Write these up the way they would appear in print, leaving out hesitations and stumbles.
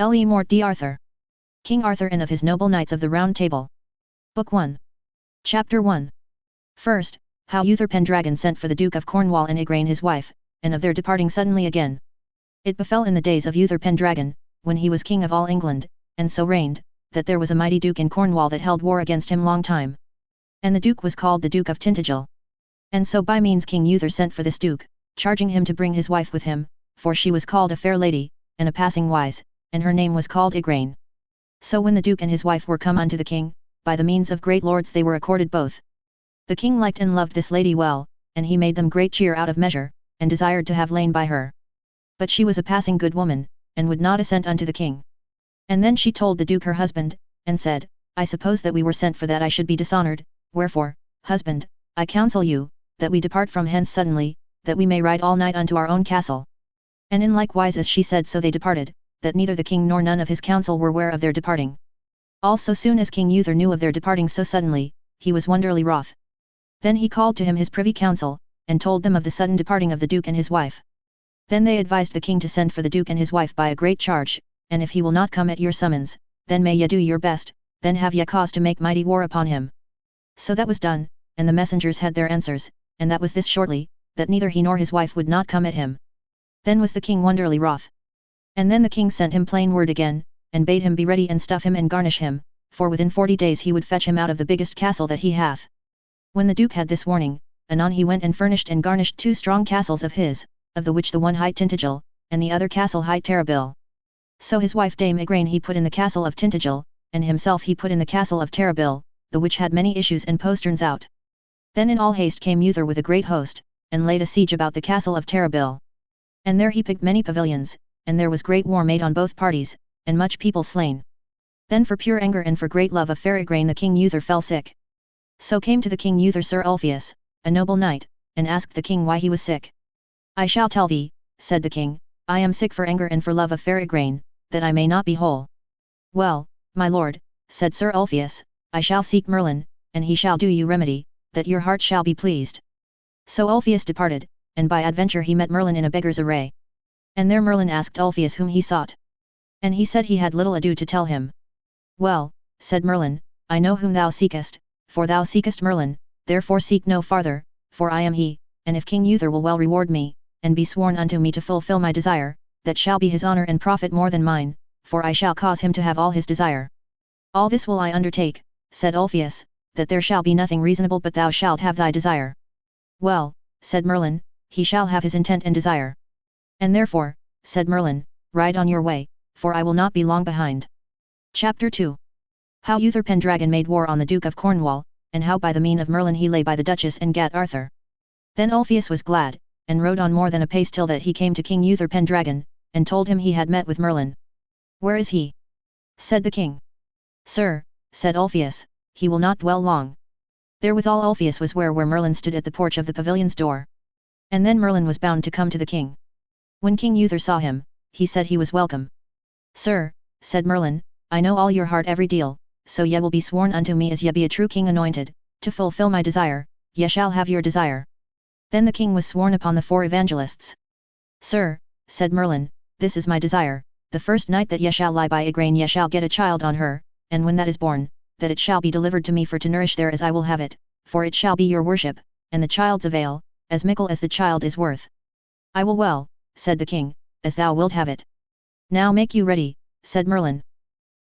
Morte Arthur. King Arthur and of his noble knights of the Round Table. Book 1. Chapter 1. First, how Uther Pendragon sent for the Duke of Cornwall and Igraine his wife, and of their departing suddenly again. It befell in the days of Uther Pendragon, when he was king of all England, and so reigned, that there was a mighty duke in Cornwall that held war against him long time. And the duke was called the Duke of Tintagel. And so by means King Uther sent for this duke, charging him to bring his wife with him, for she was called a fair lady, and a passing wise, and her name was called Igraine. So when the duke and his wife were come unto the king, by the means of great lords they were accorded both. The king liked and loved this lady well, and he made them great cheer out of measure, and desired to have lain by her. But she was a passing good woman, and would not assent unto the king. And then she told the duke her husband, and said, I suppose that we were sent for that I should be dishonoured, wherefore, husband, I counsel you, that we depart from hence suddenly, that we may ride all night unto our own castle. And in like wise as she said so they departed, that neither the king nor none of his council were ware of their departing. Also soon as King Uther knew of their departing so suddenly, he was wonderly wroth. Then he called to him his privy council, and told them of the sudden departing of the duke and his wife. Then they advised the king to send for the duke and his wife by a great charge, and if he will not come at your summons, then may ye do your best, then have ye cause to make mighty war upon him. So that was done, and the messengers had their answers, and that was this shortly, that neither he nor his wife would not come at him. Then was the king wonderly wroth. And then the king sent him plain word again, and bade him be ready and stuff him and garnish him, for within 40 days he would fetch him out of the biggest castle that he hath. When the duke had this warning, anon he went and furnished and garnished 2 strong castles of his, of the which the one hight Tintagel, and the other castle hight Terrabil. So his wife Dame Igraine he put in the castle of Tintagel, and himself he put in the castle of Terrabil, the which had many issues and posterns out. Then in all haste came Uther with a great host, and laid a siege about the castle of Terrabil. And there he picked many pavilions, and there was great war made on both parties, and much people slain. Then for pure anger and for great love of fair Igraine the king Uther fell sick. So came to the king Uther Sir Ulfius, a noble knight, and asked the king why he was sick. I shall tell thee, said the king, I am sick for anger and for love of fair Igraine, that I may not be whole. Well, my lord, said Sir Ulfius, I shall seek Merlin, and he shall do you remedy, that your heart shall be pleased. So Ulfius departed, and by adventure he met Merlin in a beggar's array. And there Merlin asked Ulfius whom he sought. And he said he had little ado to tell him. Well, said Merlin, I know whom thou seekest, for thou seekest Merlin, therefore seek no farther, for I am he, and if King Uther will well reward me, and be sworn unto me to fulfill my desire, that shall be his honour and profit more than mine, for I shall cause him to have all his desire. All this will I undertake, said Ulfius, that there shall be nothing reasonable but thou shalt have thy desire. Well, said Merlin, he shall have his intent and desire. And therefore, said Merlin, ride on your way, for I will not be long behind. Chapter 2. How Uther Pendragon made war on the Duke of Cornwall, and how by the mean of Merlin he lay by the Duchess and gat Arthur. Then Ulfius was glad, and rode on more than a pace till that he came to King Uther Pendragon, and told him he had met with Merlin. Where is he? Said the king. Sir, said Ulfius, he will not dwell long. Therewithal Ulfius was where Merlin stood at the porch of the pavilion's door. And then Merlin was bound to come to the king. When King Uther saw him, he said he was welcome. Sir, said Merlin, I know all your heart every deal, so ye will be sworn unto me as ye be a true king anointed, to fulfill my desire, ye shall have your desire. Then the king was sworn upon the 4 evangelists. Sir, said Merlin, this is my desire, the first night that ye shall lie by Igraine ye shall get a child on her, and when that is born, that it shall be delivered to me for to nourish there as I will have it, for it shall be your worship, and the child's avail, as mickle as the child is worth. I will well, said the king, as thou wilt have it. Now make you ready, said Merlin.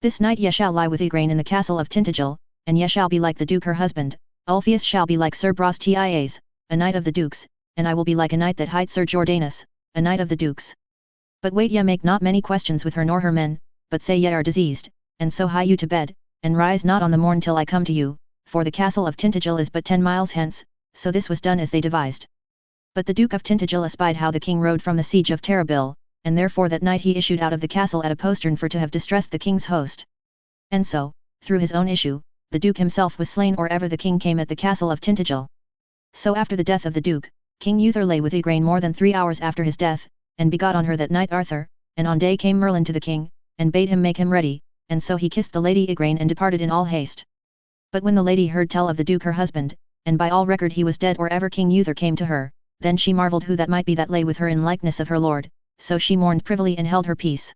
This night ye shall lie with Igraine in the castle of Tintagel, and ye shall be like the duke her husband, Ulfius shall be like Sir Brastias, a knight of the duke's, and I will be like a knight that hight Sir Jordanus, a knight of the duke's. But wait ye make not many questions with her nor her men, but say ye are diseased, and so hie you to bed, and rise not on the morn till I come to you, for the castle of Tintagel is but 10 miles hence, so this was done as they devised. But the Duke of Tintagel espied how the king rode from the siege of Terrabil, and therefore that night he issued out of the castle at a postern for to have distressed the king's host. And so, through his own issue, the duke himself was slain or ever the king came at the castle of Tintagel. So after the death of the duke, King Uther lay with Igraine more than 3 hours after his death, and begot on her that night Arthur, and on day came Merlin to the king, and bade him make him ready, and so he kissed the lady Igraine and departed in all haste. But when the lady heard tell of the duke her husband, and by all record he was dead or ever King Uther came to her, then she marvelled who that might be that lay with her in likeness of her lord, so she mourned privily and held her peace.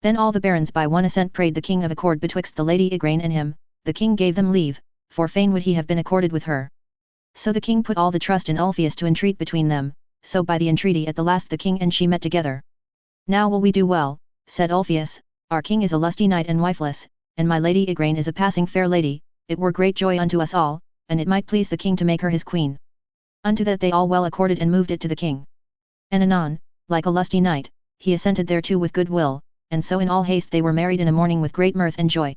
Then all the barons by one assent prayed the king of accord betwixt the Lady Igraine and him. The king gave them leave, for fain would he have been accorded with her. So the king put all the trust in Ulfius to entreat between them, so by the entreaty at the last the king and she met together. Now will we do well, said Ulfius, our king is a lusty knight and wifeless, and my Lady Igraine is a passing fair lady, it were great joy unto us all, and it might please the king to make her his queen. Unto that they all well accorded and moved it to the king. And anon, like a lusty knight, he assented thereto with good will, and so in all haste they were married in a morning with great mirth and joy.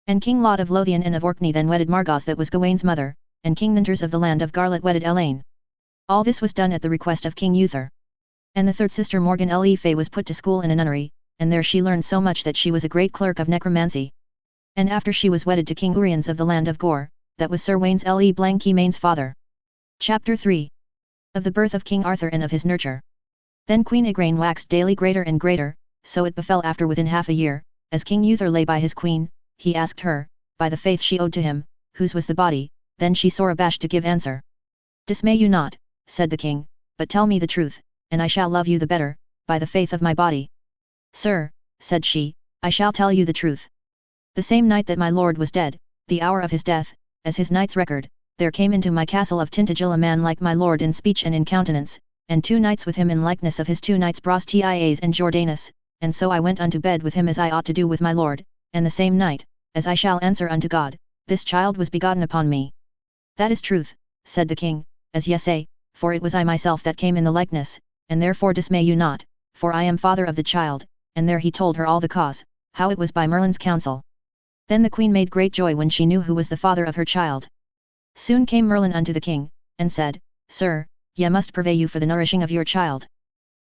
And King Lot of Lothian and of Orkney then wedded Margaux that was Gawaine's mother, and King Ninters of the land of Garlot wedded Elaine. All this was done at the request of King Uther. And the third sister Morgan le Fay was put to school in a nunnery, and there she learned so much that she was a great clerk of necromancy. And after she was wedded to King Uriens of the land of Gore, that was Sir Wayne's le Blancmaine's father. Chapter 3. Of the birth of King Arthur and of his nurture. Then Queen Igraine waxed daily greater and greater, so it befell after within half a year, as King Uther lay by his queen, he asked her, by the faith she owed to him, whose was the body, then she sore abashed to give answer. Dismay you not, said the king, but tell me the truth, and I shall love you the better, by the faith of my body. Sir, said she, I shall tell you the truth. The same night that my lord was dead, the hour of his death, as his knight's record, there came into my castle of Tintagel a man like my lord in speech and in countenance, and 2 knights with him in likeness of his 2 knights Brastias and Jordanus, and so I went unto bed with him as I ought to do with my lord, and the same night, as I shall answer unto God, this child was begotten upon me. That is truth, said the king, as ye say, for it was I myself that came in the likeness, and therefore dismay you not, for I am father of the child, and there he told her all the cause, how it was by Merlin's counsel. Then the queen made great joy when she knew who was the father of her child. Soon came Merlin unto the king, and said, Sir, ye must purvey you for the nourishing of your child.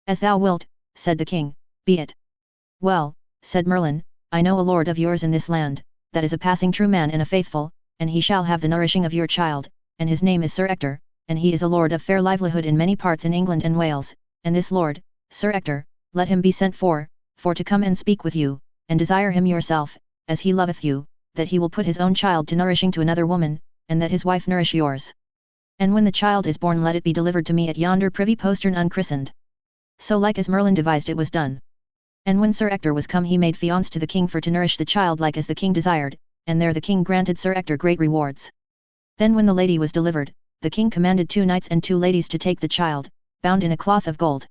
As thou wilt, said the king, be it. Well, said Merlin, I know a lord of yours in this land, that is a passing true man and a faithful, and he shall have the nourishing of your child, and his name is Sir Ector, and he is a lord of fair livelihood in many parts in England and Wales, and this lord, Sir Ector, let him be sent for to come and speak with you, and desire him yourself, as he loveth you, that he will put his own child to nourishing to another woman, and that his wife nourish yours. And when the child is born let it be delivered to me at yonder privy postern unchristened. So like as Merlin devised it was done. And when Sir Ector was come he made fiance to the king for to nourish the child like as the king desired, and there the king granted Sir Ector great rewards. Then when the lady was delivered, the king commanded 2 knights and 2 ladies to take the child, bound in a cloth of gold.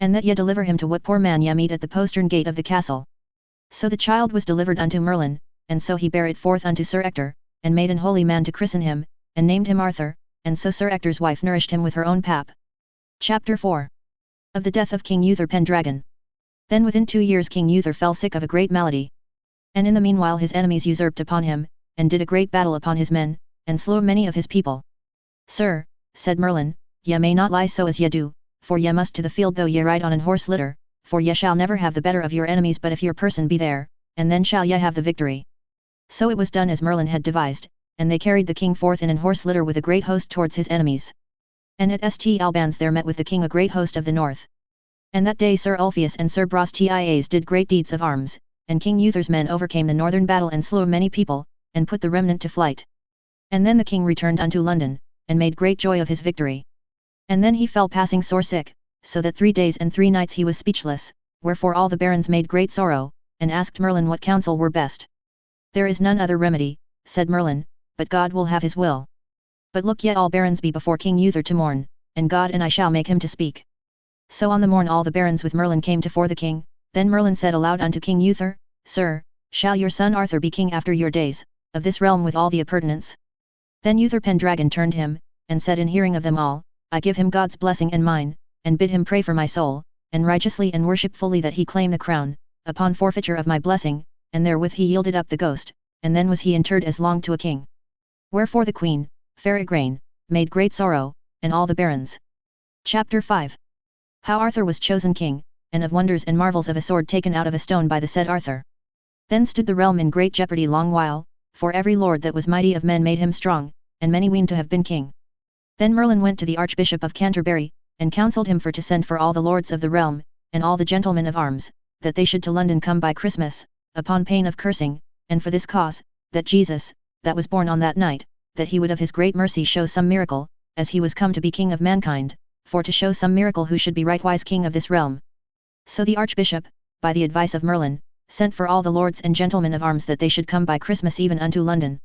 And that ye deliver him to what poor man ye meet at the postern gate of the castle. So the child was delivered unto Merlin, and so he bare it forth unto Sir Ector, and made an holy man to christen him, and named him Arthur, and so Sir Ector's wife nourished him with her own pap. Chapter 4. Of the death of King Uther Pendragon. Then within 2 years King Uther fell sick of a great malady. And in the meanwhile his enemies usurped upon him, and did a great battle upon his men, and slew many of his people. Sir, said Merlin, ye may not lie so as ye do, for ye must to the field though ye ride on an horse litter, for ye shall never have the better of your enemies but if your person be there, and then shall ye have the victory. So it was done as Merlin had devised, and they carried the king forth in an horse litter with a great host towards his enemies. And at St. Albans there met with the king a great host of the north. And that day Sir Ulfius and Sir Brastias did great deeds of arms, and King Uther's men overcame the northern battle and slew many people, and put the remnant to flight. And then the king returned unto London, and made great joy of his victory. And then he fell passing sore sick, so that 3 days and 3 nights he was speechless, wherefore all the barons made great sorrow, and asked Merlin what counsel were best. There is none other remedy, said Merlin, but God will have his will. But look ye all barons be before King Uther to morn, and God and I shall make him to speak. So on the morn all the barons with Merlin came tofore the king, then Merlin said aloud unto King Uther, Sir, shall your son Arthur be king after your days, of this realm with all the appurtenance? Then Uther Pendragon turned him, and said in hearing of them all, I give him God's blessing and mine, and bid him pray for my soul, and righteously and worshipfully that he claim the crown, upon forfeiture of my blessing, and therewith he yielded up the ghost, and then was he interred as long to a king. Wherefore the queen, fair Igraine, made great sorrow, and all the barons. Chapter 5. How Arthur was chosen king, and of wonders and marvels of a sword taken out of a stone by the said Arthur. Then stood the realm in great jeopardy long while, for every lord that was mighty of men made him strong, and many weened to have been king. Then Merlin went to the Archbishop of Canterbury, and counselled him for to send for all the lords of the realm, and all the gentlemen of arms, that they should to London come by Christmas, upon pain of cursing, and for this cause, that Jesus, that was born on that night, that he would of his great mercy show some miracle, as he was come to be king of mankind, for to show some miracle who should be rightwise king of this realm. So the Archbishop, by the advice of Merlin, sent for all the lords and gentlemen of arms that they should come by Christmas even unto London.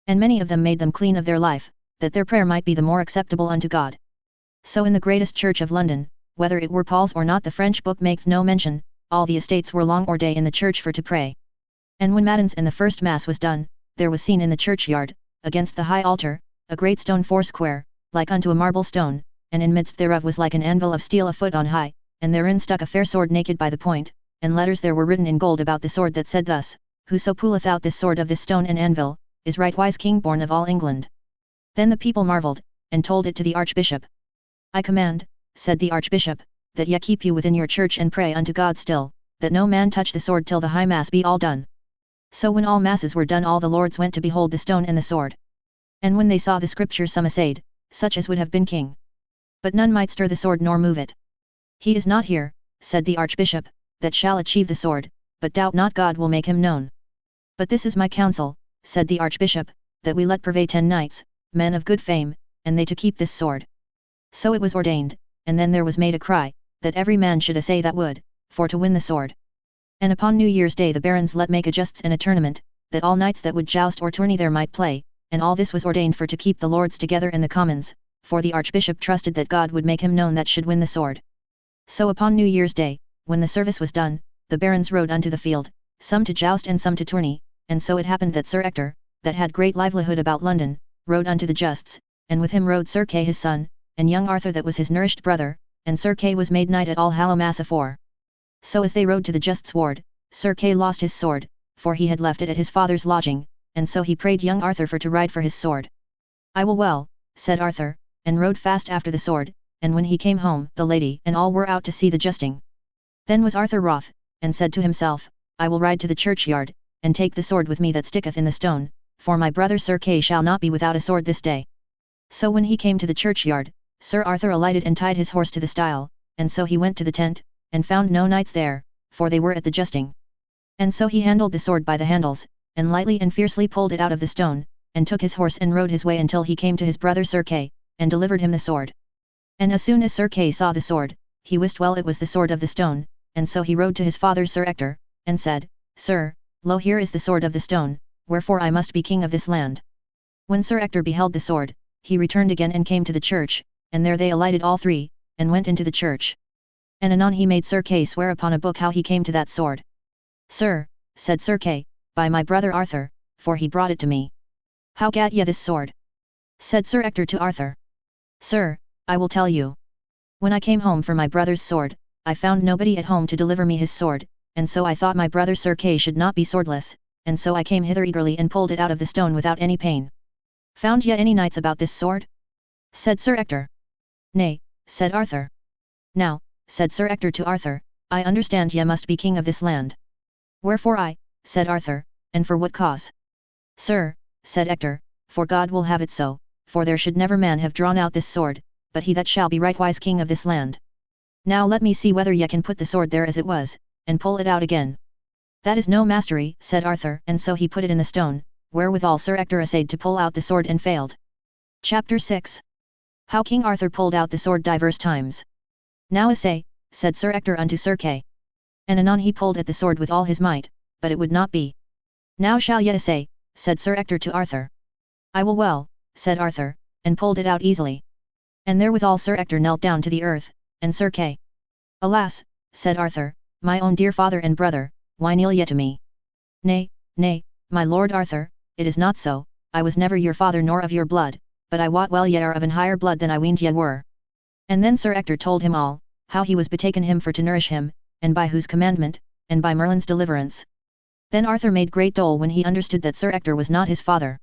And many of them made them clean of their life, that their prayer might be the more acceptable unto God. So in the greatest church of London, whether it were Paul's or not the French book maketh no mention, all the estates were long or day in the church for to pray. And when matins and the first mass was done, there was seen in the churchyard, against the high altar, a great stone foursquare, like unto a marble stone, and in midst thereof was like an anvil of steel a foot on high, and therein stuck a fair sword naked by the point, and letters there were written in gold about the sword that said thus, Whoso pulleth out this sword of this stone and anvil, is rightwise king born of all England. Then the people marvelled, and told it to the archbishop. I command, said the archbishop, that ye keep you within your church and pray unto God still, that no man touch the sword till the high mass be all done. So when all masses were done all the lords went to behold the stone and the sword. And when they saw the scripture some assayed, such as would have been king. But none might stir the sword nor move it. He is not here, said the archbishop, that shall achieve the sword, but doubt not God will make him known. But this is my counsel, said the archbishop, that we let purvey 10 knights, men of good fame, and they to keep this sword. So it was ordained, and then there was made a cry, that every man should assay that would, for to win the sword. And upon New Year's Day the barons let make a justs and a tournament, that all knights that would joust or tourney there might play, and all this was ordained for to keep the lords together in the commons, for the archbishop trusted that God would make him known that should win the sword. So upon New Year's Day, when the service was done, the barons rode unto the field, some to joust and some to tourney, and so it happened that Sir Ector, that had great livelihood about London, rode unto the justs, and with him rode Sir Kay his son, and young Arthur that was his nourished brother, and Sir Kay was made knight at Allhallow-Mass afore. So as they rode to the justs ward, Sir Kay lost his sword, for he had left it at his father's lodging, and so he prayed young Arthur for to ride for his sword. I will well, said Arthur, and rode fast after the sword, and when he came home the lady and all were out to see the justing. Then was Arthur wroth, and said to himself, I will ride to the churchyard, and take the sword with me that sticketh in the stone, for my brother Sir Kay shall not be without a sword this day. So when he came to the churchyard, Sir Arthur alighted and tied his horse to the stile, and so he went to the tent, and found no knights there, for they were at the justing. And so he handled the sword by the handles, and lightly and fiercely pulled it out of the stone, and took his horse and rode his way until he came to his brother Sir Kay, and delivered him the sword. And as soon as Sir Kay saw the sword, he wist well it was the sword of the stone, and so he rode to his father Sir Ector, and said, Sir, lo here is the sword of the stone, wherefore I must be king of this land. When Sir Ector beheld the sword, he returned again and came to the church, and there they alighted all three, and went into the church. And anon he made Sir Kay swear upon a book how he came to that sword. Sir, said Sir Kay, by my brother Arthur, for he brought it to me. How gat ye this sword? Said Sir Ector to Arthur. Sir, I will tell you. When I came home for my brother's sword, I found nobody at home to deliver me his sword, and so I thought my brother Sir Kay should not be swordless, and so I came hither eagerly and pulled it out of the stone without any pain. Found ye any knights about this sword? Said Sir Ector. Nay, said Arthur. Now, said Sir Ector to Arthur, I understand ye must be king of this land. Wherefore I, said Arthur, and for what cause? Sir, said Ector, for God will have it so, for there should never man have drawn out this sword, but he that shall be rightwise king of this land. Now let me see whether ye can put the sword there as it was, and pull it out again. That is no mastery, said Arthur, and so he put it in the stone, wherewithal Sir Ector essayed to pull out the sword and failed. Chapter 6. How King Arthur pulled out the sword divers times. Now essay, said Sir Ector unto Sir Kay. And anon he pulled at the sword with all his might, but it would not be. Now shall ye essay, said Sir Ector to Arthur. I will well, said Arthur, and pulled it out easily. And therewithal Sir Ector knelt down to the earth, and Sir Kay. Alas, said Arthur, my own dear father and brother, why kneel ye to me? Nay, nay, my lord Arthur, it is not so, I was never your father nor of your blood, but I wot well ye are of an higher blood than I weened ye were. And then Sir Ector told him all, how he was betaken him for to nourish him, and by whose commandment, and by Merlin's deliverance. Then Arthur made great dole when he understood that Sir Ector was not his father.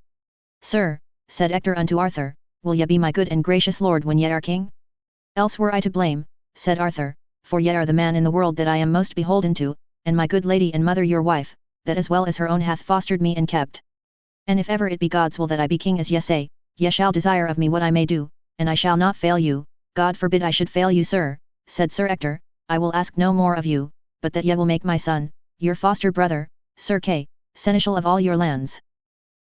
Sir, said Ector unto Arthur, will ye be my good and gracious lord when ye are king? Else were I to blame, said Arthur, for ye are the man in the world that I am most beholden to, and my good lady and mother your wife, that as well as her own hath fostered me and kept. And if ever it be God's will that I be king as ye say, ye shall desire of me what I may do, and I shall not fail you. God forbid I should fail you, sir, said Sir Ector, I will ask no more of you, but that ye will make my son, your foster brother, Sir Kay, seneschal of all your lands.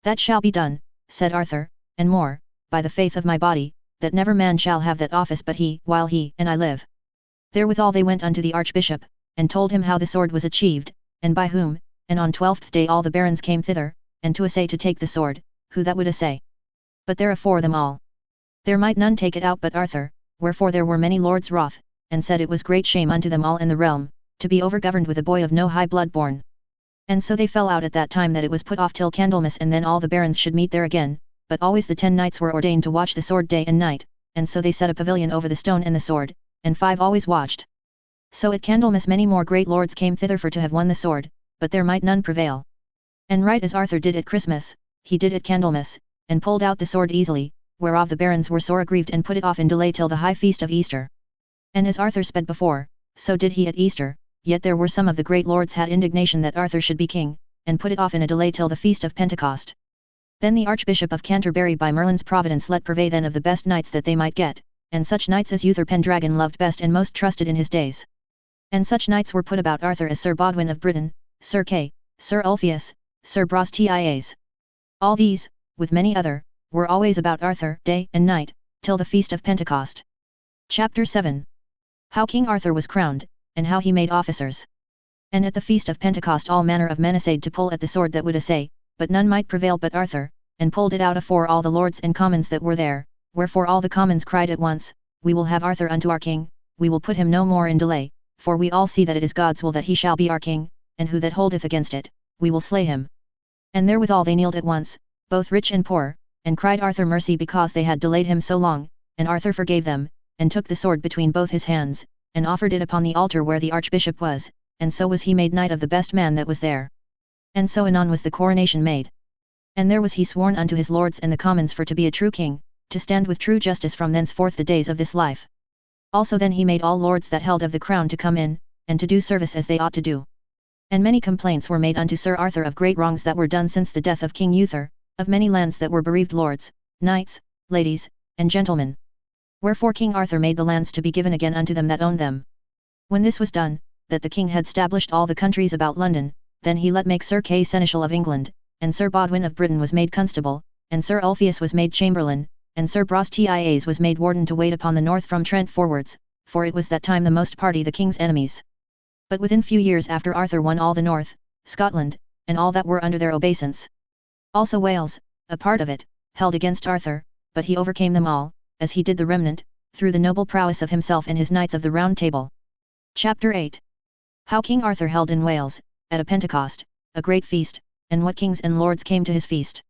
That shall be done, said Arthur, and more, by the faith of my body, that never man shall have that office but he, while he and I live. Therewithal they went unto the archbishop, and told him how the sword was achieved, and by whom, and on 12th day all the barons came thither, and to assay to take the sword, who that would assay. But there afore them all, there might none take it out but Arthur, wherefore there were many lords wroth, and said it was great shame unto them all in the realm, to be overgoverned with a boy of no high blood born. And so they fell out at that time that it was put off till Candlemas, and then all the barons should meet there again, but always the 10 knights were ordained to watch the sword day and night, and so they set a pavilion over the stone and the sword, and 5 always watched. So at Candlemas many more great lords came thither for to have won the sword, but there might none prevail. And right as Arthur did at Christmas, he did at Candlemas, and pulled out the sword easily, whereof the barons were sore aggrieved and put it off in delay till the high feast of Easter. And as Arthur sped before, so did he at Easter, yet there were some of the great lords had indignation that Arthur should be king, and put it off in a delay till the feast of Pentecost. Then the Archbishop of Canterbury by Merlin's providence let purvey then of the best knights that they might get, and such knights as Uther Pendragon loved best and most trusted in his days. And such knights were put about Arthur as Sir Bodwin of Britain, Sir Kay, Sir Ulfius, Sir Brastias. All these, with many other, were always about Arthur day and night, till the feast of Pentecost. Chapter 7. How King Arthur was crowned, and how he made officers. And at the feast of Pentecost all manner of men essayed to pull at the sword that would assay, but none might prevail but Arthur, and pulled it out afore all the lords and commons that were there, wherefore all the commons cried at once, We will have Arthur unto our king, we will put him no more in delay, for we all see that it is God's will that he shall be our king, and who that holdeth against it, we will slay him. And therewithal they kneeled at once, both rich and poor, and cried Arthur mercy because they had delayed him so long, and Arthur forgave them, and took the sword between both his hands, and offered it upon the altar where the archbishop was, and so was he made knight of the best man that was there. And so anon was the coronation made. And there was he sworn unto his lords and the commons for to be a true king, to stand with true justice from thenceforth the days of this life. Also then he made all lords that held of the crown to come in, and to do service as they ought to do. And many complaints were made unto Sir Arthur of great wrongs that were done since the death of King Uther, of many lands that were bereaved lords, knights, ladies, and gentlemen. Wherefore King Arthur made the lands to be given again unto them that owned them. When this was done, that the king had stablished all the countries about London, then he let make Sir Kay Seneschal of England, and Sir Bodwin of Britain was made Constable, and Sir Ulfius was made Chamberlain, and Sir Brastias was made Warden to wait upon the north from Trent forwards, for it was that time the most party the king's enemies. But within few years after Arthur won all the north, Scotland, and all that were under their obeisance. Also Wales, a part of it, held against Arthur, but he overcame them all, as he did the remnant, through the noble prowess of himself and his knights of the Round Table. Chapter 8. How King Arthur held in Wales, at a Pentecost, a great feast, and what kings and lords came to his feast.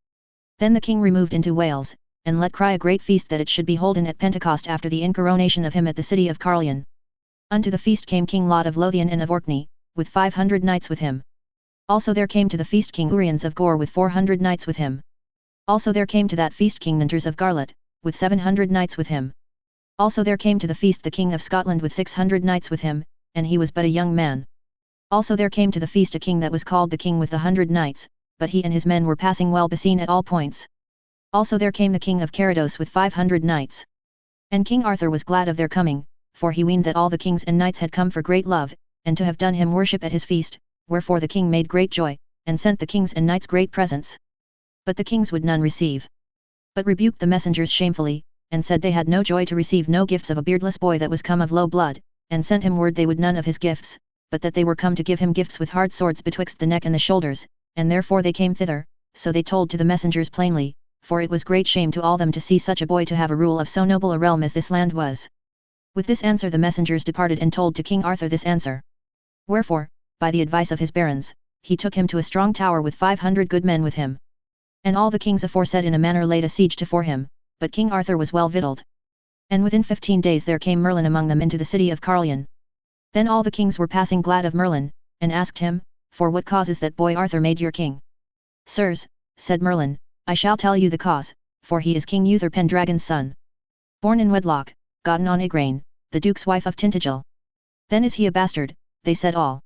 Then the king removed into Wales, and let cry a great feast that it should be holden at Pentecost after the incoronation of him at the city of Carlion. Unto the feast came King Lot of Lothian and of Orkney, with 500 knights with him. Also there came to the feast King Uriens of Gore with 400 knights with him. Also there came to that feast King Nanters of Garlot, with 700 knights with him. Also there came to the feast the King of Scotland with 600 knights with him, and he was but a young man. Also there came to the feast a king that was called the King with the 100 knights, but he and his men were passing well beseen at all points. Also there came the King of Carados with 500 knights. And King Arthur was glad of their coming, for he weened that all the kings and knights had come for great love, and to have done him worship at his feast, wherefore the king made great joy, and sent the kings and knights great presents. But the kings would none receive, but rebuked the messengers shamefully, and said they had no joy to receive no gifts of a beardless boy that was come of low blood, and sent him word they would none of his gifts, but that they were come to give him gifts with hard swords betwixt the neck and the shoulders, and therefore they came thither, so they told to the messengers plainly, for it was great shame to all them to see such a boy to have a rule of so noble a realm as this land was. With this answer the messengers departed and told to King Arthur this answer. Wherefore, by the advice of his barons, he took him to a strong tower with 500 good men with him. And all the kings aforesaid in a manner laid a siege to for him, but King Arthur was well victualled. And within 15 days there came Merlin among them into the city of Carlion. Then all the kings were passing glad of Merlin, and asked him, For what cause is that boy Arthur made your king? Sirs, said Merlin, I shall tell you the cause, for he is King Uther Pendragon's son. Born in wedlock, gotten on Igraine, the duke's wife of Tintagel. Then is he a bastard, they said all.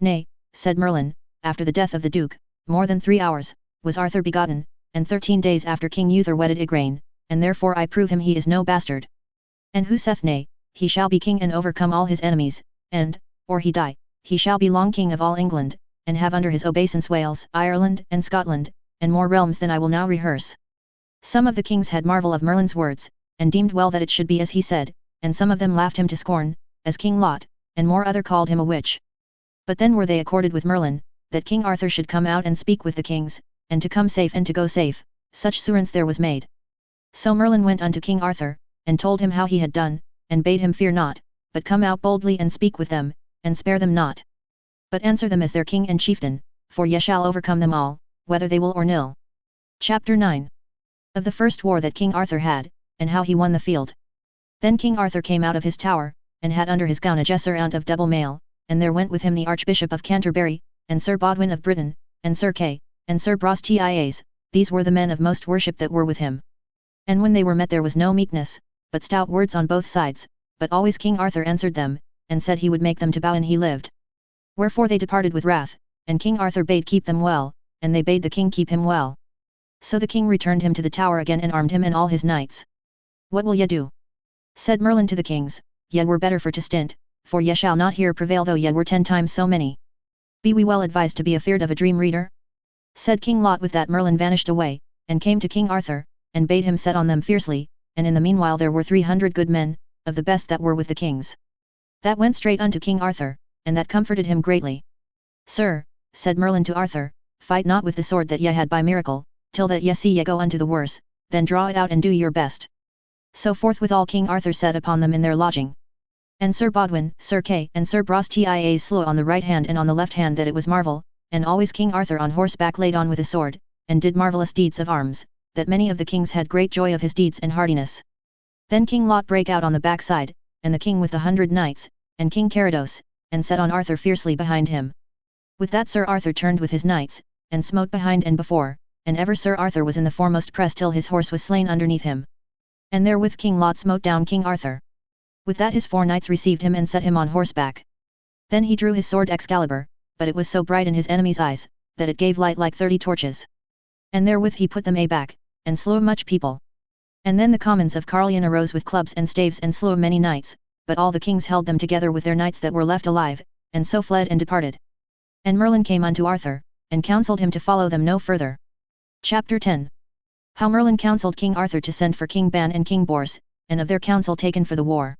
Nay, said Merlin, after the death of the duke, more than 3 hours, was Arthur begotten, and 13 days after King Uther wedded Igraine, and therefore I prove him he is no bastard. And who saith nay, he shall be king and overcome all his enemies, and, or he die, he shall be long king of all England, and have under his obeisance Wales, Ireland, and Scotland, and more realms than I will now rehearse. Some of the kings had marvel of Merlin's words, and deemed well that it should be as he said, and some of them laughed him to scorn, as King Lot, and more other called him a witch. But then were they accorded with Merlin, that King Arthur should come out and speak with the kings, and to come safe and to go safe, such surance there was made. So Merlin went unto King Arthur, and told him how he had done, and bade him fear not, but come out boldly and speak with them, and spare them not. But answer them as their king and chieftain, for ye shall overcome them all, whether they will or nill. Chapter 9. Of the first war that King Arthur had, and how he won the field. Then King Arthur came out of his tower, and had under his gown a jesseraunt of double mail, and there went with him the Archbishop of Canterbury, and Sir Bodwin of Britain, and Sir Kay, and Sir Brastias, these were the men of most worship that were with him. And when they were met there was no meekness, but stout words on both sides, but always King Arthur answered them, and said he would make them to bow an he lived. Wherefore they departed with wrath, and King Arthur bade keep them well, and they bade the king keep him well. So the king returned him to the tower again and armed him and all his knights. What will ye do? Said Merlin to the kings, ye were better for to stint, for ye shall not here prevail though ye were 10 times so many. Be we well advised to be afeard of a dream reader? Said King Lot. With that Merlin vanished away, and came to King Arthur, and bade him set on them fiercely, and in the meanwhile there were 300 good men, of the best that were with the kings. That went straight unto King Arthur, and that comforted him greatly. Sir, said Merlin to Arthur, fight not with the sword that ye had by miracle, till that ye see ye go unto the worse, then draw it out and do your best. So forthwithal King Arthur set upon them in their lodging. And Sir Bodwin, Sir Kay, and Sir Brastias slew on the right hand and on the left hand that it was marvel, and always King Arthur on horseback laid on with a sword, and did marvellous deeds of arms, that many of the kings had great joy of his deeds and hardiness. Then King Lot brake out on the backside, and the king with 100 knights, and King Carados, and set on Arthur fiercely behind him. With that Sir Arthur turned with his knights, and smote behind and before, and ever Sir Arthur was in the foremost press till his horse was slain underneath him. And therewith King Lot smote down King Arthur. With that his 4 knights received him and set him on horseback. Then he drew his sword Excalibur, but it was so bright in his enemies' eyes, that it gave light like 30 torches. And therewith he put them aback, and slew much people. And then the commons of Carlion arose with clubs and staves and slew many knights, but all the kings held them together with their knights that were left alive, and so fled and departed. And Merlin came unto Arthur, and counselled him to follow them no further. Chapter 10. How Merlin counselled King Arthur to send for King Ban and King Bors, and of their counsel taken for the war.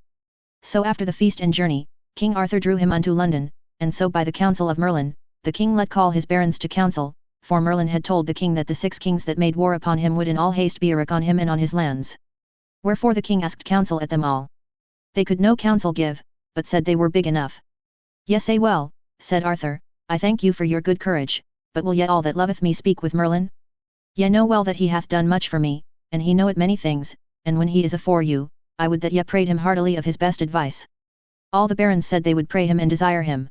So after the feast and journey, King Arthur drew him unto London, and so by the counsel of Merlin, the king let call his barons to council, for Merlin had told the king that the 6 kings that made war upon him would in all haste be wreak on him and on his lands. Wherefore the king asked counsel at them all. They could no counsel give, but said they were big enough. Ye say well, said Arthur, I thank you for your good courage, but will ye all that loveth me speak with Merlin? Ye know well that he hath done much for me, and he knoweth many things, and when he is afore you, I would that ye prayed him heartily of his best advice. All the barons said they would pray him and desire him.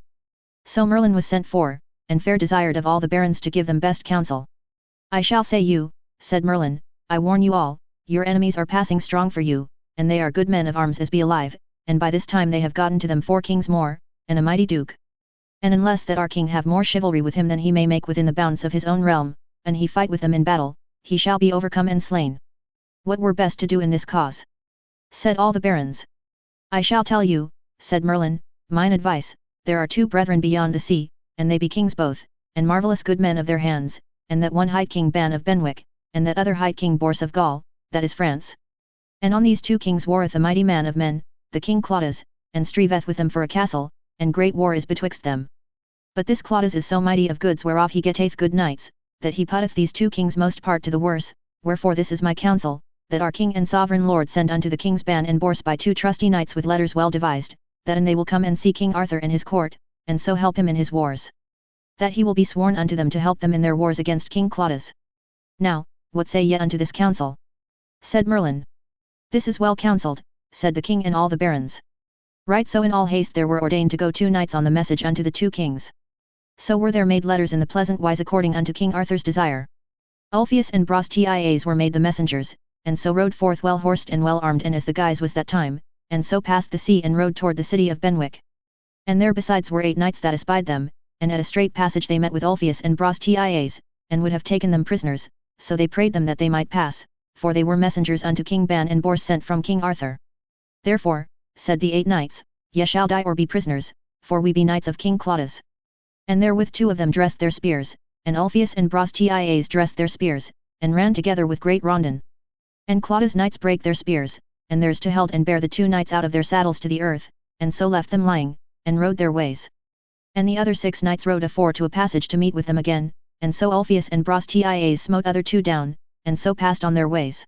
So Merlin was sent for, and fair desired of all the barons to give them best counsel. I shall say you, said Merlin, I warn you all, your enemies are passing strong for you, and they are good men of arms as be alive, and by this time they have gotten to them 4 kings more, and a mighty duke. And unless that our king have more chivalry with him than he may make within the bounds of his own realm, and he fight with them in battle, he shall be overcome and slain. What were best to do in this cause? Said all the barons. I shall tell you, said Merlin, mine advice. There are 2 brethren beyond the sea, and they be kings both, and marvellous good men of their hands, and that one hight King Ban of Benwick, and that other hight King Bors of Gaul, that is France. And on these 2 kings warreth a mighty man of men, the king Claudas, and striveth with them for a castle, and great war is betwixt them. But this Claudas is so mighty of goods whereof he getteth good knights, that he putteth these 2 kings most part to the worse, wherefore this is my counsel, that our king and sovereign lord send unto the kings Ban and Bors by 2 trusty knights with letters well devised, that and they will come and see King Arthur in his court, and so help him in his wars. That he will be sworn unto them to help them in their wars against King Claudas. Now, what say ye unto this counsel? Said Merlin. This is well counselled, said the king and all the barons. Right so in all haste there were ordained to go 2 knights on the message unto the 2 kings. So were there made letters in the pleasant wise according unto King Arthur's desire. Ulfius and Brastias were made the messengers, and so rode forth well horsed and well armed and as the guise was that time, and so passed the sea and rode toward the city of Benwick. And there besides were 8 knights that espied them, and at a straight passage they met with Ulfius and Brastias, and would have taken them prisoners, so they prayed them that they might pass, for they were messengers unto King Ban and Bors sent from King Arthur. Therefore, said the 8 knights, ye shall die or be prisoners, for we be knights of King Claudas. And therewith 2 of them dressed their spears, and Ulfius and Brastias dressed their spears, and ran together with great rondon. And Claudas' knights brake their spears, and theirs to held and bare the 2 knights out of their saddles to the earth, and so left them lying, and rode their ways. And the other 6 knights rode afore to a passage to meet with them again, and so Ulfius and Brastias smote other 2 down, and so passed on their ways.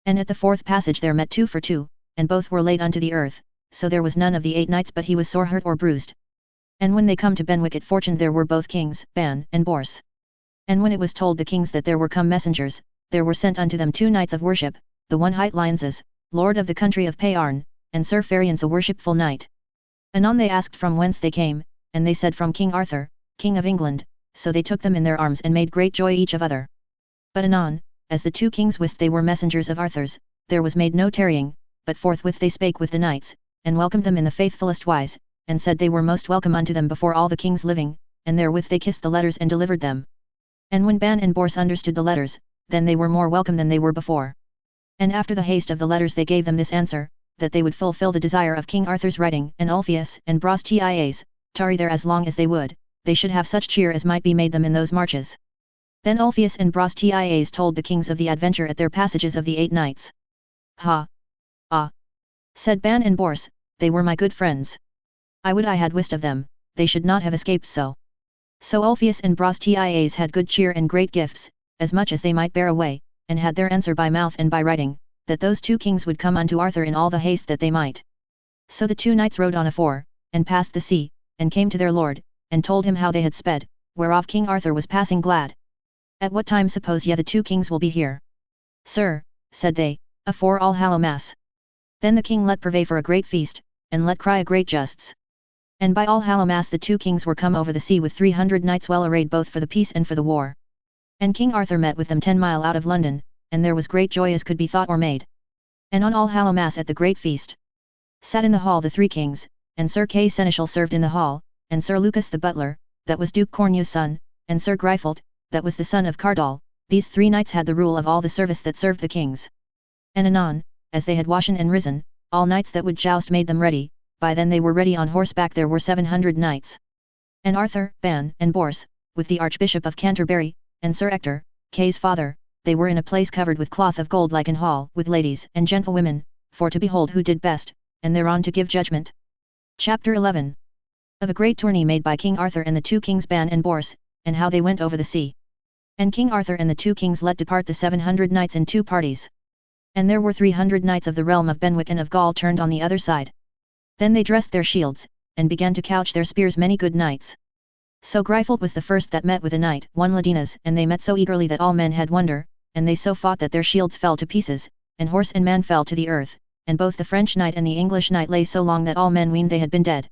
And at the 4th passage there met 2 for 2, and both were laid unto the earth, so there was none of the 8 knights but he was sore hurt or bruised. And when they come to Benwick it fortuned there were both kings, Ban and Bors. And when it was told the kings that there were come messengers, there were sent unto them 2 knights of worship, the one hight Lionses, lord of the country of Payarn, and Sir Phariance a worshipful knight. Anon they asked from whence they came, and they said from King Arthur, King of England, so they took them in their arms and made great joy each of other. But anon, as the 2 kings wist they were messengers of Arthur's, there was made no tarrying, but forthwith they spake with the knights, and welcomed them in the faithfullest wise, and said they were most welcome unto them before all the kings living, and therewith they kissed the letters and delivered them. And when Ban and Bors understood the letters, then they were more welcome than they were before. And after the haste of the letters they gave them this answer, that they would fulfill the desire of King Arthur's writing, and Ulfius and Brastias, tarry there as long as they would, they should have such cheer as might be made them in those marches. Then Ulfius and Brastias told the kings of the adventure at their passages of the 8 knights. Ha! Ah! Said Ban and Bors, they were my good friends. I would I had wist of them, they should not have escaped so. So Ulfius and Brastias had good cheer and great gifts, as much as they might bear away, and had their answer by mouth and by writing, that those 2 kings would come unto Arthur in all the haste that they might. So the 2 knights rode on afore, and passed the sea, and came to their lord, and told him how they had sped, whereof King Arthur was passing glad. At what time suppose ye the 2 kings will be here? Sir, said they, afore All Hallowmass. Then the king let purvey for a great feast, and let cry a great justs. And by All Hallowmass the 2 kings were come over the sea with 300 knights well arrayed both for the peace and for the war. And King Arthur met with them 10 mile out of London, and there was great joy as could be thought or made. And on All Hallowmass at the great feast, sat in the hall the 3 kings, and Sir Kay Seneschal served in the hall, and Sir Lucas the butler, that was Duke Cornew's son, and Sir Gryfolt, that was the son of Cardal. These 3 knights had the rule of all the service that served the kings. And anon, as they had washen and risen, all knights that would joust made them ready, by then they were ready on horseback there were 700 knights. And Arthur, Ban, and Bors, with the Archbishop of Canterbury, and Sir Ector, Kay's father, they were in a place covered with cloth of gold like an hall, with ladies and gentlewomen, for to behold who did best, and thereon to give judgment. Chapter 11. Of a great tourney made by King Arthur and the 2 kings Ban and Bors, and how they went over the sea. And King Arthur and the 2 kings let depart the 700 knights in 2 parties. And there were 300 knights of the realm of Benwick and of Gaul turned on the other side. Then they dressed their shields, and began to couch their spears many good knights. So Gryfolt was the first that met with a knight, one Ladinas, and they met so eagerly that all men had wonder, and they so fought that their shields fell to pieces, and horse and man fell to the earth, and both the French knight and the English knight lay so long that all men weened they had been dead.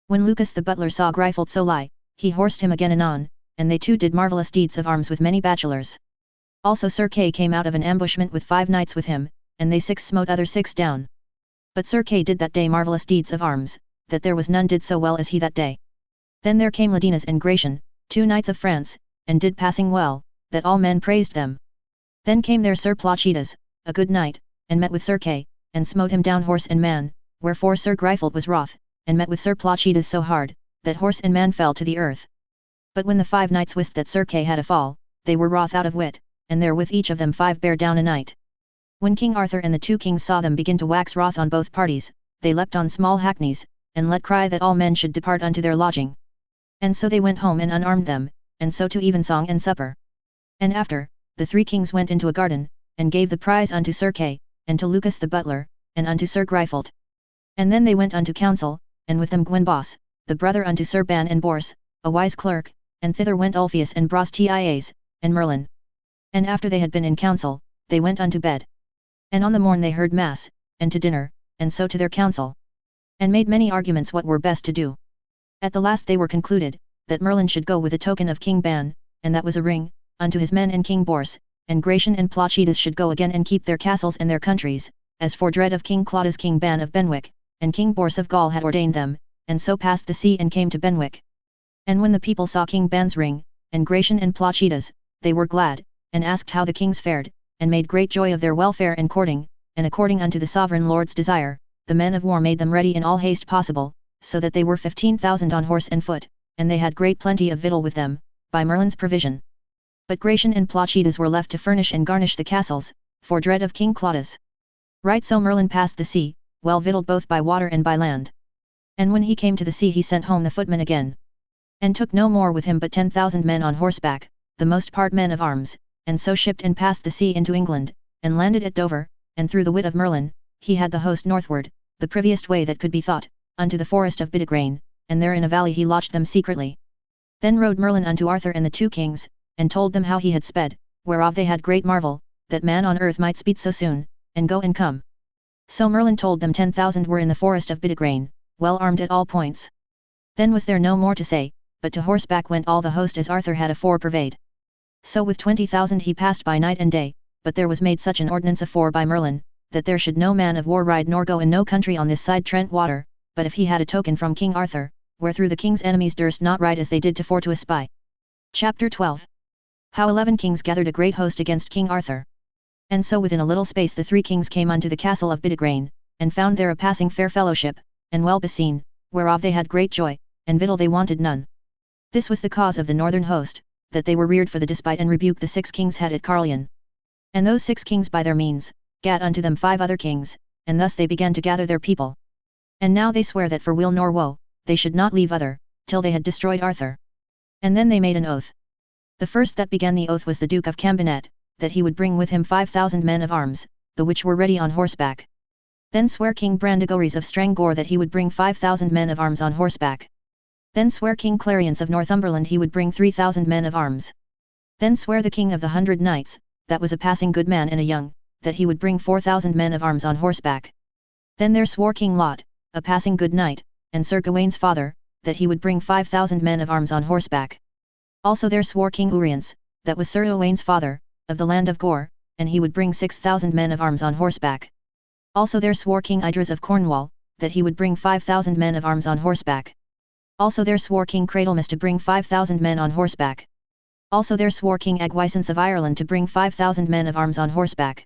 When Lucas the butler saw Gryfolt so lie, he horsed him again anon, and they 2 did marvellous deeds of arms with many bachelors. Also Sir Kay came out of an ambushment with 5 knights with him, and they 6 smote other 6 down. But Sir Kay did that day marvellous deeds of arms, that there was none did so well as he that day. Then there came Ladinas and Gratian, 2 knights of France, and did passing well, that all men praised them. Then came there Sir Placidas, a good knight, and met with Sir Kay, and smote him down horse and man, wherefore Sir Gryfolt was wroth, and met with Sir Placidas so hard, that horse and man fell to the earth. But when the 5 knights wist that Sir Kay had a fall, they were wroth out of wit, and therewith each of them 5 bare down a knight. When King Arthur and the 2 kings saw them begin to wax wroth on both parties, they leapt on small hackneys, and let cry that all men should depart unto their lodging. And so they went home and unarmed them, and so to evensong and supper. And after, the 3 kings went into a garden, and gave the prize unto Sir Kay, and to Lucas the butler, and unto Sir Gryfolt. And then they went unto council, and with them Gwenbos, the brother unto Sir Ban and Bors, a wise clerk, and thither went Ulfius and Brastias, and Merlin. And after they had been in council, they went unto bed. And on the morn they heard mass, and to dinner, and so to their council. And made many arguments what were best to do. At the last they were concluded, that Merlin should go with a token of King Ban, and that was a ring, unto his men, and King Bors, and Gratian and Placidas should go again and keep their castles and their countries, as for dread of King Claudas King Ban of Benwick, and King Bors of Gaul had ordained them, and so passed the sea and came to Benwick. And when the people saw King Ban's ring, and Gratian and Placidas, they were glad, and asked how the kings fared, and made great joy of their welfare and courting, and according unto the sovereign lord's desire, the men of war made them ready in all haste possible, so that they were 15,000 on horse and foot, and they had great plenty of victual with them, by Merlin's provision. But Gratian and Placidas were left to furnish and garnish the castles, for dread of King Claudas. Right so Merlin passed the sea, well victualled both by water and by land. And when he came to the sea he sent home the footmen again. and took no more with him but 10,000 men on horseback, the most part men of arms, and so shipped and passed the sea into England, and landed at Dover, and through the wit of Merlin, he had the host northward, the privriest way that could be thought, unto the forest of Bidegrain, and there in a valley he lodged them secretly. Then rode Merlin unto Arthur and the two kings, and told them how he had sped, whereof they had great marvel, that man on earth might speed so soon, and go and come. So Merlin told them 10,000 were in the forest of Bidegrain, well armed at all points. Then was there no more to say, but to horseback went all the host as Arthur had afore purveyed. So with 20,000 he passed by night and day, but there was made such an ordinance afore by Merlin, that there should no man of war ride nor go in no country on this side Trent water, but if he had a token from King Arthur, wherethrough the king's enemies durst not ride as they did tofore to espy. Chapter 12. How 11 kings gathered a great host against King Arthur. And so within a little space the three kings came unto the castle of Bidegrain, and found there a passing fair fellowship, and well beseen, whereof they had great joy, and victual they wanted none. This was the cause of the northern host, that they were reared for the despite and rebuke the 6 kings had at Carlion. And those 6 kings by their means, gat unto them 5 other kings, and thus they began to gather their people. And now they swear that for weal nor woe, they should not leave other, till they had destroyed Arthur. And then they made an oath. The first that began the oath was the Duke of Cambinet, that he would bring with him 5,000 men of arms, the which were ready on horseback. Then sware King Brandegoris of Strangor that he would bring 5,000 men of arms on horseback. Then sware King Clariance of Northumberland he would bring 3,000 men of arms. Then sware the King of the 100 Knights, that was a passing good man and a young, that he would bring 4,000 men of arms on horseback. Then there swore King Lot, a passing good knight, and Sir Gawaine's father, that he would bring 5,000 men of arms on horseback. Also there swore King Uriens, that was Sir Owain's father, of the land of Gore, and he would bring 6,000 men of arms on horseback. Also there swore King Idres of Cornwall, that he would bring 5,000 men of arms on horseback. Also there swore King Cradlemas to bring 5,000 men on horseback. Also there swore King Agwisance of Ireland to bring 5,000 men of arms on horseback.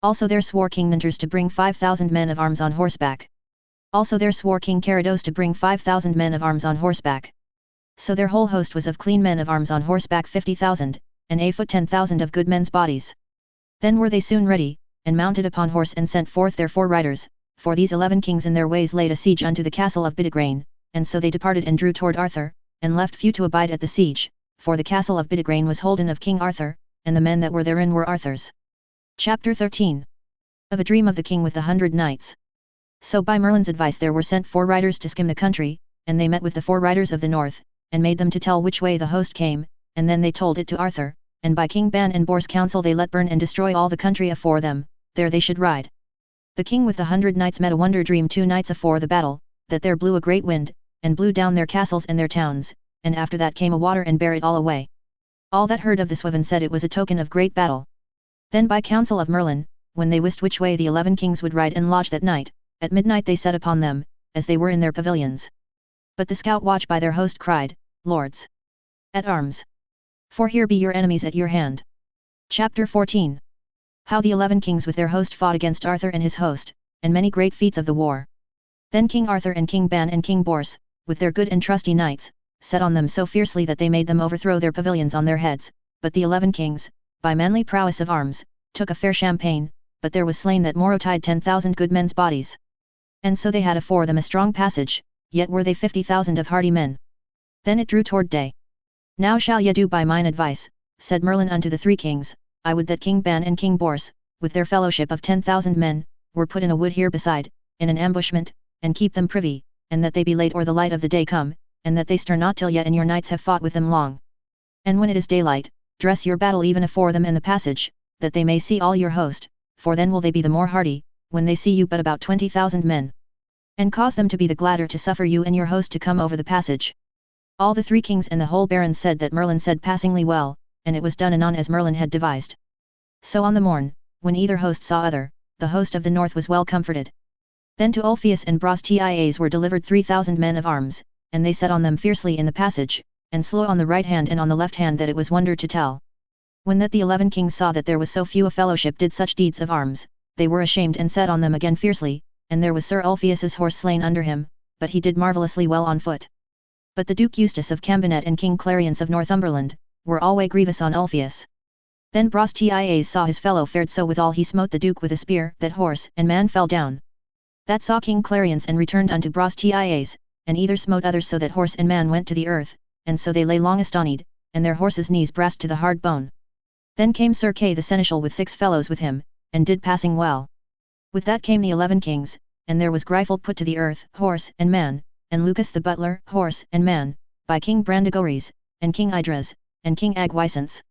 Also there swore King Ninters to bring 5,000 men of arms on horseback. Also there swore King Carados to bring 5,000 men of arms on horseback. So their whole host was of clean men of arms on horseback 50,000, and a foot 10,000 of good men's bodies. Then were they soon ready, and mounted upon horse and sent forth their 4 riders, for these 11 kings in their ways laid a siege unto the castle of Bidegrain, and so they departed and drew toward Arthur, and left few to abide at the siege, for the castle of Bidegrain was holden of King Arthur, and the men that were therein were Arthur's. Chapter 13. Of a dream of the king with the 100 knights. So by Merlin's advice there were sent 4 riders to skim the country, and they met with the 4 riders of the north, and made them to tell which way the host came, and then they told it to Arthur, and by King Ban and Bor's counsel they let burn and destroy all the country afore them, there they should ride. The king with the 100 knights met a wonder dream 2 nights afore the battle, that there blew a great wind, and blew down their castles and their towns, and after that came a water and bare it all away. All that heard of this Weaven said it was a token of great battle. Then by counsel of Merlin, when they wist which way the 11 kings would ride and lodge that night, at midnight they set upon them, as they were in their pavilions. But the scout watch by their host cried, Lords! At arms! For here be your enemies at your hand. Chapter 14. How the 11 kings with their host fought against Arthur and his host, and many great feats of the war. Then King Arthur and King Ban and King Bors, with their good and trusty knights, set on them so fiercely that they made them overthrow their pavilions on their heads, but the 11 kings, by manly prowess of arms, took a fair champagne, but there was slain that morrowtide 10,000 good men's bodies. And so they had afore them a strong passage, yet were they 50,000 of hardy men. Then it drew toward day. Now shall ye do by mine advice, said Merlin unto the 3 kings, I would that King Ban and King Bors, with their fellowship of 10,000 men, were put in a wood here beside, in an ambushment, and keep them privy, and that they be late or the light of the day come, and that they stir not till ye and your knights have fought with them long. And when it is daylight, dress your battle even afore them in the passage, that they may see all your host, for then will they be the more hardy, when they see you but about 20,000 men. And cause them to be the gladder to suffer you and your host to come over the passage. All the 3 kings and the whole barons said that Merlin said passingly well, and it was done anon as Merlin had devised. So on the morn, when either host saw other, the host of the north was well comforted. Then to Ulfius and Brastias were delivered 3,000 men of arms, and they set on them fiercely in the passage, and slew on the right hand and on the left hand that it was wonder to tell. When that the 11 kings saw that there was so few a fellowship did such deeds of arms, they were ashamed and set on them again fiercely, and there was Sir Ulfius's horse slain under him, but he did marvellously well on foot. But the Duke Eustace of Cambinet and King Clariance of Northumberland, were alway grievous on Ulfius. Then Brastias saw his fellow fared so withal he smote the Duke with a spear that horse and man fell down. That saw King Clariance and returned unto Brastias, and either smote others so that horse and man went to the earth, and so they lay long astonied, and their horses' knees brast to the hard bone. Then came Sir Kay the seneschal with 6 fellows with him, and did passing well. With that came the 11 kings, and there was Gryfold put to the earth, horse and man, and Lucas the butler, horse and man, by King Brandegoris, and King Idres, and King Agwisance.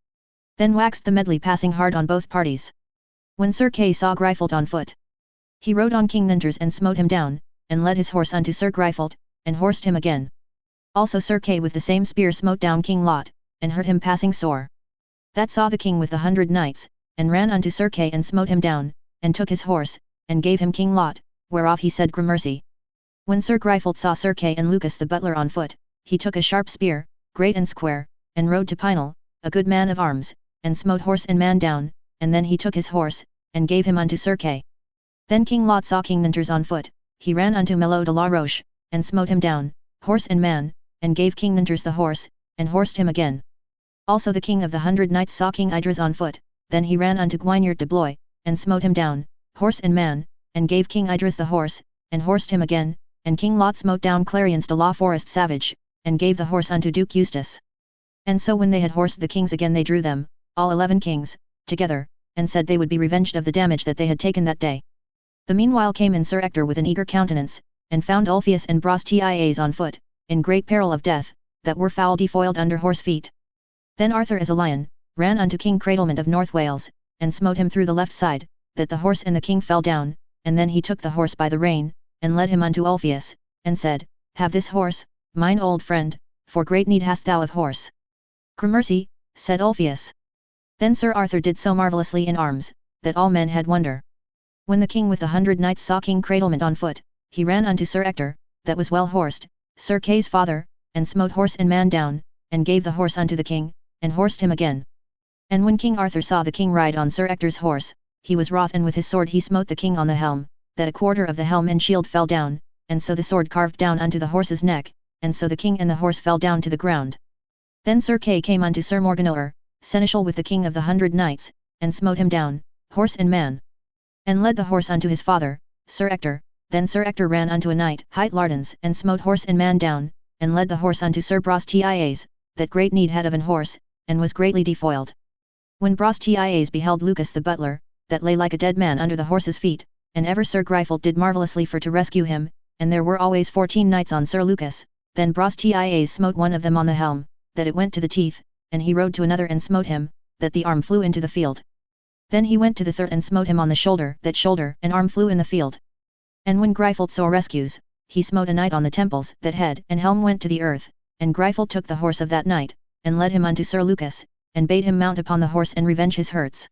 Then waxed the medley passing hard on both parties. When Sir Kay saw Gryfold on foot, he rode on King Ninters and smote him down, and led his horse unto Sir Gryfold, and horsed him again. Also Sir Kay with the same spear smote down King Lot, and hurt him passing sore. That saw the king with the 100 knights, and ran unto Sir Kay and smote him down, and took his horse, and gave him King Lot, whereof he said gramercy. When Sir Gryfold saw Sir Kay and Lucas the butler on foot, he took a sharp spear, great and square, and rode to Pinel, a good man of arms, and smote horse and man down, and then he took his horse, and gave him unto Sir Kay. Then King Lot saw King Ninters on foot, he ran unto Malory de la Roche, and smote him down, horse and man, and gave King Ninters the horse, and horsed him again. Also the king of the 100 knights saw King Idres on foot, then he ran unto Gwynert de Blois, and smote him down, horse and man, and gave King Idres the horse, and horsed him again, and King Lot smote down Clarence de la Forest savage, and gave the horse unto Duke Eustace. And so when they had horsed the kings again they drew them, all 11 kings, together, and said they would be revenged of the damage that they had taken that day. The meanwhile came in Sir Ector with an eager countenance, and found Ulfius and Brastias on foot, in great peril of death, that were foul defoiled under horse feet. Then Arthur as a lion, ran unto King Cradlement of North Wales, and smote him through the left side, that the horse and the king fell down, and then he took the horse by the rein, and led him unto Ulfius, and said, Have this horse, mine old friend, for great need hast thou of horse. Gramercy, said Ulfius. Then Sir Arthur did so marvellously in arms, that all men had wonder. When the king with the 100 knights saw King Cradlement on foot, he ran unto Sir Ector, that was well horsed, Sir Kay's father, and smote horse and man down, and gave the horse unto the king, and horsed him again. And when King Arthur saw the king ride on Sir Ector's horse, he was wroth, and with his sword he smote the king on the helm, that a quarter of the helm and shield fell down, and so the sword carved down unto the horse's neck, and so the king and the horse fell down to the ground. Then Sir Kay came unto Sir Morganor, seneschal with the king of the 100 knights, and smote him down, horse and man. And led the horse unto his father, Sir Ector. Then Sir Ector ran unto a knight, hight Lardens, and smote horse and man down, and led the horse unto Sir Brastias, that great need had of an horse, and was greatly defoiled. When Brastias beheld Lucas the butler, that lay like a dead man under the horse's feet, and ever Sir Gryfold did marvellously for to rescue him, and there were always 14 knights on Sir Lucas, then Brastias smote one of them on the helm, that it went to the teeth, and he rode to another and smote him, that the arm flew into the field. Then he went to the third and smote him on the shoulder, that shoulder and arm flew in the field. And when Gryfold saw rescues, he smote a knight on the temples, that head and helm went to the earth, and Gryfold took the horse of that knight, and led him unto Sir Lucas, and bade him mount upon the horse and revenge his hurts.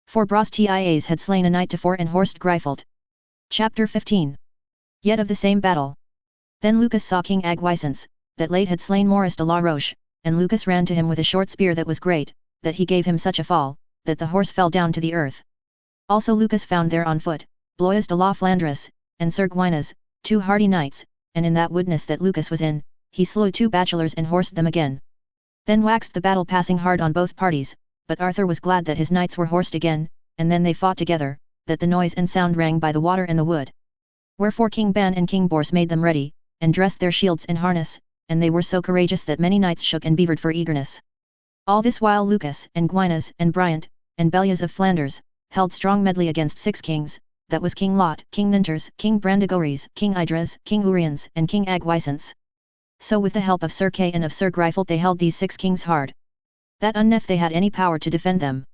For Brastias had slain a knight tofore and horsed Gryfold. Chapter 15. Yet of the same battle. Then Lucas saw King Agwisance, that late had slain Maurice de la Roche, and Lucas ran to him with a short spear that was great, that he gave him such a fall, that the horse fell down to the earth. Also Lucas found there on foot, Blois de la Flandres, and Sir Gwynas, 2 hardy knights, and in that woodness that Lucas was in, he slew 2 bachelors and horsed them again. Then waxed the battle passing hard on both parties, but Arthur was glad that his knights were horsed again, and then they fought together, that the noise and sound rang by the water and the wood. Wherefore King Ban and King Bors made them ready, and dressed their shields and harness, and they were so courageous that many knights shook and beavered for eagerness. All this while Lucas and Gwynas and Bryant, and Bellias of Flanders, held strong medley against 6 kings, that was King Lot, King Ninters, King Brandegoris, King Idres, King Uriens, and King Agwisance. So with the help of Sir Kay and of Sir Gryfold they held these 6 kings hard, that unneth they had any power to defend them.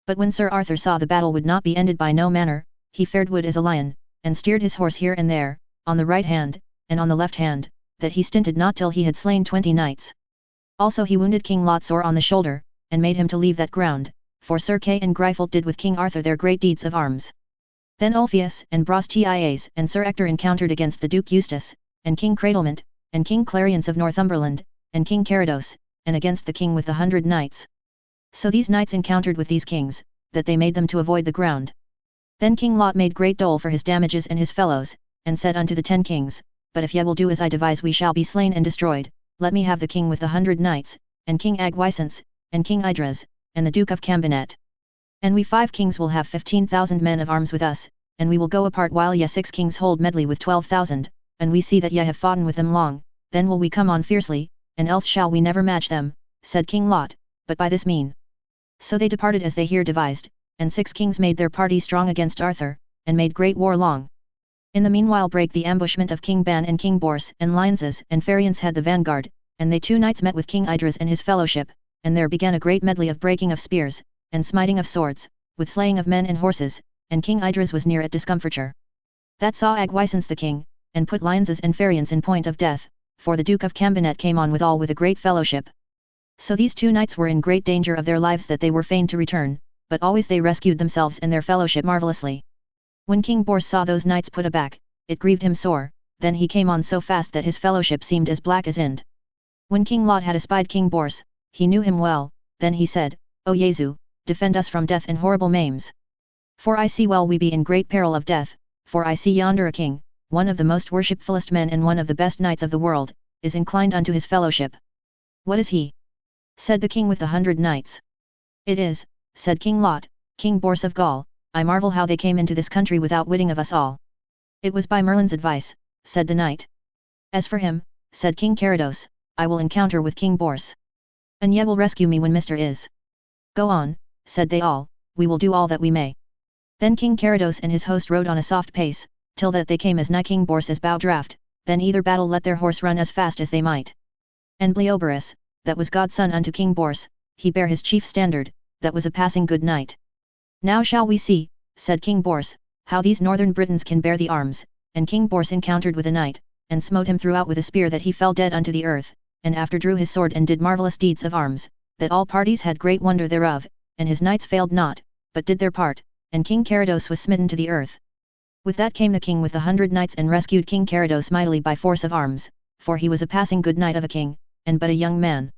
But when Sir Arthur saw the battle would not be ended by no manner, he fared wood as a lion, and steered his horse here and there, on the right hand, and on the left hand, that he stinted not till he had slain 20 knights. Also he wounded King Lot sore on the shoulder, and made him to leave that ground, for Sir Kay and Gryfold did with King Arthur their great deeds of arms. Then Ulfius and Brastias and Sir Ector encountered against the Duke Eustace, and King Cradlement, and King Clarence of Northumberland, and King Carados, and against the king with the 100 knights. So these knights encountered with these kings, that they made them to avoid the ground. Then King Lot made great dole for his damages and his fellows, and said unto the 10 kings, But if ye will do as I devise we shall be slain and destroyed, let me have the king with the 100 knights, and King Agwisance, and King Idres, and the Duke of Cambinet. And we 5 kings will have 15,000 men of arms with us, and we will go apart while ye 6 kings hold medley with 12,000, and we see that ye have foughten with them long, then will we come on fiercely, and else shall we never match them, said King Lot, but by this mean. So they departed as they here devised, and 6 kings made their party strong against Arthur, and made great war long. In the meanwhile brake the ambushment of King Ban and King Bors, and Lionses and Pharians had the vanguard, and they 2 knights met with King Idris and his fellowship, and there began a great medley of breaking of spears, and smiting of swords, with slaying of men and horses, and King Idris was near at discomfiture. That saw Agwisance the king, and put Lionses and Pharians in point of death, for the Duke of Cambinet came on withal with a great fellowship. So these 2 knights were in great danger of their lives that they were fain to return, but always they rescued themselves and their fellowship marvellously. When King Bors saw those knights put aback, it grieved him sore, then he came on so fast that his fellowship seemed as black as Ind. When King Lot had espied King Bors, he knew him well, then he said, O Jesu, defend us from death and horrible maims. For I see well we be in great peril of death, for I see yonder a king, one of the most worshipfullest men and one of the best knights of the world, is inclined unto his fellowship. What is he? Said the king with the 100 knights. It is, said King Lot, King Bors of Gaul. I marvel how they came into this country without witting of us all. It was by Merlin's advice, said the knight. As for him, said King Carados, I will encounter with King Bors. And ye will rescue me when Mr. is. Go on, said they all, we will do all that we may. Then King Carados and his host rode on a soft pace, till that they came as nigh King Bors as bow draught, then either battle let their horse run as fast as they might. And Bleoberis, that was godson unto King Bors, he bare his chief standard, that was a passing good knight. Now shall we see, said King Bors, how these northern Britons can bear the arms, and King Bors encountered with a knight, and smote him throughout with a spear that he fell dead unto the earth, and after drew his sword and did marvellous deeds of arms, that all parties had great wonder thereof, and his knights failed not, but did their part, and King Carados was smitten to the earth. With that came the king with the 100 knights and rescued King Carados mightily by force of arms, for he was a passing good knight of a king, and but a young man.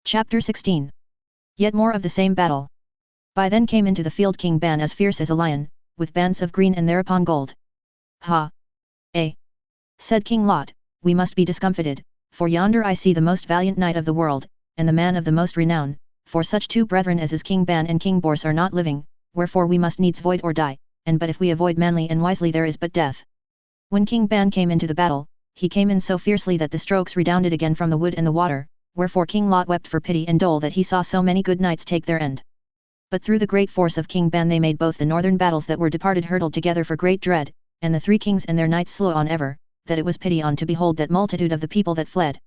Chapter 16. Yet more of the same battle. By then came into the field King Ban as fierce as a lion, with bands of green and thereupon gold. Ha! Eh! Said King Lot, we must be discomfited, for yonder I see the most valiant knight of the world, and the man of the most renown, for such 2 brethren as is King Ban and King Bors are not living, wherefore we must needs void or die, and but if we avoid manly and wisely there is but death. When King Ban came into the battle, he came in so fiercely that the strokes redounded again from the wood and the water, wherefore King Lot wept for pity and dole that he saw so many good knights take their end. But through the great force of King Ban they made both the northern battles that were departed hurtled together for great dread, and the 3 kings and their knights slew on ever, that it was pity on to behold that multitude of the people that fled.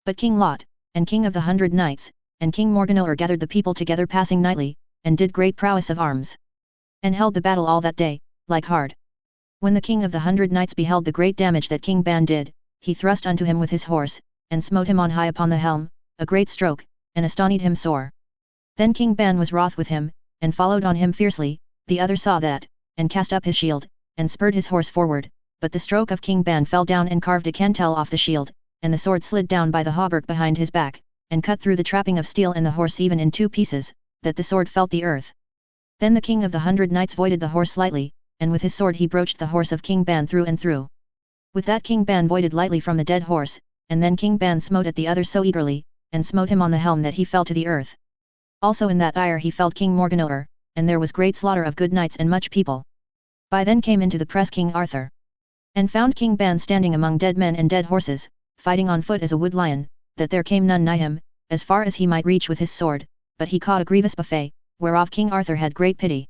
But King Lot, and King of the 100 knights, and King Morganoir gathered the people together passing knightly, and did great prowess of arms. And held the battle all that day, like hard. When the king of the 100 knights beheld the great damage that King Ban did, he thrust unto him with his horse, and smote him on high upon the helm, a great stroke, and astonied him sore. Then King Ban was wroth with him, and followed on him fiercely. The other saw that, and cast up his shield, and spurred his horse forward, but the stroke of King Ban fell down and carved a cantel off the shield, and the sword slid down by the hauberk behind his back, and cut through the trapping of steel and the horse even in 2 pieces, that the sword felt the earth. Then the king of the 100 knights voided the horse lightly, and with his sword he broached the horse of King Ban through and through. With that King Ban voided lightly from the dead horse, and then King Ban smote at the other so eagerly, and smote him on the helm that he fell to the earth. Also in that ire he felled King Morganoir, and there was great slaughter of good knights and much people. By then came into the press King Arthur, and found King Ban standing among dead men and dead horses, fighting on foot as a wood lion, that there came none nigh him, as far as he might reach with his sword, but he caught a grievous buffet, whereof King Arthur had great pity.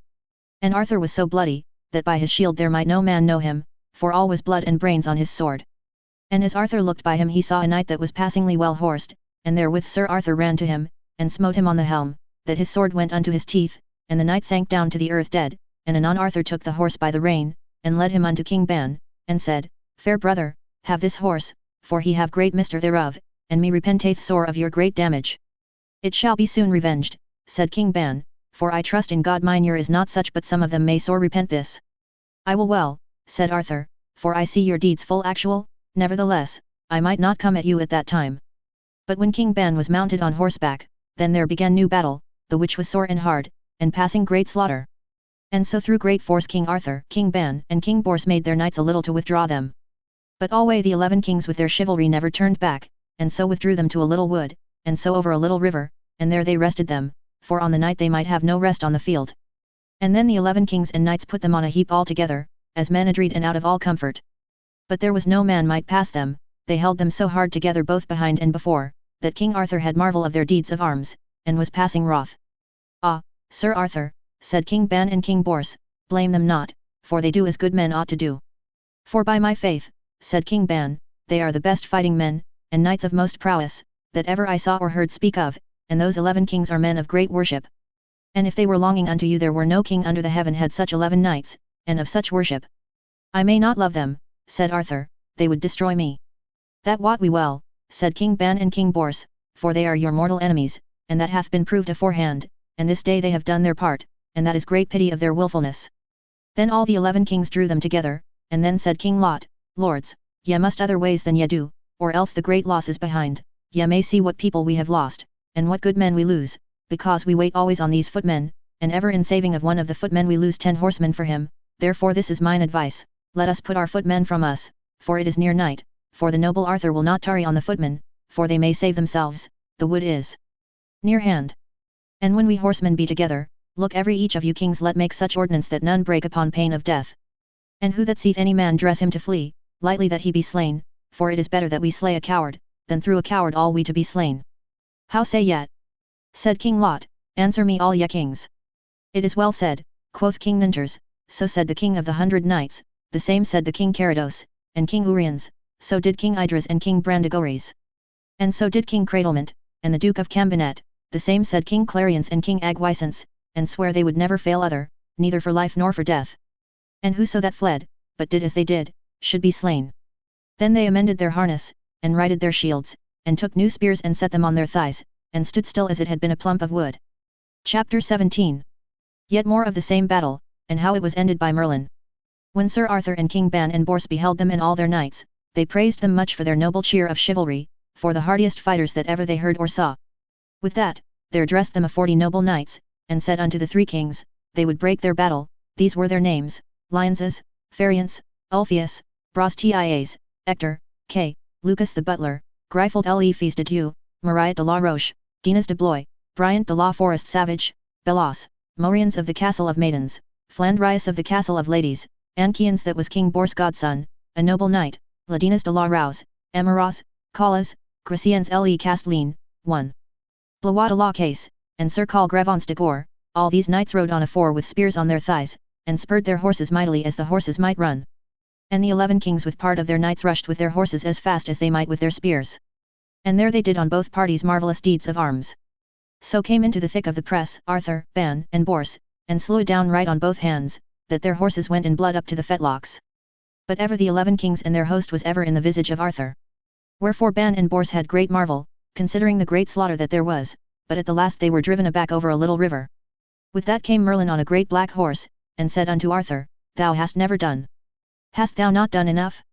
And Arthur was so bloody, that by his shield there might no man know him, for all was blood and brains on his sword. And as Arthur looked by him he saw a knight that was passingly well horsed, and therewith Sir Arthur ran to him, and smote him on the helm, that his sword went unto his teeth, and the knight sank down to the earth dead, and anon Arthur took the horse by the rein, and led him unto King Ban, and said, Fair brother, have this horse, for he have great mister thereof, and me repenteth sore of your great damage. It shall be soon revenged, said King Ban, for I trust in God mine year is not such but some of them may sore repent this. I will well, said Arthur, for I see your deeds full actual, nevertheless, I might not come at you at that time. But when King Ban was mounted on horseback, then there began new battle, the which was sore and hard, and passing great slaughter. And so through great force King Arthur, King Ban, and King Bors made their knights a little to withdraw them. But alway the 11 kings with their chivalry never turned back, and so withdrew them to a little wood, and so over a little river, and there they rested them, for on the night they might have no rest on the field. And then the 11 kings and knights put them on a heap all together, as men adreed and out of all comfort. But there was no man might pass them, they held them so hard together both behind and before, that King Arthur had marvel of their deeds of arms, and was passing wroth. "Ah, Sir Arthur," said King Ban and King Bors, "blame them not, for they do as good men ought to do." "For by my faith," said King Ban, "they are the best fighting men, and knights of most prowess, that ever I saw or heard speak of, and those 11 kings are men of great worship. And if they were longing unto you there were no king under the heaven had such 11 knights, and of such worship. I may not love them," said Arthur, "they would destroy me." "That wot we well," said King Ban and King Bors, "for they are your mortal enemies, and that hath been proved aforehand, and this day they have done their part, and that is great pity of their wilfulness." Then all the 11 kings drew them together, and then said King Lot, "Lords, ye must other ways than ye do, or else the great loss is behind. Ye may see what people we have lost, and what good men we lose, because we wait always on these footmen, and ever in saving of one of the footmen we lose 10 horsemen for him, therefore this is mine advice, let us put our footmen from us, for it is near night, for the noble Arthur will not tarry on the footmen, for they may save themselves, the wood is near hand. And when we horsemen be together, look every each of you kings let make such ordinance that none break upon pain of death. And who that seeth any man dress him to flee, lightly that he be slain, for it is better that we slay a coward, than through a coward all we to be slain. How say ye?" said King Lot, "answer me all ye kings." "It is well said," quoth King Ninters, "so said the king of the 100 knights, the same said the king Carados, and King Uriens, so did King Idris and King Brandegores. And so did King Cradlement, and the Duke of Cambinet, the same said King Clarience and King Agwisance, and swear they would never fail other, neither for life nor for death. And whoso that fled, but did as they did, should be slain. Then they amended their harness, and righted their shields, and took new spears and set them on their thighs, and stood still as it had been a plump of wood." Chapter 17. Yet more of the same battle, and how it was ended by Merlin. When Sir Arthur and King Ban and Bors beheld them and all their knights, they praised them much for their noble cheer of chivalry, for the hardiest fighters that ever they heard or saw. With that, there addressed them a 40 noble knights, and said unto the 3 kings, they would break their battle. These were their names: Lionses, Phariance, Ulfius, Brastias, Hector, Kay, Lucas the butler, Gryfold le Fils de Dieu, Mariette de la Roche, Dinas de Blois, Bryant de la Forest Savage, Belos, Morians of the Castle of Maidens, Flandrias of the Castle of Ladies, Anchians that was King Bors' godson, a noble knight, Ladinas de la Rouse, Emeros, Callas, Gracians le Castelline, 1. Blois de la Case, and Sir Call Grevance de Gore, all these knights rode on afore with spears on their thighs, and spurred their horses mightily as the horses might run. And the 11 kings with part of their knights rushed with their horses as fast as they might with their spears. And there they did on both parties marvellous deeds of arms. So came into the thick of the press Arthur, Ban, and Bors, and slew down right on both hands, that their horses went in blood up to the fetlocks. But ever the 11 kings and their host was ever in the visage of Arthur. Wherefore Ban and Bors had great marvel, considering the great slaughter that there was, but at the last they were driven aback over a little river. With that came Merlin on a great black horse, and said unto Arthur, Thou hast never done. Hast thou not done enough?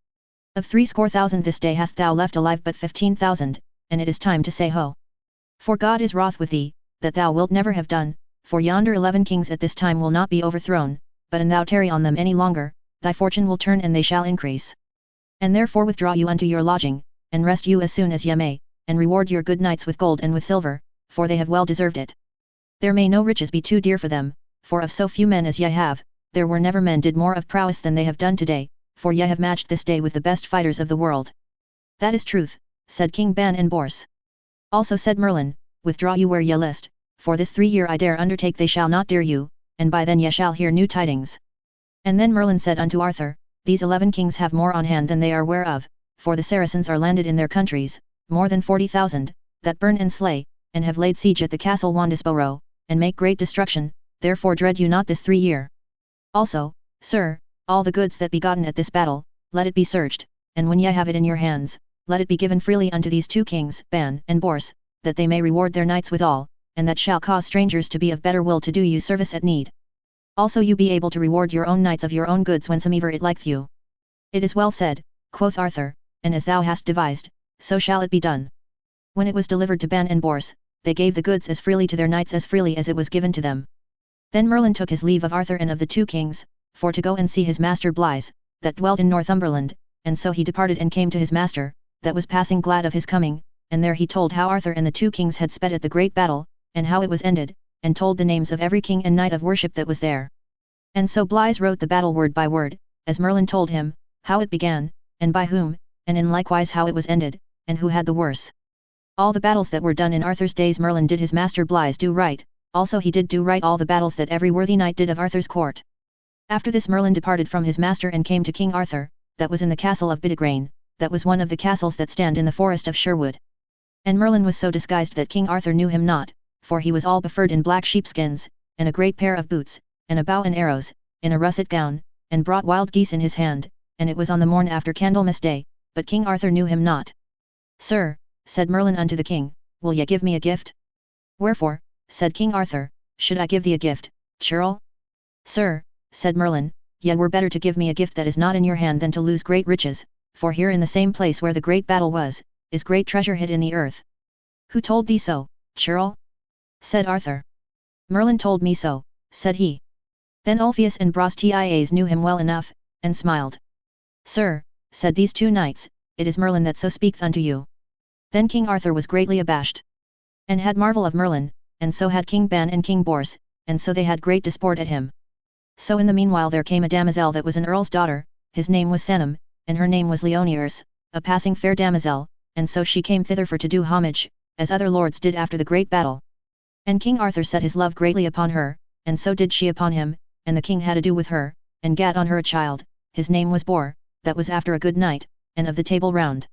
Of 70,000 this day hast thou left alive but 15,000, and it is time to say ho. For God is wroth with thee, that thou wilt never have done, for yonder 11 kings at this time will not be overthrown, but an thou tarry on them any longer, thy fortune will turn and they shall increase. And therefore withdraw you unto your lodging, and rest you as soon as ye may, and reward your good knights with gold and with silver, for they have well deserved it. There may no riches be too dear for them, for of so few men as ye have, there were never men did more of prowess than they have done today, for ye have matched this day with the best fighters of the world. That is truth, said King Ban and Bors. Also said Merlin, withdraw you where ye list, for this 3 year I dare undertake they shall not dare you, and by then ye shall hear new tidings. And then Merlin said unto Arthur, These 11 kings have more on hand than they are aware of, for the Saracens are landed in their countries, more than 40,000, that burn and slay, and have laid siege at the castle Wandisborough, and make great destruction, therefore dread you not this 3 year. Also, sir, all the goods that be gotten at this battle, let it be searched, and when ye have it in your hands, let it be given freely unto these 2 kings, Ban and Bors, that they may reward their knights withal, and that shall cause strangers to be of better will to do you service at need. Also you be able to reward your own knights of your own goods whensoever it liketh you. It is well said, quoth Arthur, and as thou hast devised, so shall it be done. When it was delivered to Ban and Bors, they gave the goods as freely to their knights as freely as it was given to them. Then Merlin took his leave of Arthur and of the 2 kings, for to go and see his master Blies, that dwelt in Northumberland, and so he departed and came to his master, that was passing glad of his coming, and there he told how Arthur and the 2 kings had sped at the great battle, and how it was ended, and told the names of every king and knight of worship that was there. And so Blies wrote the battle word by word, as Merlin told him, how it began, and by whom, and in likewise how it was ended, and who had the worse. All the battles that were done in Arthur's days Merlin did his master Blythe do right, also he did do right all the battles that every worthy knight did of Arthur's court. After this Merlin departed from his master and came to King Arthur, that was in the castle of Bidigrain, that was one of the castles that stand in the forest of Sherwood. And Merlin was so disguised that King Arthur knew him not, for he was all befurred in black sheepskins, and a great pair of boots, and a bow and arrows, in a russet gown, and brought wild geese in his hand, and it was on the morn after Candlemas Day, but King Arthur knew him not. Sir, said Merlin unto the king, will ye give me a gift? Wherefore, said King Arthur, should I give thee a gift, churl? Sir, said Merlin, ye were better to give me a gift that is not in your hand than to lose great riches, for here in the same place where the great battle was, is great treasure hid in the earth. Who told thee so, churl? Said Arthur. Merlin told me so, said he. Then Ulfius and Brastias knew him well enough, and smiled. Sir, said these two knights, it is Merlin that so speaketh unto you. Then King Arthur was greatly abashed, and had marvel of Merlin, and so had King Ban and King Bors, and so they had great disport at him. So in the meanwhile there came a damosel that was an earl's daughter, his name was Sanam, and her name was Leoniers, a passing fair damosel, and so she came thither for to do homage, as other lords did after the great battle. And King Arthur set his love greatly upon her, and so did she upon him, and the king had ado with her, and gat on her a child, his name was Bor, that was after a good knight, and of the Table Round.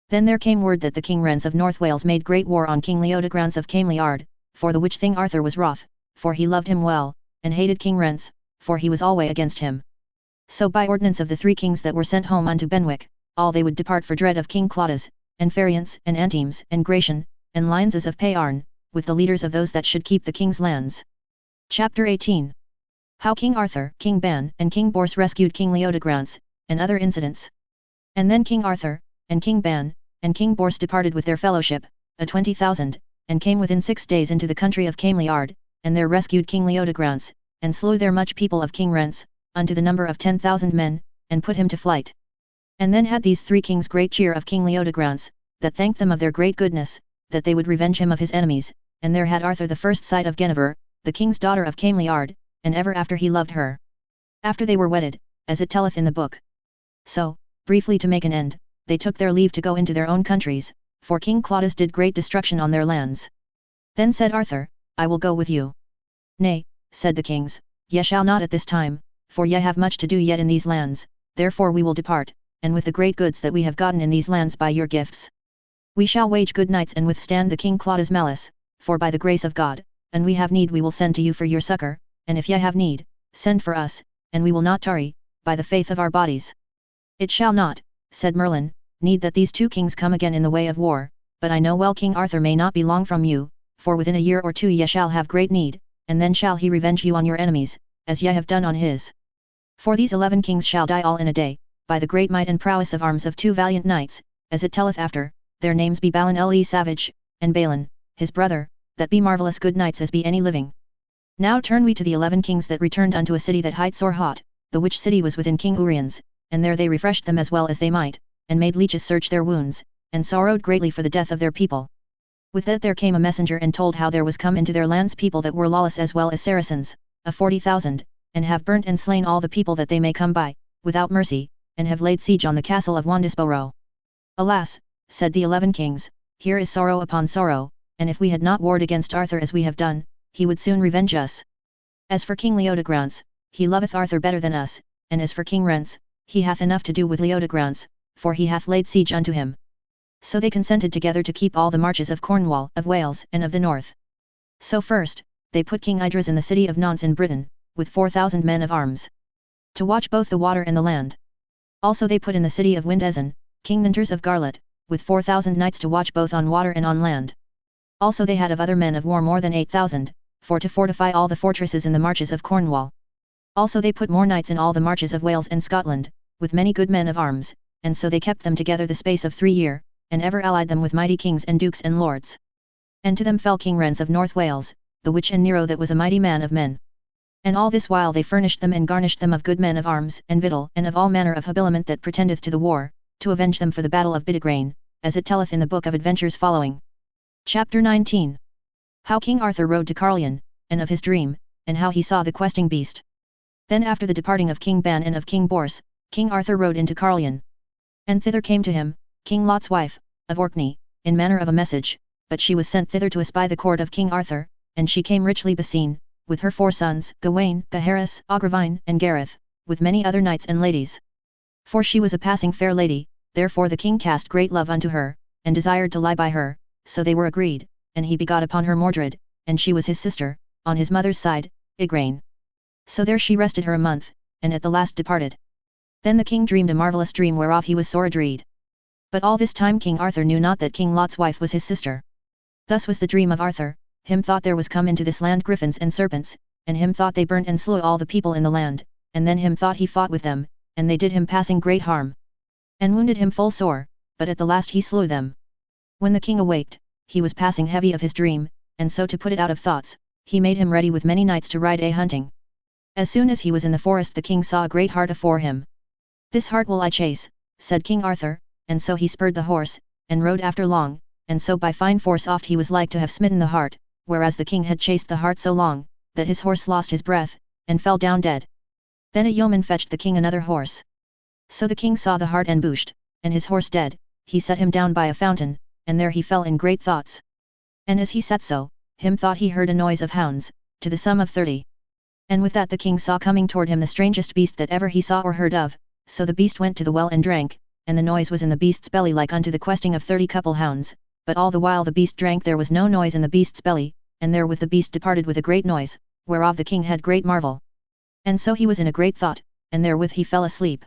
Then there came word that the King Rens of North Wales made great war on King Leodegrance of Cameliard, for the which thing Arthur was wroth, for he loved him well, and hated King Rens, for he was alway against him. So by ordinance of the three kings that were sent home unto Benwick, all they would depart for dread of King Claudas, and Phariance and Antemes and Gratian, and Lionses of Payarn, with the leaders of those that should keep the king's lands. Chapter 18. How King Arthur, King Ban, and King Bors rescued King Leodegrance, and other incidents. And then King Arthur, and King Ban, and King Bors departed with their fellowship, 20,000, and came within 6 days into the country of Cameliard, and there rescued King Leodegrance, and slew there much people of King Rens, unto the number of 10,000 men, and put him to flight. And then had these three kings great cheer of King Leodegrance, that thanked them of their great goodness, that they would revenge him of his enemies, and there had Arthur the first sight of Guinevere, the king's daughter of Cameliard, and ever after he loved her. After they were wedded, as it telleth in the book. So, briefly to make an end, they took their leave to go into their own countries, for King Claudas did great destruction on their lands. Then said Arthur, I will go with you. Nay, said the kings, ye shall not at this time, for ye have much to do yet in these lands, therefore we will depart, and with the great goods that we have gotten in these lands by your gifts, we shall wage good knights and withstand the King Claudas' malice, for by the grace of God, and we have need we will send to you for your succor, and if ye have need, send for us, and we will not tarry, by the faith of our bodies. It shall not, said Merlin, need that these two kings come again in the way of war, but I know well King Arthur may not be long from you, for within a year or two ye shall have great need, and then shall he revenge you on your enemies, as ye have done on his. For these 11 kings shall die all in a day, by the great might and prowess of arms of 2 valiant knights, as it telleth after, their names be Balin le Savage, and Balin, his brother, that be marvellous good knights as be any living. Now turn we to the 11 kings that returned unto a city that hight sore hot, the which city was within King Uriens, and there they refreshed them as well as they might, and made leeches search their wounds, and sorrowed greatly for the death of their people. With that there came a messenger and told how there was come into their lands people that were lawless as well as Saracens, 40,000, and have burnt and slain all the people that they may come by, without mercy, and have laid siege on the castle of Wandisborough. Alas, said the 11 kings, here is sorrow upon sorrow, and if we had not warred against Arthur as we have done, he would soon revenge us. As for King Leodegrance, he loveth Arthur better than us, and as for King Rens, he hath enough to do with Leodegrance, for he hath laid siege unto him. So they consented together to keep all the marches of Cornwall, of Wales, and of the north. So first, they put King Idres in the city of Nantes in Britain, with 4,000 men of arms, to watch both the water and the land. Also they put in the city of Windezen, King Nanters of Garlot, with 4,000 knights to watch both on water and on land. Also they had of other men of war more than 8,000, for to fortify all the fortresses in the marches of Cornwall. Also they put more knights in all the marches of Wales and Scotland, with many good men of arms, and so they kept them together the space of 3 years, and ever allied them with mighty kings and dukes and lords. And to them fell King Rens of North Wales, the which and Nero that was a mighty man of men. And all this while they furnished them and garnished them of good men of arms and victual and of all manner of habiliment that pretendeth to the war, to avenge them for the battle of Bidigrain, as it telleth in the book of adventures following. Chapter 19. How King Arthur rode to Carlion, and of his dream, and how he saw the questing beast. Then after the departing of King Ban and of King Bors, King Arthur rode into Carlion. And thither came to him, King Lot's wife, of Orkney, in manner of a message, but she was sent thither to espy the court of King Arthur, and she came richly beseen, with her 4 sons, Gawain, Gaheris, Agravain, and Gareth, with many other knights and ladies. For she was a passing fair lady, therefore the king cast great love unto her, and desired to lie by her, so they were agreed, and he begot upon her Mordred, and she was his sister, on his mother's side, Igraine. So there she rested her a month, and at the last departed. Then the king dreamed a marvellous dream whereof he was sore adread. But all this time King Arthur knew not that King Lot's wife was his sister. Thus was the dream of Arthur. Him thought there was come into this land griffins and serpents, and him thought they burnt and slew all the people in the land, and then him thought he fought with them, and they did him passing great harm, and wounded him full sore, but at the last he slew them. When the king awaked, he was passing heavy of his dream, and so to put it out of thoughts, he made him ready with many knights to ride a-hunting. As soon as he was in the forest the king saw a great hart afore him. This hart will I chase, said King Arthur, and so he spurred the horse, and rode after long, and so by fine force oft he was like to have smitten the hart, whereas the king had chased the hart so long, that his horse lost his breath, and fell down dead. Then a yeoman fetched the king another horse. So the king saw the hart ambushed, and his horse dead, he set him down by a fountain, and there he fell in great thoughts. And as he sat so, him thought he heard a noise of hounds, to the sum of 30. And with that the king saw coming toward him the strangest beast that ever he saw or heard of, so the beast went to the well and drank, and the noise was in the beast's belly like unto the questing of 30 couple hounds, but all the while the beast drank there was no noise in the beast's belly, and therewith the beast departed with a great noise, whereof the king had great marvel. And so he was in a great thought, and therewith he fell asleep.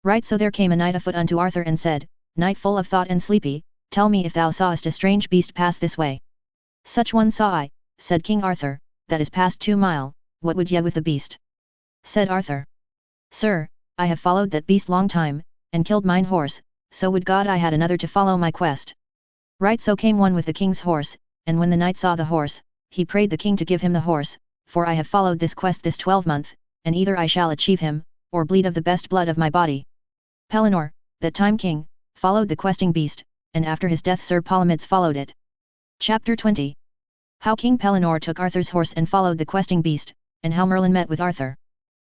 Right so there came a knight afoot unto Arthur and said, Knight full of thought and sleepy, tell me if thou sawest a strange beast pass this way. Such one saw I, said King Arthur, that is past 2 mile, what would ye with the beast? Said Arthur. Sir, I have followed that beast long time, and killed mine horse, so would God I had another to follow my quest. Right so came one with the king's horse, and when the knight saw the horse, he prayed the king to give him the horse, for I have followed this quest this 12-month, and either I shall achieve him, or bleed of the best blood of my body. Pellinore, that time king, followed the questing beast, and after his death Sir Palomides followed it. Chapter 20. How King Pellinore took Arthur's horse and followed the questing beast, and how Merlin met with Arthur.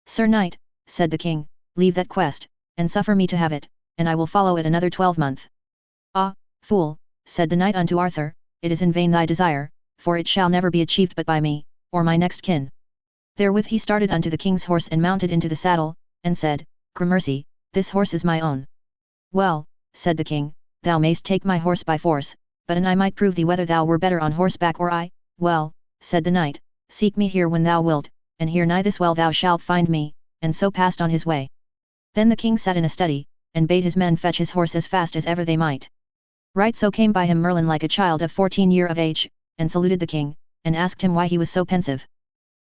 Sir Knight, said the king, leave that quest, and suffer me to have it, and I will follow it another 12-month. Ah, fool, said the knight unto Arthur, it is in vain thy desire, for it shall never be achieved but by me, or my next kin. Therewith he started unto the king's horse and mounted into the saddle, and said, Gramercy, this horse is my own. Well, said the king, thou mayst take my horse by force, but an I might prove thee whether thou were better on horseback or I. Well, said the knight, seek me here when thou wilt, and here nigh this well thou shalt find me, and so passed on his way. Then the king sat in a study, and bade his men fetch his horse as fast as ever they might. Right so came by him Merlin like a child of 14 year of age, and saluted the king, and asked him why he was so pensive.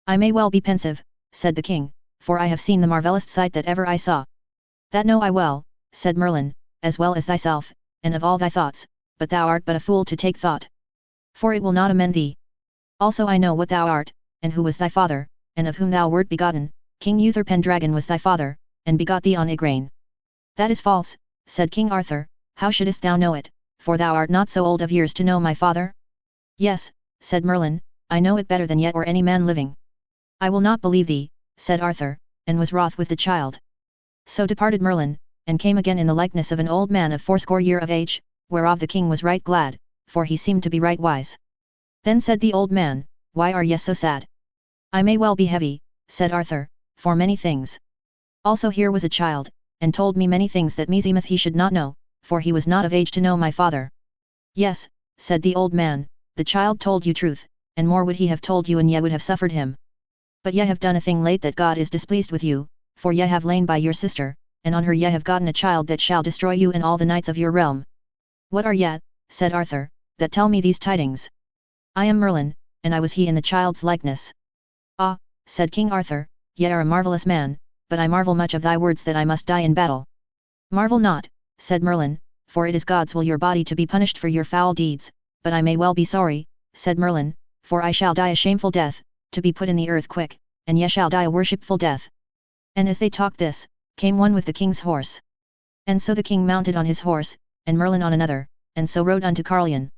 I may well be pensive, said the king, for I have seen the marvellous sight that ever I saw. That know I well, said Merlin, as well as thyself, and of all thy thoughts, but thou art but a fool to take thought. For it will not amend thee. Also I know what thou art, and who was thy father, and of whom thou wert begotten. King Uther Pendragon was thy father, and begot thee on Igraine. That is false, said King Arthur, how shouldest thou know it, for thou art not so old of years to know my father? Yes, said Merlin, I know it better than yet or any man living. I will not believe thee, said Arthur, and was wroth with the child. So departed Merlin, and came again in the likeness of an old man of 80 year of age, whereof the king was right glad, for he seemed to be right wise. Then said the old man, why are ye so sad? I may well be heavy, said Arthur, for many things. Also here was a child, and told me many things that meseemeth he should not know, for he was not of age to know my father. Yes, said the old man, the child told you truth, and more would he have told you and ye would have suffered him. But ye have done a thing late that God is displeased with you, for ye have lain by your sister, and on her ye have gotten a child that shall destroy you and all the knights of your realm. What are ye, said Arthur, that tell me these tidings? I am Merlin, and I was he in the child's likeness. Ah, said King Arthur, ye are a marvellous man, but I marvel much of thy words that I must die in battle. Marvel not, said Merlin, for it is God's will your body to be punished for your foul deeds, but I may well be sorry, said Merlin, for I shall die a shameful death, to be put in the earth quick, and ye shall die a worshipful death. And as they talked this, came one with the king's horse. And so the king mounted on his horse, and Merlin on another, and so rode unto Carlion.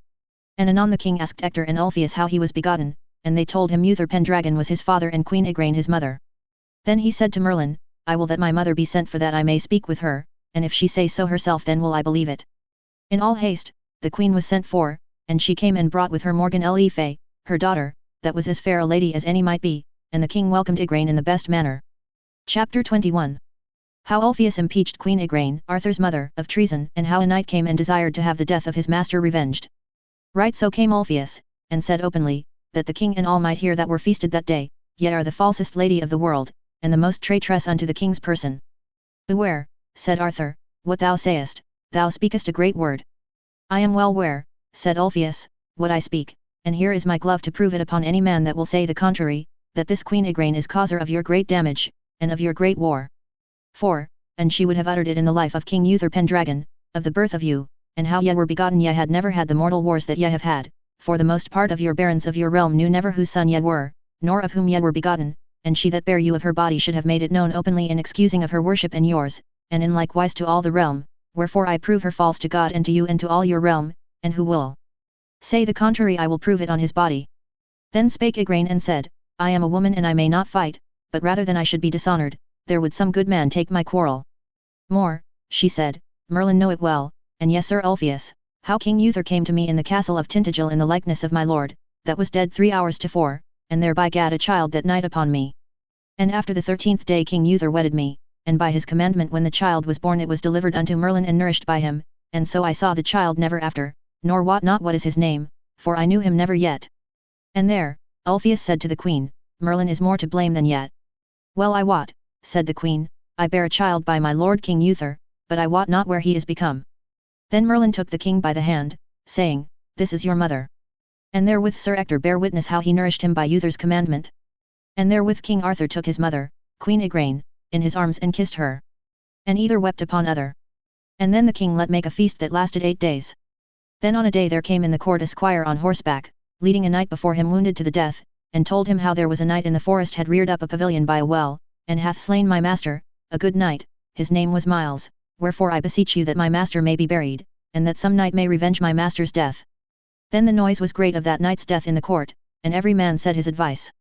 And anon the king asked Ector and Ulfius how he was begotten, and they told him Uther Pendragon was his father and Queen Igraine his mother. Then he said to Merlin, I will that my mother be sent for that I may speak with her, and if she say so herself then will I believe it. In all haste, the queen was sent for, and she came and brought with her Morgan le Fay, her daughter, that was as fair a lady as any might be, and the king welcomed Igraine in the best manner. Chapter 21. How Ulfius impeached Queen Igraine, Arthur's mother, of treason, and how a knight came and desired to have the death of his master revenged. Right so came Ulfius, and said openly, that the king and all might hear that were feasted that day, ye are the falsest lady of the world, and the most traitress unto the king's person. Beware, said Arthur, what thou sayest, thou speakest a great word. I am well ware, said Ulfius, what I speak, and here is my glove to prove it upon any man that will say the contrary, that this Queen Igraine is causer of your great damage, and of your great war. For, and she would have uttered it in the life of King Uther Pendragon, of the birth of you, and how ye were begotten ye had never had the mortal wars that ye have had, for the most part of your barons of your realm knew never whose son ye were, nor of whom ye were begotten, and she that bare you of her body should have made it known openly in excusing of her worship and yours, and in likewise to all the realm, wherefore I prove her false to God and to you and to all your realm, and who will say the contrary I will prove it on his body. Then spake Igraine and said, I am a woman and I may not fight, but rather than I should be dishonoured, there would some good man take my quarrel. More, she said, Merlin know it well, and yes Sir Ulfius, how King Uther came to me in the castle of Tintagel in the likeness of my lord, that was dead 3 hours to 4, and thereby gat a child that night upon me. And after the 13th day King Uther wedded me, and by his commandment when the child was born it was delivered unto Merlin and nourished by him, and so I saw the child never after, nor wot not what is his name, for I knew him never yet. And there, Ulfius said to the queen, Merlin is more to blame than yet. Well I wot, said the queen, I bear a child by my lord King Uther, but I wot not where he is become. Then Merlin took the king by the hand, saying, This is your mother. And therewith Sir Ector bare witness how he nourished him by Uther's commandment. And therewith King Arthur took his mother, Queen Igraine, in his arms and kissed her. And either wept upon other. And then the king let make a feast that lasted 8 days. Then on a day there came in the court a squire on horseback, leading a knight before him wounded to the death, and told him how there was a knight in the forest had reared up a pavilion by a well, and hath slain my master, a good knight, his name was Miles, wherefore I beseech you that my master may be buried, and that some knight may revenge my master's death. Then the noise was great of that knight's death in the court, and every man said his advice.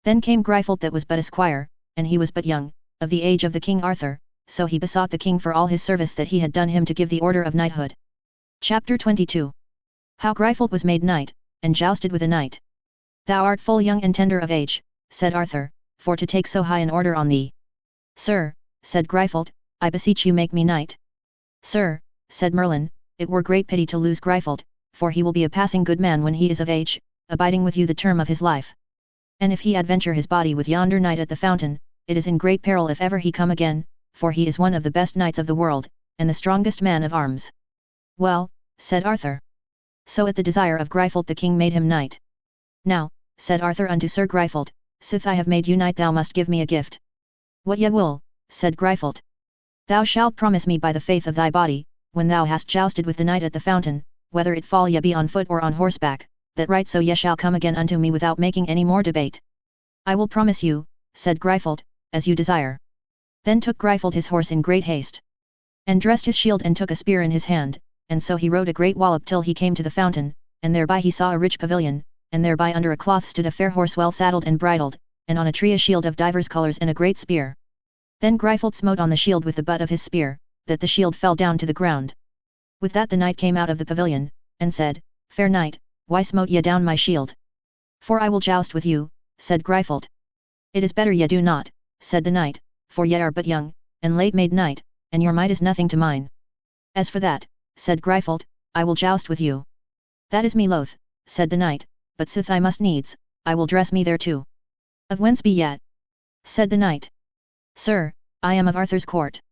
Then came Gryffelt that was but a squire, and he was but young, of the age of the King Arthur, so he besought the king for all his service that he had done him to give the order of knighthood. Chapter 22. How Gryffelt was made knight, and jousted with a knight. Thou art full young and tender of age, said Arthur, for to take so high an order on thee. Sir, said Gryffelt, I beseech you make me knight. Sir, said Merlin, it were great pity to lose Gryffelt, for he will be a passing good man when he is of age, abiding with you the term of his life. And if he adventure his body with yonder knight at the fountain, it is in great peril if ever he come again, for he is one of the best knights of the world, and the strongest man of arms. Well, said Arthur. So at the desire of Gryffelt the king made him knight. Now, said Arthur unto Sir Gryffelt, sith I have made you knight thou must give me a gift. What ye will, said Gryffelt. Thou shalt promise me by the faith of thy body, when thou hast jousted with the knight at the fountain, whether it fall ye be on foot or on horseback, that right so ye shall come again unto me without making any more debate. I will promise you, said Gryffelt, as you desire. Then took Gryffelt his horse in great haste, and dressed his shield and took a spear in his hand, and so he rode a great wallop till he came to the fountain, and thereby he saw a rich pavilion, and thereby under a cloth stood a fair horse well saddled and bridled, and on a tree a shield of divers colours and a great spear. Then Gryffelt smote on the shield with the butt of his spear, that the shield fell down to the ground. With that the knight came out of the pavilion, and said, Fair knight, why smote ye down my shield? For I will joust with you, said Gryffelt. It is better ye do not, said the knight, for ye are but young, and late made knight, and your might is nothing to mine. As for that, said Gryffelt, I will joust with you. That is me loath, said the knight, but sith I must needs, I will dress me thereto. Of whence be ye? Said the knight. Sir, I am of Arthur's court.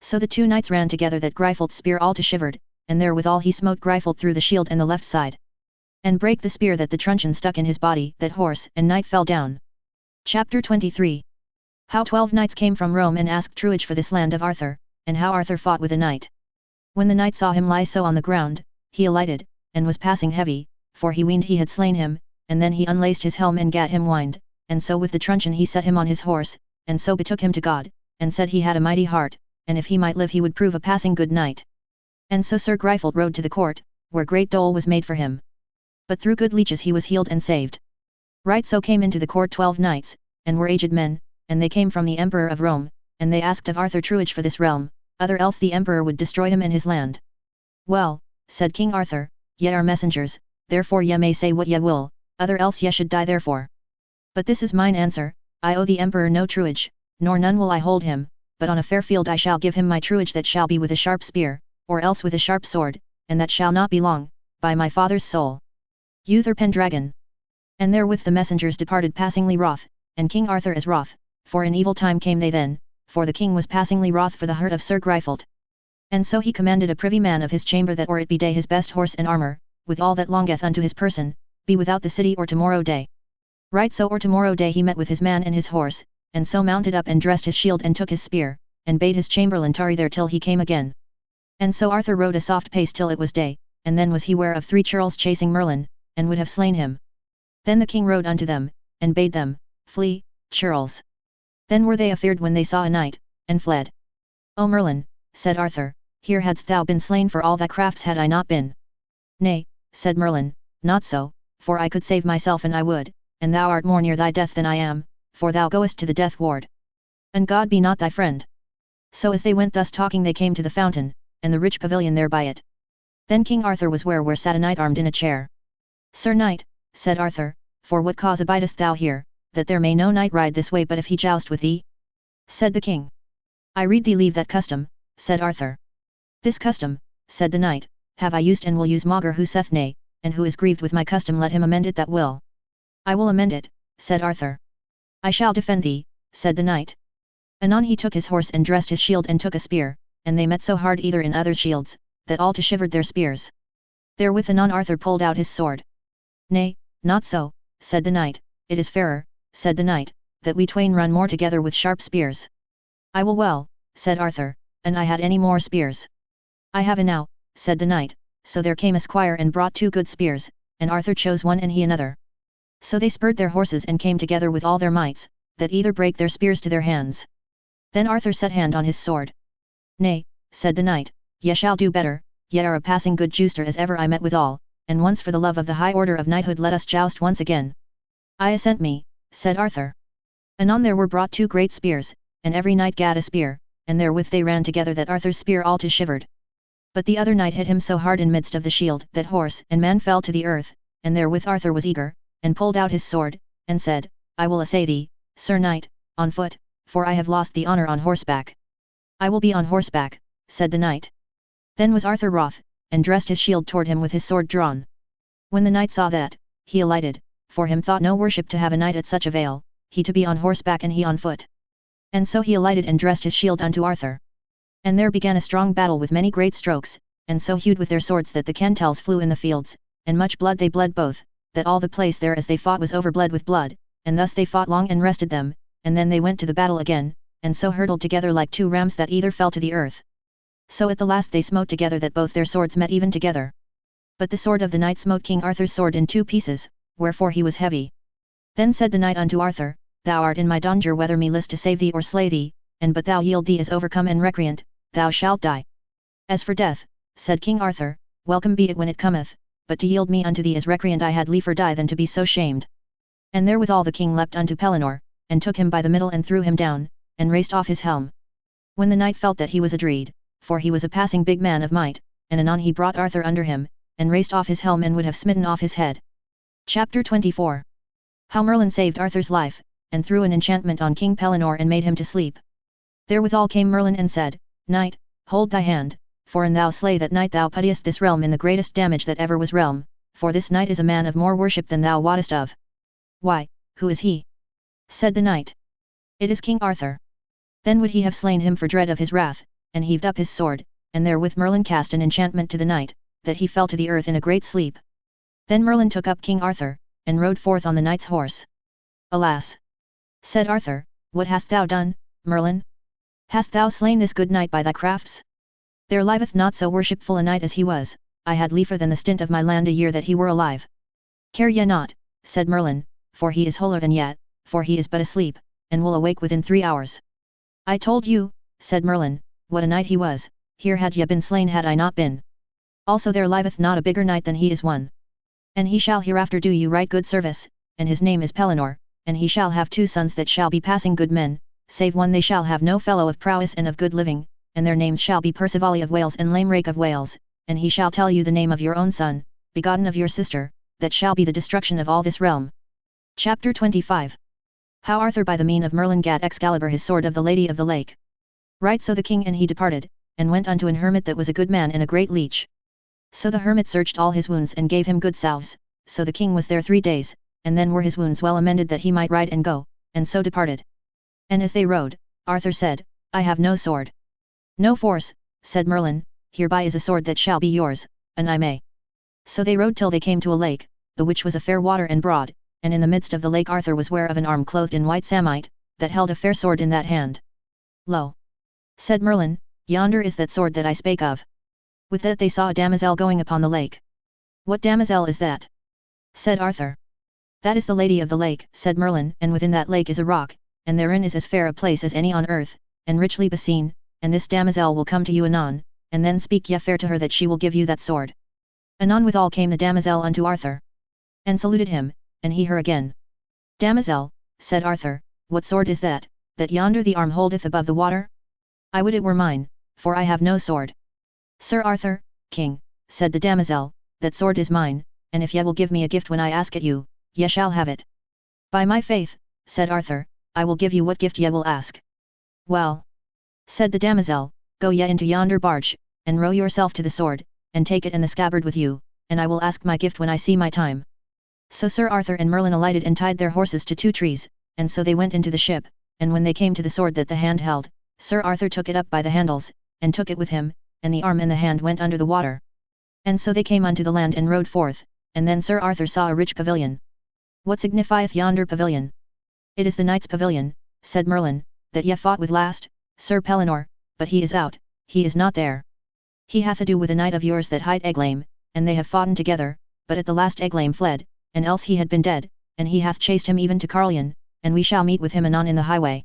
So the two knights ran together that Gryffelt's spear all to shivered, and therewithal he smote Gryffelt through the shield and the left side. And brake the spear that the truncheon stuck in his body, that horse and knight fell down. Chapter 23. How 12 knights came from Rome and asked truage for this land of Arthur, and how Arthur fought with a knight. When the knight saw him lie so on the ground, he alighted, and was passing heavy, for he weened he had slain him, and then he unlaced his helm and gat him wind, and so with the truncheon he set him on his horse, and so betook him to God, and said he had a mighty heart, and if he might live he would prove a passing good knight. And so Sir Gryffelt rode to the court, where great dole was made for him. But through good leeches he was healed and saved. Right so came into the court 12 knights, and were aged men, and they came from the Emperor of Rome, and they asked of Arthur truage for this realm, other else the Emperor would destroy him and his land. Well, said King Arthur, ye are messengers, therefore ye may say what ye will, other else ye should die therefore. But this is mine answer, I owe the emperor no truage, nor none will I hold him, but on a fair field I shall give him my truage that shall be with a sharp spear, or else with a sharp sword, and that shall not be long, by my father's soul. Uther Pendragon. And therewith the messengers departed passingly wroth, and King Arthur as wroth, for an evil time came they then, for the king was passingly wroth for the hurt of Sir Gryfelt. And so he commanded a privy man of his chamber that or it be day his best horse and armour, with all that longeth unto his person, be without the city or tomorrow day. Right so or tomorrow day he met with his man and his horse, and so mounted up and dressed his shield and took his spear, and bade his chamberlain tarry there till he came again. And so Arthur rode a soft pace till it was day, and then was he ware of 3 churls chasing Merlin, and would have slain him. Then the king rode unto them, and bade them, flee, churls. Then were they afeard when they saw a knight, and fled. O Merlin, said Arthur, here hadst thou been slain for all thy crafts had I not been. Nay, said Merlin, not so, for I could save myself and I would, and thou art more near thy death than I am, for thou goest to the death ward. And God be not thy friend. So as they went thus talking they came to the fountain, and the rich pavilion there by it. Then King Arthur was where sat a knight armed in a chair. Sir knight, said Arthur, for what cause abidest thou here, that there may no knight ride this way but if he joust with thee? Said the king. I rede thee leave that custom, said Arthur. This custom, said the knight, have I used and will use maugre who saith nay, and who is grieved with my custom let him amend it that will. I will amend it, said Arthur. I shall defend thee, said the knight. Anon he took his horse and dressed his shield and took a spear, and they met so hard either in other's shields, that all to shivered their spears. Therewith anon Arthur pulled out his sword. Nay, not so, said the knight, it is fairer, said the knight, that we twain run more together with sharp spears. I will well, said Arthur, and I had any more spears. I have enow, said the knight, so there came a squire and brought 2 good spears, and Arthur chose one and he another. So they spurred their horses and came together with all their mights, that either brake their spears to their hands. Then Arthur set hand on his sword. Nay, said the knight, ye shall do better, ye are a passing good jouster as ever I met withal, and once for the love of the high order of knighthood let us joust once again. I assent me, said Arthur. Anon there were brought 2 great spears, and every knight gat a spear, and therewith they ran together that Arthur's spear all to shivered. But the other knight hit him so hard in midst of the shield that horse and man fell to the earth, and therewith Arthur was eager, and pulled out his sword, and said, I will assay thee, Sir Knight, on foot, for I have lost the honour on horseback. I will be on horseback, said the knight. Then was Arthur wroth, and dressed his shield toward him with his sword drawn. When the knight saw that, he alighted, for him thought no worship to have a knight at such a vale, he to be on horseback and he on foot. And so he alighted and dressed his shield unto Arthur. And there began a strong battle with many great strokes, and so hewed with their swords that the cantels flew in the fields, and much blood they bled both, that all the place there as they fought was overbled with blood, and thus they fought long and rested them, and then they went to the battle again, and so hurtled together like 2 rams that either fell to the earth. So at the last they smote together that both their swords met even together. But the sword of the knight smote King Arthur's sword in 2 pieces, wherefore he was heavy. Then said the knight unto Arthur, Thou art in my danger whether me list to save thee or slay thee, and but thou yield thee as overcome and recreant, thou shalt die. As for death, said King Arthur, welcome be it when it cometh, but to yield me unto thee as recreant I had liefer die than to be so shamed. And therewithal the king leapt unto Pellinore, and took him by the middle and threw him down, and raced off his helm. When the knight felt that he was adreed, for he was a passing big man of might, and anon he brought Arthur under him, and raced off his helm and would have smitten off his head. Chapter 24. How Merlin saved Arthur's life, and threw an enchantment on King Pellinore and made him to sleep. Therewithal came Merlin and said, Knight, hold thy hand, for an thou slay that knight thou puttiest this realm in the greatest damage that ever was realm, for this knight is a man of more worship than thou wottest of. Why, who is he? Said the knight. It is King Arthur. Then would he have slain him for dread of his wrath, and heaved up his sword, and therewith Merlin cast an enchantment to the knight, that he fell to the earth in a great sleep. Then Merlin took up King Arthur, and rode forth on the knight's horse. Alas! Said Arthur, what hast thou done, Merlin? Hast thou slain this good knight by thy crafts? There liveth not so worshipful a knight as he was, I had liefer than the stint of my land a year that he were alive. Care ye not, said Merlin, for he is wholer than yet, for he is but asleep, and will awake within 3 hours. I told you, said Merlin, what a knight he was, here had ye been slain had I not been. Also there liveth not a bigger knight than he is one. And he shall hereafter do you right good service, and his name is Pellinore, and he shall have 2 sons that shall be passing good men, save one they shall have no fellow of prowess and of good living, and their names shall be Percivale of Wales and Lamerake of Wales, and he shall tell you the name of your own son, begotten of your sister, that shall be the destruction of all this realm. Chapter 25. How Arthur by the mean of Merlin gat Excalibur his sword of the Lady of the Lake. Right so the king and he departed, and went unto an hermit that was a good man and a great leech. So the hermit searched all his wounds and gave him good salves, so the king was there 3 days, and then were his wounds well amended that he might ride and go, and so departed. And as they rode, Arthur said, I have no sword. No force, said Merlin, hereby is a sword that shall be yours, and I may. So they rode till they came to a lake, the which was a fair water and broad, and in the midst of the lake Arthur was ware of an arm clothed in white samite, that held a fair sword in that hand. Lo! Said Merlin, yonder is that sword that I spake of. With that they saw a damosel going upon the lake. What damosel is that? Said Arthur. That is the Lady of the Lake, said Merlin, and within that lake is a rock, and therein is as fair a place as any on earth, and richly beseen, and this damosel will come to you anon, and then speak ye fair to her that she will give you that sword. Anon withal came the damosel unto Arthur, and saluted him, and he her again. Damosel, said Arthur, what sword is that, that yonder the arm holdeth above the water? I would it were mine, for I have no sword. Sir Arthur, king, said the damosel, that sword is mine, and if ye will give me a gift when I ask it you, ye shall have it. By my faith, said Arthur, I will give you what gift ye will ask. Well, said the damosel, go ye into yonder barge, and row yourself to the sword, and take it and the scabbard with you, and I will ask my gift when I see my time. So Sir Arthur and Merlin alighted and tied their horses to 2 trees, and so they went into the ship, and when they came to the sword that the hand held, Sir Arthur took it up by the handles, and took it with him, and the arm and the hand went under the water. And so they came unto the land and rode forth, and then Sir Arthur saw a rich pavilion. What signifieth yonder pavilion? It is the knight's pavilion, said Merlin, that ye fought with last, Sir Pellinore, but he is out, he is not there. He hath ado with a knight of yours that hight Eglaim, and they have foughten together, but at the last Eglaim fled, and else he had been dead, and he hath chased him even to Carlion, and we shall meet with him anon in the highway.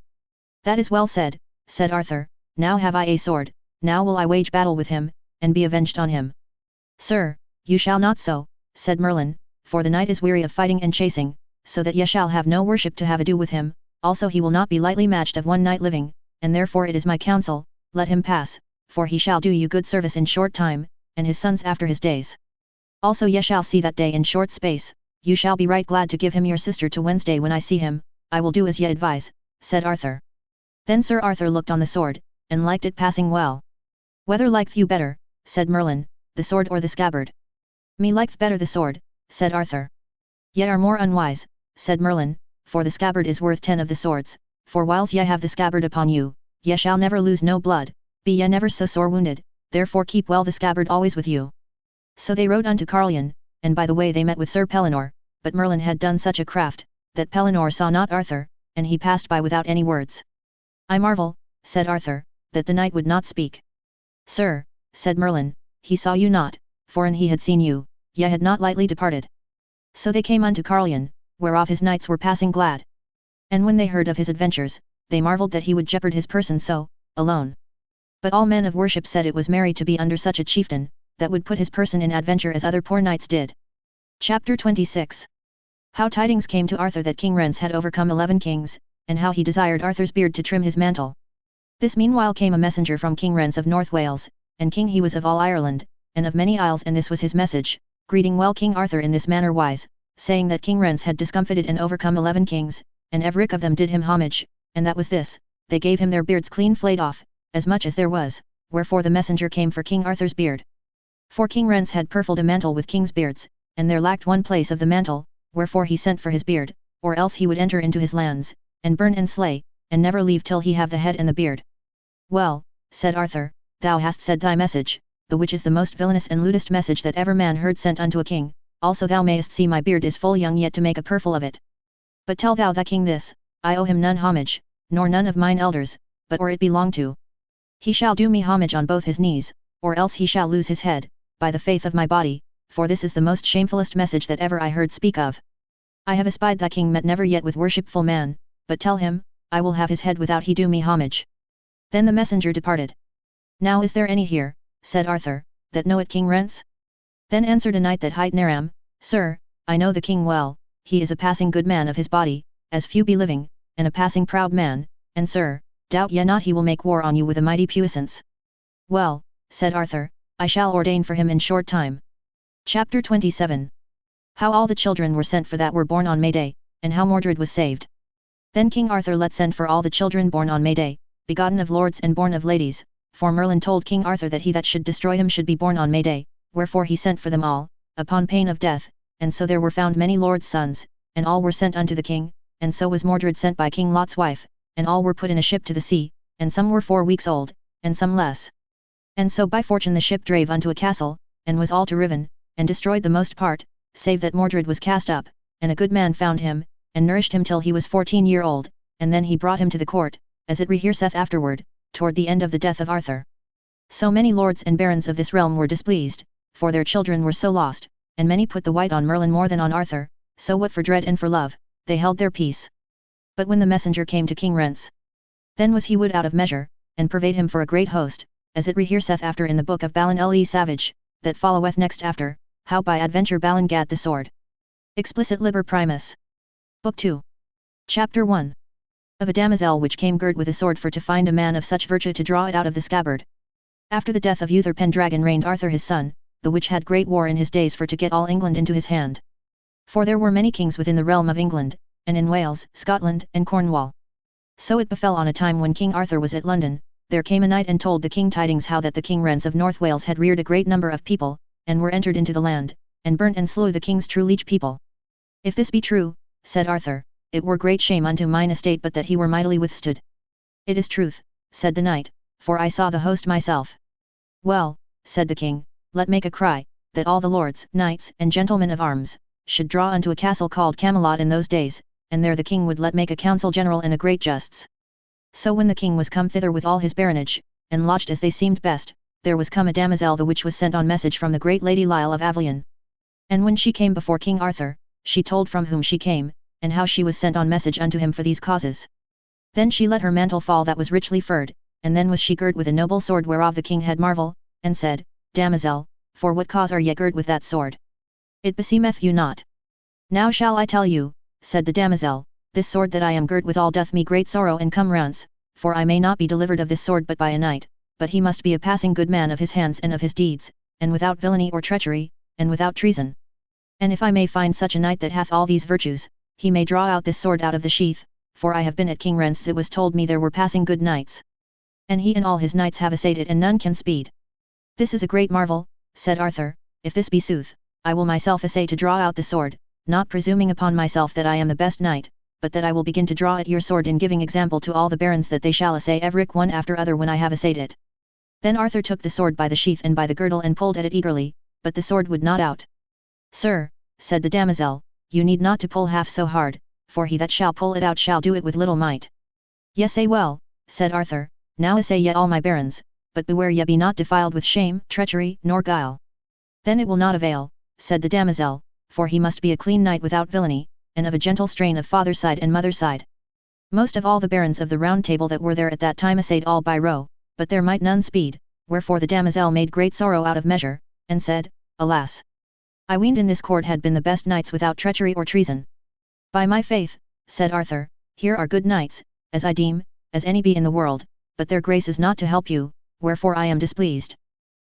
That is well said, said Arthur, now have I a sword, now will I wage battle with him, and be avenged on him. Sir, you shall not so, said Merlin, for the knight is weary of fighting and chasing, so that ye shall have no worship to have ado with him, also he will not be lightly matched of one knight living, and therefore it is my counsel, let him pass, for he shall do you good service in short time, and his sons after his days. Also ye shall see that day in short space, you shall be right glad to give him your sister to Wednesday when I see him, I will do as ye advise, said Arthur. Then Sir Arthur looked on the sword, and liked it passing well. Whether liketh you better, said Merlin, the sword or the scabbard? Me liketh better the sword, said Arthur. Ye are more unwise, said Merlin, for the scabbard is worth 10 of the swords, for whiles ye have the scabbard upon you, ye shall never lose no blood, be ye never so sore wounded, therefore keep well the scabbard always with you. So they rode unto Carlion, and by the way they met with Sir Pellinore, but Merlin had done such a craft, that Pellinore saw not Arthur, and he passed by without any words. I marvel, said Arthur, that the knight would not speak. Sir, said Merlin, he saw you not, for an he had seen you, ye had not lightly departed. So they came unto Carlion, whereof his knights were passing glad. And when they heard of his adventures, they marvelled that he would jeopard his person so, alone. But all men of worship said it was merry to be under such a chieftain, that would put his person in adventure as other poor knights did. Chapter 26. How tidings came to Arthur that King Rens had overcome 11 kings, and how he desired Arthur's beard to trim his mantle. This meanwhile came a messenger from King Rens of North Wales, and king he was of all Ireland, and of many isles, and this was his message, greeting well King Arthur in this manner wise, saying that King Rens had discomfited and overcome 11 kings, and every of them did him homage, and that was this, they gave him their beards clean flayed off, as much as there was, wherefore the messenger came for King Arthur's beard. For King Rens had purfled a mantle with king's beards, and there lacked one place of the mantle, wherefore he sent for his beard, or else he would enter into his lands, and burn and slay, and never leave till he have the head and the beard. Well, said Arthur, thou hast said thy message, the which is the most villainous and lewdest message that ever man heard sent unto a king, also thou mayest see my beard is full young yet to make a purfle of it. But tell thou thy king this, I owe him none homage, nor none of mine elders, but or it belong to. He shall do me homage on both his knees, or else he shall lose his head, by the faith of my body, for this is the most shamefullest message that ever I heard speak of. I have espied thy king met never yet with worshipful man, but tell him, I will have his head without he do me homage. Then the messenger departed. Now is there any here, said Arthur, that know it King Rens? Then answered a knight that hight Naram, Sir, I know the king well, he is a passing good man of his body, as few be living, and a passing proud man, and sir, doubt ye not he will make war on you with a mighty puissance. Well, said Arthur, I shall ordain for him in short time. Chapter 27. How all the children were sent for that were born on May Day, and how Mordred was saved. Then King Arthur let send for all the children born on May Day, begotten of lords and born of ladies, for Merlin told King Arthur that he that should destroy him should be born on May Day, wherefore he sent for them all, upon pain of death, and so there were found many lords' sons, and all were sent unto the king, and so was Mordred sent by King Lot's wife, and all were put in a ship to the sea, and some were 4 weeks old, and some less. And so by fortune the ship drave unto a castle, and was all to riven, and destroyed the most part, save that Mordred was cast up, and a good man found him, and nourished him till he was 14 year old, and then he brought him to the court, as it rehearseth afterward, toward the end of the death of Arthur. So many lords and barons of this realm were displeased, for their children were so lost, and many put the white on Merlin more than on Arthur, so what for dread and for love, they held their peace. But when the messenger came to King Rents, then was he wood out of measure, and purveyed him for a great host, as it rehearseth after in the book of Balin le Savage, that followeth next after, how by adventure Balin gat the sword. Explicit Liber Primus. Book 2. Chapter 1. Of a damosel which came girt with a sword for to find a man of such virtue to draw it out of the scabbard. After the death of Uther Pendragon reigned Arthur his son, the which had great war in his days for to get all England into his hand. For there were many kings within the realm of England, and in Wales, Scotland, and Cornwall. So it befell on a time when King Arthur was at London, there came a knight and told the king tidings how that the King Rents of North Wales had reared a great number of people, and were entered into the land, and burnt and slew the king's true liege people. If this be true, said Arthur, it were great shame unto mine estate but that he were mightily withstood. It is truth, said the knight, for I saw the host myself. Well, said the king, let make a cry, that all the lords, knights, and gentlemen of arms, should draw unto a castle called Camelot in those days, and there the king would let make a council general and a great justs. So when the king was come thither with all his baronage, and lodged as they seemed best, there was come a damosel the which was sent on message from the great Lady Lyle of Avilion. And when she came before King Arthur, she told from whom she came, and how she was sent on message unto him for these causes. Then she let her mantle fall that was richly furred, and then was she girt with a noble sword whereof the king had marvel, and said, Damosel, for what cause are ye girt with that sword? It beseemeth you not. Now shall I tell you, said the damosel, this sword that I am girt withal doth me great sorrow and cumbrance, for I may not be delivered of this sword but by a knight, but he must be a passing good man of his hands and of his deeds, and without villainy or treachery, and without treason. And if I may find such a knight that hath all these virtues, he may draw out this sword out of the sheath, for I have been at King Rents it was told me there were passing good knights. And he and all his knights have essayed it and none can speed. This is a great marvel, said Arthur, if this be sooth, I will myself essay to draw out the sword, not presuming upon myself that I am the best knight, but that I will begin to draw at your sword in giving example to all the barons that they shall essay everych one after other when I have essayed it. Then Arthur took the sword by the sheath and by the girdle and pulled at it eagerly, but the sword would not out. Sir, said the damosel, you need not to pull half so hard, for he that shall pull it out shall do it with little might. Ye say well, said Arthur, now essay ye all my barons, but beware ye be not defiled with shame, treachery, nor guile. Then it will not avail, said the damosel, for he must be a clean knight without villainy, and of a gentle strain of father's side and mother's side. Most of all the barons of the Round Table that were there at that time essayed all by row, but there might none speed, wherefore the damosel made great sorrow out of measure, and said, Alas! I weened in this court had been the best knights without treachery or treason. By my faith, said Arthur, here are good knights, as I deem, as any be in the world, but their grace is not to help you, wherefore I am displeased.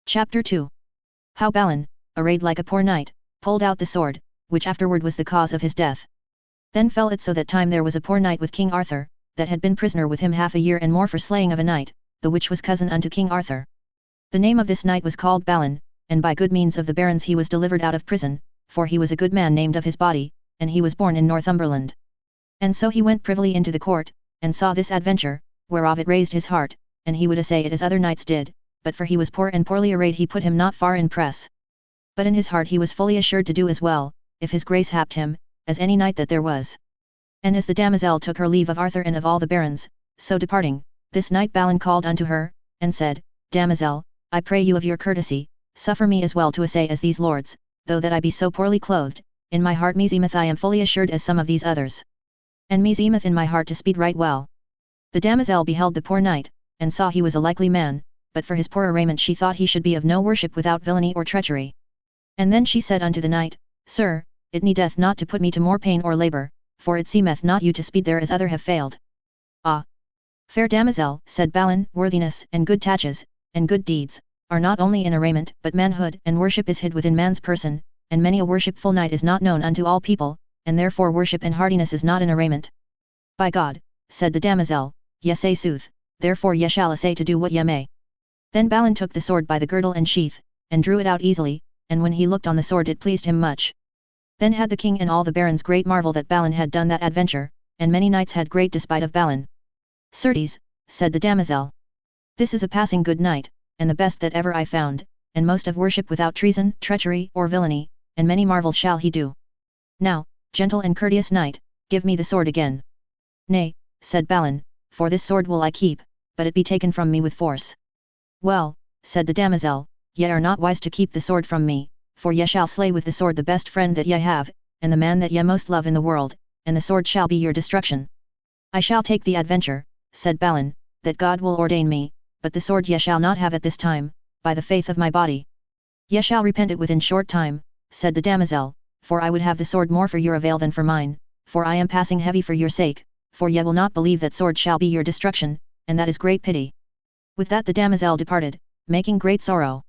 Chapter 2. How Balin, arrayed like a poor knight, pulled out the sword, which afterward was the cause of his death. Then fell it so that time there was a poor knight with King Arthur, that had been prisoner with him half a year and more for slaying of a knight, the which was cousin unto King Arthur. The name of this knight was called Balin, and by good means of the barons he was delivered out of prison, for he was a good man named of his body, and he was born in Northumberland. And so he went privily into the court, and saw this adventure, whereof it raised his heart, and he would essay it as other knights did, but for he was poor and poorly arrayed he put him not far in press. But in his heart he was fully assured to do as well, if his grace happed him, as any knight that there was. And as the damosel took her leave of Arthur and of all the barons, so departing, this knight Balin called unto her, and said, Damosel, I pray you of your courtesy, suffer me as well to essay as these lords, though that I be so poorly clothed, in my heart meseemeth I am fully assured as some of these others. And meseemeth in my heart to speed right well. The damosel beheld the poor knight, and saw he was a likely man, but for his poor arrayment she thought he should be of no worship without villainy or treachery. And then she said unto the knight, Sir, it needeth not to put me to more pain or labour, for it seemeth not you to speed there as other have failed. Ah! Fair damosel, said Balin, worthiness and good taches, and good deeds, are not only in arrayment but manhood and worship is hid within man's person, and many a worshipful knight is not known unto all people, and therefore worship and hardiness is not in arrayment. By God, said the damosel, ye say sooth, therefore ye shall essay to do what ye may. Then Balin took the sword by the girdle and sheath, and drew it out easily, and when he looked on the sword it pleased him much. Then had the king and all the barons great marvel that Balin had done that adventure, and many knights had great despite of Balin. Certes, said the damosel, this is a passing good knight, and the best that ever I found, and most of worship without treason, treachery, or villainy, and many marvels shall he do. Now, gentle and courteous knight, give me the sword again. Nay, said Balin, for this sword will I keep, but it be taken from me with force. Well, said the damosel, ye are not wise to keep the sword from me, for ye shall slay with the sword the best friend that ye have, and the man that ye most love in the world, and the sword shall be your destruction. I shall take the adventure, said Balin, that God will ordain me, but the sword ye shall not have at this time, by the faith of my body. Ye shall repent it within short time, said the damosel, for I would have the sword more for your avail than for mine, for I am passing heavy for your sake, for ye will not believe that sword shall be your destruction, and that is great pity. With that the damosel departed, making great sorrow.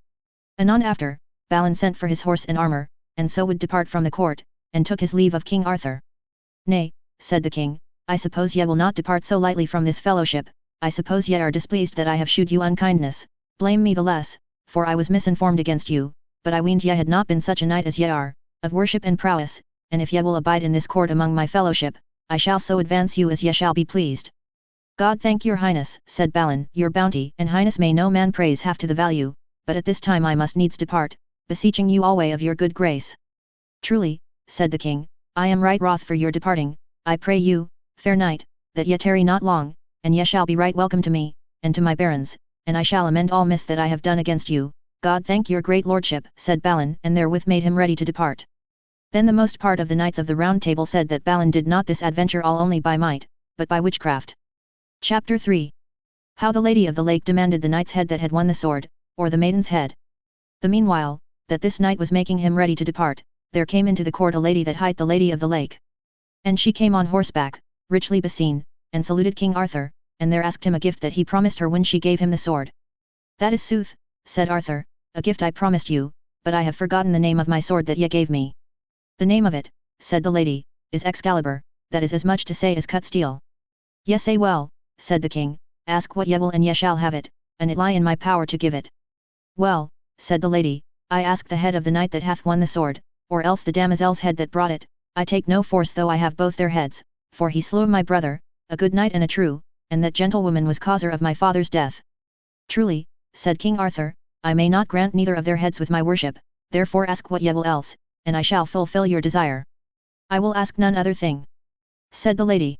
Anon after, Balin sent for his horse and armour, and so would depart from the court, and took his leave of King Arthur. Nay, said the king, I suppose ye will not depart so lightly from this fellowship, I suppose ye are displeased that I have shewed you unkindness, blame me the less, for I was misinformed against you, but I weened ye had not been such a knight as ye are, of worship and prowess, and if ye will abide in this court among my fellowship, I shall so advance you as ye shall be pleased. God thank your highness, said Balin, your bounty and highness may no man praise half to the value, but at this time I must needs depart, beseeching you alway of your good grace. Truly, said the king, I am right wroth for your departing, I pray you, fair knight, that ye tarry not long, and ye shall be right welcome to me, and to my barons, and I shall amend all miss that I have done against you. God thank your great lordship, said Balin, and therewith made him ready to depart. Then the most part of the knights of the Round Table said that Balin did not this adventure all only by might, but by witchcraft. Chapter 3. How the Lady of the Lake demanded the knight's head that had won the sword, or the maiden's head. The meanwhile, that this knight was making him ready to depart, there came into the court a lady that hight the Lady of the Lake. And she came on horseback, richly beseen, and saluted King Arthur, and there asked him a gift that he promised her when she gave him the sword. That is sooth, said Arthur, a gift I promised you, but I have forgotten the name of my sword that ye gave me. The name of it, said the lady, is Excalibur, that is as much to say as cut steel. Ye say well, said the king, ask what ye will and ye shall have it, and it lie in my power to give it. Well, said the lady, I ask the head of the knight that hath won the sword, or else the damosel's head that brought it, I take no force though I have both their heads, for he slew my brother, a good knight and a true, and that gentlewoman was causer of my father's death. Truly, said King Arthur, I may not grant neither of their heads with my worship, therefore ask what ye will else, and I shall fulfill your desire. I will ask none other thing, said the lady.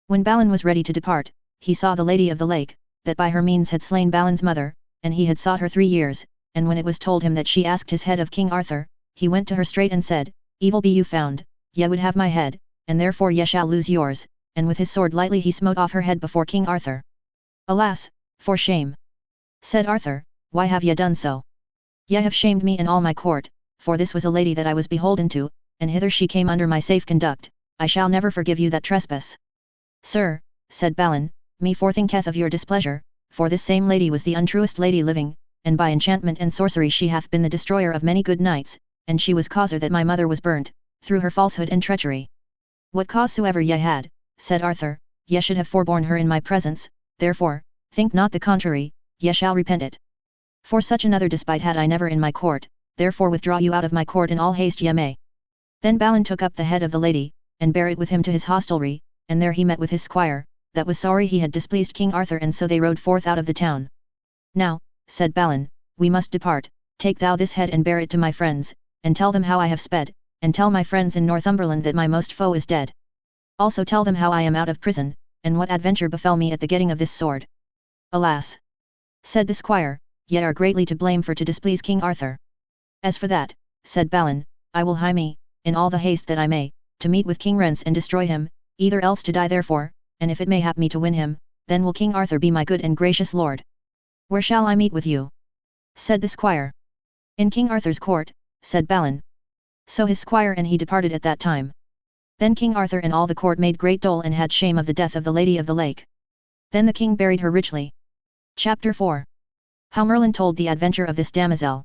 When Balin was ready to depart, he saw the Lady of the Lake, that by her means had slain Balin's mother, and he had sought her 3 years, and when it was told him that she asked his head of King Arthur, he went to her straight and said, Evil be you found, ye would have my head, and therefore ye shall lose yours, and with his sword lightly he smote off her head before King Arthur. Alas, for shame! Said Arthur, why have ye done so? Ye have shamed me in all my court, for this was a lady that I was beholden to, and hither she came under my safe conduct, I shall never forgive you that trespass. Sir, said Balin, me forthinketh of your displeasure, for this same lady was the untruest lady living, and by enchantment and sorcery she hath been the destroyer of many good knights, and she was causer that my mother was burnt, through her falsehood and treachery. What cause soever ye had, said Arthur, ye should have forborne her in my presence, therefore, think not the contrary, ye shall repent it. For such another despite had I never in my court, therefore withdraw you out of my court in all haste ye may. Then Balin took up the head of the lady, and bare it with him to his hostelry, and there he met with his squire, that was sorry he had displeased King Arthur, and so they rode forth out of the town. Now, said Balin, we must depart, take thou this head and bear it to my friends, and tell them how I have sped, and tell my friends in Northumberland that my most foe is dead. Also tell them how I am out of prison, and what adventure befell me at the getting of this sword. Alas! Said the squire, ye are greatly to blame for to displease King Arthur. As for that, said Balin, I will hie me, in all the haste that I may, to meet with King Rents and destroy him, either else to die therefore, and if it may hap me to win him, then will King Arthur be my good and gracious lord. Where shall I meet with you? Said the squire. In King Arthur's court, said Balin. So his squire and he departed at that time. Then King Arthur and all the court made great dole and had shame of the death of the Lady of the Lake. Then the king buried her richly. Chapter 4. How Merlin told the adventure of this damosel.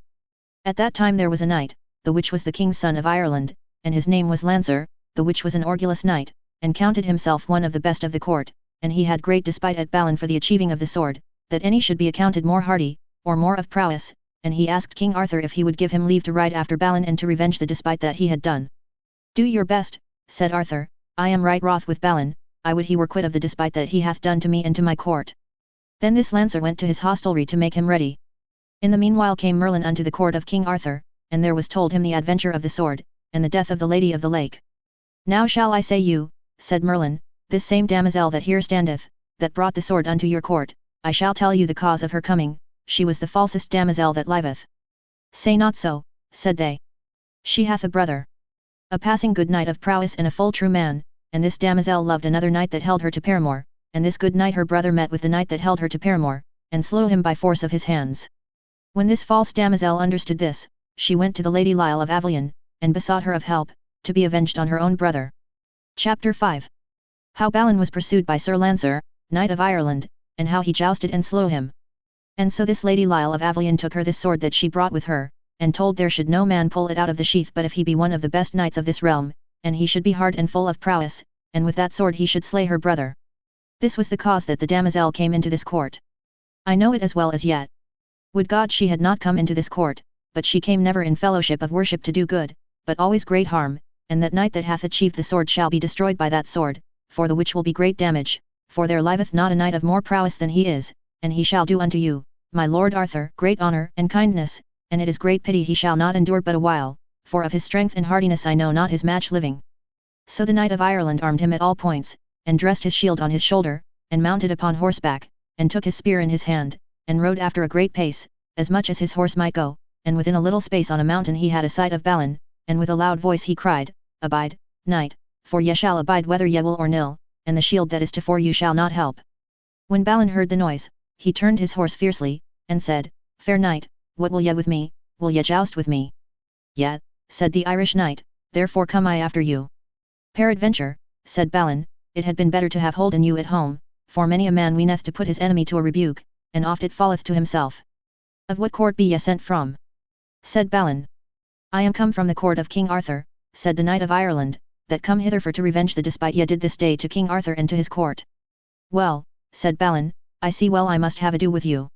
At that time there was a knight, the which was the king's son of Ireland, and his name was Lancer, the which was an orgulous knight, and counted himself one of the best of the court, and he had great despite at Balin for the achieving of the sword, that any should be accounted more hardy, or more of prowess, and he asked King Arthur if he would give him leave to ride after Balin and to revenge the despite that he had done. Do your best, said Arthur, I am right wroth with Balin, I would he were quit of the despite that he hath done to me and to my court. Then this Lancer went to his hostelry to make him ready. In the meanwhile came Merlin unto the court of King Arthur, and there was told him the adventure of the sword, and the death of the Lady of the Lake. Now shall I say you, said Merlin, this same damosel that here standeth, that brought the sword unto your court, I shall tell you the cause of her coming, she was the falsest damosel that liveth. Say not so, said they. She hath a brother, a passing good knight of prowess and a full true man, and this damosel loved another knight that held her to paramour, and this good knight her brother met with the knight that held her to paramour, and slew him by force of his hands. When this false damosel understood this, she went to the Lady Lyle of Avilion, and besought her of help, to be avenged on her own brother. Chapter 5. How Balin was pursued by Sir Lancer, knight of Ireland, and how he jousted and slew him. And so this Lady Lyle of Avilion took her this sword that she brought with her, and told there should no man pull it out of the sheath but if he be one of the best knights of this realm, and he should be hard and full of prowess, and with that sword he should slay her brother. This was the cause that the damosel came into this court. I know it as well as yet. Would God she had not come into this court, but she came never in fellowship of worship to do good, but always great harm, and that knight that hath achieved the sword shall be destroyed by that sword, for the which will be great damage, for there liveth not a knight of more prowess than he is, and he shall do unto you, my lord Arthur, great honour and kindness, and it is great pity he shall not endure but a while, for of his strength and hardiness I know not his match living. So the knight of Ireland armed him at all points, and dressed his shield on his shoulder, and mounted upon horseback, and took his spear in his hand, and rode after a great pace, as much as his horse might go, and within a little space on a mountain he had a sight of Balin, and with a loud voice he cried, Abide, knight, for ye shall abide whether ye will or nill, and the shield that is to fore you shall not help. When Balin heard the noise, he turned his horse fiercely, and said, Fair knight, what will ye with me, will ye joust with me? Yet, said the Irish knight, therefore come I after you. Peradventure, said Balin, it had been better to have holden you at home, for many a man weeneth to put his enemy to a rebuke, and oft it falleth to himself. Of what court be ye sent from? Said Balin. I am come from the court of King Arthur, said the knight of Ireland, that come hither for to revenge the despite ye did this day to King Arthur and to his court. Well, said Balin, I see well I must have ado with you.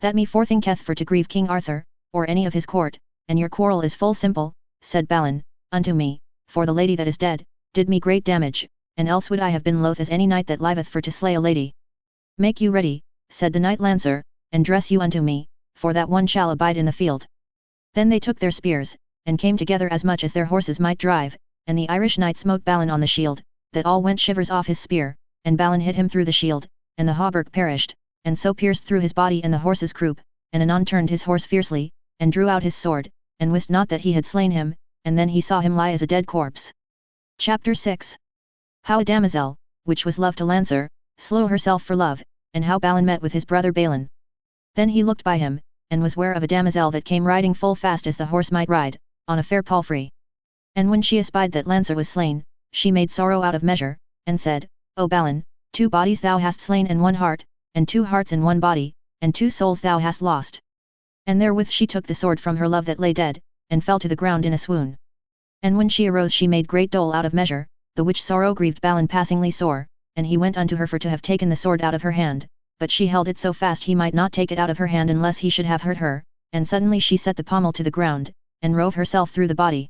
That me forthinketh for to grieve King Arthur, or any of his court, and your quarrel is full simple, said Balin, unto me, for the lady that is dead, did me great damage, and else would I have been loath as any knight that liveth for to slay a lady. Make you ready, said the knight Lancer, and dress you unto me, for that one shall abide in the field. Then they took their spears, and came together as much as their horses might drive, and the Irish knight smote Balin on the shield, that all went shivers off his spear, and Balin hit him through the shield, and the hauberk perished, and so pierced through his body and the horse's croup, and anon turned his horse fiercely, and drew out his sword, and wist not that he had slain him, and then he saw him lie as a dead corpse. Chapter 6. How a damosel, which was love to Lancer, slew herself for love, and how Balin met with his brother Balin. Then he looked by him, and was ware of a damosel that came riding full fast as the horse might ride, on a fair palfrey. And when she espied that Lancer was slain, she made sorrow out of measure, and said, O Balin, 2 bodies thou hast slain and 1 heart, and 2 hearts in 1 body, and 2 souls thou hast lost. And therewith she took the sword from her love that lay dead, and fell to the ground in a swoon. And when she arose she made great dole out of measure, the which sorrow grieved Balin passingly sore, and he went unto her for to have taken the sword out of her hand, but she held it so fast he might not take it out of her hand unless he should have hurt her, and suddenly she set the pommel to the ground, and rove herself through the body.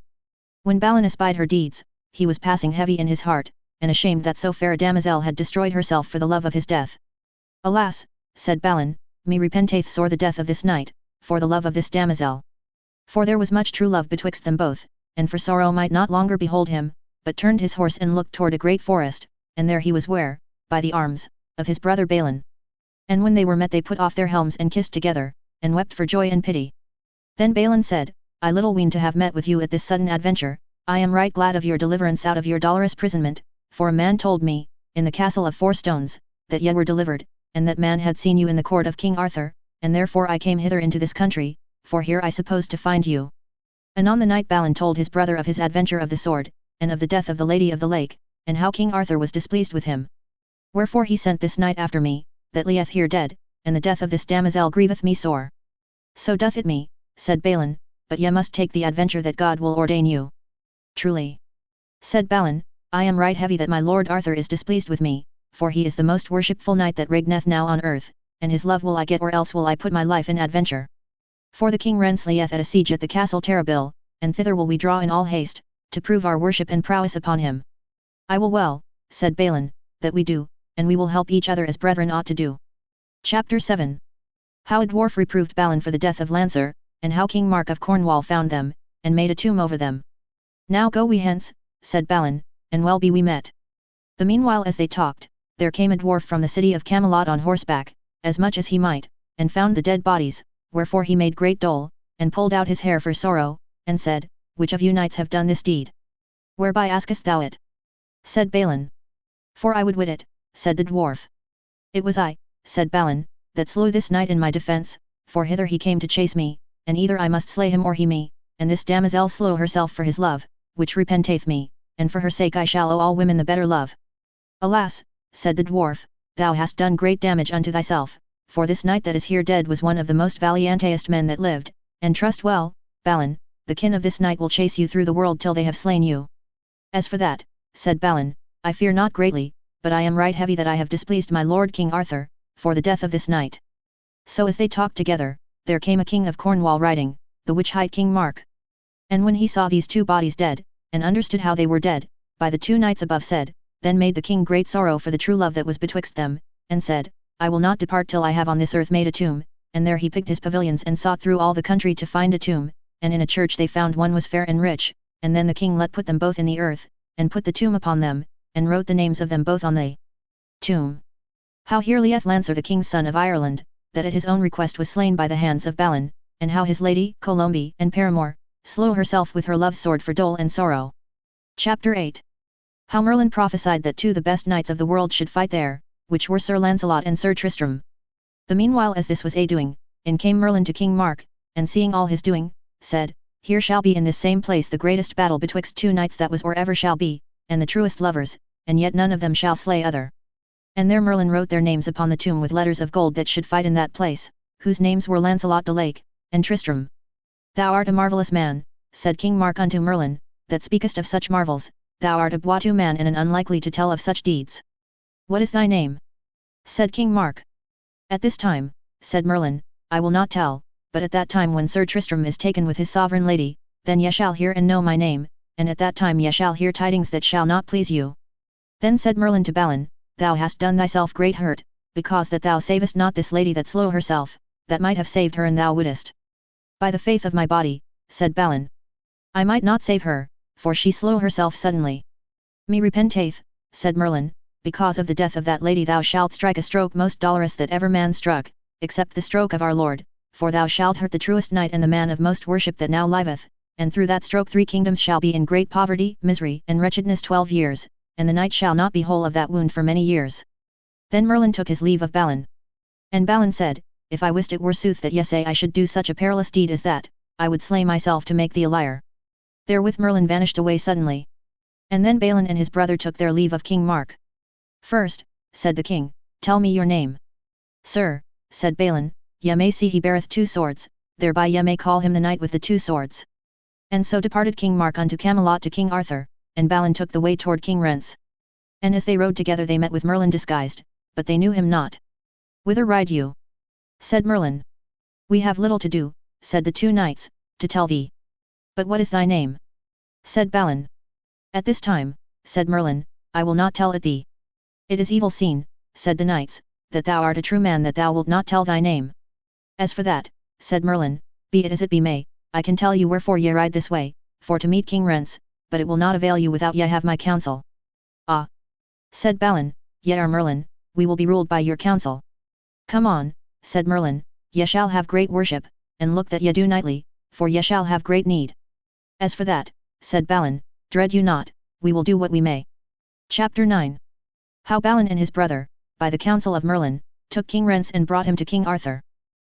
When Balin espied her deeds, he was passing heavy in his heart, and ashamed that so fair a damosel had destroyed herself for the love of his death. Alas, said Balin, me repenteth sore the death of this knight, for the love of this damosel. For there was much true love betwixt them both, and for sorrow might not longer behold him, but turned his horse and looked toward a great forest, and there he was ware, by the arms, of his brother Balin. And when they were met they put off their helms and kissed together, and wept for joy and pity. Then Balin said, I little ween to have met with you at this sudden adventure, I am right glad of your deliverance out of your dolorous prisonment, for a man told me, in the castle of 4 stones, that ye were delivered, and that man had seen you in the court of King Arthur, and therefore I came hither into this country, for here I supposed to find you. Anon the knight Balin told his brother of his adventure of the sword, and of the death of the Lady of the Lake, and how King Arthur was displeased with him. Wherefore he sent this knight after me, that lieth here dead, and the death of this damosel grieveth me sore. So doth it me, said Balin, but ye must take the adventure that God will ordain you. Truly, said Balin, I am right heavy that my lord Arthur is displeased with me, for he is the most worshipful knight that reigneth now on earth, and his love will I get or else will I put my life in adventure. For the king lieth at a siege at the castle Terrabil, and thither will we draw in all haste, to prove our worship and prowess upon him. I will well, said Balin, that we do, and we will help each other as brethren ought to do. Chapter 7. How a dwarf reproved Balin for the death of Lancer, and how King Mark of Cornwall found them, and made a tomb over them. Now go we hence, said Balin, and well be we met. The meanwhile as they talked, there came a dwarf from the city of Camelot on horseback, as much as he might, and found the dead bodies, wherefore he made great dole, and pulled out his hair for sorrow, and said, Which of you knights have done this deed? Whereby askest thou it? Said Balin. For I would wit it, said the dwarf. It was I, said Balin, that slew this knight in my defence, for hither he came to chase me, and either I must slay him or he me, and this damosel slew herself for his love, which repenteth me, and for her sake I shall owe all women the better love. Alas, said the dwarf, thou hast done great damage unto thyself, for this knight that is here dead was one of the most valiantest men that lived, and trust well, Balin, the kin of this knight will chase you through the world till they have slain you. As for that, said Balin, I fear not greatly, but I am right heavy that I have displeased my lord King Arthur, for the death of this knight. So as they talked together, there came a king of Cornwall riding, the which hight King Mark. And when he saw these two bodies dead, and understood how they were dead, by the two knights above said, then made the king great sorrow for the true love that was betwixt them, and said, I will not depart till I have on this earth made a tomb, and there he picked his pavilions and sought through all the country to find a tomb, and in a church they found one was fair and rich, and then the king let put them both in the earth, and put the tomb upon them, and wrote the names of them both on the tomb. How here lieth Lancer the king's son of Ireland, that at his own request was slain by the hands of Balin, and how his lady, Colombe and paramour, slew herself with her love's sword for dole and sorrow. Chapter 8. How Merlin prophesied that two the best knights of the world should fight there, which were Sir Lancelot and Sir Tristram. The meanwhile as this was a-doing, in came Merlin to King Mark, and seeing all his doing, said, Here shall be in this same place the greatest battle betwixt two knights that was or ever shall be, and the truest lovers, and yet none of them shall slay other. And there Merlin wrote their names upon the tomb with letters of gold that should fight in that place, whose names were Lancelot de Lake, and Tristram. Thou art a marvellous man, said King Mark unto Merlin, that speakest of such marvels, thou art a boiteux man and an unlikely to tell of such deeds. What is thy name? Said King Mark. At this time, said Merlin, I will not tell, but at that time when Sir Tristram is taken with his sovereign lady, then ye shall hear and know my name, and at that time ye shall hear tidings that shall not please you. Then said Merlin to Balin, Thou hast done thyself great hurt, because that thou savest not this lady that slew herself, that might have saved her an thou wouldest. By the faith of my body, said Balin, I might not save her, for she slew herself suddenly. Me repenteth, said Merlin, because of the death of that lady thou shalt strike a stroke most dolorous that ever man struck, except the stroke of our Lord, for thou shalt hurt the truest knight and the man of most worship that now liveth, and through that stroke 3 kingdoms shall be in great poverty, misery, and wretchedness 12 years, and the knight shall not be whole of that wound for many years. Then Merlin took his leave of Balin. And Balin said, If I wist it were sooth that ye say I should do such a perilous deed as that, I would slay myself to make thee a liar. Therewith Merlin vanished away suddenly. And then Balin and his brother took their leave of King Mark. First, said the king, tell me your name. Sir, said Balin, ye may see he beareth 2 swords, thereby ye may call him the knight with the 2 swords. And so departed King Mark unto Camelot to King Arthur, and Balin took the way toward King Rents. And as they rode together they met with Merlin disguised, but they knew him not. Whither ride you? Said Merlin. We have little to do, said the 2 knights, to tell thee. But what is thy name? Said Balin. At this time, said Merlin, I will not tell it thee. It is evil seen, said the knights, that thou art a true man that thou wilt not tell thy name. As for that, said Merlin, be it as it be may, I can tell you wherefore ye ride this way, for to meet King Rents, but it will not avail you without ye have my counsel. Ah! Said Balin, ye are Merlin, we will be ruled by your counsel. Come on, said Merlin, ye shall have great worship, and look that ye do knightly, for ye shall have great need. As for that, said Balin, dread you not, we will do what we may. Chapter 9. How Balin and his brother, by the counsel of Merlin, took King Rents and brought him to King Arthur.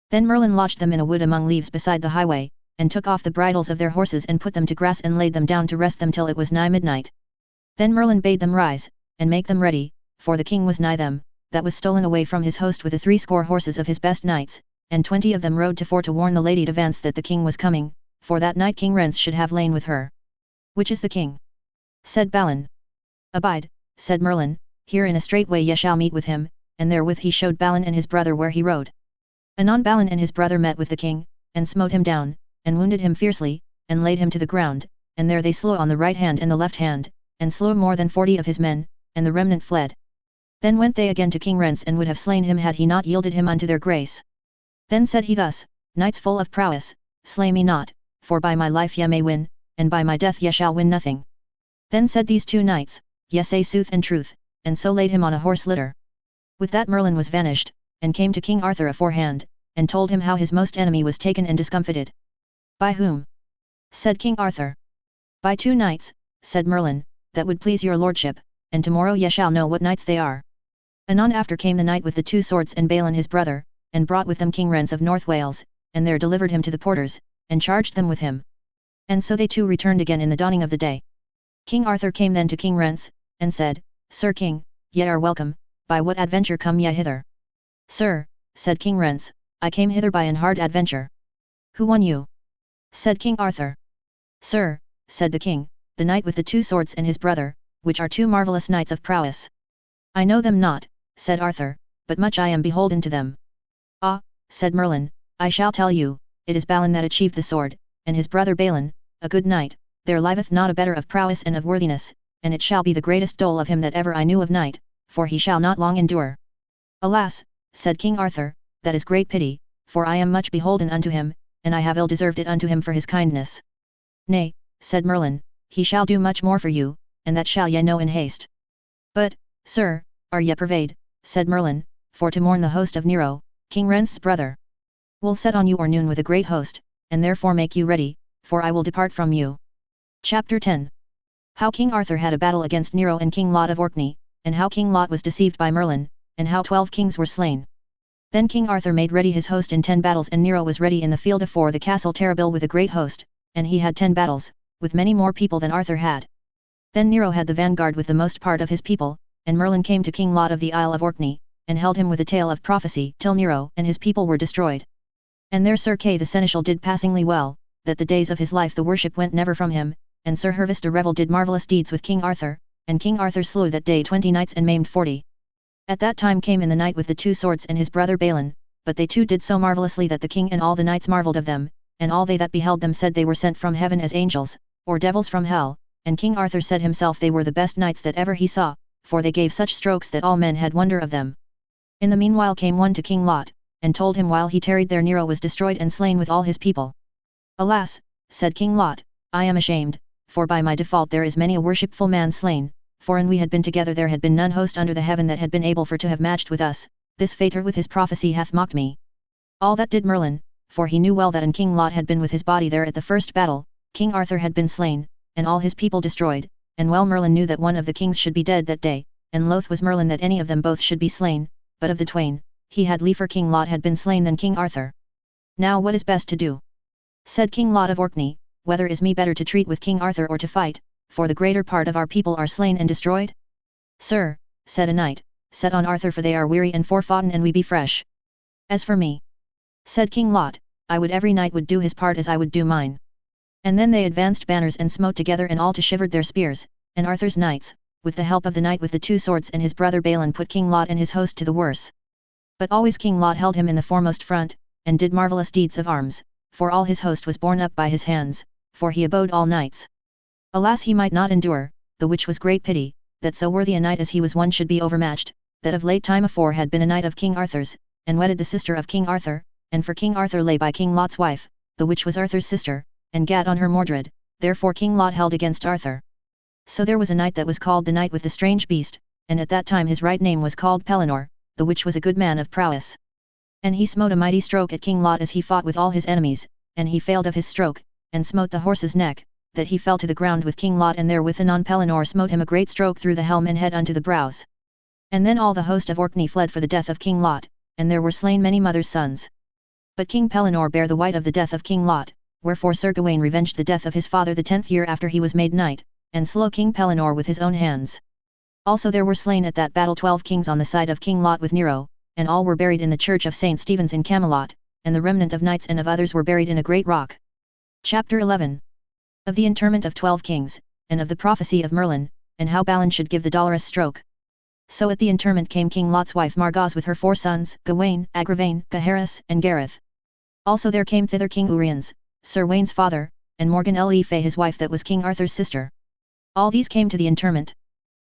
Then Merlin lodged them in a wood among leaves beside the highway, and took off the bridles of their horses and put them to grass and laid them down to rest them till it was nigh midnight. Then Merlin bade them rise, and make them ready, for the king was nigh them, that was stolen away from his host with the 60 horses of his best knights, and 20 of them rode to fore to warn the Lady de Vance that the king was coming, for that night King Rence should have lain with her. Which is the king? Said Balin. Abide, said Merlin, here in a straight way ye shall meet with him, and therewith he showed Balin and his brother where he rode. Anon Balin and his brother met with the king, and smote him down, and wounded him fiercely, and laid him to the ground, and there they slew on the right hand and the left hand, and slew more than 40 of his men, and the remnant fled. Then went they again to King Rence and would have slain him had he not yielded him unto their grace. Then said he thus, Knights full of prowess, slay me not, for by my life ye may win, and by my death ye shall win nothing. Then said these 2 knights, Ye say sooth and truth, and so laid him on a horse litter. With that Merlin was vanished, and came to King Arthur aforehand, and told him how his most enemy was taken and discomfited. By whom? Said King Arthur. By 2 knights, said Merlin, that would please your lordship, and tomorrow ye shall know what knights they are. Anon after came the knight with the 2 swords and Balin his brother, and brought with them King Rence of North Wales, and there delivered him to the porters, and charged them with him. And so they 2 returned again in the dawning of the day. King Arthur came then to King Rence, and said, Sir King, ye are welcome, by what adventure come ye hither? Sir, said King Rence, I came hither by an hard adventure. Who won you? Said King Arthur. Sir, said the king, the knight with the 2 swords and his brother, which are 2 marvellous knights of prowess. I know them not, said Arthur, but much I am beholden to them. Ah, said Merlin, I shall tell you, it is Balin that achieved the sword, and his brother Balin, a good knight, there liveth not a better of prowess and of worthiness, and it shall be the greatest dole of him that ever I knew of knight, for he shall not long endure. Alas, said King Arthur, that is great pity, for I am much beholden unto him, and I have ill deserved it unto him for his kindness. Nay, said Merlin, he shall do much more for you, and that shall ye know in haste. But, sir, are ye purveyed, said Merlin, for to mourn the host of Nero, King Rence's brother. Will set on you or noon with a great host, and therefore make you ready, for I will depart from you. Chapter 10. How King Arthur had a battle against Nero and King Lot of Orkney, and how King Lot was deceived by Merlin, and how 12 kings were slain. Then King Arthur made ready his host in 10 battles, and Nero was ready in the field afore the castle Terrible with a great host, and he had 10 battles, with many more people than Arthur had. Then Nero had the vanguard with the most part of his people, and Merlin came to King Lot of the Isle of Orkney, and held him with a tale of prophecy till Nero and his people were destroyed. And there Sir Kay the seneschal did passingly well, that the days of his life the worship went never from him, and Sir Hervis de Revel did marvellous deeds with King Arthur, and King Arthur slew that day 20 knights and maimed 40. At that time came in the knight with the 2 swords and his brother Balin, but they 2 did so marvellously that the king and all the knights marvelled of them, and all they that beheld them said they were sent from heaven as angels, or devils from hell, and King Arthur said himself they were the best knights that ever he saw, for they gave such strokes that all men had wonder of them. In the meanwhile came one to King Lot, and told him while he tarried there Nero was destroyed and slain with all his people. Alas, said King Lot, I am ashamed, for by my default there is many a worshipful man slain, for an we had been together there had been none host under the heaven that had been able for to have matched with us, this fater with his prophecy hath mocked me. All that did Merlin, for he knew well that an King Lot had been with his body there at the first battle, King Arthur had been slain, and all his people destroyed, and well Merlin knew that one of the kings should be dead that day, and loath was Merlin that any of them both should be slain, but of the twain, he had liefer King Lot had been slain than King Arthur. Now what is best to do? Said King Lot of Orkney, whether is me better to treat with King Arthur or to fight, for the greater part of our people are slain and destroyed? Sir, said a knight, set on Arthur for they are weary and forfoughten and we be fresh. As for me, said King Lot, I would every knight would do his part as I would do mine. And then they advanced banners and smote together and all to shivered their spears, and Arthur's knights, with the help of the knight with the 2 swords and his brother Balin put King Lot and his host to the worse. But always King Lot held him in the foremost front, and did marvellous deeds of arms, for all his host was borne up by his hands, for he abode all nights. Alas he might not endure, the which was great pity, that so worthy a knight as he was one should be overmatched, that of late time afore had been a knight of King Arthur's, and wedded the sister of King Arthur, and for King Arthur lay by King Lot's wife, the which was Arthur's sister, and gat on her Mordred, therefore King Lot held against Arthur. So there was a knight that was called the Knight with the Strange Beast, and at that time his right name was called Pellinore, the which was a good man of prowess. And he smote a mighty stroke at King Lot as he fought with all his enemies, and he failed of his stroke, and smote the horse's neck, that he fell to the ground with King Lot, and therewith anon Pellinore smote him a great stroke through the helm and head unto the brows. And then all the host of Orkney fled for the death of King Lot, and there were slain many mothers' sons. But King Pellinore bare the white of the death of King Lot, wherefore Sir Gawain revenged the death of his father the 10th year after he was made knight, and slew King Pellinore with his own hands. Also there were slain at that battle 12 kings on the side of King Lot with Nero, and all were buried in the church of St. Stephen's in Camelot, and the remnant of knights and of others were buried in a great rock. Chapter 11. Of the interment of 12 kings, and of the prophecy of Merlin, and how Balin should give the dolorous stroke. So at the interment came King Lot's wife Margause with her 4 sons, Gawain, Agravain, Gaheris, and Gareth. Also there came thither King Uriens, Sir Wayne's father, and Morgan le Fay his wife that was King Arthur's sister. All these came to the interment.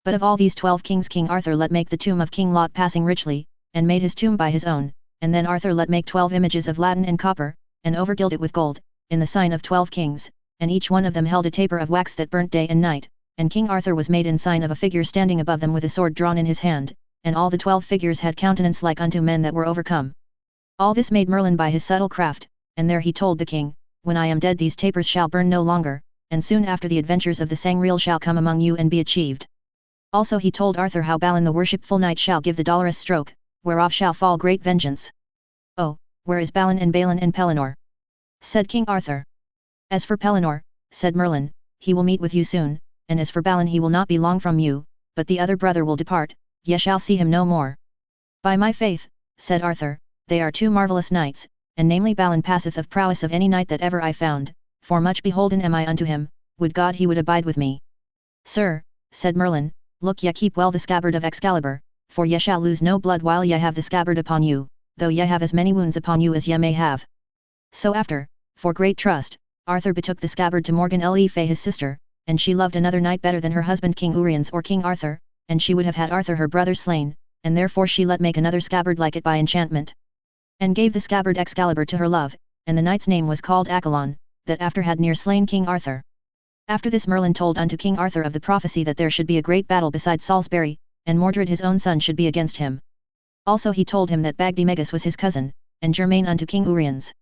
But of all these 12 kings King Arthur let make the tomb of King Lot passing richly, and made his tomb by his own, and then Arthur let make 12 images of latten and copper, and overgild it with gold, in the sign of 12 kings, and each one of them held a taper of wax that burnt day and night, and King Arthur was made in sign of a figure standing above them with a sword drawn in his hand, and all the 12 figures had countenance like unto men that were overcome. All this made Merlin by his subtle craft, and there he told the king, when I am dead these tapers shall burn no longer, and soon after the adventures of the Sangreal shall come among you and be achieved. Also he told Arthur how Balin the worshipful knight shall give the dolorous stroke, whereof shall fall great vengeance. Oh, where is Balin and Balin and Pellinore? Said King Arthur. As for Pellinore, said Merlin, he will meet with you soon, and as for Balin he will not be long from you, but the other brother will depart, ye shall see him no more. By my faith, said Arthur, they are 2 marvellous knights, and namely Balin passeth of prowess of any knight that ever I found, for much beholden am I unto him, would God he would abide with me. Sir, said Merlin, look ye keep well the scabbard of Excalibur, for ye shall lose no blood while ye have the scabbard upon you, though ye have as many wounds upon you as ye may have. So after, for great trust, Arthur betook the scabbard to Morgan le Fay his sister, and she loved another knight better than her husband King Uriens or King Arthur, and she would have had Arthur her brother slain, and therefore she let make another scabbard like it by enchantment. And gave the scabbard Excalibur to her love, and the knight's name was called Accolon, that after had near slain King Arthur. After this Merlin told unto King Arthur of the prophecy that there should be a great battle beside Salisbury, and Mordred his own son should be against him. Also he told him that Bagdemagus was his cousin, and germain unto King Uriens.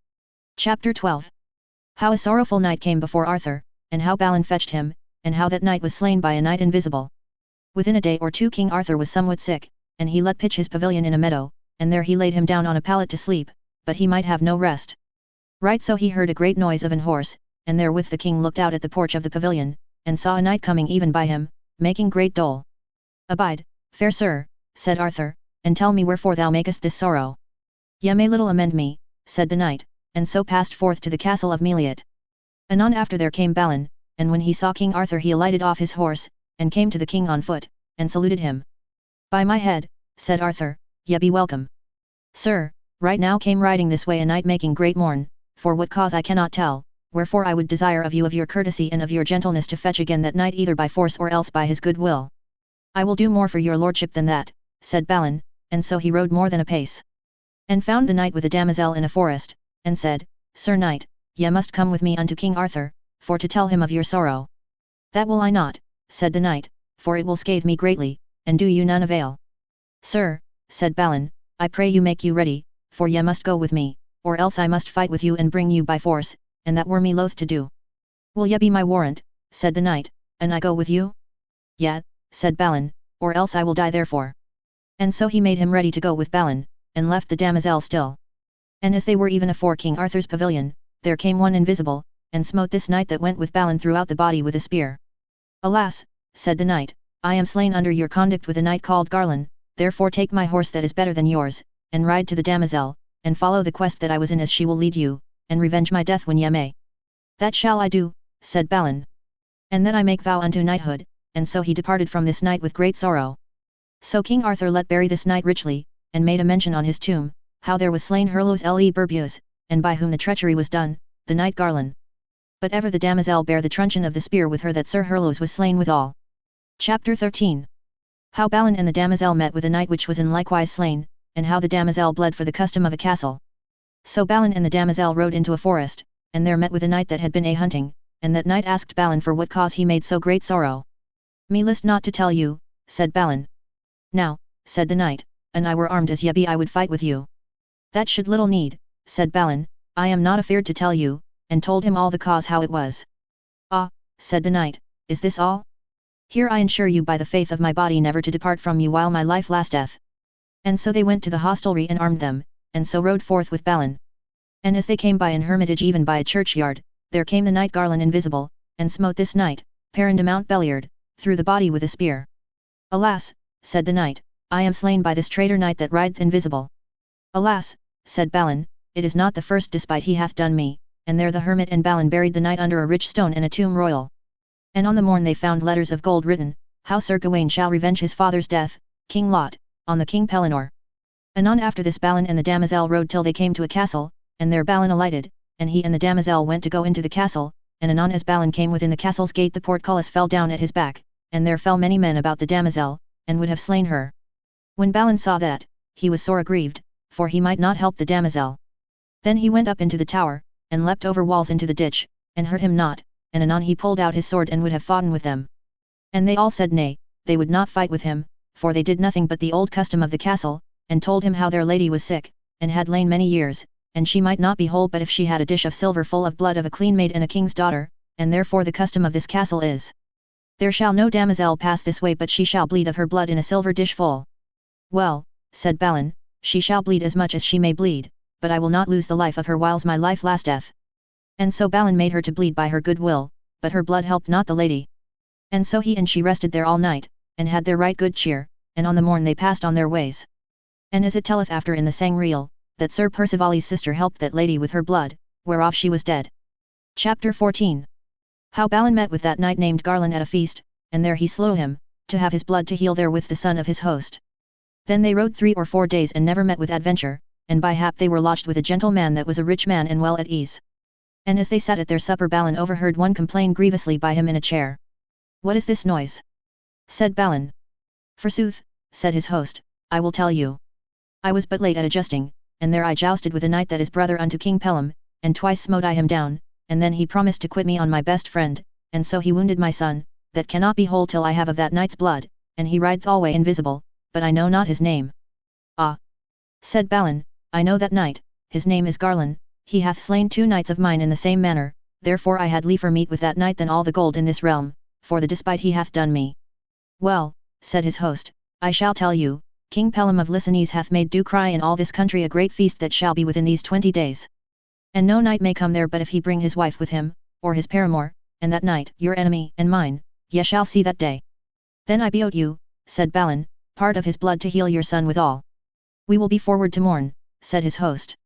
Chapter 12. How a sorrowful knight came before Arthur, and how Balin fetched him, and how that knight was slain by a knight invisible. Within a day or two King Arthur was somewhat sick, and he let pitch his pavilion in a meadow, and there he laid him down on a pallet to sleep, but he might have no rest. Right so he heard a great noise of an horse, and therewith the king looked out at the porch of the pavilion, and saw a knight coming even by him, making great dole. Abide, fair sir, said Arthur, and tell me wherefore thou makest this sorrow. Ye may little amend me, said the knight, and so passed forth to the castle of Meliot. Anon after there came Balin, and when he saw King Arthur he alighted off his horse, and came to the king on foot, and saluted him. By my head, said Arthur, ye be welcome. Sir, right now came riding this way a knight making great mourn, for what cause I cannot tell, wherefore I would desire of you of your courtesy and of your gentleness to fetch again that knight either by force or else by his good will. I will do more for your lordship than that, said Balin, and so he rode more than a pace. And found the knight with a damosel in a forest, and said, Sir knight, ye must come with me unto King Arthur, for to tell him of your sorrow. That will I not, said the knight, for it will scathe me greatly, and do you none avail. Sir, said Balin, I pray you make you ready, for ye must go with me, or else I must fight with you and bring you by force, and that were me loath to do. Will ye be my warrant, said the knight, and I go with you? Yet, said Balin, or else I will die therefore. And so he made him ready to go with Balin, and left the damosel still. And as they were even afore King Arthur's pavilion, there came one invisible, and smote this knight that went with Balin throughout the body with a spear. Alas, said the knight, I am slain under your conduct with a knight called Garlon, therefore take my horse that is better than yours, and ride to the damosel, and follow the quest that I was in as she will lead you, and revenge my death when ye may. That shall I do, said Balin. And then I make vow unto knighthood, and so he departed from this knight with great sorrow. So King Arthur let bury this knight richly, and made a mention on his tomb, how there was slain Herlos le Berbius, and by whom the treachery was done, the knight Garlon. But ever the damosel bare the truncheon of the spear with her that Sir Herlos was slain withal. Chapter 13. How Balin and the damosel met with a knight which was in likewise slain, and how the damosel bled for the custom of a castle. So Balin and the damosel rode into a forest, and there met with a knight that had been a hunting, and that knight asked Balin for what cause he made so great sorrow. Me list not to tell you, said Balin. Now, said the knight, an I were armed as ye be I would fight with you. That should little need, said Balin, I am not afeard to tell you, and told him all the cause how it was. Ah, said the knight, is this all? Here I ensure you by the faith of my body never to depart from you while my life lasteth. And so they went to the hostelry and armed them, and so rode forth with Balin. And as they came by an hermitage even by a churchyard, there came the knight Garlon invisible, and smote this knight, Perin de Mount Belliard, through the body with a spear. Alas, said the knight, I am slain by this traitor knight that rideth invisible. Alas, said Balin, it is not the first despite he hath done me, and there the hermit and Balin buried the knight under a rich stone in a tomb royal. And on the morn they found letters of gold written, how Sir Gawain shall revenge his father's death, King Lot, on the King Pellinore. Anon after this Balin and the damosel rode till they came to a castle, and there Balin alighted, and he and the damosel went to go into the castle, and anon as Balin came within the castle's gate the portcullis fell down at his back, and there fell many men about the damosel, and would have slain her. When Balin saw that, he was sore aggrieved, for he might not help the damosel. Then he went up into the tower, and leapt over walls into the ditch, and hurt him not, and anon he pulled out his sword and would have foughten with them. And they all said nay, they would not fight with him, for they did nothing but the old custom of the castle, and told him how their lady was sick, and had lain many years, and she might not be whole but if she had a dish of silver full of blood of a clean maid and a king's daughter, and therefore the custom of this castle is, there shall no damosel pass this way but she shall bleed of her blood in a silver dish full. Well, said Balin, she shall bleed as much as she may bleed, but I will not lose the life of her whiles my life lasteth. And so Balin made her to bleed by her good will, but her blood helped not the lady. And so he and she rested there all night, and had their right good cheer, and on the morn they passed on their ways. And as it telleth after in the Sangreal, that Sir Percivale's sister helped that lady with her blood, whereof she was dead. Chapter 14. How Balin met with that knight named Garlon at a feast, and there he slew him, to have his blood to heal therewith the son of his host. Then they rode 3 or 4 days and never met with adventure, and by hap they were lodged with a gentleman that was a rich man and well at ease. And as they sat at their supper Balin overheard one complain grievously by him in a chair. What is this noise? Said Balin. Forsooth, said his host, I will tell you. I was but late at a justing, and there I jousted with a knight that is brother unto King Pellam, and twice smote I him down, and then he promised to quit me on my best friend, and so he wounded my son, that cannot be whole till I have of that knight's blood, and he rideth alway invisible, but I know not his name. Ah! Said Balin, I know that knight, his name is Garlon, he hath slain 2 knights of mine in the same manner, therefore I had liefer meet with that knight than all the gold in this realm, for the despite he hath done me. Well, said his host, I shall tell you, King Pellam of Lycaones hath made do cry in all this country a great feast that shall be within these 20 days. And no knight may come there but if he bring his wife with him, or his paramour, and that night, your enemy and mine, ye shall see that day. Then I beot you, said Balin, part of his blood to heal your son withal. We will be forward to morn, said his host.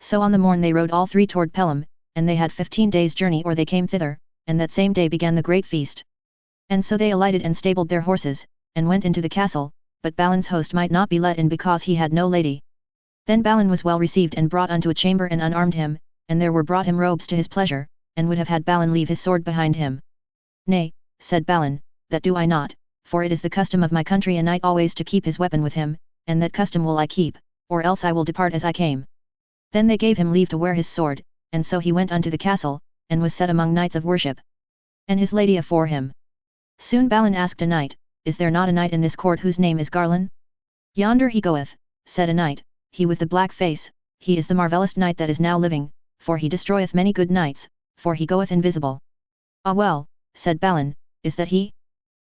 So on the morn they rode all 3 toward Pellam, and they had 15 days' journey or they came thither, and that same day began the great feast. And so they alighted and stabled their horses, and went into the castle, but Balin's host might not be let in because he had no lady. Then Balin was well received and brought unto a chamber and unarmed him, and there were brought him robes to his pleasure, and would have had Balin leave his sword behind him. Nay, said Balin, that do I not, for it is the custom of my country a knight always to keep his weapon with him, and that custom will I keep, or else I will depart as I came. Then they gave him leave to wear his sword, and so he went unto the castle, and was set among knights of worship. And his lady afore him. Soon Balin asked a knight, Is there not a knight in this court whose name is Garlon? Yonder he goeth, said a knight, he with the black face, he is the marvellous knight that is now living, for he destroyeth many good knights, for he goeth invisible. Ah well, said Balin, is that he?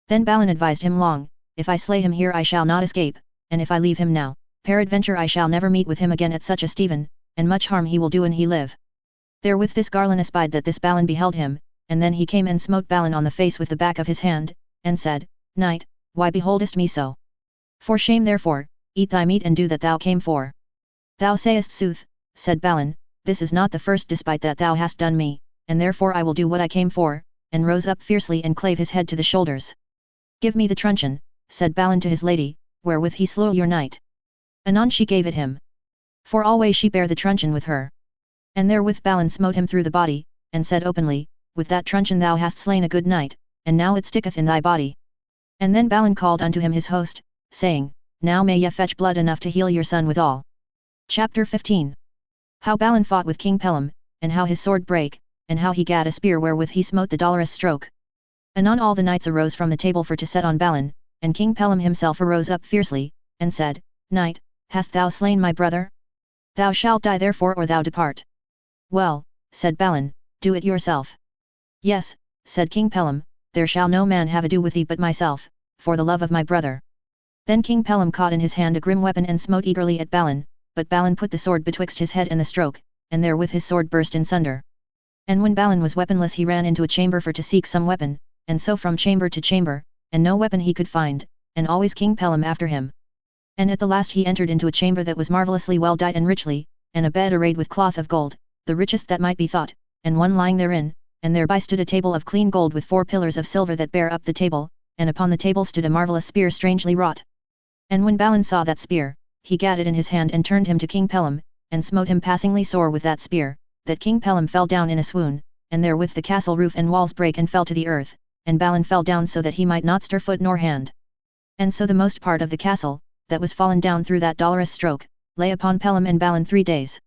Then Balin advised him long, if I slay him here I shall not escape, and if I leave him now, peradventure I shall never meet with him again at such a steven, and much harm he will do an he live. Therewith this Garlon espied that this Balin beheld him, and then he came and smote Balin on the face with the back of his hand, and said, Knight, why beholdest me so? For shame therefore, eat thy meat and do that thou came for. Thou sayest sooth, said Balin, this is not the first despite that thou hast done me, and therefore I will do what I came for, and rose up fiercely and clave his head to the shoulders. Give me the truncheon, said Balin to his lady, wherewith he slew your knight. Anon she gave it him. For always she bare the truncheon with her. And therewith Balin smote him through the body, and said openly, With that truncheon thou hast slain a good knight, and now it sticketh in thy body. And then Balin called unto him his host, saying, Now may ye fetch blood enough to heal your son withal. Chapter 15. How Balin fought with King Pellam, and how his sword brake, and how he gat a spear wherewith he smote the dolorous stroke. Anon all the knights arose from the table for to set on Balin, and King Pellam himself arose up fiercely, and said, Knight, hast thou slain my brother? Thou shalt die therefore or thou depart. Well, said Balin, do it yourself. Yes, said King Pellam, there shall no man have ado with thee but myself, for the love of my brother. Then King Pellam caught in his hand a grim weapon and smote eagerly at Balin, but Balin put the sword betwixt his head and the stroke, and therewith his sword burst in sunder. And when Balin was weaponless he ran into a chamber for to seek some weapon, and so from chamber to chamber, and no weapon he could find, and always King Pellam after him. And at the last he entered into a chamber that was marvellously well dight and richly, and a bed arrayed with cloth of gold, the richest that might be thought, and one lying therein, and thereby stood a table of clean gold with 4 pillars of silver that bare up the table, and upon the table stood a marvellous spear strangely wrought. And when Balin saw that spear, he gat it in his hand and turned him to King Pellam, and smote him passingly sore with that spear, that King Pellam fell down in a swoon, and therewith the castle roof and walls brake and fell to the earth, and Balin fell down so that he might not stir foot nor hand. And so the most part of the castle, that was fallen down through that dolorous stroke, lay upon Pellam and Balin 3 days.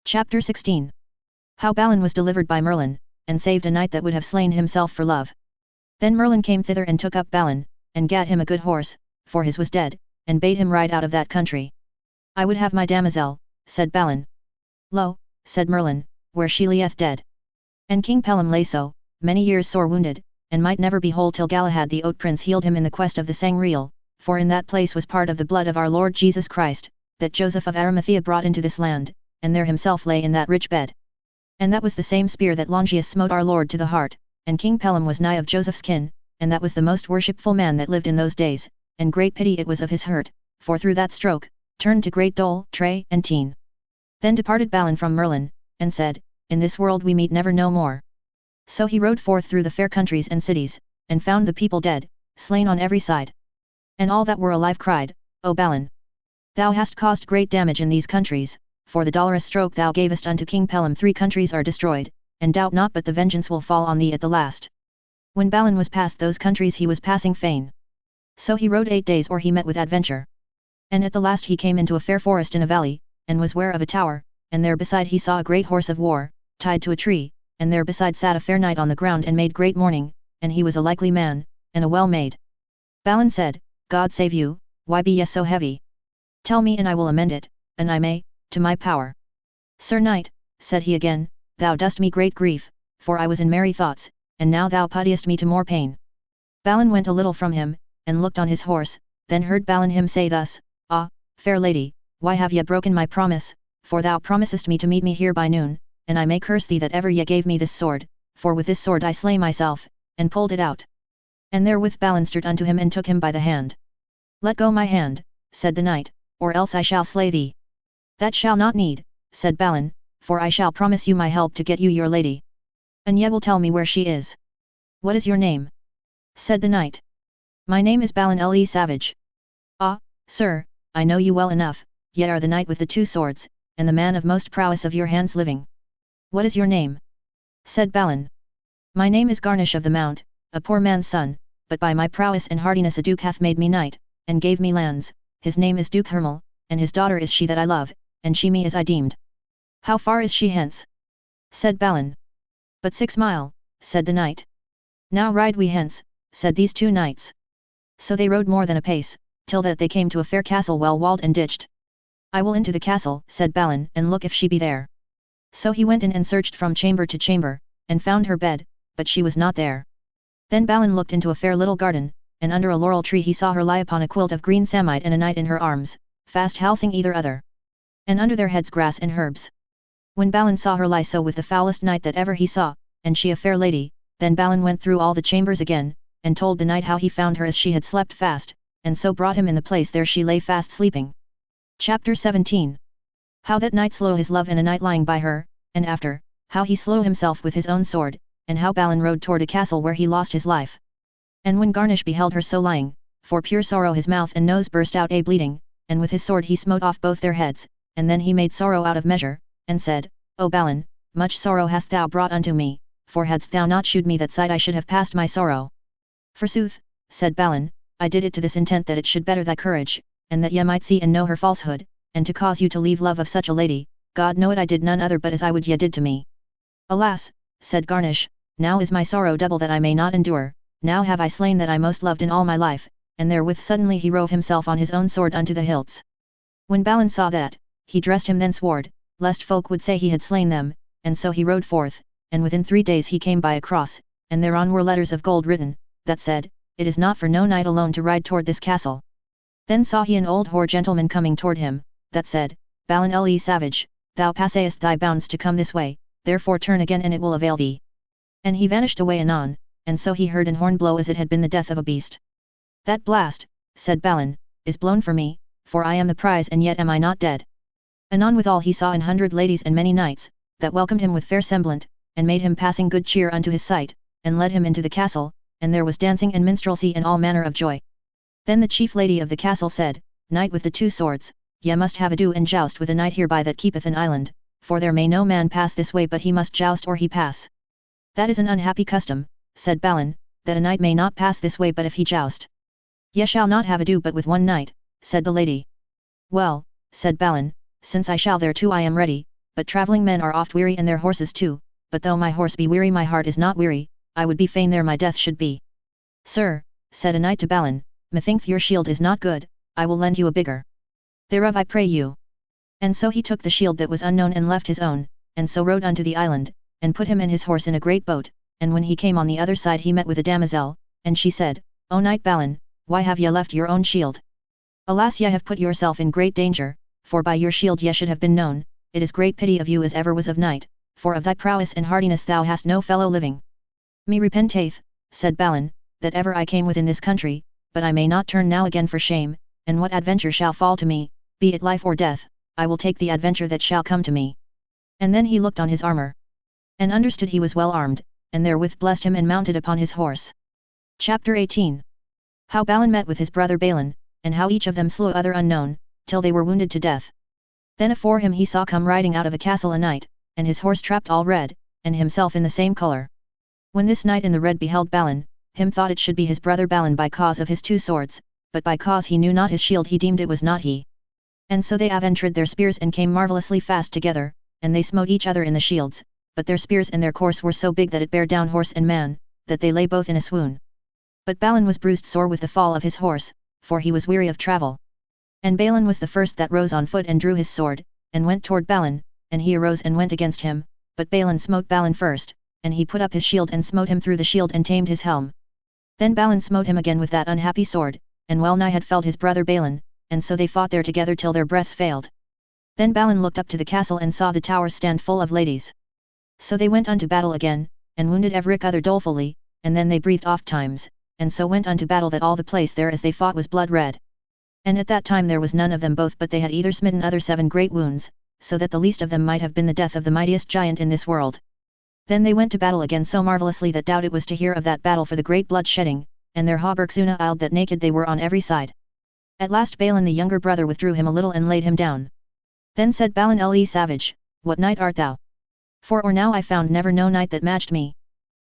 Chapter 16. How Balin was delivered by Merlin, and saved a knight that would have slain himself for love. Then Merlin came thither and took up Balin, and gat him a good horse, for his was dead, and bade him ride out of that country. I would have my damosel, said Balin. Lo, said Merlin, where she lieth dead. And King Pellam lay so, many years sore wounded, and might never be whole till Galahad the Oat Prince healed him in the quest of the Sangreal, for in that place was part of the blood of our Lord Jesus Christ, that Joseph of Arimathea brought into this land, and there himself lay in that rich bed. And that was the same spear that Longius smote our Lord to the heart, and King Pellam was nigh of Joseph's kin, and that was the most worshipful man that lived in those days, and great pity it was of his hurt, for through that stroke, turned to great dole, Tray, and teen. Then departed Balin from Merlin, and said, in this world we meet never no more. So he rode forth through the fair countries and cities, and found the people dead, slain on every side. And all that were alive cried, O Balin! Thou hast caused great damage in these countries, for the dolorous stroke thou gavest unto King Pellam 3 countries are destroyed, and doubt not but the vengeance will fall on thee at the last. When Balin was past those countries he was passing fain. So he rode 8 days or he met with adventure. And at the last he came into a fair forest in a valley, and was ware of a tower, and there beside he saw a great horse of war, tied to a tree, and there beside sat a fair knight on the ground and made great mourning, and he was a likely man, and a well made. Balin said, God save you, why be ye so heavy? Tell me and I will amend it, and I may, to my power. Sir Knight, said he again, thou dost me great grief, for I was in merry thoughts, and now thou puttiest me to more pain. Balin went a little from him, and looked on his horse, then heard Balin him say thus, Ah, fair lady, why have ye broken my promise, for thou promisest me to meet me here by noon, and I may curse thee that ever ye gave me this sword, for with this sword I slay myself, and pulled it out. And therewith Balin stirred unto him and took him by the hand. Let go my hand, said the knight, or else I shall slay thee. That shall not need, said Balin, for I shall promise you my help to get you your lady. And ye will tell me where she is. What is your name? Said the knight. My name is Balin le Savage. Ah, sir, I know you well enough, ye are the knight with the 2 swords, and the man of most prowess of your hands living. What is your name? Said Balin. My name is Garnish of the Mount, a poor man's son, but by my prowess and hardiness a duke hath made me knight, and gave me lands. His name is Duke Hermel, and his daughter is she that I love, and she me as I deemed. How far is she hence? Said Balin. But 6 mile, said the knight. Now ride we hence, said these 2 knights. So they rode more than a pace, till that they came to a fair castle well walled and ditched. I will into the castle, said Balin, and look if she be there. So he went in and searched from chamber to chamber, and found her bed, but she was not there. Then Balin looked into a fair little garden, and under a laurel tree he saw her lie upon a quilt of green samite and a knight in her arms, fast halsing either other. And under their heads grass and herbs. When Balin saw her lie so with the foulest knight that ever he saw, and she a fair lady, then Balin went through all the chambers again, and told the knight how he found her as she had slept fast, and so brought him in the place there she lay fast sleeping. Chapter 17. How that knight slew his love in a night lying by her, and after, how he slew himself with his own sword, and how Balin rode toward a castle where he lost his life. And when Garnish beheld her so lying, for pure sorrow his mouth and nose burst out a bleeding, and with his sword he smote off both their heads, and then he made sorrow out of measure, and said, O Balin, much sorrow hast thou brought unto me, for hadst thou not shewed me that sight I should have passed my sorrow. Forsooth, said Balin, I did it to this intent that it should better thy courage, and that ye might see and know her falsehood, and to cause you to leave love of such a lady. God know it, I did none other but as I would ye did to me. Alas, said Garnish, now is my sorrow double that I may not endure, now have I slain that I most loved in all my life, and therewith suddenly he rove himself on his own sword unto the hilts. When Balin saw that, he dressed him then sword, lest folk would say he had slain them, and so he rode forth, and within 3 days he came by a cross, and thereon were letters of gold written, that said, It is not for no knight alone to ride toward this castle. Then saw he an old hoar gentleman coming toward him, that said, Balin le Savage, thou passayest thy bounds to come this way, therefore turn again and it will avail thee. And he vanished away anon, and so he heard an horn blow as it had been the death of a beast. That blast, said Balin, is blown for me, for I am the prize and yet am I not dead. Anon withal he saw 100 ladies and many knights, that welcomed him with fair semblant, and made him passing good cheer unto his sight, and led him into the castle, and there was dancing and minstrelsy and all manner of joy. Then the chief lady of the castle said, Knight with the two swords, ye must have ado and joust with a knight hereby that keepeth an island, for there may no man pass this way but he must joust or he pass. That is an unhappy custom, said Balin, that a knight may not pass this way but if he joust. Ye shall not have ado but with one knight, said the lady. Well, said Balin, since I shall there too I am ready, but travelling men are oft weary and their horses too, but though my horse be weary my heart is not weary, I would be fain there my death should be. Sir, said a knight to Balin, methinks your shield is not good, I will lend you a bigger. Thereof I pray you. And so he took the shield that was unknown and left his own, and so rode unto the island, and put him and his horse in a great boat, and when he came on the other side he met with a damosel, and she said, O knight Balin, why have ye left your own shield? Alas, ye have put yourself in great danger, for by your shield ye should have been known, it is great pity of you as ever was of knight, for of thy prowess and hardiness thou hast no fellow living. Me repenteth, said Balin, that ever I came within this country, but I may not turn now again for shame, and what adventure shall fall to me, be it life or death, I will take the adventure that shall come to me. And then he looked on his armour, and understood he was well armed, and therewith blessed him and mounted upon his horse. Chapter 18. How Balin met with his brother Balin, and how each of them slew other unknown, till they were wounded to death. Then afore him he saw come riding out of a castle a knight, and his horse trapped all red, and himself in the same colour. When this knight in the red beheld Balin, him thought it should be his brother Balin by cause of his two swords, but by cause he knew not his shield he deemed it was not he. And so they aventred their spears and came marvellously fast together, and they smote each other in the shields, but their spears and their course were so big that it bare down horse and man, that they lay both in a swoon. But Balin was bruised sore with the fall of his horse, for he was weary of travel. And Balin was the first that rose on foot and drew his sword, and went toward Balin, and he arose and went against him, but Balin smote Balin first, and he put up his shield and smote him through the shield and tamed his helm. Then Balin smote him again with that unhappy sword, and well nigh had felled his brother Balin, and so they fought there together till their breaths failed. Then Balin looked up to the castle and saw the tower stand full of ladies. So they went unto battle again, and wounded every other dolefully, and then they breathed oft times, and so went unto battle that all the place there as they fought was blood red. And at that time there was none of them both but they had either smitten other 7 great wounds, so that the least of them might have been the death of the mightiest giant in this world. Then they went to battle again so marvellously that doubt it was to hear of that battle for the great blood shedding, and their hauberks uniled that naked they were on every side. At last Balin the younger brother withdrew him a little and laid him down. Then said Balin, Le Savage, what knight art thou? For or now I found never no knight that matched me.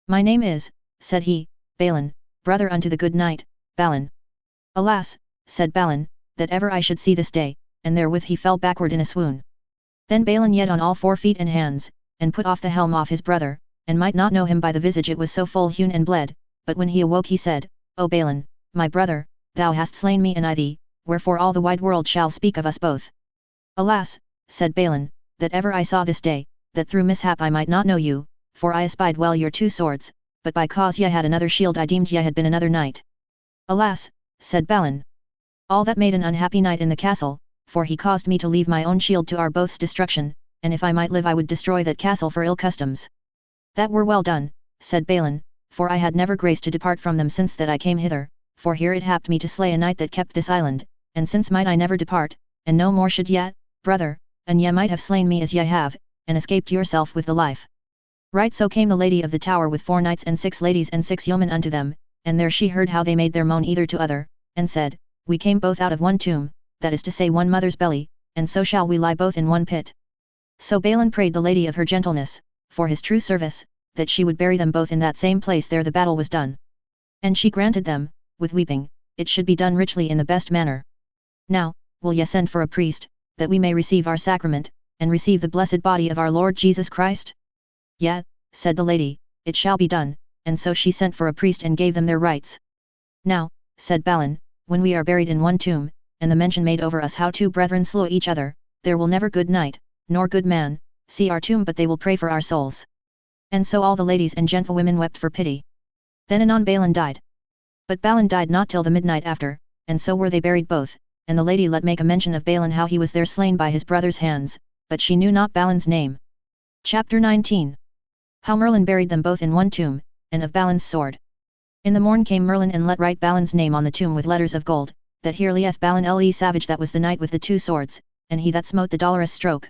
My name is, said he, Balin, brother unto the good knight, Balin. Alas, said Balin, that ever I should see this day, and therewith he fell backward in a swoon. Then Balin yet on all 4 feet and hands, and put off the helm off his brother, and might not know him by the visage it was so full hewn and bled, but when he awoke he said, O Balin, my brother, thou hast slain me and I thee, wherefore all the wide world shall speak of us both. Alas, said Balin, that ever I saw this day, that through mishap I might not know you, for I espied well your 2 swords, but by cause ye had another shield I deemed ye had been another knight. Alas, said Balin. All that made an unhappy knight in the castle, for he caused me to leave my own shield to our both's destruction, and if I might live I would destroy that castle for ill customs. That were well done, said Balin, for I had never grace to depart from them since that I came hither, for here it happed me to slay a knight that kept this island, and since might I never depart, and no more should ye, brother, and ye might have slain me as ye have, and escaped yourself with the life. Right so came the lady of the tower with 4 knights and 6 ladies and 6 yeomen unto them, and there she heard how they made their moan either to other, and said, We came both out of one tomb, that is to say one mother's belly, and so shall we lie both in one pit. So Balin prayed the lady of her gentleness, for his true service, that she would bury them both in that same place there the battle was done. And she granted them, with weeping, it should be done richly in the best manner. Now, will ye send for a priest, that we may receive our sacrament, and receive the blessed body of our Lord Jesus Christ? Yet, said the lady, it shall be done, and so she sent for a priest and gave them their rites. Now, said Balin, when we are buried in one tomb, and the mention made over us how 2 brethren slew each other, there will never good knight, nor good man, see our tomb but they will pray for our souls. And so all the ladies and gentlewomen wept for pity. Then anon Balin died. But Balin died not till the midnight after, and so were they buried both, and the lady let make a mention of Balin how he was there slain by his brother's hands, but she knew not Balin's name. Chapter 19. How Merlin buried them both in one tomb, and of Balin's sword. In the morn came Merlin and let write Balin's name on the tomb with letters of gold, that here lieth Balin le Savage, that was the knight with the two swords, and he that smote the dolorous stroke.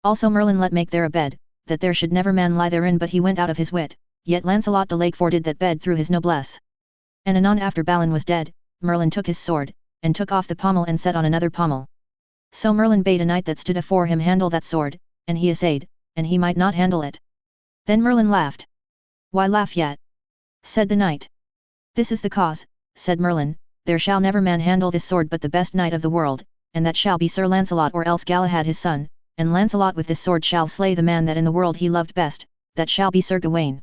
Also Merlin let make there a bed, that there should never man lie therein but he went out of his wit, yet Lancelot de Lakeford did that bed through his noblesse. And anon after Balin was dead, Merlin took his sword, and took off the pommel and set on another pommel. So Merlin bade a knight that stood afore him handle that sword, and he essayed, and he might not handle it. Then Merlin laughed. Why laugh yet? Said the knight. This is the cause, said Merlin, there shall never man handle this sword but the best knight of the world, and that shall be Sir Lancelot or else Galahad his son, and Lancelot with this sword shall slay the man that in the world he loved best, that shall be Sir Gawain.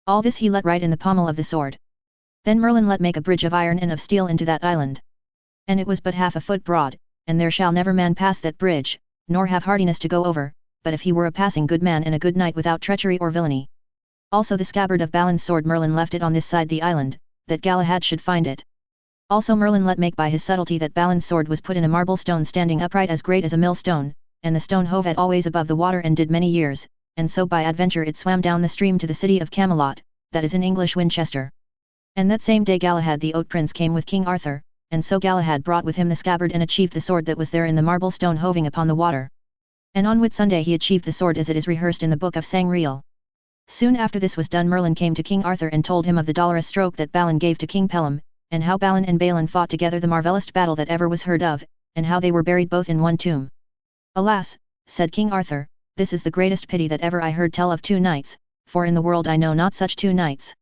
All this he let write in the pommel of the sword. Then Merlin let make a bridge of iron and of steel into that island. And it was but half a foot broad, and there shall never man pass that bridge, nor have hardiness to go over, but if he were a passing good man and a good knight without treachery or villainy. Also the scabbard of Balin's sword Merlin left it on this side the island, that Galahad should find it. Also Merlin let make by his subtlety that Balin's sword was put in a marble stone standing upright as great as a millstone, and the stone hove at always above the water and did many years, and so by adventure it swam down the stream to the city of Camelot, that is in English Winchester. And that same day Galahad the oat prince came with King Arthur, and so Galahad brought with him the scabbard and achieved the sword that was there in the marble stone hoving upon the water. And on Whitsunday he achieved the sword as it is rehearsed in the book of Sangreal. Soon after this was done Merlin came to King Arthur and told him of the dolorous stroke that Balin gave to King Pellam, and how Balin and Balin fought together the marvellous battle that ever was heard of, and how they were buried both in one tomb. Alas, said King Arthur, this is the greatest pity that ever I heard tell of two knights, for in the world I know not such two knights.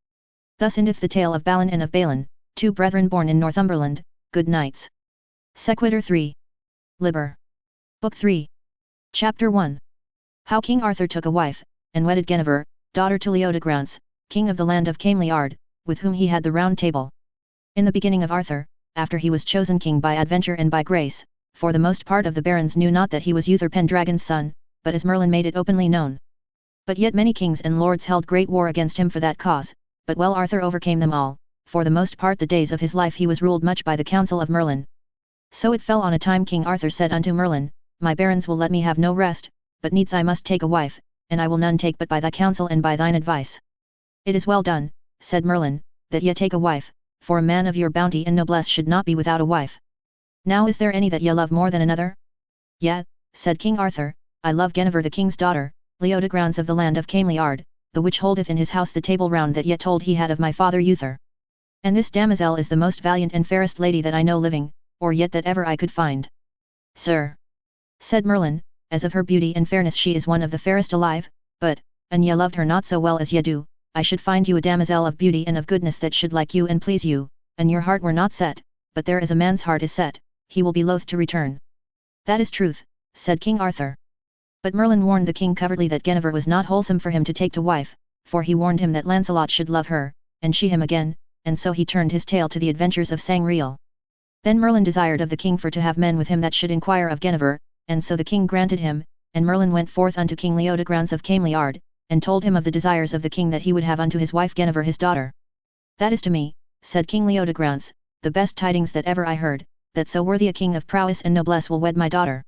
Thus endeth the tale of Balin and of Balin, two brethren born in Northumberland, good knights. Sequitur 3. Liber. Book 3. Chapter 1. How King Arthur took a wife, and wedded Guinevere, daughter to Leodegrance, king of the land of Cameliard, with whom he had the Round Table. In the beginning of Arthur, after he was chosen king by adventure and by grace, for the most part of the barons knew not that he was Uther Pendragon's son, but as Merlin made it openly known. But yet many kings and lords held great war against him for that cause, but well Arthur overcame them all, for the most part the days of his life he was ruled much by the counsel of Merlin. So it fell on a time King Arthur said unto Merlin, My barons will let me have no rest, but needs I must take a wife, and I will none take but by thy counsel and by thine advice. It is well done, said Merlin, that ye take a wife, for a man of your bounty and noblesse should not be without a wife. Now is there any that ye love more than another? Yet, said King Arthur, I love Guinevere the king's daughter, Leodegrance of the land of Cameliard, the which holdeth in his house the Table Round that ye told he had of my father Uther. And this damosel is the most valiant and fairest lady that I know living, or yet that ever I could find. Sir, said Merlin, as of her beauty and fairness she is one of the fairest alive, but, an ye loved her not so well as ye do, I should find you a damosel of beauty and of goodness that should like you and please you, and your heart were not set, but there as a man's heart is set, he will be loath to return. That is truth, said King Arthur. But Merlin warned the king covertly that Guinevere was not wholesome for him to take to wife, for he warned him that Lancelot should love her, and she him again, and so he turned his tale to the adventures of Sangreal. Then Merlin desired of the king for to have men with him that should inquire of Guinevere, and so the king granted him, and Merlin went forth unto King Leodegrance of Cameliard, and told him of the desires of the king that he would have unto his wife Guinevere his daughter. That is to me, said King Leodegrance, the best tidings that ever I heard, that so worthy a king of prowess and noblesse will wed my daughter.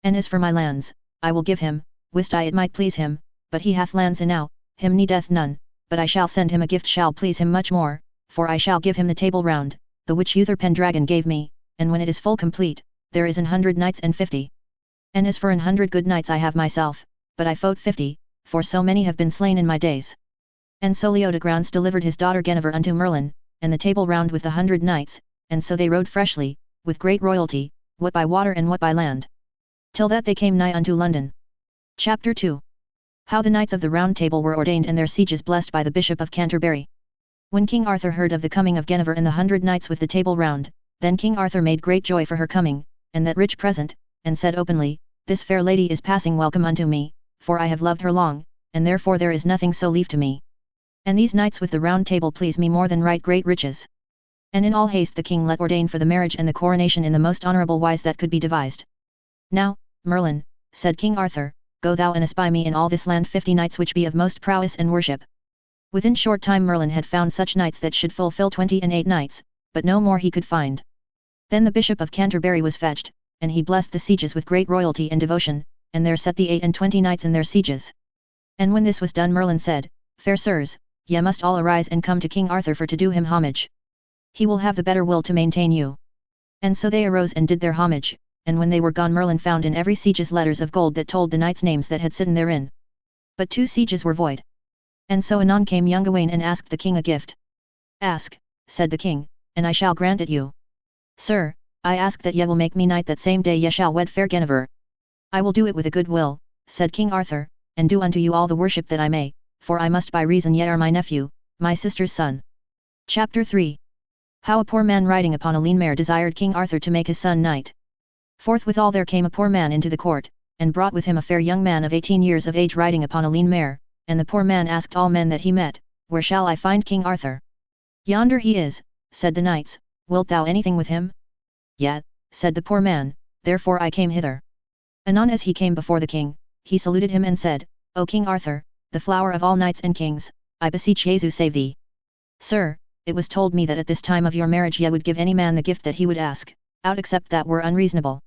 And as for my lands, I will give him, wist I it might please him, but he hath lands enow, him needeth none, but I shall send him a gift shall please him much more, for I shall give him the Table Round, the which Uther Pendragon gave me, and when it is full complete, there is 100 knights and 50. And as for 100 good knights I have myself, but I fote 50, for so many have been slain in my days. And so Leodegrance delivered his daughter Guinevere unto Merlin, and the Table Round with the 100 knights, and so they rode freshly, with great royalty, what by water and what by land. Till that they came nigh unto London. Chapter 2. How the Knights of the Round Table were ordained and their sieges blessed by the Bishop of Canterbury. When King Arthur heard of the coming of Guinevere and the 100 knights with the Table Round, then King Arthur made great joy for her coming, and that rich present, and said openly, This fair lady is passing welcome unto me, for I have loved her long, and therefore there is nothing so lief to me. And these knights with the Round Table please me more than right great riches. And in all haste the king let ordain for the marriage and the coronation in the most honourable wise that could be devised. Now, Merlin, said King Arthur, go thou and espy me in all this land 50 knights which be of most prowess and worship. Within short time Merlin had found such knights that should fulfill 28 knights, but no more he could find. Then the Bishop of Canterbury was fetched, and he blessed the sieges with great royalty and devotion, and there set the 28 knights in their sieges. And when this was done Merlin said, Fair sirs, ye must all arise and come to King Arthur for to do him homage. He will have the better will to maintain you. And so they arose and did their homage, and when they were gone Merlin found in every sieges letters of gold that told the knights' names that had sitten therein. But 2 sieges were void. And so anon came young Gawain and asked the king a gift. Ask, said the king, and I shall grant it you. Sir, I ask that ye will make me knight that same day ye shall wed fair Guinevere. I will do it with a good will, said King Arthur, and do unto you all the worship that I may, for I must by reason ye are my nephew, my sister's son. Chapter 3. How a poor man riding upon a lean mare desired King Arthur to make his son knight. Forthwithal there came a poor man into the court, and brought with him a fair young man of 18 years of age riding upon a lean mare, and the poor man asked all men that he met, Where shall I find King Arthur? Yonder he is, said the knights, wilt thou anything with him? Yet, said the poor man, therefore I came hither. Anon as he came before the king, he saluted him and said, O King Arthur, the flower of all knights and kings, I beseech Jesu save thee. Sir, it was told me that at this time of your marriage ye would give any man the gift that he would ask, out except that were unreasonable.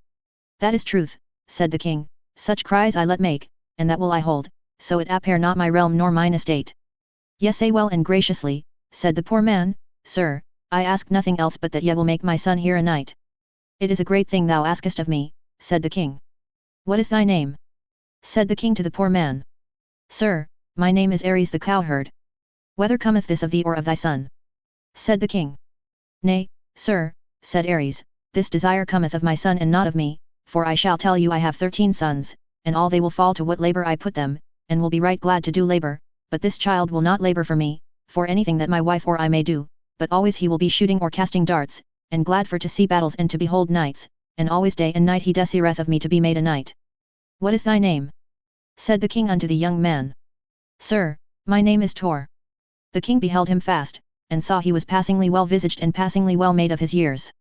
That is truth, said the king, such cries I let make, and that will I hold, so it appear not my realm nor mine estate. Ye say well and graciously, said the poor man, Sir, I ask nothing else but that ye will make my son here a knight. It is a great thing thou askest of me, said the king. What is thy name? Said the king to the poor man. Sir, my name is Aries the cowherd. Whether cometh this of thee or of thy son? Said the king. Nay, sir, said Aries, this desire cometh of my son and not of me, for I shall tell you I have 13 sons, and all they will fall to what labor I put them, and will be right glad to do labor, but this child will not labor for me, for anything that my wife or I may do, but always he will be shooting or casting darts, and glad for to see battles and to behold knights, and always day and night he desireth of me to be made a knight. What is thy name? Said the king unto the young man. Sir, my name is Tor. The king beheld him fast, and saw he was passingly well visaged and passingly well made of his years.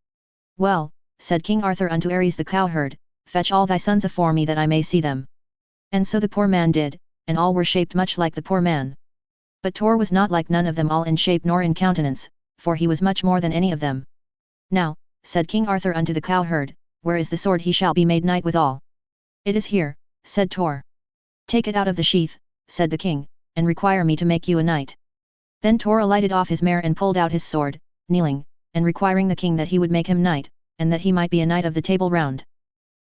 Well, said King Arthur unto Aries the cowherd, fetch all thy sons afore me that I may see them. And so the poor man did, and all were shaped much like the poor man. But Tor was not like none of them all in shape nor in countenance, for he was much more than any of them. Now, said King Arthur unto the cowherd, where is the sword he shall be made knight withal? It is here, said Tor. Take it out of the sheath, said the king, and require me to make you a knight. Then Tor alighted off his mare and pulled out his sword, kneeling, and requiring the king that he would make him knight, and that he might be a knight of the Table Round.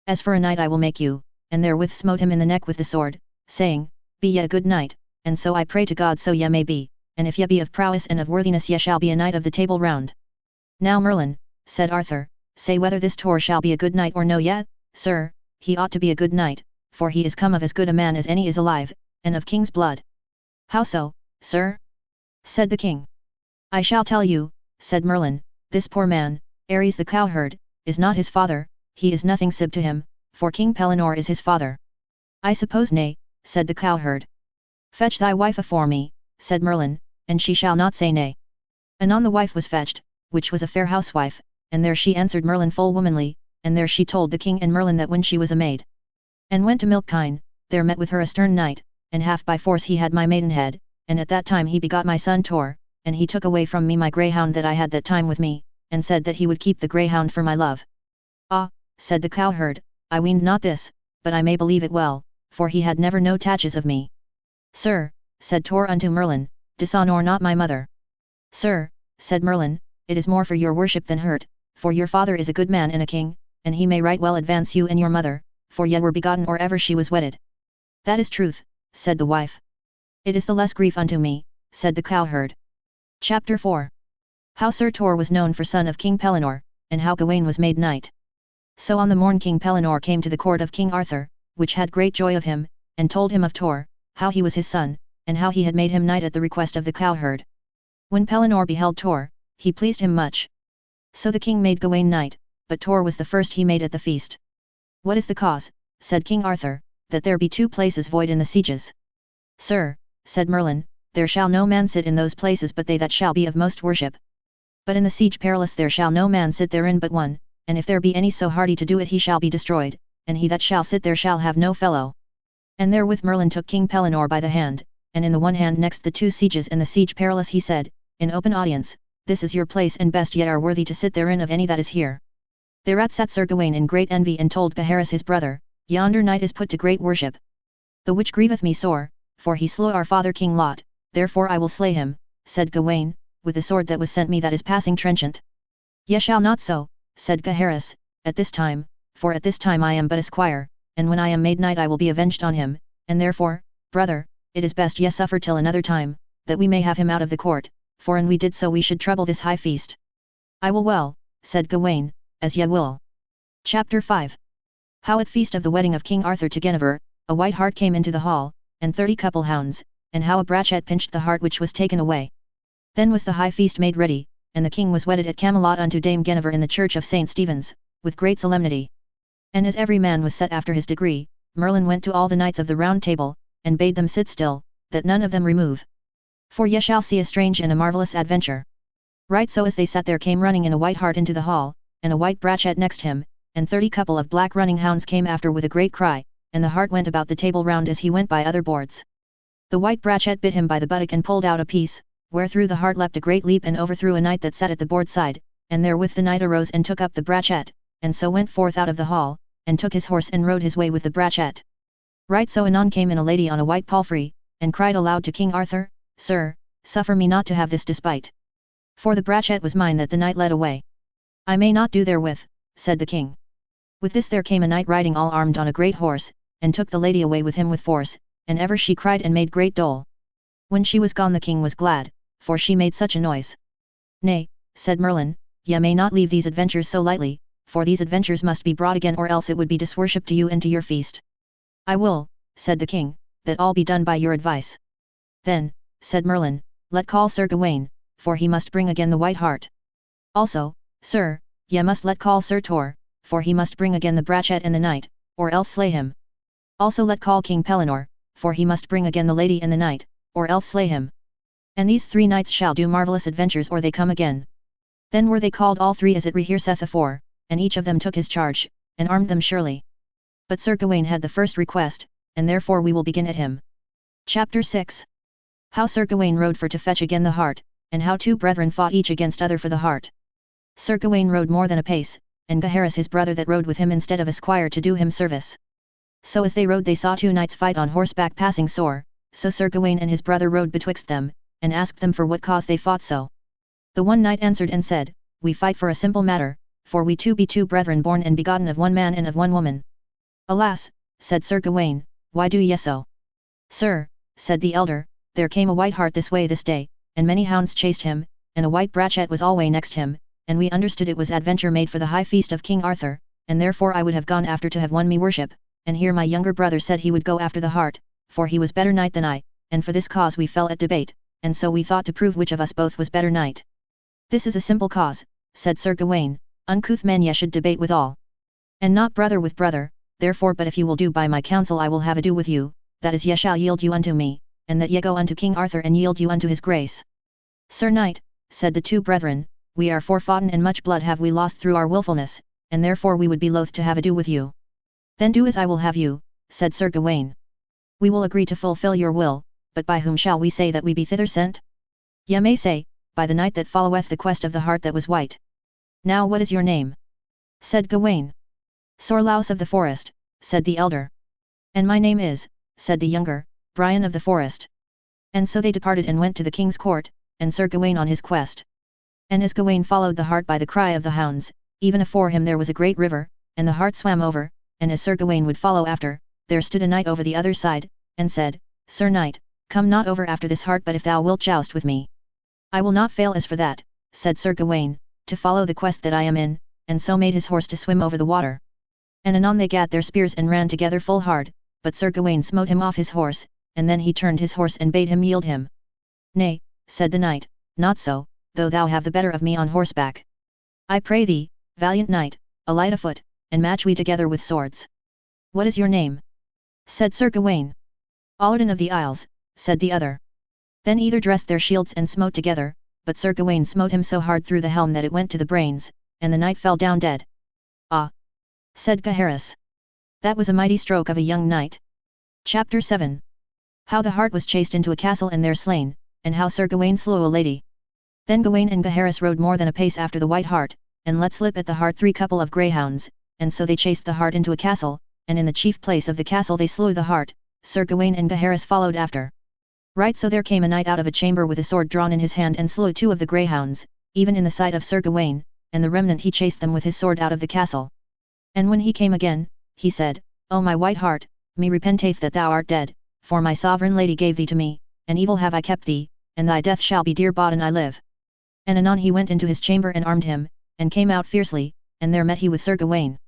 As for a knight I will make you, and therewith smote him in the neck with the sword, saying, Be ye a good knight, and so I pray to God so ye may be, and if ye be of prowess and of worthiness ye shall be a knight of the Table Round. Now Merlin, said Arthur, say whether this Tor shall be a good knight or no yet, sir, he ought to be a good knight, for he is come of as good a man as any is alive, and of king's blood. How so, sir? Said the king. I shall tell you, said Merlin, this poor man, Aries the cowherd, is not his father, he is nothing sib to him, for King Pellinore is his father. I suppose nay, said the cowherd. Fetch thy wife afore me, said Merlin, and she shall not say nay. Anon the wife was fetched, which was a fair housewife, and there she answered Merlin full womanly, and there she told the king and Merlin that when she was a maid, and went to milk kine, there met with her a stern knight, and half by force he had my maidenhead, and at that time he begot my son Tor, and he took away from me my greyhound that I had that time with me, and said that he would keep the greyhound for my love. Ah, said the cowherd, I weened not this, but I may believe it well, for he had never no tatches of me. Sir, said Tor unto Merlin, dishonour not my mother. Sir, said Merlin, it is more for your worship than hurt, for your father is a good man and a king, and he may right well advance you and your mother, for ye were begotten or ever she was wedded. That is truth, said the wife. It is the less grief unto me, said the cowherd. Chapter 4. How Sir Tor was known for son of King Pellinore, and how Gawain was made knight. So on the morn King Pellinore came to the court of King Arthur, which had great joy of him, and told him of Tor, how he was his son, and how he had made him knight at the request of the cowherd. When Pellinore beheld Tor, he pleased him much. So the king made Gawain knight, but Tor was the first he made at the feast. What is the cause, said King Arthur, that there be 2 places void in the sieges? Sir, said Merlin, there shall no man sit in those places but they that shall be of most worship. But in the siege perilous there shall no man sit therein but one, and if there be any so hardy to do it he shall be destroyed, and he that shall sit there shall have no fellow. And therewith Merlin took King Pellinore by the hand, and in the one hand next the 2 sieges and the siege perilous he said, in open audience, This is your place and best ye are worthy to sit therein of any that is here. Thereat sat Sir Gawain in great envy and told Gaheris his brother, Yonder knight is put to great worship. The which grieveth me sore, for he slew our father King Lot, therefore I will slay him, said Gawain, with the sword that was sent me that is passing trenchant. Ye shall not so, said Gaheris, at this time, for at this time I am but a squire, and when I am made knight I will be avenged on him, and therefore, brother, it is best ye suffer till another time, that we may have him out of the court, for an we did so we should trouble this high feast. I will well, said Gawain, as ye will. Chapter 5. How at feast of the wedding of King Arthur to Guinevere, a white hart came into the hall, and 30 couple hounds, and how a brachet pinched the hart which was taken away. Then was the high feast made ready, and the king was wedded at Camelot unto Dame Guinevere in the church of St. Stephen's, with great solemnity. And as every man was set after his degree, Merlin went to all the knights of the Round Table, and bade them sit still, that none of them remove. For ye shall see a strange and a marvellous adventure. Right so as they sat there came running in a white hart into the hall, and a white brachet next him, and 30 couple of black running hounds came after with a great cry, and the hart went about the table round as he went by other boards. The white brachet bit him by the buttock and pulled out a piece, wherethrough the hart leapt a great leap and overthrew a knight that sat at the board side, and therewith the knight arose and took up the brachet, and so went forth out of the hall, and took his horse and rode his way with the brachet. Right so anon came in a lady on a white palfrey, and cried aloud to King Arthur, Sir, suffer me not to have this despite. For the brachet was mine that the knight led away. I may not do therewith, said the king. With this there came a knight riding all armed on a great horse, and took the lady away with him with force, and ever she cried and made great dole. When she was gone the king was glad, for she made such a noise. Nay, said Merlin, ye may not leave these adventures so lightly, for these adventures must be brought again or else it would be disworship to you and to your feast. I will, said the king, that all be done by your advice. Then, said Merlin, let call Sir Gawain, for he must bring again the white hart. Also, sir, ye must let call Sir Tor, for he must bring again the brachet and the knight, or else slay him. Also let call King Pellinore, for he must bring again the lady and the knight, or else slay him. And these 3 knights shall do marvellous adventures or they come again. Then were they called all 3 as it rehearseth afore, and each of them took his charge, and armed them surely. But Sir Gawain had the first request, and therefore we will begin at him. Chapter 6. How Sir Gawain rode for to fetch again the hart, and how 2 brethren fought each against other for the hart. Sir Gawain rode more than a pace, and Gaheris his brother that rode with him instead of a squire to do him service. So as they rode they saw 2 knights fight on horseback passing sore, so Sir Gawain and his brother rode betwixt them, and asked them for what cause they fought so. The one knight answered and said, We fight for a simple matter, for we 2 be 2 brethren born and begotten of one man and of one woman. Alas, said Sir Gawain, why do ye so? Sir, said the elder, there came a white hart this way this day, and many hounds chased him, and a white brachet was alway next him, and we understood it was adventure made for the high feast of King Arthur, and therefore I would have gone after to have won me worship, and here my younger brother said he would go after the hart, for he was better knight than I, and for this cause we fell at debate, and so we thought to prove which of us both was better knight. This is a simple cause, said Sir Gawain, uncouth men ye should debate withal. And not brother with brother, therefore but if you will do by my counsel I will have ado with you, that is ye shall yield you unto me, and that ye go unto King Arthur and yield you unto his grace. Sir Knight, said the 2 brethren, we are forfoughten and much blood have we lost through our wilfulness, and therefore we would be loath to have ado with you. Then do as I will have you, said Sir Gawain. We will agree to fulfill your will, but by whom shall we say that we be thither sent? Ye may say, by the knight that followeth the quest of the hart that was white. Now what is your name? Said Gawain. Sorlouse of the Forest, said the elder. And my name is, said the younger, Brian of the Forest. And so they departed and went to the king's court, and Sir Gawain on his quest. And as Gawain followed the hart by the cry of the hounds, even afore him there was a great river, and the hart swam over, and as Sir Gawain would follow after, there stood a knight over the other side, and said, Sir Knight, come not over after this hart but if thou wilt joust with me. I will not fail as for that, said Sir Gawain, to follow the quest that I am in, and so made his horse to swim over the water. And anon they gat their spears and ran together full hard, but Sir Gawain smote him off his horse, and then he turned his horse and bade him yield him. Nay, said the knight, not so, though thou have the better of me on horseback. I pray thee, valiant knight, alight afoot, and match we together with swords. What is your name? Said Sir Gawain. Aladin of the Isles, said the other. Then either dressed their shields and smote together, but Sir Gawain smote him so hard through the helm that it went to the brains, and the knight fell down dead. Ah! Said Gaheris. That was a mighty stroke of a young knight. Chapter 7. How the hart was chased into a castle and there slain, and how Sir Gawain slew a lady. Then Gawain and Gaheris rode more than a pace after the white hart, and let slip at the hart 3 couple of greyhounds, and so they chased the hart into a castle, and in the chief place of the castle they slew the hart. Sir Gawain and Gaheris followed after. Right so there came a knight out of a chamber with a sword drawn in his hand and slew 2 of the greyhounds, even in the sight of Sir Gawain, and the remnant he chased them with his sword out of the castle. And when he came again, he said, O my white hart, me repenteth that thou art dead, for my sovereign lady gave thee to me, and evil have I kept thee, and thy death shall be dear bought an I live. And anon he went into his chamber and armed him, and came out fiercely, and there met he with Sir Gawain.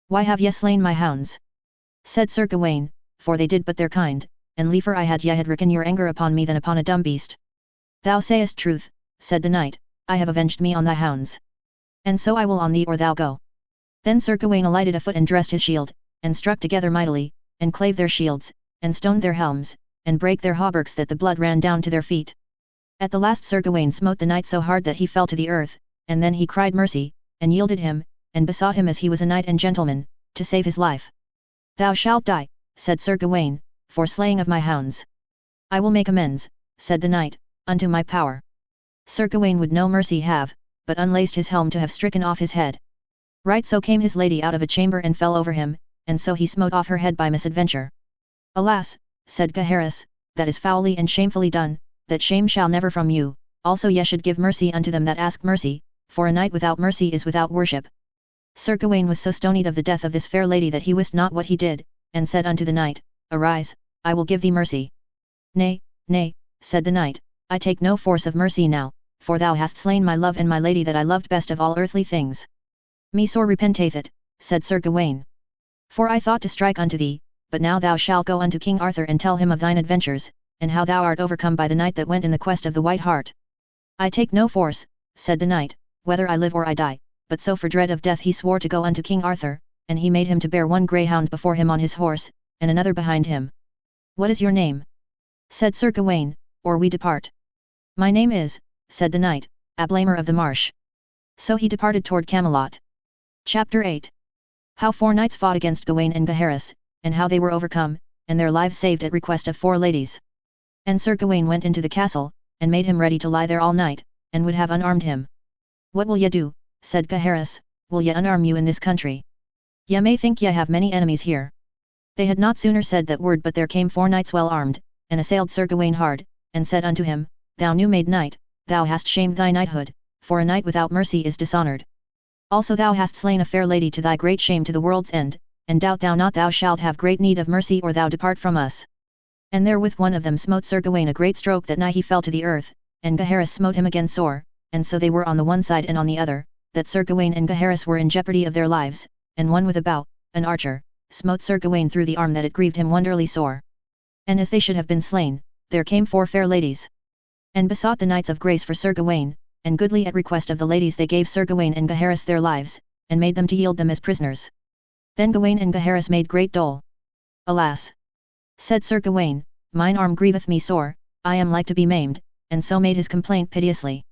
Why have ye slain my hounds? Said Sir Gawain, for they did but their kind, and liefer I had ye had reckon your anger upon me than upon a dumb beast. Thou sayest truth, said the knight, I have avenged me on thy hounds. And so I will on thee or thou go. Then Sir Gawain alighted afoot and dressed his shield, and struck together mightily, and clave their shields, and stoned their helms, and brake their hauberks that the blood ran down to their feet. At the last Sir Gawain smote the knight so hard that he fell to the earth, and then he cried mercy, and yielded him, and besought him as he was a knight and gentleman, to save his life. Thou shalt die, said Sir Gawain, for slaying of my hounds. I will make amends, said the knight, unto my power. Sir Gawain would no mercy have, but unlaced his helm to have stricken off his head. Right so came his lady out of a chamber and fell over him, and so he smote off her head by misadventure. Alas, said Gaheris, that is foully and shamefully done, that shame shall never from you, also ye should give mercy unto them that ask mercy, for a knight without mercy is without worship. Sir Gawain was so stonied of the death of this fair lady that he wist not what he did, and said unto the knight, Arise, I will give thee mercy. Nay, nay, said the knight, I take no force of mercy now, for thou hast slain my love and my lady that I loved best of all earthly things. Me sore repenteth it, said Sir Gawain. For I thought to strike unto thee, but now thou shalt go unto King Arthur and tell him of thine adventures, and how thou art overcome by the knight that went in the quest of the white hart. I take no force, said the knight, whether I live or I die, but so for dread of death he swore to go unto King Arthur, and he made him to bear one greyhound before him on his horse, and another behind him. What is your name? Said Sir Gawain, or we depart. My name is, said the knight, Ablamer of the Marsh. So he departed toward Camelot. Chapter 8. How four knights fought against Gawain and Gaheris, and how they were overcome, and their lives saved at request of four ladies. And Sir Gawain went into the castle, and made him ready to lie there all night, and would have unarmed him. What will ye do, said Gaheris, will ye unarm you in this country? Ye may think ye have many enemies here. They had not sooner said that word but there came four knights well armed, and assailed Sir Gawain hard, and said unto him, Thou new-made knight, thou hast shamed thy knighthood, for a knight without mercy is dishonoured. Also thou hast slain a fair lady to thy great shame to the world's end, and doubt thou not thou shalt have great need of mercy or thou depart from us. And therewith one of them smote Sir Gawain a great stroke that nigh he fell to the earth, and Gaheris smote him again sore, and so they were on the one side and on the other, that Sir Gawain and Gaheris were in jeopardy of their lives, and one with a bow, an archer, smote Sir Gawain through the arm that it grieved him wonderly sore. And as they should have been slain, there came four fair ladies, and besought the knights of grace for Sir Gawain, and goodly at request of the ladies they gave Sir Gawain and Gaheris their lives, and made them to yield them as prisoners. Then Gawain and Gaheris made great dole. Alas! Said Sir Gawain, mine arm grieveth me sore, I am like to be maimed, and so made his complaint piteously.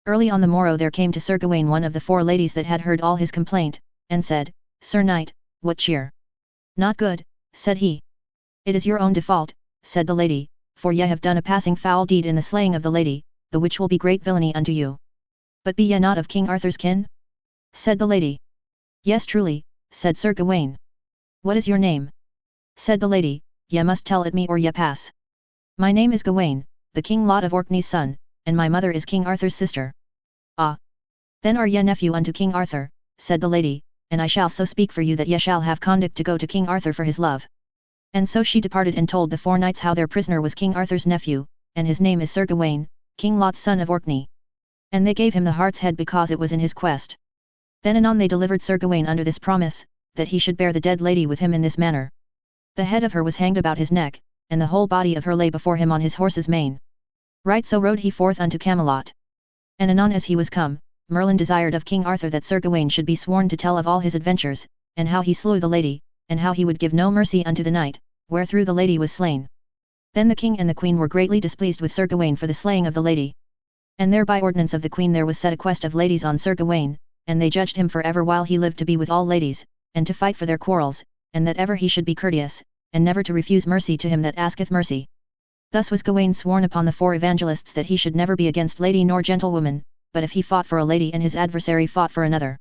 Early on the morrow there came to Sir Gawain one of the four ladies that had heard all his complaint, and said, Sir Knight, what cheer? Not good, said he. It is your own default, said the lady, for ye have done a passing foul deed in the slaying of the lady, the which will be great villainy unto you. But be ye not of King Arthur's kin? Said the lady. Yes truly, said Sir Gawain. What is your name? Said the lady, ye must tell it me or ye pass. My name is Gawain, the King Lot of Orkney's son, and my mother is King Arthur's sister. Ah! Then are ye nephew unto King Arthur, said the lady, and I shall so speak for you that ye shall have conduct to go to King Arthur for his love. And so she departed and told the four knights how their prisoner was King Arthur's nephew, and his name is Sir Gawain, King Lot's son of Orkney. And they gave him the hart's head because it was in his quest. Then anon they delivered Sir Gawain under this promise, that he should bear the dead lady with him in this manner. The head of her was hanged about his neck, and the whole body of her lay before him on his horse's mane. Right so rode he forth unto Camelot. And anon as he was come, Merlin desired of King Arthur that Sir Gawain should be sworn to tell of all his adventures, and how he slew the lady, and how he would give no mercy unto the knight, wherethrough the lady was slain. Then the king and the queen were greatly displeased with Sir Gawain for the slaying of the lady. And there by ordinance of the queen there was set a quest of ladies on Sir Gawain, and they judged him for ever while he lived to be with all ladies, and to fight for their quarrels, and that ever he should be courteous, and never to refuse mercy to him that asketh mercy. Thus was Gawain sworn upon the four evangelists that he should never be against lady nor gentlewoman, but if he fought for a lady and his adversary fought for another.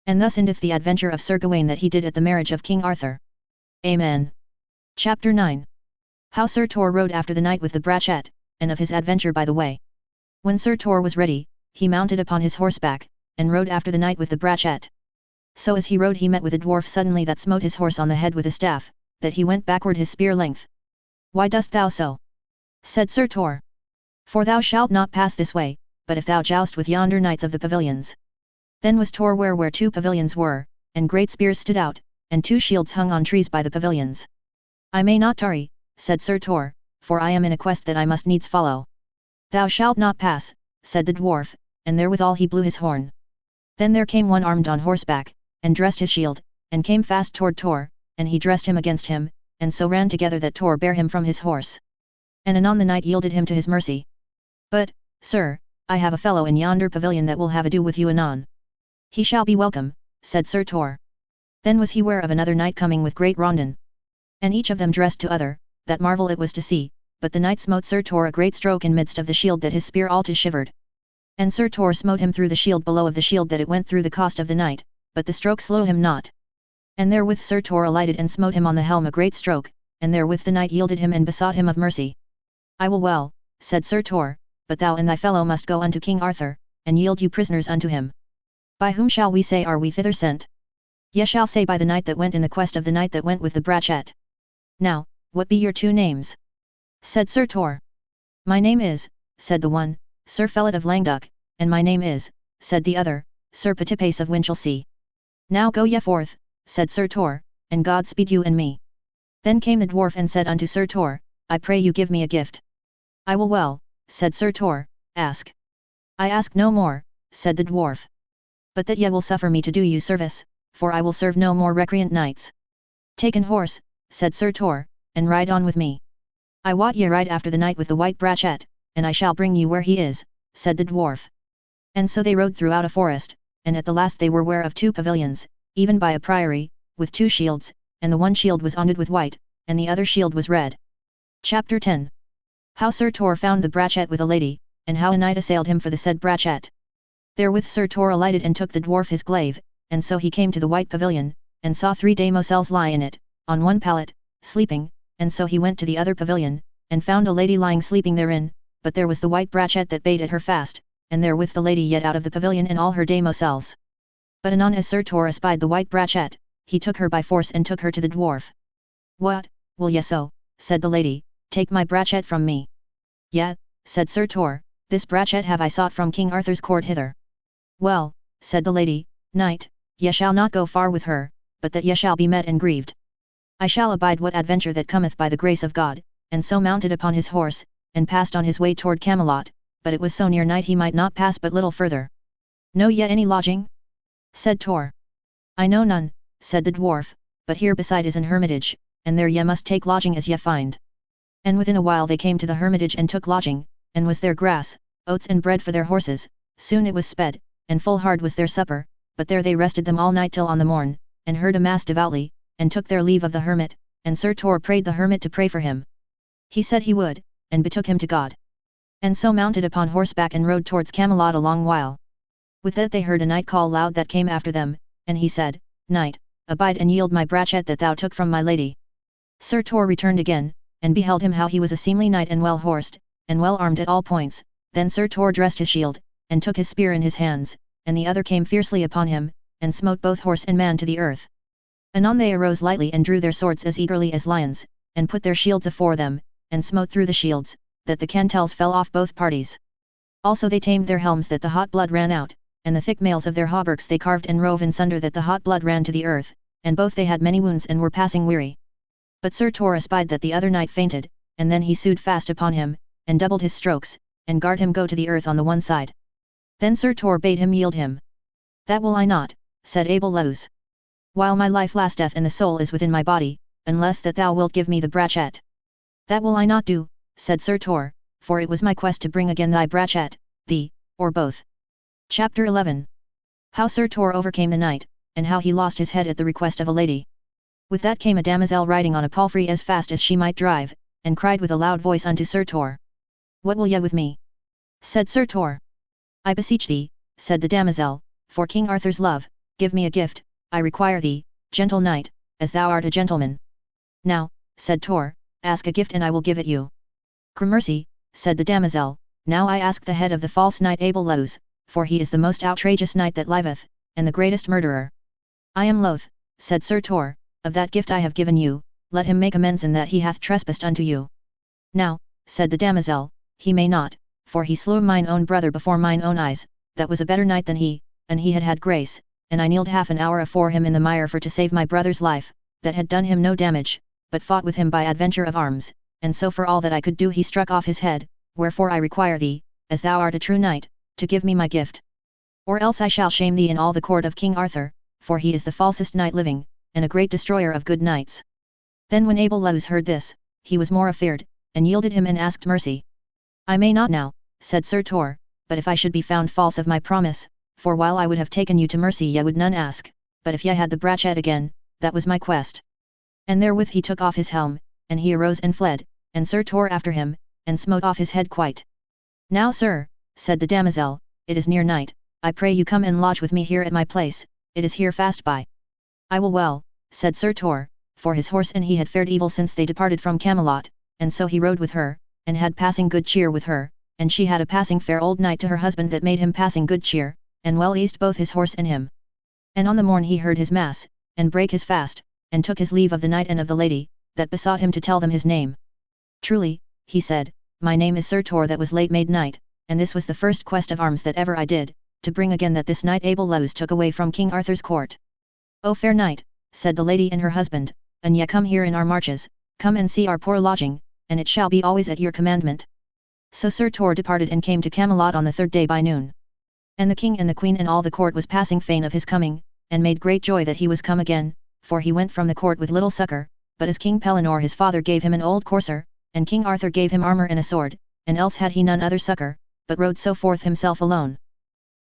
And thus endeth the adventure of Sir Gawain that he did at the marriage of King Arthur. Amen. Chapter 9. How Sir Tor rode after the knight with the brachet, and of his adventure by the way. When Sir Tor was ready, he mounted upon his horseback, and rode after the knight with the brachet. So as he rode he met with a dwarf suddenly that smote his horse on the head with a staff, that he went backward his spear length. "Why dost thou so?" said Sir Tor. "For thou shalt not pass this way, but if thou joust with yonder knights of the pavilions." Then was Tor where two pavilions were, and great spears stood out, and two shields hung on trees by the pavilions. "I may not tarry," said Sir Tor, "for I am in a quest that I must needs follow." "Thou shalt not pass," said the dwarf, and therewithal he blew his horn. Then there came one armed on horseback, and dressed his shield, and came fast toward Tor, and he dressed him against him, and so ran together that Tor bare him from his horse. And anon the knight yielded him to his mercy. "But, sir, I have a fellow in yonder pavilion that will have ado with you anon." "He shall be welcome," said Sir Tor. Then was he ware of another knight coming with great rondon. And each of them dressed to other, that marvel it was to see, but the knight smote Sir Tor a great stroke in midst of the shield that his spear all to shivered. And Sir Tor smote him through the shield below of the shield that it went through the cost of the knight, but the stroke slew him not. And therewith Sir Tor alighted and smote him on the helm a great stroke, and therewith the knight yielded him and besought him of mercy. "I will well," said Sir Tor, "but thou and thy fellow must go unto King Arthur, and yield you prisoners unto him." "By whom shall we say are we thither sent?" "Ye shall say by the knight that went in the quest of the knight that went with the brachet." "Now, what be your two names?" said Sir Tor. "My name is," said the one, "Sir Felot of Languedoc, and my name is," said the other, "Sir Petipace of Winchelsea." "Now go ye forth," said Sir Tor, "and God speed you and me." Then came the dwarf and said unto Sir Tor, "I pray you give me a gift." "I will well," said Sir Tor, "ask." "I ask no more," said the dwarf. "But that ye will suffer me to do you service, for I will serve no more recreant knights." "Take an horse," said Sir Tor, "and ride on with me." "I wot ye ride after the knight with the white brachet, and I shall bring you where he is," said the dwarf. And so they rode throughout a forest, and at the last they were ware of two pavilions, even by a priory, with two shields, and the one shield was onded with white, and the other shield was red. Chapter 10. How Sir Tor found the brachet with a lady, and how a knight assailed him for the said brachet. Therewith Sir Tor alighted and took the dwarf his glaive, and so he came to the white pavilion, and saw three damosels lie in it, on one pallet, sleeping, and so he went to the other pavilion, and found a lady lying sleeping therein, but there was the white brachet that bade at her fast, and therewith the lady yet out of the pavilion and all her damosels. But anon as Sir Tor espied the white brachet, he took her by force and took her to the dwarf. "What, will ye so?" said the lady, "take my brachet from me?" "Yet," said Sir Tor, "this brachet have I sought from King Arthur's court hither." "Well," said the lady, "knight, ye shall not go far with her, but that ye shall be met and grieved. I shall abide what adventure that cometh by the grace of God," and so mounted upon his horse, and passed on his way toward Camelot, but it was so near night he might not pass but little further. "Know ye any lodging?" said Tor. "I know none," said the dwarf, "but here beside is an hermitage, and there ye must take lodging as ye find." And within a while they came to the hermitage and took lodging, and was there grass, oats and bread for their horses. Soon it was sped, and full hard was their supper, but there they rested them all night till on the morn, and heard a mass devoutly, and took their leave of the hermit, and Sir Tor prayed the hermit to pray for him. He said he would, and betook him to God. And so mounted upon horseback and rode towards Camelot a long while. With that they heard a knight call loud that came after them, and he said, "Knight, abide and yield my brachet that thou took from my lady." Sir Tor returned again, and beheld him how he was a seemly knight and well horsed, and well armed at all points. Then Sir Tor dressed his shield, and took his spear in his hands, and the other came fiercely upon him, and smote both horse and man to the earth. Anon they arose lightly and drew their swords as eagerly as lions, and put their shields afore them, and smote through the shields, that the cantels fell off both parties. Also they tamed their helms that the hot blood ran out, and the thick mails of their hauberks they carved and rove in sunder that the hot blood ran to the earth, and both they had many wounds and were passing weary. But Sir Tor espied that the other knight fainted, and then he sued fast upon him, and doubled his strokes, and garred him go to the earth on the one side. Then Sir Tor bade him yield him. "That will I not," said Abel Luz. "While my life lasteth and the soul is within my body, unless that thou wilt give me the brachet." "That will I not do," said Sir Tor, "for it was my quest to bring again thy brachet, thee, or both." Chapter 11. How Sir Tor overcame the knight, and how he lost his head at the request of a lady. With that came a damosel riding on a palfrey as fast as she might drive, and cried with a loud voice unto Sir Tor. "What will ye with me?" said Sir Tor. "I beseech thee," said the damosel, "for King Arthur's love, give me a gift, I require thee, gentle knight, as thou art a gentleman." "Now," said Tor, "ask a gift and I will give it you." "Gramercy," said the damosel, "now I ask the head of the false knight Abel Luz, for he is the most outrageous knight that liveth, and the greatest murderer. I am loath, said Sir Tor, of that gift I have given you, let him make amends in that he hath trespassed unto you. Now, said the damosel, he may not, for he slew mine own brother before mine own eyes, that was a better knight than he, and he had had grace, and I kneeled half an hour afore him in the mire for to save my brother's life, that had done him no damage, but fought with him by adventure of arms, and so for all that I could do he struck off his head, wherefore I require thee, as thou art a true knight, to give me my gift. Or else I shall shame thee in all the court of King Arthur, for he is the falsest knight living, and a great destroyer of good knights. Then when Abel Luz heard this, he was more afeard, and yielded him and asked mercy. I may not now, said Sir Tor, but if I should be found false of my promise, for while I would have taken you to mercy ye would none ask, but if ye had the brachet again, that was my quest. And therewith he took off his helm, and he arose and fled, and Sir Tor after him, and smote off his head quite. Now sir, said the damosel, it is near night, I pray you come and lodge with me here at my place, it is here fast by. I will well, said Sir Tor, for his horse and he had fared evil since they departed from Camelot, and so he rode with her, and had passing good cheer with her, and she had a passing fair old knight to her husband that made him passing good cheer, and well eased both his horse and him. And on the morn he heard his mass, and brake his fast, and took his leave of the knight and of the lady, that besought him to tell them his name. Truly, he said, my name is Sir Tor that was late made knight, and this was the first quest of arms that ever I did, to bring again that this knight Abel Luz took away from King Arthur's court. O fair knight, said the lady and her husband, an ye come here in our marches, come and see our poor lodging, and it shall be always at your commandment. So Sir Tor departed and came to Camelot on the third day by noon. And the king and the queen and all the court was passing fain of his coming, and made great joy that he was come again, for he went from the court with little succour, but as King Pellinore his father gave him an old courser, and King Arthur gave him armour and a sword, and else had he none other succour, but rode so forth himself alone.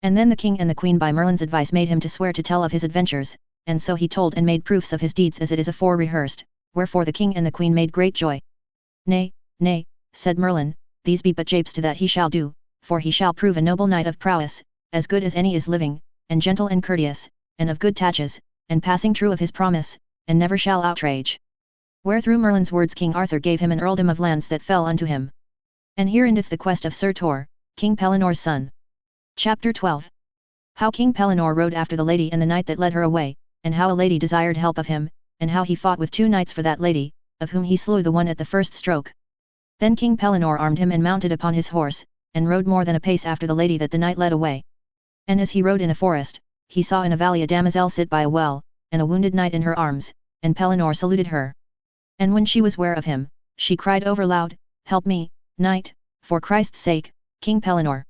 And then the king and the queen by Merlin's advice made him to swear to tell of his adventures, and so he told and made proofs of his deeds as it is afore rehearsed, wherefore the king and the queen made great joy. Nay, nay, said Merlin, these be but japes to that he shall do, for he shall prove a noble knight of prowess, as good as any is living, and gentle and courteous, and of good tatches, and passing true of his promise, and never shall outrage. Wherethrough Merlin's words King Arthur gave him an earldom of lands that fell unto him. And here endeth the quest of Sir Tor, King Pellinore's son. Chapter 12. How King Pellinore rode after the lady and the knight that led her away, and how a lady desired help of him, and how he fought with 2 knights for that lady, of whom he slew the one at the first stroke. Then King Pellinore armed him and mounted upon his horse, and rode more than a pace after the lady that the knight led away. And as he rode in a forest, he saw in a valley a damosel sit by a well, and a wounded knight in her arms, and Pellinore saluted her. And when she was ware of him, she cried over loud, Help me, knight, for Christ's sake, King Pellinore.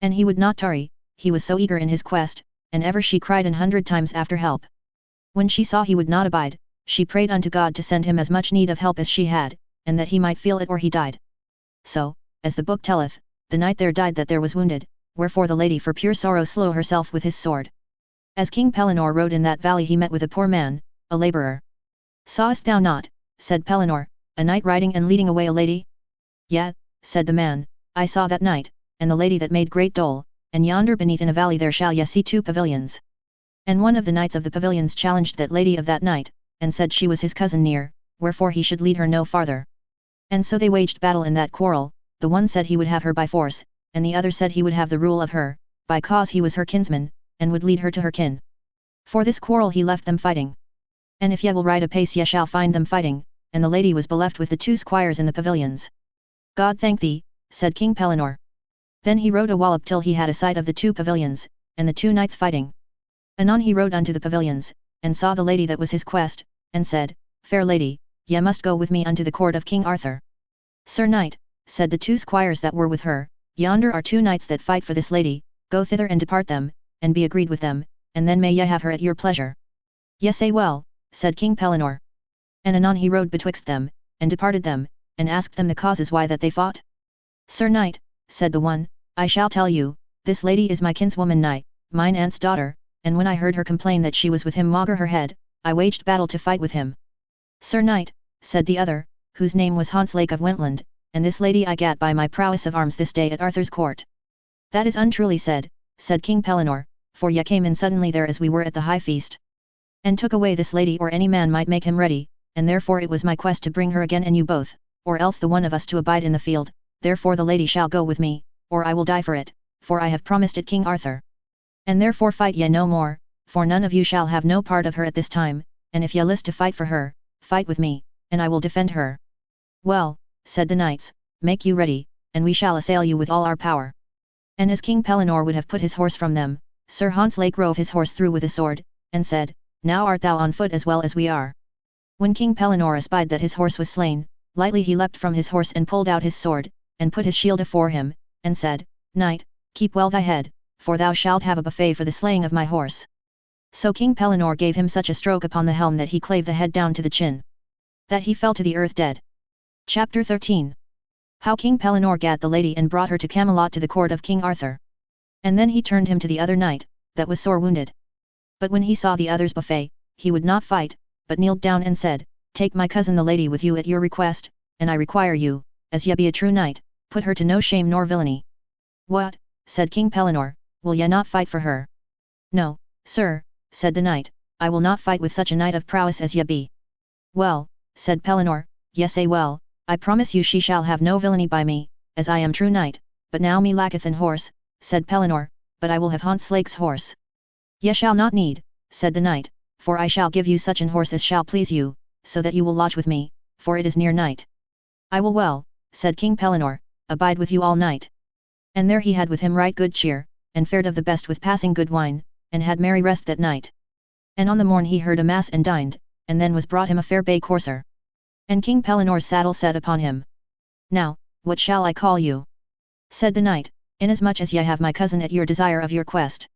And he would not tarry, he was so eager in his quest, and ever she cried 100 times after help. When she saw he would not abide, she prayed unto God to send him as much need of help as she had, and that he might feel it or he died. So, as the book telleth, the knight there died that there was wounded, wherefore the lady for pure sorrow slew herself with his sword. As King Pellinore rode in that valley he met with a poor man, a labourer. Sawest thou not, said Pellinore, a knight riding and leading away a lady? Yet, said the man, I saw that knight, and the lady that made great dole, and yonder beneath in a valley there shall ye see 2 pavilions. And one of the knights of the pavilions challenged that lady of that knight, and said she was his cousin near, wherefore he should lead her no farther. And so they waged battle in that quarrel, the one said he would have her by force, and the other said he would have the rule of her, by cause he was her kinsman, and would lead her to her kin. For this quarrel he left them fighting. And if ye will ride apace ye shall find them fighting, and the lady was beleft with the 2 squires in the pavilions. God thank thee, said King Pellinore. Then he rode a wallop till he had a sight of the 2 pavilions, and the 2 knights fighting. Anon he rode unto the pavilions, and saw the lady that was his quest, and said, Fair lady, ye must go with me unto the court of King Arthur. Sir knight, said the 2 squires that were with her, yonder are 2 knights that fight for this lady, go thither and depart them, and be agreed with them, and then may ye have her at your pleasure. Ye say well, said King Pellinore. And anon he rode betwixt them, and departed them, and asked them the causes why that they fought. Sir knight, said the one, I shall tell you, this lady is my kinswoman nigh, mine aunt's daughter, and when I heard her complain that she was with him maugre her head, I waged battle to fight with him. Sir knight, said the other, whose name was Hans Lake of Wentland, and this lady I gat by my prowess of arms this day at Arthur's court. That is untruly said, said King Pellinore, for ye came in suddenly there as we were at the high feast, and took away this lady or any man might make him ready, and therefore it was my quest to bring her again and you both, or else the one of us to abide in the field, therefore the lady shall go with me, or I will die for it, for I have promised it King Arthur. And therefore fight ye no more, for none of you shall have no part of her at this time, and if ye list to fight for her, fight with me, and I will defend her. Well, said the knights, make you ready, and we shall assail you with all our power. And as King Pellinore would have put his horse from them, Sir Hontzlake rove his horse through with a sword, and said, Now art thou on foot as well as we are. When King Pellinore espied that his horse was slain, lightly he leapt from his horse and pulled out his sword, and put his shield afore him, and said, Knight, keep well thy head, for thou shalt have a buffet for the slaying of my horse. So King Pellinore gave him such a stroke upon the helm that he clave the head down to the chin, that he fell to the earth dead. Chapter 13. How King Pellinore gat the lady and brought her to Camelot to the court of King Arthur. And then he turned him to the other knight, that was sore wounded. But when he saw the other's buffet, he would not fight, but kneeled down and said, Take my cousin the lady with you at your request, and I require you, as ye be a true knight, put her to no shame nor villainy. What, said King Pellinore, will ye not fight for her? No, sir, said the knight, I will not fight with such a knight of prowess as ye be. Well, said Pellinore, ye say well, I promise you she shall have no villainy by me, as I am true knight, but now me lacketh an horse, said Pellinore, but I will have Hontzlake's horse. Ye shall not need, said the knight, for I shall give you such an horse as shall please you, so that you will lodge with me, for it is near night. I will well, said King Pellinore, abide with you all night. And there he had with him right good cheer, and fared of the best with passing good wine, and had merry rest that night. And on the morn he heard a mass and dined, and then was brought him a fair bay courser. And King Pellinore's saddle set upon him. Now, what shall I call you? Said the knight, inasmuch as ye have my cousin at your desire of your quest.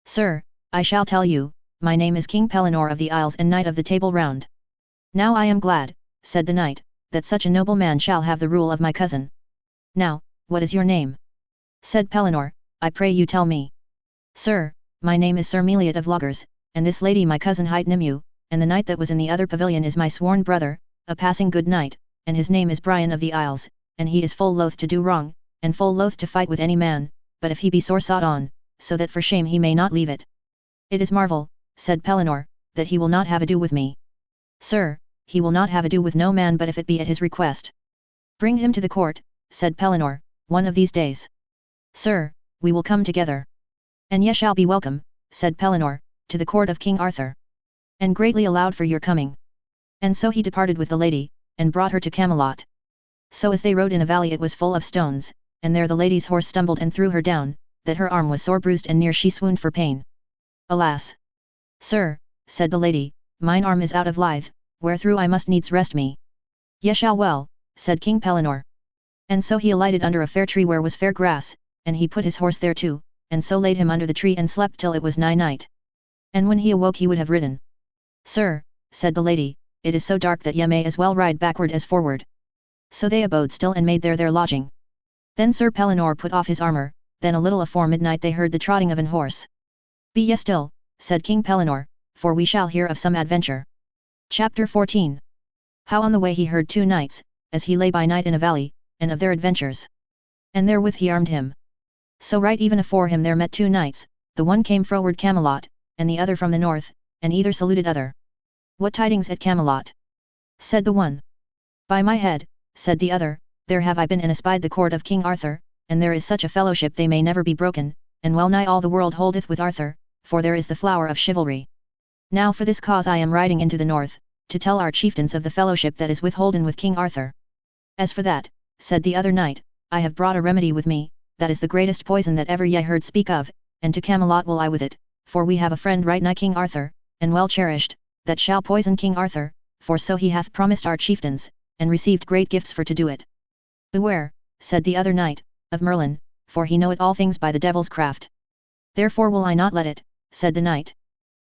Sir, I shall tell you, my name is King Pellinore of the Isles and Knight of the Table Round. Now I am glad, said the knight, that such a noble man shall have the rule of my cousin. Now, what is your name? Said Pellinore, I pray you tell me. Sir, my name is Sir Meliot of Loggers, and this lady my cousin hight Nimue, and the knight that was in the other pavilion is my sworn brother, a passing good knight, and his name is Brian of the Isles, and he is full loath to do wrong, and full loath to fight with any man, but if he be sore sought on, so that for shame he may not leave it. It is marvel, said Pellinore, that he will not have ado with me. Sir, he will not have ado with no man but if it be at his request. Bring him to the court, said Pellinore, one of these days. Sir, we will come together. And ye shall be welcome, said Pellinore, to the court of King Arthur. And greatly allowed for your coming. And so he departed with the lady, and brought her to Camelot. So as they rode in a valley it was full of stones, and there the lady's horse stumbled and threw her down, that her arm was sore bruised and near she swooned for pain. Alas! Sir, said the lady, mine arm is out of lithe, wherethrough I must needs rest me. Ye shall well, said King Pellinore. And so he alighted under a fair tree where was fair grass, and he put his horse there too, and so laid him under the tree and slept till it was nigh night. And when he awoke he would have ridden. Sir, said the lady, it is so dark that ye may as well ride backward as forward. So they abode still and made there their lodging. Then Sir Pellinore put off his armour, then a little afore midnight they heard the trotting of an horse. Be ye still, said King Pellinore, for we shall hear of some adventure. Chapter 14. How on the way he heard two knights, as he lay by night in a valley, and of their adventures. And therewith he armed him. So right even afore him there met two knights, the one came froward Camelot, and the other from the north, and either saluted other. What tidings at Camelot? Said the one. By my head, said the other, there have I been and espied the court of King Arthur, and there is such a fellowship they may never be broken, and well nigh all the world holdeth with Arthur, for there is the flower of chivalry. Now for this cause I am riding into the north, to tell our chieftains of the fellowship that is withholden with King Arthur. As for that, said the other knight, I have brought a remedy with me, that is the greatest poison that ever ye heard speak of, and to Camelot will I with it, for we have a friend right nigh King Arthur, and well cherished, that shall poison King Arthur, for so he hath promised our chieftains, and received great gifts for to do it. Beware, said the other knight, of Merlin, for he knoweth all things by the devil's craft. Therefore will I not let it, said the knight.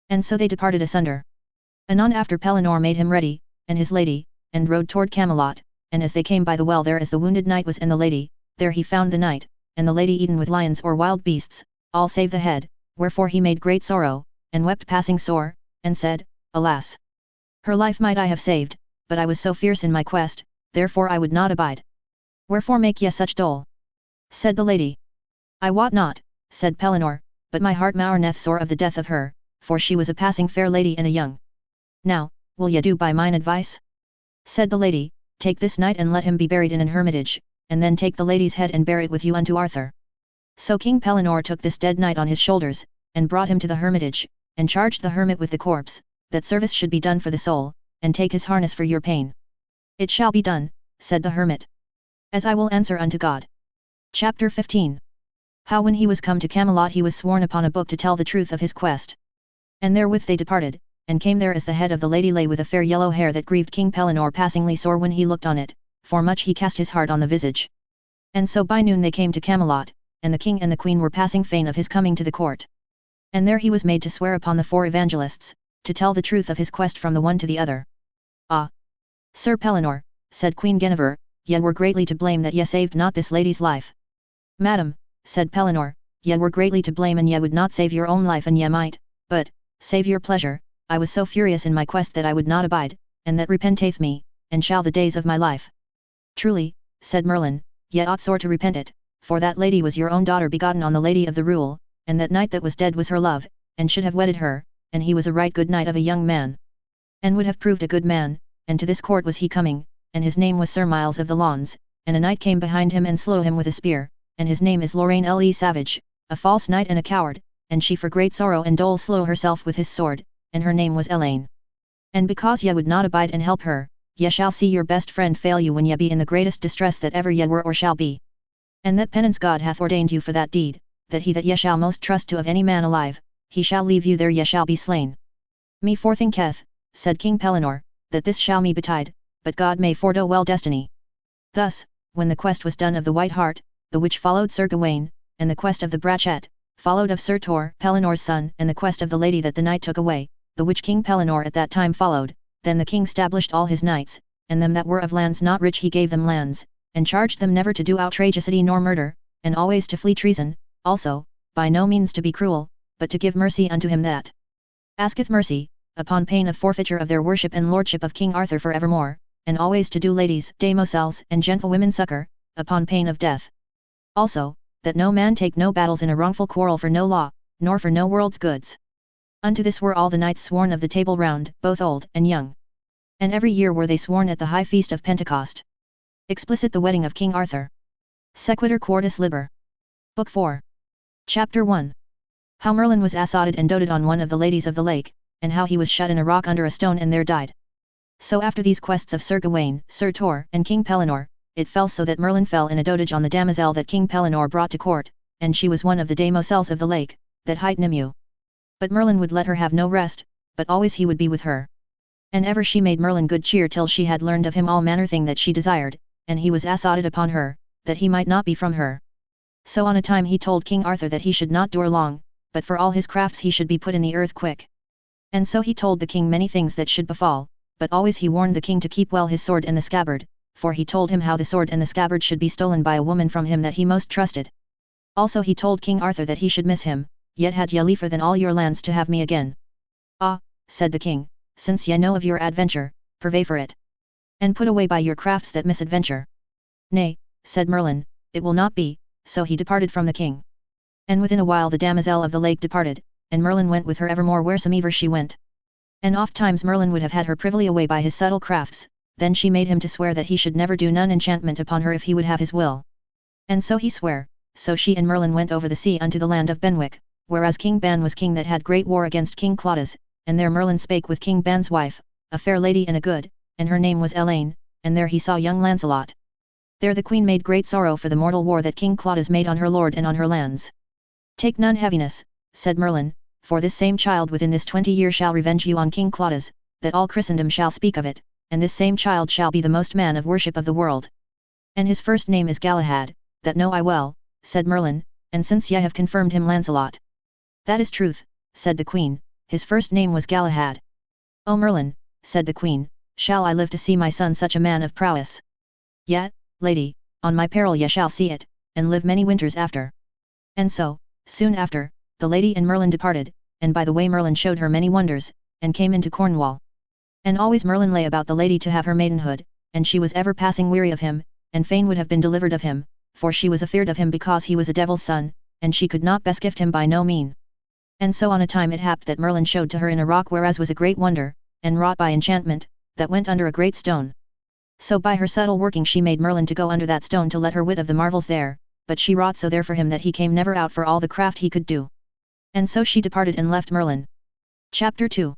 And so they departed asunder. Anon after Pellinore made him ready, and his lady, and rode toward Camelot, and as they came by the well there as the wounded knight was and the lady, there he found the knight, and the lady eaten with lions or wild beasts, all save the head, wherefore he made great sorrow, and wept passing sore, and said, Alas! Her life might I have saved, but I was so fierce in my quest, therefore I would not abide. Wherefore make ye such dole? Said the lady. I wot not, said Pellinore, but my heart mourneth sore of the death of her, for she was a passing fair lady and a young. Now, will ye do by mine advice? Said the lady, take this knight and let him be buried in an hermitage, and then take the lady's head and bear it with you unto Arthur. So King Pellinore took this dead knight on his shoulders, and brought him to the hermitage, and charged the hermit with the corpse, that service should be done for the soul, and take his harness for your pain. It shall be done, said the hermit. As I will answer unto God. Chapter 15. How when he was come to Camelot he was sworn upon a book to tell the truth of his quest. And therewith they departed, and came there as the head of the lady lay with a fair yellow hair that grieved King Pellinore passingly sore when he looked on it, for much he cast his heart on the visage. And so by noon they came to Camelot, and the king and the queen were passing fain of his coming to the court. And there he was made to swear upon the 4 evangelists, to tell the truth of his quest from the one to the other. Ah! Sir Pellinore, said Queen Guinevere, ye were greatly to blame that ye saved not this lady's life. Madam, said Pellinore, ye were greatly to blame and ye would not save your own life and ye might, but, save your pleasure, I was so furious in my quest that I would not abide, and that repenteth me, and shall the days of my life. Truly, said Merlin, ye ought sore to repent it, for that lady was your own daughter begotten on the Lady of the Rule, and that knight that was dead was her love, and should have wedded her, and he was a right good knight of a young man. And would have proved a good man, and to this court was he coming, and his name was Sir Miles of the Lawns, and a knight came behind him and slew him with a spear, and his name is Lorraine le Savage, a false knight and a coward, and she for great sorrow and dole slew herself with his sword, and her name was Elaine. And because ye would not abide and help her, ye shall see your best friend fail you when ye be in the greatest distress that ever ye were or shall be. And that penance God hath ordained you for that deed, that he that ye shall most trust to of any man alive, he shall leave you there ye shall be slain. Me forthinketh, said King Pellinore, that this shall me betide, but God may fordo well destiny. Thus, when the quest was done of the White Hart, the which followed Sir Gawain, and the quest of the Brachet, followed of Sir Tor, Pellinore's son, and the quest of the lady that the knight took away, the which King Pellinore at that time followed, then the king stablished all his knights, and them that were of lands not rich he gave them lands, and charged them never to do outrageousity nor murder, and always to flee treason, also, by no means to be cruel, but to give mercy unto him that asketh mercy, upon pain of forfeiture of their worship and lordship of King Arthur for evermore, and always to do ladies, damosels, and gentlewomen succor, upon pain of death. Also, that no man take no battles in a wrongful quarrel for no law, nor for no world's goods. Unto this were all the knights sworn of the Table Round, both old and young. And every year were they sworn at the high feast of Pentecost. Explicit the wedding of King Arthur. Sequitur Quartus Liber. Book 4. Chapter 1. How Merlin was assotted and doted on one of the ladies of the lake, and how he was shut in a rock under a stone and there died. So after these quests of Sir Gawain, Sir Tor, and King Pellinore, it fell so that Merlin fell in a dotage on the damosel that King Pellinore brought to court, and she was one of the damosels of the lake, that hight Nimue. But Merlin would let her have no rest, but always he would be with her. And ever she made Merlin good cheer till she had learned of him all manner thing that she desired, and he was assotted upon her, that he might not be from her. So on a time he told King Arthur that he should not dure long, but for all his crafts he should be put in the earth quick. And so he told the king many things that should befall, but always he warned the king to keep well his sword and the scabbard, for he told him how the sword and the scabbard should be stolen by a woman from him that he most trusted. Also he told King Arthur that he should miss him, yet had ye liefer than all your lands to have me again. Ah, said the king, since ye know of your adventure, purvey for it. And put away by your crafts that misadventure. Nay, said Merlin, it will not be, so he departed from the king. And within a while the damosel of the lake departed, and Merlin went with her evermore wheresoever she went. And oft times Merlin would have had her privily away by his subtle crafts, then she made him to swear that he should never do none enchantment upon her if he would have his will. And so he sware, so she and Merlin went over the sea unto the land of Benwick, whereas King Ban was king that had great war against King Claudas, and there Merlin spake with King Ban's wife, a fair lady and a good, and her name was Elaine, and there he saw young Lancelot. There the queen made great sorrow for the mortal war that King Claudas made on her lord and on her lands. Take none heaviness, said Merlin, for this same child within this 20 years shall revenge you on King Claudas, that all Christendom shall speak of it, and this same child shall be the most man of worship of the world. And his first name is Galahad, that know I well, said Merlin, and since ye have confirmed him Lancelot. That is truth, said the queen, his first name was Galahad. O Merlin, said the queen, shall I live to see my son such a man of prowess? Yet, lady, on my peril ye shall see it, and live many winters after. And so, soon after, the lady and Merlin departed, and by the way Merlin showed her many wonders, and came into Cornwall. And always Merlin lay about the lady to have her maidenhood, and she was ever passing weary of him, and fain would have been delivered of him, for she was afeard of him because he was a devil's son, and she could not best gift him by no mean. And so on a time it happed that Merlin showed to her in a rock whereas was a great wonder, and wrought by enchantment, that went under a great stone. So by her subtle working she made Merlin to go under that stone to let her wit of the marvels there, but she wrought so there for him that he came never out for all the craft he could do. And so she departed and left Merlin. Chapter 2.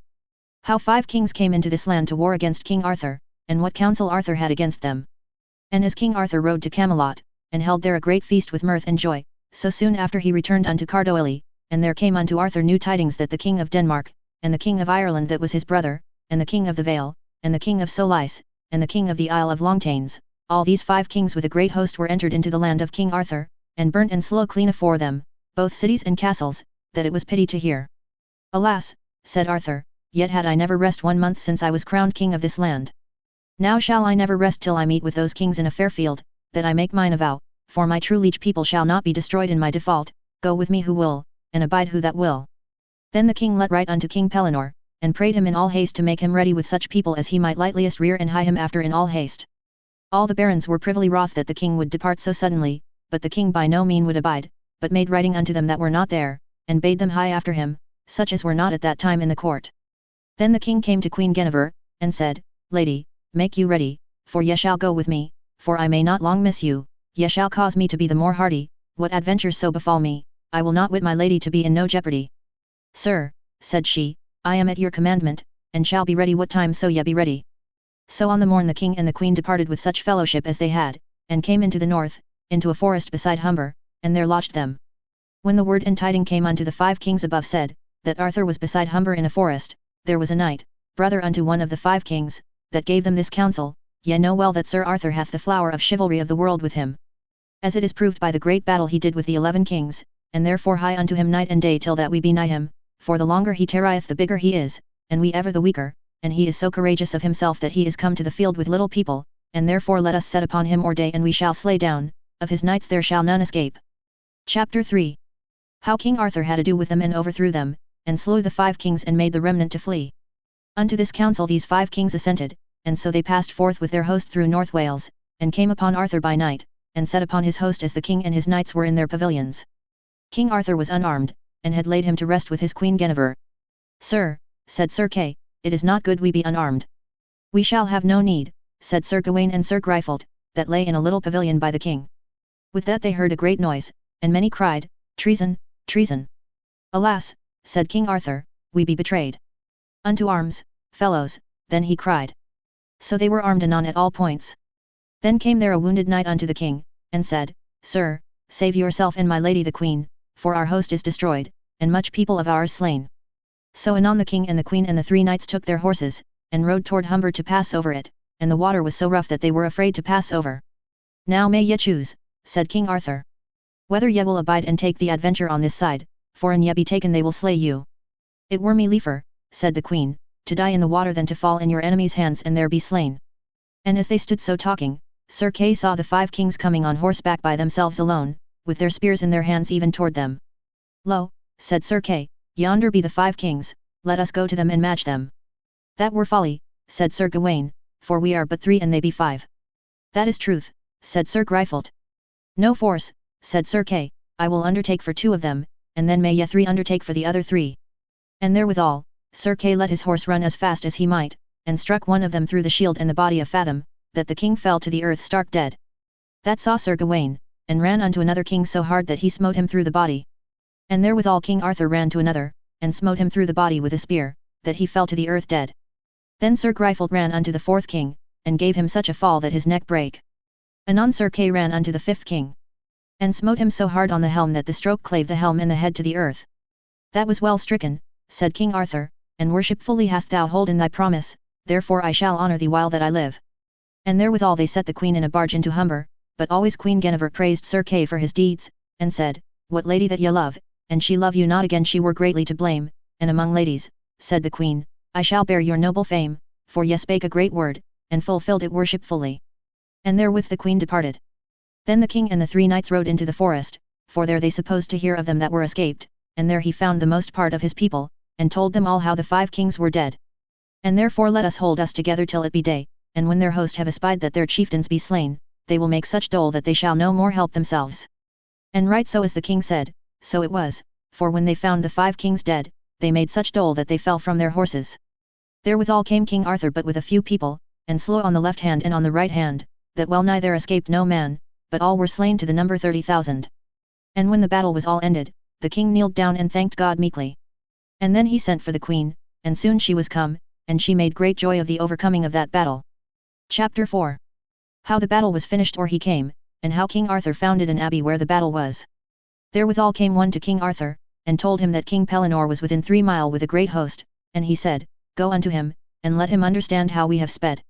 How 5 kings came into this land to war against King Arthur, and what counsel Arthur had against them. And as King Arthur rode to Camelot, and held there a great feast with mirth and joy, so soon after he returned unto Cardoely, and there came unto Arthur new tidings that the King of Denmark, and the King of Ireland that was his brother, and the King of the Vale, and the King of Solice, and the King of the Isle of Longtanes, all these 5 kings with a great host were entered into the land of King Arthur, and burnt and slew clean afore them, both cities and castles, that it was pity to hear. Alas, said Arthur, yet had I never rest 1 month since I was crowned king of this land. Now shall I never rest till I meet with those kings in a fair field, that I make mine avow, for my true liege people shall not be destroyed in my default, go with me who will, and abide who that will. Then the king let write unto King Pellinore, and prayed him in all haste to make him ready with such people as he might lightliest rear and hie him after in all haste. All the barons were privily wroth that the king would depart so suddenly, but the king by no mean would abide, but made writing unto them that were not there, and bade them hie after him, such as were not at that time in the court. Then the king came to Queen Guinevere, and said, Lady, make you ready, for ye shall go with me, for I may not long miss you, ye shall cause me to be the more hardy, what adventures so befall me, I will not wit my lady to be in no jeopardy. Sir, said she, I am at your commandment, and shall be ready what time so ye be ready. So on the morn the king and the queen departed with such fellowship as they had, and came into the north, into a forest beside Humber, and there lodged them. When the word and tiding came unto the 5 kings above said, that Arthur was beside Humber in a forest, there was a knight, brother unto one of the 5 kings, that gave them this counsel, ye know well that Sir Arthur hath the flower of chivalry of the world with him. As it is proved by the great battle he did with the 11 kings, and therefore hie unto him night and day till that we be nigh him, for the longer he tarrieth the bigger he is, and we ever the weaker, and he is so courageous of himself that he is come to the field with little people, and therefore let us set upon him or day and we shall slay down, of his knights there shall none escape. Chapter 3. How King Arthur had ado with them and overthrew them, and slew the 5 kings and made the remnant to flee. Unto this counsel these 5 kings assented, and so they passed forth with their host through North Wales, and came upon Arthur by night, and set upon his host as the king and his knights were in their pavilions. King Arthur was unarmed, and had laid him to rest with his queen Guinevere. Sir, said Sir Kay, it is not good we be unarmed. We shall have no need, said Sir Gawain and Sir Gryffelt, that lay in a little pavilion by the king. With that they heard a great noise, and many cried, Treason, treason. Alas, said King Arthur, we be betrayed. Unto arms, fellows, then he cried. So they were armed anon at all points. Then came there a wounded knight unto the king, and said, Sir, save yourself and my lady the queen, for our host is destroyed, and much people of ours slain. So anon the king and the queen and the 3 knights took their horses, and rode toward Humber to pass over it, and the water was so rough that they were afraid to pass over. Now may ye choose, said King Arthur, whether ye will abide and take the adventure on this side, for an ye be taken they will slay you. It were me liefer, said the queen, to die in the water than to fall in your enemies' hands and there be slain. And as they stood so talking, Sir Kay saw the 5 kings coming on horseback by themselves alone, with their spears in their hands even toward them. Lo, said Sir Kay, yonder be the 5 kings, let us go to them and match them. That were folly, said Sir Gawain, for we are but 3 and they be 5. That is truth, said Sir Gryffelt. No force, said Sir Kay, I will undertake for 2 of them, and then may ye 3 undertake for the other 3. And therewithal, Sir Kay let his horse run as fast as he might, and struck one of them through the shield and the body of Fathom, that the king fell to the earth stark dead. That saw Sir Gawain, and ran unto another king so hard that he smote him through the body. And therewithal King Arthur ran to another, and smote him through the body with a spear, that he fell to the earth dead. Then Sir Gryffelt ran unto the 4th king, and gave him such a fall that his neck brake. Anon Sir Kay ran unto the 5th king, and smote him so hard on the helm that the stroke clave the helm and the head to the earth. That was well stricken, said King Arthur, and worshipfully hast thou holden thy promise, therefore I shall honour thee while that I live. And therewithal they set the queen in a barge into Humber, but always Queen Guinevere praised Sir Kay for his deeds, and said, What lady that ye love, and she love you not again she were greatly to blame, and among ladies, said the queen, I shall bear your noble fame, for ye spake a great word, and fulfilled it worshipfully. And therewith the queen departed. Then the king and the 3 knights rode into the forest, for there they supposed to hear of them that were escaped, and there he found the most part of his people, and told them all how the 5 kings were dead. And therefore let us hold us together till it be day, and when their host have espied that their chieftains be slain, they will make such dole that they shall no more help themselves. And right so as the king said, so it was, for when they found the 5 kings dead, they made such dole that they fell from their horses. Therewithal came King Arthur but with a few people, and slew on the left hand and on the right hand, that well nigh there escaped no man, but all were slain to the number 30,000. And when the battle was all ended, the king kneeled down and thanked God meekly. And then he sent for the queen, and soon she was come, and she made great joy of the overcoming of that battle. Chapter 4. How the battle was finished or he came, and how King Arthur founded an abbey where the battle was. Therewithal came one to King Arthur, and told him that King Pellinore was within 3 miles with a great host, and he said, Go unto him, and let him understand how we have sped.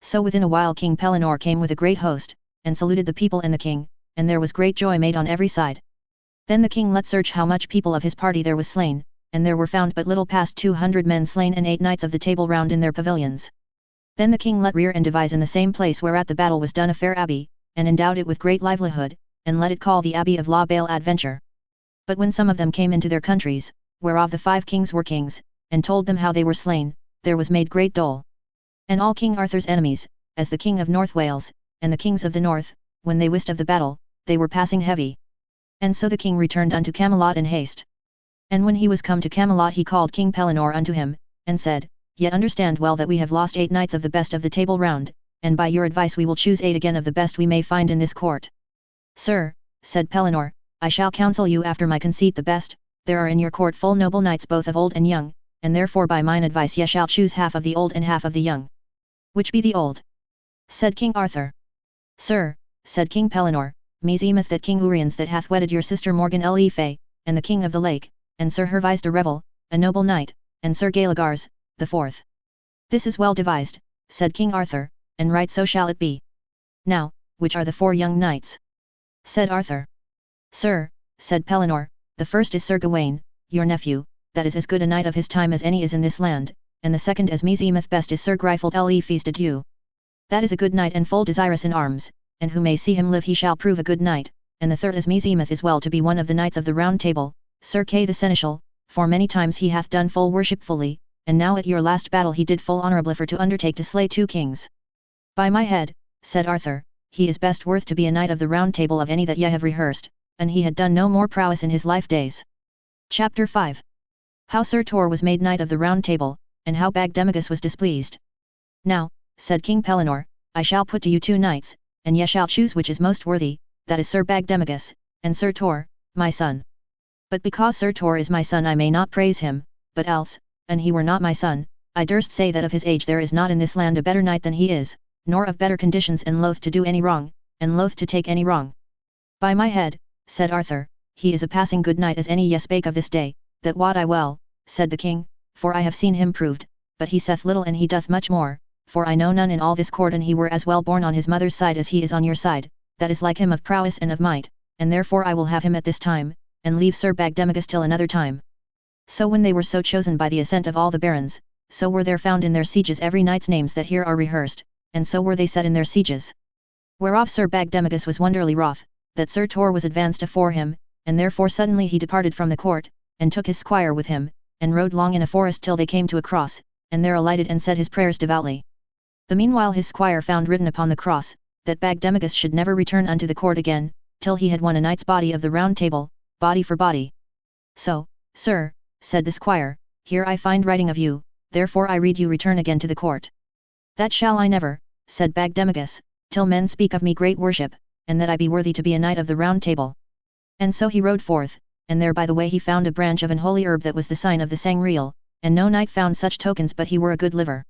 So within a while King Pellinore came with a great host, and saluted the people and the king, and there was great joy made on every side. Then the king let search how much people of his party there was slain, and there were found but little past 200 men slain and 8 knights of the Table Round in their pavilions. Then the king let rear and devise in the same place whereat the battle was done a fair abbey, and endowed it with great livelihood, and let it call the Abbey of La Belle Adventure. But when some of them came into their countries, whereof the 5 kings were kings, and told them how they were slain, there was made great dole. And all King Arthur's enemies, as the king of North Wales, and the kings of the north, when they wist of the battle, they were passing heavy. And so the king returned unto Camelot in haste. And when he was come to Camelot he called King Pellinore unto him, and said, Yet understand well that we have lost 8 knights of the best of the Table Round, and by your advice we will choose 8 again of the best we may find in this court. Sir, said Pellinore, I shall counsel you after my conceit the best. There are in your court full noble knights both of old and young, and therefore by mine advice ye shall choose half of the old and half of the young. Which be the old? Said King Arthur. Sir, said King Pellinore, meseemeth that King Uriens that hath wedded your sister Morgan le Fay, and the king of the lake, and Sir Hervise de Revel, a noble knight, and Sir Galagars, the 4th. This is well devised, said King Arthur, and right so shall it be. Now, which are the 4 young knights? Said Arthur. Sir, said Pellinore, the first is Sir Gawain, your nephew, that is as good a knight of his time as any is in this land, and the second as meseemeth best is Sir Gryffelt le Fils de Dieu. That is a good knight and full desirous in arms, and who may see him live he shall prove a good knight, and the third as meseemeth is well to be one of the knights of the Round Table, Sir Kay the Seneschal, for many times he hath done full worshipfully, and now at your last battle he did full honourably for to undertake to slay 2 kings. By my head, said Arthur, he is best worth to be a knight of the Round Table of any that ye have rehearsed, and he had done no more prowess in his life days. Chapter 5. How Sir Tor was made knight of the Round Table, and how Bagdemagus was displeased. Now, said King Pellinore, I shall put to you 2 knights, and ye shall choose which is most worthy, that is Sir Bagdemagus, and Sir Tor, my son. But because Sir Tor is my son I may not praise him, but else, and he were not my son, I durst say that of his age there is not in this land a better knight than he is, nor of better conditions and loath to do any wrong, and loath to take any wrong. By my head, said Arthur, he is a passing good knight as any ye spake of this day, that wot I well, said the king, for I have seen him proved, but he saith little and he doth much more, for I know none in all this court and he were as well born on his mother's side as he is on your side, that is like him of prowess and of might, and therefore I will have him at this time, and leave Sir Bagdemagus till another time. So when they were so chosen by the assent of all the barons, so were there found in their sieges every knight's names that here are rehearsed, and so were they set in their sieges. Whereof Sir Bagdemagus was wonderly wroth, that Sir Tor was advanced afore him, and therefore suddenly he departed from the court, and took his squire with him, and rode long in a forest till they came to a cross, and there alighted and said his prayers devoutly. The meanwhile his squire found written upon the cross, that Bagdemagus should never return unto the court again, till he had won a knight's body of the Round Table, body for body. So, sir, said the squire, here I find writing of you, therefore I read you return again to the court. That shall I never, said Bagdemagus, till men speak of me great worship, and that I be worthy to be a knight of the Round Table. And so he rode forth, and there by the way he found a branch of an holy herb that was the sign of the Sangreal, and no knight found such tokens but he were a good liver.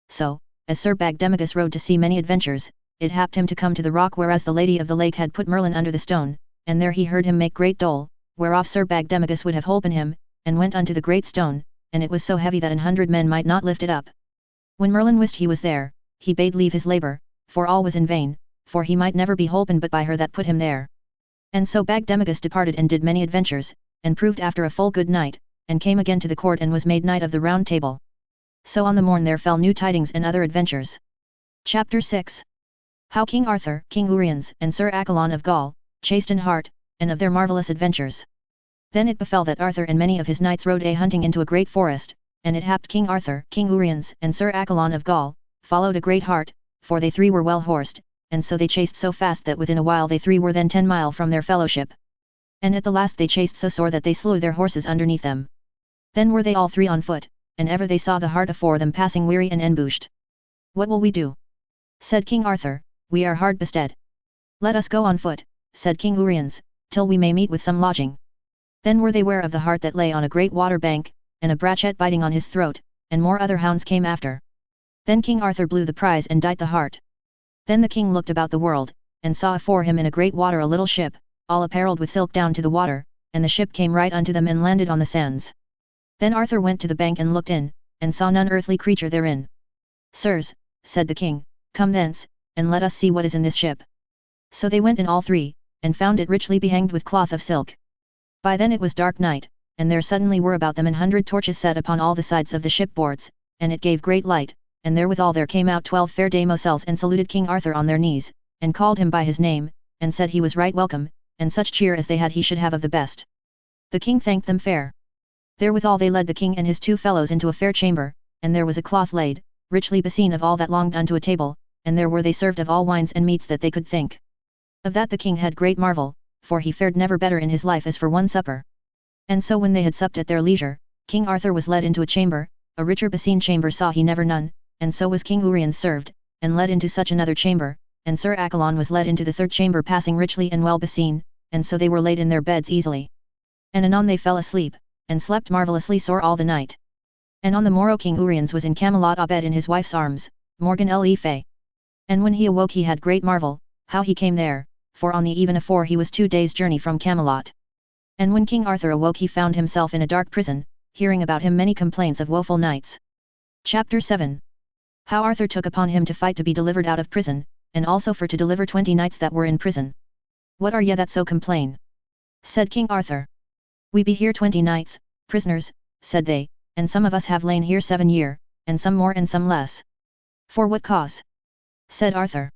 So, as Sir Bagdemagus rode to see many adventures, it happed him to come to the rock whereas the Lady of the Lake had put Merlin under the stone, and there he heard him make great dole, whereof Sir Bagdemagus would have holpen him, and went unto the great stone, and it was so heavy that 100 men might not lift it up. When Merlin wist he was there, he bade leave his labour, for all was in vain, for he might never be holpen but by her that put him there. And so Bagdemagus departed and did many adventures, and proved after a full good knight, and came again to the court and was made knight of the Round Table. So on the morn there fell new tidings and other adventures. Chapter 6. How King Arthur, King Uriens, and Sir Accolon of Gaul, chased in heart, and of their marvellous adventures. Then it befell that Arthur and many of his knights rode a-hunting into a great forest, and it happed King Arthur, King Uriens, and Sir Accolon of Gaul, followed a great hart, for they 3 were well horsed, and so they chased so fast that within a while they 3 were then 10 mile from their fellowship. And at the last they chased so sore that they slew their horses underneath them. Then were they all 3 on foot, and ever they saw the hart afore them passing weary and embushed. What will we do? Said King Arthur, we are hard bestead. "Let us go on foot," said King Uriens, "till we may meet with some lodging." Then were they ware of the hart that lay on a great water bank, and a brachet biting on his throat, and more other hounds came after. Then King Arthur blew the prize and dight the hart. Then the king looked about the world, and saw afore him in a great water a little ship, all apparelled with silk down to the water, and the ship came right unto them and landed on the sands. Then Arthur went to the bank and looked in, and saw none earthly creature therein. "Sirs," said the king, "come thence, and let us see what is in this ship." So they went in all three, and found it richly behanged with cloth of silk. By then it was dark night, and there suddenly were about them 100 torches set upon all the sides of the shipboards, and it gave great light, and therewithal there came out 12 fair damosels and saluted King Arthur on their knees, and called him by his name, and said he was right welcome, and such cheer as they had he should have of the best. The king thanked them fair. Therewithal they led the king and his two fellows into a fair chamber, and there was a cloth laid, richly beseen of all that longed unto a table, and there were they served of all wines and meats that they could think. Of that the king had great marvel, for he fared never better in his life as for one supper. And so when they had supped at their leisure, King Arthur was led into a chamber, a richer beseen chamber saw he never none, and so was King Uriens served, and led into such another chamber, and Sir Accolon was led into the third chamber passing richly and well beseen, and so they were laid in their beds easily. And anon they fell asleep, and slept marvellously sore all the night. And on the morrow King Uriens was in Camelot abed in his wife's arms, Morgan le Fay. And when he awoke he had great marvel, how he came there, for on the even afore he was 2 days' journey from Camelot. And when King Arthur awoke he found himself in a dark prison, hearing about him many complaints of woeful knights. Chapter 7. How Arthur took upon him to fight to be delivered out of prison, and also for to deliver 20 knights that were in prison. "What are ye that so complain?" said King Arthur. "We be here 20 knights, prisoners," said they, "and some of us have lain here 7 year, and some more and some less." "For what cause?" said Arthur.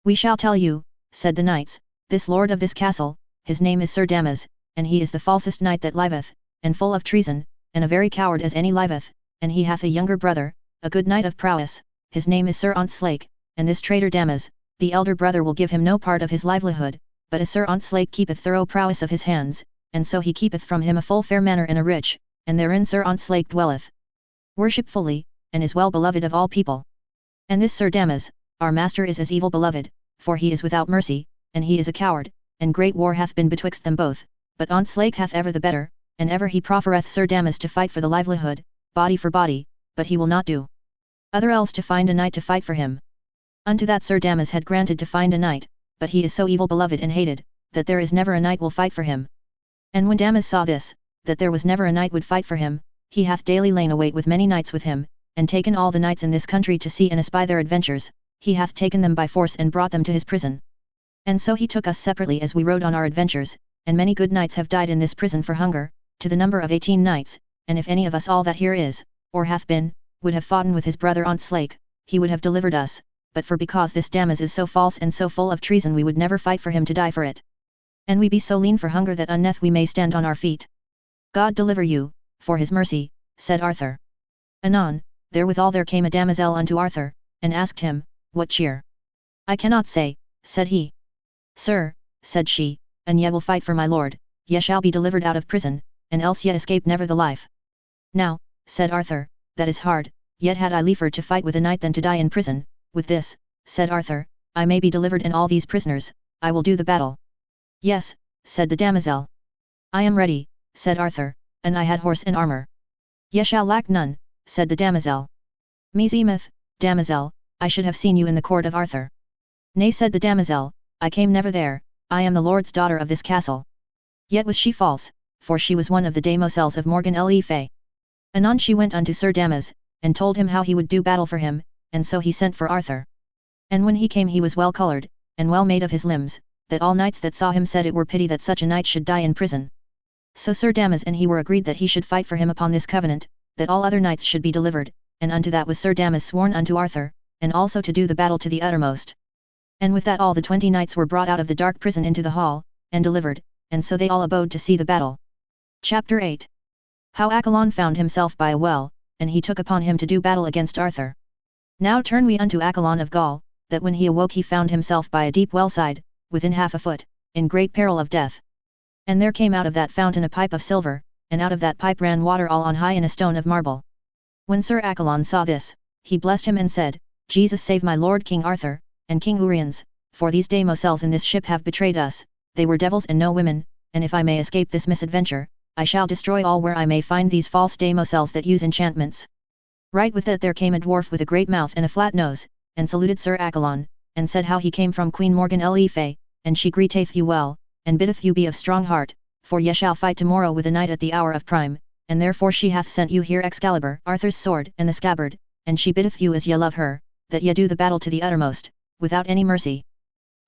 "We shall tell you," said the knights. "This lord of this castle, his name is Sir Damas, and he is the falsest knight that liveth, and full of treason, and a very coward as any liveth, and he hath a younger brother, a good knight of prowess, his name is Sir Ontzlake, and this traitor Damas, the elder brother will give him no part of his livelihood, but as Sir Ontzlake keepeth thorough prowess of his hands, and so he keepeth from him a full fair manor and a rich, and therein Sir Ontzlake dwelleth worshipfully, and is well beloved of all people. And this Sir Damas, our master is as evil beloved, for he is without mercy, and he is a coward, and great war hath been betwixt them both, but Ontzlake hath ever the better, and ever he proffereth Sir Damas to fight for the livelihood, body for body, but he will not do other else to find a knight to fight for him. Unto that Sir Damas had granted to find a knight, but he is so evil beloved and hated, that there is never a knight will fight for him. And when Damas saw this, that there was never a knight would fight for him, he hath daily lain await with many knights with him, and taken all the knights in this country to see and espy their adventures, he hath taken them by force and brought them to his prison. And so he took us separately as we rode on our adventures, and many good knights have died in this prison for hunger, to the number of 18 knights, and if any of us all that here is, or hath been, would have foughten with his brother Ontzlake, he would have delivered us, but for because this Damas is so false and so full of treason we would never fight for him to die for it. And we be so lean for hunger that unneth we may stand on our feet. God deliver you, for his mercy, said Arthur. Anon, therewithal there came a damosel unto Arthur, and asked him, what cheer? I cannot say, said he. Sir, said she, an ye will fight for my lord, ye shall be delivered out of prison, and else ye escape never the life. Now, said Arthur, that is hard, yet had I liefer to fight with a knight than to die in prison. With this, said Arthur, I may be delivered and all these prisoners, I will do the battle. Yes, said the damosel. I am ready, said Arthur, and I had horse and armour. Ye shall lack none, said the damosel. Meseemeth, damosel, I should have seen you in the court of Arthur. Nay, said the damosel, I came never there, I am the lord's daughter of this castle. Yet was she false, for she was one of the damosels of Morgan le Fay. Anon she went unto Sir Damas, and told him how he would do battle for him, and so he sent for Arthur. And when he came he was well coloured, and well made of his limbs, that all knights that saw him said it were pity that such a knight should die in prison. So Sir Damas and he were agreed that he should fight for him upon this covenant, that all other knights should be delivered, and unto that was Sir Damas sworn unto Arthur, and also to do the battle to the uttermost. And with that all the 20 knights were brought out of the dark prison into the hall, and delivered, and so they all abode to see the battle. Chapter 8. How Accolon found himself by a well, and he took upon him to do battle against Arthur. Now turn we unto Accolon of Gaul, that when he awoke he found himself by a deep well side, within half a foot, in great peril of death. And there came out of that fountain a pipe of silver, and out of that pipe ran water all on high in a stone of marble. When Sir Accolon saw this, he blessed him and said, Jesus save my lord King Arthur, and King Uriens, for these damosels in this ship have betrayed us, they were devils and no women, and if I may escape this misadventure, I shall destroy all where I may find these false damosels that use enchantments. Right with that there came a dwarf with a great mouth and a flat nose, and saluted Sir Accolon, and said how he came from Queen Morgan le Fay, and she greeteth you well, and biddeth you be of strong heart, for ye shall fight tomorrow with a knight at the hour of prime, and therefore she hath sent you here Excalibur, Arthur's sword, and the scabbard, and she biddeth you as ye love her, that ye do the battle to the uttermost, without any mercy.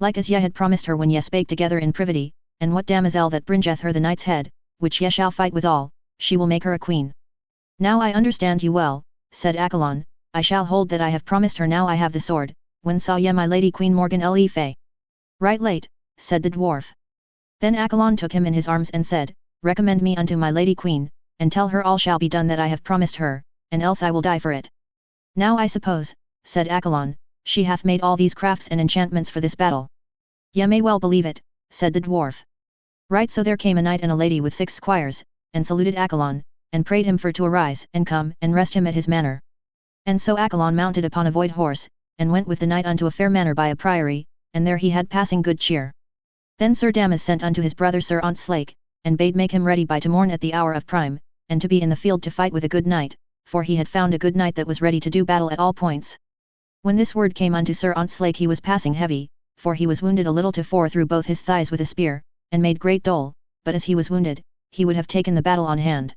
Like as ye had promised her when ye spake together in privity, and what damosel that bringeth her the knight's head, which ye shall fight withal, she will make her a queen. Now I understand you well, said Accolon, I shall hold that I have promised her now I have the sword. When saw ye my lady Queen Morgan le Fay? Right late, said the dwarf. Then Accolon took him in his arms and said, recommend me unto my lady queen, and tell her all shall be done that I have promised her, and else I will die for it. Now I suppose, said Accolon, she hath made all these crafts and enchantments for this battle. Ye may well believe it, said the dwarf. Right so there came a knight and a lady with 6 squires, and saluted Accolon, and prayed him for to arise and come and rest him at his manor. And so Accolon mounted upon a void horse, and went with the knight unto a fair manor by a priory, and there he had passing good cheer. Then Sir Damas sent unto his brother Sir Ontzlake, and bade make him ready by to morn at the hour of prime, and to be in the field to fight with a good knight, for he had found a good knight that was ready to do battle at all points. When this word came unto Sir Ontzlake he was passing heavy, for he was wounded a little to fore through both his thighs with a spear, and made great dole, but as he was wounded, he would have taken the battle on hand.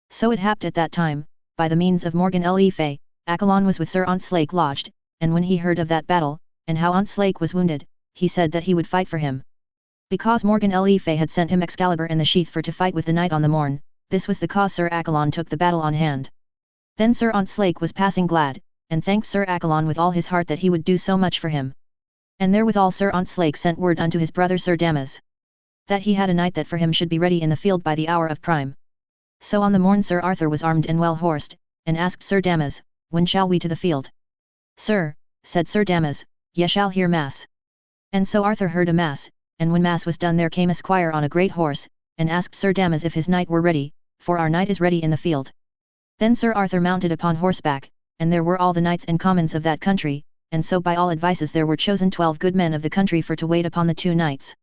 So it happed at that time, by the means of Morgan le Fay, Accolon was with Sir Ontzlake lodged, and when he heard of that battle, and how Ontzlake was wounded, he said that he would fight for him. Because Morgan le Fay had sent him Excalibur and the sheath for to fight with the knight on the morn, this was the cause Sir Accolon took the battle on hand. Then Sir Ontzlake was passing glad, and thanked Sir Accolon with all his heart that he would do so much for him. And therewithal Sir Ontzlake sent word unto his brother Sir Damas, that he had a knight that for him should be ready in the field by the hour of prime. So on the morn Sir Arthur was armed and well horsed, and asked Sir Damas, when shall we to the field? Sir, said Sir Damas, ye shall hear mass. And so Arthur heard a mass, and when mass was done there came a squire on a great horse, and asked Sir Damas if his knight were ready, for our knight is ready in the field. Then Sir Arthur mounted upon horseback, and there were all the knights and commons of that country, and so by all advices there were chosen 12 good men of the country for to wait upon the 2 knights.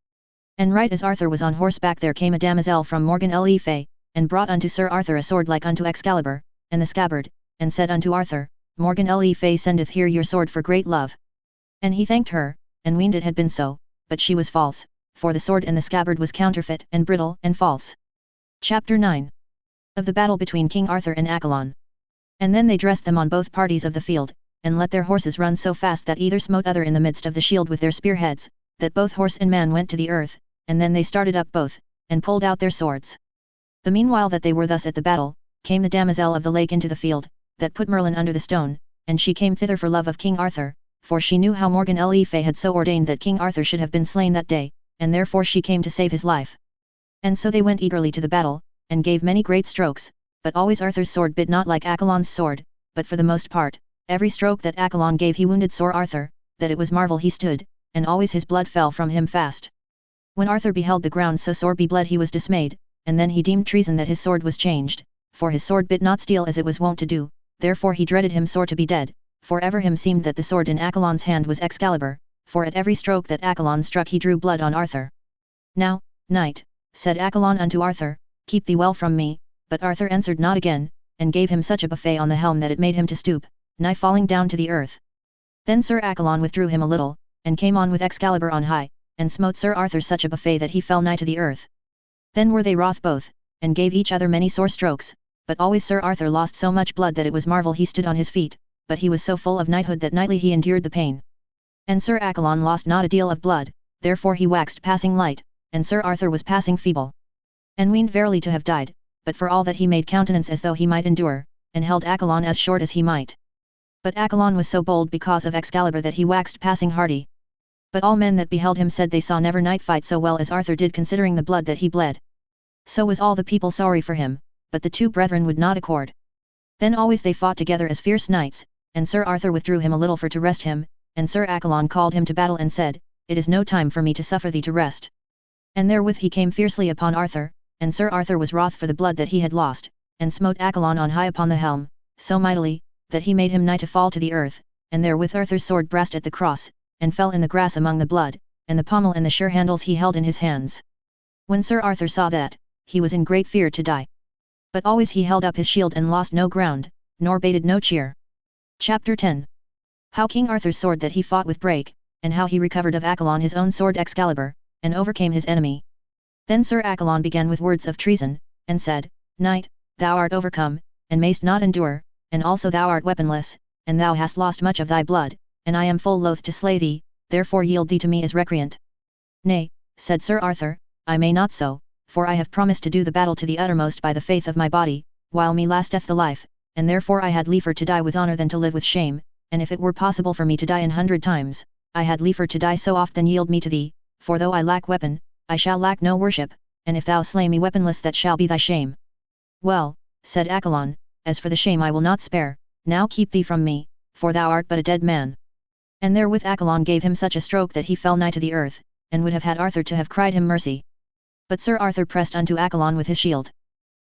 And right as Arthur was on horseback there came a damosel from Morgan le Fay, and brought unto Sir Arthur a sword like unto Excalibur, and the scabbard, and said unto Arthur, Morgan le Fay sendeth here your sword for great love. And he thanked her, and weened it had been so, but she was false, for the sword and the scabbard was counterfeit and brittle and false. Chapter 9. Of the battle between King Arthur and Accolon. And then they dressed them on both parties of the field, and let their horses run so fast that either smote other in the midst of the shield with their spearheads, that both horse and man went to the earth, and then they started up both, and pulled out their swords. The meanwhile that they were thus at the battle, came the damosel of the lake into the field, that put Merlin under the stone, and she came thither for love of King Arthur, for she knew how Morgan le Fay had so ordained that King Arthur should have been slain that day, and therefore she came to save his life. And so they went eagerly to the battle, and gave many great strokes, but always Arthur's sword bit not like Accolon's sword, but for the most part, every stroke that Accolon gave he wounded sore Arthur, that it was marvel he stood, and always his blood fell from him fast. When Arthur beheld the ground so sore be bled he was dismayed, and then he deemed treason that his sword was changed, for his sword bit not steel as it was wont to do, therefore he dreaded him sore to be dead, for ever him seemed that the sword in Accolon's hand was Excalibur, for at every stroke that Accolon struck he drew blood on Arthur. Now, knight, said Accolon unto Arthur, keep thee well from me, but Arthur answered not again, and gave him such a buffet on the helm that it made him to stoop, nigh falling down to the earth. Then Sir Accolon withdrew him a little, and came on with Excalibur on high, and smote Sir Arthur such a buffet that he fell nigh to the earth. Then were they wroth both, and gave each other many sore strokes, but always Sir Arthur lost so much blood that it was marvel he stood on his feet, but he was so full of knighthood that knightly he endured the pain. And Sir Accolon lost not a deal of blood, therefore he waxed passing light, and Sir Arthur was passing feeble, and weened verily to have died, but for all that he made countenance as though he might endure, and held Accolon as short as he might. But Accolon was so bold because of Excalibur that he waxed passing hardy. But all men that beheld him said they saw never knight fight so well as Arthur did considering the blood that he bled. So was all the people sorry for him, but the 2 brethren would not accord. Then always they fought together as fierce knights, and Sir Arthur withdrew him a little for to rest him, and Sir Accolon called him to battle and said, It is no time for me to suffer thee to rest. And therewith he came fiercely upon Arthur, and Sir Arthur was wroth for the blood that he had lost, and smote Accolon on high upon the helm, so mightily, that he made him nigh to fall to the earth, and therewith Arthur's sword brast at the cross, and fell in the grass among the blood, and the pommel and the sure handles he held in his hands. When Sir Arthur saw that, he was in great fear to die. But always he held up his shield and lost no ground, nor bated no cheer. Chapter 10. How King Arthur's sword that he fought with brake, and how he recovered of Accolon his own sword Excalibur, and overcame his enemy. Then Sir Accolon began with words of treason, and said, Knight, thou art overcome, and mayst not endure, and also thou art weaponless, and thou hast lost much of thy blood, and I am full loath to slay thee, therefore yield thee to me as recreant. Nay, said Sir Arthur, I may not so, for I have promised to do the battle to the uttermost by the faith of my body, while me lasteth the life, and therefore I had liefer to die with honour than to live with shame, and if it were possible for me to die 100 times, I had liefer to die so oft than yield me to thee, for though I lack weapon, I shall lack no worship, and if thou slay me weaponless that shall be thy shame. Well, said Accolon, as for the shame I will not spare, now keep thee from me, for thou art but a dead man. And therewith Accolon gave him such a stroke that he fell nigh to the earth, and would have had Arthur to have cried him mercy. But Sir Arthur pressed unto Accolon with his shield,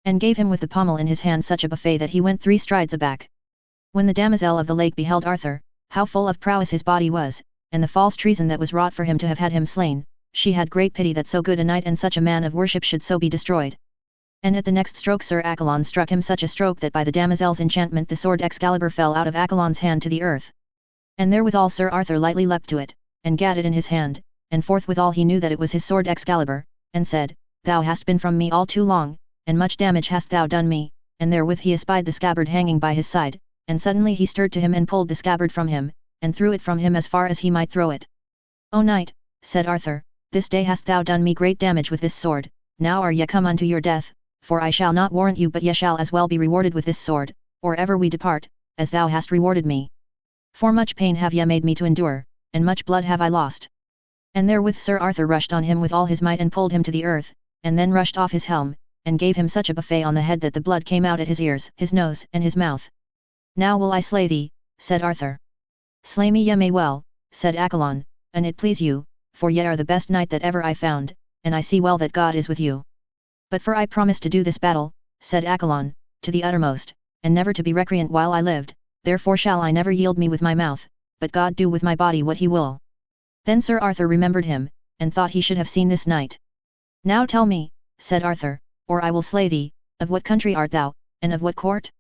and gave him with the pommel in his hand such a buffet that he went 3 strides aback. When the damosel of the lake beheld Arthur, how full of prowess his body was, and the false treason that was wrought for him to have had him slain, she had great pity that so good a knight and such a man of worship should so be destroyed. And at the next stroke Sir Accolon struck him such a stroke that by the damosel's enchantment the sword Excalibur fell out of Accolon's hand to the earth. And therewithal Sir Arthur lightly leapt to it, and gat it in his hand, and forthwithal he knew that it was his sword Excalibur, and said, Thou hast been from me all too long, and much damage hast thou done me, and therewith he espied the scabbard hanging by his side, and suddenly he stirred to him and pulled the scabbard from him, and threw it from him as far as he might throw it. O knight, said Arthur, this day hast thou done me great damage with this sword, now are ye come unto your death, for I shall not warrant you but ye shall as well be rewarded with this sword, or ever we depart, as thou hast rewarded me. For much pain have ye made me to endure, and much blood have I lost. And therewith Sir Arthur rushed on him with all his might and pulled him to the earth, and then rushed off his helm, and gave him such a buffet on the head that the blood came out at his ears, his nose, and his mouth. Now will I slay thee, said Arthur. Slay me ye may well, said Accolon, an it please you, for ye are the best knight that ever I found, and I see well that God is with you. But for I promise to do this battle, said Accolon, to the uttermost, and never to be recreant while I lived, therefore shall I never yield me with my mouth, but God do with my body what he will. Then Sir Arthur remembered him, and thought he should have seen this knight. Now tell me, said Arthur, or I will slay thee, of what country art thou, and of what court?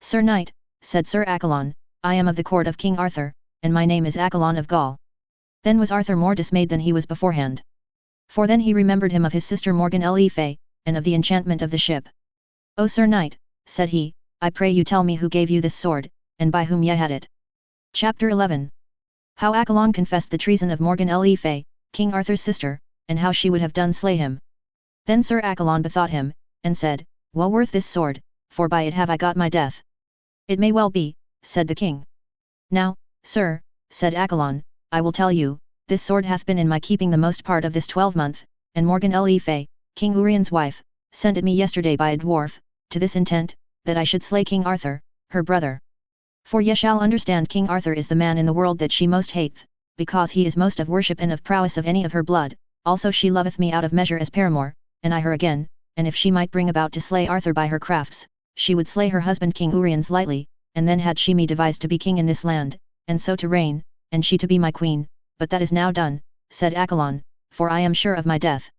Sir Knight, said Sir Accolon, I am of the court of King Arthur, and my name is Accolon of Gaul. Then was Arthur more dismayed than he was beforehand. For then he remembered him of his sister Morgan le Fay, and of the enchantment of the ship. O Sir Knight, said he, I pray you tell me who gave you this sword, and by whom ye had it. Chapter 11. How Accolon confessed the treason of Morgan le Fay, King Arthur's sister, and how she would have done slay him. Then Sir Accolon bethought him, and said, Well worth this sword, for by it have I got my death. It may well be, said the king. Now, sir, said Accolon, I will tell you, this sword hath been in my keeping the most part of this 12-month, and Morgan le Fay, King Urien's wife, sent it me yesterday by a dwarf, to this intent, that I should slay King Arthur, her brother. For ye shall understand King Arthur is the man in the world that she most hateth, because he is most of worship and of prowess of any of her blood, also she loveth me out of measure as paramour, and I her again, and if she might bring about to slay Arthur by her crafts, she would slay her husband King Uriens lightly, and then had she me devised to be king in this land, and so to reign, and she to be my queen, but that is now done, said Accolon, for I am sure of my death.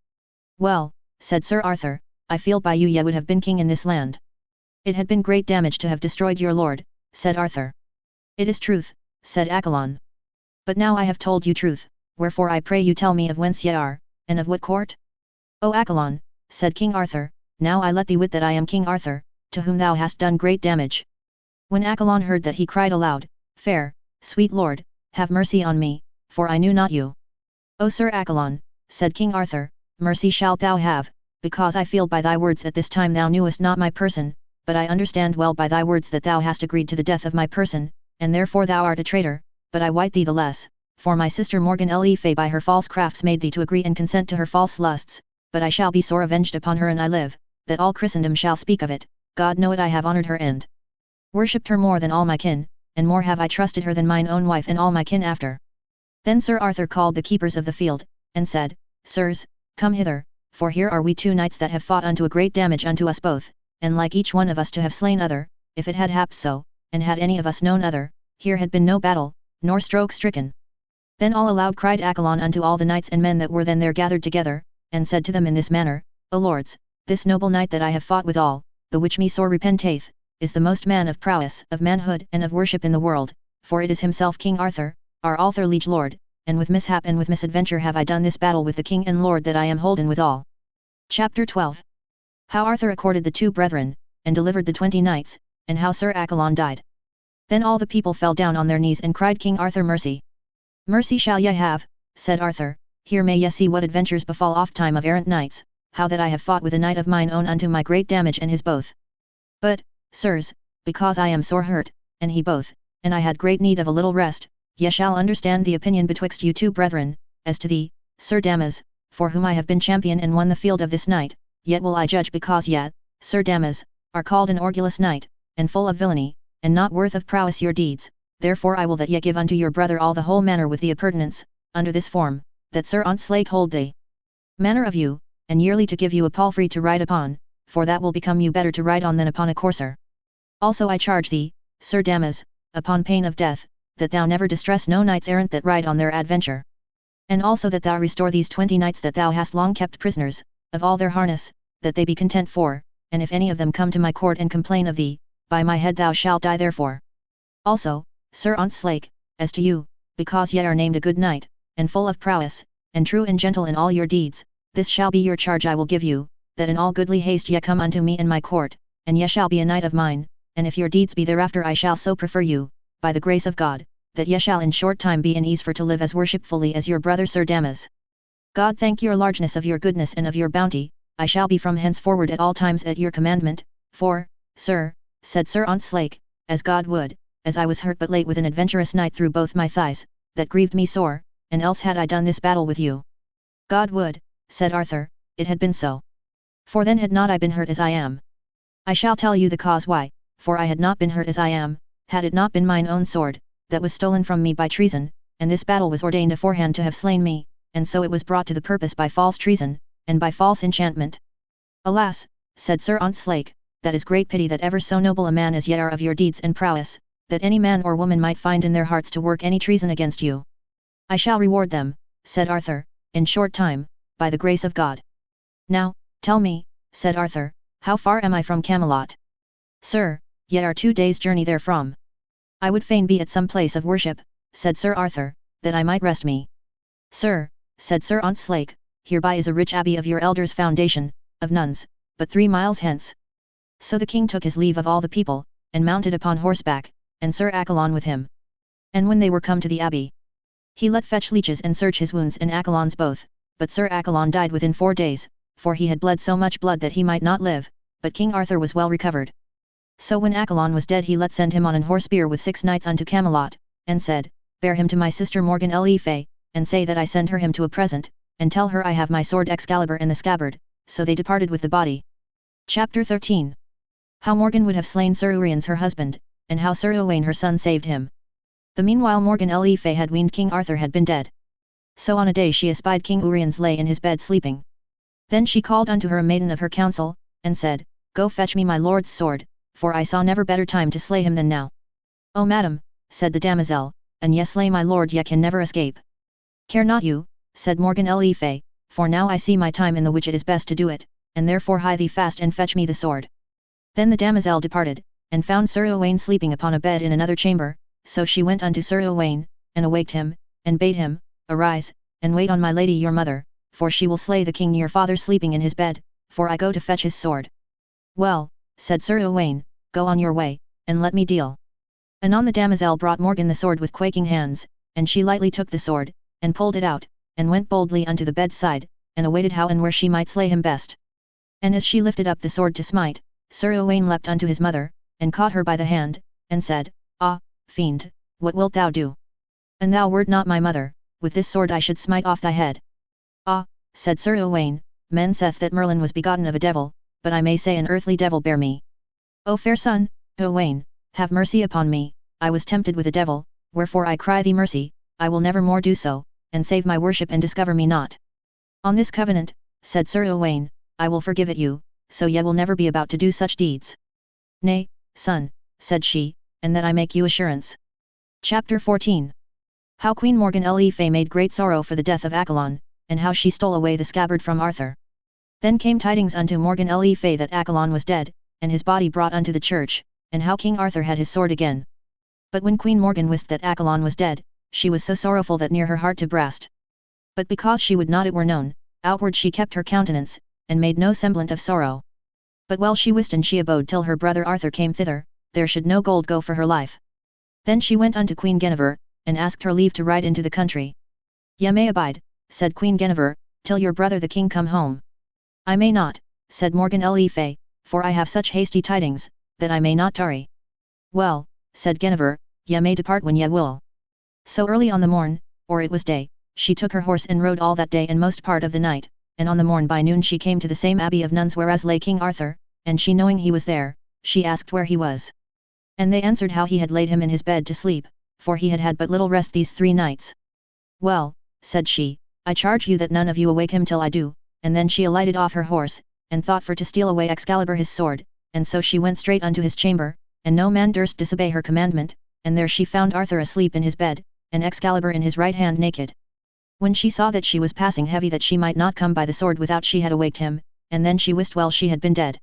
Well, said Sir Arthur, I feel by you ye would have been king in this land. It had been great damage to have destroyed your lord, said Arthur. It is truth, said Accolon. But now I have told you truth, wherefore I pray you tell me of whence ye are, and of what court? O Accolon, said King Arthur, now I let thee wit that I am King Arthur, to whom thou hast done great damage. When Accolon heard that he cried aloud, Fair, sweet lord, have mercy on me, for I knew not you. O Sir Accolon, said King Arthur, mercy shalt thou have, because I feel by thy words at this time thou knewest not my person, but I understand well by thy words that thou hast agreed to the death of my person, and therefore thou art a traitor, but I wite thee the less, for my sister Morgan le Fay by her false crafts made thee to agree and consent to her false lusts, but I shall be sore avenged upon her and I live, that all Christendom shall speak of it, God know it I have honoured her and worshipped her more than all my kin, and more have I trusted her than mine own wife and all my kin after. Then Sir Arthur called the keepers of the field, and said, Sirs, come hither, for here are we 2 knights that have fought unto a great damage unto us both, and like each one of us to have slain other, if it had happed so, and had any of us known other, here had been no battle, nor stroke stricken. Then all aloud cried Accolon unto all the knights and men that were then there gathered together, and said to them in this manner, O lords, this noble knight that I have fought withal, the which me sore repenteth, is the most man of prowess, of manhood and of worship in the world, for it is himself King Arthur, our Arthur liege lord, and with mishap and with misadventure have I done this battle with the king and lord that I am holden withal. Chapter 12. How Arthur accorded the two brethren, and delivered the 20 knights, and how Sir Accolon died. Then all the people fell down on their knees and cried King Arthur mercy. Mercy shall ye have, said Arthur, here may ye see what adventures befall oft time of errant knights, how that I have fought with a knight of mine own unto my great damage and his both. But, sirs, because I am sore hurt, and he both, and I had great need of a little rest, ye shall understand the opinion betwixt you two brethren, as to thee, Sir Damas, for whom I have been champion and won the field of this night, yet will I judge because ye, Sir Damas, are called an orgulous knight, and full of villainy, and not worth of prowess your deeds, therefore I will that ye give unto your brother all the whole manner with the appurtenance, under this form, that Sir Ontzlake hold the manner of you, and yearly to give you a palfrey to ride upon, for that will become you better to ride on than upon a courser. Also I charge thee, Sir Damas, upon pain of death, that thou never distress no knights errant that ride on their adventure. And also that thou restore these 20 knights that thou hast long kept prisoners, of all their harness, that they be content for, and if any of them come to my court and complain of thee, by my head thou shalt die therefore. Also, Sir Ontzlake, as to you, because ye are named a good knight, and full of prowess, and true and gentle in all your deeds, this shall be your charge I will give you, that in all goodly haste ye come unto me in my court, and ye shall be a knight of mine, and if your deeds be thereafter I shall so prefer you, by the grace of God, that ye shall in short time be in ease for to live as worshipfully as your brother Sir Damas. God thank your largeness of your goodness and of your bounty, I shall be from henceforward at all times at your commandment, for, sir, said Sir Ontzlake, as God would, as I was hurt but late with an adventurous knight through both my thighs, that grieved me sore, and else had I done this battle with you. God would, said Arthur, it had been so. For then had not I been hurt as I am. I shall tell you the cause why, for I had not been hurt as I am, had it not been mine own sword, that was stolen from me by treason, and this battle was ordained aforehand to have slain me, and so it was brought to the purpose by false treason, and by false enchantment. Alas, said Sir Ontzlake, that is great pity that ever so noble a man as ye are of your deeds and prowess, that any man or woman might find in their hearts to work any treason against you. I shall reward them, said Arthur, in short time, by the grace of God. Now, tell me, said Arthur, how far am I from Camelot? Sir, ye are 2 days' journey therefrom. I would fain be at some place of worship, said Sir Arthur, that I might rest me. Sir, said Sir Ontzlake, hereby is a rich abbey of your elders' foundation, of nuns, but 3 miles hence. So the king took his leave of all the people, and mounted upon horseback, and Sir Accolon with him. And when they were come to the abbey, he let fetch leeches and search his wounds and Accolon's both, but Sir Accolon died within 4 days, for he had bled so much blood that he might not live, but King Arthur was well recovered. So when Accolon was dead he let send him on an horse bier with 6 knights unto Camelot, and said, Bear him to my sister Morgan le Fay, and say that I send her him to a present, and tell her I have my sword Excalibur in the scabbard, so they departed with the body. Chapter 13. How Morgan would have slain Sir Uriens her husband, and how Sir Owain her son saved him. The meanwhile Morgan le Fay had weened King Arthur had been dead. So on a day she espied King Uriens lay in his bed sleeping. Then she called unto her a maiden of her council, and said, Go fetch me my lord's sword, for I saw never better time to slay him than now. O madam, said the damosel, and ye slay my lord ye can never escape. Care not you, said Morgan le Fay, for now I see my time in the which it is best to do it, and therefore hie thee fast and fetch me the sword. Then the damosel departed, and found Sir Owain sleeping upon a bed in another chamber, so she went unto Sir Owain, and awaked him, and bade him, Arise, and wait on my lady your mother, for she will slay the king your father sleeping in his bed, for I go to fetch his sword. Well, said Sir Owain, go on your way, and let me deal. Anon the damosel brought Morgan the sword with quaking hands, and she lightly took the sword, and pulled it out, and went boldly unto the bedside, and awaited how and where she might slay him best. And as she lifted up the sword to smite, Sir Owain leapt unto his mother, and caught her by the hand, and said, Ah, fiend, what wilt thou do? An thou wert not my mother, with this sword I should smite off thy head. Ah, said Sir Owain, men saith that Merlin was begotten of a devil, but I may say an earthly devil bare me. O fair son, Owain, have mercy upon me, I was tempted with a devil, wherefore I cry thee mercy, I will never more do so, and save my worship and discover me not. On this covenant, said Sir Owain, I will forgive it you, so ye will never be about to do such deeds. Nay, son, said she, and that I make you assurance. Chapter 14. How Queen Morgan le Fay made great sorrow for the death of Accolon, and how she stole away the scabbard from Arthur. Then came tidings unto Morgan le Fay that Accolon was dead, and his body brought unto the church, and how King Arthur had his sword again. But when Queen Morgan wist that Accolon was dead, she was so sorrowful that near her heart to brast. But because she would not it were known, outward she kept her countenance, and made no semblant of sorrow. But well she wist and she abode till her brother Arthur came thither, there should no gold go for her life. Then she went unto Queen Guinevere, and asked her leave to ride into the country. Ye may abide, said Queen Guinevere, till your brother the king come home. I may not, said Morgan le Fay, for I have such hasty tidings, that I may not tarry. Well, said Guinevere, ye may depart when ye will. So early on the morn, or it was day, she took her horse and rode all that day and most part of the night, and on the morn by noon she came to the same abbey of nuns whereas lay King Arthur, and she knowing he was there, she asked where he was. And they answered how he had laid him in his bed to sleep, for he had had but little rest these 3 nights. Well, said she, I charge you that none of you awake him till I do, and then she alighted off her horse, and thought for to steal away Excalibur his sword, and so she went straight unto his chamber, and no man durst disobey her commandment, and there she found Arthur asleep in his bed, and Excalibur in his right hand naked. When she saw that she was passing heavy that she might not come by the sword without she had awaked him, and then she wist well she had been dead.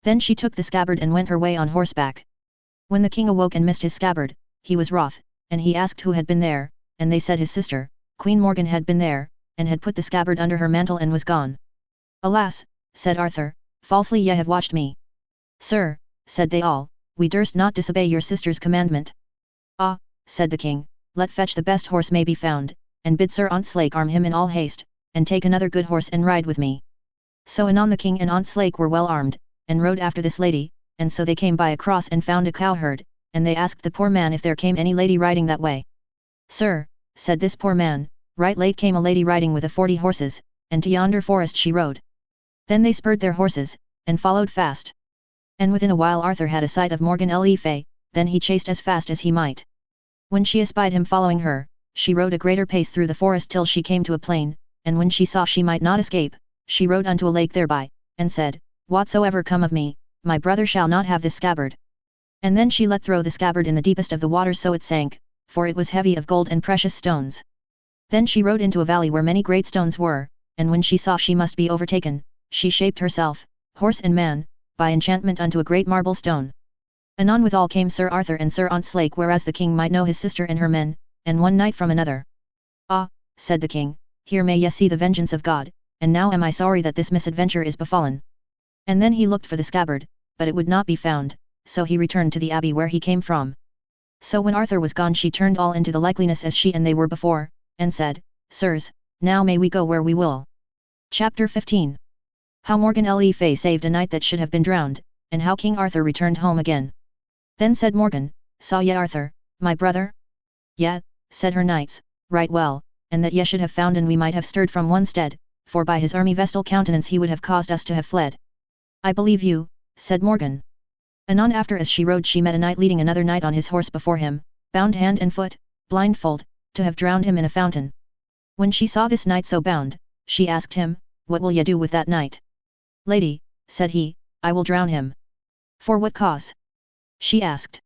Then she took the scabbard and went her way on horseback. When the king awoke and missed his scabbard, he was wroth, and he asked who had been there, and they said his sister, Queen Morgan had been there, and had put the scabbard under her mantle and was gone. Alas, said Arthur, falsely ye have watched me. Sir, said they all, we durst not disobey your sister's commandment. Ah, said the king, let fetch the best horse may be found, and bid Sir Ontzlake arm him in all haste, and take another good horse and ride with me. So anon the king and Ontzlake were well armed, and rode after this lady, and so they came by a cross and found a cowherd, and they asked the poor man if there came any lady riding that way. Sir, said this poor man, right late came a lady riding with 40 horses, and to yonder forest she rode. Then they spurred their horses, and followed fast. And within a while Arthur had a sight of Morgan le Fay, then he chased as fast as he might. When she espied him following her, she rode a greater pace through the forest till she came to a plain, and when she saw she might not escape, she rode unto a lake thereby, and said, Whatsoever come of me, my brother shall not have this scabbard. And then she let throw the scabbard in the deepest of the waters so it sank, for it was heavy of gold and precious stones. Then she rode into a valley where many great stones were, and when she saw she must be overtaken, she shaped herself, horse and man, by enchantment unto a great marble stone. Anon withal came Sir Arthur and Sir Ontzlake whereas the king might know his sister and her men, and one knight from another. Ah, said the king, here may ye see the vengeance of God, and now am I sorry that this misadventure is befallen. And then he looked for the scabbard, but it would not be found, so he returned to the abbey where he came from. So when Arthur was gone she turned all into the likeliness as she and they were before, and said, Sirs, now may we go where we will. Chapter 15. How Morgan le Fay saved a knight that should have been drowned, and how King Arthur returned home again. Then said Morgan, Saw ye Arthur, my brother? Yet, said her knights, right well, and that ye should have found and we might have stirred from one stead, for by his army vestal countenance he would have caused us to have fled. I believe you, said Morgan. Anon after as she rode she met a knight leading another knight on his horse before him, bound hand and foot, blindfold, to have drowned him in a fountain. When she saw this knight so bound, she asked him, What will ye do with that knight? Lady, said he, I will drown him. For what cause? She asked.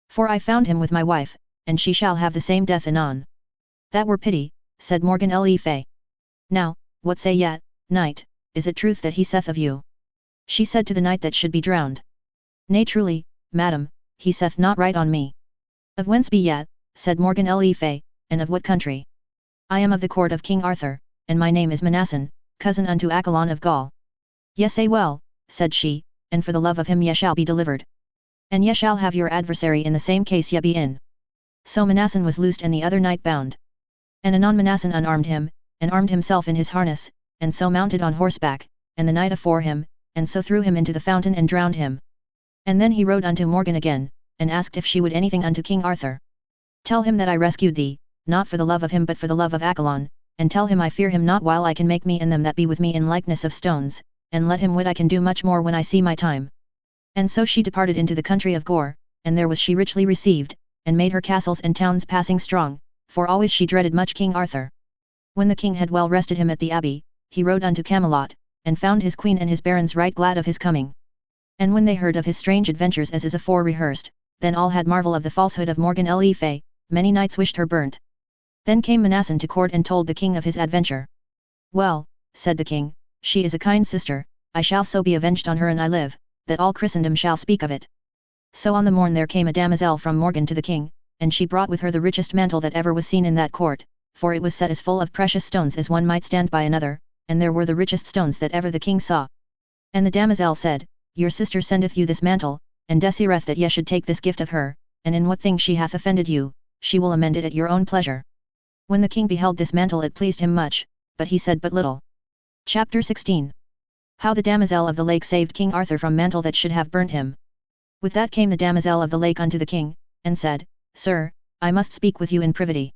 For I found him with my wife, and she shall have the same death anon. That were pity, said Morgan le Fay. Now, what say ye, knight, is it truth that he saith of you? She said to the knight that should be drowned. Nay truly, madam, he saith not right on me. Of whence be ye, said Morgan le Fay, and of what country? I am of the court of King Arthur, and my name is Manassan, cousin unto Accolon of Gaul. Ye say well, said she, and for the love of him ye shall be delivered. And ye shall have your adversary in the same case ye be in. So Manassan was loosed and the other knight bound. And anon Manassan unarmed him, and armed himself in his harness, and so mounted on horseback, and the knight afore him, and so threw him into the fountain and drowned him. And then he rode unto Morgan again, and asked if she would anything unto King Arthur. Tell him that I rescued thee, not for the love of him but for the love of Accolon, and tell him I fear him not while I can make me and them that be with me in likeness of stones, and let him wit I can do much more when I see my time. And so she departed into the country of Gore, and there was she richly received, and made her castles and towns passing strong, for always she dreaded much King Arthur. When the king had well rested him at the abbey, he rode unto Camelot, and found his queen and his barons right glad of his coming. And when they heard of his strange adventures as is afore rehearsed, then all had marvel of the falsehood of Morgan le Fay, many knights wished her burnt. Then came Manassan to court and told the king of his adventure. Well, said the king, she is a kind sister, I shall so be avenged on her and I live, that all Christendom shall speak of it. So on the morn there came a damosel from Morgan to the king, and she brought with her the richest mantle that ever was seen in that court, for it was set as full of precious stones as one might stand by another, and there were the richest stones that ever the king saw. And the damosel said, Your sister sendeth you this mantle, and desireth that ye should take this gift of her, and in what thing she hath offended you, she will amend it at your own pleasure. When the king beheld this mantle it pleased him much, but he said but little. Chapter 16. How the damosel of the lake saved King Arthur from mantle that should have burnt him. With that came the damosel of the lake unto the king, and said, Sir, I must speak with you in privity.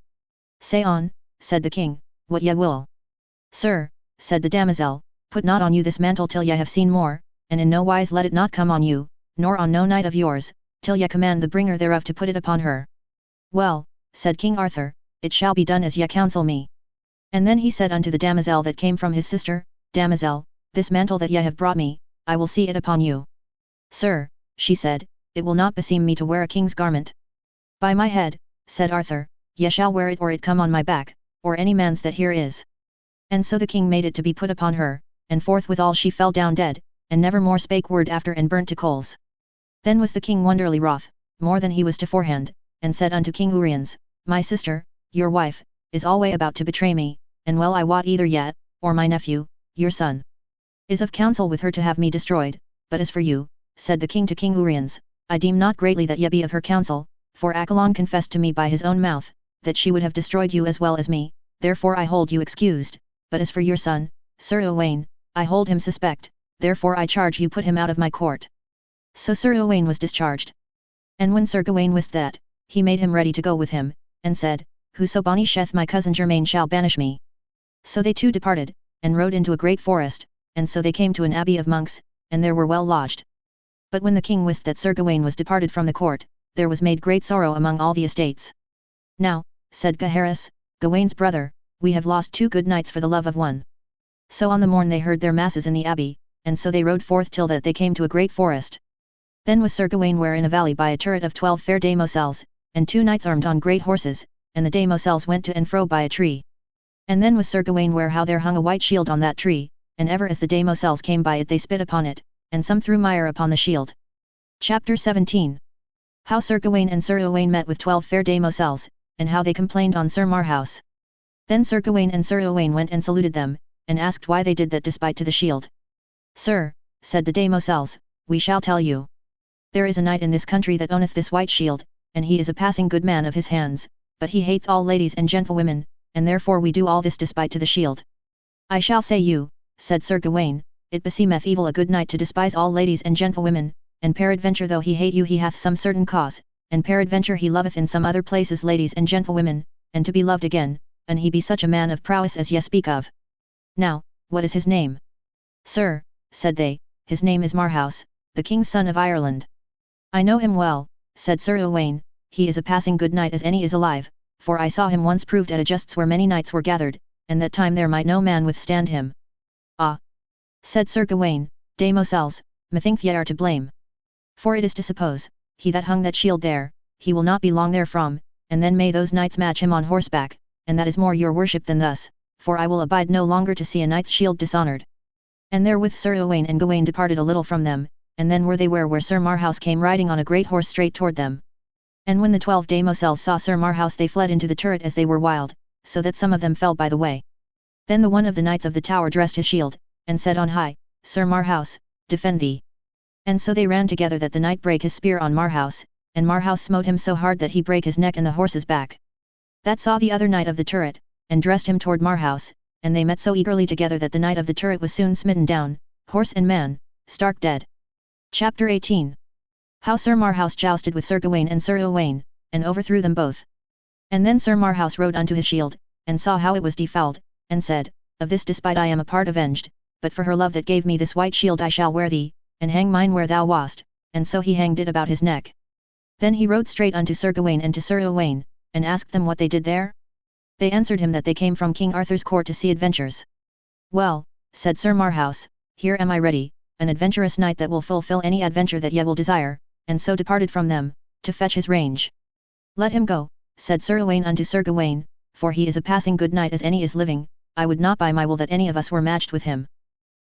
Say on, said the king, what ye will. Sir, said the damosel, put not on you this mantle till ye have seen more, and in no wise let it not come on you, nor on no knight of yours, till ye command the bringer thereof to put it upon her. Well, said King Arthur, it shall be done as ye counsel me. And then he said unto the damosel that came from his sister, Damosel, this mantle that ye have brought me, I will see it upon you. Sir, she said, it will not beseem me to wear a king's garment. By my head, said Arthur, ye shall wear it or it come on my back, or any man's that here is. And so the king made it to be put upon her, and forthwithal she fell down dead, and never more spake word after and burnt to coals. Then was the king wonderly wroth, more than he was toforehand, and said unto King Uriens, My sister, your wife, is alway about to betray me, and well I wot either yet, or my nephew, your son, is of counsel with her to have me destroyed, but as for you, said the king to King Uriens, I deem not greatly that ye be of her counsel, for Accolon confessed to me by his own mouth, that she would have destroyed you as well as me, therefore I hold you excused, but as for your son, Sir Owain, I hold him suspect, therefore I charge you put him out of my court. So Sir Owain was discharged. And when Sir Gawain wist that, he made him ready to go with him, and said, Whoso banisheth my cousin Germain shall banish me. So they two departed, and rode into a great forest, and so they came to an abbey of monks, and there were well lodged. But when the king wist that Sir Gawain was departed from the court, there was made great sorrow among all the estates. Now, said Gaheris, Gawain's brother, we have lost 2 good knights for the love of one. So on the morn they heard their masses in the abbey, and so they rode forth till that they came to a great forest. Then was Sir Gawain where in a valley by a turret of 12 fair damosels, and 2 knights armed on great horses, and the damosels went to and fro by a tree. And then was Sir Gawain where how there hung a white shield on that tree, and ever as the damosels came by it they spit upon it, and some threw mire upon the shield. Chapter 17. How Sir Gawain and Sir Owain met with 12 fair damosels, and how they complained on Sir Marhaus. Then Sir Gawain and Sir Owain went and saluted them, and asked why they did that despite to the shield. Sir, said the damosels, we shall tell you. There is a knight in this country that owneth this white shield, and he is a passing good man of his hands, but he hateth all ladies and gentlewomen, and therefore we do all this despite to the shield. I shall say you, said Sir Gawain, it beseemeth evil a good knight to despise all ladies and gentlewomen, and peradventure though he hate you he hath some certain cause, and peradventure he loveth in some other places ladies and gentlewomen, and to be loved again, and he be such a man of prowess as ye speak of. Now, what is his name? Sir, said they, his name is Marhaus, the king's son of Ireland. I know him well, said Sir Owain, he is a passing good knight as any is alive, for I saw him once proved at a justs where many knights were gathered, and that time there might no man withstand him. Ah! said Sir Gawain, damosels, methinks ye are to blame. For it is to suppose, he that hung that shield there, he will not be long therefrom, and then may those knights match him on horseback, and that is more your worship than thus, for I will abide no longer to see a knight's shield dishonoured. And therewith Sir Owain and Gawain departed a little from them, and then were they where Sir Marhaus came riding on a great horse straight toward them. And when the 12 damosels saw Sir Marhaus they fled into the turret as they were wild, so that some of them fell by the way. Then the one of the knights of the tower dressed his shield, and said on high, Sir Marhaus, defend thee. And so they ran together that the knight brake his spear on Marhaus, and Marhaus smote him so hard that he brake his neck and the horse's back. That saw the other knight of the turret, and dressed him toward Marhaus, and they met so eagerly together that the knight of the turret was soon smitten down, horse and man, stark dead. Chapter 18. How Sir Marhaus jousted with Sir Gawain and Sir Owain, and overthrew them both. And then Sir Marhaus rode unto his shield, and saw how it was defouled, and said, Of this despite I am a part avenged, but for her love that gave me this white shield I shall wear thee, and hang mine where thou wast, and so he hanged it about his neck. Then he rode straight unto Sir Gawain and to Sir Owain, and asked them what they did there? They answered him that they came from King Arthur's court to see adventures. Well, said Sir Marhaus, here am I ready, an adventurous knight that will fulfill any adventure that ye will desire, and so departed from them, to fetch his range. Let him go, said Sir Owain unto Sir Gawain, for he is a passing good knight as any is living, I would not by my will that any of us were matched with him.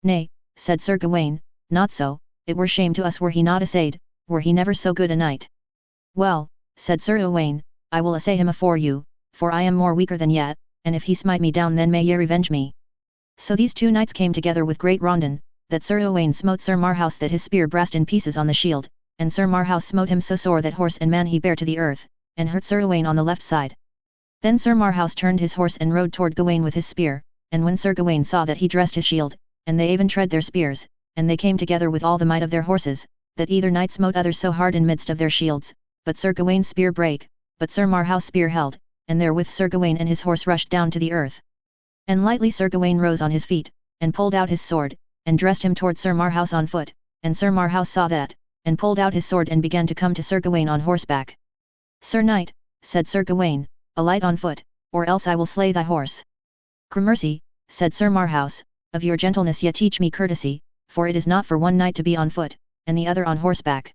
Nay, said Sir Gawain, not so, it were shame to us were he not assayed, were he never so good a knight. Well, said Sir Gawain, I will assay him afore you, for I am more weaker than yet, and if he smite me down then may ye revenge me. So these two knights came together with great rondon, that Sir Gawain smote Sir Marhaus that his spear brast in pieces on the shield, and Sir Marhaus smote him so sore that horse and man he bare to the earth, and hurt Sir Gawain on the left side. Then Sir Marhaus turned his horse and rode toward Gawain with his spear, and when Sir Gawain saw that he dressed his shield, and they even tread their spears, and they came together with all the might of their horses, that either knight smote other so hard in midst of their shields, but Sir Gawain's spear brake, but Sir Marhaus' spear held, and therewith Sir Gawain and his horse rushed down to the earth. And lightly Sir Gawain rose on his feet, and pulled out his sword, and dressed him toward Sir Marhaus on foot, and Sir Marhaus saw that, and pulled out his sword and began to come to Sir Gawain on horseback. Sir Knight, said Sir Gawain, alight on foot, or else I will slay thy horse. Gramercy, said Sir Marhaus, of your gentleness yet teach me courtesy, for it is not for one knight to be on foot, and the other on horseback.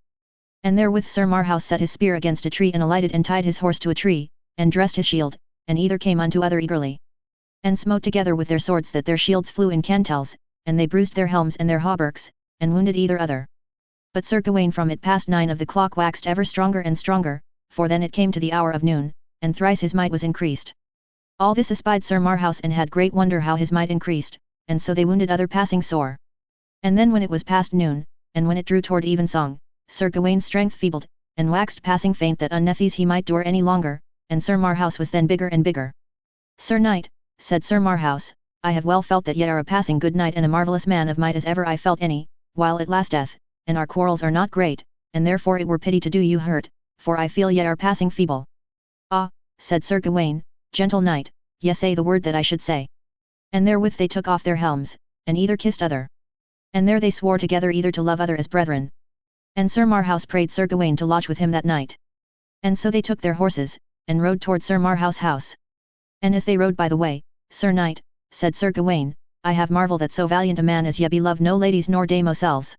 And therewith Sir Marhaus set his spear against a tree and alighted and tied his horse to a tree, and dressed his shield, and either came unto other eagerly. And smote together with their swords that their shields flew in cantels, and they bruised their helms and their hauberks, and wounded either other. But Sir Gawain from it past 9 of the clock waxed ever stronger and stronger, for then it came to the hour of noon, and thrice his might was increased. All this espied Sir Marhaus and had great wonder how his might increased, and so they wounded other passing sore. And then when it was past noon, and when it drew toward evensong, Sir Gawain's strength feebled, and waxed passing faint that unnethes he might dure any longer, and Sir Marhaus was then bigger and bigger. Sir Knight, said Sir Marhaus, I have well felt that ye are a passing good knight and a marvellous man of might as ever I felt any, while it lasteth, and our quarrels are not great, and therefore it were pity to do you hurt, for I feel ye are passing feeble. Ah, said Sir Gawain, gentle knight, ye say the word that I should say. And therewith they took off their helms, and either kissed other. And there they swore together either to love other as brethren. And Sir Marhaus prayed Sir Gawain to lodge with him that night. And so they took their horses, and rode toward Sir Marhaus' house. And as they rode by the way, Sir Knight, said Sir Gawain, I have marvel that so valiant a man as ye be love no ladies nor damosels.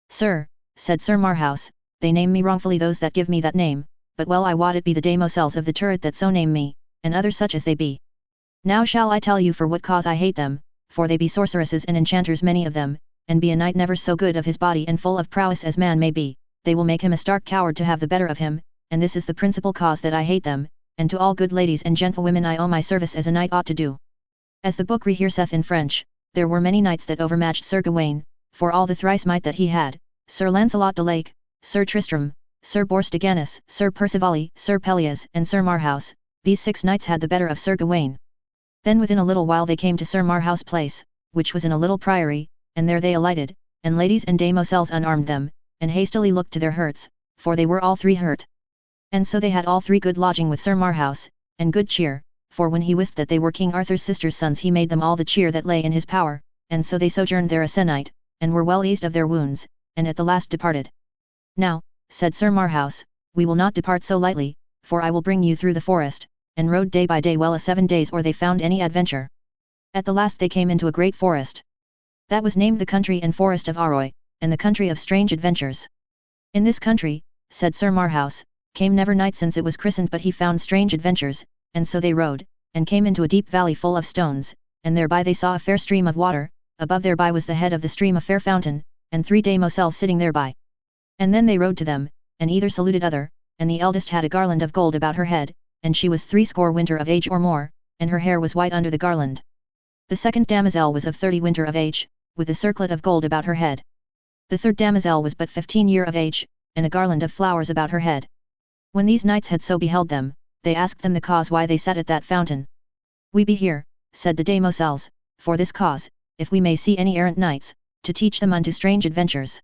Sir, said Sir Marhaus, they name me wrongfully those that give me that name, but well I wot it be the damosels of the turret that so name me, and other such as they be. Now shall I tell you for what cause I hate them, for they be sorceresses and enchanters many of them, and be a knight never so good of his body and full of prowess as man may be, they will make him a stark coward to have the better of him, and this is the principal cause that I hate them, and to all good ladies and gentlewomen I owe my service as a knight ought to do. As the book rehearseth in French, there were many knights that overmatched Sir Gawain, for all the thrice might that he had, Sir Lancelot de Lake, Sir Tristram, Sir Bors de Ganis, Sir Percivale, Sir Pelleas and Sir Marhaus, these 6 knights had the better of Sir Gawain. Then within a little while they came to Sir Marhaus' place, which was in a little priory, and there they alighted, and ladies and damosels unarmed them, and hastily looked to their hurts, for they were all 3 hurt. And so they had all 3 good lodging with Sir Marhaus, and good cheer, for when he wist that they were King Arthur's sister's sons he made them all the cheer that lay in his power, and so they sojourned there a se'night, and were well eased of their wounds, and at the last departed. Now, said Sir Marhaus, we will not depart so lightly, for I will bring you through the forest, and rode day by day well a 7 days or they found any adventure. At the last they came into a great forest. That was named the country and forest of Arroy, and the country of strange adventures. In this country, said Sir Marhaus, came never knight since it was christened but he found strange adventures, and so they rode, and came into a deep valley full of stones, and thereby they saw a fair stream of water, above thereby was the head of the stream a fair fountain, and 3 damosels sitting thereby. And then they rode to them, and either saluted other, and the eldest had a garland of gold about her head, and she was 60 winter of age or more, and her hair was white under the garland. The second damosel was of 30 winter of age, with a circlet of gold about her head. The third damosel was but 15 year of age, and a garland of flowers about her head. When these knights had so beheld them, they asked them the cause why they sat at that fountain. We be here, said the damosels, for this cause, if we may see any errant knights, to teach them unto strange adventures.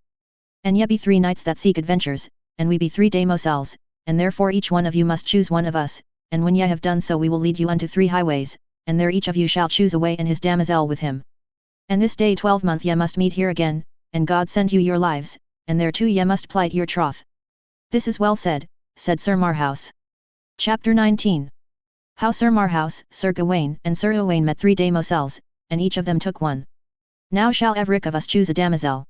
And ye be 3 knights that seek adventures, and we be 3 damosels, and therefore each one of you must choose one of us, and when ye have done so we will lead you unto 3 highways, and there each of you shall choose a way and his damosel with him. And this day 12-month ye must meet here again, and God send you your lives, and thereto ye must plight your troth. This is well said, said Sir Marhaus. Chapter 19. How Sir Marhaus, Sir Gawain and Sir Owain met 3 damosels, and each of them took one. Now shall everych of us choose a damosel.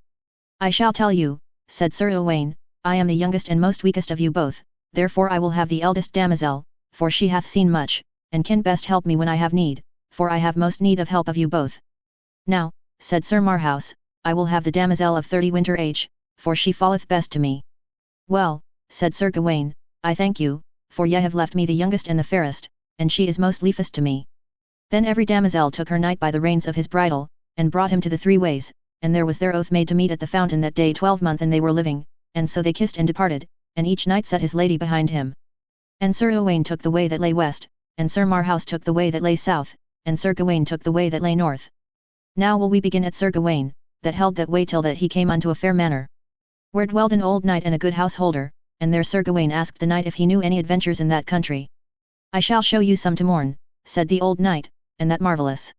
I shall tell you, said Sir Owain, I am the youngest and most weakest of you both, therefore I will have the eldest damosel, for she hath seen much, and can best help me when I have need, for I have most need of help of you both. Now, said Sir Marhaus, I will have the damosel of 30 winter age, for she falleth best to me. Well, said Sir Gawain, I thank you, for ye have left me the youngest and the fairest, and she is most liefest to me. Then every damosel took her knight by the reins of his bridle, and brought him to the 3 ways, and there was their oath made to meet at the fountain that day 12 month, and they were living, and so they kissed and departed, and each knight set his lady behind him. And Sir Owain took the way that lay west, and Sir Marhaus took the way that lay south, and Sir Gawain took the way that lay north. Now will we begin at Sir Gawain, that held that way till that he came unto a fair manor, where dwelled an old knight and a good householder, and there Sir Gawain asked the knight if he knew any adventures in that country. I shall show you some to morn, said the old knight, and that marvellous.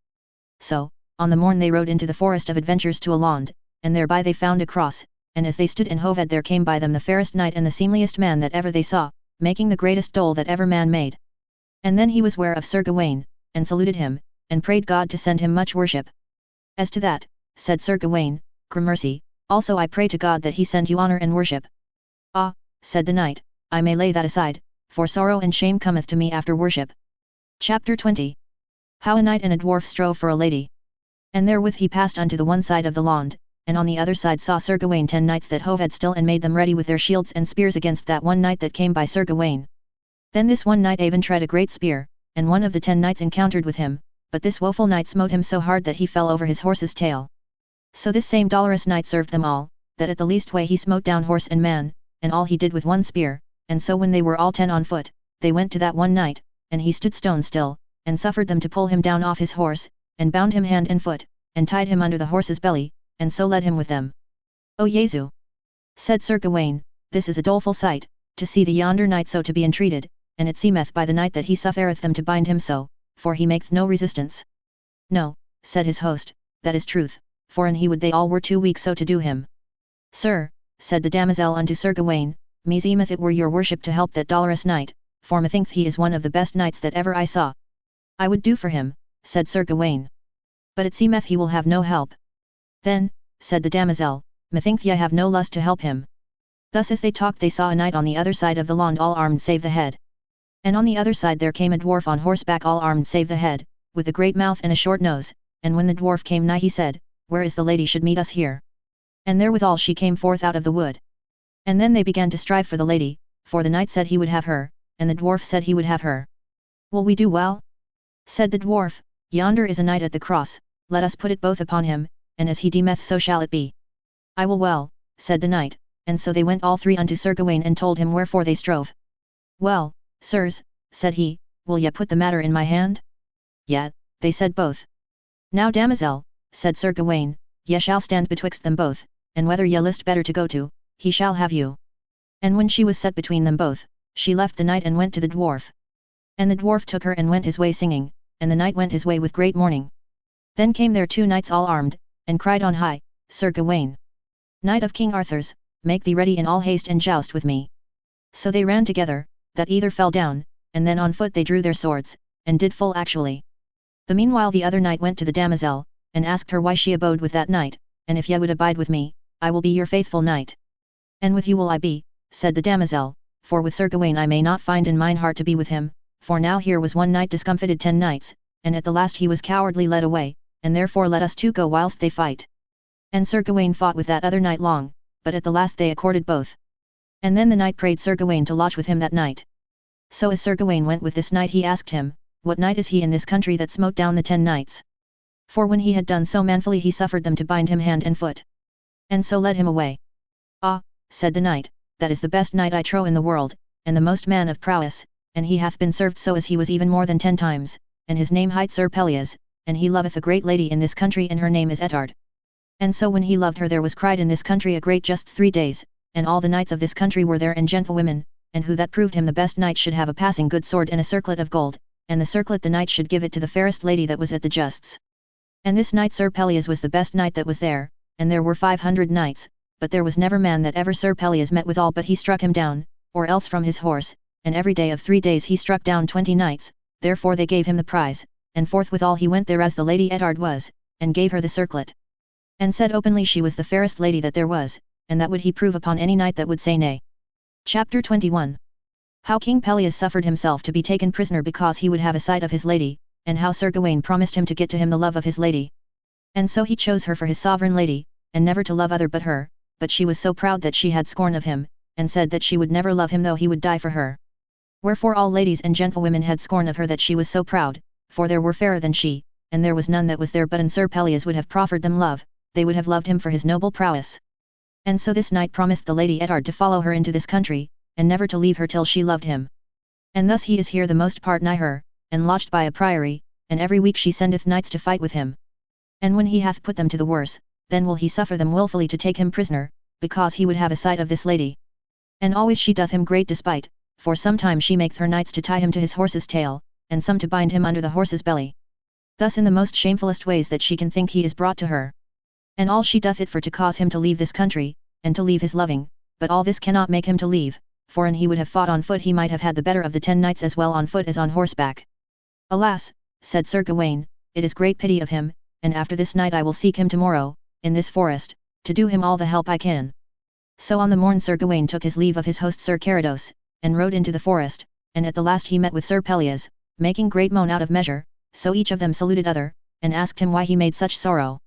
So, on the morn they rode into the forest of adventures to Aland, and thereby they found a cross, and as they stood in Hoved there came by them the fairest knight and the seemliest man that ever they saw, making the greatest dole that ever man made. And then he was ware of Sir Gawain, and saluted him, and prayed God to send him much worship. As to that, said Sir Gawain, gramercy, also I pray to God that he send you honour and worship. Ah, said the knight, I may lay that aside, for sorrow and shame cometh to me after worship. Chapter 20. How a knight and a dwarf strove for a lady. And therewith he passed unto the one side of the laund, and on the other side saw Sir Gawain 10 knights that hoved still and made them ready with their shields and spears against that one knight that came by Sir Gawain. Then this one knight even tread a great spear, and one of the 10 knights encountered with him, but this woeful knight smote him so hard that he fell over his horse's tail. So this same dolorous knight served them all, that at the least way he smote down horse and man, and all he did with one spear, and so when they were all 10 on foot, they went to that one knight, and he stood stone still, and suffered them to pull him down off his horse, and bound him hand and foot, and tied him under the horse's belly, and so led him with them. O Jesu! Said Sir Gawain, this is a doleful sight, to see the yonder knight so to be entreated, and it seemeth by the night that he suffereth them to bind him so, for he maketh no resistance. No, said his host, that is truth, for an he would they all were too weak so to do him. Sir, said the damosel unto Sir Gawain, meseemeth it were your worship to help that dolorous knight, for methinks he is one of the best knights that ever I saw. I would do for him, said Sir Gawain. But it seemeth he will have no help. Then, said the damosel, methinks ye have no lust to help him. Thus as they talked they saw a knight on the other side of the laund all armed save the head. And on the other side there came a dwarf on horseback all armed save the head, with a great mouth and a short nose, and when the dwarf came nigh he said, Where is the lady should meet us here? And therewithal she came forth out of the wood. And then they began to strive for the lady, for the knight said he would have her, and the dwarf said he would have her. Will we do well? Said the dwarf, Yonder is a knight at the cross, let us put it both upon him, and as he deemeth so shall it be. I will well, said the knight, and so they went all 3 unto Sir Gawain and told him wherefore they strove. Well, sirs, said he, will ye put the matter in my hand? Yet, they said both. Now damosel, said Sir Gawain, ye shall stand betwixt them both, and whether ye list better to go to, he shall have you. And when she was set between them both, she left the knight and went to the dwarf. And the dwarf took her and went his way singing, and the knight went his way with great mourning. Then came there 2 knights all armed, and cried on high, Sir Gawain, knight of King Arthur's, make thee ready in all haste and joust with me. So they ran together, that either fell down, and then on foot they drew their swords, and did full actually. The meanwhile the other knight went to the damosel, and asked her why she abode with that knight, and if ye would abide with me, I will be your faithful knight. And with you will I be, said the damosel, for with Sir Gawain I may not find in mine heart to be with him, for now here was one knight discomfited 10 knights, and at the last he was cowardly led away, and therefore let us 2 go whilst they fight. And Sir Gawain fought with that other knight long, but at the last they accorded both. And then the knight prayed Sir Gawain to lodge with him that night. So as Sir Gawain went with this knight he asked him, What knight is he in this country that smote down the 10 knights? For when he had done so manfully he suffered them to bind him hand and foot. And so led him away. Ah, said the knight, that is the best knight I trow in the world, and the most man of prowess, and he hath been served so as he was even more than 10 times, and his name hight Sir Pelleas, and he loveth a great lady in this country and her name is Ettarde. And so when he loved her there was cried in this country a great justs 3 days, and all the knights of this country were there and gentlewomen, and who that proved him the best knight should have a passing good sword and a circlet of gold, and the circlet the knight should give it to the fairest lady that was at the justs. And this knight Sir Pelleas was the best knight that was there, and there were 500 knights, but there was never man that ever Sir Pelleas met withal but he struck him down, or else from his horse, and every day of 3 days he struck down 20 knights, therefore they gave him the prize, and forthwithal he went there as the lady Ettarde was, and gave her the circlet. And said openly she was the fairest lady that there was, and that would he prove upon any knight that would say nay. Chapter 21. How King Pelias suffered himself to be taken prisoner because he would have a sight of his lady, and how Sir Gawain promised him to get to him the love of his lady. And so he chose her for his sovereign lady, and never to love other but her, but she was so proud that she had scorn of him, and said that she would never love him though he would die for her. Wherefore all ladies and gentlewomen had scorn of her that she was so proud, for there were fairer than she, and there was none that was there but, and Sir Pelias would have proffered them love, they would have loved him for his noble prowess. And so this knight promised the Lady Eddard to follow her into this country, and never to leave her till she loved him. And thus he is here the most part nigh her, and lodged by a priory, and every week she sendeth knights to fight with him. And when he hath put them to the worse, then will he suffer them wilfully to take him prisoner, because he would have a sight of this lady. And always she doth him great despite, for sometime she maketh her knights to tie him to his horse's tail, and some to bind him under the horse's belly. Thus in the most shamefullest ways that she can think he is brought to her. And all she doth it for to cause him to leave this country, and to leave his loving, but all this cannot make him to leave, for an he would have fought on foot he might have had the better of the 10 knights as well on foot as on horseback. Alas, said Sir Gawain, it is great pity of him, and after this night I will seek him tomorrow, in this forest, to do him all the help I can. So on the morn Sir Gawain took his leave of his host Sir Carados, and rode into the forest, and at the last he met with Sir Pelias, making great moan out of measure, so each of them saluted other, and asked him why he made such sorrow.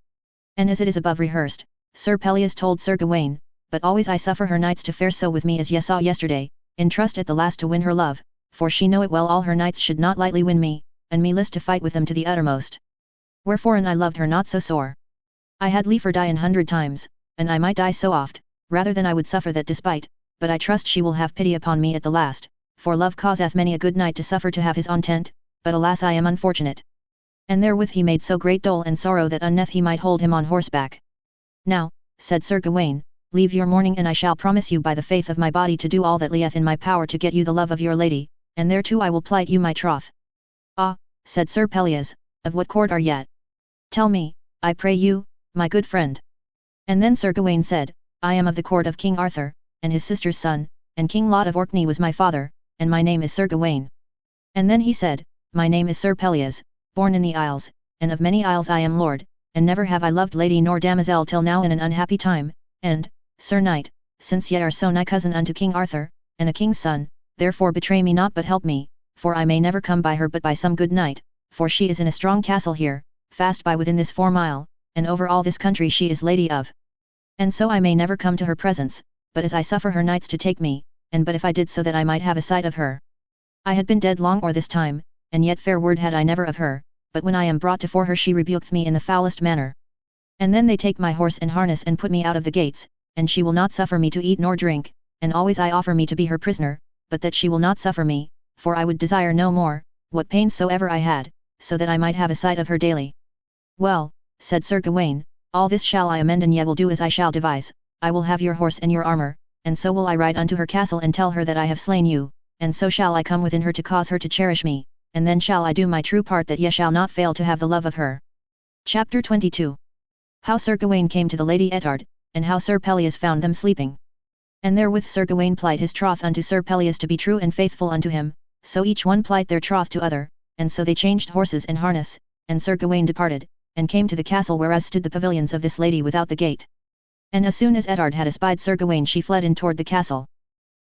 And as it is above rehearsed, Sir Pelias told Sir Gawain, but always I suffer her knights to fare so with me as ye saw yesterday, in trust at the last to win her love, for she know it well all her knights should not lightly win me, and me list to fight with them to the uttermost. Wherefore and I loved her not so sore. I had liefer die 100 times, and I might die so oft, rather than I would suffer that despite, but I trust she will have pity upon me at the last, for love causeth many a good knight to suffer to have his ontent, but alas I am unfortunate. And therewith he made so great dole and sorrow that unneth he might hold him on horseback. Now, said Sir Gawain, leave your mourning and I shall promise you by the faith of my body to do all that lieth in my power to get you the love of your lady, and thereto I will plight you my troth. Ah, said Sir Pelias, of what court are ye? Tell me, I pray you, my good friend. And then Sir Gawain said, I am of the court of King Arthur, and his sister's son, and King Lot of Orkney was my father, and my name is Sir Gawain. And then he said, my name is Sir Pelias, born in the Isles, and of many isles I am lord, and never have I loved lady nor damosel till now in an unhappy time, and, Sir Knight, since ye are so nigh cousin unto King Arthur, and a king's son, therefore betray me not but help me, for I may never come by her but by some good knight, for she is in a strong castle here, fast by within this 4 mile, and over all this country she is lady of. And so I may never come to her presence, but as I suffer her knights to take me, and but if I did so that I might have a sight of her. I had been dead long or this time, and yet fair word had I never of her, but when I am brought to fore her she rebuketh me in the foulest manner. And then they take my horse and harness and put me out of the gates, and she will not suffer me to eat nor drink, and always I offer me to be her prisoner, but that she will not suffer me, for I would desire no more, what pains soever I had, so that I might have a sight of her daily. Well, said Sir Gawain, all this shall I amend and ye will do as I shall devise, I will have your horse and your armour, and so will I ride unto her castle and tell her that I have slain you, and so shall I come within her to cause her to cherish me, and then shall I do my true part that ye shall not fail to have the love of her. Chapter 22. How Sir Gawain came to the Lady Eddard, and how Sir Pelias found them sleeping. And therewith Sir Gawain plight his troth unto Sir Pelias to be true and faithful unto him, so each one plight their troth to other, and so they changed horses and harness, and Sir Gawain departed, and came to the castle whereas stood the pavilions of this lady without the gate. And as soon as Eddard had espied Sir Gawain she fled in toward the castle.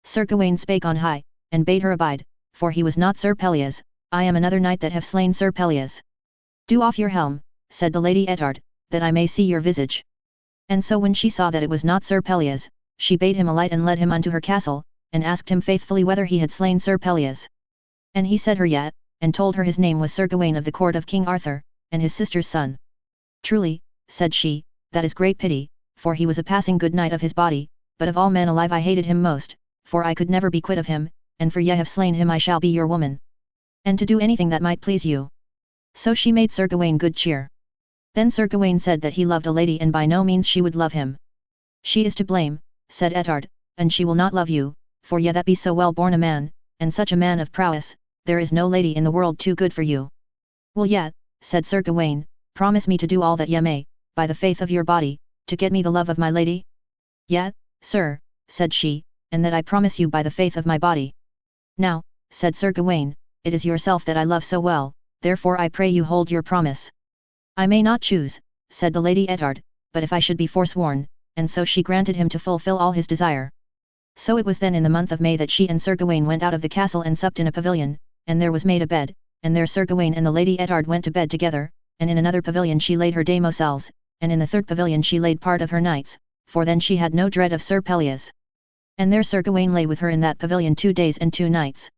Sir Gawain spake on high, and bade her abide, for he was not Sir Pelias, I am another knight that have slain Sir Pelias. Do off your helm, said the Lady Eddard, that I may see your visage. And so when she saw that it was not Sir Pelias, she bade him alight and led him unto her castle, and asked him faithfully whether he had slain Sir Pelias. And he said her yet, and told her his name was Sir Gawain of the court of King Arthur, and his sister's son. Truly, said she, that is great pity, for he was a passing good knight of his body, but of all men alive I hated him most, for I could never be quit of him, and for ye have slain him I shall be your woman. And to do anything that might please you. So she made Sir Gawain good cheer. Then Sir Gawain said that he loved a lady and by no means she would love him. She is to blame, said Eddard, and she will not love you, for ye that be so well born a man, and such a man of prowess, there is no lady in the world too good for you. Will ye, said Sir Gawain, promise me to do all that ye may, by the faith of your body, to get me the love of my lady? Yet, sir, said she, and that I promise you by the faith of my body. Now, said Sir Gawain, it is yourself that I love so well, therefore I pray you hold your promise. I may not choose, said the Lady Eddard, but if I should be forsworn, and so she granted him to fulfill all his desire. So it was then in the month of May that she and Sir Gawain went out of the castle and supped in a pavilion, and there was made a bed, and there Sir Gawain and the Lady Eddard went to bed together, and in another pavilion she laid her damosels, and in the third pavilion she laid part of her knights, for then she had no dread of Sir Pelleas. And there Sir Gawain lay with her in that pavilion 2 days and 2 nights.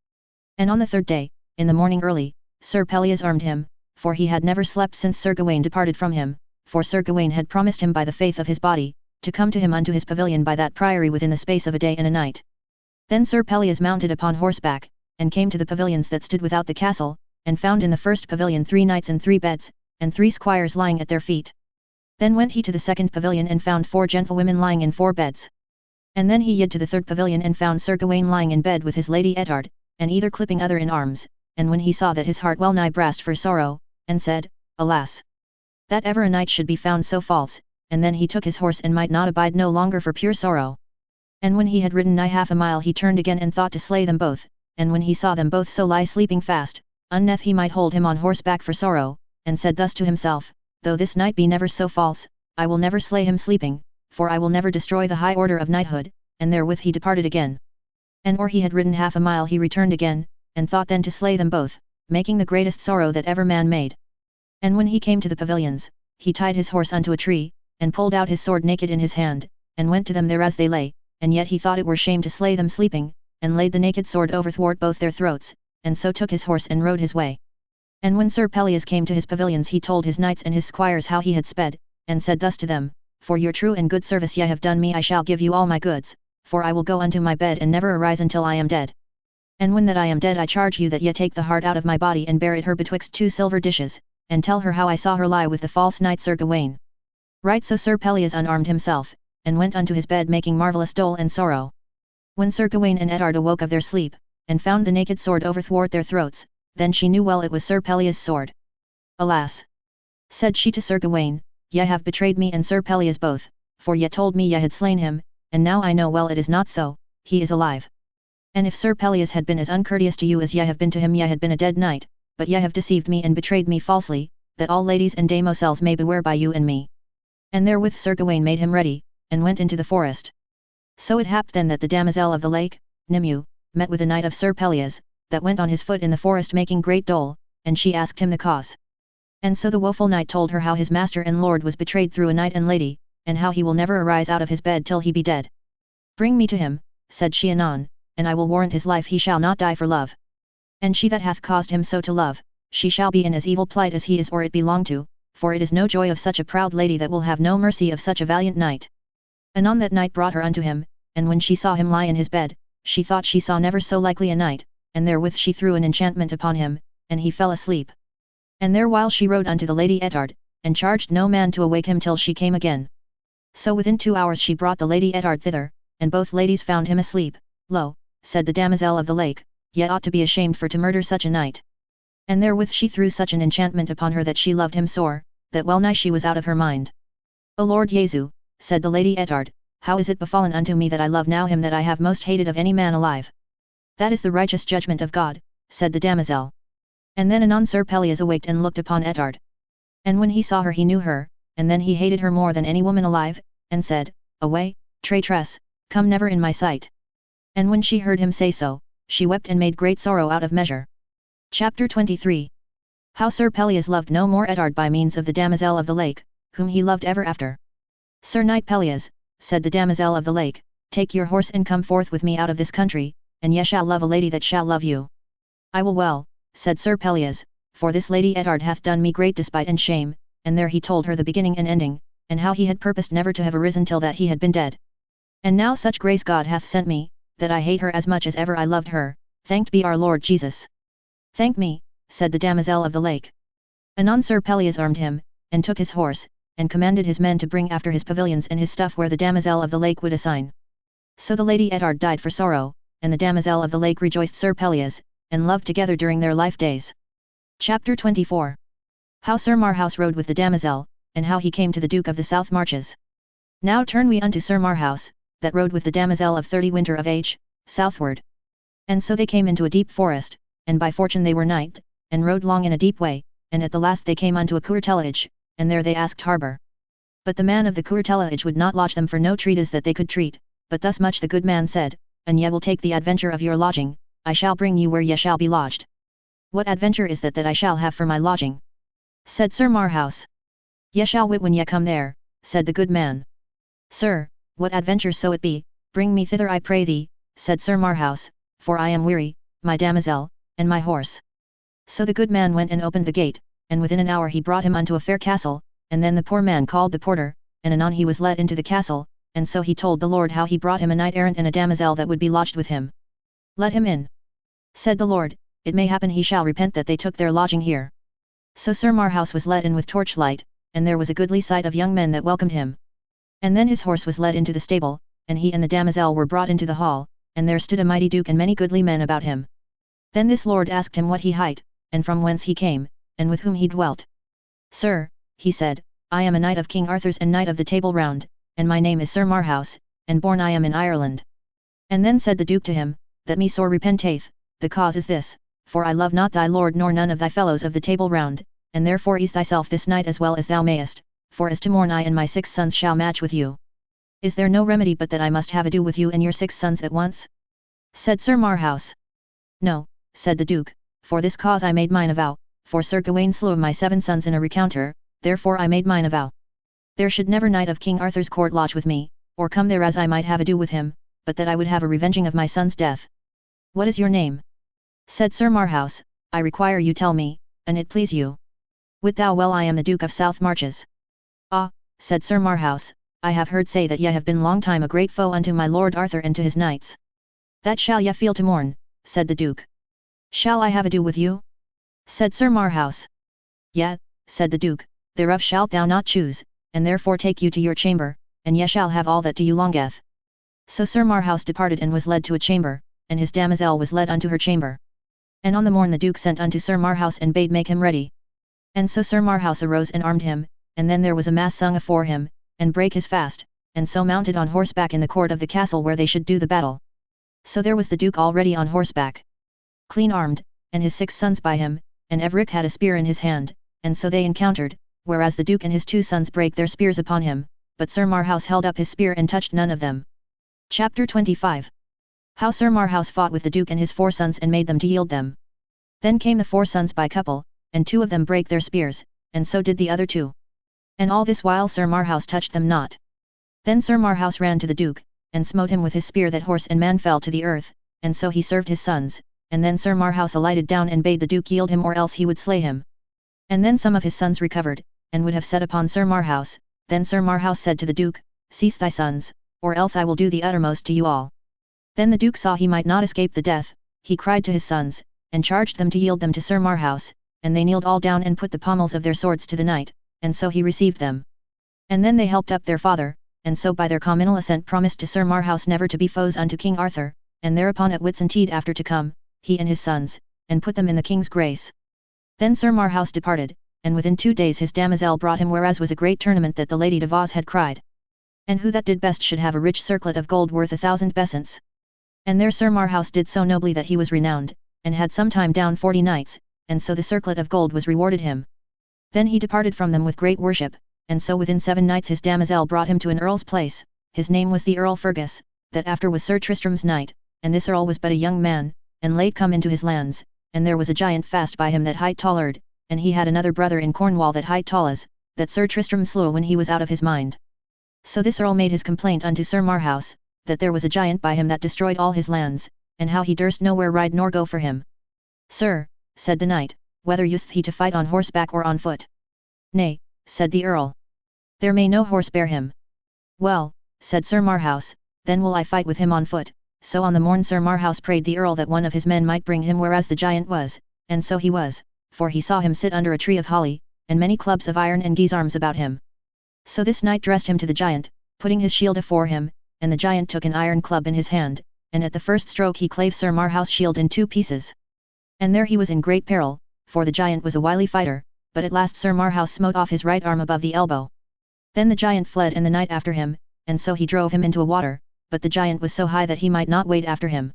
And on the third day, in the morning early, Sir Pelleas armed him, for he had never slept since Sir Gawain departed from him, for Sir Gawain had promised him by the faith of his body, to come to him unto his pavilion by that priory within the space of a day and a night. Then Sir Pelleas mounted upon horseback, and came to the pavilions that stood without the castle, and found in the first pavilion 3 knights and 3 beds, and 3 squires lying at their feet. Then went he to the second pavilion and found 4 gentlewomen lying in 4 beds. And then he yede to the third pavilion and found Sir Gawain lying in bed with his Lady Eddard, and either clipping other in arms, and when he saw that his heart well nigh brast for sorrow, and said, Alas! That ever a knight should be found so false, and then he took his horse and might not abide no longer for pure sorrow. And when he had ridden nigh half a mile he turned again and thought to slay them both, and when he saw them both so lie sleeping fast, unneth he might hold him on horseback for sorrow, and said thus to himself, Though this knight be never so false, I will never slay him sleeping, for I will never destroy the high order of knighthood, and therewith he departed again. And or he had ridden half a mile he returned again, and thought then to slay them both, making the greatest sorrow that ever man made. And when he came to the pavilions, he tied his horse unto a tree, and pulled out his sword naked in his hand, and went to them there as they lay, and yet he thought it were shame to slay them sleeping, and laid the naked sword overthwart both their throats, and so took his horse and rode his way. And when Sir Pelleas came to his pavilions he told his knights and his squires how he had sped, and said thus to them, For your true and good service ye have done me I shall give you all my goods, for I will go unto my bed and never arise until I am dead. And when that I am dead I charge you that ye take the heart out of my body and bear it her betwixt 2 silver dishes, and tell her how I saw her lie with the false knight Sir Gawain. Right so Sir Pelleas unarmed himself, and went unto his bed making marvellous dole and sorrow. When Sir Gawain and Eddard awoke of their sleep, and found the naked sword overthwart their throats, then she knew well it was Sir Pelleas' sword. Alas! Said she to Sir Gawain, Ye have betrayed me and Sir Pelleas both, for ye told me ye had slain him, and now I know well it is not so, he is alive. And if Sir Pelleas had been as uncourteous to you as ye have been to him ye had been a dead knight, but ye have deceived me and betrayed me falsely, that all ladies and damosels may beware by you and me. And therewith Sir Gawain made him ready, and went into the forest. So it happed then that the damosel of the lake, Nimue, met with a knight of Sir Pelleas, that went on his foot in the forest making great dole, and she asked him the cause. And so the woeful knight told her how his master and lord was betrayed through a knight and lady, and how he will never arise out of his bed till he be dead. Bring me to him, said she anon, and I will warrant his life he shall not die for love. And she that hath caused him so to love, she shall be in as evil plight as he is or it belong to, for it is no joy of such a proud lady that will have no mercy of such a valiant knight. Anon that knight brought her unto him, and when she saw him lie in his bed, she thought she saw never so likely a knight, and therewith she threw an enchantment upon him, and he fell asleep. And therewhile she rode unto the Lady Eddard, and charged no man to awake him till she came again. So within 2 hours she brought the Lady Eddard thither, and both ladies found him asleep. Lo, said the damosel of the lake, ye ought to be ashamed for to murder such a knight. And therewith she threw such an enchantment upon her that she loved him sore, that well nigh she was out of her mind. O Lord Jesu, said the Lady Eddard, how is it befallen unto me that I love now him that I have most hated of any man alive? That is the righteous judgment of God, said the damosel. And then anon Sir Pelleas awaked and looked upon Eddard. And when he saw her he knew her, and then he hated her more than any woman alive, and said, Away, traitress, come never in my sight. And when she heard him say so, she wept and made great sorrow out of measure. Chapter 23. How Sir Pelleas loved no more Eddard by means of the damosel of the lake, whom he loved ever after. Sir Knight Pelleas, said the damosel of the lake, take your horse and come forth with me out of this country, and ye shall love a lady that shall love you. I will well, said Sir Pelleas, for this Lady Eddard hath done me great despite and shame, and there he told her the beginning and ending, and how he had purposed never to have arisen till that he had been dead. And now such grace God hath sent me, that I hate her as much as ever I loved her, thanked be our Lord Jesus. Thank me, said the damosel of the lake. Anon Sir Pelleas armed him, and took his horse, and commanded his men to bring after his pavilions and his stuff where the damosel of the lake would assign. So the Lady Eddard died for sorrow, and the damosel of the lake rejoiced Sir Pelleas, and loved together during their life days. Chapter 24. How Sir Marhaus rode with the damosel, and how he came to the Duke of the South Marches. Now turn we unto Sir Marhaus, that rode with the damosel of 30 winter of age, southward. And so they came into a deep forest, and by fortune they were night, and rode long in a deep way, and at the last they came unto a courtelage, and there they asked harbour. But the man of the courtelage would not lodge them for no treatise that they could treat, but thus much the good man said, and ye will take the adventure of your lodging, I shall bring you where ye shall be lodged. What adventure is that I shall have for my lodging? Said Sir Marhaus. Ye shall wit when ye come there, said the good man. Sir, what adventure so it be, bring me thither I pray thee, said Sir Marhaus, for I am weary, my damosel, and my horse. So the good man went and opened the gate, and within an hour he brought him unto a fair castle, and then the poor man called the porter, and anon he was led into the castle, and so he told the lord how he brought him a knight-errant and a damosel that would be lodged with him. Let him in. Said the lord, it may happen he shall repent that they took their lodging here. So Sir Marhaus was let in with torchlight, and there was a goodly sight of young men that welcomed him. And then his horse was led into the stable, and he and the damosel were brought into the hall, and there stood a mighty duke and many goodly men about him. Then this lord asked him what he hight, and from whence he came, and with whom he dwelt. Sir, he said, I am a knight of King Arthur's and knight of the Table Round, and my name is Sir Marhaus, and born I am in Ireland. And then said the duke to him, that me sore repenteth, the cause is this, for I love not thy lord nor none of thy fellows of the Table Round, and therefore ease thyself this night as well as thou mayest, for as to morn I and my 6 sons shall match with you. Is there no remedy but that I must have ado with you and your 6 sons at once? Said Sir Marhaus. No, said the duke, for this cause I made mine avow, for Sir Gawain slew my 7 sons in a recounter, therefore I made mine avow. There should never knight of King Arthur's court lodge with me, or come there as I might have ado with him, but that I would have a revenging of my son's death. What is your name? Said Sir Marhaus, I require you tell me, an it please you. Wit thou well I am the Duke of South Marches. Ah, said Sir Marhaus, I have heard say that ye have been long time a great foe unto my lord Arthur and to his knights. That shall ye feel to morn, said the Duke. Shall I have ado with you? Said Sir Marhaus. Yet, said the Duke, thereof shalt thou not choose, and therefore take you to your chamber, and ye shall have all that to you longeth. So Sir Marhaus departed and was led to a chamber, and his damosel was led unto her chamber. And on the morn the Duke sent unto Sir Marhaus and bade make him ready. And so Sir Marhaus arose and armed him, and then there was a mass sung afore him, and brake his fast, and so mounted on horseback in the court of the castle where they should do the battle. So there was the Duke already on horseback, clean armed, and his 6 sons by him, and Everic had a spear in his hand, and so they encountered, whereas the Duke and his 2 sons brake their spears upon him, but Sir Marhaus held up his spear and touched none of them. Chapter 25. How Sir Marhaus fought with the Duke and his 4 sons and made them to yield them. Then came the 4 sons by couple, and 2 of them brake their spears, and so did the other 2. And all this while Sir Marhaus touched them not. Then Sir Marhaus ran to the Duke, and smote him with his spear that horse and man fell to the earth, and so he served his sons, and then Sir Marhaus alighted down and bade the Duke yield him or else he would slay him. And then some of his sons recovered, and would have set upon Sir Marhaus, then Sir Marhaus said to the Duke, Cease thy sons, or else I will do the uttermost to you all. Then the Duke saw he might not escape the death, he cried to his sons, and charged them to yield them to Sir Marhaus, and they kneeled all down and put the pommels of their swords to the knight, and so he received them. And then they helped up their father, and so by their communal assent promised to Sir Marhaus never to be foes unto King Arthur, and thereupon at Whitsuntide after to come, he and his sons, and put them in the king's grace. Then Sir Marhaus departed, and within 2 days his damosel brought him whereas was a great tournament that the Lady de Vaz had cried. And who that did best should have a rich circlet of gold worth 1,000 besants. And there Sir Marhaus did so nobly that he was renowned, and had sometime down 40 knights, and so the circlet of gold was rewarded him. Then he departed from them with great worship, and so within 7 nights his damosel brought him to an earl's place, his name was the Earl Fergus, that after was Sir Tristram's knight, and this earl was but a young man, and late come into his lands, and there was a giant fast by him that hight Tallard, and he had another brother in Cornwall that hight Tallas, that Sir Tristram slew when he was out of his mind. So this earl made his complaint unto Sir Marhaus, that there was a giant by him that destroyed all his lands, and how he durst nowhere ride nor go for him. Sir, said the knight, whether useth he to fight on horseback or on foot? Nay, said the earl. There may no horse bear him. Well, said Sir Marhaus, then will I fight with him on foot. So on the morn Sir Marhaus prayed the earl that one of his men might bring him whereas the giant was, and so he was, for he saw him sit under a tree of holly, and many clubs of iron and guisarmes about him. So this knight dressed him to the giant, putting his shield afore him, and the giant took an iron club in his hand, and at the first stroke he clave Sir Marhaus' shield in 2 pieces. And there he was in great peril, for the giant was a wily fighter, but at last Sir Marhaus smote off his right arm above the elbow. Then the giant fled and the knight after him, and so he drove him into a water, but the giant was so high that he might not wade after him.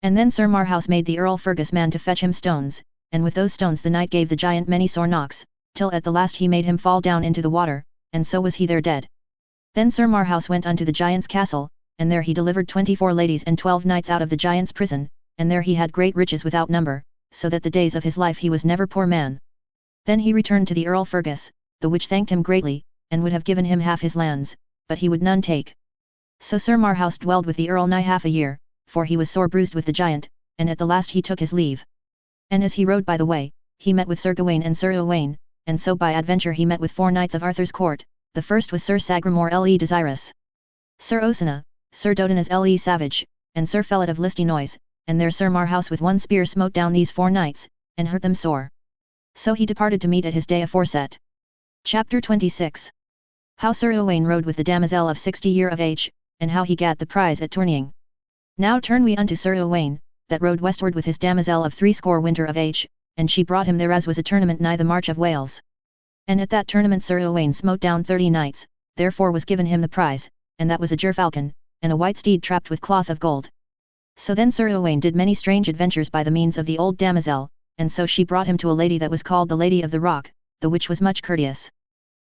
And then Sir Marhaus made the Earl Fergus man to fetch him stones, and with those stones the knight gave the giant many sore knocks, till at the last he made him fall down into the water, and so was he there dead. Then Sir Marhaus went unto the giant's castle, and there he delivered 24 ladies and 12 knights out of the giant's prison, and there he had great riches without number, so that the days of his life he was never poor man. Then he returned to the Earl Fergus, the which thanked him greatly, and would have given him half his lands, but he would none take. So Sir Marhaus dwelled with the Earl nigh half a year, for he was sore bruised with the giant, and at the last he took his leave. And as he rode by the way, he met with Sir Gawain and Sir Owain, and so by adventure he met with 4 knights of Arthur's court. The first was Sir Sagramore le Desirous, Sir Osana, Sir Dodinas le Savage, and Sir Fellet of Listinois, and there Sir Marhaus with one spear smote down these 4 knights, and hurt them sore. So he departed to meet at his day aforeset. Chapter 26. How Sir Owain rode with the damosel of 60 year of age, and how he gat the prize at tourneying. Now turn we unto Sir Owain, that rode westward with his damosel of 60 winter of age, and she brought him there as was a tournament nigh the March of Wales. And at that tournament Sir Owain smote down 30 knights, therefore was given him the prize, and that was a gerfalcon, and a white steed trapped with cloth of gold. So then Sir Owain did many strange adventures by the means of the old damosel, and so she brought him to a lady that was called the Lady of the Rock, the which was much courteous.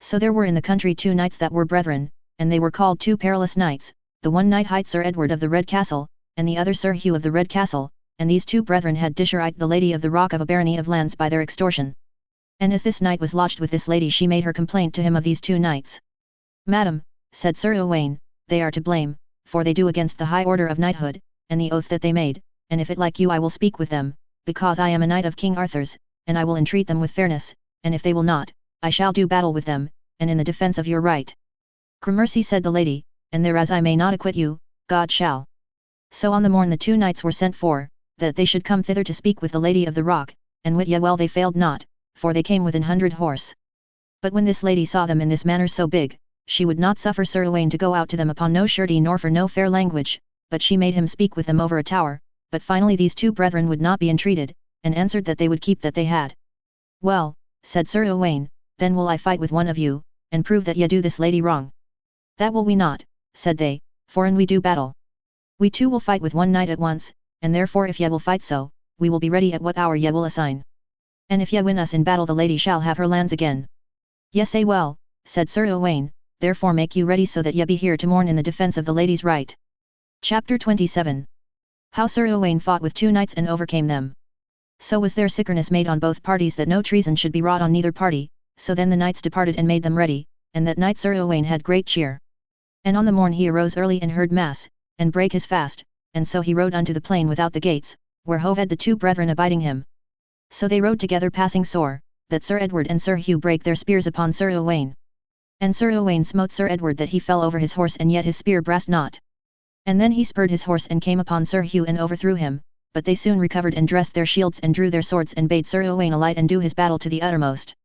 So there were in the country 2 knights that were brethren, and they were called 2 perilous knights, the one knight hight Sir Edward of the Red Castle, and the other Sir Hugh of the Red Castle, and these 2 brethren had disherite the Lady of the Rock of a barony of lands by their extortion. And as this knight was lodged with this lady she made her complaint to him of these 2 knights. Madam, said Sir Owain, they are to blame, for they do against the high order of knighthood, and the oath that they made, and if it like you I will speak with them, because I am a knight of King Arthur's, and I will entreat them with fairness, and if they will not, I shall do battle with them, and in the defence of your right. Gramercy said the lady, and thereas I may not acquit you, God shall. So on the morn the 2 knights were sent for, that they should come thither to speak with the Lady of the Rock, and wit ye well they failed not, for they came within 100 horse. But when this lady saw them in this manner so big, she would not suffer Sir Owain to go out to them upon no surety nor for no fair language, but she made him speak with them over a tower, but finally these 2 brethren would not be entreated, and answered that they would keep that they had. Well, said Sir Owain, then will I fight with one of you, and prove that ye do this lady wrong. That will we not, said they, for an we do battle, we 2 will fight with one knight at once, and therefore if ye will fight so, we will be ready at what hour ye will assign. And if ye win us in battle the lady shall have her lands again. Ye say well, said Sir Owain, therefore make you ready so that ye be here to morn in the defence of the lady's right. Chapter 27. How Sir Owain fought with 2 knights and overcame them. So was there sickerness made on both parties that no treason should be wrought on neither party, so then the knights departed and made them ready, and that night Sir Owain had great cheer. And on the morn he arose early and heard mass, and brake his fast, and so he rode unto the plain without the gates, where hoved the 2 brethren abiding him. So they rode together passing sore, that Sir Edward and Sir Hugh brake their spears upon Sir Owain. And Sir Owain smote Sir Edward that he fell over his horse and yet his spear brast not. And then he spurred his horse and came upon Sir Hugh and overthrew him, but they soon recovered and dressed their shields and drew their swords and bade Sir Owain alight and do his battle to the uttermost.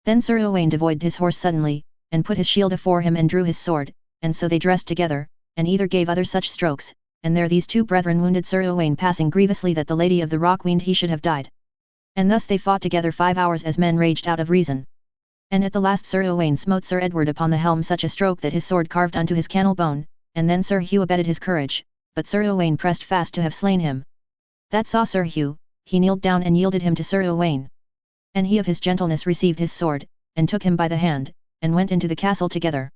Then Sir Owain devoid his horse suddenly, and put his shield afore him and drew his sword, and so they dressed together, and either gave other such strokes, and there these 2 brethren wounded Sir Owain passing grievously that the Lady of the Rock weened he should have died. And thus they fought together 5 hours as men raged out of reason. And at the last Sir Owain smote Sir Edward upon the helm such a stroke that his sword carved unto his cannel bone, and then Sir Hugh abetted his courage, but Sir Owain pressed fast to have slain him. That saw Sir Hugh, he kneeled down and yielded him to Sir Owain. And he of his gentleness received his sword, and took him by the hand, and went into the castle together.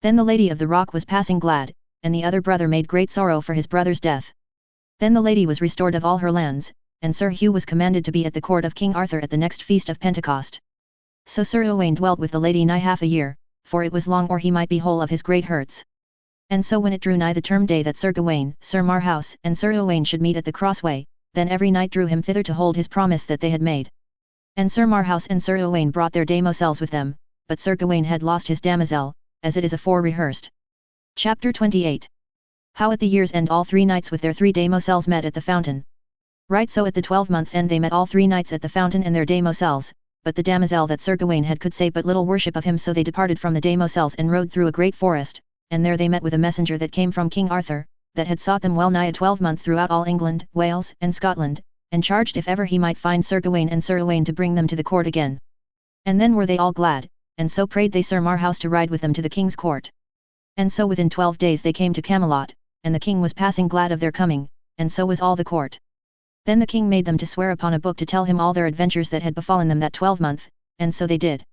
Then the Lady of the Rock was passing glad, and the other brother made great sorrow for his brother's death. Then the lady was restored of all her lands, and Sir Hugh was commanded to be at the court of King Arthur at the next feast of Pentecost. So Sir Owain dwelt with the lady nigh half a year, for it was long or he might be whole of his great hurts. And so when it drew nigh the term day that Sir Gawain, Sir Marhaus, and Sir Owain should meet at the crossway, then every knight drew him thither to hold his promise that they had made. And Sir Marhaus and Sir Owain brought their damosels with them, but Sir Gawain had lost his damosel, as it is afore rehearsed. Chapter 28. How at the year's end all 3 knights with their 3 damosels met at the fountain. Right so at the 12 months' end they met all 3 knights at the fountain and their damosels, but the damosel that Sir Gawain had could say but little worship of him, so they departed from the damosels and rode through a great forest, and there they met with a messenger that came from King Arthur, that had sought them well nigh a 12-month throughout all England, Wales, and Scotland, and charged if ever he might find Sir Gawain and Sir Owain to bring them to the court again. And then were they all glad, and so prayed they Sir Marhaus to ride with them to the king's court. And so within 12 days they came to Camelot, and the king was passing glad of their coming, and so was all the court. Then the king made them to swear upon a book to tell him all their adventures that had befallen them that 12-month, and so they did.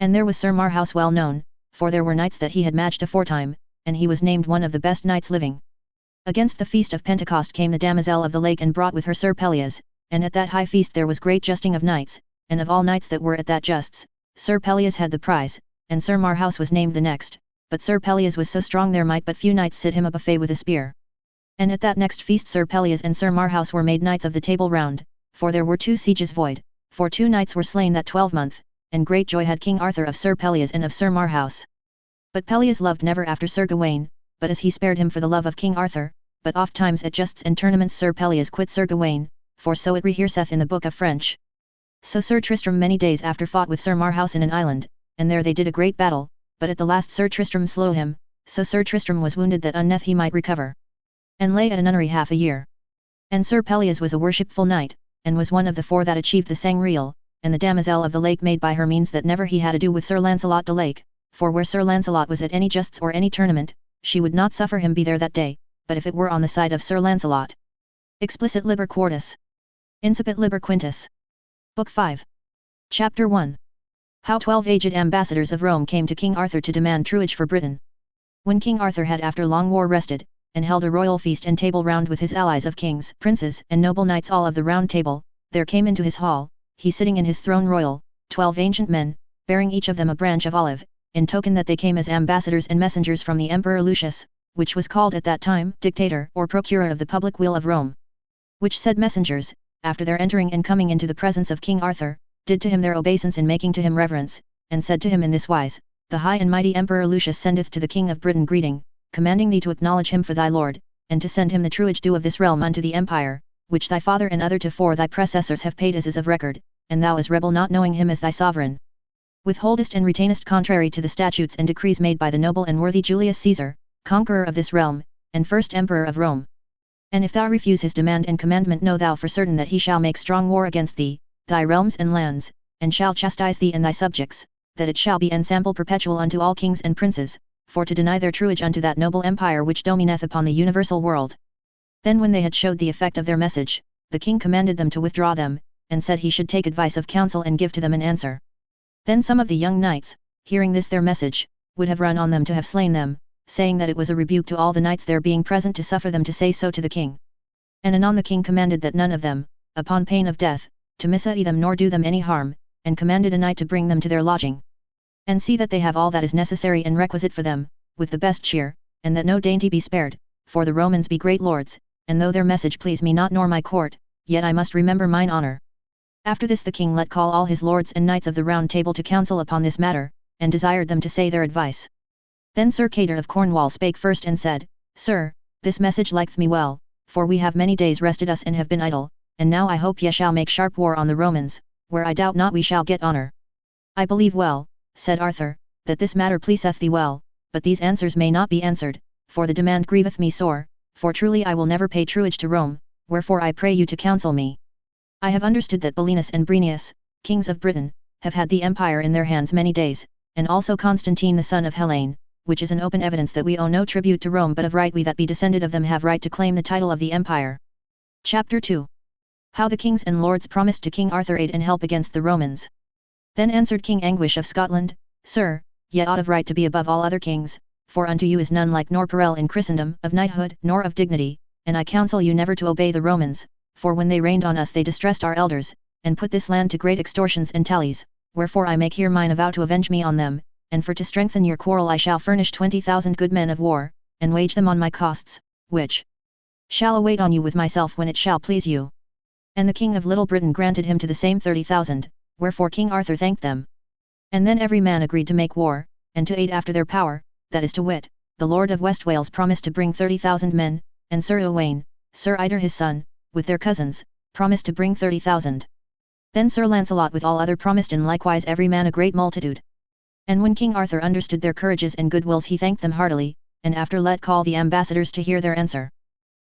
And there was Sir Marhaus well known, for there were knights that he had matched aforetime, and he was named one of the best knights living. Against the feast of Pentecost came the damosel of the lake and brought with her Sir Pelleas, and at that high feast there was great justing of knights, and of all knights that were at that justs, Sir Pelleas had the prize, and Sir Marhaus was named the next, but Sir Pelleas was so strong there might but few knights sit him a buffet with a spear. And at that next feast Sir Pelleas and Sir Marhaus were made knights of the Table Round, for there were 2 sieges void, for 2 knights were slain that 12-month, and great joy had King Arthur of Sir Pelleas and of Sir Marhaus. But Pelleas loved never after Sir Gawain, but as he spared him for the love of King Arthur, but oft times at justs and tournaments Sir Pelleas quit Sir Gawain, for so it rehearseth in the book of French. So Sir Tristram many days after fought with Sir Marhaus in an island, and there they did a great battle, but at the last Sir Tristram slew him, so Sir Tristram was wounded that unneth he might recover, and lay at a nunnery half a year. And Sir Pelleas was a worshipful knight, and was one of the 4 that achieved the Sangreal, and the damosel of the lake made by her means that never he had ado with Sir Lancelot de Lake, for where Sir Lancelot was at any justs or any tournament, she would not suffer him be there that day, but if it were on the side of Sir Lancelot. Explicit Liber Quartus. Incipit Liber Quintus. Book 5. Chapter 1. How 12 aged ambassadors of Rome came to King Arthur to demand truage for Britain. When King Arthur had after long war rested, and held a royal feast and table round with his allies of kings, princes, and noble knights all of the Round Table, there came into his hall, he sitting in his throne royal, 12 ancient men, bearing each of them a branch of olive, in token that they came as ambassadors and messengers from the Emperor Lucius, which was called at that time dictator or procurer of the public weal of Rome. Which said messengers, after their entering and coming into the presence of King Arthur, did to him their obeisance in making to him reverence, and said to him in this wise, The high and mighty Emperor Lucius sendeth to the King of Britain greeting, commanding thee to acknowledge him for thy lord, and to send him the truage due of this realm unto the empire, which thy father and other tofore thy predecessors have paid as is of record, and thou as rebel not knowing him as thy sovereign, withholdest and retainest contrary to the statutes and decrees made by the noble and worthy Julius Caesar, conqueror of this realm, and first emperor of Rome. And if thou refuse his demand and commandment, know thou for certain that he shall make strong war against thee, thy realms and lands, and shall chastise thee and thy subjects, that it shall be ensample perpetual unto all kings and princes, for to deny their truage unto that noble empire which domineth upon the universal world. Then when they had showed the effect of their message, the king commanded them to withdraw them, and said he should take advice of counsel and give to them an answer. Then some of the young knights, hearing this their message, would have run on them to have slain them, saying that it was a rebuke to all the knights there being present to suffer them to say so to the king. And anon the king commanded that none of them, upon pain of death, to misae them nor do them any harm, and commanded a knight to bring them to their lodging. And see that they have all that is necessary and requisite for them, with the best cheer, and that no dainty be spared, for the Romans be great lords, and though their message please me not nor my court, yet I must remember mine honour. After this the king let call all his lords and knights of the Round Table to counsel upon this matter, and desired them to say their advice. Then Sir Cador of Cornwall spake first and said, Sir, this message liketh me well, for we have many days rested us and have been idle, and now I hope ye shall make sharp war on the Romans, where I doubt not we shall get honour. I believe well, said Arthur, that this matter pleaseth thee well, but these answers may not be answered, for the demand grieveth me sore, for truly I will never pay truage to Rome, wherefore I pray you to counsel me. I have understood that Belinus and Brenius, kings of Britain, have had the empire in their hands many days, and also Constantine the son of Helene, which is an open evidence that we owe no tribute to Rome but of right we that be descended of them have right to claim the title of the empire. Chapter 2. How the kings and lords promised to King Arthur aid and help against the Romans. Then answered King Anguish of Scotland, Sir, ye ought of right to be above all other kings, for unto you is none like nor parallel in Christendom of knighthood nor of dignity, and I counsel you never to obey the Romans, for when they reigned on us they distressed our elders, and put this land to great extortions and tallies, wherefore I make here mine avow to avenge me on them, and for to strengthen your quarrel I shall furnish 20,000 good men of war, and wage them on my costs, which shall await on you with myself when it shall please you. And the king of Little Britain granted him to the same 30,000, wherefore King Arthur thanked them. And then every man agreed to make war, and to aid after their power, that is to wit, the Lord of West Wales promised to bring 30,000 men, and Sir Owain, Sir Ider his son, with their cousins, promised to bring 30,000. Then Sir Lancelot with all other promised and likewise every man a great multitude. And when King Arthur understood their courages and good wills he thanked them heartily, and after let call the ambassadors to hear their answer.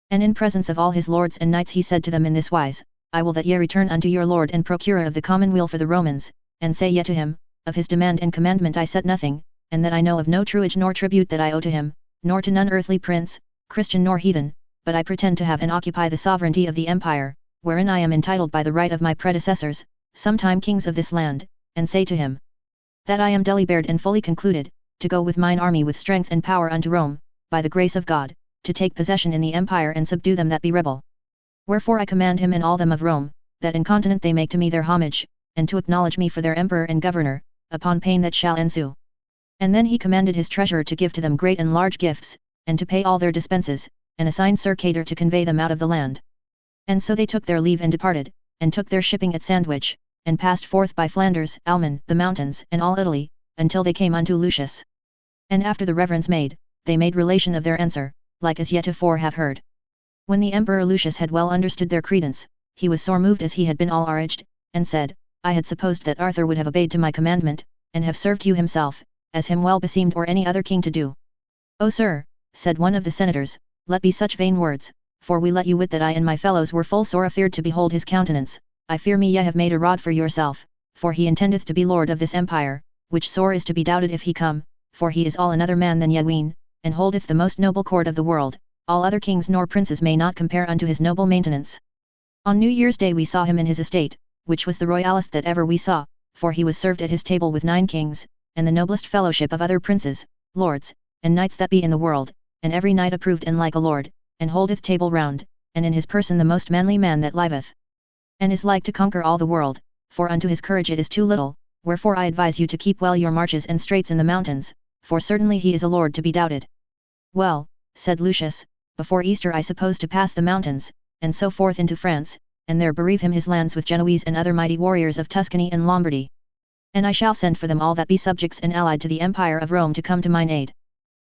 And in presence of all his lords and knights he said to them in this wise, I will that ye return unto your lord and procurer of the commonweal for the Romans, and say ye to him, of his demand and commandment I set nothing, and that I know of no truage nor tribute that I owe to him, nor to none earthly prince, Christian nor heathen, but I pretend to have and occupy the sovereignty of the empire, wherein I am entitled by the right of my predecessors, sometime kings of this land, and say to him, that I am deliberate and fully concluded, to go with mine army with strength and power unto Rome, by the grace of God, to take possession in the empire and subdue them that be rebel. Wherefore I command him and all them of Rome, that incontinent they make to me their homage, and to acknowledge me for their emperor and governor, upon pain that shall ensue. And then he commanded his treasurer to give to them great and large gifts, and to pay all their dispenses, and assigned Sir Cador to convey them out of the land. And so they took their leave and departed, and took their shipping at Sandwich, and passed forth by Flanders, Alman, the mountains, and all Italy, until they came unto Lucius. And after the reverence made, they made relation of their answer, like as yet afore have heard. When the Emperor Lucius had well understood their credence, he was sore moved as he had been all urged, and said, I had supposed that Arthur would have obeyed to my commandment, and have served you himself, as him well beseemed or any other king to do. O sir, said one of the senators, let be such vain words, for we let you wit that I and my fellows were full sore afeard to behold his countenance. I fear me ye have made a rod for yourself, for he intendeth to be lord of this empire, which sore is to be doubted if he come, for he is all another man than ye ween, and holdeth the most noble court of the world. All other kings nor princes may not compare unto his noble maintenance. On New Year's Day we saw him in his estate, which was the royalest that ever we saw, for he was served at his table with 9 kings, and the noblest fellowship of other princes, lords, and knights that be in the world, and every knight approved and like a lord, and holdeth table round, and in his person the most manly man that liveth. And is like to conquer all the world, for unto his courage it is too little, wherefore I advise you to keep well your marches and straits in the mountains, for certainly he is a lord to be doubted. Well, said Lucius, before Easter I suppose to pass the mountains, and so forth into France, and there bereave him his lands with Genoese and other mighty warriors of Tuscany and Lombardy. And I shall send for them all that be subjects and allied to the empire of Rome to come to mine aid.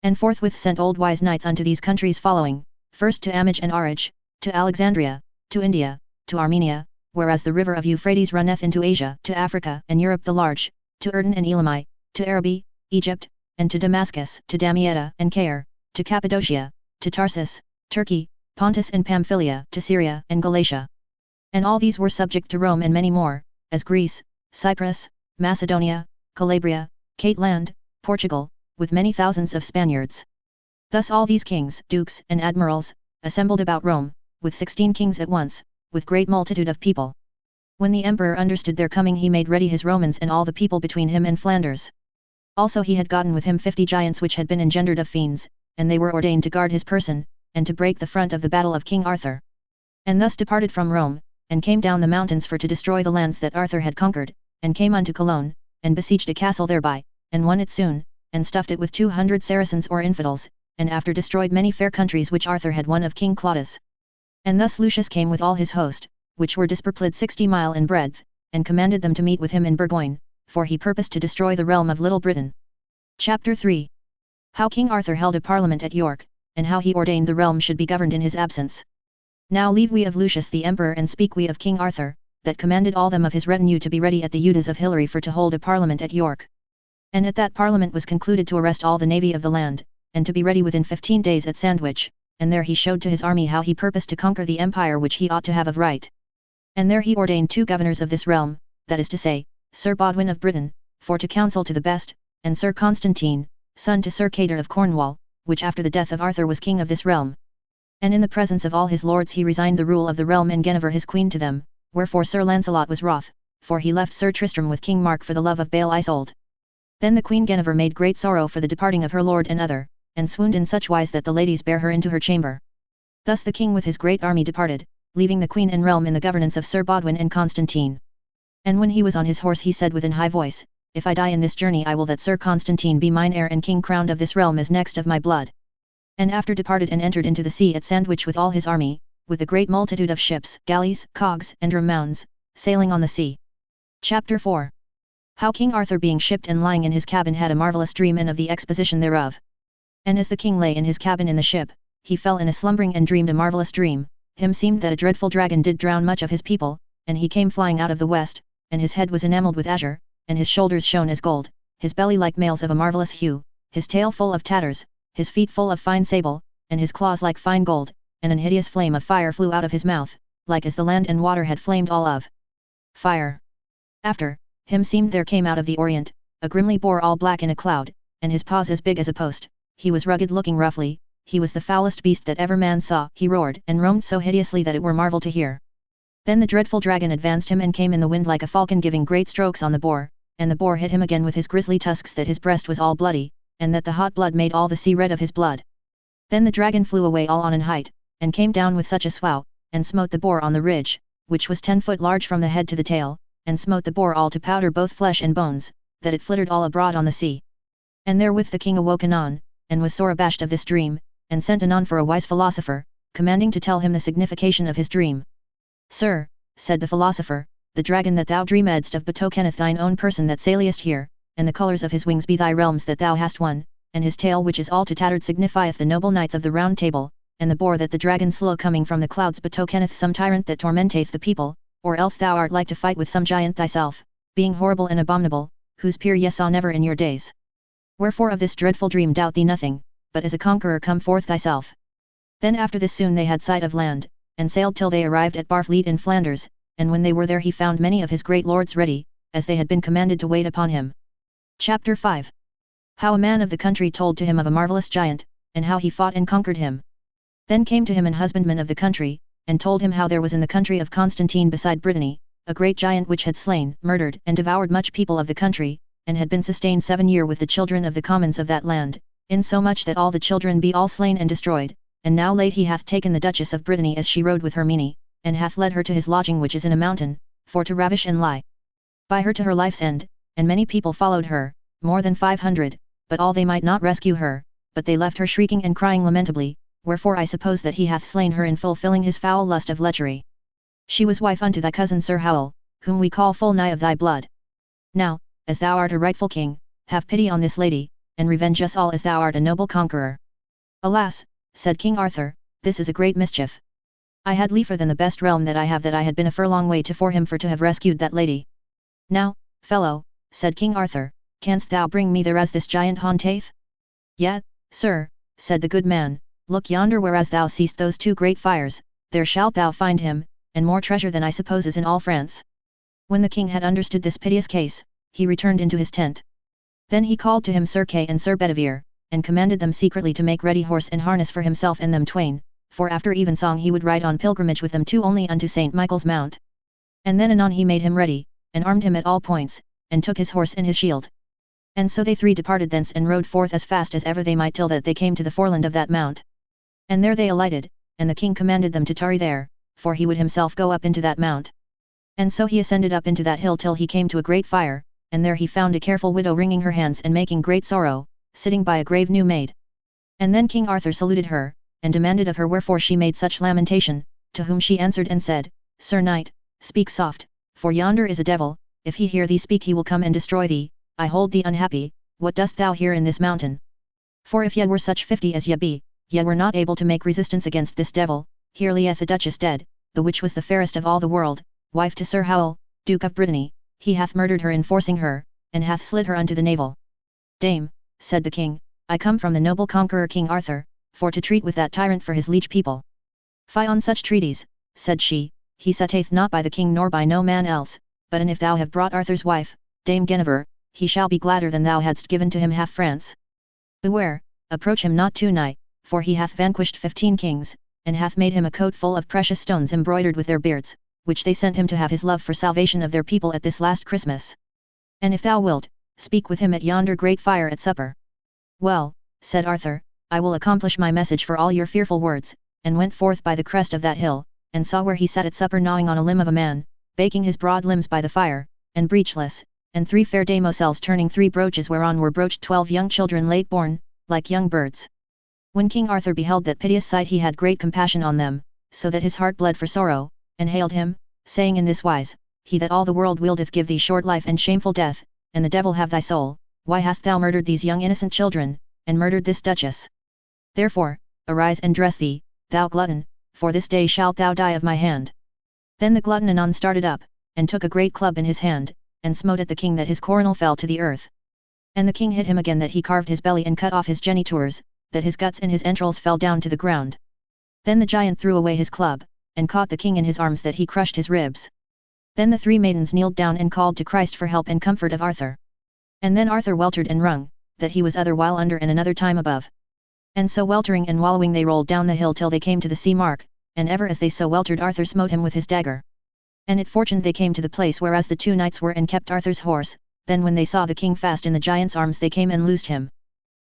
And forthwith sent old wise knights unto these countries following, first to Amage and Arage, to Alexandria, to India, to Armenia, whereas the river of Euphrates runneth into Asia, to Africa and Europe the large, to Urdun and Elamai, to Araby, Egypt, and to Damascus, to Damietta and Caire, to Cappadocia, to Tarsus, Turkey, Pontus and Pamphylia, to Syria and Galatia. And all these were subject to Rome and many more, as Greece, Cyprus, Macedonia, Calabria, Cateland, Portugal, with many thousands of Spaniards. Thus all these kings, dukes, and admirals, assembled about Rome, with 16 kings at once, with great multitude of people. When the emperor understood their coming he made ready his Romans and all the people between him and Flanders. Also he had gotten with him 50 giants which had been engendered of fiends, and they were ordained to guard his person, and to break the front of the battle of King Arthur. And thus departed from Rome, and came down the mountains for to destroy the lands that Arthur had conquered, and came unto Cologne, and besieged a castle thereby, and won it soon, and stuffed it with 200 Saracens or infidels, and after destroyed many fair countries which Arthur had won of King Claudas. And thus Lucius came with all his host, which were disperpled 60 mile in breadth, and commanded them to meet with him in Burgoyne, for he purposed to destroy the realm of Little Britain. Chapter 3. How King Arthur held a parliament at York, and how he ordained the realm should be governed in his absence. Now leave we of Lucius the emperor and speak we of King Arthur, that commanded all them of his retinue to be ready at the Udas of Hilary for to hold a parliament at York. And at that parliament was concluded to arrest all the navy of the land, and to be ready within 15 days at Sandwich, and there he showed to his army how he purposed to conquer the empire which he ought to have of right. And there he ordained 2 governors of this realm, that is to say, Sir Bodwin of Britain, for to counsel to the best, and Sir Constantine, son to Sir Cador of Cornwall, which after the death of Arthur was king of this realm. And in the presence of all his lords he resigned the rule of the realm and Guinevere his queen to them, wherefore Sir Launcelot was wroth, for he left Sir Tristram with King Mark for the love of Bale Isolde. Then the Queen Guinevere made great sorrow for the departing of her lord and other, and swooned in such wise that the ladies bare her into her chamber. Thus the king with his great army departed, leaving the queen and realm in the governance of Sir Bodwin and Constantine. And when he was on his horse he said with an high voice, If I die in this journey I will that Sir Constantine be mine heir and king crowned of this realm as next of my blood. And after departed and entered into the sea at Sandwich with all his army, with a great multitude of ships, galleys, cogs, and remounds, sailing on the sea. Chapter 4. How King Arthur being shipped and lying in his cabin had a marvellous dream and of the exposition thereof. And as the king lay in his cabin in the ship, he fell in a slumbering and dreamed a marvellous dream. Him seemed that a dreadful dragon did drown much of his people, and he came flying out of the west, and his head was enamelled with azure, and his shoulders shone as gold, his belly like mails of a marvellous hue, his tail full of tatters, his feet full of fine sable, and his claws like fine gold, and an hideous flame of fire flew out of his mouth, like as the land and water had flamed all of fire. After him seemed there came out of the orient, a grimly boar all black in a cloud, and his paws as big as a post, he was rugged looking roughly, he was the foulest beast that ever man saw, he roared and roamed so hideously that it were marvel to hear. Then the dreadful dragon advanced him and came in the wind like a falcon giving great strokes on the boar, and the boar hit him again with his grisly tusks that his breast was all bloody, and that the hot blood made all the sea red of his blood. Then the dragon flew away all on an height, and came down with such a swow, and smote the boar on the ridge, which was 10 foot large from the head to the tail, and smote the boar all to powder both flesh and bones, that it flittered all abroad on the sea. And therewith the king awoke anon, and was sore abashed of this dream, and sent anon for a wise philosopher, commanding to tell him the signification of his dream. Sir, said the philosopher, the dragon that thou dreamedst of betokeneth thine own person that sailiest here, and the colours of his wings be thy realms that thou hast won, and his tail which is all to tattered signifieth the noble knights of the Round Table, and the boar that the dragon slew coming from the clouds betokeneth some tyrant that tormenteth the people, or else thou art like to fight with some giant thyself, being horrible and abominable, whose peer ye saw never in your days. Wherefore of this dreadful dream doubt thee nothing, but as a conqueror come forth thyself. Then after this soon they had sight of land, and sailed till they arrived at Barfleet in Flanders, and when they were there he found many of his great lords ready, as they had been commanded to wait upon him. Chapter 5. How a man of the country told to him of a marvellous giant, and how he fought and conquered him. Then came to him an husbandman of the country, and told him how there was in the country of Constantine beside Brittany, a great giant which had slain, murdered, and devoured much people of the country, and had been sustained 7 years with the children of the commons of that land, insomuch that all the children be all slain and destroyed, and now late he hath taken the Duchess of Brittany as she rode with Hermine, and hath led her to his lodging which is in a mountain, for to ravish and lie by her to her life's end, and many people followed her, more than 500, but all they might not rescue her, but they left her shrieking and crying lamentably, wherefore I suppose that he hath slain her in fulfilling his foul lust of lechery. She was wife unto thy cousin Sir Howell, whom we call full nigh of thy blood. Now, as thou art a rightful king, have pity on this lady, and revenge us all as thou art a noble conqueror. Alas, said King Arthur, this is a great mischief. I had liefer than the best realm that I had been a furlong way to for him for to have rescued that lady. Now, fellow, said King Arthur, canst thou bring me there as this giant haunteth? Yet, sir, said the good man, look yonder whereas thou seest those 2 great fires, there shalt thou find him, and more treasure than I suppose is in all France. When the king had understood this piteous case, he returned into his tent. Then he called to him Sir Kay and Sir Bedivere, and commanded them secretly to make ready horse and harness for himself and them twain, for after evensong he would ride on pilgrimage with them 2 only unto St. Michael's Mount. And then anon he made him ready, and armed him at all points, and took his horse and his shield. And so they 3 departed thence and rode forth as fast as ever they might till that they came to the foreland of that mount. And there they alighted, and the king commanded them to tarry there, for he would himself go up into that mount. And so he ascended up into that hill till he came to a great fire, and there he found a careful widow wringing her hands and making great sorrow, sitting by a grave new maid. And then King Arthur saluted her, and demanded of her wherefore she made such lamentation, to whom she answered and said, Sir knight, speak soft, for yonder is a devil, if he hear thee speak he will come and destroy thee, I hold thee unhappy, what dost thou here in this mountain? For if ye were such 50 as ye be, ye were not able to make resistance against this devil. Here lieth the Duchess dead, the which was the fairest of all the world, wife to Sir Howell, Duke of Brittany, he hath murdered her in forcing her, and hath slit her unto the navel. Dame, said the king, I come from the noble conqueror King Arthur, for to treat with that tyrant for his liege people. Fie on such treaties, said she, he sutteth not by the king nor by no man else, but and if thou have brought Arthur's wife, Dame Guinevere, he shall be gladder than thou hadst given to him half France. Beware, approach him not too nigh, for he hath vanquished 15 kings, and hath made him a coat full of precious stones embroidered with their beards, which they sent him to have his love for salvation of their people at this last Christmas. And if thou wilt, speak with him at yonder great fire at supper. Well, said Arthur, I will accomplish my message for all your fearful words, and went forth by the crest of that hill, and saw where he sat at supper gnawing on a limb of a man, baking his broad limbs by the fire, and breechless, and 3 fair damosels turning 3 brooches whereon were broached 12 young children late born, like young birds. When King Arthur beheld that piteous sight he had great compassion on them, so that his heart bled for sorrow, and hailed him, saying in this wise, He that all the world wieldeth give thee short life and shameful death, and the devil have thy soul, why hast thou murdered these young innocent children, and murdered this Duchess? Therefore, arise and dress thee, thou glutton, for this day shalt thou die of my hand. Then the glutton anon started up, and took a great club in his hand, and smote at the king that his coronal fell to the earth. And the king hit him again that he carved his belly and cut off his genitors, that his guts and his entrails fell down to the ground. Then the giant threw away his club, and caught the king in his arms that he crushed his ribs. Then the 3 maidens kneeled down and called to Christ for help and comfort of Arthur. And then Arthur weltered and wrung, that he was other while under and another time above. And so weltering and wallowing they rolled down the hill till they came to the sea mark, and ever as they so weltered Arthur smote him with his dagger. And it fortuned they came to the place whereas the 2 knights were and kept Arthur's horse, then when they saw the king fast in the giant's arms they came and loosed him.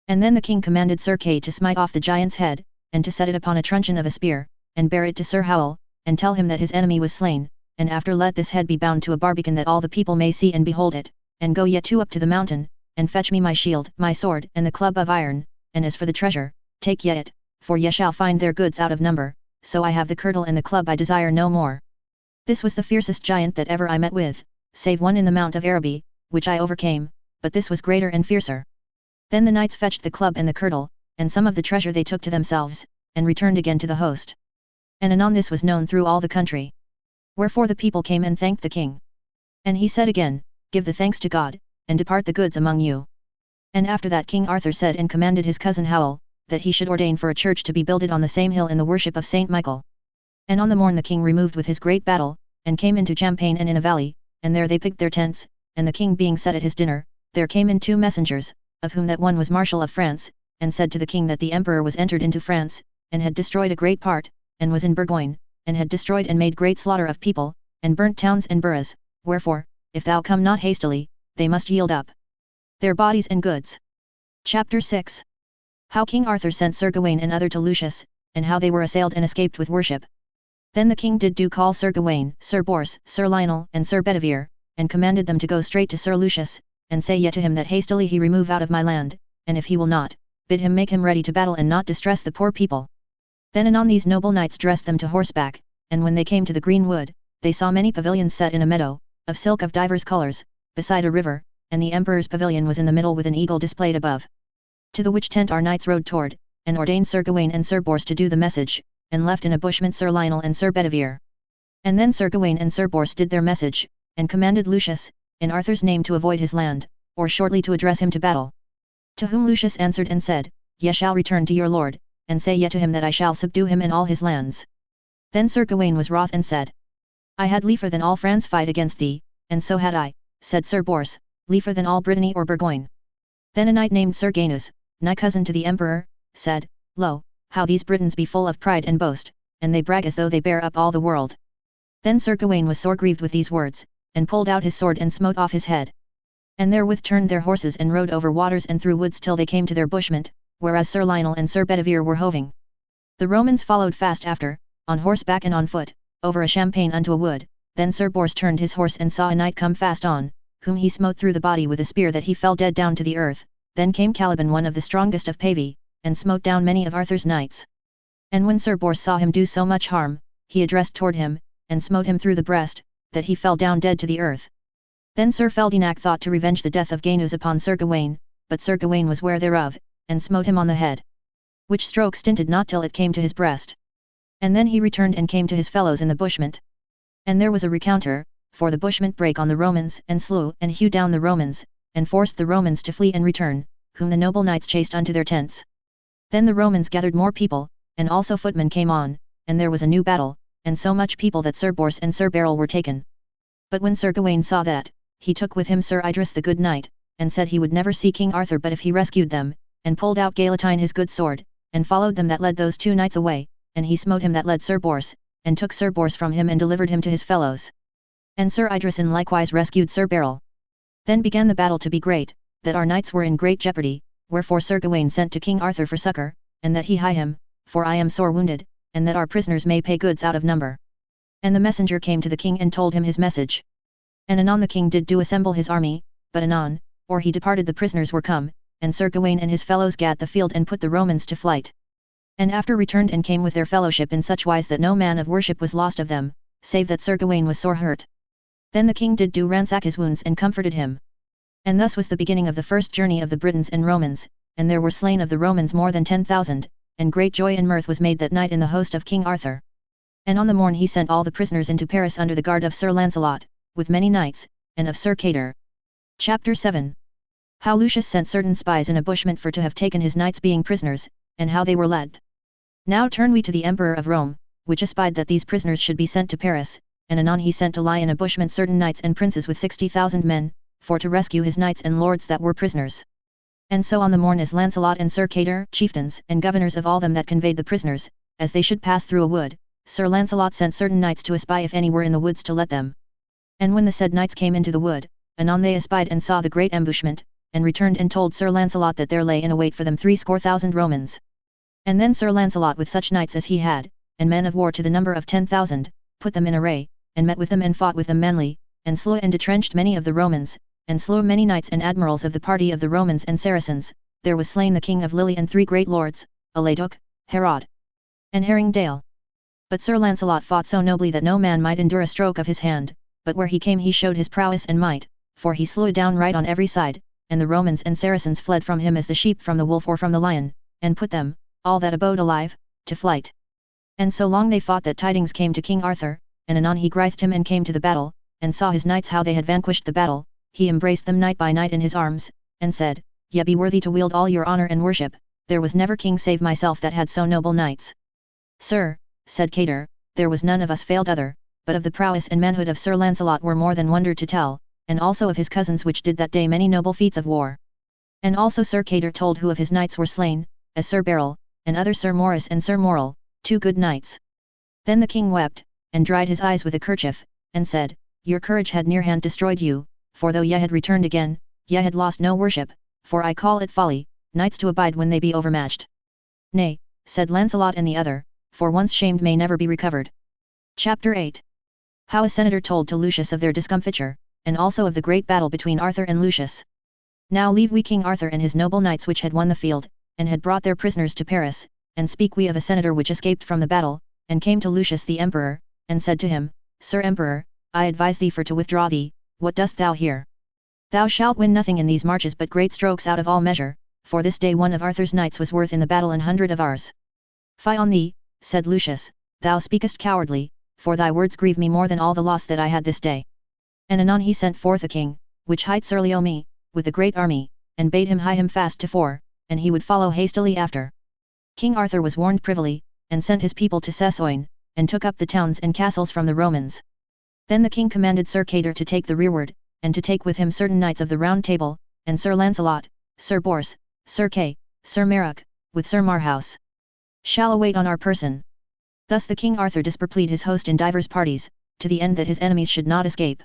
And then the king commanded Sir Kay to smite off the giant's head, and to set it upon a truncheon of a spear, and bear it to Sir Howell, and tell him that his enemy was slain, and after let this head be bound to a barbican that all the people may see and behold it, and go ye two up to the mountain, and fetch me my shield, my sword, and the club of iron, and as for the treasure, take ye it, for ye shall find their goods out of number, so I have the kirtle and the club I desire no more. This was the fiercest giant that ever I met with, save one in the Mount of Araby, which I overcame, but this was greater and fiercer. Then the knights fetched the club and the kirtle, and some of the treasure they took to themselves, and returned again to the host. And anon this was known through all the country. Wherefore the people came and thanked the king. And he said again, Give the thanks to God, and depart the goods among you. And after that King Arthur said and commanded his cousin Howell, that he should ordain for a church to be builded on the same hill in the worship of Saint Michael. And on the morn the king removed with his great battle, and came into Champagne and in a valley, and there they picked their tents, and the king being set at his dinner, there came in 2 messengers, of whom that one was Marshal of France, and said to the king that the emperor was entered into France, and had destroyed a great part, and was in Burgoyne, and had destroyed and made great slaughter of people, and burnt towns and boroughs, wherefore, if thou come not hastily, they must yield up their bodies and goods. Chapter 6. How King Arthur sent Sir Gawain and other to Lucius, and how they were assailed and escaped with worship. Then the king did do call Sir Gawain, Sir Bors, Sir Lionel, and Sir Bedivere, and commanded them to go straight to Sir Lucius, and say yet to him that hastily he remove out of my land, and if he will not, bid him make him ready to battle and not distress the poor people. Then anon these noble knights dressed them to horseback, and when they came to the green wood, they saw many pavilions set in a meadow, of silk of divers colours, beside a river, and the emperor's pavilion was in the middle with an eagle displayed above. To the which tent our knights rode toward, and ordained Sir Gawain and Sir Bors to do the message, and left in a bushment Sir Lionel and Sir Bedivere. And then Sir Gawain and Sir Bors did their message, and commanded Lucius, in Arthur's name to avoid his land, or shortly to address him to battle. To whom Lucius answered and said, Ye shall return to your lord, and say yet to him that I shall subdue him and all his lands. Then Sir Gawain was wroth and said, I had liefer than all France fight against thee, and so had I, said Sir Bors, liefer than all Brittany or Burgoyne. Then a knight named Sir Gainus, nigh cousin to the emperor, said, Lo, how these Britons be full of pride and boast, and they brag as though they bear up all the world. Then Sir Gawain was sore grieved with these words, and pulled out his sword and smote off his head. And therewith turned their horses and rode over waters and through woods till they came to their bushment, whereas Sir Lionel and Sir Bedivere were hoving. The Romans followed fast after, on horseback and on foot, over a champaign unto a wood. Then Sir Bors turned his horse and saw a knight come fast on, whom he smote through the body with a spear that he fell dead down to the earth. Then came Caliban one of the strongest of Pavy, and smote down many of Arthur's knights. And when Sir Bors saw him do so much harm, he addressed toward him, and smote him through the breast, that he fell down dead to the earth. Then Sir Feldenac thought to revenge the death of Gainus upon Sir Gawain, but Sir Gawain was ware thereof, and smote him on the head. Which stroke stinted not till it came to his breast. And then he returned and came to his fellows in the bushment. And there was a recounter, for the bushment brake on the Romans and slew and hewed down the Romans, and forced the Romans to flee and return, whom the noble knights chased unto their tents. Then the Romans gathered more people, and also footmen came on, and there was a new battle, and so much people that Sir Bors and Sir Beryl were taken. But when Sir Gawain saw that, he took with him Sir Idris the good knight, and said he would never see King Arthur but if he rescued them, and pulled out Galatine his good sword, and followed them that led those 2 knights away, and he smote him that led Sir Bors, and took Sir Bors from him and delivered him to his fellows. And Sir Idris in likewise rescued Sir Beryl. Then began the battle to be great, that our knights were in great jeopardy, wherefore Sir Gawain sent to King Arthur for succour, and that he hie him, for I am sore wounded, and that our prisoners may pay goods out of number. And the messenger came to the king and told him his message. And anon the king did do assemble his army, but anon, or he departed the prisoners were come, and Sir Gawain and his fellows gat the field and put the Romans to flight. And after returned and came with their fellowship in such wise that no man of worship was lost of them, save that Sir Gawain was sore hurt. Then the king did do ransack his wounds and comforted him. And thus was the beginning of the first journey of the Britons and Romans, and there were slain of the Romans more than 10,000, and great joy and mirth was made that night in the host of King Arthur. And on the morn he sent all the prisoners into Paris under the guard of Sir Lancelot, with many knights, and of Sir Cador. Chapter 7. How Lucius sent certain spies in a bushment for to have taken his knights being prisoners, and how they were led. Now turn we to the Emperor of Rome, which espied that these prisoners should be sent to Paris, and anon he sent to lie in a bushment certain knights and princes with 60,000 men, for to rescue his knights and lords that were prisoners. And so on the morn as Lancelot and Sir Cador, chieftains and governors of all them that conveyed the prisoners, as they should pass through a wood, Sir Lancelot sent certain knights to espy if any were in the woods to let them. And when the said knights came into the wood, anon they espied and saw the great ambushment, and returned and told Sir Lancelot that there lay in await for them 70,000 Romans. And then Sir Lancelot with such knights as he had, and men of war to the number of 10,000, put them in array, and met with them and fought with them manly, and slew and detrenched many of the Romans, and slew many knights and admirals of the party of the Romans and Saracens. There was slain the king of Lily and 3 great lords, Aloud, Herod, and Herringdale. But Sir Lancelot fought so nobly that no man might endure a stroke of his hand, but where he came he showed his prowess and might, for he slew downright on every side, and the Romans and Saracens fled from him as the sheep from the wolf or from the lion, and put them, all that abode alive, to flight. And so long they fought that tidings came to King Arthur, and anon he grithted him and came to the battle, and saw his knights how they had vanquished the battle. He embraced them knight by knight in his arms, and said, Ye be worthy to wield all your honour and worship, there was never king save myself that had so noble knights. Sir, said Cador, there was none of us failed other, but of the prowess and manhood of Sir Lancelot were more than wonder to tell, and also of his cousins which did that day many noble feats of war. And also Sir Cador told who of his knights were slain, as Sir Beryl, and other Sir Maurice and Sir Morrel, 2 good knights. Then the king wept, and dried his eyes with a kerchief, and said, Your courage had near hand destroyed you, for though ye had returned again, ye had lost no worship, for I call it folly, knights to abide when they be overmatched. Nay, said Lancelot and the other, for once shamed may never be recovered. Chapter 8. How a senator told to Lucius of their discomfiture, and also of the great battle between Arthur and Lucius. Now leave we King Arthur and his noble knights which had won the field, and had brought their prisoners to Paris, and speak we of a senator which escaped from the battle, and came to Lucius the emperor, and said to him, Sir Emperor, I advise thee for to withdraw thee. What dost thou here? Thou shalt win nothing in these marches but great strokes out of all measure, for this day one of Arthur's knights was worth in the battle 100 of ours. Fie on thee, said Lucius, thou speakest cowardly, for thy words grieve me more than all the loss that I had this day. And anon he sent forth a king, which hight Sir Leomy, with a great army, and bade him hie him fast to fore, and he would follow hastily after. King Arthur was warned privily, and sent his people to Sessoin, and took up the towns and castles from the Romans. Then the king commanded Sir Cador to take the rearward, and to take with him certain knights of the Round Table, and Sir Lancelot, Sir Bors, Sir Kay, Sir Marhauk, with Sir Marhaus. Shall await on our person. Thus the King Arthur disperplead his host in divers parties, to the end that his enemies should not escape.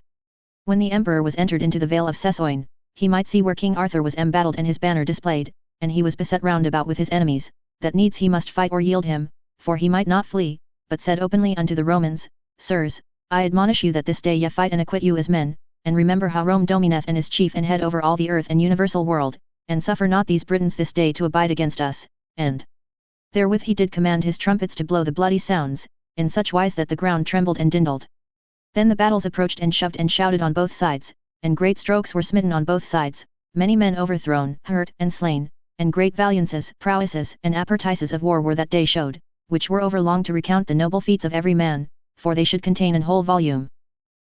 When the emperor was entered into the vale of Sessoin, he might see where King Arthur was embattled and his banner displayed, and he was beset round about with his enemies, that needs he must fight or yield him, for he might not flee, but said openly unto the Romans, Sirs, I admonish you that this day ye fight and acquit you as men, and remember how Rome domineth and is chief and head over all the earth and universal world, and suffer not these Britons this day to abide against us, and therewith he did command his trumpets to blow the bloody sounds, in such wise that the ground trembled and dindled. Then the battles approached and shoved and shouted on both sides, and great strokes were smitten on both sides, many men overthrown, hurt and slain, and great valiances, prowesses and appertices of war were that day showed, which were over long to recount the noble feats of every man, for they should contain an whole volume.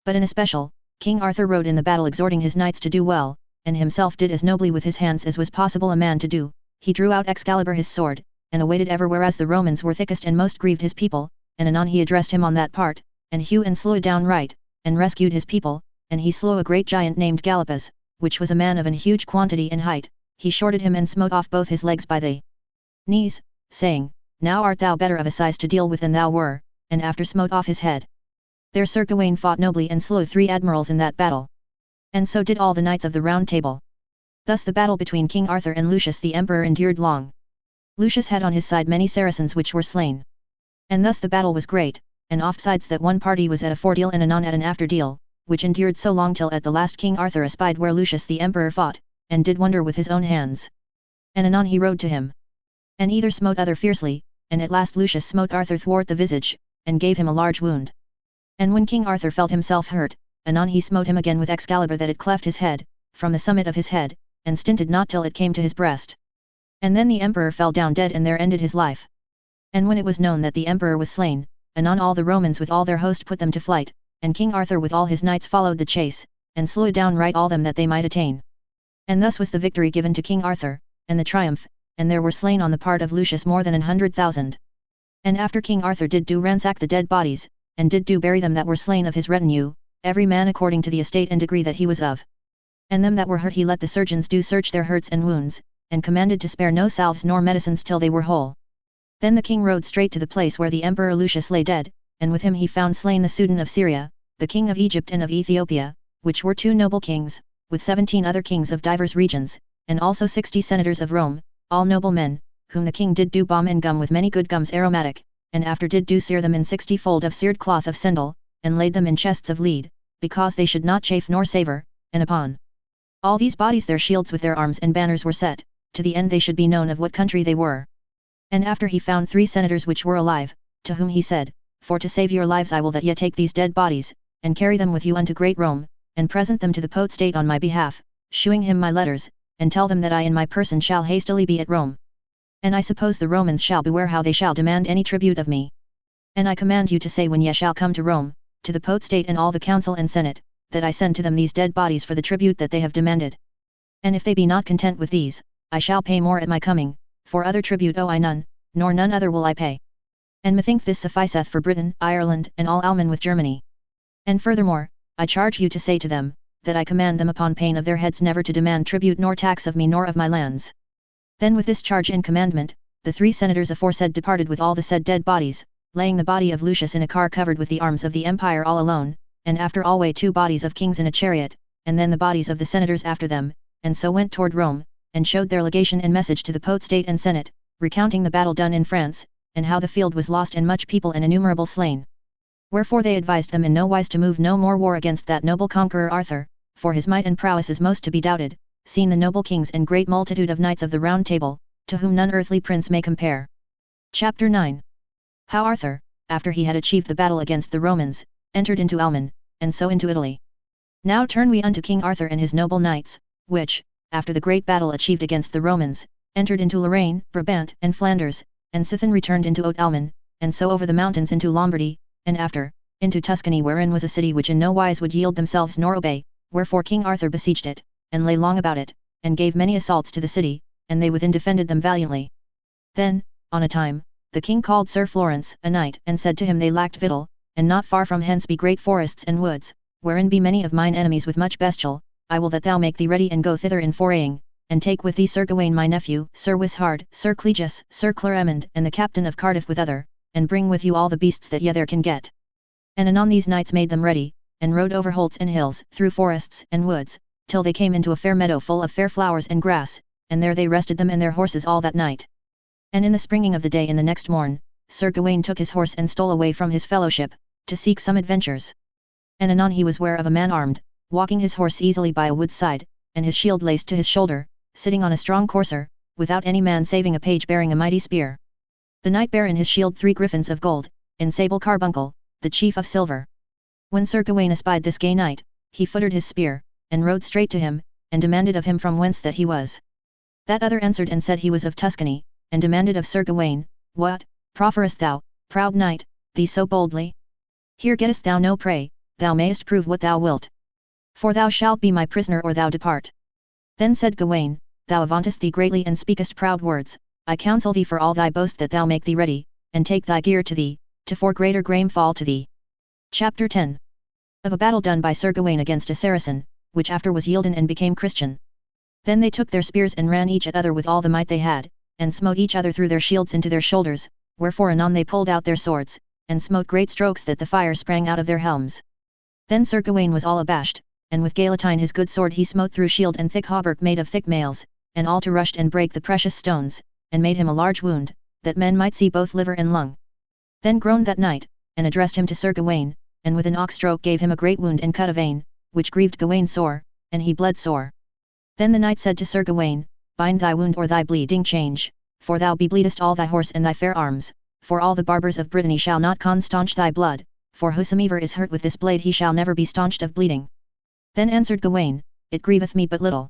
But in especial, King Arthur rode in the battle exhorting his knights to do well, and himself did as nobly with his hands as was possible a man to do. He drew out Excalibur his sword, and awaited ever whereas the Romans were thickest and most grieved his people, and anon he addressed him on that part, and hew and slew downright, and rescued his people, and he slew a great giant named Gallipus, which was a man of an huge quantity and height. He shorted him and smote off both his legs by the knees, saying, Now art thou better of a size to deal with than thou were, and after smote off his head. There Sir Gawain fought nobly and slew 3 admirals in that battle. And so did all the knights of the Round Table. Thus the battle between King Arthur and Lucius the emperor endured long. Lucius had on his side many Saracens which were slain. And thus the battle was great, and offsides that one party was at a foredeal and anon at an afterdeal, which endured so long till at the last King Arthur espied where Lucius the emperor fought, and did wonder with his own hands. And anon he rode to him. And either smote other fiercely, and at last Lucius smote Arthur thwart the visage, and gave him a large wound. And when King Arthur felt himself hurt, anon he smote him again with Excalibur that it cleft his head, from the summit of his head, and stinted not till it came to his breast. And then the emperor fell down dead and there ended his life. And when it was known that the emperor was slain, anon all the Romans with all their host put them to flight, and King Arthur with all his knights followed the chase, and slew downright all them that they might attain. And thus was the victory given to King Arthur, and the triumph, and there were slain on the part of Lucius more than 100,000. And after King Arthur did do ransack the dead bodies, and did do bury them that were slain of his retinue, every man according to the estate and degree that he was of. And them that were hurt he let the surgeons do search their hurts and wounds, and commanded to spare no salves nor medicines till they were whole. Then the king rode straight to the place where the emperor Lucius lay dead, and with him he found slain the Sudan of Syria, the king of Egypt and of Ethiopia, which were 2 noble kings, with 17 other kings of divers regions, and also 60 senators of Rome, all noble men, whom the king did do balm and gum with many good gums aromatic, and after did do sear them in 60-fold of seared cloth of sendal, and laid them in chests of lead, because they should not chafe nor savour, and upon all these bodies their shields with their arms and banners were set, to the end they should be known of what country they were. And after he found 3 senators which were alive, to whom he said, For to save your lives I will that ye take these dead bodies, and carry them with you unto great Rome, and present them to the potestate on my behalf, shewing him my letters, and tell them that I in my person shall hastily be at Rome. And I suppose the Romans shall beware how they shall demand any tribute of me. And I command you to say when ye shall come to Rome, to the potestate and all the council and senate, that I send to them these dead bodies for the tribute that they have demanded. And if they be not content with these, I shall pay more at my coming, for other tribute owe I none, nor none other will I pay. And methink this sufficeth for Britain, Ireland, and all almen with Germany. And furthermore, I charge you to say to them, that I command them upon pain of their heads never to demand tribute nor tax of me nor of my lands. Then with this charge and commandment, the 3 senators aforesaid departed with all the said dead bodies, laying the body of Lucius in a car covered with the arms of the empire all alone, and after alway 2 bodies of kings in a chariot, and then the bodies of the senators after them, and so went toward Rome, and showed their legation and message to the potestate and senate, recounting the battle done in France, and how the field was lost and much people and innumerable slain. Wherefore they advised them in no wise to move no more war against that noble conqueror Arthur, for his might and prowess is most to be doubted, seen the noble kings and great multitude of knights of the Round Table, to whom none earthly prince may compare. Chapter 9. How Arthur, after he had achieved the battle against the Romans, entered into Alman, and so into Italy. Now turn we unto King Arthur and his noble knights, which, after the great battle achieved against the Romans, entered into Lorraine, Brabant, and Flanders, and sithen returned into Haute-Alman, and so over the mountains into Lombardy, and after, into Tuscany wherein was a city which in no wise would yield themselves nor obey, wherefore King Arthur besieged it, and lay long about it, and gave many assaults to the city, and they within defended them valiantly. Then, on a time, the king called Sir Florence, a knight, and said to him they lacked victual, and not far from hence be great forests and woods, wherein be many of mine enemies with much bestial, I will that thou make thee ready and go thither in foraying, and take with thee Sir Gawain my nephew, Sir Wishard, Sir Clegus, Sir Claremond, and the captain of Cardiff with other, and bring with you all the beasts that ye there can get. And anon these knights made them ready, and rode over holts and hills, through forests and woods, till they came into a fair meadow full of fair flowers and grass, and there they rested them and their horses all that night. And in the springing of the day in the next morn, Sir Gawain took his horse and stole away from his fellowship, to seek some adventures. And anon he was ware of a man armed, walking his horse easily by a wood's side, and his shield laced to his shoulder, sitting on a strong courser, without any man saving a page bearing a mighty spear. The knight bare in his shield 3 griffins of gold, in sable carbuncle, the chief of silver. When Sir Gawain espied this gay knight, he footed his spear, and rode straight to him, and demanded of him from whence that he was. That other answered and said he was of Tuscany, and demanded of Sir Gawain, What, profferest thou, proud knight, thee so boldly? Here gettest thou no prey, thou mayest prove what thou wilt. For thou shalt be my prisoner or thou depart. Then said Gawain, Thou avauntest thee greatly and speakest proud words, I counsel thee for all thy boast that thou make thee ready, and take thy gear to thee, to for greater grame fall to thee. Chapter 10. Of a battle done by Sir Gawain against a Saracen, which after was yielded and became Christian. Then they took their spears and ran each at other with all the might they had, and smote each other through their shields into their shoulders, wherefore anon they pulled out their swords, and smote great strokes that the fire sprang out of their helms. Then Sir Gawain was all abashed, and with Galatine his good sword he smote through shield and thick hauberk made of thick mails, and all to rushed and brake the precious stones, and made him a large wound, that men might see both liver and lung. Then groaned that knight, and addressed him to Sir Gawain, and with an ox stroke gave him a great wound and cut a vein, which grieved Gawain sore, and he bled sore. Then the knight said to Sir Gawain, Bind thy wound or thy bleeding change, for thou bleedest all thy horse and thy fair arms, for all the barbers of Brittany shall not staunch thy blood, for whosoever is hurt with this blade he shall never be staunched of bleeding. Then answered Gawain, It grieveth me but little.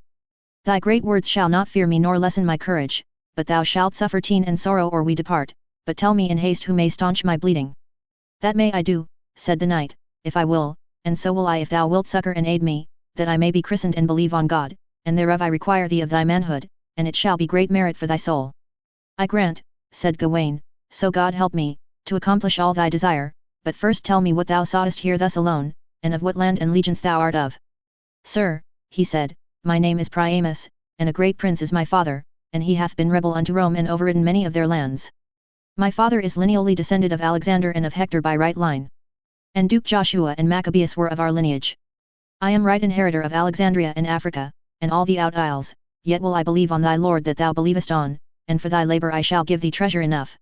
Thy great words shall not fear me nor lessen my courage, but thou shalt suffer teen and sorrow or we depart, but tell me in haste who may staunch my bleeding. That may I do, said the knight, if I will, and so will I if thou wilt succor and aid me, that I may be christened and believe on God, and thereof I require thee of thy manhood, and it shall be great merit for thy soul. I grant, said Gawain, so God help me, to accomplish all thy desire, but first tell me what thou soughtest here thus alone, and of what land and legions thou art of. Sir, he said, my name is Priamus, and a great prince is my father, and he hath been rebel unto Rome and overridden many of their lands. My father is lineally descended of Alexander and of Hector by right line. And Duke Joshua and Maccabeus were of our lineage. I am right inheritor of Alexandria and Africa, and all the out isles, yet will I believe on thy Lord that thou believest on, and for thy labour I shall give thee treasure enough.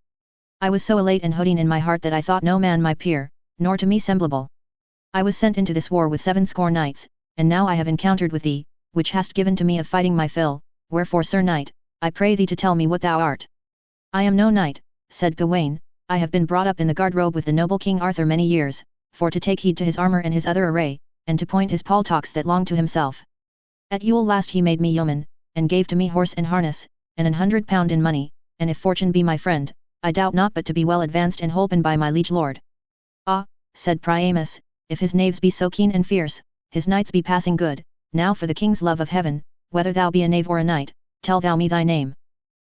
I was so elate and hodine in my heart that I thought no man my peer, nor to me semblable. I was sent into this war with 70 knights, and now I have encountered with thee, which hast given to me of fighting my fill, wherefore Sir Knight, I pray thee to tell me what thou art. I am no knight, said Gawain, I have been brought up in the guard-robe with the noble King Arthur many years, for to take heed to his armour and his other array, and to point his paltocks that long to himself. At Yule last he made me yeoman, and gave to me horse and harness, and £100 in money, and if fortune be my friend, I doubt not but to be well advanced and holpen by my liege lord. Ah, said Priamus, if his knaves be so keen and fierce, his knights be passing good, now for the king's love of heaven, whether thou be a knave or a knight, tell thou me thy name.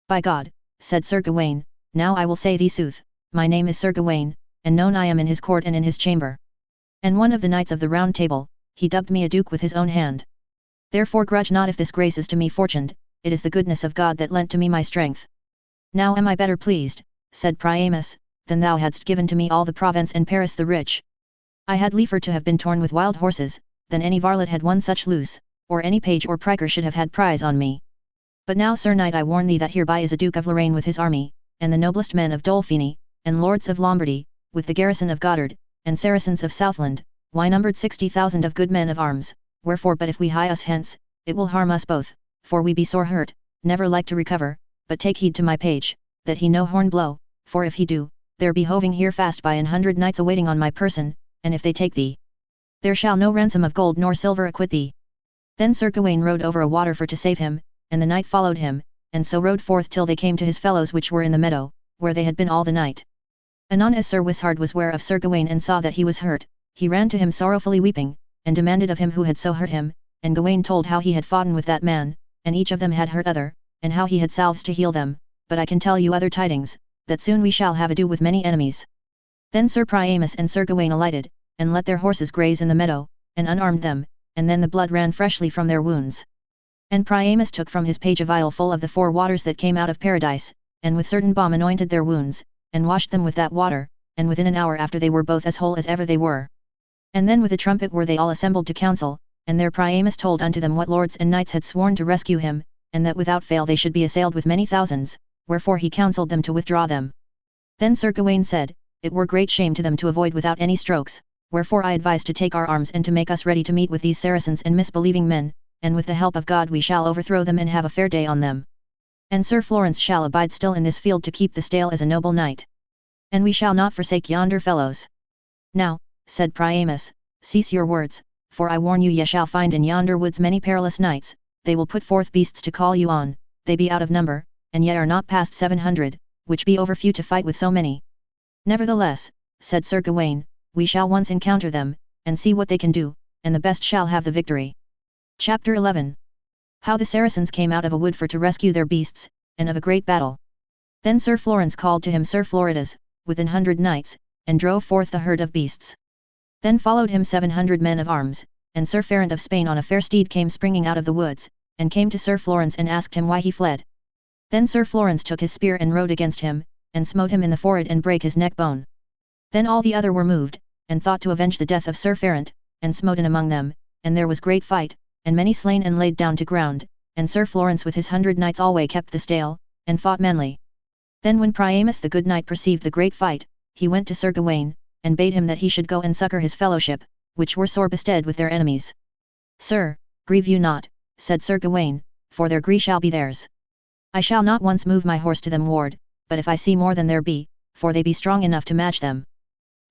By God, said Sir Gawain, now I will say thee sooth, my name is Sir Gawain, and known I am in his court and in his chamber. And one of the knights of the Round Table, he dubbed me a duke with his own hand. Therefore grudge not if this grace is to me fortuned, it is the goodness of God that lent to me my strength. Now am I better pleased, said Priamus, than thou hadst given to me all the Provence and Paris the rich. I had liefer to have been torn with wild horses, than any varlet had won such loose, or any page or priker should have had prize on me. But now Sir Knight I warn thee that hereby is a Duke of Lorraine with his army, and the noblest men of Dolfini, and lords of Lombardy, with the garrison of Goddard, and Saracens of Southland, why numbered 60,000 of good men of arms, wherefore but if we hie us hence, it will harm us both, for we be sore hurt, never like to recover, but take heed to my page, that he no horn blow, for if he do, there be hoving here fast by 100 knights awaiting on my person, and if they take thee, there shall no ransom of gold nor silver acquit thee. Then Sir Gawain rode over a water for to save him, and the knight followed him, and so rode forth till they came to his fellows which were in the meadow, where they had been all the night. Anon as Sir Wishart was ware of Sir Gawain and saw that he was hurt, he ran to him sorrowfully weeping, and demanded of him who had so hurt him, and Gawain told how he had foughten with that man, and each of them had hurt other, and how he had salves to heal them, but I can tell you other tidings, that soon we shall have ado with many enemies. Then Sir Priamus and Sir Gawain alighted, and let their horses graze in the meadow, and unarmed them, and then the blood ran freshly from their wounds. And Priamus took from his page a vial full of the 4 waters that came out of paradise, and with certain balm anointed their wounds, and washed them with that water, and within an hour after they were both as whole as ever they were. And then with a trumpet were they all assembled to council, and there Priamus told unto them what lords and knights had sworn to rescue him, and that without fail they should be assailed with many thousands, wherefore he counselled them to withdraw them. Then Sir Gawain said, it were great shame to them to avoid without any strokes, wherefore I advise to take our arms and to make us ready to meet with these Saracens and misbelieving men, and with the help of God we shall overthrow them and have a fair day on them. And Sir Florence shall abide still in this field to keep the stale as a noble knight. And we shall not forsake yonder fellows. Now, said Priamus, cease your words, for I warn you ye shall find in yonder woods many perilous knights, they will put forth beasts to call you on, they be out of number, and yet are not past 700, which be over few to fight with so many. Nevertheless, said Sir Gawain, we shall once encounter them, and see what they can do, and the best shall have the victory. Chapter 11. How the Saracens came out of a wood for to rescue their beasts, and of a great battle. Then Sir Florence called to him Sir Floridas, with 100 knights, and drove forth the herd of beasts. Then followed him 700 men of arms, and Sir Ferrant of Spain on a fair steed came springing out of the woods, and came to Sir Florence and asked him why he fled. Then Sir Florence took his spear and rode against him, and smote him in the forehead and brake his neck bone. Then all the other were moved, and thought to avenge the death of Sir Ferrant, and smote in among them, and there was great fight, and many slain and laid down to ground, and Sir Florence with his 100 knights alway kept the stale, and fought manly. Then when Priamus the good knight perceived the great fight, he went to Sir Gawain, and bade him that he should go and succour his fellowship, which were sore bestead with their enemies. Sir, grieve you not, said Sir Gawain, for their gree shall be theirs. I shall not once move my horse to them ward, but if I see more than there be, for they be strong enough to match them.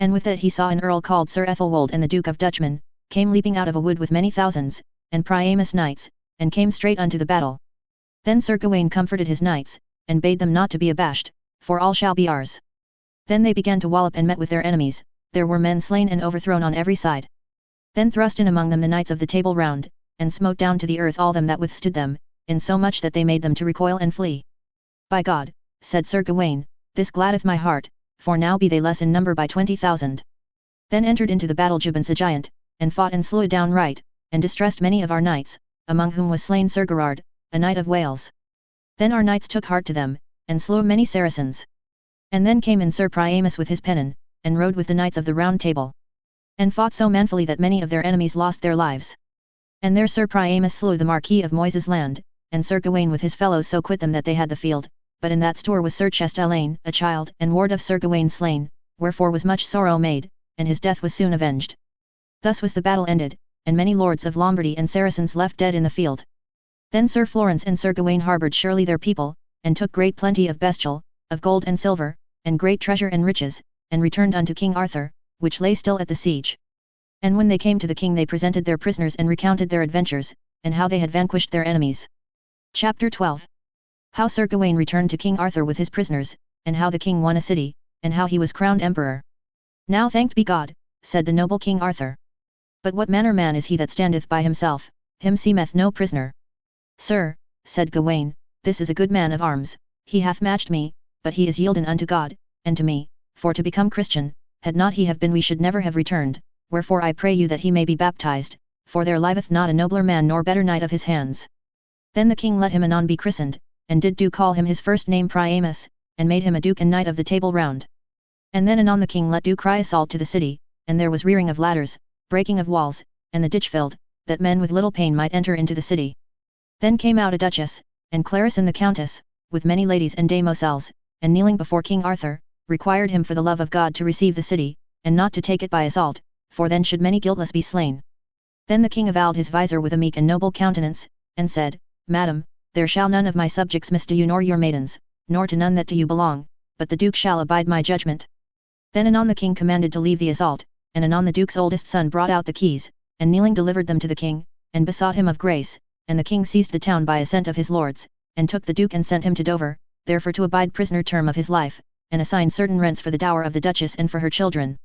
And with it he saw an earl called Sir Ethelwold and the Duke of Dutchman, came leaping out of a wood with many thousands, and Priamus knights, and came straight unto the battle. Then Sir Gawain comforted his knights, and bade them not to be abashed, for all shall be ours. Then they began to wallop and met with their enemies, there were men slain and overthrown on every side. Then thrust in among them the knights of the Table Round, and smote down to the earth all them that withstood them, insomuch that they made them to recoil and flee. By God, said Sir Gawain, this gladdeth my heart, for now be they less in number by 20,000. Then entered into the battle Jubance a giant, and fought and slew downright, and distressed many of our knights, among whom was slain Sir Gerard, a knight of Wales. Then our knights took heart to them, and slew many Saracens. And then came in Sir Priamus with his pennon, and rode with the knights of the Round Table. And fought so manfully that many of their enemies lost their lives. And there Sir Priamus slew the Marquis of Moyses' land, and Sir Gawain with his fellows so quit them that they had the field, but in that store was Sir Chestelaine, a child and ward of Sir Gawain slain, wherefore was much sorrow made, and his death was soon avenged. Thus was the battle ended, and many lords of Lombardy and Saracens left dead in the field. Then Sir Florence and Sir Gawain harboured surely their people, and took great plenty of bestial, of gold and silver, and great treasure and riches, and returned unto King Arthur, which lay still at the siege. And when they came to the king they presented their prisoners and recounted their adventures, and how they had vanquished their enemies. Chapter 12. How Sir Gawain returned to King Arthur with his prisoners, and how the king won a city, and how he was crowned emperor. Now thanked be God, said the noble King Arthur. But what manner man is he that standeth by himself, him seemeth no prisoner. Sir, said Gawain, this is a good man of arms, he hath matched me, but he is yielden unto God, and to me, for to become Christian, had not he have been we should never have returned, wherefore I pray you that he may be baptized, for there liveth not a nobler man nor better knight of his hands. Then the king let him anon be christened, and did do call him his first name Priamus, and made him a duke and knight of the Table Round. And then anon the king let do cry assault to the city, and there was rearing of ladders, breaking of walls, and the ditch filled, that men with little pain might enter into the city. Then came out a duchess, and Clarisse and the countess, with many ladies and damoiselles, and kneeling before King Arthur, required him for the love of God to receive the city, and not to take it by assault, for then should many guiltless be slain. Then the king avowed his visor with a meek and noble countenance, and said, Madam, there shall none of my subjects miss to you nor your maidens, nor to none that to you belong, but the duke shall abide my judgment. Then anon the king commanded to leave the assault, and anon the duke's oldest son brought out the keys, and kneeling delivered them to the king, and besought him of grace, and the king seized the town by assent of his lords, and took the duke and sent him to Dover, therefore to abide prisoner term of his life, and assigned certain rents for the dower of the duchess and for her children.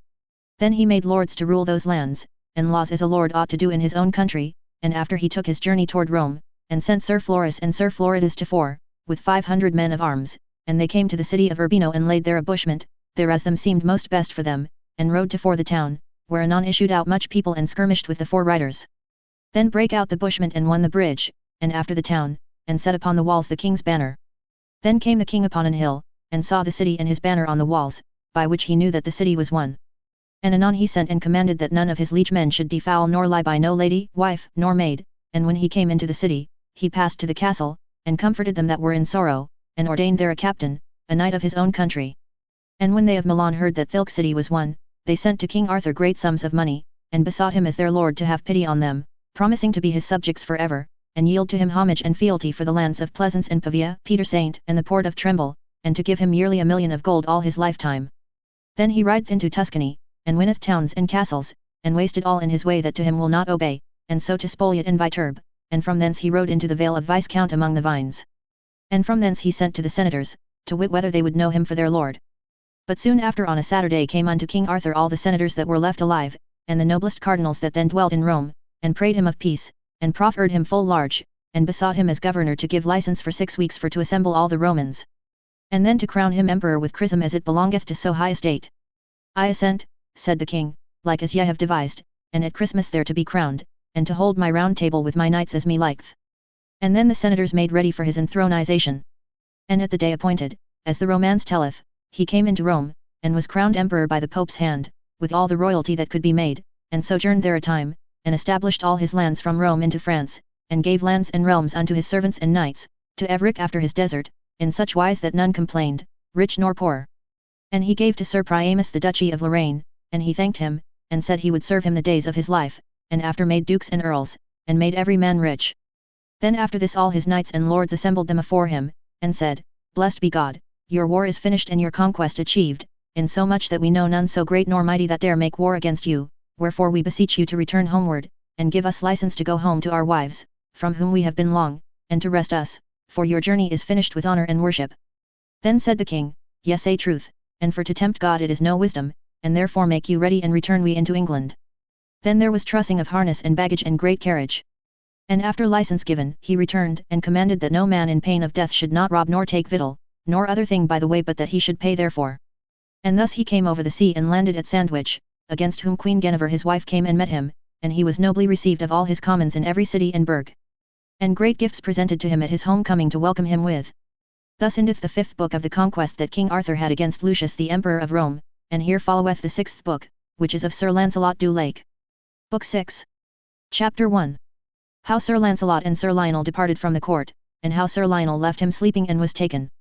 Then he made lords to rule those lands, and laws as a lord ought to do in his own country, and after he took his journey toward Rome, and sent Sir Florus and Sir Floridas to fore, with 500 men of arms, and they came to the city of Urbino and laid their ambushment, there as them seemed most best for them, and rode to fore the town, where anon issued out much people and skirmished with the four riders. Then brake out the bushment and won the bridge, and after the town, and set upon the walls the king's banner. Then came the king upon an hill, and saw the city and his banner on the walls, by which he knew that the city was won. And anon he sent and commanded that none of his liege men should defoul nor lie by no lady, wife, nor maid, and when he came into the city, he passed to the castle, and comforted them that were in sorrow, and ordained there a captain, a knight of his own country. And when they of Milan heard that Thilke city was won, they sent to King Arthur great sums of money, and besought him as their lord to have pity on them, promising to be his subjects for ever, and yield to him homage and fealty for the lands of Pleasance and Pavia, Peter Saint and the port of Tremble, and to give him yearly 1,000,000 of gold all his lifetime. Then he rideth into Tuscany, and winneth towns and castles, and wasted all in his way that to him will not obey, and so to spoliate in Viterbo, and from thence he rode into the vale of Viscount among the vines. And from thence he sent to the senators, to wit whether they would know him for their lord. But soon after on a Saturday came unto King Arthur all the senators that were left alive, and the noblest cardinals that then dwelt in Rome, and prayed him of peace, and proffered him full large, and besought him as governor to give license for 6 weeks for to assemble all the Romans. And then to crown him emperor with chrism as it belongeth to so high estate. I assent, said the king, like as ye have devised, and at Christmas there to be crowned, and to hold my round table with my knights as me liketh. And then the senators made ready for his enthronization. And at the day appointed, as the romance telleth, he came into Rome, and was crowned emperor by the Pope's hand, with all the royalty that could be made, and sojourned there a time, and established all his lands from Rome into France, and gave lands and realms unto his servants and knights, to Everic after his desert, in such wise that none complained, rich nor poor. And he gave to Sir Priamus the duchy of Lorraine, and he thanked him, and said he would serve him the days of his life, and after made dukes and earls, and made every man rich. Then after this all his knights and lords assembled them afore him, and said, Blessed be God, your war is finished and your conquest achieved, insomuch that we know none so great nor mighty that dare make war against you, wherefore we beseech you to return homeward, and give us license to go home to our wives, from whom we have been long, and to rest us, for your journey is finished with honor and worship. Then said the king, Yes, say truth, and for to tempt God it is no wisdom, and therefore make you ready and return we into England. Then there was trussing of harness and baggage and great carriage. And after license given, he returned, and commanded that no man in pain of death should not rob nor take victual, nor other thing by the way but that he should pay therefor. And thus he came over the sea and landed at Sandwich, against whom Queen Guinevere his wife came and met him, and he was nobly received of all his commons in every city and burg. And great gifts presented to him at his homecoming to welcome him with. Thus endeth the 5th book of the conquest that King Arthur had against Lucius the Emperor of Rome, and here followeth the 6th book, which is of Sir Lancelot du Lake. Book 6. Chapter 1. How Sir Lancelot and Sir Lionel departed from the court, and how Sir Lionel left him sleeping and was taken.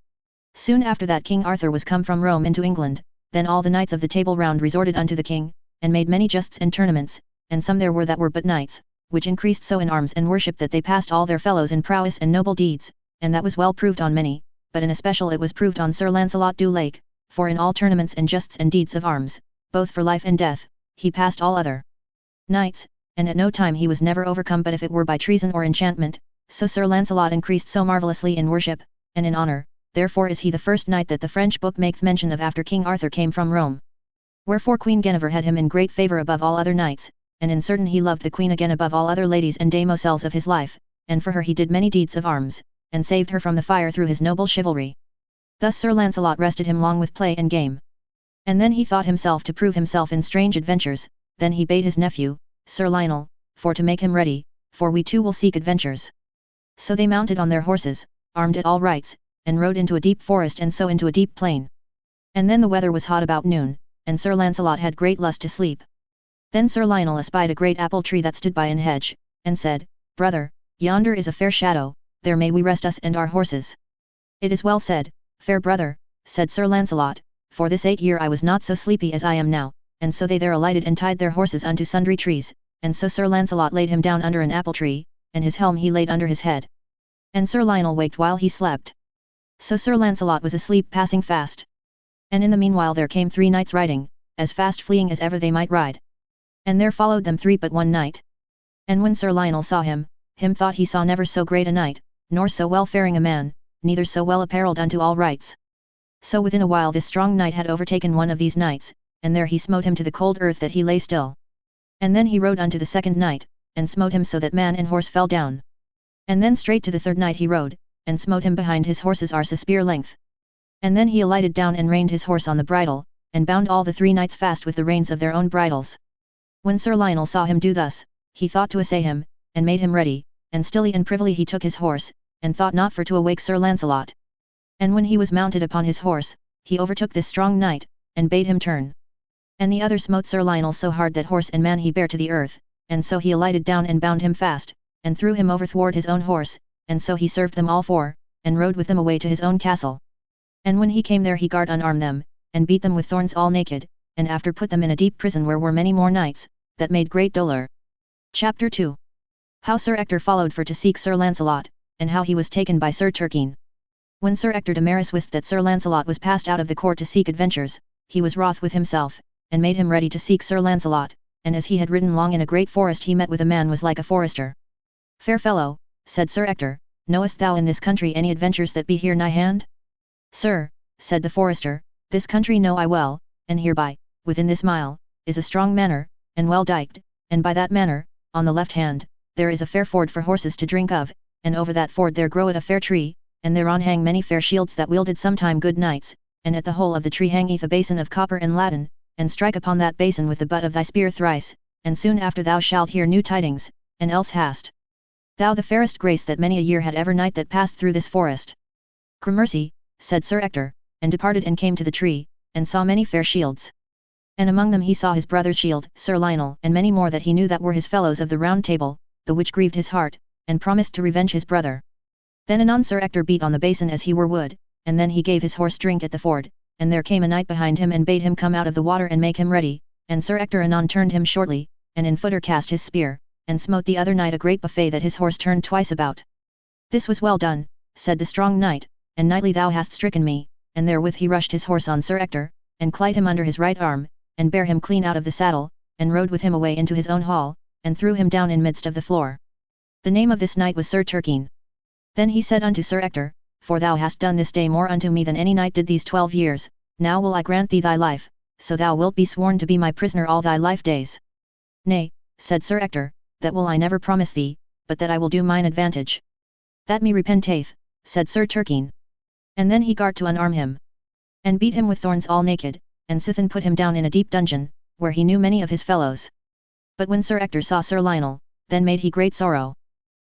Soon after that King Arthur was come from Rome into England, then all the knights of the Table Round resorted unto the king, and made many justs and tournaments, and some there were that were but knights, which increased so in arms and worship that they passed all their fellows in prowess and noble deeds, and that was well proved on many, but in especial it was proved on Sir Lancelot du Lake, for in all tournaments and justs and deeds of arms, both for life and death, he passed all other knights, and at no time he was never overcome but if it were by treason or enchantment, so Sir Lancelot increased so marvellously in worship, and in honour, therefore is he the first knight that the French book maketh mention of after King Arthur came from Rome. Wherefore Queen Guinevere had him in great favour above all other knights, and in certain he loved the queen again above all other ladies and damosels of his life, and for her he did many deeds of arms, and saved her from the fire through his noble chivalry. Thus Sir Lancelot rested him long with play and game. And then he thought himself to prove himself in strange adventures, then he bade his nephew, Sir Lionel, for to make him ready, for we too will seek adventures. So they mounted on their horses, armed at all rights, and rode into a deep forest and so into a deep plain. And then the weather was hot about noon, and Sir Lancelot had great lust to sleep. Then Sir Lionel espied a great apple tree that stood by an hedge, and said, Brother, yonder is a fair shadow, there may we rest us and our horses. It is well said, fair brother, said Sir Lancelot, for this 8 year I was not so sleepy as I am now, and so they there alighted and tied their horses unto sundry trees, and so Sir Lancelot laid him down under an apple tree, and his helm he laid under his head. And Sir Lionel waked while he slept. So Sir Lancelot was asleep passing fast. And in the meanwhile there came 3 knights riding, as fast fleeing as ever they might ride. And there followed them 3 but one knight. And when Sir Lionel saw him thought he saw never so great a knight, nor so well faring a man, neither so well apparelled unto all rights. So within a while this strong knight had overtaken one of these knights, and there he smote him to the cold earth that he lay still. And then he rode unto the second knight, and smote him so that man and horse fell down. And then straight to the third knight he rode, and smote him behind his horse's arse a spear length. And then he alighted down and reined his horse on the bridle, and bound all the 3 knights fast with the reins of their own bridles. When Sir Lionel saw him do thus, he thought to assay him, and made him ready, and stilly and privily he took his horse, and thought not for to awake Sir Lancelot. And when he was mounted upon his horse, he overtook this strong knight, and bade him turn. And the other smote Sir Lionel so hard that horse and man he bare to the earth, and so he alighted down and bound him fast, and threw him overthwart his own horse, and so he served them all 4, and rode with them away to his own castle. And when he came there he guard unarmed them, and beat them with thorns all naked, and after put them in a deep prison where were many more knights, that made great dolour. Chapter 2. How Sir Ector followed for to seek Sir Lancelot, and how he was taken by Sir Turquine. When Sir Ector de Maris wist that Sir Lancelot was passed out of the court to seek adventures, he was wroth with himself, and made him ready to seek Sir Lancelot, and as he had ridden long in a great forest he met with a man was like a forester. Fair fellow, said Sir Ector, knowest thou in this country any adventures that be here nigh hand? Sir, said the forester, this country know I well, and hereby, within this mile, is a strong manor, and well diked, and by that manor, on the left hand, there is a fair ford for horses to drink of, and over that ford there groweth a fair tree, and thereon hang many fair shields that wielded sometime good knights, and at the hole of the tree hangeth a basin of copper and latten, and strike upon that basin with the butt of thy spear thrice, and soon after thou shalt hear new tidings, and else hast thou the fairest grace that many a year had ever knight that passed through this forest. Gramercy, said Sir Ector, and departed and came to the tree, and saw many fair shields. And among them he saw his brother's shield, Sir Lionel, and many more that he knew that were his fellows of the Round Table, the which grieved his heart, and promised to revenge his brother. Then anon Sir Ector beat on the basin as he were wood, and then he gave his horse drink at the ford, and there came a knight behind him and bade him come out of the water and make him ready, and Sir Ector anon turned him shortly, and in footer cast his spear, and smote the other knight a great buffet that his horse turned twice about. This was well done, said the strong knight, and knightly thou hast stricken me, and therewith he rushed his horse on Sir Ector, and clied him under his right arm, and bare him clean out of the saddle, and rode with him away into his own hall, and threw him down in midst of the floor. The name of this knight was Sir Turquine. Then he said unto Sir Ector, For thou hast done this day more unto me than any knight did these 12 years, now will I grant thee thy life, so thou wilt be sworn to be my prisoner all thy life days. Nay, said Sir Ector, that will I never promise thee, but that I will do mine advantage. That me repenteth, said Sir Turquine. And then he gart to unarm him, and beat him with thorns all naked, and sithen put him down in a deep dungeon, where he knew many of his fellows. But when Sir Ector saw Sir Lionel, then made he great sorrow.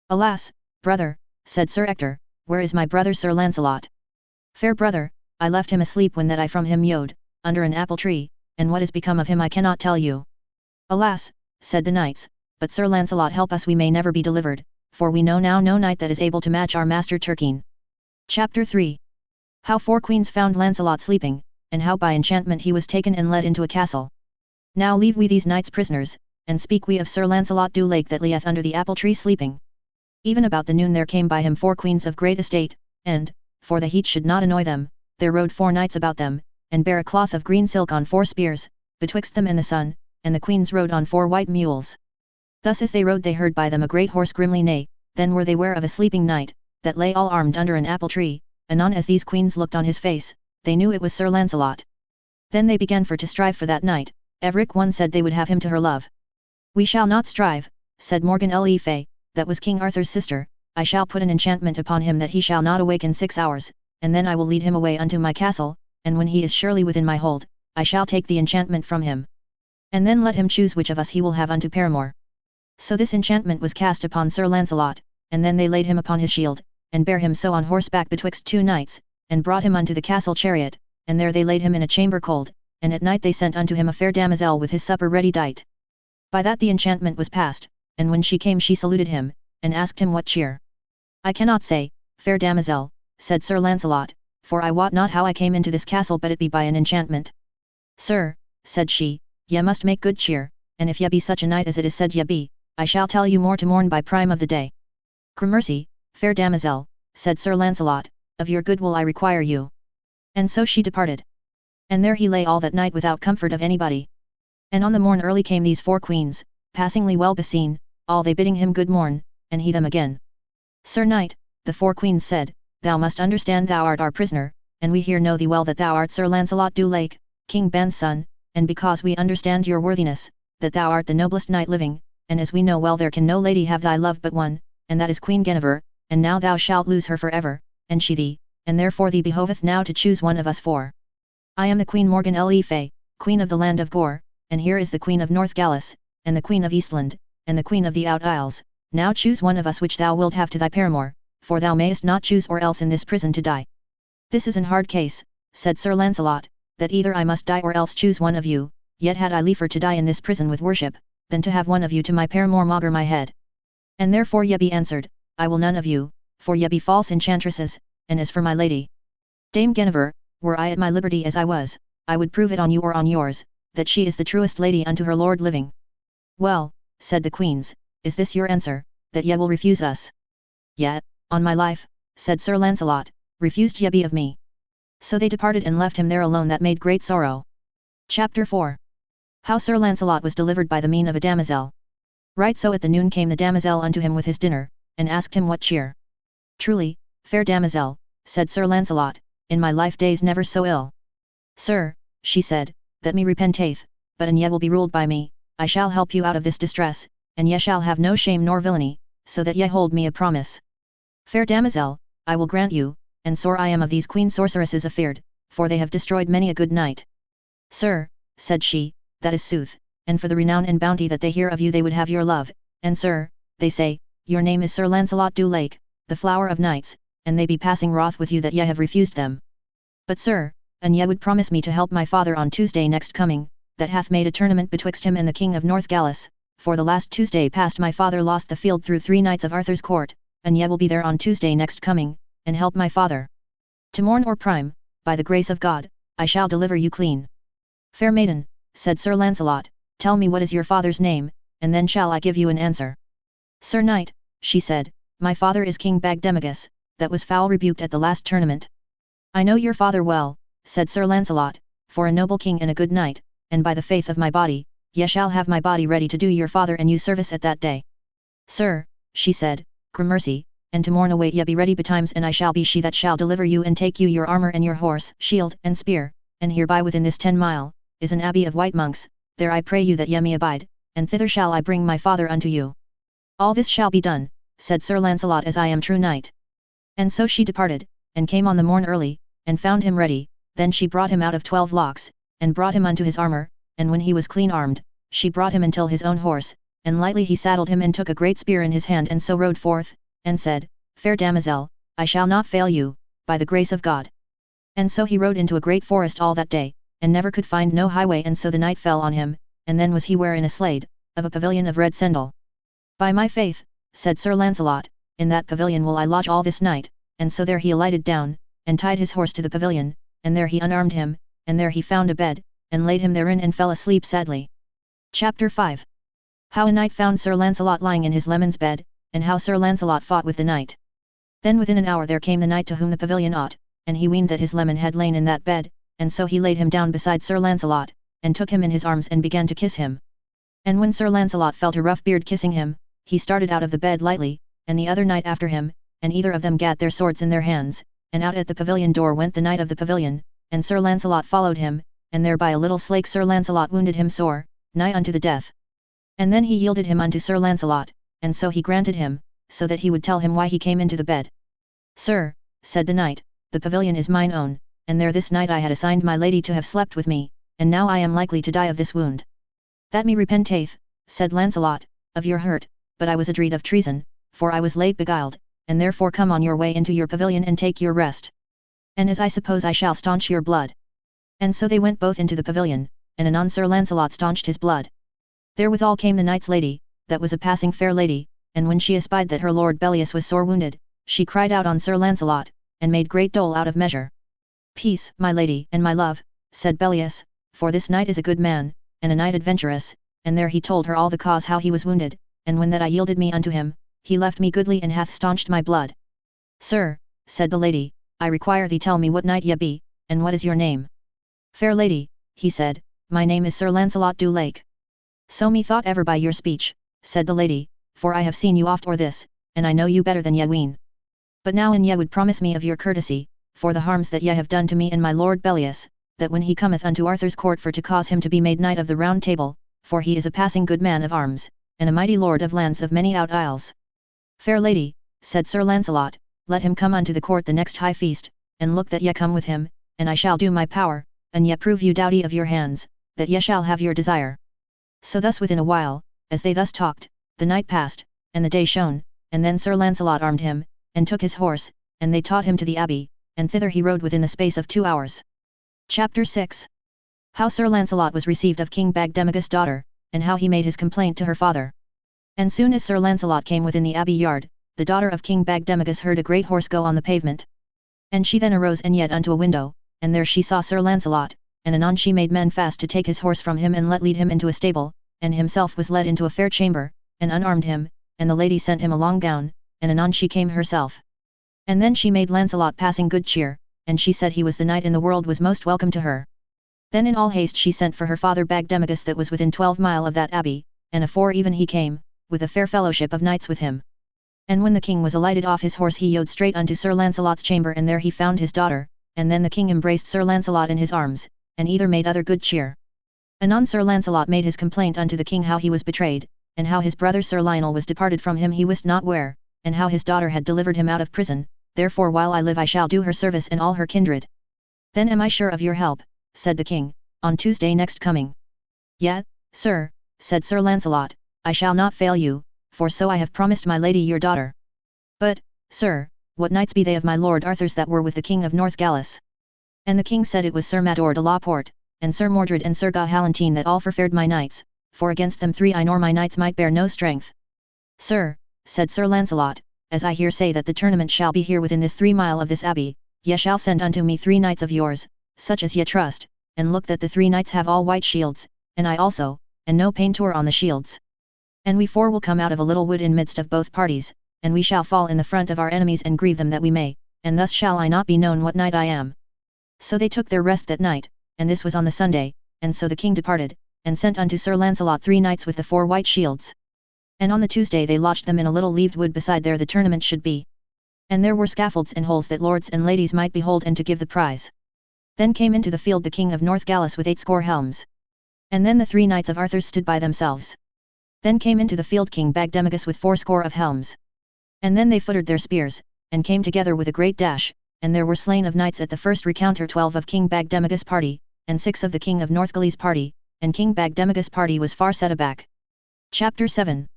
Alas, brother, said Sir Ector, where is my brother Sir Lancelot? Fair brother, I left him asleep when that I from him yode, under an apple tree, and what is become of him I cannot tell you. Alas, said the knights, but Sir Lancelot help us we may never be delivered, for we know now no knight that is able to match our master Turquine. Chapter 3. How 4 queens found Lancelot sleeping, and how by enchantment he was taken and led into a castle. Now leave we these knights prisoners, and speak we of Sir Lancelot du Lake that lieth under the apple tree sleeping. Even about the noon there came by him 4 queens of great estate, and, for the heat should not annoy them, there rode 4 knights about them, and bare a cloth of green silk on 4 spears, betwixt them and the sun, and the queens rode on 4 white mules. Thus as they rode they heard by them a great horse grimly neigh, then were they ware of a sleeping knight, that lay all armed under an apple tree. Anon as these queens looked on his face, they knew it was Sir Lancelot. Then they began for to strive for that knight, everych one said they would have him to her love. We shall not strive, said Morgan le Fay, that was King Arthur's sister, I shall put an enchantment upon him that he shall not awake in 6 hours, and then I will lead him away unto my castle, and when he is surely within my hold, I shall take the enchantment from him. And then let him choose which of us he will have unto paramour. So this enchantment was cast upon Sir Lancelot, and then they laid him upon his shield, and bare him so on horseback betwixt 2 knights, and brought him unto the castle chariot, and there they laid him in a chamber cold, and at night they sent unto him a fair damosel with his supper ready dight. By that the enchantment was past, and when she came she saluted him, and asked him what cheer. I cannot say, fair damosel, said Sir Lancelot, for I wot not how I came into this castle but it be by an enchantment. Sir, said she, ye must make good cheer, and if ye be such a knight as it is said ye be, I shall tell you more to morn by prime of the day. Gramercy, fair damosel, said Sir Lancelot, of your good will I require you. And so she departed. And there he lay all that night without comfort of anybody. And on the morn early came these 4 queens, passingly well beseen, all they bidding him good morn, and he them again. Sir Knight, the 4 queens said, thou must understand thou art our prisoner, and we here know thee well that thou art Sir Lancelot du Lake, King Ban's son, and because we understand your worthiness, that thou art the noblest knight living, and as we know well there can no lady have thy love but one, and that is Queen Guinevere, and now thou shalt lose her for ever, and she thee, and therefore thee behoveth now to choose one of us 4. I am the Queen Morgan le Fay, Queen of the land of Gore, and here is the Queen of North Gallis, and the Queen of Eastland, and the Queen of the Out Isles, now choose one of us which thou wilt have to thy paramour, for thou mayest not choose or else in this prison to die. This is an hard case, said Sir Lancelot, that either I must die or else choose one of you, yet had I liefer to die in this prison with worship, than to have one of you to my paramour maugre my head. And therefore ye be answered, I will none of you, for ye be false enchantresses, and as for my lady, Dame Guinevere, were I at my liberty as I was, I would prove it on you or on yours, that she is the truest lady unto her lord living. Well, said the queens, is this your answer, that ye will refuse us? Yet, on my life, said Sir Lancelot, refused ye be of me. So they departed and left him there alone that made great sorrow. Chapter 4. How Sir Lancelot was delivered by the mean of a damosel. Right so at the noon came the damosel unto him with his dinner, and asked him what cheer. Truly, fair damosel, said Sir Lancelot, in my life days never so ill. Sir, she said, that me repenteth, but an ye will be ruled by me, I shall help you out of this distress, and ye shall have no shame nor villainy, so that ye hold me a promise. Fair damosel, I will grant you, and sore I am of these queen sorceresses afeard, for they have destroyed many a good knight. Sir, said she, that is sooth, and for the renown and bounty that they hear of you they would have your love, and sir, they say, your name is Sir Lancelot du Lake, the flower of knights, and they be passing wroth with you that ye have refused them. But sir, an ye would promise me to help my father on Tuesday next coming, that hath made a tournament betwixt him and the King of North Gallis, for the last Tuesday past my father lost the field through 3 knights of Arthur's court, and ye will be there on Tuesday next coming, and help my father. To morn or prime, by the grace of God, I shall deliver you clean. Fair maiden, said Sir Lancelot, tell me what is your father's name, and then shall I give you an answer. Sir Knight, she said, my father is King Bagdemagus, that was foul rebuked at the last tournament. I know your father well, said Sir Lancelot, for a noble king and a good knight, and by the faith of my body, ye shall have my body ready to do your father and you service at that day. Sir, she said, gramercy, and to morn await ye be ready betimes and I shall be she that shall deliver you and take you your armour and your horse, shield, and spear, and hereby within this 10 mile, is an abbey of white monks, there I pray you that ye may abide, and thither shall I bring my father unto you. All this shall be done, said Sir Lancelot as I am true knight. And so she departed, and came on the morn early, and found him ready, then she brought him out of 12 locks, and brought him unto his armour, and when he was clean armed, she brought him until his own horse, and lightly he saddled him and took a great spear in his hand and so rode forth, and said, Fair damosel, I shall not fail you, by the grace of God. And so he rode into a great forest all that day, and never could find no highway and so the night fell on him, and then was he ware in a slade, of a pavilion of red sendal. By my faith, said Sir Lancelot, in that pavilion will I lodge all this night, and so there he alighted down, and tied his horse to the pavilion, and there he unarmed him, and there he found a bed, and laid him therein and fell asleep sadly. Chapter 5. How a knight found Sir Lancelot lying in his leman's bed, and how Sir Lancelot fought with the knight. Then within an hour there came the knight to whom the pavilion ought, and he weened that his leman had lain in that bed, and so he laid him down beside Sir Lancelot, and took him in his arms and began to kiss him. And when Sir Lancelot felt a rough beard kissing him, he started out of the bed lightly, and the other knight after him, and either of them gat their swords in their hands, and out at the pavilion door went the knight of the pavilion, and Sir Lancelot followed him, and there by a little slake Sir Lancelot wounded him sore, nigh unto the death. And then he yielded him unto Sir Lancelot, and so he granted him, so that he would tell him why he came into the bed. Sir, said the knight, the pavilion is mine own, and there this night I had assigned my lady to have slept with me, and now I am likely to die of this wound. That me repenteth, said Lancelot, of your hurt, but I was adread of treason, for I was late beguiled, and therefore come on your way into your pavilion and take your rest. And as I suppose I shall staunch your blood. And so they went both into the pavilion, and anon Sir Lancelot staunched his blood. Therewithal came the knight's lady, that was a passing fair lady, and when she espied that her lord Bellius was sore wounded, she cried out on Sir Lancelot, and made great dole out of measure. Peace, my lady and my love, said Bellius, for this knight is a good man, and a knight adventurous, and there he told her all the cause how he was wounded, and when that I yielded me unto him, he left me goodly and hath staunched my blood. Sir, said the lady, I require thee tell me what knight ye be, and what is your name? Fair lady, he said, my name is Sir Lancelot du Lake. So methought ever by your speech, said the lady, for I have seen you oft or this, and I know you better than ye ween. But now an ye would promise me of your courtesy, for the harms that ye have done to me and my lord Bellius, that when he cometh unto Arthur's court for to cause him to be made knight of the Round Table, for he is a passing good man of arms, and a mighty lord of lands of many out isles. Fair lady, said Sir Lancelot, let him come unto the court the next high feast, and look that ye come with him, and I shall do my power, and ye prove you doughty of your hands, that ye shall have your desire. So thus within a while, as they thus talked, the night passed, and the day shone, and then Sir Lancelot armed him, and took his horse, and they taught him to the abbey, and thither he rode within the space of 2 hours. Chapter 6. How Sir Lancelot was received of King Bagdemagus' daughter, and how he made his complaint to her father. And soon as Sir Lancelot came within the abbey yard, the daughter of King Bagdemagus heard a great horse go on the pavement. And she then arose and yet unto a window, and there she saw Sir Lancelot, and anon she made men fast to take his horse from him and let lead him into a stable, and himself was led into a fair chamber, and unarmed him, and the lady sent him a long gown, and anon she came herself. And then she made Lancelot passing good cheer, and she said he was the knight in the world was most welcome to her. Then in all haste she sent for her father Bagdemagus that was within 12 mile of that abbey, and afore even he came, with a fair fellowship of knights with him. And when the king was alighted off his horse he yode straight unto Sir Lancelot's chamber and there he found his daughter, and then the king embraced Sir Lancelot in his arms, and either made other good cheer. Anon Sir Lancelot made his complaint unto the king how he was betrayed, and how his brother Sir Lionel was departed from him he wist not where, and how his daughter had delivered him out of prison, therefore while I live I shall do her service and all her kindred. Then am I sure of your help, said the king, on Tuesday next coming. Yet, sir, said Sir Lancelot, I shall not fail you, for so I have promised my lady your daughter. But, sir, what knights be they of my lord Arthur's that were with the king of North Gallis? And the king said it was Sir Mador de la Porte, and Sir Mordred and Sir Gahalantine that all forfared my knights, for against them 3 I nor my knights might bear no strength. Sir, said Sir Lancelot, as I hear say that the tournament shall be here within this 3 mile of this abbey, ye shall send unto me 3 knights of yours, such as ye trust, and look that the 3 knights have all white shields, and I also, and no paintour on the shields. And we 4 will come out of a little wood in midst of both parties, and we shall fall in the front of our enemies and grieve them that we may, and thus shall I not be known what knight I am. So they took their rest that night, and this was on the Sunday, and so the king departed, and sent unto Sir Lancelot 3 knights with the 4 white shields. And on the Tuesday they lodged them in a little leaved wood beside there the tournament should be. And there were scaffolds and holes that lords and ladies might behold and to give the prize. Then came into the field the king of North Gallis with 80 helms. And then the 3 knights of Arthur stood by themselves. Then came into the field King Bagdemagus with 80 of helms. And then they footed their spears, and came together with a great dash, and there were slain of knights at the first recounter 12 of King Bagdemagus' party, and 6 of the king of Northgallis' party, and King Bagdemagus' party was far set aback. Chapter 7.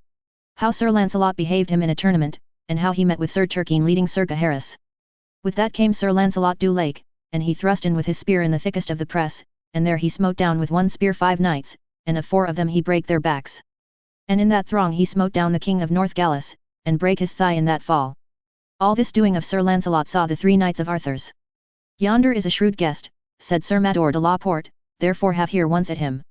How Sir Lancelot behaved him in a tournament, and how he met with Sir Turquine leading Sir Gaheris. With that came Sir Lancelot du Lake, and he thrust in with his spear in the thickest of the press, and there he smote down with one spear 5 knights, and of 4 of them he brake their backs. And in that throng he smote down the king of North Gallis, and brake his thigh in that fall. All this doing of Sir Lancelot saw the 3 knights of Arthur's. Yonder is a shrewd guest, said Sir Mador de la Porte, therefore have here once at him.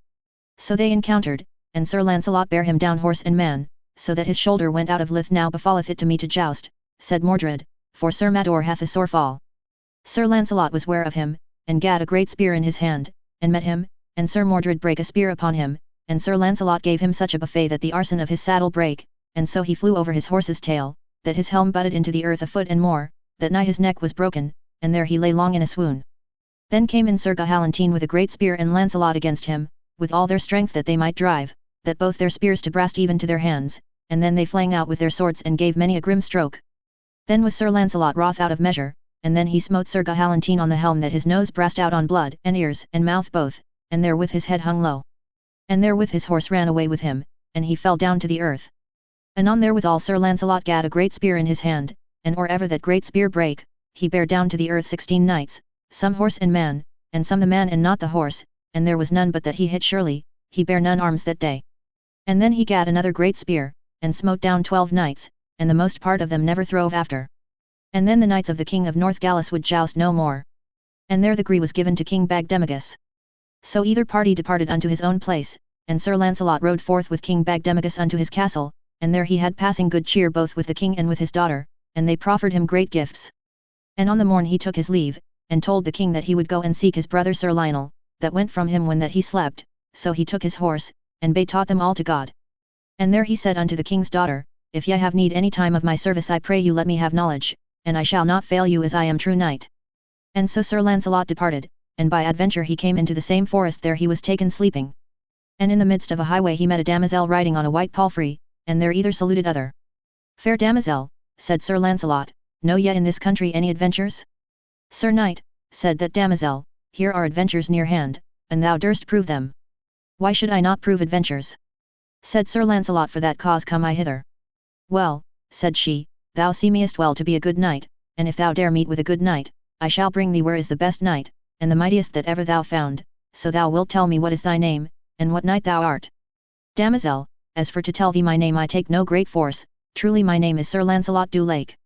So they encountered, and Sir Lancelot bare him down horse and man, so that his shoulder went out of lith. Now befalleth it to me to joust, said Mordred, for Sir Mador hath a sore fall. Sir Lancelot was ware of him, and gat a great spear in his hand, and met him, and Sir Mordred brake a spear upon him, and Sir Lancelot gave him such a buffet that the arson of his saddle brake, and so he flew over his horse's tail, that his helm butted into the earth a foot and more, that nigh his neck was broken, and there he lay long in a swoon. Then came in Sir Gahalantine with a great spear and Lancelot against him, with all their strength that they might drive, that both their spears to brast even to their hands, and then they flang out with their swords and gave many a grim stroke. Then was Sir Lancelot wroth out of measure, and then he smote Sir Gahalantine on the helm that his nose brast out on blood and ears and mouth both, and therewith his head hung low. And therewith his horse ran away with him, and he fell down to the earth. Anon therewithal Sir Lancelot gat a great spear in his hand, and or ever that great spear brake, he bare down to the earth 16 knights, some horse and man, and some the man and not the horse, and there was none but that he hit surely, he bare none arms that day. And then he gat another great spear, and smote down 12 knights, and the most part of them never throve after. And then the knights of the king of North Galis would joust no more. And there the gree was given to King Bagdemagus. So either party departed unto his own place, and Sir Lancelot rode forth with King Bagdemagus unto his castle, and there he had passing good cheer both with the king and with his daughter, and they proffered him great gifts. And on the morn he took his leave, and told the king that he would go and seek his brother Sir Lionel, that went from him when that he slept, so he took his horse, and betaught them all to God. And there he said unto the king's daughter, If ye have need any time of my service I pray you let me have knowledge, and I shall not fail you as I am true knight. And so Sir Lancelot departed, and by adventure he came into the same forest there he was taken sleeping. And in the midst of a highway he met a damosel riding on a white palfrey, and there either saluted other. Fair damosel, said Sir Lancelot, know ye in this country any adventures? Sir knight, said that damosel, here are adventures near hand, and thou durst prove them. Why should I not prove adventures? Said Sir Lancelot, for that cause come I hither. Well, said she, thou seemest well to be a good knight, and if thou dare meet with a good knight, I shall bring thee where is the best knight, and the mightiest that ever thou found, so thou wilt tell me what is thy name, and what knight thou art. Damosel, as for to tell thee my name I take no great force, truly my name is Sir Lancelot du Lake.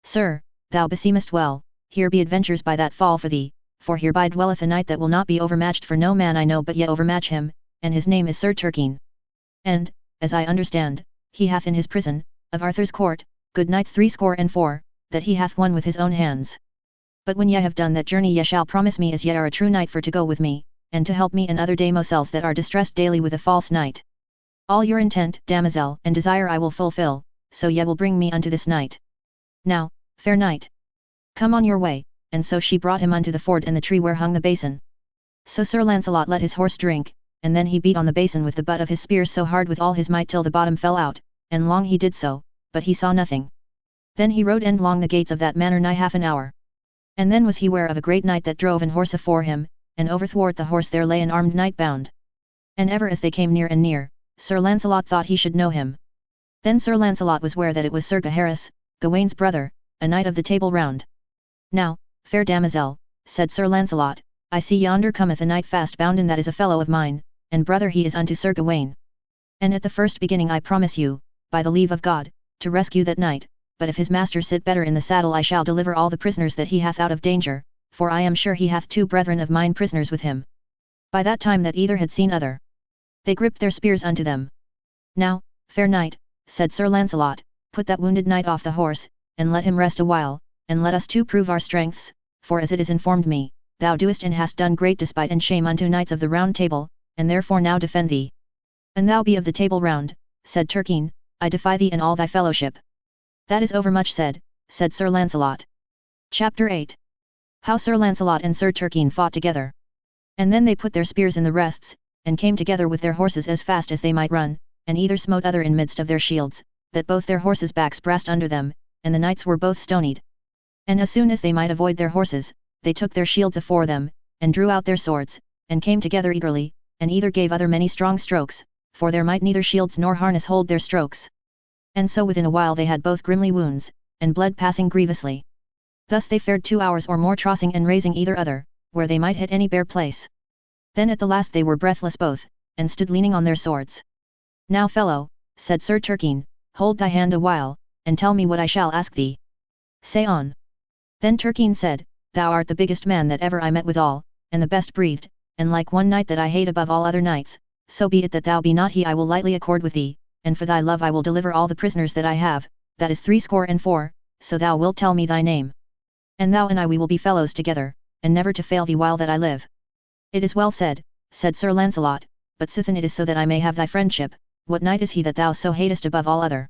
Sir, thou beseemest well, here be adventures by that fall for thee, for hereby dwelleth a knight that will not be overmatched for no man I know but ye overmatch him, and his name is Sir Turquine. And, as I understand, he hath in his prison, of Arthur's court, good knights 64, that he hath won with his own hands. But when ye have done that journey ye shall promise me as ye are a true knight for to go with me, and to help me and other damosels that are distressed daily with a false knight. All your intent, damosel, and desire I will fulfill, so ye will bring me unto this knight. Now, fair knight, come on your way, and so she brought him unto the ford and the tree where hung the basin. So Sir Lancelot let his horse drink, and then he beat on the basin with the butt of his spear so hard with all his might till the bottom fell out, and long he did so, but he saw nothing. Then he rode endlong the gates of that manor nigh half an hour. And then was he ware of a great knight that drove an horse afore him, and overthwart the horse there lay an armed knight bound. And ever as they came near and near, Sir Lancelot thought he should know him. Then Sir Lancelot was ware that it was Sir Gaheris, Gawain's brother, a knight of the Table Round. Now, fair damosel, said Sir Lancelot, I see yonder cometh a knight fast bounden that is a fellow of mine, and brother he is unto Sir Gawain. And at the first beginning I promise you, by the leave of God, to rescue that knight, but if his master sit better in the saddle I shall deliver all the prisoners that he hath out of danger, for I am sure he hath 2 brethren of mine prisoners with him. By that time that either had seen other, they gripped their spears unto them. Now, fair knight, said Sir Lancelot, put that wounded knight off the horse, and let him rest a while, and let us 2 prove our strengths, for as it is informed me, thou doest and hast done great despite and shame unto knights of the Round Table, and therefore now defend thee. And thou be of the Table Round, said Turquine, I defy thee and all thy fellowship. That is overmuch said, said Sir Lancelot. Chapter 8. How Sir Lancelot and Sir Turquine fought together. And then they put their spears in the rests, and came together with their horses as fast as they might run, and either smote other in midst of their shields, that both their horses' backs brast under them, and the knights were both stonied. And as soon as they might avoid their horses, they took their shields afore them, and drew out their swords, and came together eagerly, and either gave other many strong strokes, for there might neither shields nor harness hold their strokes. And so within a while they had both grimly wounds, and bled passing grievously. Thus they fared 2 hours or more tossing and raising either other, where they might hit any bare place. Then at the last they were breathless both, and stood leaning on their swords. Now fellow, said Sir Turquine, hold thy hand a while, and tell me what I shall ask thee. Say on. Then Turquine said, thou art the biggest man that ever I met withal, and the best breathed, and like one knight that I hate above all other knights, so be it that thou be not he, I will lightly accord with thee, and for thy love I will deliver all the prisoners that I have, that is 64, so thou wilt tell me thy name. And thou and I we will be fellows together, and never to fail thee while that I live. It is well said, said Sir Lancelot, but sithen it is so that I may have thy friendship, what knight is he that thou so hatest above all other?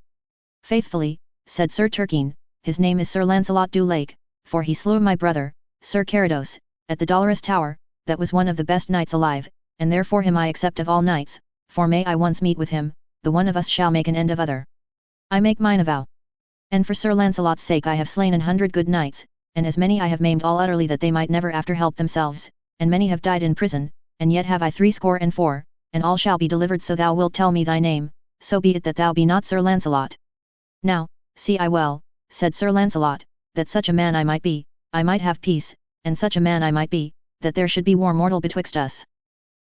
Faithfully, said Sir Turquine, his name is Sir Lancelot du Lake, for he slew my brother, Sir Carados, at the Dolorous Tower, that was one of the best knights alive, and therefore him I accept of all knights, for may I once meet with him, the one of us shall make an end of other. I make mine avow. And for Sir Lancelot's sake I have slain 100 good knights, and as many I have maimed all utterly that they might never after help themselves, and many have died in prison, and yet have I 64, and all shall be delivered so thou wilt tell me thy name, so be it that thou be not Sir Lancelot. Now, see I well, said Sir Lancelot, that such a man I might be, I might have peace, and such a man I might be, that there should be war mortal betwixt us.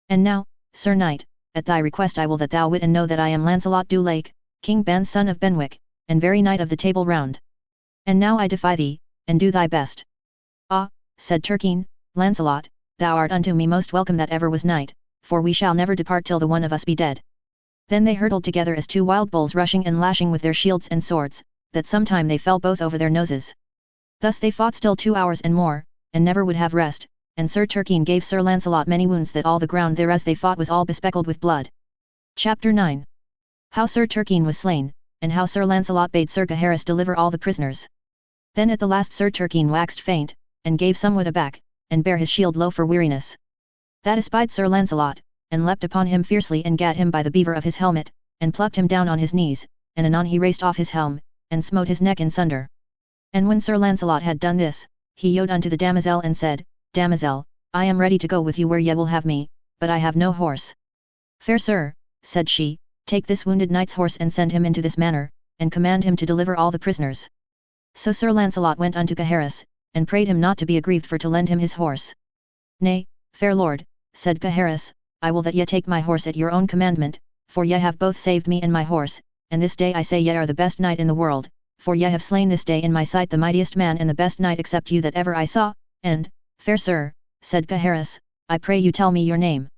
And now, Sir Knight, at thy request I will that thou wit and know that I am Lancelot du Lake, King Ban's son of Benwick, and very knight of the Table Round. And now I defy thee, and do thy best. Ah, said Turquine, Lancelot, thou art unto me most welcome that ever was knight, for we shall never depart till the one of us be dead. Then they hurtled together as two wild bulls rushing and lashing with their shields and swords, that sometime they fell both over their noses. Thus they fought still 2 hours and more, and never would have rest, and Sir Turquine gave Sir Lancelot many wounds that all the ground thereas they fought was all bespeckled with blood. Chapter 9. How Sir Turquine was slain, and how Sir Lancelot bade Sir Gaheris deliver all the prisoners. Then at the last Sir Turquine waxed faint, and gave somewhat aback, and bare his shield low for weariness. That espied Sir Lancelot, and leapt upon him fiercely and gat him by the beaver of his helmet, and plucked him down on his knees, and anon he raced off his helm, and smote his neck in sunder. And when Sir Lancelot had done this, he yode unto the damosel and said, Damosel, I am ready to go with you where ye will have me, but I have no horse. Fair sir, said she, take this wounded knight's horse and send him into this manor, and command him to deliver all the prisoners. So Sir Lancelot went unto Gaheris, and prayed him not to be aggrieved for to lend him his horse. Nay, fair lord, said Gaheris, I will that ye take my horse at your own commandment, for ye have both saved me and my horse, and this day I say ye are the best knight in the world, for ye have slain this day in my sight the mightiest man and the best knight except you that ever I saw, and, fair sir, said Gaheris, I pray you tell me your name.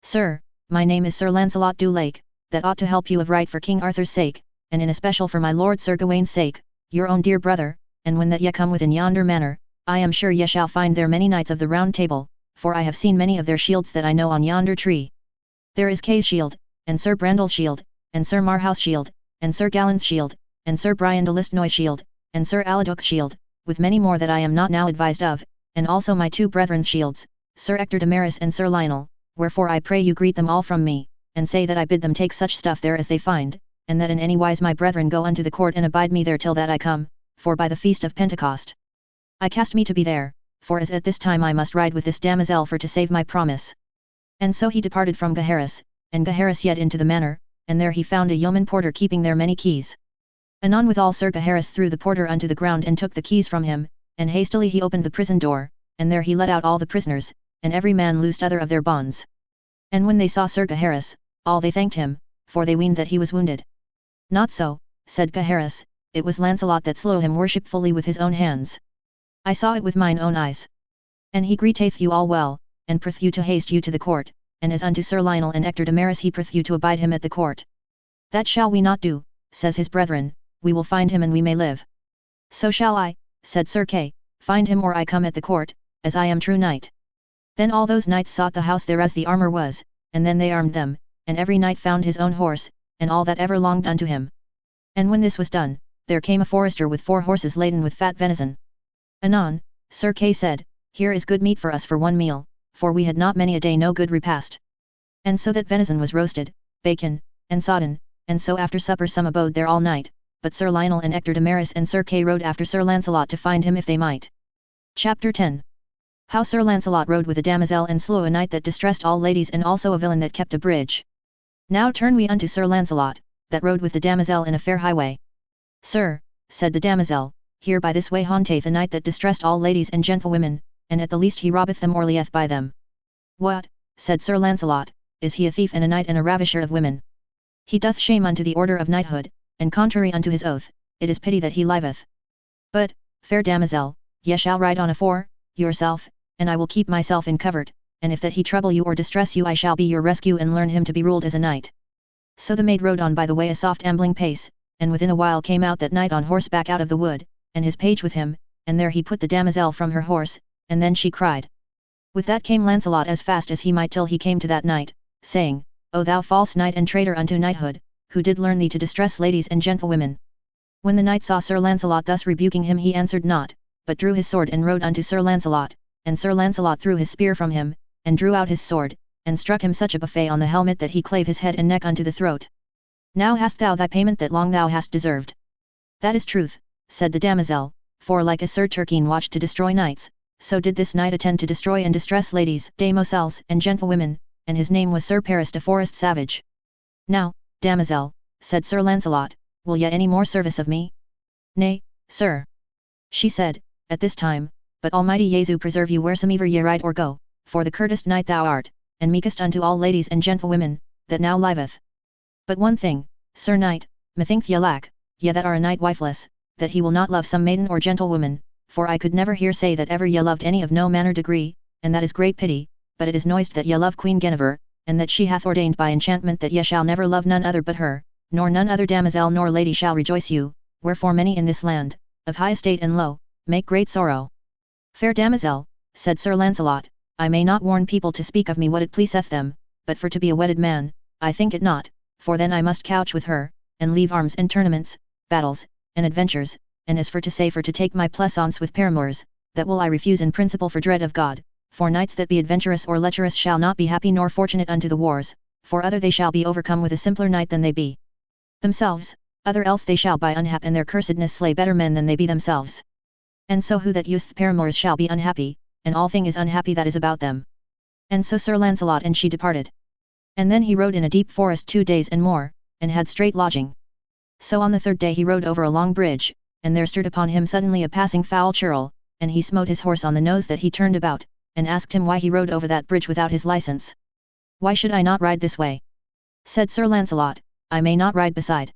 Sir, my name is Sir Lancelot du Lake, that ought to help you of right for King Arthur's sake, and in especial for my lord Sir Gawaine's sake, your own dear brother, and when that ye come within yonder manor, I am sure ye shall find there many knights of the Round Table, for I have seen many of their shields that I know on yonder tree. There is Kay's shield, and Sir Brandel's shield, and Sir Marhaus' shield, and Sir Galen's shield, and Sir Brian de Listenoy's shield, and Sir Aladoc's shield, with many more that I am not now advised of, and also my two brethren's shields, Sir Ector de Maris and Sir Lionel, wherefore I pray you greet them all from me, and say that I bid them take such stuff there as they find, and that in any wise my brethren go unto the court and abide me there till that I come, for by the feast of Pentecost I cast me to be there, for as at this time I must ride with this damosel for to save my promise. And so he departed from Gaheris, and Gaheris yet into the manor, and there he found a yeoman porter keeping there many keys. Anon withal Sir Gaheris threw the porter unto the ground and took the keys from him, and hastily he opened the prison door, and there he let out all the prisoners, and every man loosed other of their bonds. And when they saw Sir Gaheris, all they thanked him, for they weened that he was wounded. Not so, said Gaheris, it was Lancelot that slew him worshipfully with his own hands. I saw it with mine own eyes. And he greeteth you all well, and prith you to haste you to the court, and as unto Sir Lionel and Ector de Maris he prith you to abide him at the court. That shall we not do, says his brethren, we will find him and we may live. So shall I, said Sir Kay, find him or I come at the court, as I am true knight. Then all those knights sought the house there as the armour was, and then they armed them, and every knight found his own horse, and all that ever longed unto him. And when this was done, there came a forester with 4 horses laden with fat venison. Anon, Sir Kay said, here is good meat for us for one meal, for we had not many a day no good repast. And so that venison was roasted, bacon, and sodden, and so after supper some abode there all night, but Sir Lionel and Ector de Maris and Sir Kay rode after Sir Lancelot to find him if they might. Chapter 10. How Sir Lancelot rode with a damosel and slew a knight that distressed all ladies and also a villain that kept a bridge. Now turn we unto Sir Lancelot, that rode with the damosel in a fair highway. Sir, said the damosel, here by this way haunteth a knight that distressed all ladies and gentlewomen, and at the least he robbeth them or lieth by them. What, said Sir Lancelot, is he a thief and a knight and a ravisher of women? He doth shame unto the order of knighthood, and contrary unto his oath, it is pity that he liveth. But, fair damosel, ye shall ride on afore, yourself, and I will keep myself in covert, and if that he trouble you or distress you I shall be your rescue and learn him to be ruled as a knight. So the maid rode on by the way a soft ambling pace, and within a while came out that knight on horseback out of the wood, and his page with him, and there he put the damosel from her horse, and then she cried. With that came Launcelot as fast as he might till he came to that knight, saying, O thou false knight and traitor unto knighthood, who did learn thee to distress ladies and gentlewomen. When the knight saw Sir Launcelot thus rebuking him he answered not, but drew his sword and rode unto Sir Launcelot, and Sir Launcelot threw his spear from him, and drew out his sword, and struck him such a buffet on the helmet that he clave his head and neck unto the throat. Now hast thou thy payment that long thou hast deserved. That is truth, said the damosel, for like as Sir Turquine watched to destroy knights, so did this knight attend to destroy and distress ladies, damosels, and gentlewomen, and his name was Sir Paris de Forest Savage. Now, damosel, said Sir Launcelot, will ye any more service of me? Nay, sir, she said, at this time, but Almighty Jesu preserve you wheresoever ye ride or go, for the curtest knight thou art, and meekest unto all ladies and gentlewomen, that now liveth. But one thing, Sir Knight, methinks ye lack, ye that are a knight wifeless, that he will not love some maiden or gentlewoman, for I could never hear say that ever ye loved any of no manner degree, and that is great pity, but it is noised that ye love Queen Guinevere, and that she hath ordained by enchantment that ye shall never love none other but her, nor none other damosel nor lady shall rejoice you, wherefore many in this land, of high estate and low, make great sorrow. Fair damosel, said Sir Launcelot, I may not warn people to speak of me what it pleaseth them, but for to be a wedded man, I think it not, for then I must couch with her, and leave arms and tournaments, battles, and adventures, and as for to say for to take my pleasance with paramours, that will I refuse in principle for dread of God, for knights that be adventurous or lecherous shall not be happy nor fortunate unto the wars, for other they shall be overcome with a simpler knight than they be themselves, other else they shall by unhap and their cursedness slay better men than they be themselves. And so who that useth paramours shall be unhappy, and all thing is unhappy that is about them. And so Sir Launcelot and she departed. And then he rode in a deep forest 2 days and more, and had straight lodging. So on the third day he rode over a long bridge, and there stood upon him suddenly a passing foul churl, and he smote his horse on the nose that he turned about, and asked him why he rode over that bridge without his license. Why should I not ride this way? Said Sir Launcelot, I may not ride beside.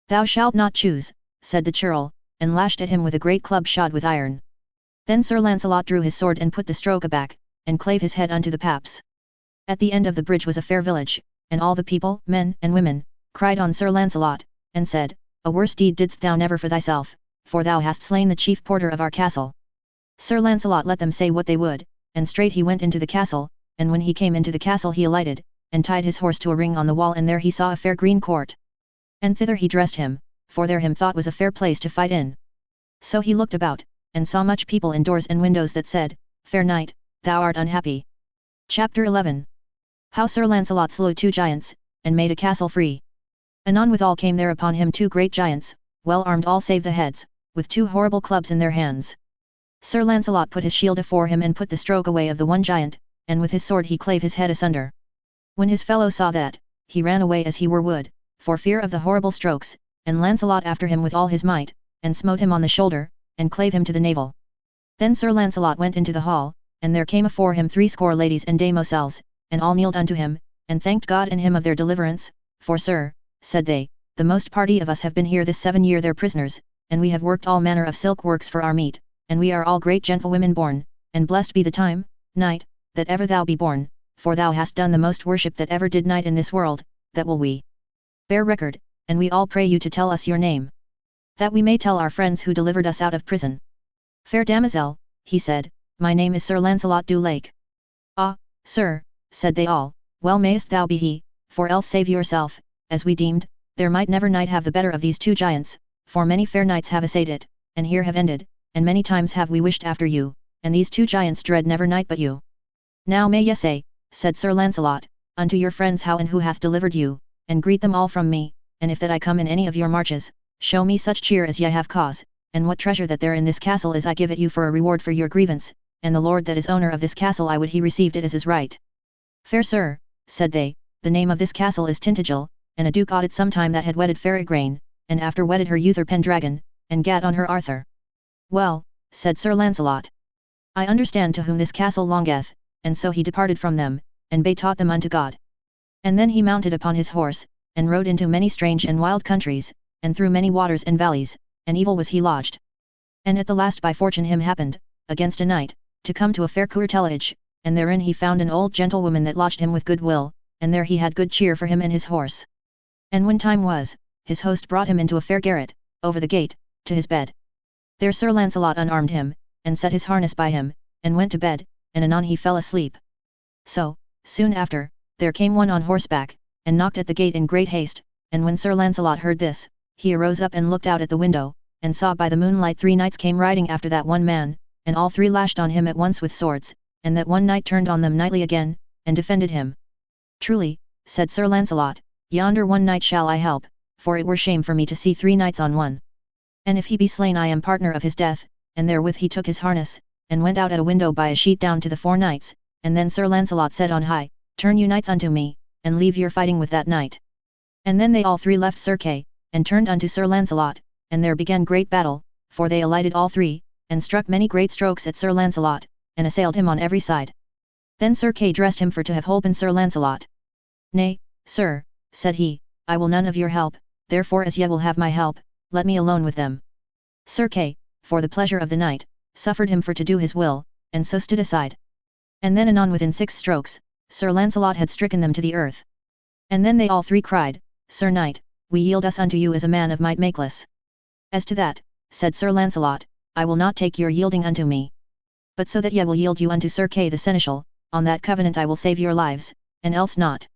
Thou shalt not choose, said the churl, and lashed at him with a great club shod with iron. Then Sir Launcelot drew his sword and put the stroke aback, and clave his head unto the paps. At the end of the bridge was a fair village, and all the people, men and women, cried on Sir Launcelot, and said, A worse deed didst thou never for thyself, for thou hast slain the chief porter of our castle. Sir Launcelot let them say what they would, and straight he went into the castle, and when he came into the castle he alighted, and tied his horse to a ring on the wall, and there he saw a fair green court. And thither he dressed him, for there him thought was a fair place to fight in. So he looked about, and saw much people in doors and windows that said, Fair knight, thou art unhappy. Chapter 11. How Sir Launcelot slew 2 giants, and made a castle free. Anon withal came there upon him 2 great giants, well armed all save the heads, with 2 horrible clubs in their hands. Sir Launcelot put his shield afore him and put the stroke away of the one giant, and with his sword he clave his head asunder. When his fellow saw that, he ran away as he were wood, for fear of the horrible strokes, and Launcelot after him with all his might, and smote him on the shoulder, and clave him to the navel. Then Sir Launcelot went into the hall, and there came afore him 60 ladies and damosels, and all kneeled unto him, and thanked God and him of their deliverance, for sir, said they, the most party of us have been here this 7 year their prisoners, and we have worked all manner of silk works for our meat, and we are all great gentlewomen born, and blessed be the time, knight, that ever thou be born, for thou hast done the most worship that ever did knight in this world, that will we bear record, and we all pray you to tell us your name, that we may tell our friends who delivered us out of prison. Fair damosel, he said, my name is Sir Launcelot du Lake. Ah, sir, said they all, well mayst thou be he, for else save yourself, as we deemed, there might never knight have the better of these 2 giants, for many fair knights have essayed it, and here have ended, and many times have we wished after you, and these 2 giants dread never knight but you. Now may ye say, said Sir Launcelot, unto your friends how and who hath delivered you, and greet them all from me, and if that I come in any of your marches, show me such cheer as ye have cause, and what treasure that there in this castle is I give it you for a reward for your grievance, and the lord that is owner of this castle I would he received it as his right. Fair sir, said they, the name of this castle is Tintagel, and a duke odded sometime that had wedded fair Igraine, and after wedded her Uther Pendragon, and gat on her Arthur. Well, said Sir Launcelot, I understand to whom this castle longeth, and so he departed from them, and betaught them unto God. And then he mounted upon his horse, and rode into many strange and wild countries, and through many waters and valleys, and evil was he lodged. And at the last by fortune him happened, against a night, to come to a fair courtelage, and therein he found an old gentlewoman that lodged him with good will, and there he had good cheer for him and his horse. And when time was, his host brought him into a fair garret, over the gate, to his bed. There Sir Lancelot unarmed him, and set his harness by him, and went to bed, and anon he fell asleep. So, soon after, there came one on horseback, and knocked at the gate in great haste, and when Sir Lancelot heard this, he arose up and looked out at the window, and saw by the moonlight 3 knights came riding after that one man, and all 3 lashed on him at once with swords, and that one knight turned on them knightly again, and defended him. Truly, said Sir Lancelot, yonder one knight shall I help, for it were shame for me to see 3 knights on one. And if he be slain I am partner of his death, and therewith he took his harness, and went out at a window by a sheet down to the 4 knights, and then Sir Lancelot said on high, Turn you knights unto me, and leave your fighting with that knight. And then they all 3 left Sir Kay, and turned unto Sir Lancelot, and there began great battle, for they alighted all 3, and struck many great strokes at Sir Lancelot, and assailed him on every side. Then Sir Kay dressed him for to have holpen Sir Lancelot. Nay, sir, said he, I will none of your help, therefore as ye will have my help, let me alone with them. Sir Kay, for the pleasure of the knight, suffered him for to do his will, and so stood aside. And then anon within 6 strokes, Sir Lancelot had stricken them to the earth. And then they all 3 cried, Sir Knight, we yield us unto you as a man of might makeless. As to that, said Sir Lancelot, I will not take your yielding unto me. But so that ye will yield you unto Sir Kay the Seneschal, on that covenant I will save your lives, and else not.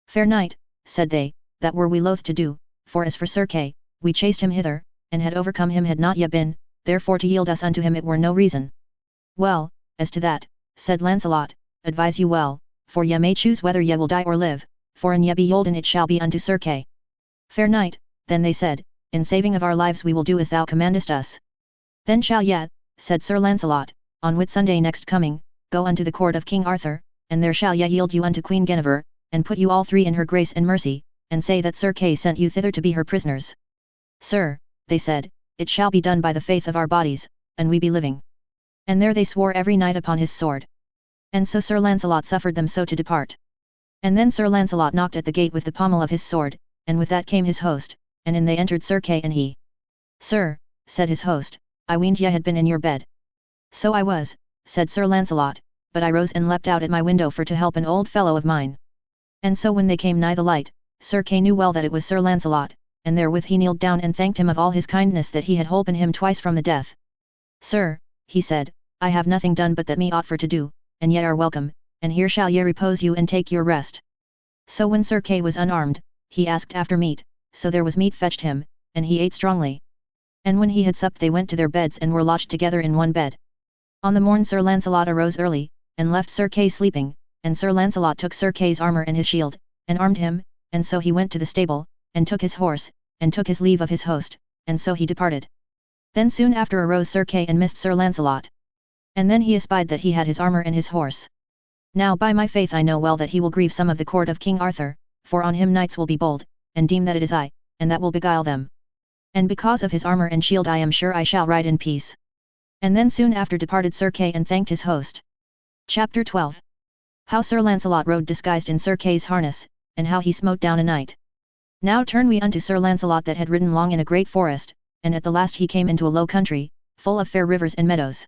Fair knight, said they, that were we loath to do, for as for Sir Kay, we chased him hither, and had overcome him had not ye been, therefore to yield us unto him it were no reason. Well, as to that, said Lancelot, advise you well, for ye may choose whether ye will die or live, for an ye be yolden it shall be unto Sir Kay. Fair knight, then they said, in saving of our lives we will do as thou commandest us. Then shall ye, said Sir Lancelot, on Whitsunday next coming, go unto the court of King Arthur, and there shall ye yield you unto Queen Guinevere, and put you all 3 in her grace and mercy, and say that Sir Kay sent you thither to be her prisoners. Sir, they said, it shall be done by the faith of our bodies, and we be living. And there they swore every knight upon his sword. And so Sir Lancelot suffered them so to depart. And then Sir Lancelot knocked at the gate with the pommel of his sword, and with that came his host, and in they entered Sir Kay and he. Sir, said his host, I weened ye had been in your bed. So I was, said Sir Lancelot, but I rose and leapt out at my window for to help an old fellow of mine. And so when they came nigh the light, Sir Kay knew well that it was Sir Lancelot, and therewith he kneeled down and thanked him of all his kindness that he had holpen him twice from the death. Sir, he said, I have nothing done but that me ought for to do, and ye are welcome, and here shall ye repose you and take your rest. So when Sir Kay was unarmed, he asked after meat, so there was meat fetched him, and he ate strongly. And when he had supped they went to their beds and were lodged together in one bed. On the morn Sir Lancelot arose early, and left Sir Kay sleeping, and Sir Lancelot took Sir Kay's armour and his shield, and armed him, and so he went to the stable, and took his horse, and took his leave of his host, and so he departed. Then soon after arose Sir Kay and missed Sir Lancelot. And then he espied that he had his armour and his horse. Now by my faith I know well that he will grieve some of the court of King Arthur, for on him knights will be bold, and deem that it is I, and that will beguile them. And because of his armour and shield I am sure I shall ride in peace. And then soon after departed Sir Kay and thanked his host. Chapter 12. How Sir Lancelot rode disguised in Sir Kay's harness, and how he smote down a knight. Now turn we unto Sir Lancelot that had ridden long in a great forest, and at the last he came into a low country, full of fair rivers and meadows.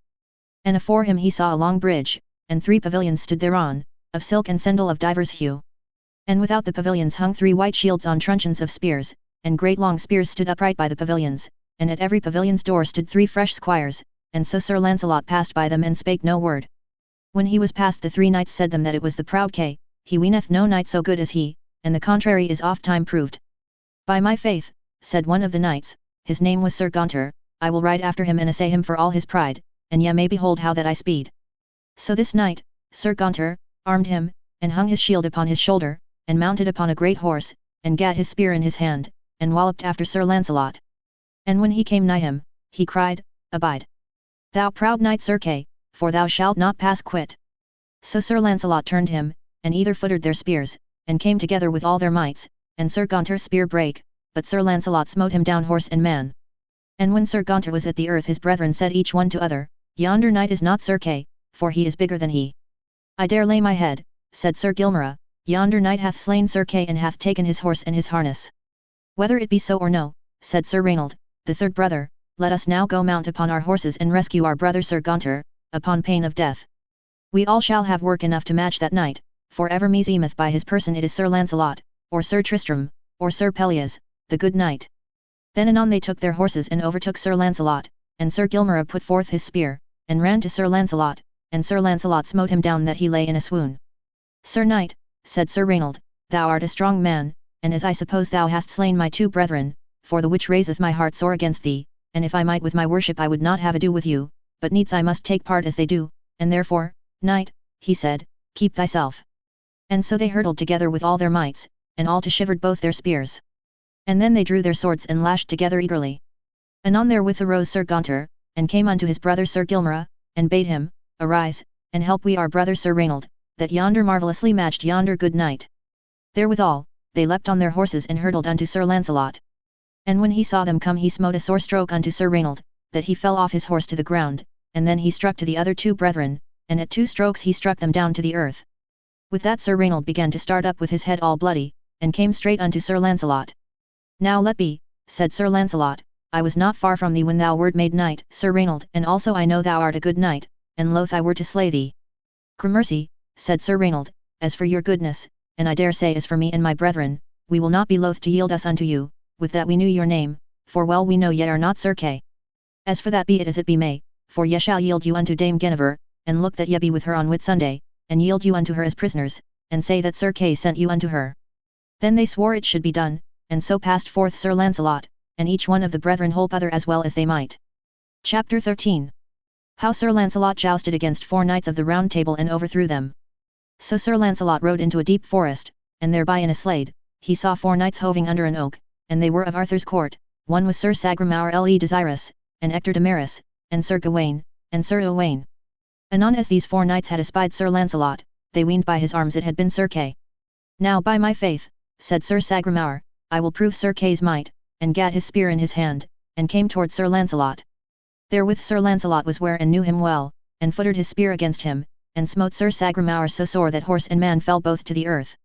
And afore him he saw a long bridge, and 3 pavilions stood thereon, of silk and sendal of divers hue. And without the pavilions hung 3 white shields on truncheons of spears, and great long spears stood upright by the pavilions, and at every pavilion's door stood 3 fresh squires, and so Sir Lancelot passed by them and spake no word. When he was past the 3 knights said them that it was the proud Kay, he weeneth no knight so good as he, and the contrary is oft time proved. By my faith, said one of the knights, his name was Sir Gaunter, I will ride after him and assay him for all his pride, and ye may behold how that I speed. So this knight, Sir Gaunter, armed him, and hung his shield upon his shoulder, and mounted upon a great horse, and gat his spear in his hand, and walloped after Sir Lancelot. And when he came nigh him, he cried, Abide! Thou proud knight Sir Kay, for thou shalt not pass quit. So Sir Lancelot turned him, and either footed their spears, and came together with all their mights, and Sir Gaunter's spear brake, but Sir Lancelot smote him down horse and man. And when Sir Gaunter was at the earth his brethren said each one to other, Yonder knight is not Sir Kay, for he is bigger than he. I dare lay my head, said Sir Gilmere, yonder knight hath slain Sir Kay and hath taken his horse and his harness. Whether it be so or no, said Sir Reynold, the third brother, let us now go mount upon our horses and rescue our brother Sir Gaunter, upon pain of death. We all shall have work enough to match that knight, for ever meseemeth by his person it is Sir Lancelot, or Sir Tristram, or Sir Pelleas, the good knight. Then anon they took their horses and overtook Sir Lancelot, and Sir Gilmere put forth his spear, and ran to Sir Lancelot, and Sir Lancelot smote him down that he lay in a swoon. Sir Knight, said Sir Raynold, thou art a strong man, and as I suppose thou hast slain my two brethren, for the which raiseth my heart sore against thee, and if I might with my worship I would not have ado with you, but needs I must take part as they do, and therefore, Knight, he said, keep thyself. And so they hurtled together with all their mights, and all to shivered both their spears. And then they drew their swords and lashed together eagerly. Anon therewith arose Sir Gaunter, and came unto his brother Sir Gilmere, and bade him, arise, and help we our brother Sir Raynold, that yonder marvellously matched yonder good knight. Therewithal, they leapt on their horses and hurtled unto Sir Lancelot. And when he saw them come he smote a sore stroke unto Sir Raynold, that he fell off his horse to the ground, and then he struck to the other two brethren, and at 2 strokes he struck them down to the earth. With that Sir Raynold began to start up with his head all bloody, and came straight unto Sir Lancelot. Now let be, said Sir Lancelot, I was not far from thee when thou wert made knight, Sir Raynold, and also I know thou art a good knight, and loath I were to slay thee. Gramercy, said Sir Raynold, as for your goodness, and I dare say as for me and my brethren, we will not be loath to yield us unto you, with that we knew your name, for well we know ye are not Sir Kay. As for that be it as it be may, for ye shall yield you unto Dame Guinevere, and look that ye be with her on Whitsunday, and yield you unto her as prisoners, and say that Sir Kay sent you unto her. Then they swore it should be done, and so passed forth Sir Lancelot, and each one of the brethren holp other as well as they might. Chapter 13. How Sir Lancelot jousted against 4 knights of the Round Table and overthrew them. So Sir Lancelot rode into a deep forest, and thereby in a slade, he saw 4 knights hoving under an oak, and they were of Arthur's court. One was Sir Sagramore le Desirous, and Ector de Maris, and Sir Gawain, and Sir Owain. Anon as these 4 knights had espied Sir Lancelot, they weened by his arms it had been Sir Kay. Now by my faith, said Sir Sagramore, I will prove Sir Kay's might, and gat his spear in his hand, and came toward Sir Lancelot. Therewith Sir Lancelot was ware and knew him well, and footed his spear against him, and smote Sir Sagramore so sore that horse and man fell both to the earth.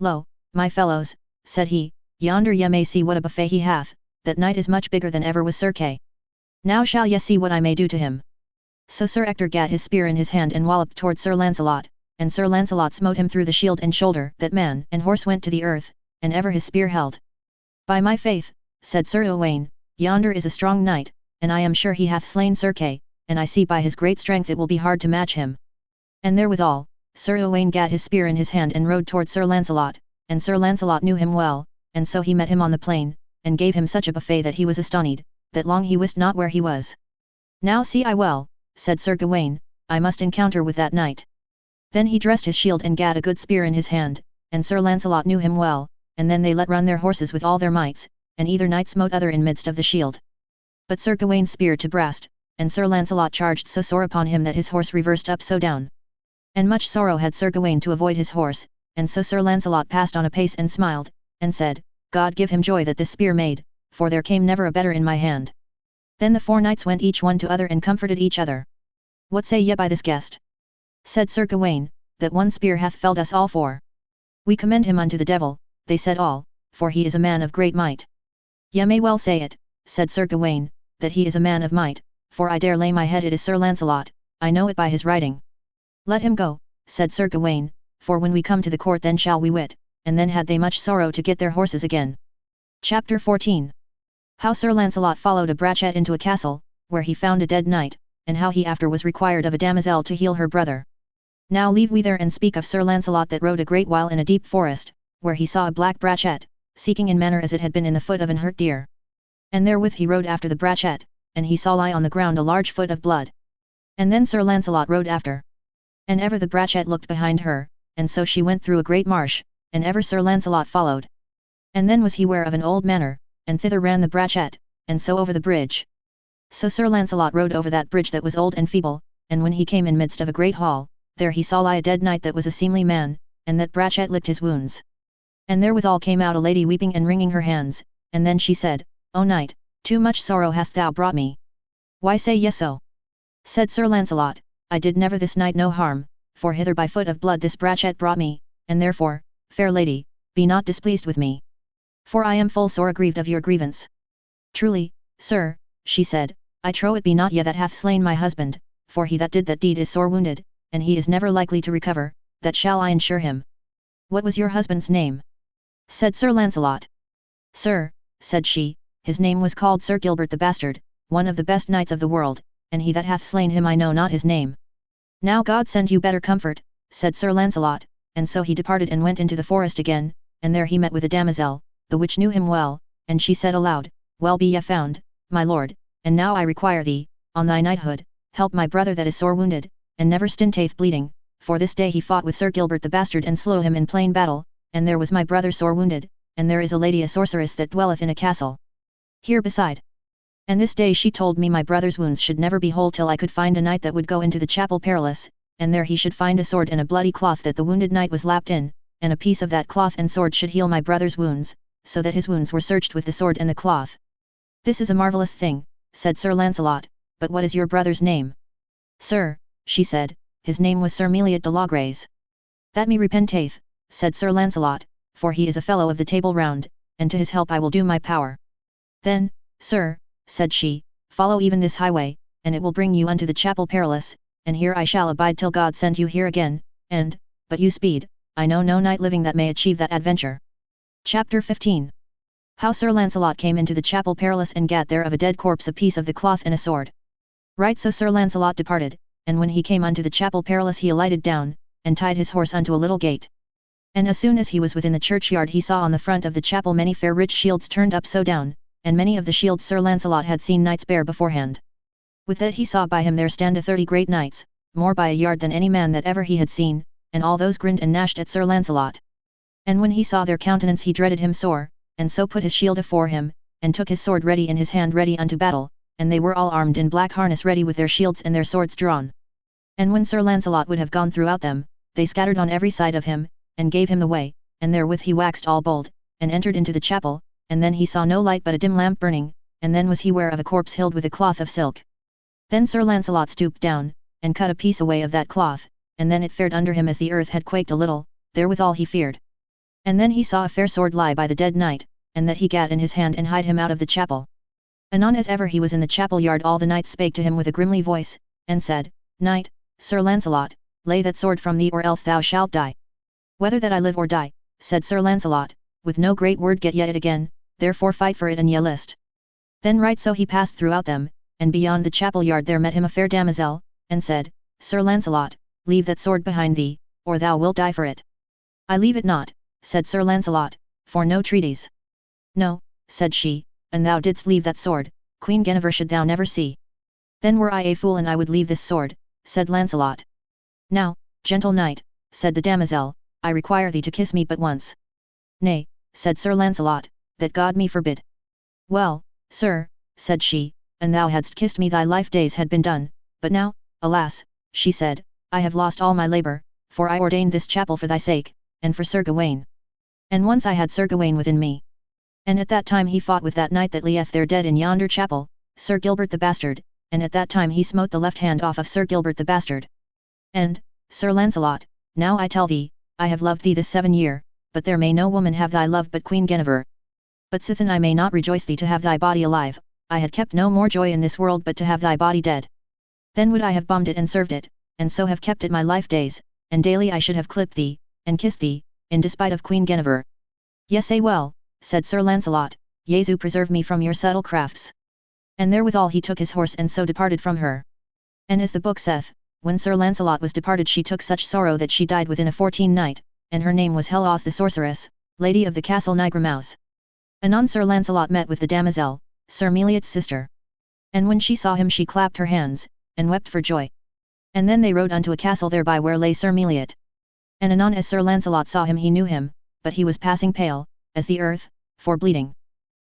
Lo, my fellows, said he, yonder ye may see what a buffet he hath, that knight is much bigger than ever was Sir Kay. Now shall ye see what I may do to him. So Sir Ector gat his spear in his hand and walloped toward Sir Lancelot, and Sir Lancelot smote him through the shield and shoulder that man and horse went to the earth, and ever his spear held. By my faith, said Sir Owain, yonder is a strong knight, and I am sure he hath slain Sir Kay, and I see by his great strength it will be hard to match him. And therewithal, Sir Owain gat his spear in his hand and rode toward Sir Lancelot, and Sir Lancelot knew him well, and so he met him on the plain, and gave him such a buffet that he was astonied, that long he wist not where he was. Now see I well, said Sir Gawain, I must encounter with that knight. Then he dressed his shield and gat a good spear in his hand, and Sir Lancelot knew him well, and then they let run their horses with all their mights, and either knight smote other in midst of the shield. But Sir Gawain spear to brast, and Sir Lancelot charged so sore upon him that his horse reversed up so down. And much sorrow had Sir Gawain to avoid his horse, and so Sir Lancelot passed on apace and smiled, and said, God give him joy that this spear made, for there came never a better in my hand. Then the 4 knights went each one to other and comforted each other. What say ye by this guest? Said Sir Gawain, that one spear hath felled us all 4. We commend him unto the devil, they said all, for he is a man of great might. Ye may well say it, said Sir Gawain, that he is a man of might, for I dare lay my head it is Sir Lancelot, I know it by his writing. Let him go, said Sir Gawain, for when we come to the court then shall we wit, and then had they much sorrow to get their horses again. Chapter 14. How Sir Lancelot followed a brachet into a castle, where he found a dead knight, and how he after was required of a damosel to heal her brother. Now leave we there and speak of Sir Lancelot that rode a great while in a deep forest, where he saw a black brachet, seeking in manner as it had been in the foot of an hurt deer. And therewith he rode after the brachet, and he saw lie on the ground a large foot of blood. And then Sir Lancelot rode after. And ever the brachet looked behind her, and so she went through a great marsh, and ever Sir Lancelot followed. And then was he ware of an old manor, and thither ran the brachet, and so over the bridge. So Sir Lancelot rode over that bridge that was old and feeble, and when he came in midst of a great hall, there he saw lie a dead knight that was a seemly man, and that brachet licked his wounds. And therewithal came out a lady weeping and wringing her hands, and then she said, O knight, too much sorrow hast thou brought me. Why say ye so? Said Sir Lancelot, I did never this knight no harm, for hither by foot of blood this brachet brought me, and therefore, fair lady, be not displeased with me. For I am full sore aggrieved of your grievance. Truly, sir, she said, I trow it be not ye that hath slain my husband, for he that did that deed is sore wounded, and he is never likely to recover, that shall I ensure him. What was your husband's name? Said Sir Lancelot. Sir, said she, his name was called Sir Gilbert the Bastard, one of the best knights of the world, and he that hath slain him I know not his name. Now God send you better comfort, said Sir Lancelot, and so he departed and went into the forest again, and there he met with a damosel, the which knew him well, and she said aloud, Well be ye found, my lord, and now I require thee, on thy knighthood, help my brother that is sore wounded, and never stinteth bleeding, for this day he fought with Sir Gilbert the Bastard and slew him in plain battle, and there was my brother sore wounded, and there is a lady a sorceress that dwelleth in a castle here beside. And this day she told me my brother's wounds should never be whole till I could find a knight that would go into the chapel perilous, and there he should find a sword and a bloody cloth that the wounded knight was lapped in, and a piece of that cloth and sword should heal my brother's wounds, so that his wounds were searched with the sword and the cloth. This is a marvellous thing, said Sir Lancelot, but what is your brother's name? Sir, she said, his name was Sir Meliot de Logres. That me repenteth, said Sir Lancelot, for he is a fellow of the Table Round, and to his help I will do my power. Then, sir, said she, follow even this highway, and it will bring you unto the chapel perilous, and here I shall abide till God send you here again, and, but you speed, I know no knight living that may achieve that adventure. Chapter 15. How Sir Lancelot came into the chapel perilous and gat there of a dead corpse a piece of the cloth and a sword. Right so Sir Lancelot departed, and when he came unto the chapel perilous he alighted down, and tied his horse unto a little gate. And as soon as he was within the churchyard he saw on the front of the chapel many fair rich shields turned up so down, and many of the shields Sir Lancelot had seen knights bear beforehand. With that he saw by him there stand 30 great knights, more by a yard than any man that ever he had seen, and all those grinned and gnashed at Sir Lancelot. And when he saw their countenance he dreaded him sore, and so put his shield afore him, and took his sword ready in his hand ready unto battle, and they were all armed in black harness ready with their shields and their swords drawn. And when Sir Lancelot would have gone throughout them, they scattered on every side of him, and gave him the way, and therewith he waxed all bold, and entered into the chapel, and then he saw no light but a dim lamp burning, and then was he ware of a corpse hilled with a cloth of silk. Then Sir Lancelot stooped down, and cut a piece away of that cloth, and then it fared under him as the earth had quaked a little, therewithal he feared. And then he saw a fair sword lie by the dead knight, and that he gat in his hand and hied him out of the chapel. Anon as ever he was in the chapel yard all the knights spake to him with a grimly voice, and said, Knight, Sir Lancelot, lay that sword from thee or else thou shalt die. Whether that I live or die, said Sir Lancelot, with no great word get ye it again, therefore fight for it an ye list. Then right so he passed throughout them, and beyond the chapel yard there met him a fair damosel, and said, Sir Lancelot, leave that sword behind thee, or thou wilt die for it. I leave it not, said Sir Lancelot, for no treaties. No, said she, and thou didst leave that sword, Queen Guinevere should thou never see. Then were I a fool and I would leave this sword, said Lancelot. Now, gentle knight, said the damosel, I require thee to kiss me but once. Nay, said Sir Lancelot, that God me forbid. Well, sir, said she, and thou hadst kissed me thy life days had been done, but now, alas, she said, I have lost all my labour, for I ordained this chapel for thy sake, and for Sir Gawain. And once I had Sir Gawain within me. And at that time he fought with that knight that lieth there dead in yonder chapel, Sir Gilbert the Bastard, and at that time he smote the left hand off of Sir Gilbert the Bastard. And, Sir Lancelot, now I tell thee, I have loved thee this 7 year, but there may no woman have thy love but Queen Guinevere. But sithen I may not rejoice thee to have thy body alive, I had kept no more joy in this world but to have thy body dead. Then would I have bombed it and served it, and so have kept it my life days, and daily I should have clipped thee, and kissed thee, in despite of Queen Guinevere. Yes, say well, said Sir Lancelot, Jesu preserve me from your subtle crafts. And therewithal he took his horse and so departed from her. And as the book saith, when Sir Lancelot was departed she took such sorrow that she died within a 14 night, and her name was Helaus the sorceress, lady of the castle Nigramaus. Anon Sir Lancelot met with the damosel, Sir Meliot's sister. And when she saw him she clapped her hands, and wept for joy. And then they rode unto a castle thereby where lay Sir Meliot. And anon as Sir Lancelot saw him he knew him, but he was passing pale, as the earth, for bleeding.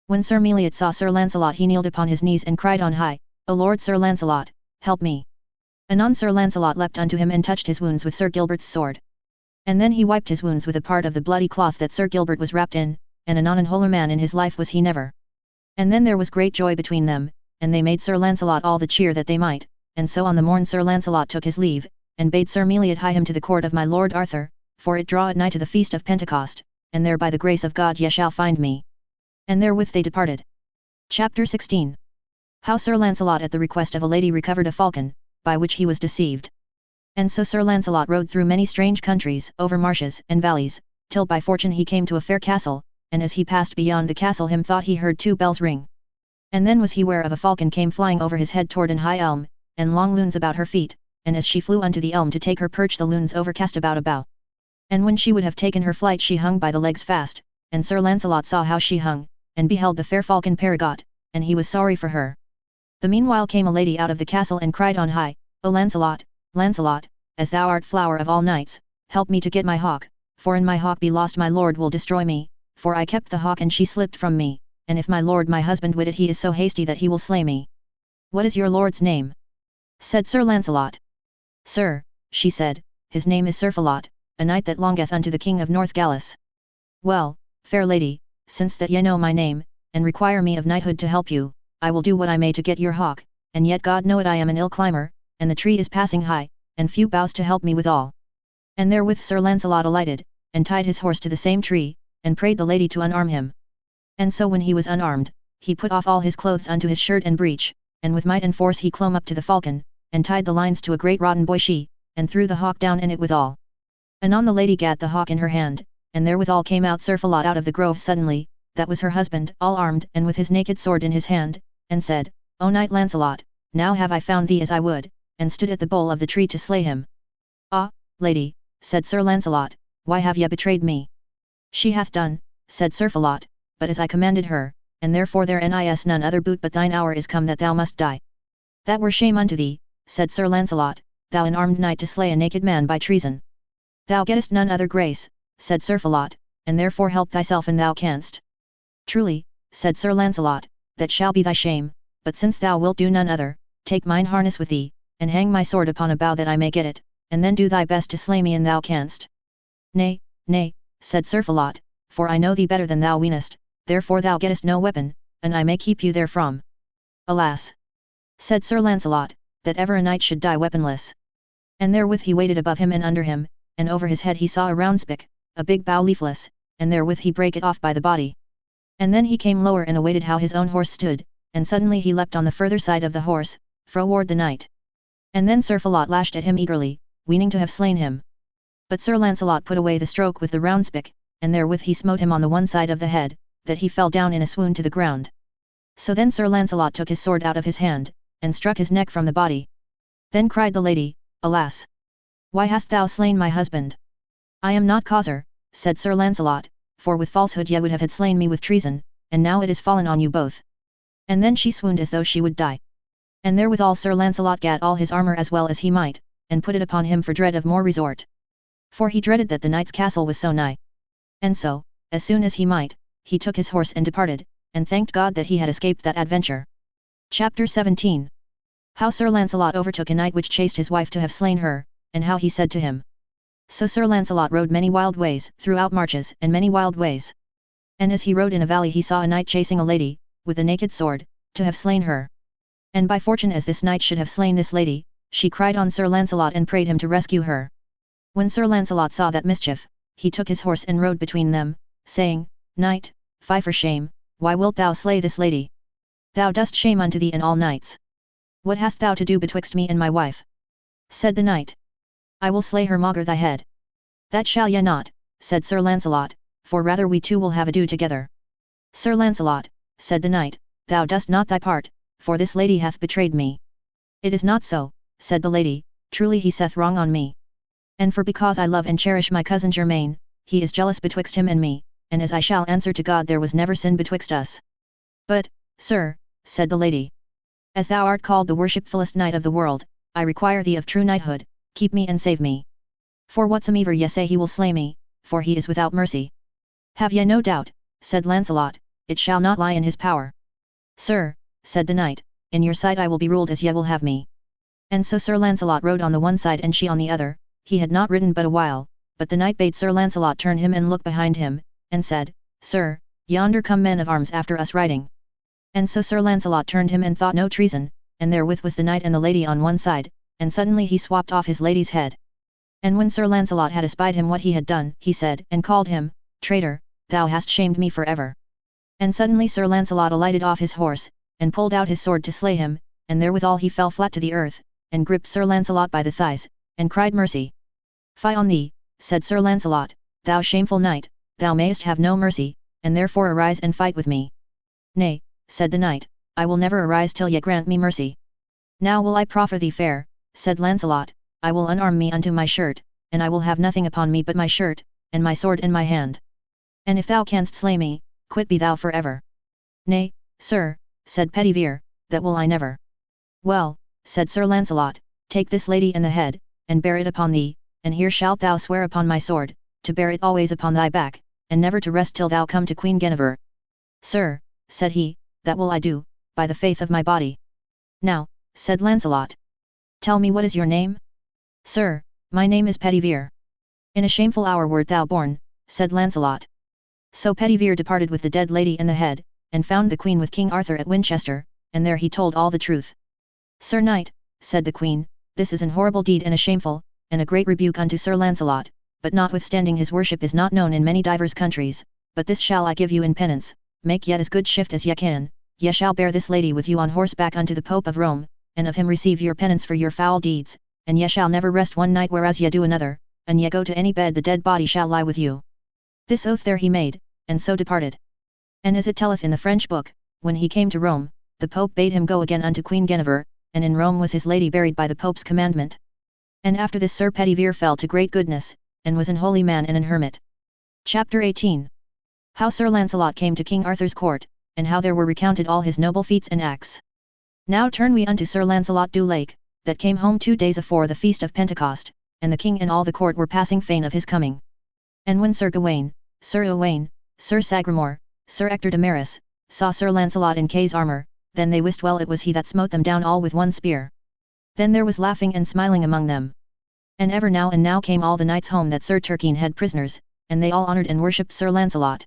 When Sir Meliot saw Sir Lancelot he kneeled upon his knees and cried on high, O Lord Sir Lancelot, help me. Anon Sir Lancelot leapt unto him and touched his wounds with Sir Gilbert's sword. And then he wiped his wounds with a part of the bloody cloth that Sir Gilbert was wrapped in, and anon an wholer man in his life was he never. And then there was great joy between them, and they made Sir Lancelot all the cheer that they might, and so on the morn Sir Lancelot took his leave, and bade Sir Meliot hie him to the court of my lord Arthur, for it draweth nigh to the feast of Pentecost, and there by the grace of God ye shall find me. And therewith they departed. Chapter 16. How Sir Lancelot at the request of a lady recovered a falcon, by which he was deceived. And so Sir Lancelot rode through many strange countries, over marshes and valleys, till by fortune he came to a fair castle, and as he passed beyond the castle him thought he heard 2 bells ring. And then was he ware of a falcon came flying over his head toward an high elm, and long lunes about her feet, and as she flew unto the elm to take her perch the lunes overcast about a bough. And when she would have taken her flight she hung by the legs fast, and Sir Lancelot saw how she hung, and beheld the fair falcon perigot, and he was sorry for her. The meanwhile came a lady out of the castle and cried on high, O Lancelot, Lancelot, as thou art flower of all knights, help me to get my hawk, for in my hawk be lost my lord will destroy me, for I kept the hawk and she slipped from me, and if my lord my husband wit it he is so hasty that he will slay me. What is your lord's name? Said Sir Lancelot. Sir, she said, his name is Sir Falot, a knight that longeth unto the king of North Gallis. Well, fair lady, since that ye know my name, and require me of knighthood to help you, I will do what I may to get your hawk, and yet God know it I am an ill climber, and the tree is passing high, and few boughs to help me withal. And therewith Sir Lancelot alighted, and tied his horse to the same tree, and prayed the lady to unarm him. And so when he was unarmed, he put off all his clothes unto his shirt and breech, and with might and force he clomb up to the falcon, and tied the lines to a great rotten boyshe, and threw the hawk down in it withal. Anon the lady gat the hawk in her hand, and therewithal came out Sir Falot out of the grove suddenly, that was her husband, all armed and with his naked sword in his hand, and said, O knight Lancelot, now have I found thee as I would, and stood at the bole of the tree to slay him. Ah, lady, said Sir Lancelot, why have ye betrayed me? She hath done, said Sir Falot, but as I commanded her, and therefore there is none other boot but thine hour is come that thou must die. That were shame unto thee, said Sir Lancelot, thou an armed knight to slay a naked man by treason. Thou gettest none other grace, said Sir Falot, and therefore help thyself an thou canst. Truly, said Sir Lancelot, that shall be thy shame, but since thou wilt do none other, take mine harness with thee, and hang my sword upon a bough that I may get it, and then do thy best to slay me an thou canst. Nay, nay, said Sir Falot, for I know thee better than thou weenest, therefore thou gettest no weapon, and I may keep you therefrom. Alas! said Sir Lancelot, that ever a knight should die weaponless. And therewith he waited above him and under him, and over his head he saw a round spick, a big bough leafless, and therewith he brake it off by the body. And then he came lower and awaited how his own horse stood, and suddenly he leapt on the further side of the horse, froward the knight. And then Sir Falot lashed at him eagerly, weening to have slain him. But Sir Lancelot put away the stroke with the round spick, and therewith he smote him on the one side of the head, that he fell down in a swoon to the ground. So then Sir Lancelot took his sword out of his hand, and struck his neck from the body. Then cried the lady, Alas! Why hast thou slain my husband? I am not causer, said Sir Lancelot, for with falsehood ye would have had slain me with treason, and now it is fallen on you both. And then she swooned as though she would die. And therewithal Sir Lancelot gat all his armour as well as he might, and put it upon him for dread of more resort. For he dreaded that the knight's castle was so nigh. And so, as soon as he might, he took his horse and departed, and thanked God that he had escaped that adventure. Chapter 17. How Sir Lancelot overtook a knight which chased his wife to have slain her, and how he said to him. So Sir Lancelot rode many wild ways, throughout marches and many wild ways. And as he rode in a valley he saw a knight chasing a lady, with a naked sword, to have slain her. And by fortune as this knight should have slain this lady, she cried on Sir Lancelot and prayed him to rescue her. When Sir Lancelot saw that mischief, he took his horse and rode between them, saying, Knight, fie for shame, why wilt thou slay this lady? Thou dost shame unto thee and all knights. What hast thou to do betwixt me and my wife? Said the knight. I will slay her maugre thy head. That shall ye not, said Sir Lancelot, for rather we two will have ado together. Sir Lancelot, said the knight, thou dost not thy part, for this lady hath betrayed me. It is not so, said the lady, truly he saith wrong on me. And for because I love and cherish my cousin Germain, he is jealous betwixt him and me, and as I shall answer to God there was never sin betwixt us. But, sir, said the lady, as thou art called the worshipfullest knight of the world, I require thee of true knighthood, keep me and save me. For whatsomever ye say he will slay me, for he is without mercy. Have ye no doubt, said Lancelot, it shall not lie in his power. Sir, said the knight, in your sight I will be ruled as ye will have me. And so Sir Lancelot rode on the one side and she on the other, he had not ridden but a while, but the knight bade Sir Lancelot turn him and look behind him, and said, Sir, yonder come men of arms after us riding. And so Sir Lancelot turned him and thought no treason, and therewith was the knight and the lady on one side, and suddenly he swapped off his lady's head. And when Sir Lancelot had espied him what he had done, he said and called him, Traitor, thou hast shamed me for ever. And suddenly Sir Lancelot alighted off his horse, and pulled out his sword to slay him, and therewithal he fell flat to the earth, and gripped Sir Lancelot by the thighs, and cried mercy. Fie on thee, said Sir Lancelot, thou shameful knight, thou mayest have no mercy, and therefore arise and fight with me. Nay, said the knight, I will never arise till ye grant me mercy. Now will I proffer thee fair, said Lancelot, I will unarm me unto my shirt, and I will have nothing upon me but my shirt, and my sword in my hand. And if thou canst slay me, quit be thou for ever. Nay, sir, said Pedivere, that will I never. Well, said Sir Lancelot, take this lady in the head, and bear it upon thee, and here shalt thou swear upon my sword, to bear it always upon thy back, and never to rest till thou come to Queen Guinevere. Sir, said he, that will I do, by the faith of my body. Now, said Lancelot, tell me what is your name? Sir, my name is Pedivere. In a shameful hour wert thou born, said Lancelot. So Pedivere departed with the dead lady in the head, and found the queen with King Arthur at Winchester, and there he told all the truth. Sir knight, said the queen, this is an horrible deed and a shameful, and a great rebuke unto Sir Lancelot, but notwithstanding his worship is not known in many divers countries, but this shall I give you in penance, make yet as good shift as ye can, ye shall bear this lady with you on horseback unto the Pope of Rome, and of him receive your penance for your foul deeds, and ye shall never rest one night whereas ye do another, and ye go to any bed the dead body shall lie with you. This oath there he made, and so departed. And as it telleth in the French book, when he came to Rome, the Pope bade him go again unto Queen Guinevere, and in Rome was his lady buried by the Pope's commandment. And after this Sir Pedivere fell to great goodness, and was an holy man and an hermit. Chapter 18. How Sir Lancelot came to King Arthur's court, and how there were recounted all his noble feats and acts. Now turn we unto Sir Lancelot du Lake, that came home 2 days afore the feast of Pentecost, and the king and all the court were passing fain of his coming. And when Sir Gawain, Sir Owain, Sir Sagramore, Sir Ector de Maris, saw Sir Lancelot in Kay's armour, then they wist well it was he that smote them down all with one spear. Then there was laughing and smiling among them. And ever now and now came all the knights home that Sir Turquine had prisoners, and they all honoured and worshipped Sir Lancelot.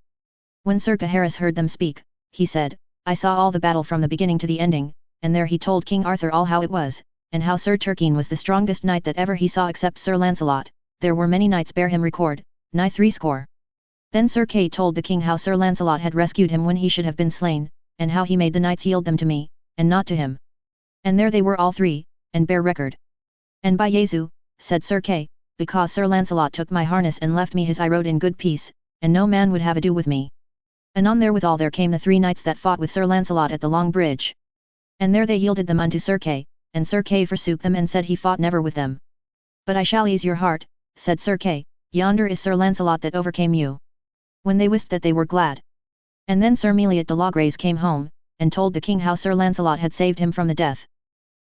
When Sir Gaheris heard them speak, he said, I saw all the battle from the beginning to the ending, and there he told King Arthur all how it was, and how Sir Turquine was the strongest knight that ever he saw except Sir Lancelot. There were many knights bear him record, nigh 60. Then Sir Kay told the king how Sir Lancelot had rescued him when he should have been slain, and how he made the knights yield them to me, and not to him. And there they were all three, and bear record. And by Jesu, said Sir Kay, because Sir Lancelot took my harness and left me his I rode in good peace, and no man would have ado with me. Anon therewithal there came the 3 knights that fought with Sir Lancelot at the Long Bridge. And there they yielded them unto Sir Kay, and Sir Kay forsook them and said he fought never with them. But I shall ease your heart, said Sir Kay, yonder is Sir Lancelot that overcame you. When they wist that they were glad. And then Sir Meliot de Logres came home, and told the king how Sir Lancelot had saved him from the death.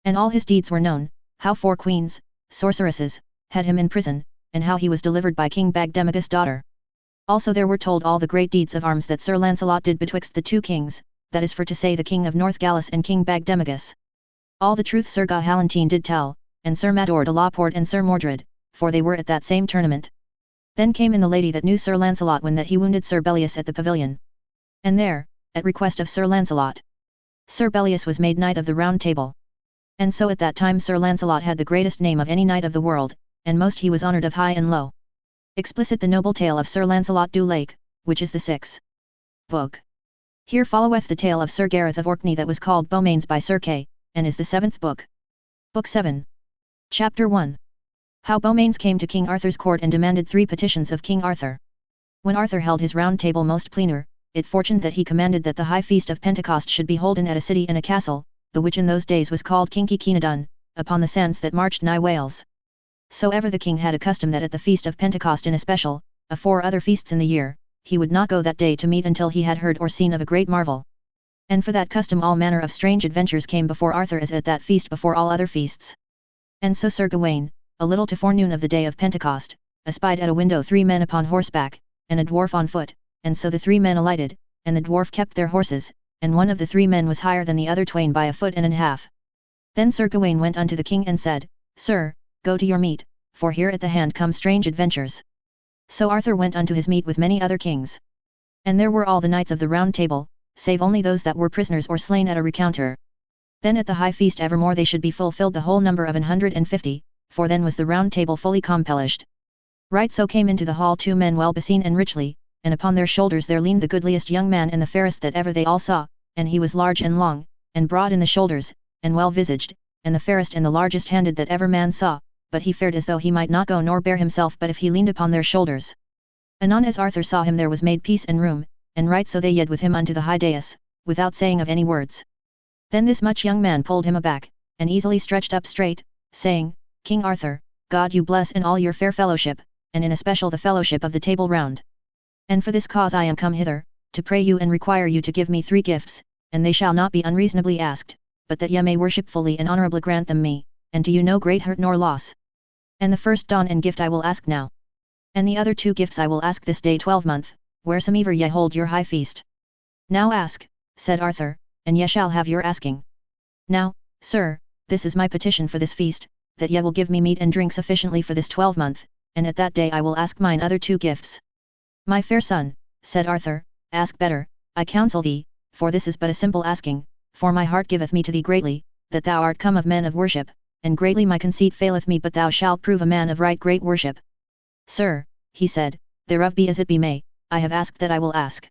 And all his deeds were known, how 4 queens, sorceresses, had him in prison, and how he was delivered by King Bagdemagus' daughter. Also there were told all the great deeds of arms that Sir Lancelot did betwixt the 2 kings, that is for to say the King of North Galis and King Bagdemagus. All the truth Sir Gahalantine did tell, and Sir Mador de la Porte and Sir Mordred, for they were at that same tournament. Then came in the lady that knew Sir Lancelot when that he wounded Sir Bellius at the pavilion. And there, at request of Sir Lancelot, Sir Bellius was made Knight of the Round Table. And so at that time Sir Lancelot had the greatest name of any knight of the world, and most he was honoured of high and low. Explicit the noble tale of Sir Lancelot du Lake, which is the 6th book. Here followeth the tale of Sir Gareth of Orkney that was called Beaumains by Sir Kay, and is the 7th book. Book 7. Chapter 1. How Beaumains came to King Arthur's court and demanded 3 petitions of King Arthur. When Arthur held his round table most pleaner, it fortuned that he commanded that the high feast of Pentecost should be holden at a city and a castle, the which in those days was called Kinky Keenadun, upon the sands that marched nigh Wales. So ever the king had a custom that at the feast of Pentecost in especial, afore other feasts in the year, he would not go that day to meat until he had heard or seen of a great marvel. And for that custom all manner of strange adventures came before Arthur as at that feast before all other feasts. And so Sir Gawain, a little to forenoon of the day of Pentecost, espied at a window 3 men upon horseback, and a dwarf on foot, and so the 3 men alighted, and the dwarf kept their horses, and one of the 3 men was higher than the other twain by a foot and an half. Then Sir Gawain went unto the king and said, Sir, go to your meat, for here at the hand come strange adventures. So Arthur went unto his meat with many other kings. And there were all the knights of the Round Table, save only those that were prisoners or slain at a recounter. Then at the high feast evermore they should be fulfilled the whole number of 150, for then was the Round Table fully compellished. Right so came into the hall 2 men well beseen and richly, and upon their shoulders there leaned the goodliest young man and the fairest that ever they all saw, and he was large and long, and broad in the shoulders, and well visaged, and the fairest and the largest handed that ever man saw, but he fared as though he might not go nor bear himself but if he leaned upon their shoulders. Anon as Arthur saw him there was made peace and room, and right so they yede with him unto the high dais, without saying of any words. Then this much young man pulled him aback, and easily stretched up straight, saying, King Arthur, God you bless in all your fair fellowship, and in especial the fellowship of the Table Round. And for this cause I am come hither, to pray you and require you to give me 3 gifts, and they shall not be unreasonably asked, but that ye may worshipfully and honourably grant them me, and to you no great hurt nor loss. And the first don and gift I will ask now. And the other 2 gifts I will ask this day 12month, wheresomever ye hold your high feast. Now ask, said Arthur, and ye shall have your asking. Now, sir, this is my petition for this feast, that ye will give me meat and drink sufficiently for this 12month, and at that day I will ask mine other 2 gifts. My fair son, said Arthur, ask better, I counsel thee, for this is but a simple asking, for my heart giveth me to thee greatly, that thou art come of men of worship, and greatly my conceit faileth me but thou shalt prove a man of right great worship. Sir, he said, thereof be as it be may, I have asked that I will ask.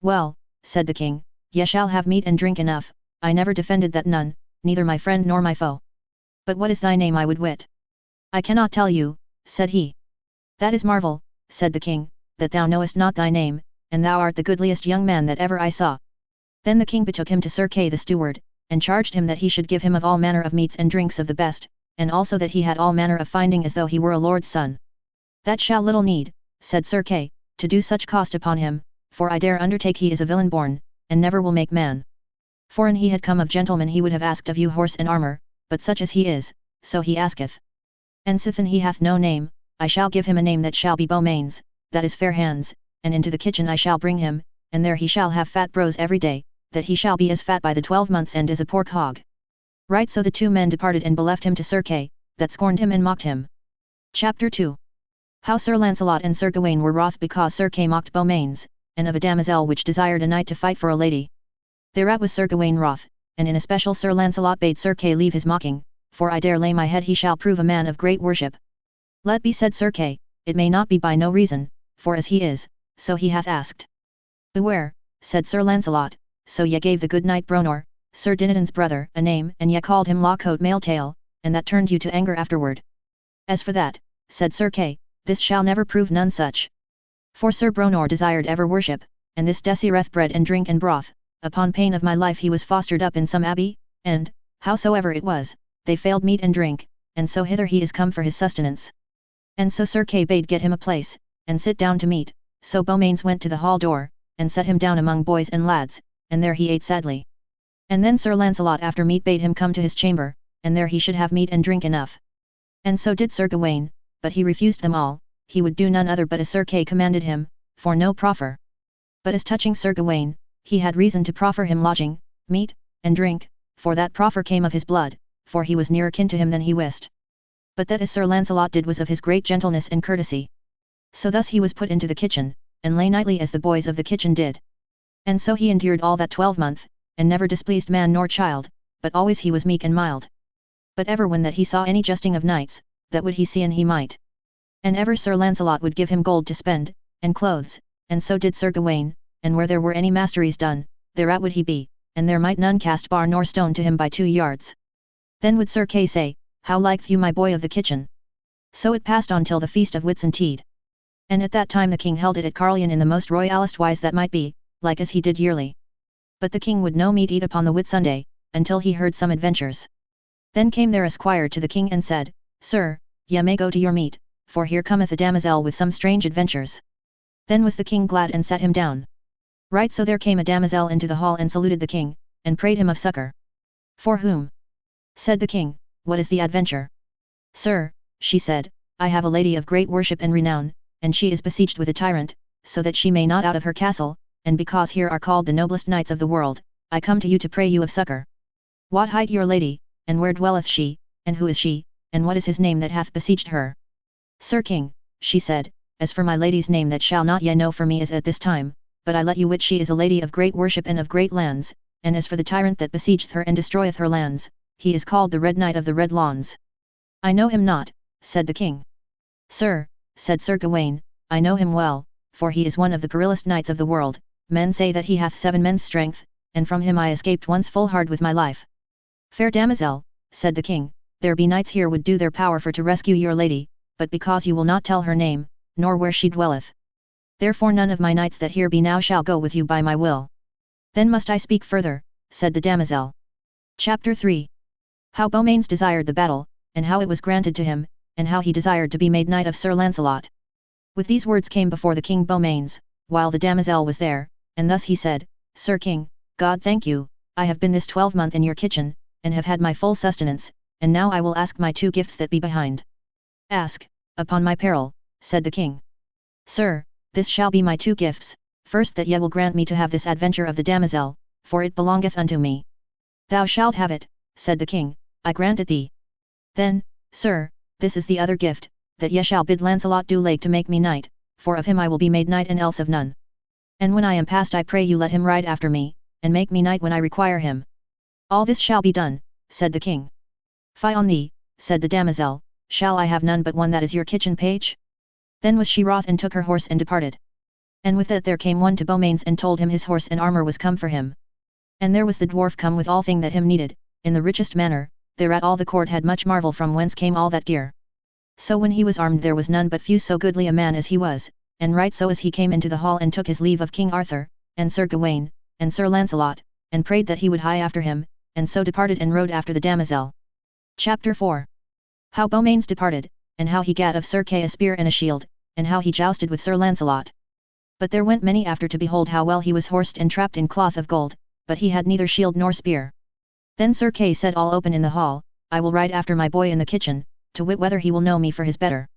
Well, said the king, ye shall have meat and drink enough, I never defended that none, neither my friend nor my foe. But what is thy name I would wit? I cannot tell you, said he. That is marvel, said the king, that thou knowest not thy name, and thou art the goodliest young man that ever I saw. Then the king betook him to Sir Kay the steward, and charged him that he should give him of all manner of meats and drinks of the best, and also that he had all manner of finding as though he were a lord's son. That shall little need, said Sir Kay, to do such cost upon him, for I dare undertake he is a villain born, and never will make man. For an he had come of gentlemen he would have asked of you horse and armour, but such as he is, so he asketh. And sithen he hath no name, I shall give him a name that shall be Beaumains, that is fair hands, and into the kitchen I shall bring him, and there he shall have fat brose every day, that he shall be as fat by the 12 months end as a pork hog. Right so the 2 men departed and beleft him to Sir Kay, that scorned him and mocked him. Chapter 2. How Sir Lancelot and Sir Gawain were wroth because Sir Kay mocked Beaumains, and of a damosel which desired a knight to fight for a lady. Thereat was Sir Gawain wroth, and in especial Sir Lancelot bade Sir Kay leave his mocking, for I dare lay my head he shall prove a man of great worship. Let be, said Sir Kay, it may not be by no reason, for as he is, so he hath asked. Beware, said Sir Lancelot, so ye gave the good knight Bronor, Sir Dinadan's brother, a name, and ye called him Lawcoat Mailtail, and that turned you to anger afterward. As for that, said Sir Kay, this shall never prove none such. For Sir Bronor desired ever worship, and this desireth bread and drink and broth, upon pain of my life he was fostered up in some abbey, and, howsoever it was, they failed meat and drink, and so hither he is come for his sustenance. And so Sir Kay bade get him a place, and sit down to meat, so Beaumains went to the hall door, and set him down among boys and lads, and there he ate sadly. And then Sir Lancelot after meat bade him come to his chamber, and there he should have meat and drink enough. And so did Sir Gawain, but he refused them all, he would do none other but as Sir Kay commanded him, for no proffer. But as touching Sir Gawain, he had reason to proffer him lodging, meat, and drink, for that proffer came of his blood, for he was nearer kin to him than he wist. But that as Sir Lancelot did was of his great gentleness and courtesy. So thus he was put into the kitchen, and lay nightly as the boys of the kitchen did. And so he endured all that 12-month, and never displeased man nor child, but always he was meek and mild. But ever when that he saw any jesting of knights, that would he see and he might. And ever Sir Lancelot would give him gold to spend, and clothes, and so did Sir Gawain, and where there were any masteries done, thereat would he be, and there might none cast bar nor stone to him by 2 yards. Then would Sir Kay say, How liketh you my boy of the kitchen? So it passed on till the feast of Whitsuntide. And at that time the king held it at Carlion in the most royalest wise that might be, like as he did yearly. But the king would no meat eat upon the Whitsunday, until he heard some adventures. Then came there a squire to the king and said, Sir, ye may go to your meat, for here cometh a damosel with some strange adventures. Then was the king glad and sat him down. Right so there came a damosel into the hall and saluted the king, and prayed him of succour. For whom? Said the king, What is the adventure? Sir, she said, I have a lady of great worship and renown, and she is besieged with a tyrant, so that she may not out of her castle, and because here are called the noblest knights of the world, I come to you to pray you of succour. What hight your lady, and where dwelleth she, and who is she, and what is his name that hath besieged her? Sir King, she said, as for my lady's name that shall not ye know for me as at this time, but I let you wit she is a lady of great worship and of great lands, and as for the tyrant that besiegeth her and destroyeth her lands, he is called the Red Knight of the Red Lawns. I know him not, said the king. Sir, said Sir Gawain, I know him well, for he is one of the perilous knights of the world, men say that he hath 7 men's strength, and from him I escaped once full hard with my life. Fair damosel, said the king, there be knights here would do their power for to rescue your lady, but because you will not tell her name, nor where she dwelleth. Therefore none of my knights that here be now shall go with you by my will. Then must I speak further, said the damosel. Chapter 3. How Beaumains desired the battle, and how it was granted to him, and how he desired to be made knight of Sir Lancelot. With these words came before the king Beaumains, while the damosel was there, and thus he said, Sir King, God thank you, I have been this 12 month in your kitchen, and have had my full sustenance, and now I will ask my 2 gifts that be behind. Ask, upon my peril, said the king. Sir, this shall be my 2 gifts, first that ye will grant me to have this adventure of the damosel, for it belongeth unto me. Thou shalt have it, said the king, I grant it thee. Then, sir, this is the other gift, that ye shall bid Lancelot do lake to make me knight, for of him I will be made knight and else of none. And when I am past I pray you let him ride after me, and make me knight when I require him. All this shall be done, said the king. Fie on thee, said the damosel, shall I have none but one that is your kitchen page? Then was she wroth and took her horse and departed. And with it there came one to Beaumains and told him his horse and armour was come for him. And there was the dwarf come with all thing that him needed, in the richest manner, thereat all the court had much marvel from whence came all that gear. So when he was armed there was none but few so goodly a man as he was, and right so as he came into the hall and took his leave of King Arthur, and Sir Gawain, and Sir Lancelot, and prayed that he would hie after him, and so departed and rode after the damosel. Chapter 4. How Beaumains departed, and how he gat of Sir Kay a spear and a shield, and how he jousted with Sir Lancelot. But there went many after to behold how well he was horsed and trapped in cloth of gold, but he had neither shield nor spear. Then Sir Kay said all open in the hall, I will ride after my boy in the kitchen, to wit whether he will know me for his better.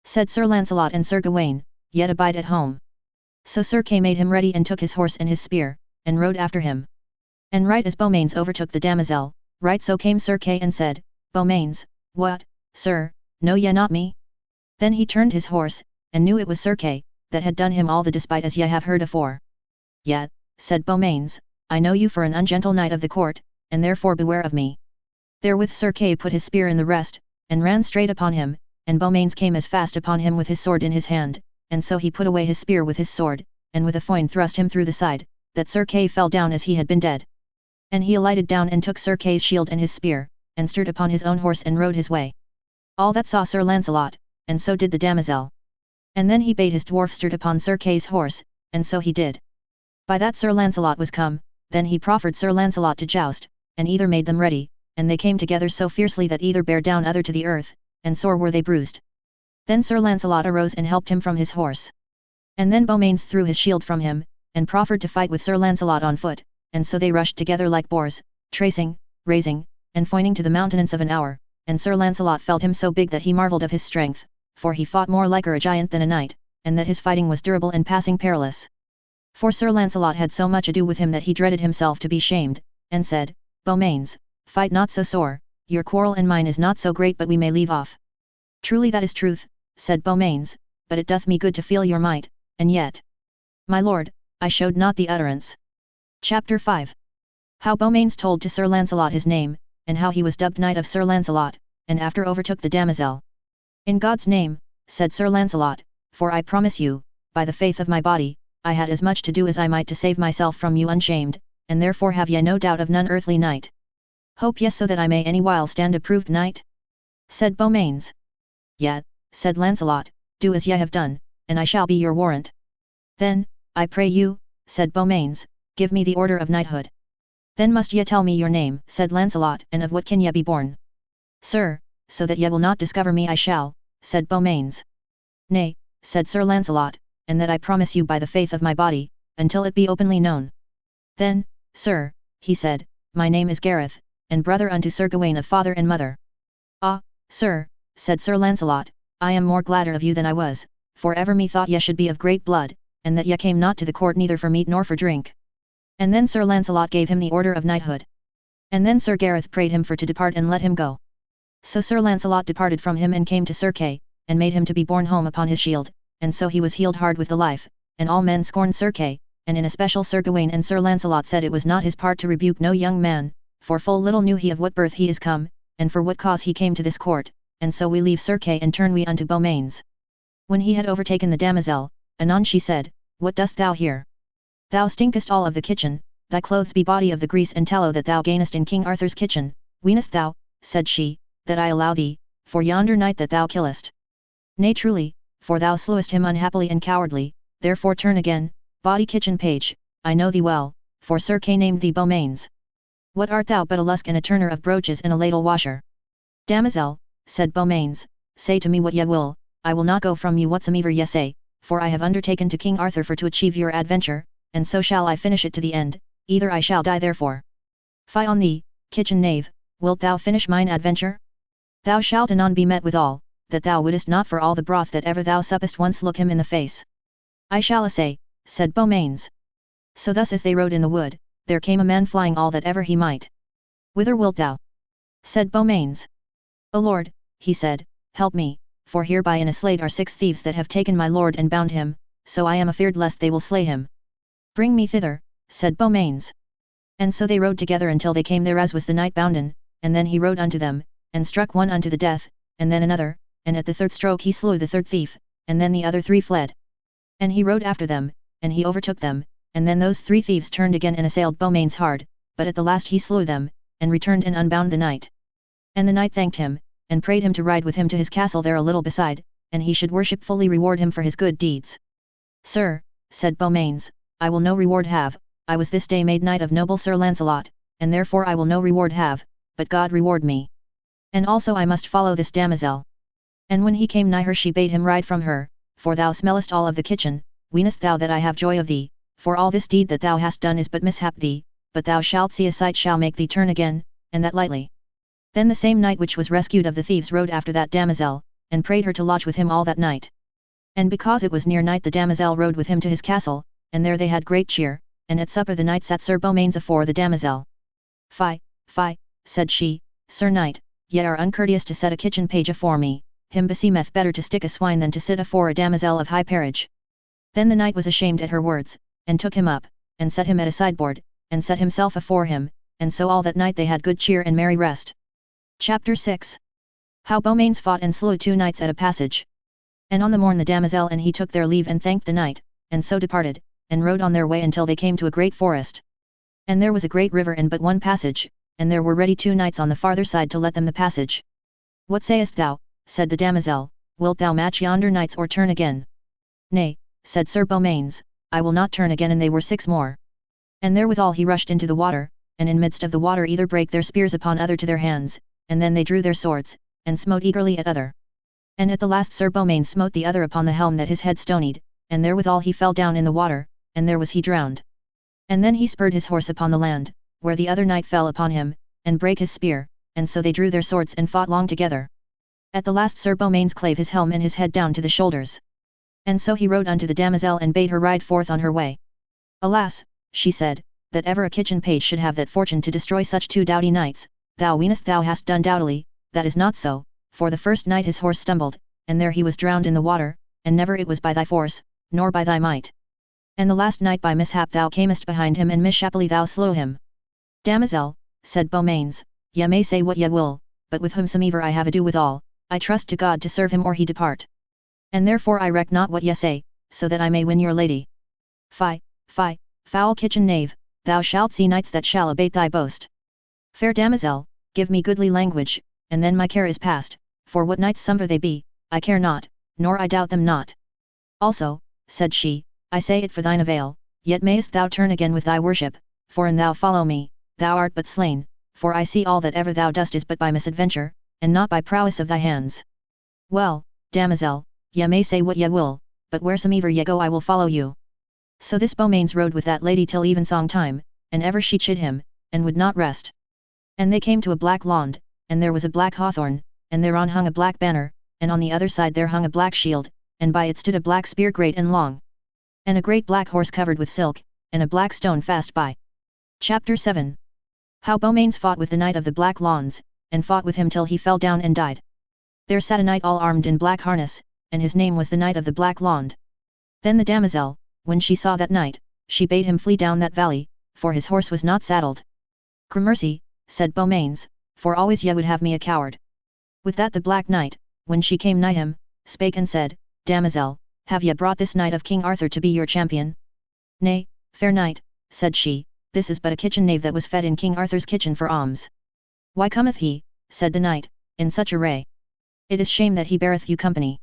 Said Sir Lancelot and Sir Gawain, yet abide at home. So Sir Kay made him ready and took his horse and his spear, and rode after him. And right as Beaumains overtook the damosel, right so came Sir Kay and said, Beaumains, what, sir, know ye not me? Then he turned his horse, and knew it was Sir Kay, that had done him all the despite as ye have heard afore. Yet, said Beaumains, I know you for an ungentle knight of the court, and therefore beware of me. Therewith Sir Kay put his spear in the rest, and ran straight upon him, and Beaumains came as fast upon him with his sword in his hand, and so he put away his spear with his sword, and with a foin thrust him through the side, that Sir Kay fell down as he had been dead. And he alighted down and took Sir Kay's shield and his spear, and stirred upon his own horse and rode his way. All that saw Sir Lancelot, and so did the damosel. And then he bade his dwarf stirred upon Sir Kay's horse, and so he did. By that Sir Lancelot was come, then he proffered Sir Lancelot to joust, and either made them ready, and they came together so fiercely that either bare down other to the earth, and sore were they bruised. Then Sir Lancelot arose and helped him from his horse. And then Beaumains threw his shield from him, and proffered to fight with Sir Lancelot on foot, and so they rushed together like boars, tracing, raising, and foining to the mountenance of an hour, and Sir Lancelot felt him so big that he marvelled of his strength, for he fought more liker a giant than a knight, and that his fighting was durable and passing perilous. For Sir Lancelot had so much ado with him that he dreaded himself to be shamed, and said, Beaumains, fight not so sore, your quarrel and mine is not so great but we may leave off. Truly that is truth, said Beaumains, but it doth me good to feel your might, and yet, my lord, I showed not the utterance. Chapter 5. How Beaumains told to Sir Lancelot his name, and how he was dubbed Knight of Sir Lancelot, and after overtook the damosel. In God's name, said Sir Lancelot, for I promise you, by the faith of my body, I had as much to do as I might to save myself from you unshamed, and therefore have ye no doubt of none earthly knight. Hope ye so that I may any while stand approved knight? Said Beaumains. Yet, said Lancelot, do as ye have done, and I shall be your warrant. Then, I pray you, said Beaumains, give me the order of knighthood. Then must ye tell me your name, said Lancelot, and of what kin ye be born. Sir, so that ye will not discover me I shall, said Beaumains. Nay, said Sir Lancelot, and that I promise you by the faith of my body, until it be openly known. Then, sir, he said, my name is Gareth, and brother unto Sir Gawain of father and mother. Ah, sir, said Sir Lancelot, I am more gladder of you than I was, for ever me thought ye should be of great blood, and that ye came not to the court neither for meat nor for drink. And then Sir Lancelot gave him the order of knighthood. And then Sir Gareth prayed him for to depart and let him go. So Sir Lancelot departed from him and came to Sir Kay, and made him to be borne home upon his shield, and so he was healed hard with the life, and all men scorned Sir Kay, and in especial Sir Gawain and Sir Lancelot said it was not his part to rebuke no young man, for full little knew he of what birth he is come, and for what cause he came to this court, and so we leave Sir Kay and turn we unto Beaumains. When he had overtaken the damosel, anon she said, What dost thou here? Thou stinkest all of the kitchen, thy clothes be body of the grease and tallow that thou gainest in King Arthur's kitchen, weenest thou, said she, that I allow thee, for yonder knight that thou killest. Nay truly, for thou slewest him unhappily and cowardly, therefore turn again, bawdy kitchen page, I know thee well, for Sir Kay named thee Beaumains. What art thou but a lusk and a turner of broaches and a ladle washer? Damosel, said Beaumains, say to me what ye will, I will not go from you whatsoever ye say, for I have undertaken to King Arthur for to achieve your adventure, and so shall I finish it to the end, either I shall die therefore. Fie on thee, kitchen knave, wilt thou finish mine adventure? Thou shalt anon be met withal, that thou wouldest not for all the broth that ever thou suppest once look him in the face. I shall assay, said Beaumains. So thus as they rode in the wood, there came a man flying all that ever he might. Whither wilt thou? Said Beaumains. O Lord, he said, help me, for hereby in a slade are 6 thieves that have taken my lord and bound him, so I am afeard lest they will slay him. Bring me thither, said Beaumains. And so they rode together until they came there as was the knight bounden, and then he rode unto them, and struck one unto the death, and then another, and at the 3rd stroke he slew the 3rd thief, and then the other 3 fled. And he rode after them, and he overtook them, and then those 3 thieves turned again and assailed Beaumains hard, but at the last he slew them, and returned and unbound the knight. And the knight thanked him, and prayed him to ride with him to his castle there a little beside, and he should worshipfully reward him for his good deeds. Sir, said Beaumains, I will no reward have, I was this day made knight of noble Sir Lancelot, and therefore I will no reward have, but God reward me. And also I must follow this damosel. And when he came nigh her she bade him ride from her, for thou smellest all of the kitchen, weenest thou that I have joy of thee, for all this deed that thou hast done is but mishap thee, but thou shalt see a sight shall make thee turn again, and that lightly. Then the same knight which was rescued of the thieves rode after that damosel, and prayed her to lodge with him all that night. And because it was near night the damosel rode with him to his castle, and there they had great cheer, and at supper the knight sat Sir Beaumains afore the damosel. Fie, fie, said she, Sir Knight, ye are uncourteous to set a kitchen page afore me, him beseemeth better to stick a swine than to sit afore a damosel of high parage. Then the knight was ashamed at her words, and took him up, and set him at a sideboard, and set himself afore him, and so all that night they had good cheer and merry rest. Chapter 6. How Beaumains fought and slew 2 knights at a passage. And on the morn the damosel and he took their leave and thanked the knight, and so departed, and rode on their way until they came to a great forest. And there was a great river and but one passage, and there were ready 2 knights on the farther side to let them the passage. What sayest thou, said the damosel, wilt thou match yonder knights or turn again? Nay, said Sir Beaumains, I will not turn again, and they were 6 more. And therewithal he rushed into the water, and in midst of the water either brake their spears upon other to their hands, and then they drew their swords, and smote eagerly at other. And at the last Sir Beaumains smote the other upon the helm that his head stonied, and therewithal he fell down in the water, and there was he drowned. And then he spurred his horse upon the land, where the other knight fell upon him, and brake his spear, and so they drew their swords and fought long together. At the last Sir Beaumains clave his helm and his head down to the shoulders. And so he rode unto the damosel and bade her ride forth on her way. Alas, she said, that ever a kitchen page should have that fortune to destroy such 2 doughty knights, thou weenest thou hast done doughtily, that is not so, for the first night his horse stumbled, and there he was drowned in the water, and never it was by thy force, nor by thy might. And the last night by mishap thou camest behind him and mishaply thou slew him. Damosel, said Beaumains, ye may say what ye will, but with whomsoever I have ado withal, I trust to God to serve him or he depart. And therefore I reck not what ye say, so that I may win your lady. Fie, fie, foul kitchen knave, thou shalt see knights that shall abate thy boast. Fair damosel, give me goodly language, and then my care is past, for what knights somever they be, I care not, nor I doubt them not. Also, said she, I say it for thine avail, yet mayest thou turn again with thy worship, for an thou follow me, thou art but slain, for I see all that ever thou dost is but by misadventure, and not by prowess of thy hands. Well, damosel, ye may say what ye will, but wheresoever ye go I will follow you. So this Beaumains rode with that lady till evensong time, and ever she chid him, and would not rest. And they came to a black laund, and there was a black hawthorn, and thereon hung a black banner, and on the other side there hung a black shield, and by it stood a black spear great and long. And a great black horse covered with silk, and a black stone fast by. Chapter 7. How Beaumains fought with the knight of the black lawns, and fought with him till he fell down and died. There sat a knight all armed in black harness, and his name was the Knight of the Black Laund. Then the damosel, when she saw that knight, she bade him flee down that valley, for his horse was not saddled. Gramercy, said Beaumains, for always ye would have me a coward. With that the Black Knight, when she came nigh him, spake and said, Damosel, have ye brought this knight of King Arthur to be your champion? Nay, fair knight, said she, this is but a kitchen knave that was fed in King Arthur's kitchen for alms. Why cometh he, said the knight, in such array. It is shame that he beareth you company.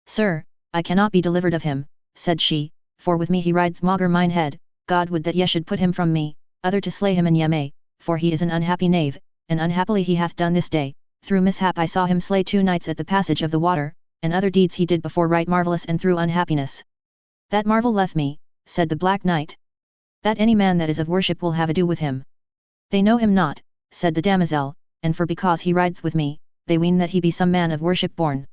Sir, I cannot be delivered of him, said she, for with me he rideth maugre mine head, God would that ye should put him from me, other to slay him and ye may, for he is an unhappy knave, and unhappily he hath done this day, through mishap I saw him slay 2 knights at the passage of the water, and other deeds he did before right marvellous and through unhappiness. That marvelleth me, said the Black Knight. That any man that is of worship will have ado with him. They know him not, said the damosel, and for because he rideth with me, they ween that he be some man of worship born.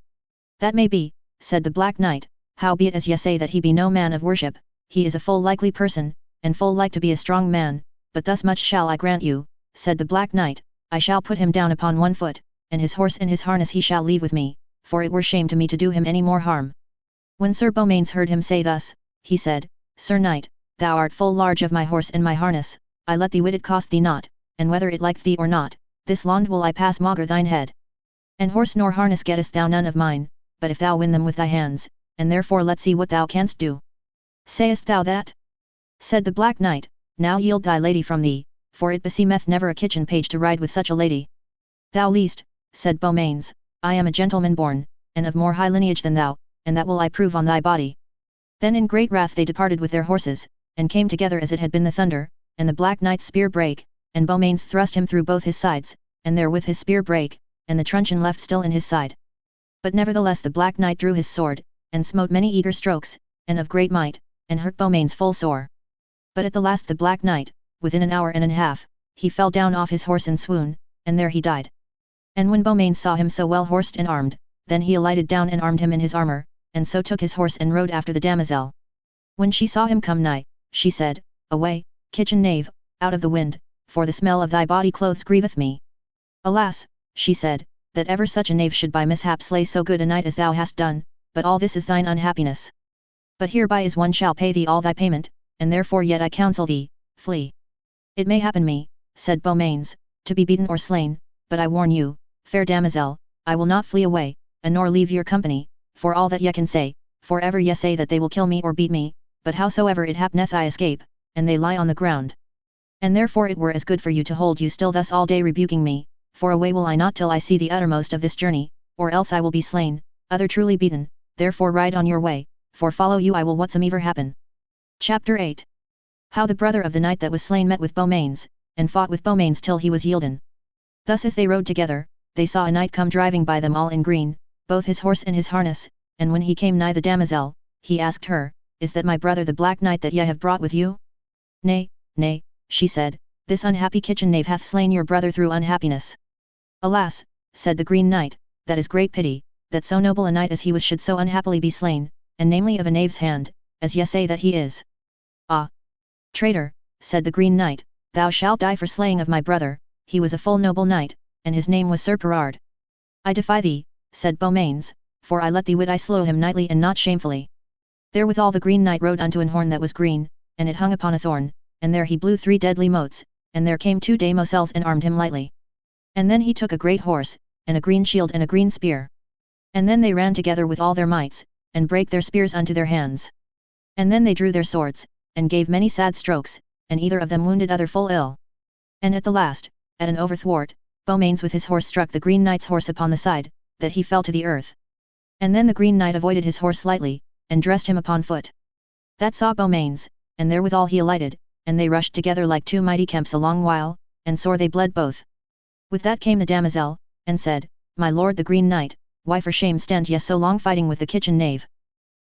That may be, said the Black Knight, howbeit as ye say that he be no man of worship, he is a full likely person, and full like to be a strong man, but thus much shall I grant you, said the Black Knight, I shall put him down upon 1 foot, and his horse and his harness he shall leave with me, for it were shame to me to do him any more harm. When Sir Beaumains heard him say thus, he said, Sir Knight, thou art full large of my horse and my harness, I let thee wit it cost thee not, and whether it like thee or not, this lond will I pass maugre thine head. And horse nor harness gettest thou none of mine, but if thou win them with thy hands, and therefore let's see what thou canst do. Sayest thou that? Said the Black Knight, now yield thy lady from thee, for it beseemeth never a kitchen page to ride with such a lady. Thou least, said Beaumains, I am a gentleman born, and of more high lineage than thou, and that will I prove on thy body. Then in great wrath they departed with their horses, and came together as it had been the thunder, and the Black Knight's spear brake, and Beaumains thrust him through both his sides, and therewith his spear brake, and the truncheon left still in his side. But nevertheless the Black Knight drew his sword, and smote many eager strokes, and of great might, and hurt Beaumains full sore. But at the last the Black Knight, within an hour and an half, he fell down off his horse in swoon, and there he died. And when Beaumains saw him so well horsed and armed, then he alighted down and armed him in his armour, and so took his horse and rode after the damosel. When she saw him come nigh, she said, Away, kitchen knave, out of the wind, for the smell of thy body clothes grieveth me. Alas, she said, that ever such a knave should by mishap slay so good a knight as thou hast done, but all this is thine unhappiness. But hereby is one shall pay thee all thy payment, and therefore yet I counsel thee, flee. It may happen me, said Beaumains, to be beaten or slain, but I warn you, fair damosel, I will not flee away, and nor leave your company, for all that ye can say, for ever ye say that they will kill me or beat me, but howsoever it hapneth I escape, and they lie on the ground. And therefore it were as good for you to hold you still thus all day rebuking me, for away will I not till I see the uttermost of this journey, or else I will be slain, other truly beaten, therefore ride on your way, for follow you I will whatsomever happen. Chapter 8. How the brother of the knight that was slain met with Beaumains, and fought with Beaumains till he was yielden. Thus as they rode together, they saw a knight come driving by them all in green, both his horse and his harness, and when he came nigh the damosel, he asked her, Is that my brother the Black Knight that ye have brought with you? Nay, nay, she said, this unhappy kitchen knave hath slain your brother through unhappiness. Alas, said the Green Knight, that is great pity, that so noble a knight as he was should so unhappily be slain, and namely of a knave's hand, as ye say that he is. Ah! Traitor, said the Green Knight, thou shalt die for slaying of my brother, he was a full noble knight, and his name was Sir Perard. I defy thee, said Beaumains, for I let thee wit I slew him knightly and not shamefully. Therewithal the Green Knight rode unto an horn that was green, and it hung upon a thorn, and there he blew 3 deadly motes, and there came 2 damosels and armed him lightly. And then he took a great horse, and a green shield and a green spear. And then they ran together with all their mights, and brake their spears unto their hands. And then they drew their swords, and gave many sad strokes, and either of them wounded other full ill. And at the last, at an overthwart, Beaumains with his horse struck the Green Knight's horse upon the side, that he fell to the earth. And then the Green Knight avoided his horse lightly, and dressed him upon foot. That saw Beaumains, and therewithal he alighted, and they rushed together like 2 mighty kemps a long while, and sore they bled both. With that came the damosel, and said, My lord the Green Knight, why for shame stand ye so long fighting with the kitchen knave?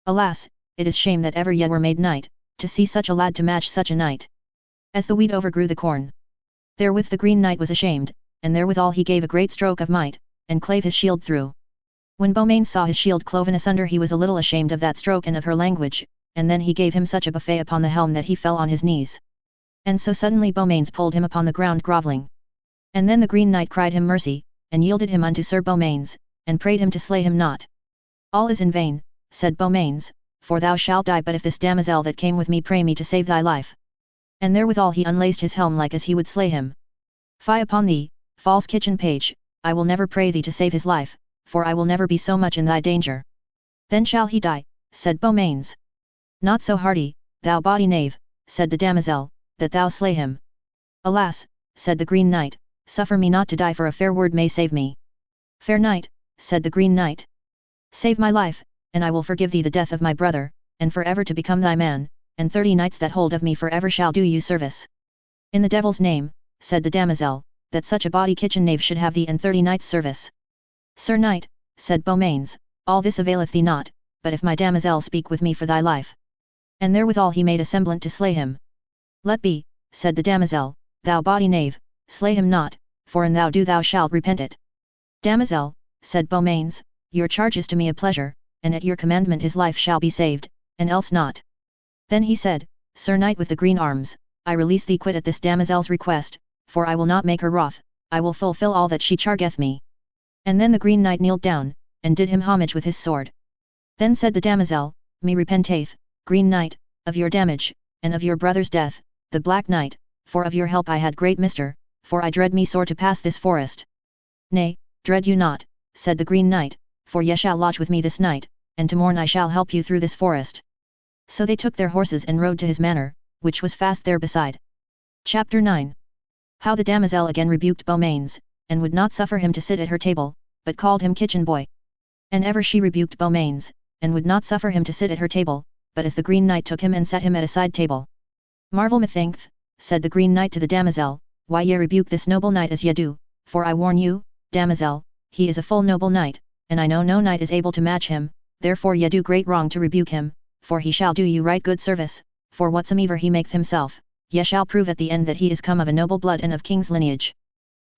Alas, it is shame that ever ye were made knight, to see such a lad to match such a knight. As the wheat overgrew the corn. Therewith the Green Knight was ashamed, and therewithal he gave a great stroke of might, and clave his shield through. When Beaumains saw his shield cloven asunder he was a little ashamed of that stroke and of her language, and then he gave him such a buffet upon the helm that he fell on his knees. And so suddenly Beaumains pulled him upon the ground grovelling. And then the Green Knight cried him mercy, and yielded him unto Sir Beaumains, and prayed him to slay him not. All is in vain, said Beaumains, for thou shalt die but if this damosel that came with me pray me to save thy life. And therewithal he unlaced his helm like as he would slay him. Fie upon thee, false kitchen page, I will never pray thee to save his life, for I will never be so much in thy danger. Then shall he die, said Beaumains. Not so hardy, thou bawdy knave, said the damosel, that thou slay him. Alas, said the Green Knight, suffer me not to die, for a fair word may save me. Fair knight, said the Green Knight, save my life, and I will forgive thee the death of my brother, and for ever to become thy man, and 30 knights that hold of me for ever shall do you service. In the devil's name, said the damosel, that such a bawdy kitchen knave should have thee and 30 knights' service. Sir Knight, said Beaumains, all this availeth thee not, but if my damosel speak with me for thy life. And therewithal he made a semblant to slay him. Let be, said the damosel, thou bawdy knave, slay him not, for an thou do thou shalt repent it. Damosel, said Beaumains, your charge is to me a pleasure, and at your commandment his life shall be saved, and else not. Then he said, Sir Knight with the green arms, I release thee quit at this damosel's request, for I will not make her wroth, I will fulfill all that she chargeth me. And then the Green Knight kneeled down, and did him homage with his sword. Then said the damosel, me repenteth, Green Knight, of your damage, and of your brother's death, the Black Knight, for of your help I had great mister, for I dread me sore to pass this forest. Nay, dread you not, said the Green Knight, for ye shall lodge with me this night, and to morn I shall help you through this forest. So they took their horses and rode to his manor, which was fast there beside. Chapter 9. How the damosel again rebuked Beaumains, and would not suffer him to sit at her table, but called him kitchen boy. And ever she rebuked Beaumains, and would not suffer him to sit at her table, but as the Green Knight took him and set him at a side table. Marvel methinketh, said the Green Knight to the damosel, why ye rebuke this noble knight as ye do, for I warn you, damosel, he is a full noble knight, and I know no knight is able to match him, therefore ye do great wrong to rebuke him, for he shall do you right good service, for whatsomever he maketh himself, ye shall prove at the end that he is come of a noble blood and of king's lineage.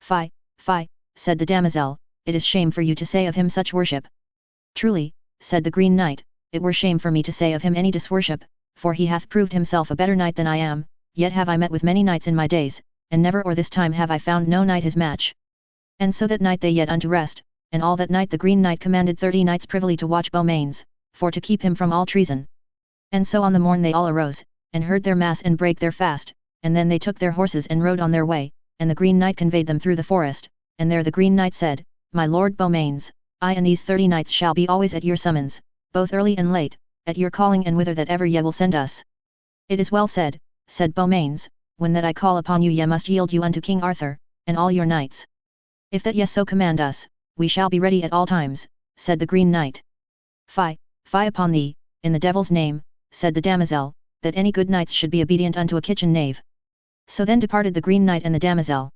Fie, fie, said the damosel, it is shame for you to say of him such worship. Truly, said the Green Knight, it were shame for me to say of him any disworship, for he hath proved himself a better knight than I am, yet have I met with many knights in my days, and never or this time have I found no knight his match. And so that night they yet unto rest, and all that night the Green Knight commanded 30 knights privily to watch Beaumains, for to keep him from all treason. And so on the morn they all arose, and heard their mass and brake their fast, and then they took their horses and rode on their way, and the Green Knight conveyed them through the forest, and there the Green Knight said, My lord Beaumains, I and these 30 knights shall be always at your summons, both early and late, at your calling and whither that ever ye will send us. It is well said, said Beaumains, when that I call upon you ye must yield you unto King Arthur, and all your knights. If that ye so command us, we shall be ready at all times, said the Green Knight. Fie, fie upon thee, in the devil's name, said the damosel, that any good knights should be obedient unto a kitchen knave. So then departed the Green Knight and the damosel.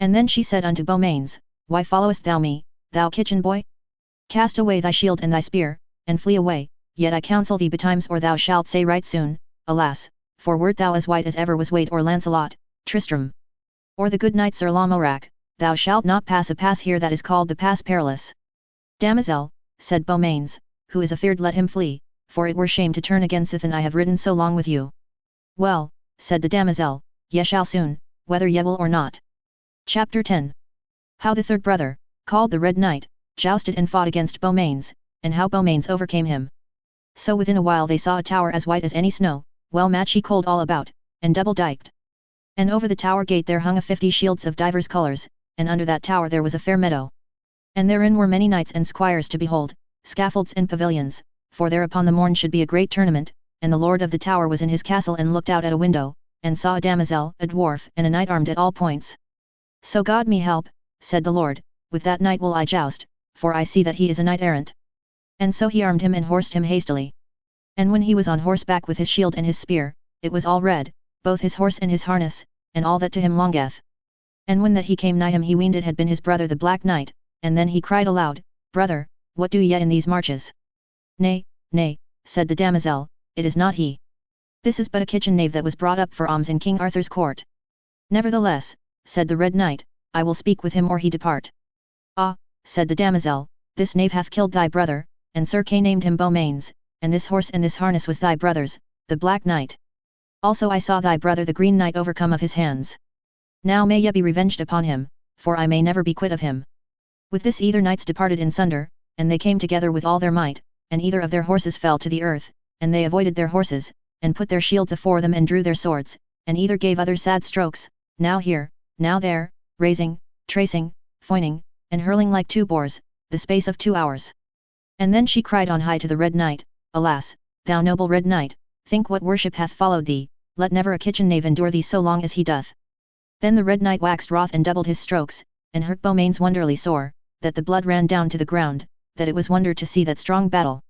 And then she said unto Beaumains, Why followest thou me, thou kitchen boy? Cast away thy shield and thy spear, and flee away, yet I counsel thee betimes or thou shalt say right soon, alas, for wert thou as white as ever was Wade or Lancelot, Tristram, or the good knight Sir Lamorak, thou shalt not pass a pass here that is called the Pass Perilous. Damosel, said Beaumains, who is afeard let him flee, for it were shame to turn again sithen I have ridden so long with you. Well, said the damosel, ye shall soon, whether ye will or not. Chapter 10. How the third brother, called the Red Knight, jousted and fought against Beaumains, and how Beaumains overcame him. So within a while they saw a tower as white as any snow, well matchy cold all about, and double dyked. And over the tower gate there hung 50 shields of divers colours, and under that tower there was a fair meadow. And therein were many knights and squires to behold, scaffolds and pavilions, for there upon the morn should be a great tournament, and the lord of the tower was in his castle and looked out at a window, and saw a damosel, a dwarf, and a knight armed at all points. So God me help, said the lord, with that knight will I joust, for I see that he is a knight errant. And so he armed him and horsed him hastily. And when he was on horseback with his shield and his spear, it was all red, both his horse and his harness, and all that to him longeth. And when that he came nigh him he weened it had been his brother the Black Knight, and then he cried aloud, Brother, what do ye in these marches? Nay, nay, said the damosel, it is not he. This is but a kitchen knave that was brought up for alms in King Arthur's court. Nevertheless, said the Red Knight, I will speak with him or he depart. Ah, said the damosel, this knave hath killed thy brother, and Sir Kay named him Beaumains, and this horse and this harness was thy brother's, the Black Knight. Also I saw thy brother the Green Knight overcome of his hands. Now may ye be revenged upon him, for I may never be quit of him. With this either knights departed in sunder, and they came together with all their might, and either of their horses fell to the earth, and they avoided their horses, and put their shields afore them and drew their swords, and either gave other sad strokes, now here, now there, raising, tracing, foining, and hurling like two boars, the space of 2 hours. And then she cried on high to the Red Knight, Alas, thou noble Red Knight, think what worship hath followed thee, let never a kitchen knave endure thee so long as he doth. Then the Red Knight waxed wroth and doubled his strokes, and hurt Beaumains wonderly sore, that the blood ran down to the ground, that it was wonder to see that strong battle.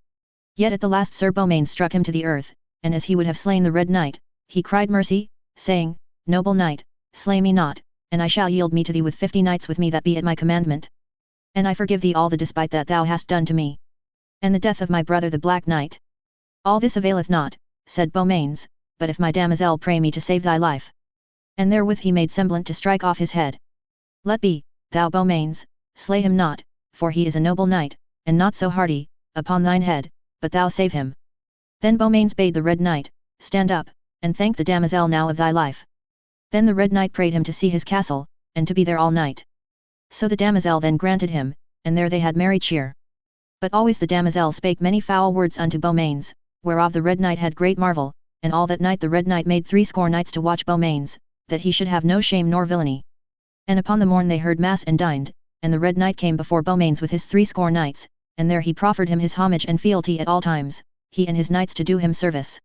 Yet at the last Sir Beaumains struck him to the earth, and as he would have slain the Red Knight, he cried mercy, saying, Noble knight, slay me not, and I shall yield me to thee with 50 knights with me that be at my commandment. And I forgive thee all the despite that thou hast done to me. And the death of my brother the Black Knight. All this availeth not, said Beaumains, but if my damosel pray me to save thy life. And therewith he made semblant to strike off his head. Let be, thou Beaumains, slay him not, for he is a noble knight, and not so hardy, upon thine head, but thou save him. Then Beaumains bade the Red Knight, stand up, and thank the damosel now of thy life. Then the Red Knight prayed him to see his castle, and to be there all night. So the damosel then granted him, and there they had merry cheer. But always the damosel spake many foul words unto Beaumains, whereof the Red Knight had great marvel, and all that night the Red Knight made 60 knights to watch Beaumains, that he should have no shame nor villainy. And upon the morn they heard mass and dined, and the Red Knight came before Beaumains with his 60 knights, and there he proffered him his homage and fealty at all times, he and his knights to do him service.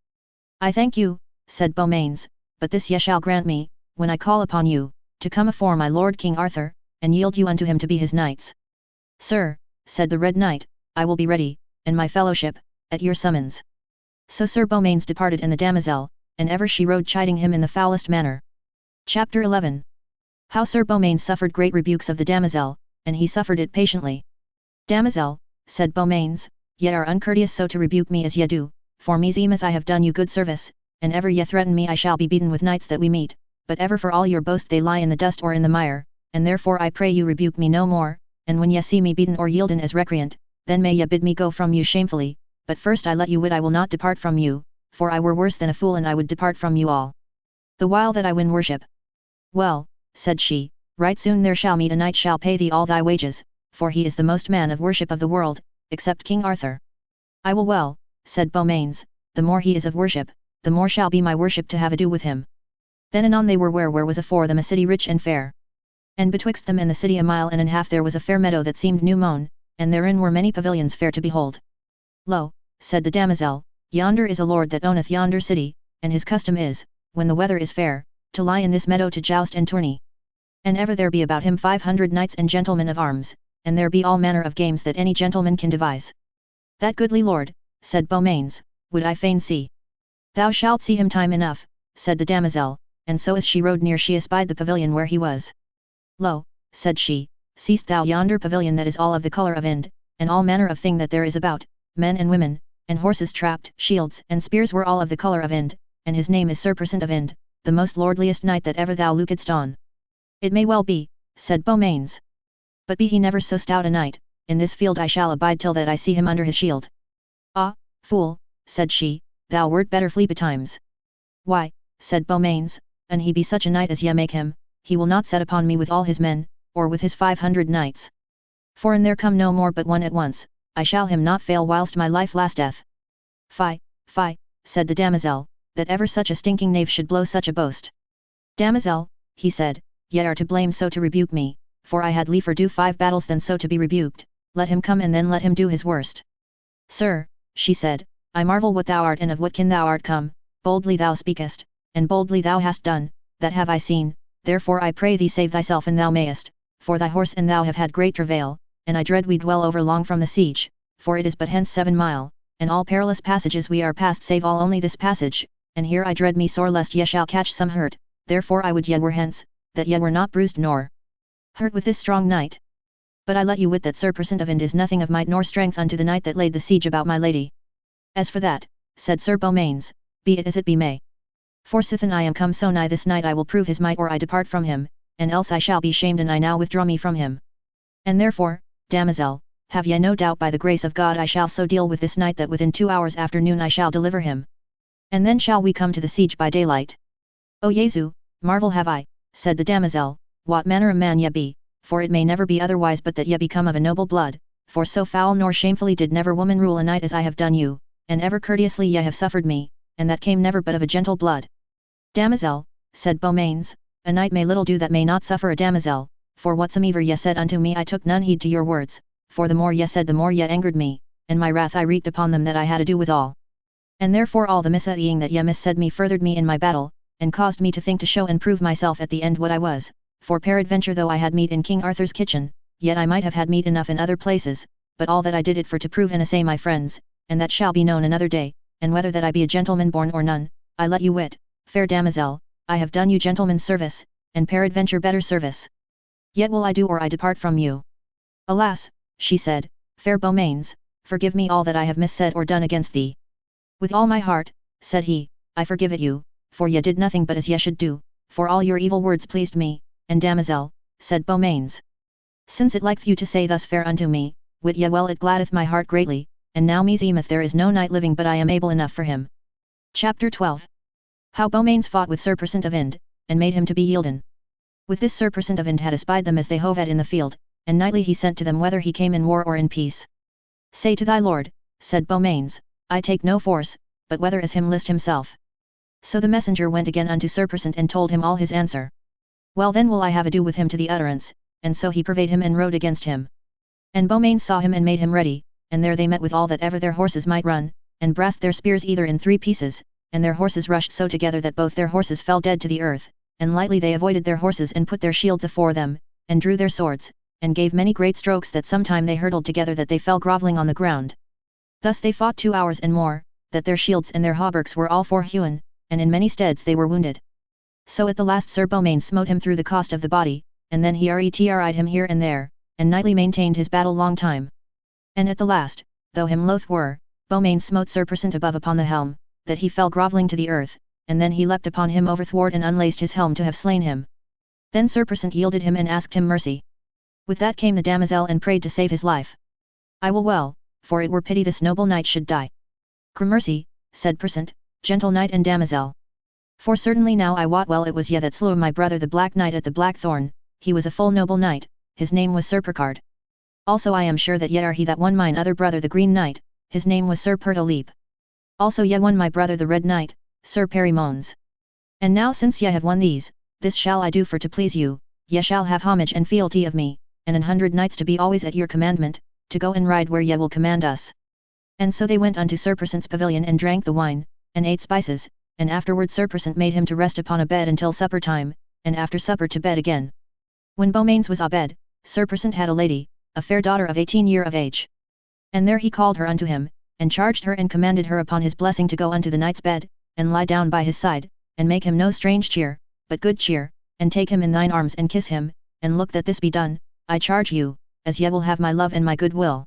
I thank you, said Beaumains, but this ye shall grant me, when I call upon you, to come afore my lord King Arthur, and yield you unto him to be his knights. Sir, said the Red Knight, I will be ready, and my fellowship, at your summons. So Sir Beaumains departed and the damosel, and ever she rode chiding him in the foulest manner. Chapter 11. How Sir Beaumains suffered great rebukes of the damosel, and he suffered it patiently. Damosel, said Beaumains, ye are uncourteous so to rebuke me as ye do, for meseemeth I have done you good service, and ever ye threaten me I shall be beaten with knights that we meet, but ever for all your boast they lie in the dust or in the mire, and therefore I pray you rebuke me no more, and when ye see me beaten or yielden as recreant, then may ye bid me go from you shamefully, but first I let you wit I will not depart from you, for I were worse than a fool and I would depart from you all. The while that I win worship. Well, said she, right soon there shall meet a knight shall pay thee all thy wages, for he is the most man of worship of the world, except King Arthur. I will well, said Beaumains, the more he is of worship, the more shall be my worship to have ado with him. Then anon they were where was afore them a city rich and fair. And betwixt them and the city a mile and an half there was a fair meadow that seemed new mown, and therein were many pavilions fair to behold. Lo, said the damosel, yonder is a lord that owneth yonder city, and his custom is, when the weather is fair, to lie in this meadow to joust and tourney. And ever there be about him 500 knights and gentlemen of arms, and there be all manner of games that any gentleman can devise. That goodly lord, said Beaumains, would I fain see. Thou shalt see him time enough, said the damosel, and so as she rode near she espied the pavilion where he was. Lo, said she, seest thou yonder pavilion that is all of the colour of Ind, and all manner of thing that there is about, men and women, and horses trapped, shields and spears were all of the colour of Ind, and his name is Sir Persant of Ind, the most lordliest knight that ever thou lookedst on. It may well be, said Beaumains. But be he never so stout a knight, in this field I shall abide till that I see him under his shield. Ah, fool, said she, thou wert better flee betimes. Why, said Beaumains, an he be such a knight as ye make him, he will not set upon me with all his men, or with his 500 knights. For an there come no more but one at once, I shall him not fail whilst my life lasteth. Fie, fie, said the damosel, that ever such a stinking knave should blow such a boast. Damosel, he said, ye are to blame so to rebuke me, for I had liefer do 5 battles than so to be rebuked, let him come and then let him do his worst. Sir, she said, I marvel what thou art and of what kin thou art come, boldly thou speakest, and boldly thou hast done, that have I seen, therefore I pray thee save thyself and thou mayest, for thy horse and thou have had great travail, and I dread we dwell over long from the siege, for it is but hence 7 mile, and all perilous passages we are past save all only this passage, and here I dread me sore lest ye shall catch some hurt, therefore I would ye were hence, that ye were not bruised nor hurt with this strong knight. But I let you wit that Sir Persant of Ind is nothing of might nor strength unto the knight that laid the siege about my lady. As for that, said Sir Beaumains, be it as it be may. For sithen I am come so nigh this night I will prove his might or I depart from him, and else I shall be shamed and I now withdraw me from him. And therefore, damosel, have ye no doubt by the grace of God I shall so deal with this knight that within 2 hours after noon I shall deliver him. And then shall we come to the siege by daylight. O Jesu, marvel have I, said the damosel, what manner of man ye be, for it may never be otherwise but that ye become of a noble blood, for so foul nor shamefully did never woman rule a knight as I have done you, and ever courteously ye have suffered me, and that came never but of a gentle blood. Damosel, said Beaumains, a knight may little do that may not suffer a damosel, for whatsomever ye said unto me I took none heed to your words, for the more ye said the more ye angered me, and my wrath I wreaked upon them that I had ado withal. And therefore all the misaying that ye missaid me furthered me in my battle, and caused me to think to show and prove myself at the end what I was, for peradventure though I had meat in King Arthur's kitchen, yet I might have had meat enough in other places, but all that I did it for to prove and assay my friends, and that shall be known another day, and whether that I be a gentleman born or none, I let you wit, fair damosel, I have done you gentleman's service, and peradventure better service. Yet will I do or I depart from you. Alas, she said, fair Beaumains, forgive me all that I have missaid or done against thee. With all my heart, said he, I forgive it you, for ye did nothing but as ye should do, for all your evil words pleased me, and damosel, said Beaumains. Since it liketh you to say thus fair unto me, wit ye well it gladdeth my heart greatly, and now meseemeth there is no knight living but I am able enough for him. Chapter 12. How Beaumains fought with Sir Persant of Inde, and made him to be yielden. With this Sir Persant of Inde had espied them as they hove at in the field, and nightly he sent to them whether he came in war or in peace. Say to thy lord, said Beaumains, I take no force, but whether as him list himself. So the messenger went again unto Sir Persant and told him all his answer. Well then will I have ado with him to the utterance, and so he purveyed him and rode against him. And Beaumains saw him and made him ready, and there they met with all that ever their horses might run, and brast their spears either in 3 pieces, and their horses rushed so together that both their horses fell dead to the earth, and lightly they avoided their horses and put their shields afore them, and drew their swords, and gave many great strokes that sometime they hurtled together that they fell grovelling on the ground. Thus they fought 2 hours and more, that their shields and their hauberks were all forhewen, and in many steads they were wounded. So at the last Sir Beaumains smote him through the cost of the body, and then he retried him here and there, and nightly maintained his battle long time. And at the last, though him loath were, Beaumains smote Sir Persant above upon the helm, that he fell grovelling to the earth, and then he leapt upon him overthwart and unlaced his helm to have slain him. Then Sir Persant yielded him and asked him mercy. With that came the damosel and prayed to save his life. I will well, for it were pity this noble knight should die. Gramercy, said Persant, gentle knight and damosel. For certainly now I wot well it was ye that slew my brother the Black Knight at the Blackthorn, he was a full noble knight, his name was Sir Percard. Also I am sure that ye are he that won mine other brother the Green Knight, his name was Sir Pertolepe. Also ye won my brother the Red Knight, Sir Perimones. And now since ye have won these, this shall I do for to please you, ye shall have homage and fealty of me, and 100 knights to be always at your commandment, to go and ride where ye will command us. And so they went unto Sir Persant's pavilion and drank the wine, and ate spices, and afterward Sir Persant made him to rest upon a bed until supper time, and after supper to bed again. When Beaumains was abed, Sir Persant had a lady, a fair daughter of 18 year of age. And there he called her unto him, and charged her and commanded her upon his blessing to go unto the knight's bed, and lie down by his side, and make him no strange cheer, but good cheer, and take him in thine arms and kiss him, and look that this be done, I charge you, as ye will have my love and my good will.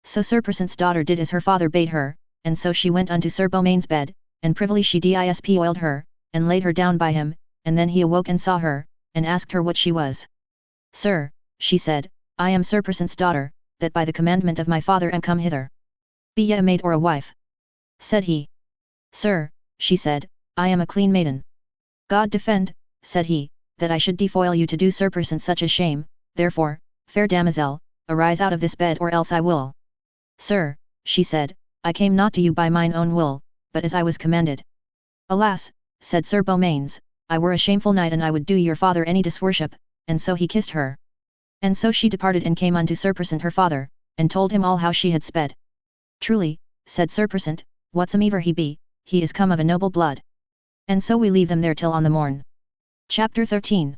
So Sir Persant's daughter did as her father bade her, and so she went unto Sir Beaumains' bed, and privily she dispoiled her, and laid her down by him, and then he awoke and saw her, and asked her what she was. Sir, she said, I am Sir Persant's daughter, that by the commandment of my father am come hither. Be ye a maid or a wife? Said he. Sir, she said, I am a clean maiden. God defend, said he, that I should defoil you to do Sir Persant such a shame, therefore, fair damosel, arise out of this bed or else I will. Sir, she said, I came not to you by mine own will, but as I was commanded. Alas, said Sir Beaumains, I were a shameful knight and I would do your father any disworship, and so he kissed her. And so she departed and came unto Sir Persant her father, and told him all how she had sped. Truly, said Sir Persant, whatsoever he be, he is come of a noble blood. And so we leave them there till on the morn. Chapter 13.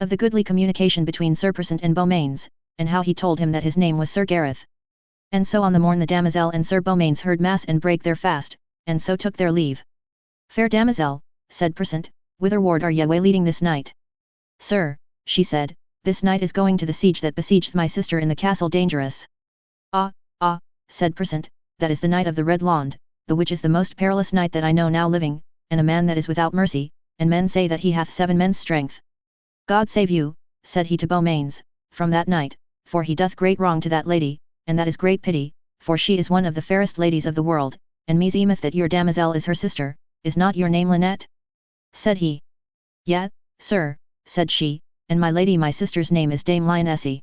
Of the goodly communication between Sir Persant and Beaumains, and how he told him that his name was Sir Gareth. And so on the morn the damosel and Sir Beaumains heard mass and brake their fast, and so took their leave. Fair damosel, said Persant, whitherward are ye way-leading this night? Sir, she said, this night is going to the siege that besieged my sister in the castle dangerous. Ah, said Persant, that is the knight of the Red Laund, the which is the most perilous knight that I know now living, and a man that is without mercy, and men say that he hath 7 men's strength. God save you, said he to Beaumains, from that knight, for he doth great wrong to that lady, and that is great pity, for she is one of the fairest ladies of the world, and meseemeth that your damosel is her sister, is not your name Lynette? Said he. Yet, sir, said she, and my lady my sister's name is Dame Lionesse.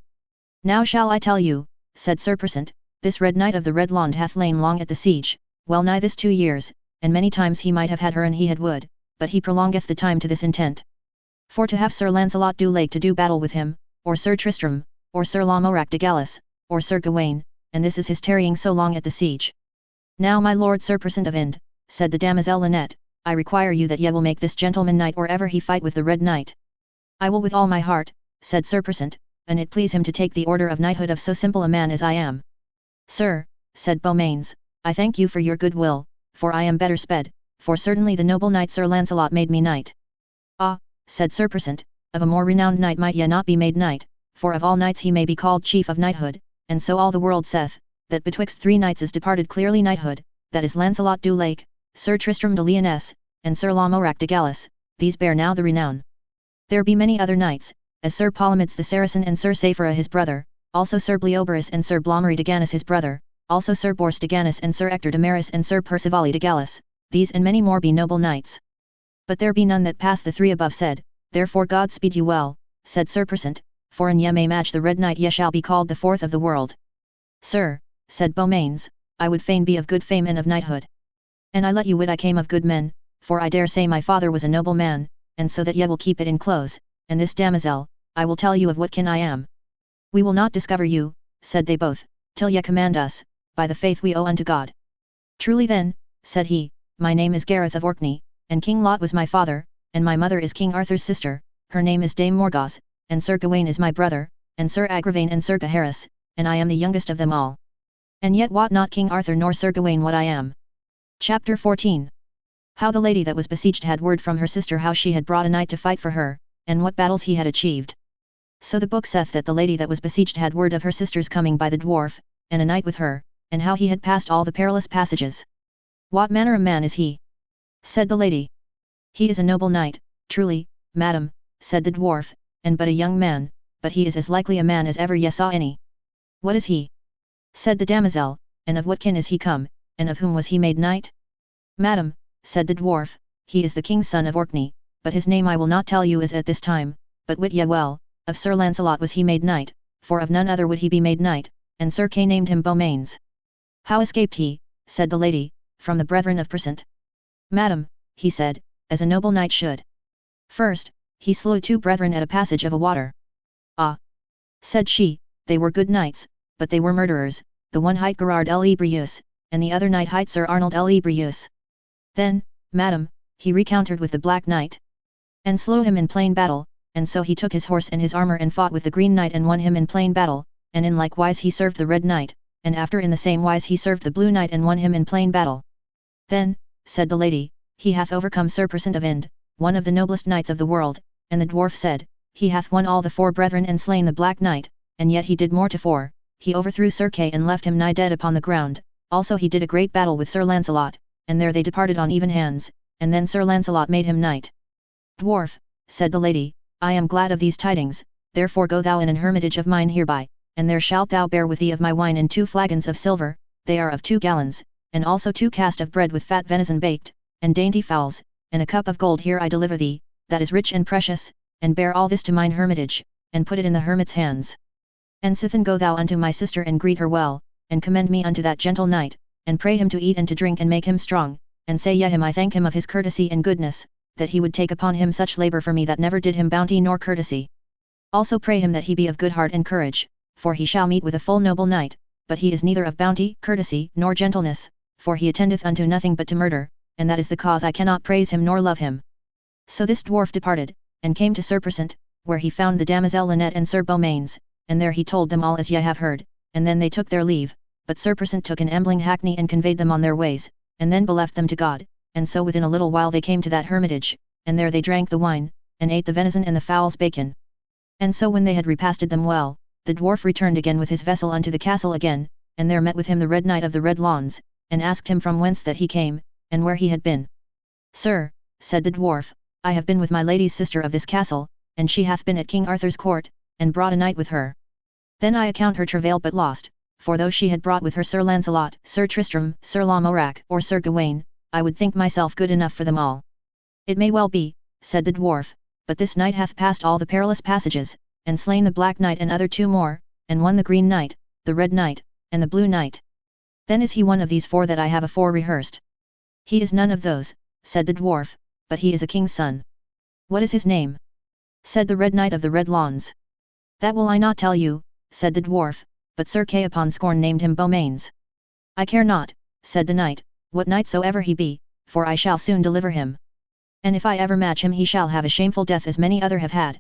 Now shall I tell you, said Sir Persant, this Red Knight of the Red Laund hath lain long at the siege, well nigh this 2 years, and many times he might have had her and he had would, but he prolongeth the time to this intent. For to have Sir Lancelot du Lake to do battle with him, or Sir Tristram, or Sir Lamorak de Gallis, or Sir Gawain, and this is his tarrying so long at the siege. Now my lord Sir Persant of Inde, said the damosel Lynette, I require you that ye will make this gentleman knight or ever he fight with the Red Knight. I will with all my heart, said Sir Persant, and it please him to take the order of knighthood of so simple a man as I am. Sir, said Beaumains, I thank you for your good will, for I am better sped, for certainly the noble knight Sir Lancelot made me knight. Ah, said Sir Persant, of a more renowned knight might ye not be made knight, for of all knights he may be called chief of knighthood, and so all the world saith, that betwixt 3 knights is departed clearly knighthood, that is Lancelot du Lake, Sir Tristram de Lyonesse, and Sir Lamorak de Gallis, these bear now the renown. There be many other knights, as Sir Palomides the Saracen and Sir Saphira his brother, also Sir Bleoberis and Sir Blommery de Gannis his brother, also Sir Bors de Gannis and Sir Ector de Maris and Sir Percivale de Gallis, these and many more be noble knights. But there be none that pass the 3 above said, therefore God speed you well, said Sir Persant, for an ye may match the Red Knight ye shall be called the 4th of the world. Sir, said Beaumains, I would fain be of good fame and of knighthood. And I let you wit I came of good men, for I dare say my father was a noble man, and so that ye will keep it in close, and this damosel, I will tell you of what kin I am. We will not discover you, said they both, till ye command us, by the faith we owe unto God. Truly then, said he, my name is Gareth of Orkney, and King Lot was my father, and my mother is King Arthur's sister, her name is Dame Morgause, and Sir Gawain is my brother, and Sir Agravain and Sir Gaheris, and I am the youngest of them all. And yet wot not King Arthur nor Sir Gawain what I am. Chapter 14. How the lady that was besieged had word from her sister how she had brought a knight to fight for her, and what battles he had achieved. So the book saith that the lady that was besieged had word of her sister's coming by the dwarf, and a knight with her, and how he had passed all the perilous passages. What manner of man is he? Said the lady. He is a noble knight, truly, madam, said the dwarf, and but a young man, but he is as likely a man as ever ye saw any. What is he? Said the damosel, and of what kin is he come, and of whom was he made knight? Madam, said the dwarf, he is the king's son of Orkney, but his name I will not tell you as at this time, but wit ye well, of Sir Lancelot was he made knight, for of none other would he be made knight, and Sir Kay named him Beaumains. How escaped he, said the lady, from the brethren of Persant? Madam, he said, as a noble knight should. First, he slew 2 brethren at a passage of a water. Ah! Said she, they were good knights, but they were murderers, the one hight Gerard le Brius, and the other knight hight Sir Arnold le Brius. Then, madam, he recountered with the Black Knight, and slew him in plain battle, and so he took his horse and his armour and fought with the Green Knight and won him in plain battle, and in like wise he served the Red Knight, and after in the same wise he served the Blue Knight and won him in plain battle. Then, said the lady, he hath overcome Sir Persant of Ind, one of the noblest knights of the world, and the dwarf said, he hath won all the 4 brethren and slain the Black Knight, and yet he did more to 4, he overthrew Sir Kay and left him nigh dead upon the ground, also he did a great battle with Sir Lancelot, and there they departed on even hands, and then Sir Lancelot made him knight. Dwarf, said the lady, I am glad of these tidings, therefore go thou in an hermitage of mine hereby, and there shalt thou bear with thee of my wine in 2 flagons of silver, they are of 2 gallons, and also 2 cast of bread with fat venison baked, and dainty fowls, and a cup of gold here I deliver thee, that is rich and precious, and bear all this to mine hermitage, and put it in the hermit's hands. And sithen go thou unto my sister and greet her well, and commend me unto that gentle knight, and pray him to eat and to drink and make him strong, and say ye him I thank him of his courtesy and goodness, that he would take upon him such labour for me that never did him bounty nor courtesy. Also pray him that he be of good heart and courage, for he shall meet with a full noble knight, but he is neither of bounty, courtesy, nor gentleness, for he attendeth unto nothing but to murder, and that is the cause I cannot praise him nor love him. So this dwarf departed, and came to Sir Persant, where he found the damosel Lynette and Sir Beaumains, and there he told them all as ye have heard, and then they took their leave, but Sir Persant took an ambling hackney and conveyed them on their ways, and then beleft them to God, and so within a little while they came to that hermitage, and there they drank the wine, and ate the venison and the fowls bacon. And so when they had repasted them well, the dwarf returned again with his vessel unto the castle again, and there met with him the Red Knight of the Red Lawns, and asked him from whence that he came, and where he had been. Sir, said the dwarf, I have been with my lady's sister of this castle, and she hath been at King Arthur's court, and brought a knight with her. Then I account her travail but lost, for though she had brought with her Sir Lancelot, Sir Tristram, Sir Lamorak, or Sir Gawain, I would think myself good enough for them all. It may well be, said the dwarf, but this knight hath passed all the perilous passages, and slain the Black Knight and other 2 more, and won the Green Knight, the Red Knight, and the Blue Knight. Then is he one of these 4 that I have afore rehearsed? He is none of those, said the dwarf, but he is a king's son. What is his name? Said the Red Knight of the Red Lawns. That will I not tell you, said the dwarf, but Sir Kay upon scorn named him Beaumains. I care not, said the knight, what knight soever he be, for I shall soon deliver him. And if I ever match him he shall have a shameful death as many other have had.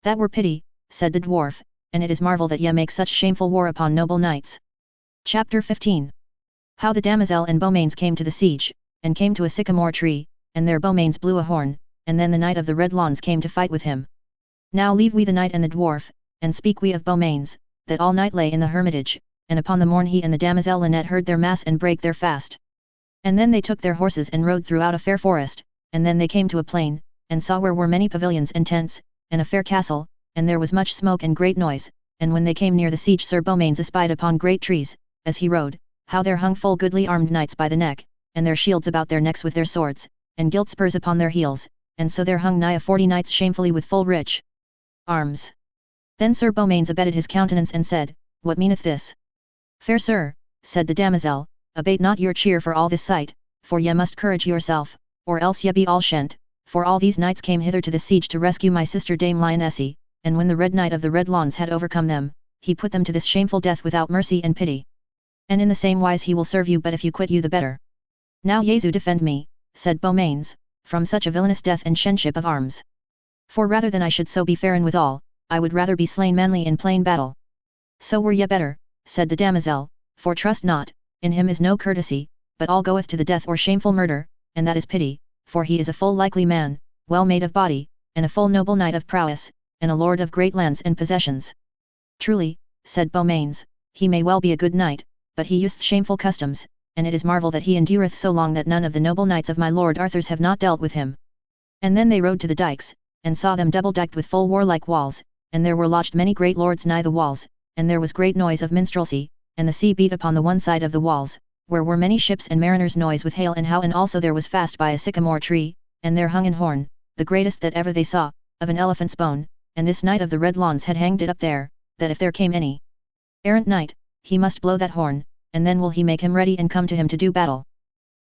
That were pity, said the dwarf, and it is marvel that ye make such shameful war upon noble knights. Chapter 15. How the damosel and Beaumains came to the siege, and came to a sycamore tree, and there Beaumains blew a horn, and then the knight of the red lawns came to fight with him. Now leave we the knight and the dwarf, and speak we of Beaumains, that all night lay in the hermitage, and upon the morn he and the damosel Lynette heard their mass and brake their fast. And then they took their horses and rode throughout a fair forest, and then they came to a plain, and saw where were many pavilions and tents, and a fair castle, and there was much smoke and great noise, and when they came near the siege Sir Beaumains espied upon great trees, as he rode, how there hung full goodly armed knights by the neck, and their shields about their necks with their swords, and gilt spurs upon their heels, and so there hung nigh a 40 knights shamefully with full rich arms. Then Sir Beaumains abated his countenance and said, What meaneth this? Fair sir, said the damosel, abate not your cheer for all this sight, for ye must courage yourself, or else ye be all shent, for all these knights came hither to the siege to rescue my sister Dame Lionesse, and when the Red Knight of the Red Lawns had overcome them, he put them to this shameful death without mercy and pity. And in the same wise he will serve you, but if you quit you the better. Now Jesu defend me, said Beaumains, from such a villainous death and shenship of arms. For rather than I should so be fairen withal, I would rather be slain manly in plain battle. So were ye better, said the damosel, for trust not, in him is no courtesy, but all goeth to the death or shameful murder, and that is pity, for he is a full likely man, well made of body, and a full noble knight of prowess, and a lord of great lands and possessions. Truly, said Beaumains, he may well be a good knight, but he useth shameful customs, and it is marvel that he endureth so long that none of the noble knights of my lord Arthur's have not dealt with him. And then they rode to the dykes, and saw them double dyked with full warlike walls, and there were lodged many great lords nigh the walls, and there was great noise of minstrelsy, and the sea beat upon the one side of the walls, where were many ships and mariners' noise with hail and how, and also there was fast by a sycamore tree, and there hung an horn, the greatest that ever they saw, of an elephant's bone, and this knight of the Red Lawns had hanged it up there, that if there came any errant knight, he must blow that horn, and then will he make him ready and come to him to do battle.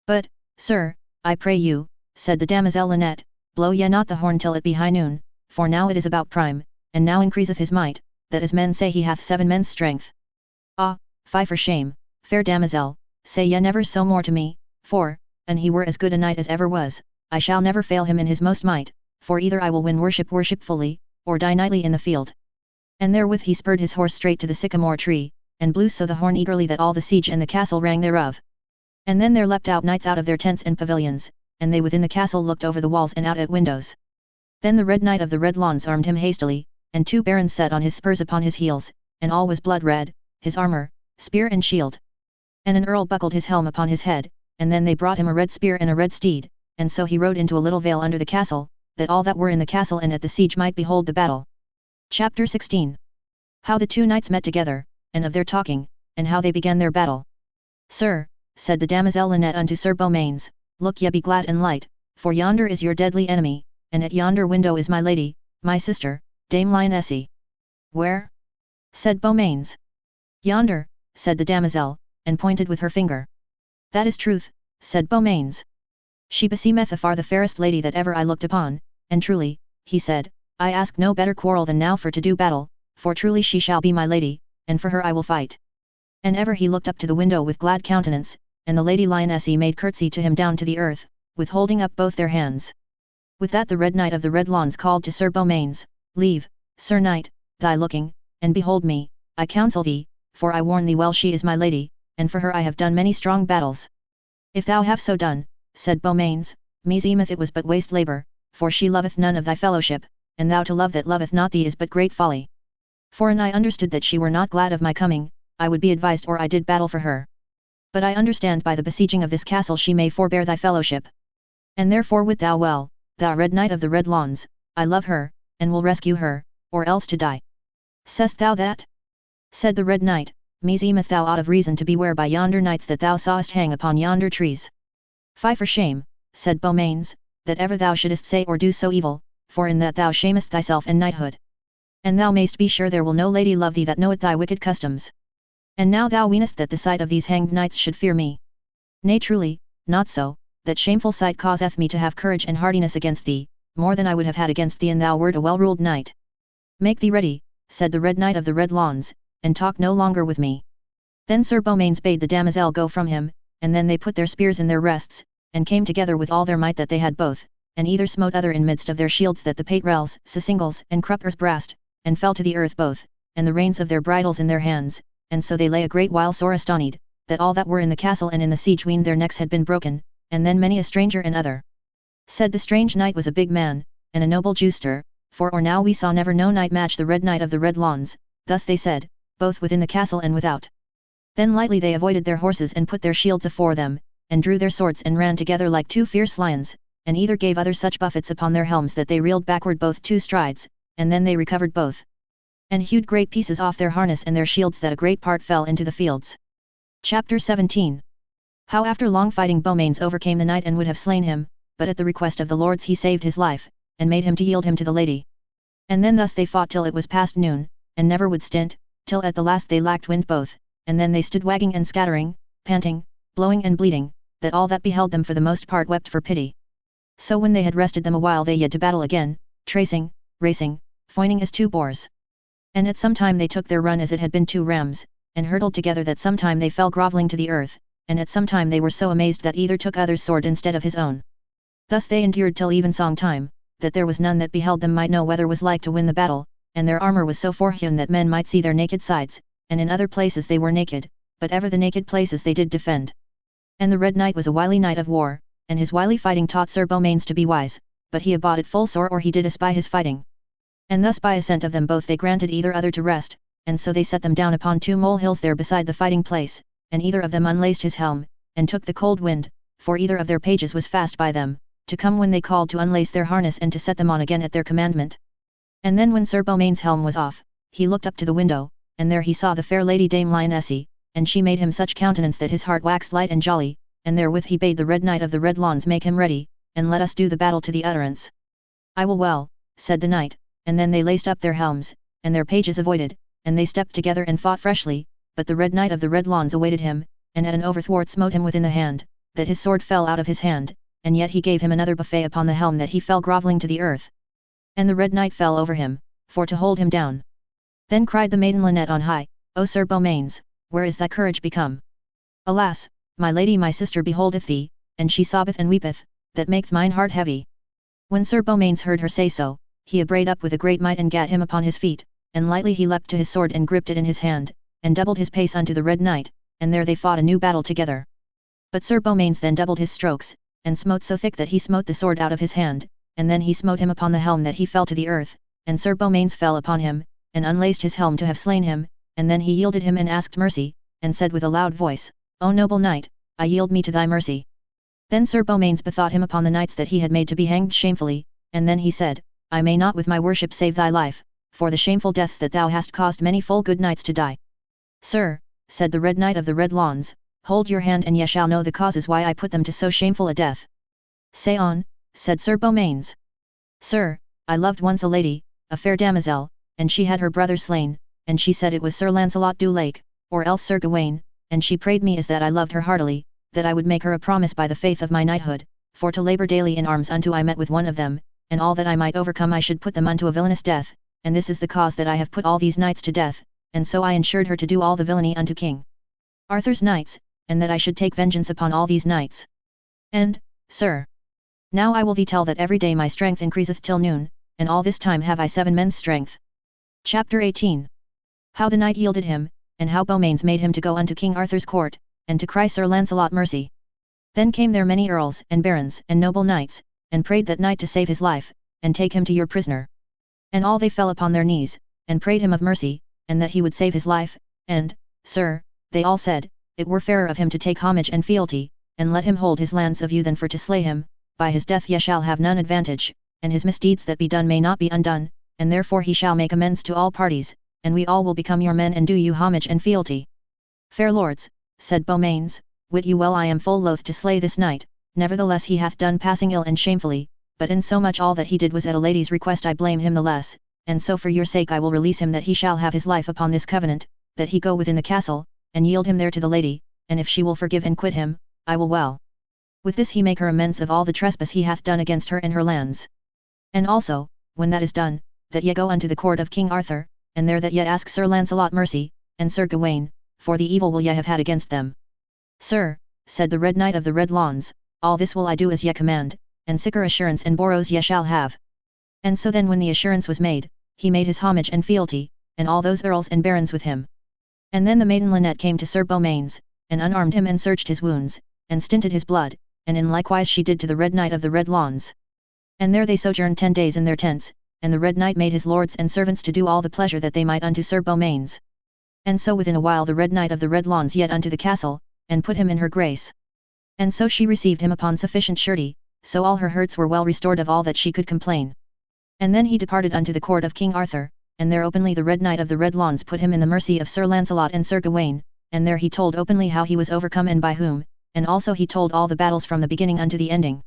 But, sir, I pray you, said the damosel Lynette, blow ye not the horn till it be high noon, for now it is about prime, and now increaseth his might, that as men say he hath 7 men's strength. Ah, fie for shame, fair damosel, say ye never so more to me, for, an he were as good a knight as ever was, I shall never fail him in his most might, for either I will win worshipfully, or die knightly in the field. And therewith he spurred his horse straight to the sycamore tree, and blew so the horn eagerly that all the siege and the castle rang thereof. And then there leapt out knights out of their tents and pavilions, and they within the castle looked over the walls and out at windows. Then the Red Knight of the Red Lawns armed him hastily, and 2 barons set on his spurs upon his heels, and all was blood red, his armour, spear and shield. And an earl buckled his helm upon his head, and then they brought him a red spear and a red steed, and so he rode into a little vale under the castle, that all that were in the castle and at the siege might behold the battle. Chapter 16. How the 2 knights met together, and of their talking, and how they began their battle. Sir, said the damosel Lynette unto Sir Beaumains, look ye be glad and light, for yonder is your deadly enemy, and at yonder window is my lady, my sister, Dame Lionesse. Where? Said Beaumains. Yonder, said the damosel, and pointed with her finger. That is truth, said Beaumains. She beseemeth afar the fairest lady that ever I looked upon, and truly, he said, I ask no better quarrel than now for to do battle, for truly she shall be my lady, and for her I will fight. And ever he looked up to the window with glad countenance, and the Lady Lionesse made curtsy to him down to the earth, with holding up both their hands. With that the Red Knight of the Red Lawns called to Sir Beaumains, Leave, Sir Knight, thy looking, and behold me, I counsel thee, for I warn thee well she is my lady, and for her I have done many strong battles. If thou have so done, said Beaumains, meseemeth it was but waste labour, for she loveth none of thy fellowship, and thou to love that loveth not thee is but great folly. For an I understood that she were not glad of my coming, I would be advised or I did battle for her. But I understand by the besieging of this castle she may forbear thy fellowship. And therefore wit thou well, thou Red Knight of the Red Lawns, I love her, and will rescue her, or else to die. Say'st thou that? Said the Red Knight, meseemeth thou ought of reason to beware by yonder knights that thou sawest hang upon yonder trees. Fie for shame, said Beaumains, that ever thou shouldest say or do so evil, for in that thou shamest thyself and knighthood. And thou mayst be sure there will no lady love thee that knoweth thy wicked customs. And now thou weenest that the sight of these hanged knights should fear me. Nay truly, not so, that shameful sight causeth me to have courage and hardiness against thee, more than I would have had against thee an thou wert a well-ruled knight. Make thee ready, said the Red Knight of the Red Lawns, and talk no longer with me. Then Sir Beaumains bade the damosel go from him, and then they put their spears in their rests, and came together with all their might that they had both, and either smote other in midst of their shields that the paterels, sisingles, and cruppers brast, and fell to the earth both, and the reins of their bridles in their hands, and so they lay a great while sore astonied, that all that were in the castle and in the siege weaned their necks had been broken, and then many a stranger and other. Said the strange knight was a big man, and a noble juster, for or now we saw never no knight match the Red Knight of the Red Lawns, thus they said, both within the castle and without. Then lightly they avoided their horses and put their shields afore them, and drew their swords and ran together like two fierce lions, and either gave other such buffets upon their helms that they reeled backward both 2 strides, and then they recovered both, and hewed great pieces off their harness and their shields that a great part fell into the fields. Chapter 17. How after long fighting Beaumains overcame the knight and would have slain him, but at the request of the lords he saved his life, and made him to yield him to the lady. And then thus they fought till it was past noon, and never would stint, till at the last they lacked wind both, and then they stood wagging and scattering, panting, blowing and bleeding, that all that beheld them for the most part wept for pity. So when they had rested them a while they yet to battle again, tracing, racing, foining as 2 boars. And at some time they took their run as it had been 2 rams, and hurtled together that sometime they fell grovelling to the earth, and at some time they were so amazed that either took other's sword instead of his own. Thus they endured till evensong time, that there was none that beheld them might know whether was like to win the battle, and their armour was so forhewn that men might see their naked sides, and in other places they were naked, but ever the naked places they did defend. And the Red Knight was a wily knight of war, and his wily fighting taught Sir Beaumains to be wise, but he abode it full sore or he did espy his fighting. And thus by assent of them both they granted either other to rest, and so they set them down upon 2 molehills there beside the fighting place, and either of them unlaced his helm, and took the cold wind, for either of their pages was fast by them, to come when they called to unlace their harness and to set them on again at their commandment. And then when Sir Beaumains' helm was off, he looked up to the window, and there he saw the fair lady Dame Lionesse, and she made him such countenance that his heart waxed light and jolly, and therewith he bade the Red Knight of the Red Lawns make him ready, and let us do the battle to the utterance. I will well, said the knight, and then they laced up their helms, and their pages avoided, and they stepped together and fought freshly, but the Red Knight of the Red Lawns awaited him, and at an overthwart smote him within the hand, that his sword fell out of his hand, and yet he gave him another buffet upon the helm that he fell grovelling to the earth. And the Red Knight fell over him, for to hold him down. Then cried the maiden Lynette on high, O Sir Beaumains, where is thy courage become? Alas, my lady my sister beholdeth thee, and she sobbeth and weepeth, that maketh mine heart heavy. When Sir Beaumains heard her say so, he abrade up with a great might and gat him upon his feet, and lightly he leapt to his sword and gripped it in his hand, and doubled his pace unto the Red Knight, and there they fought a new battle together. But Sir Beaumains then doubled his strokes, and smote so thick that he smote the sword out of his hand, and then he smote him upon the helm that he fell to the earth, and Sir Beaumains fell upon him, and unlaced his helm to have slain him, and then he yielded him and asked mercy, and said with a loud voice, O noble knight, I yield me to thy mercy. Then Sir Beaumains bethought him upon the knights that he had made to be hanged shamefully, and then he said, I may not with my worship save thy life, for the shameful deaths that thou hast caused many full good knights to die. Sir, said the Red Knight of the Red Lawns, hold your hand and ye shall know the causes why I put them to so shameful a death. Say on, said Sir Beaumains. Sir, I loved once a lady, a fair damosel, and she had her brother slain, and she said it was Sir Lancelot du Lake, or else Sir Gawain, and she prayed me as that I loved her heartily, that I would make her a promise by the faith of my knighthood, for to labour daily in arms unto I met with one of them, and all that I might overcome I should put them unto a villainous death, and this is the cause that I have put all these knights to death, and so I ensured her to do all the villainy unto King Arthur's knights, and that I should take vengeance upon all these knights. And, sir, now I will thee tell that every day my strength increaseth till noon, and all this time have I 7 men's strength. Chapter 18. How the knight yielded him, and how Beaumains made him to go unto King Arthur's court, and to cry Sir Lancelot mercy. Then came there many earls and barons and noble knights, and prayed that knight to save his life, and take him to your prisoner. And all they fell upon their knees, and prayed him of mercy, and that he would save his life, and, sir, they all said, it were fairer of him to take homage and fealty, and let him hold his lands of you than for to slay him, by his death ye shall have none advantage, and his misdeeds that be done may not be undone, and therefore he shall make amends to all parties, and we all will become your men and do you homage and fealty. Fair lords, said Beaumains, wit you well I am full loath to slay this knight, nevertheless he hath done passing ill and shamefully, but in so much all that he did was at a lady's request I blame him the less, and so for your sake I will release him that he shall have his life upon this covenant, that he go within the castle, and yield him there to the lady, and if she will forgive and quit him, I will well. With this he make her amends of all the trespass he hath done against her and her lands. And also, when that is done, that ye go unto the court of King Arthur, and there that ye ask Sir Lancelot mercy, and Sir Gawain, for the evil will ye have had against them. Sir, said the Red Knight of the Red Lawns, all this will I do as ye command, and sicker assurance and boros ye shall have. And so then when the assurance was made, he made his homage and fealty, and all those earls and barons with him. And then the maiden Lynette came to Sir Beaumains, and unarmed him and searched his wounds, and stinted his blood, and in likewise she did to the Red Knight of the Red Lawns. And there they sojourned 10 days in their tents, and the Red Knight made his lords and servants to do all the pleasure that they might unto Sir Beaumains. And so within a while the Red Knight of the Red Lawns yet unto the castle, and put him in her grace. And so she received him upon sufficient surety, so all her hurts were well restored of all that she could complain. And then he departed unto the court of King Arthur, and there openly the Red Knight of the Red Lawns put him in the mercy of Sir Lancelot and Sir Gawain, and there he told openly how he was overcome and by whom, and also he told all the battles from the beginning unto the ending.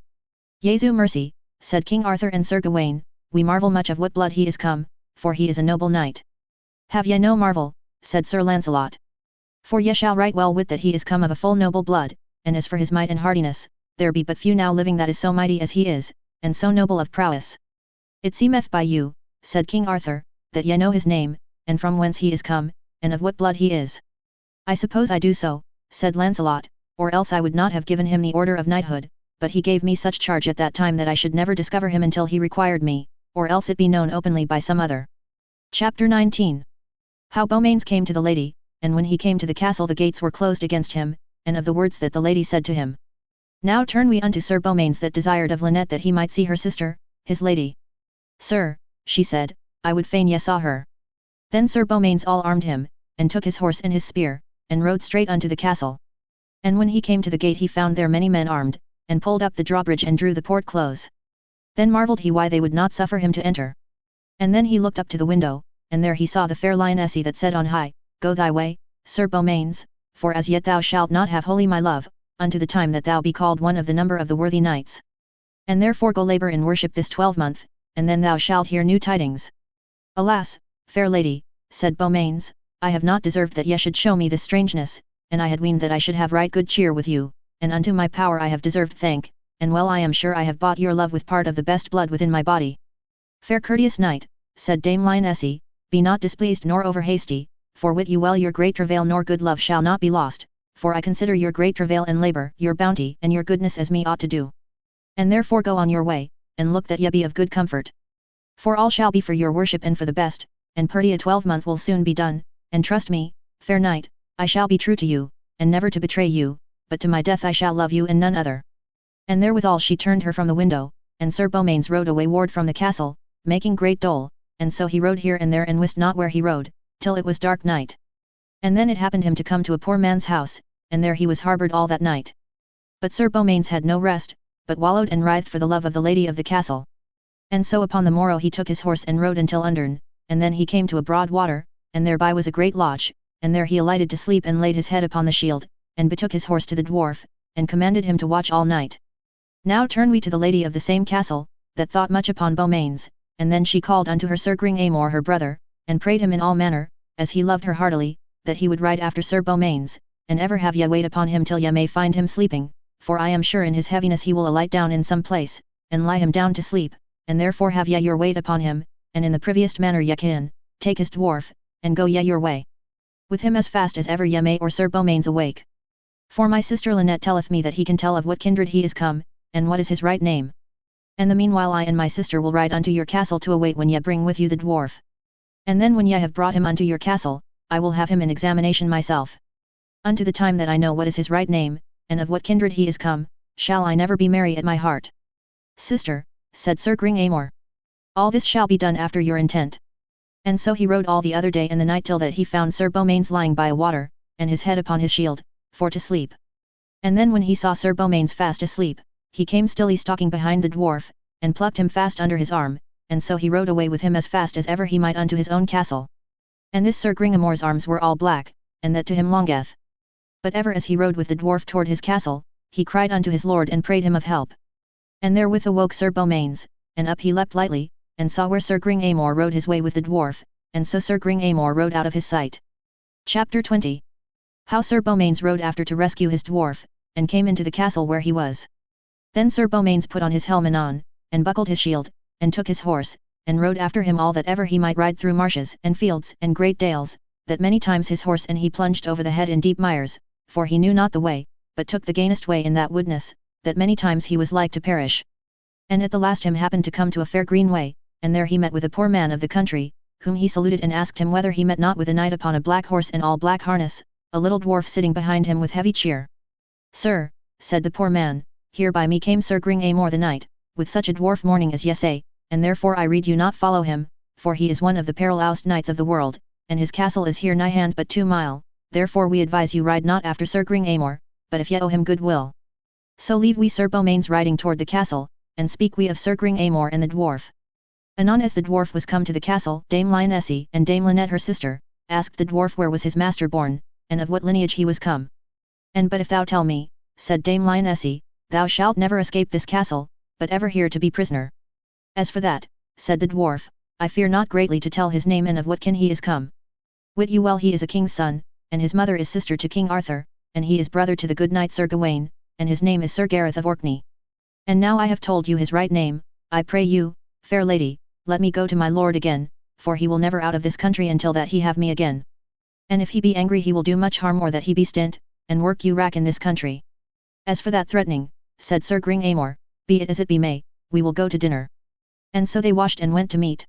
Jesu mercy, said King Arthur and Sir Gawain, we marvel much of what blood he is come, for he is a noble knight. Have ye no marvel, said Sir Lancelot. For ye shall right well wit that he is come of a full noble blood, and as for his might and hardiness, there be but few now living that is so mighty as he is, and so noble of prowess. It seemeth by you, said King Arthur, that ye know his name, and from whence he is come, and of what blood he is. I suppose I do so, said Lancelot, or else I would not have given him the order of knighthood, but he gave me such charge at that time that I should never discover him until he required me, or else it be known openly by some other. Chapter 19. How Beaumains came to the lady, and when he came to the castle the gates were closed against him, and of the words that the lady said to him. Now turn we unto Sir Beaumains that desired of Lynette that he might see her sister, his lady. Sir, she said, I would fain ye saw her. Then Sir Beaumains all armed him, and took his horse and his spear, and rode straight unto the castle. And when he came to the gate he found there many men armed, and pulled up the drawbridge and drew the port close. Then marvelled he why they would not suffer him to enter. And then he looked up to the window, and there he saw the fair lionessy that said on high, Go thy way, Sir Beaumains, for as yet thou shalt not have wholly my love, unto the time that thou be called one of the number of the worthy knights. And therefore go labour in worship this 12-month, and then thou shalt hear new tidings. Alas, fair lady, said Beaumains, I have not deserved that ye should show me this strangeness, and I had weened that I should have right good cheer with you, and unto my power I have deserved thank, and well I am sure I have bought your love with part of the best blood within my body. Fair courteous knight, said Dame Lionessy, be not displeased nor over hasty, for wit you well your great travail nor good love shall not be lost, for I consider your great travail and labour, your bounty and your goodness as me ought to do. And therefore go on your way, and look that ye be of good comfort. For all shall be for your worship and for the best, and perty a 12-month will soon be done, and trust me, fair knight, I shall be true to you, and never to betray you, but to my death I shall love you and none other. And therewithal she turned her from the window, and Sir Beaumains rode away ward from the castle, making great dole, and so he rode here and there and wist not where he rode, till it was dark night. And then it happened him to come to a poor man's house, and there he was harboured all that night. But Sir Beaumains had no rest, but wallowed and writhed for the love of the lady of the castle. And so upon the morrow he took his horse and rode until undern, and then he came to a broad water, and thereby was a great lodge, and there he alighted to sleep and laid his head upon the shield, and betook his horse to the dwarf, and commanded him to watch all night. Now turn we to the lady of the same castle, that thought much upon Beaumains, and then she called unto her Sir Gringamore her brother, and prayed him in all manner, as he loved her heartily, that he would ride after Sir Beaumains, and ever have ye wait upon him till ye may find him sleeping, for I am sure in his heaviness he will alight down in some place, and lie him down to sleep, and therefore have ye your wait upon him, and in the privriest manner ye can, take his dwarf, and go ye your way. With him as fast as ever ye may or Sir Beaumains awake. For my sister Lynette telleth me that he can tell of what kindred he is come, and what is his right name. And the meanwhile I and my sister will ride unto your castle to await when ye bring with you the dwarf. And then when ye have brought him unto your castle, I will have him in examination myself. Unto the time that I know what is his right name, and of what kindred he is come, shall I never be merry at my heart. Sister, said Sir Gringamore, all this shall be done after your intent. And so he rode all the other day and the night till that he found Sir Beaumains lying by a water, and his head upon his shield, for to sleep. And then when he saw Sir Beaumains fast asleep, he came stilly stalking behind the dwarf, and plucked him fast under his arm, and so he rode away with him as fast as ever he might unto his own castle. And this Sir Gringamore's arms were all black, and that to him longeth. But ever as he rode with the dwarf toward his castle, he cried unto his lord and prayed him of help. And therewith awoke Sir Beaumains, and up he leapt lightly, and saw where Sir Gringamore rode his way with the dwarf, and so Sir Gringamore rode out of his sight. Chapter 20. How Sir Beaumains rode after to rescue his dwarf, and came into the castle where he was. Then Sir Beaumains put on his helm anon, and buckled his shield, and took his horse, and rode after him all that ever he might ride through marshes and fields and great dales, that many times his horse and he plunged over the head in deep mires, for he knew not the way, but took the gainest way in that woodness, that many times he was like to perish. And at the last him happened to come to a fair green way, and there he met with a poor man of the country, whom he saluted and asked him whether he met not with a knight upon a black horse in all black harness, a little dwarf sitting behind him with heavy cheer. Sir, said the poor man, here by me came Sir Gringamore the knight, with such a dwarf mourning as ye say, and therefore I rede you not follow him, for he is one of the perilous knights of the world, and his castle is here nigh hand but 2 mile, therefore we advise you ride not after Sir Gringamore, but if ye owe him good will. So leave we Sir Beaumains riding toward the castle, and speak we of Sir Gringamore and the dwarf. Anon as the dwarf was come to the castle, Dame Lionesse and Dame Lynette her sister, asked the dwarf where was his master born, and of what lineage he was come. And but if thou tell me, said Dame Lionesse, thou shalt never escape this castle, but ever here to be prisoner. As for that, said the dwarf, I fear not greatly to tell his name and of what kin he is come. Wit you well he is a king's son, and his mother is sister to King Arthur, and he is brother to the good knight Sir Gawain, and his name is Sir Gareth of Orkney. And now I have told you his right name, I pray you, fair lady, let me go to my lord again, for he will never out of this country until that he have me again. And if he be angry he will do much harm or that he be stint, and work you rack in this country. As for that threatening, said Sir Gringamore, be it as it be may, we will go to dinner. And so they washed and went to meat.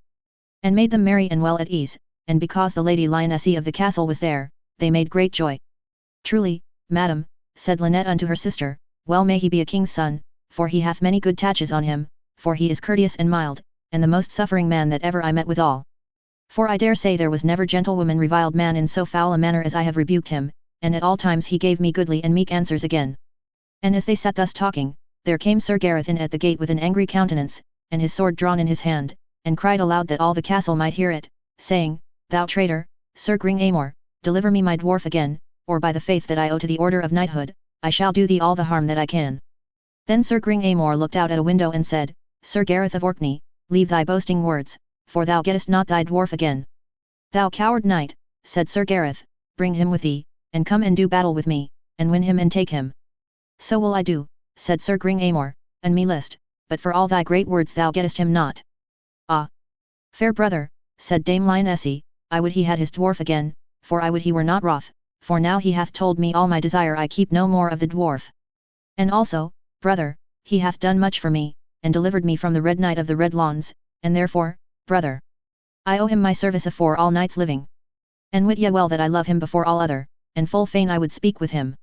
And made them merry and well at ease, and because the Lady Lionesse of the castle was there, they made great joy. Truly, madam, said Lynette unto her sister, well may he be a king's son, for he hath many good tatches on him, for he is courteous and mild, and the most suffering man that ever I met withal. For I dare say there was never gentlewoman reviled man in so foul a manner as I have rebuked him, and at all times he gave me goodly and meek answers again. And as they sat thus talking, there came Sir Gareth in at the gate with an angry countenance, and his sword drawn in his hand, and cried aloud that all the castle might hear it, saying, Thou traitor, Sir Gringamore, deliver me my dwarf again, or by the faith that I owe to the order of knighthood, I shall do thee all the harm that I can. Then Sir Gringamore looked out at a window and said, Sir Gareth of Orkney, leave thy boasting words, for thou gettest not thy dwarf again. Thou coward knight, said Sir Gareth, bring him with thee, and come and do battle with me, and win him and take him. So will I do, said Sir Gringamore, and me list, but for all thy great words thou gettest him not. Ah! Fair brother, said Dame Lionesse, I would he had his dwarf again, for I would he were not wroth, for now he hath told me all my desire I keep no more of the dwarf. And also, brother, he hath done much for me, and delivered me from the Red Knight of the Red Lawns, and therefore, brother, I owe him my service afore all knights living. And wit ye well that I love him before all other, and full fain I would speak with him.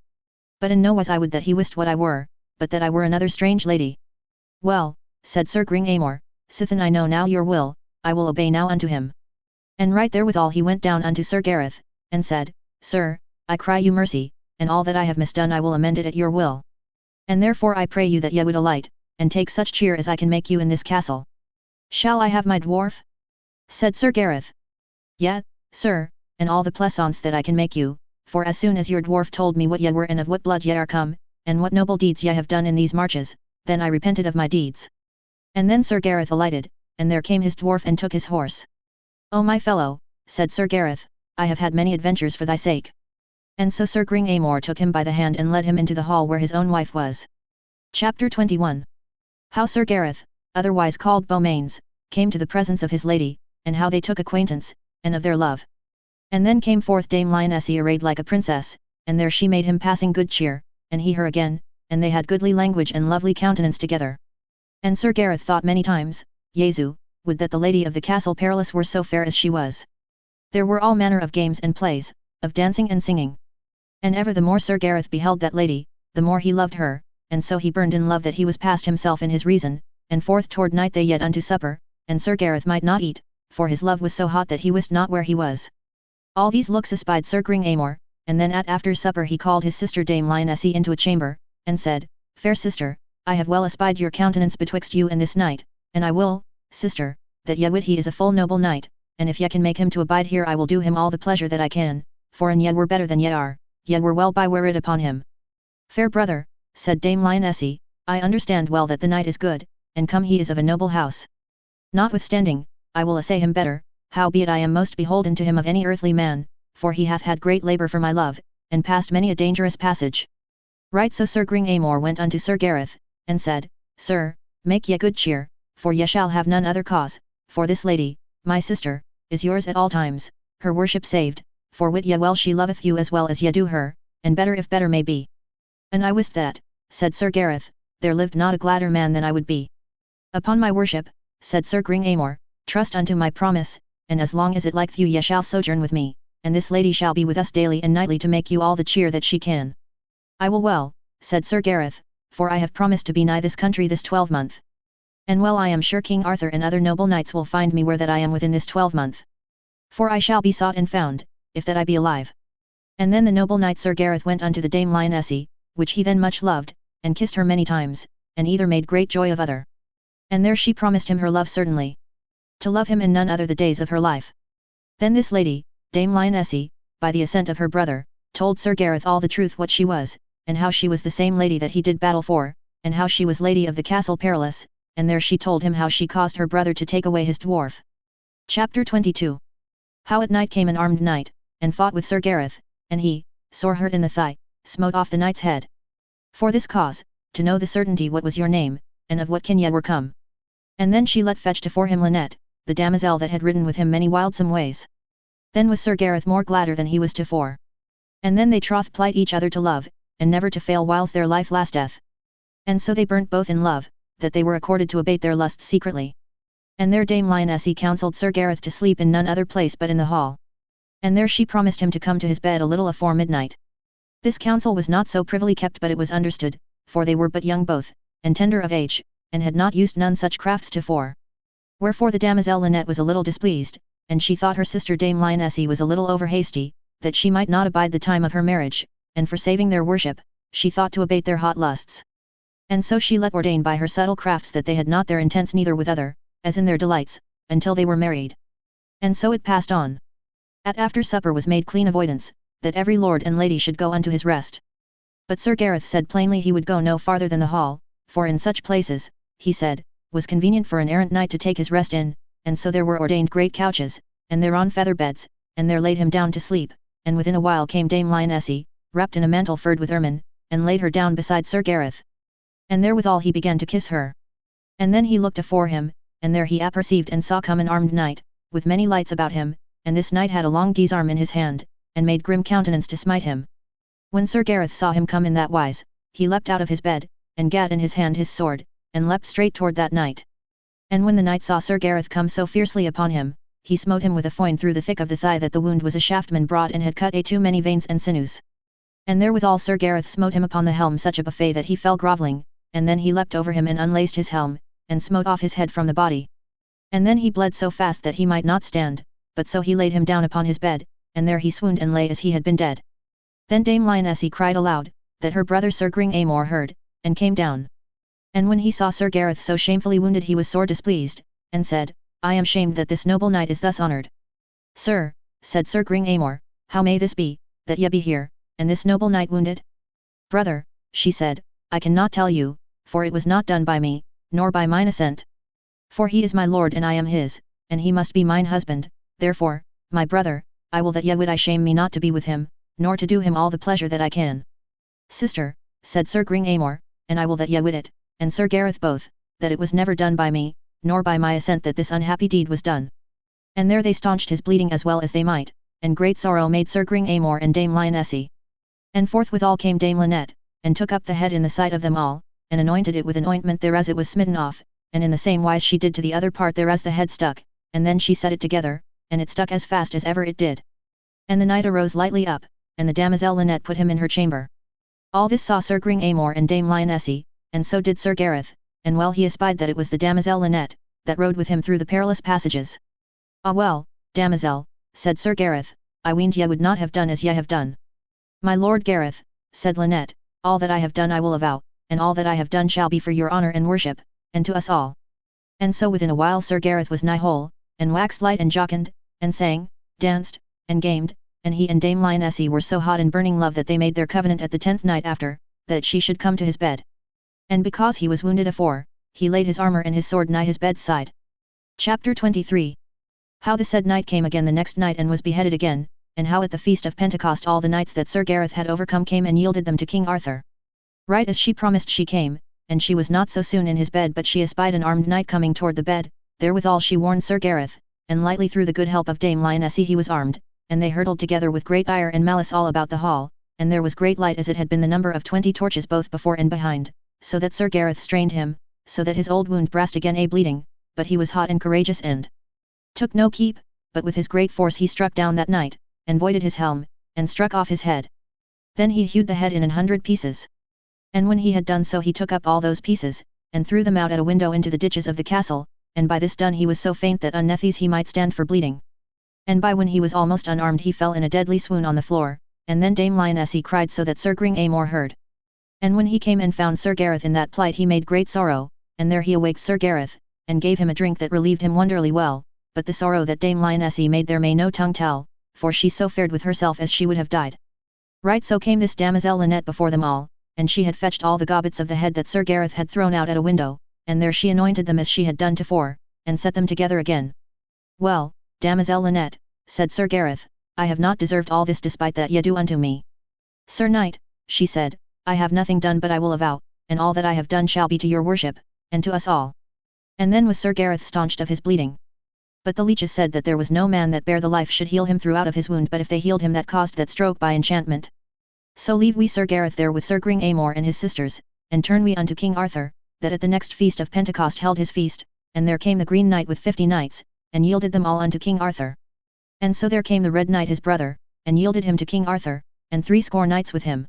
But in no wise I would that he wist what I were, but that I were another strange lady. Well, said Sir Gringamore, sithen I know now your will, I will obey now unto him. And right therewithal he went down unto Sir Gareth, and said, Sir, I cry you mercy, and all that I have misdone I will amend it at your will. And therefore I pray you that ye would alight, and take such cheer as I can make you in this castle. Shall I have my dwarf? Said Sir Gareth. Yet, sir, and all the pleasance that I can make you, for as soon as your dwarf told me what ye were and of what blood ye are come, and what noble deeds ye have done in these marches, then I repented of my deeds. And then Sir Gareth alighted, and there came his dwarf and took his horse. O my fellow, said Sir Gareth, I have had many adventures for thy sake. And so Sir Gringamore took him by the hand and led him into the hall where his own wife was. Chapter 21. How Sir Gareth, otherwise called Beaumains, came to the presence of his lady, and how they took acquaintance, and of their love. And then came forth Dame Lionesse arrayed like a princess, and there she made him passing good cheer, and he her again, and they had goodly language and lovely countenance together. And Sir Gareth thought many times, Jesu, would that the lady of the castle perilous were so fair as she was. There were all manner of games and plays, of dancing and singing. And ever the more Sir Gareth beheld that lady, the more he loved her, and so he burned in love that he was past himself in his reason, and forth toward night they yet unto supper, and Sir Gareth might not eat, for his love was so hot that he wist not where he was. All these looks espied Sir Gringamore, and then at after supper he called his sister Dame Lionesse into a chamber, and said, Fair sister, I have well espied your countenance betwixt you and this knight, and I will, sister, that ye wit he is a full noble knight, and if ye can make him to abide here I will do him all the pleasure that I can, for an ye were better than ye are, ye were well by wear it upon him. Fair brother, said Dame Lionesse, I understand well that the knight is good, and come he is of a noble house. Notwithstanding, I will assay him better, howbeit I am most beholden to him of any earthly man, for he hath had great labour for my love, and passed many a dangerous passage. Right so Sir Gringamore went unto Sir Gareth, and said, Sir, make ye good cheer, for ye shall have none other cause, for this lady, my sister, is yours at all times, her worship saved, for wit ye well she loveth you as well as ye do her, and better if better may be. And I wist that, said Sir Gareth, there lived not a gladder man than I would be. Upon my worship, said Sir Gringamore, trust unto my promise, and as long as it liketh you ye shall sojourn with me, and this lady shall be with us daily and nightly to make you all the cheer that she can. I will well, said Sir Gareth, for I have promised to be nigh this country this 12-month. And well I am sure King Arthur and other noble knights will find me where that I am within this 12-month. For I shall be sought and found, if that I be alive. And then the noble knight Sir Gareth went unto the Dame Lionesse, which he then much loved, and kissed her many times, and either made great joy of other. And there she promised him her love certainly. To love him and none other the days of her life. Then this lady, Dame Lionesse, by the assent of her brother, told Sir Gareth all the truth what she was, and how she was the same lady that he did battle for, and how she was lady of the Castle Perilous, and there she told him how she caused her brother to take away his dwarf. Chapter 22. How at night came an armed knight, and fought with Sir Gareth, and he, sore hurt in the thigh, smote off the knight's head. For this cause, to know the certainty what was your name, and of what kin ye were come. And then she let fetch to for him Lynette, the damosel that had ridden with him many wildsome ways. Then was Sir Gareth more gladder than he was tofore. And then they troth plight each other to love, and never to fail whiles their life lasteth. And so they burnt both in love, that they were accorded to abate their lusts secretly. And there Dame Lionesse counselled Sir Gareth to sleep in none other place but in the hall. And there she promised him to come to his bed a little afore midnight. This counsel was not so privily kept but it was understood, for they were but young both, and tender of age, and had not used none such crafts tofore. Wherefore the damosel Lynette was a little displeased, and she thought her sister Dame Lionesse was a little over hasty, that she might not abide the time of her marriage, and for saving their worship, she thought to abate their hot lusts. And so she let ordain by her subtle crafts that they had not their intents neither with other, as in their delights, until they were married. And so it passed on. At after supper was made clean avoidance, that every lord and lady should go unto his rest. But Sir Gareth said plainly he would go no farther than the hall, for in such places, he said, was convenient for an errant knight to take his rest in, and so there were ordained great couches, and thereon feather beds, and there laid him down to sleep, and within a while came Dame Lionesse, wrapped in a mantle furred with ermine, and laid her down beside Sir Gareth. And therewithal he began to kiss her. And then he looked afore him, and there he apperceived and saw come an armed knight, with many lights about him, and this knight had a long guisarme in his hand, and made grim countenance to smite him. When Sir Gareth saw him come in that wise, he leapt out of his bed, and gat in his hand his sword, and leapt straight toward that knight. And when the knight saw Sir Gareth come so fiercely upon him, he smote him with a foin through the thick of the thigh that the wound was a shaftman brought and had cut too many veins and sinews. And therewithal Sir Gareth smote him upon the helm such a buffet that he fell grovelling, and then he leapt over him and unlaced his helm, and smote off his head from the body. And then he bled so fast that he might not stand, but so he laid him down upon his bed, and there he swooned and lay as he had been dead. Then Dame Lionesse cried aloud, that her brother Sir Gringamore heard, and came down. And when he saw Sir Gareth so shamefully wounded he was sore displeased, and said, I am shamed that this noble knight is thus honoured. Sir, said Sir Gringamore, how may this be, that ye be here, and this noble knight wounded? Brother, she said, I cannot tell you, for it was not done by me, nor by mine assent. For he is my lord and I am his, and he must be mine husband, therefore, my brother, I will that ye would I shame me not to be with him, nor to do him all the pleasure that I can. Sister, said Sir Gringamore, and I will that ye would it, and Sir Gareth both, that it was never done by me, nor by my assent that this unhappy deed was done. And there they staunched his bleeding as well as they might, and great sorrow made Sir Gringamore and Dame Lionesse. And forthwithal came Dame Lynette, and took up the head in the sight of them all, and anointed it with an ointment thereas it was smitten off, and in the same wise she did to the other part thereas the head stuck, and then she set it together, and it stuck as fast as ever it did. And the knight arose lightly up, and the damosel Lynette put him in her chamber. All this saw Sir Gringamore and Dame Lionesse, and so did Sir Gareth, and well he espied that it was the damosel Lynette, that rode with him through the perilous passages. Ah well, damosel, said Sir Gareth, I weened ye would not have done as ye have done. My lord Gareth, said Lynette, all that I have done I will avow, and all that I have done shall be for your honour and worship, and to us all. And so within a while Sir Gareth was nigh whole, and waxed light and jocund, and sang, danced, and gamed, and he and Dame Lionesse were so hot in burning love that they made their covenant at the 10th night after, that she should come to his bed. And because he was wounded afore, he laid his armour and his sword nigh his bed's side. Chapter 23. How the said knight came again the next night and was beheaded again, and how at the feast of Pentecost all the knights that Sir Gareth had overcome came and yielded them to King Arthur. Right as she promised she came, and she was not so soon in his bed but she espied an armed knight coming toward the bed, therewithal she warned Sir Gareth, and lightly through the good help of Dame Lionesse he was armed, and they hurtled together with great ire and malice all about the hall, and there was great light as it had been the number of 20 torches both before and behind, so that Sir Gareth strained him, so that his old wound brast again a bleeding, but he was hot and courageous and took no keep, but with his great force he struck down that knight, and voided his helm, and struck off his head. Then he hewed the head in 100 pieces. And when he had done so he took up all those pieces, and threw them out at a window into the ditches of the castle, and by this done he was so faint that unnethes he might stand for bleeding. And by when he was almost unarmed he fell in a deadly swoon on the floor, and then Dame Lionesse cried so that Sir Gringamore heard. And when he came and found Sir Gareth in that plight he made great sorrow, and there he awaked Sir Gareth, and gave him a drink that relieved him wonderly well, but the sorrow that Dame Lionesse made there may no tongue tell, for she so fared with herself as she would have died. Right so came this damosel Lynette before them all, and she had fetched all the gobbets of the head that Sir Gareth had thrown out at a window, and there she anointed them as she had done tofore, and set them together again. Well, damosel Lynette, said Sir Gareth, I have not deserved all this despite that ye do unto me. Sir Knight, she said, I have nothing done but I will avow, and all that I have done shall be to your worship, and to us all. And then was Sir Gareth staunched of his bleeding. But the leeches said that there was no man that bare the life should heal him throughout of his wound but if they healed him that caused that stroke by enchantment. So leave we Sir Gareth there with Sir Gringamore and his sisters, and turn we unto King Arthur, that at the next feast of Pentecost held his feast, and there came the Green Knight with 50 knights, and yielded them all unto King Arthur. And so there came the Red Knight his brother, and yielded him to King Arthur, and 60 knights with him.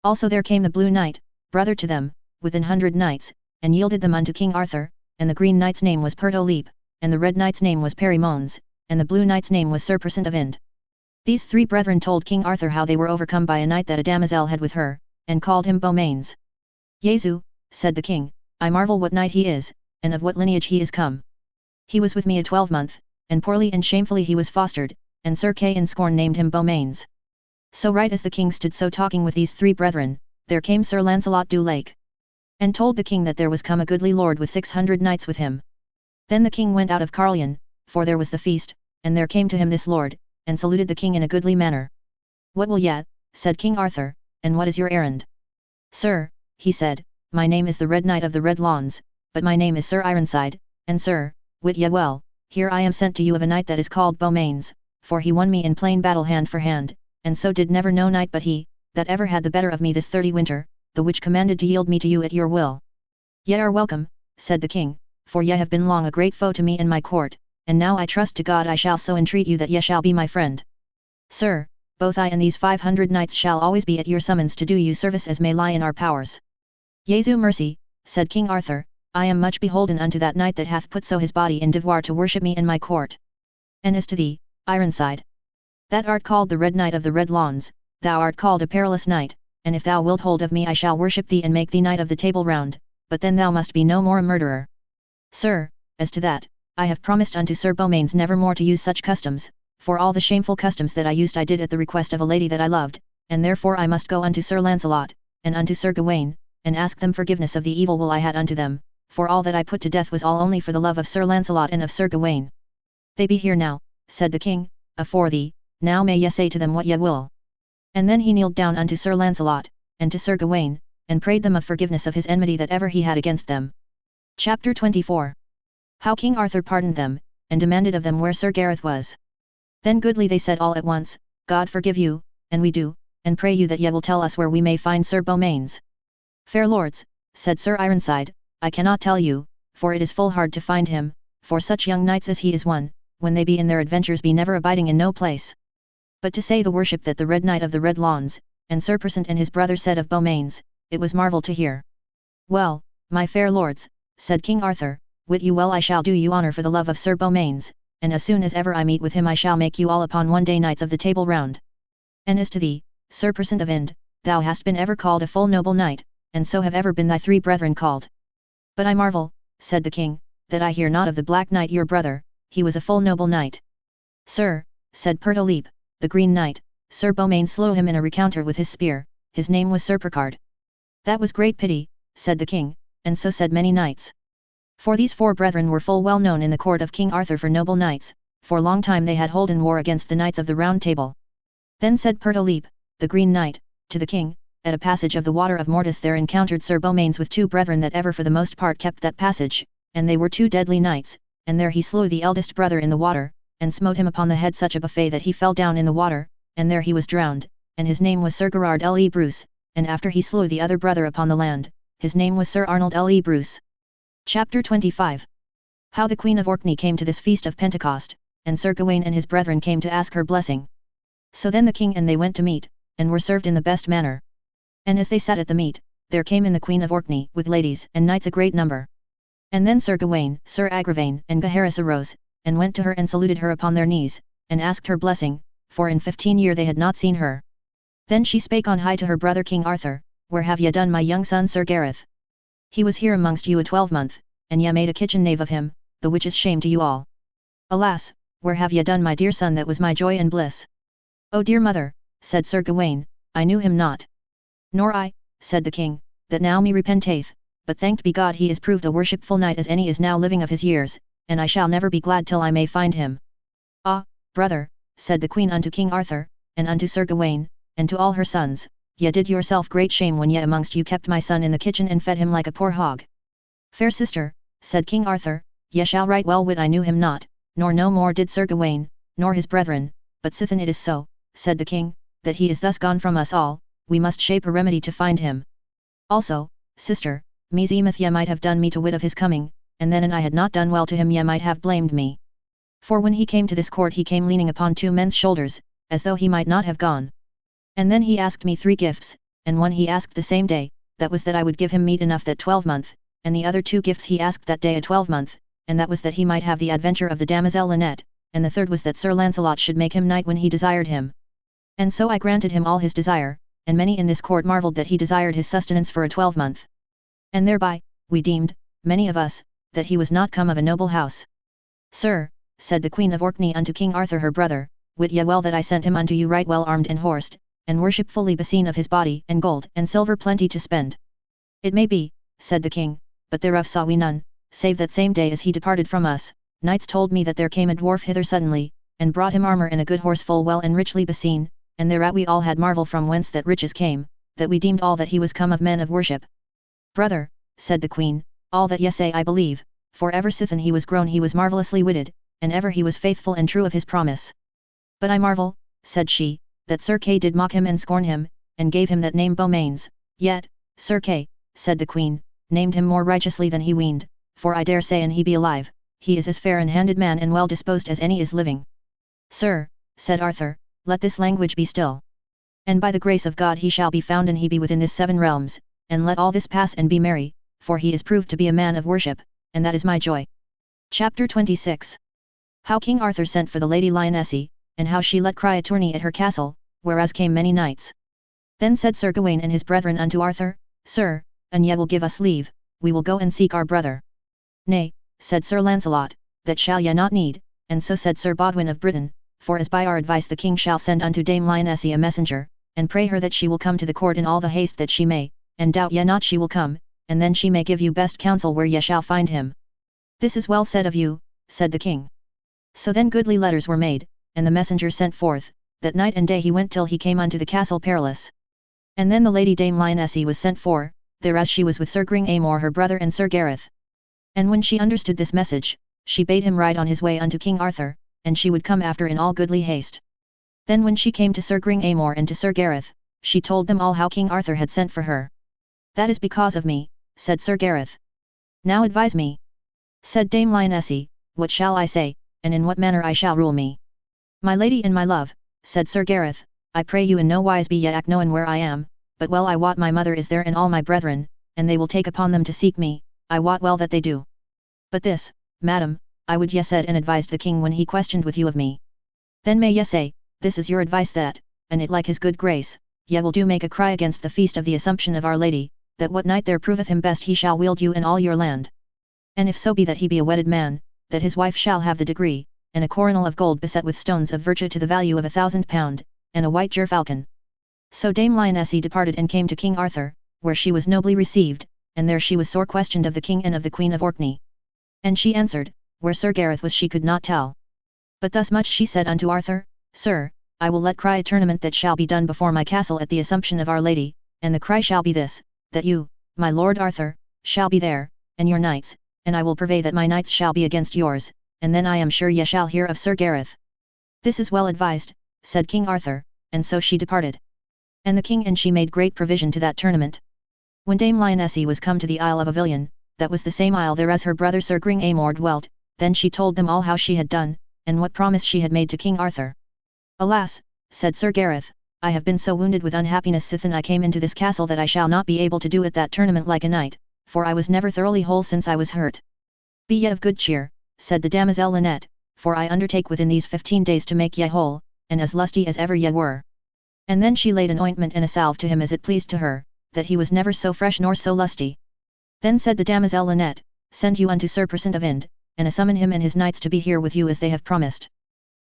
Also there came the Blue Knight, brother to them, with 100 knights, and yielded them unto King Arthur, and the Green Knight's name was Pertolepe, and the Red Knight's name was Perimones, and the Blue Knight's name was Sir Persant of Ind. These 3 brethren told King Arthur how they were overcome by a knight that a damosel had with her, and called him Beaumains. Jesu, said the king, I marvel what knight he is, and of what lineage he is come. He was with me a 12-month, and poorly and shamefully he was fostered, and Sir Kay in scorn named him Beaumains. So right as the king stood so talking with these 3 brethren, there came Sir Lancelot du Lake, and told the king that there was come a goodly lord with 600 knights with him. Then the king went out of Carlion, for there was the feast, and there came to him this lord, and saluted the king in a goodly manner. What will ye, said King Arthur, and what is your errand? Sir, he said, my name is the Red Knight of the Red Lawns, but my name is Sir Ironside, and sir, wit ye well, here I am sent to you of a knight that is called Beaumains, for he won me in plain battle hand for hand, and so did never no knight but he, that ever had the better of me this 30 winter, the which commanded to yield me to you at your will. Ye are welcome, said the king, for ye have been long a great foe to me in my court, and now I trust to God I shall so entreat you that ye shall be my friend. Sir, both I and these 500 knights shall always be at your summons to do you service as may lie in our powers. Jesu mercy, said King Arthur, I am much beholden unto that knight that hath put so his body in devoir to worship me in my court. And as to thee, Ironside, that art called the Red Knight of the Red Lawns, thou art called a perilous knight, and if thou wilt hold of me I shall worship thee and make thee knight of the Table Round, but then thou must be no more a murderer. Sir, as to that, I have promised unto Sir Beaumains never more to use such customs, for all the shameful customs that I used I did at the request of a lady that I loved, and therefore I must go unto Sir Lancelot, and unto Sir Gawain, and ask them forgiveness of the evil will I had unto them, for all that I put to death was all only for the love of Sir Lancelot and of Sir Gawain. They be here now, said the king, afore thee, now may ye say to them what ye will. And then he kneeled down unto Sir Lancelot, and to Sir Gawain, and prayed them of forgiveness of his enmity that ever he had against them. Chapter 24. How King Arthur pardoned them, and demanded of them where Sir Gareth was. Then goodly they said all at once, God forgive you, and we do, and pray you that ye will tell us where we may find Sir Beaumains. Fair lords, said Sir Ironside, I cannot tell you, for it is full hard to find him, for such young knights as he is one, when they be in their adventures be never abiding in no place. But to say the worship that the Red Knight of the Red Lawns, and Sir Persant and his brother said of Beaumains, it was marvel to hear. Well, my fair lords, said King Arthur, wit you well I shall do you honour for the love of Sir Beaumains, and as soon as ever I meet with him I shall make you all upon one day knights of the Table Round. And as to thee, Sir Persant of Ind, thou hast been ever called a full noble knight, and so have ever been thy 3 brethren called. But I marvel, said the king, that I hear not of the Black Knight your brother, he was a full noble knight. Sir, said Pertolepe, the Green Knight, Sir Beaumains slew him in a rencounter with his spear, his name was Sir Percard. That was great pity, said the king, and so said many knights. For these 4 brethren were full well known in the court of King Arthur for noble knights, for long time they had holden war against the knights of the Round Table. Then said Pertolepe, the Green Knight, to the king, at a passage of the water of Morte there encountered Sir Beaumains with 2 brethren that ever for the most part kept that passage, and they were 2 deadly knights, and there he slew the eldest brother in the water, and smote him upon the head such a buffet that he fell down in the water, and there he was drowned, and his name was Sir Gerard le Bruce, and after he slew the other brother upon the land, his name was Sir Arnold L. E. Bruce. Chapter 25. How the Queen of Orkney came to this feast of Pentecost, and Sir Gawain and his brethren came to ask her blessing. So then the king and they went to meat, and were served in the best manner. And as they sat at the meat, there came in the Queen of Orkney with ladies and knights a great number. And then Sir Gawain, Sir Agravain, and Gaheris arose, and went to her and saluted her upon their knees, and asked her blessing, for in 15 years they had not seen her. Then she spake on high to her brother King Arthur, Where have ye done my young son Sir Gareth? He was here amongst you a 12-month, and ye made a kitchen knave of him, the which is shame to you all. Alas, where have ye done my dear son that was my joy and bliss? O dear mother, said Sir Gawain, I knew him not. Nor I, said the king, that now me repenteth, but thanked be God he is proved a worshipful knight as any is now living of his years, and I shall never be glad till I may find him. Ah, brother, said the queen unto King Arthur, and unto Sir Gawain, and to all her sons, ye did yourself great shame when ye amongst you kept my son in the kitchen and fed him like a poor hog. Fair sister, said King Arthur, ye shall right well wit I knew him not, nor no more did Sir Gawain, nor his brethren, but sithen it is so, said the king, that he is thus gone from us all, we must shape a remedy to find him. Also, sister, meseemeth ye might have done me to wit of his coming, and then an I had not done well to him ye might have blamed me. For when he came to this court he came leaning upon 2 men's shoulders, as though he might not have gone. And then he asked me 3 gifts, and one he asked the same day, that was that I would give him meat enough that 12-month, and the other 2 gifts he asked that day a 12-month, and that was that he might have the adventure of the damosel Lynette, and the third was that Sir Lancelot should make him knight when he desired him. And so I granted him all his desire, and many in this court marvelled that he desired his sustenance for a 12-month. And thereby, we deemed, many of us, that he was not come of a noble house. Sir, said the Queen of Orkney unto King Arthur her brother, wit ye well that I sent him unto you right well armed and horsed, and worshipfully beseen of his body and gold and silver plenty to spend. It may be, said the king, but thereof saw we none, save that same day as he departed from us, knights told me that there came a dwarf hither suddenly, and brought him armour and a good horse full well and richly beseen, and thereat we all had marvel from whence that riches came, that we deemed all that he was come of men of worship. Brother, said the queen, all that ye say I believe, for ever sithen he was grown he was marvellously witted, and ever he was faithful and true of his promise. But I marvel, said she, that Sir Kay did mock him and scorn him, and gave him that name Beaumains, yet, Sir Kay, said the queen, named him more righteously than he weened, for I dare say an he be alive, he is as fair and handed man and well disposed as any is living. Sir, said Arthur, let this language be still. And by the grace of God he shall be found and he be within this 7 realms, and let all this pass and be merry, for he is proved to be a man of worship, and that is my joy. Chapter 26. How King Arthur sent for the Lady Lionesse, and how she let cry a tourney at her castle, whereas came many knights. Then said Sir Gawain and his brethren unto Arthur, Sir, an ye will give us leave, we will go and seek our brother. Nay, said Sir Lancelot, that shall ye not need, and so said Sir Bodwin of Britain, for as by our advice the king shall send unto Dame Lionesse a messenger, and pray her that she will come to the court in all the haste that she may, and doubt ye not she will come, and then she may give you best counsel where ye shall find him. This is well said of you, said the king. So then goodly letters were made, and the messenger sent forth, that night and day he went till he came unto the Castle Perilous. And then the Lady Dame Lionesse was sent for, thereas she was with Sir Gringamore her brother and Sir Gareth. And when she understood this message, she bade him ride on his way unto King Arthur, and she would come after in all goodly haste. Then when she came to Sir Gringamore and to Sir Gareth, she told them all how King Arthur had sent for her. That is because of me, said Sir Gareth. Now advise me. Said Dame Lionesse, what shall I say, and in what manner I shall rule me? My lady and my love, said Sir Gareth, I pray you in no wise be ye known where I am, but well I wot my mother is there and all my brethren, and they will take upon them to seek me, I wot well that they do. But this, madam, I would ye said and advised the king when he questioned with you of me. Then may ye say, this is your advice that, and it like his good grace, ye will do make a cry against the feast of the Assumption of Our Lady, that what knight there proveth him best he shall wield you in all your land. And if so be that he be a wedded man, that his wife shall have the degree, and a coronal of gold beset with stones of virtue to the value of 1,000 pound, and a white gerfalcon. So Dame Lionesse departed and came to King Arthur, where she was nobly received, and there she was sore questioned of the king and of the Queen of Orkney. And she answered, where Sir Gareth was she could not tell. But thus much she said unto Arthur, Sir, I will let cry a tournament that shall be done before my castle at the Assumption of Our Lady, and the cry shall be this, that you, my lord Arthur, shall be there, and your knights, and I will purvey that my knights shall be against yours, and then I am sure ye shall hear of Sir Gareth. This is well advised, said King Arthur, and so she departed. And the king and she made great provision to that tournament. When Dame Lionesse was come to the Isle of Avilion, that was the same isle there as her brother Sir Gringamore dwelt, then she told them all how she had done, and what promise she had made to King Arthur. Alas, said Sir Gareth, I have been so wounded with unhappiness sithen I came into this castle that I shall not be able to do at that tournament like a knight, for I was never thoroughly whole since I was hurt. Be ye of good cheer, said the damosel Lynette, for I undertake within these 15 days to make ye whole, and as lusty as ever ye were. And then she laid an ointment and a salve to him as it pleased to her, that he was never so fresh nor so lusty. Then said the damosel Lynette, send you unto Sir Persant of Ind, and summon him and his knights to be here with you as they have promised.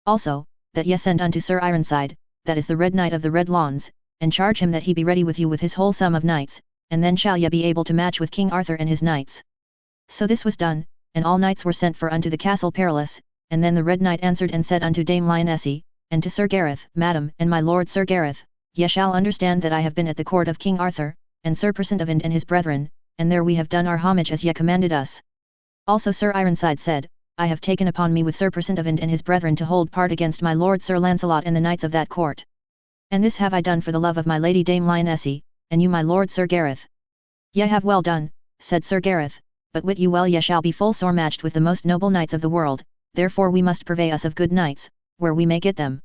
Also, that ye send unto Sir Ironside, that is the Red Knight of the Red Lawns, and charge him that he be ready with you with his whole sum of knights, and then shall ye be able to match with King Arthur and his knights. So this was done, and all knights were sent for unto the Castle Perilous, and then the Red Knight answered and said unto Dame Lionesse, and to Sir Gareth, Madam, and my lord Sir Gareth, ye shall understand that I have been at the court of King Arthur, and Sir Persant of Ind and his brethren, and there we have done our homage as ye commanded us. Also Sir Ironside said, I have taken upon me with Sir Persant of Ind and his brethren to hold part against my lord Sir Lancelot and the knights of that court. And this have I done for the love of my lady Dame Lionesse, and you my lord Sir Gareth. Ye have well done, said Sir Gareth, but wit you well ye shall be full sore matched with the most noble knights of the world, therefore we must purvey us of good knights, where we may get them.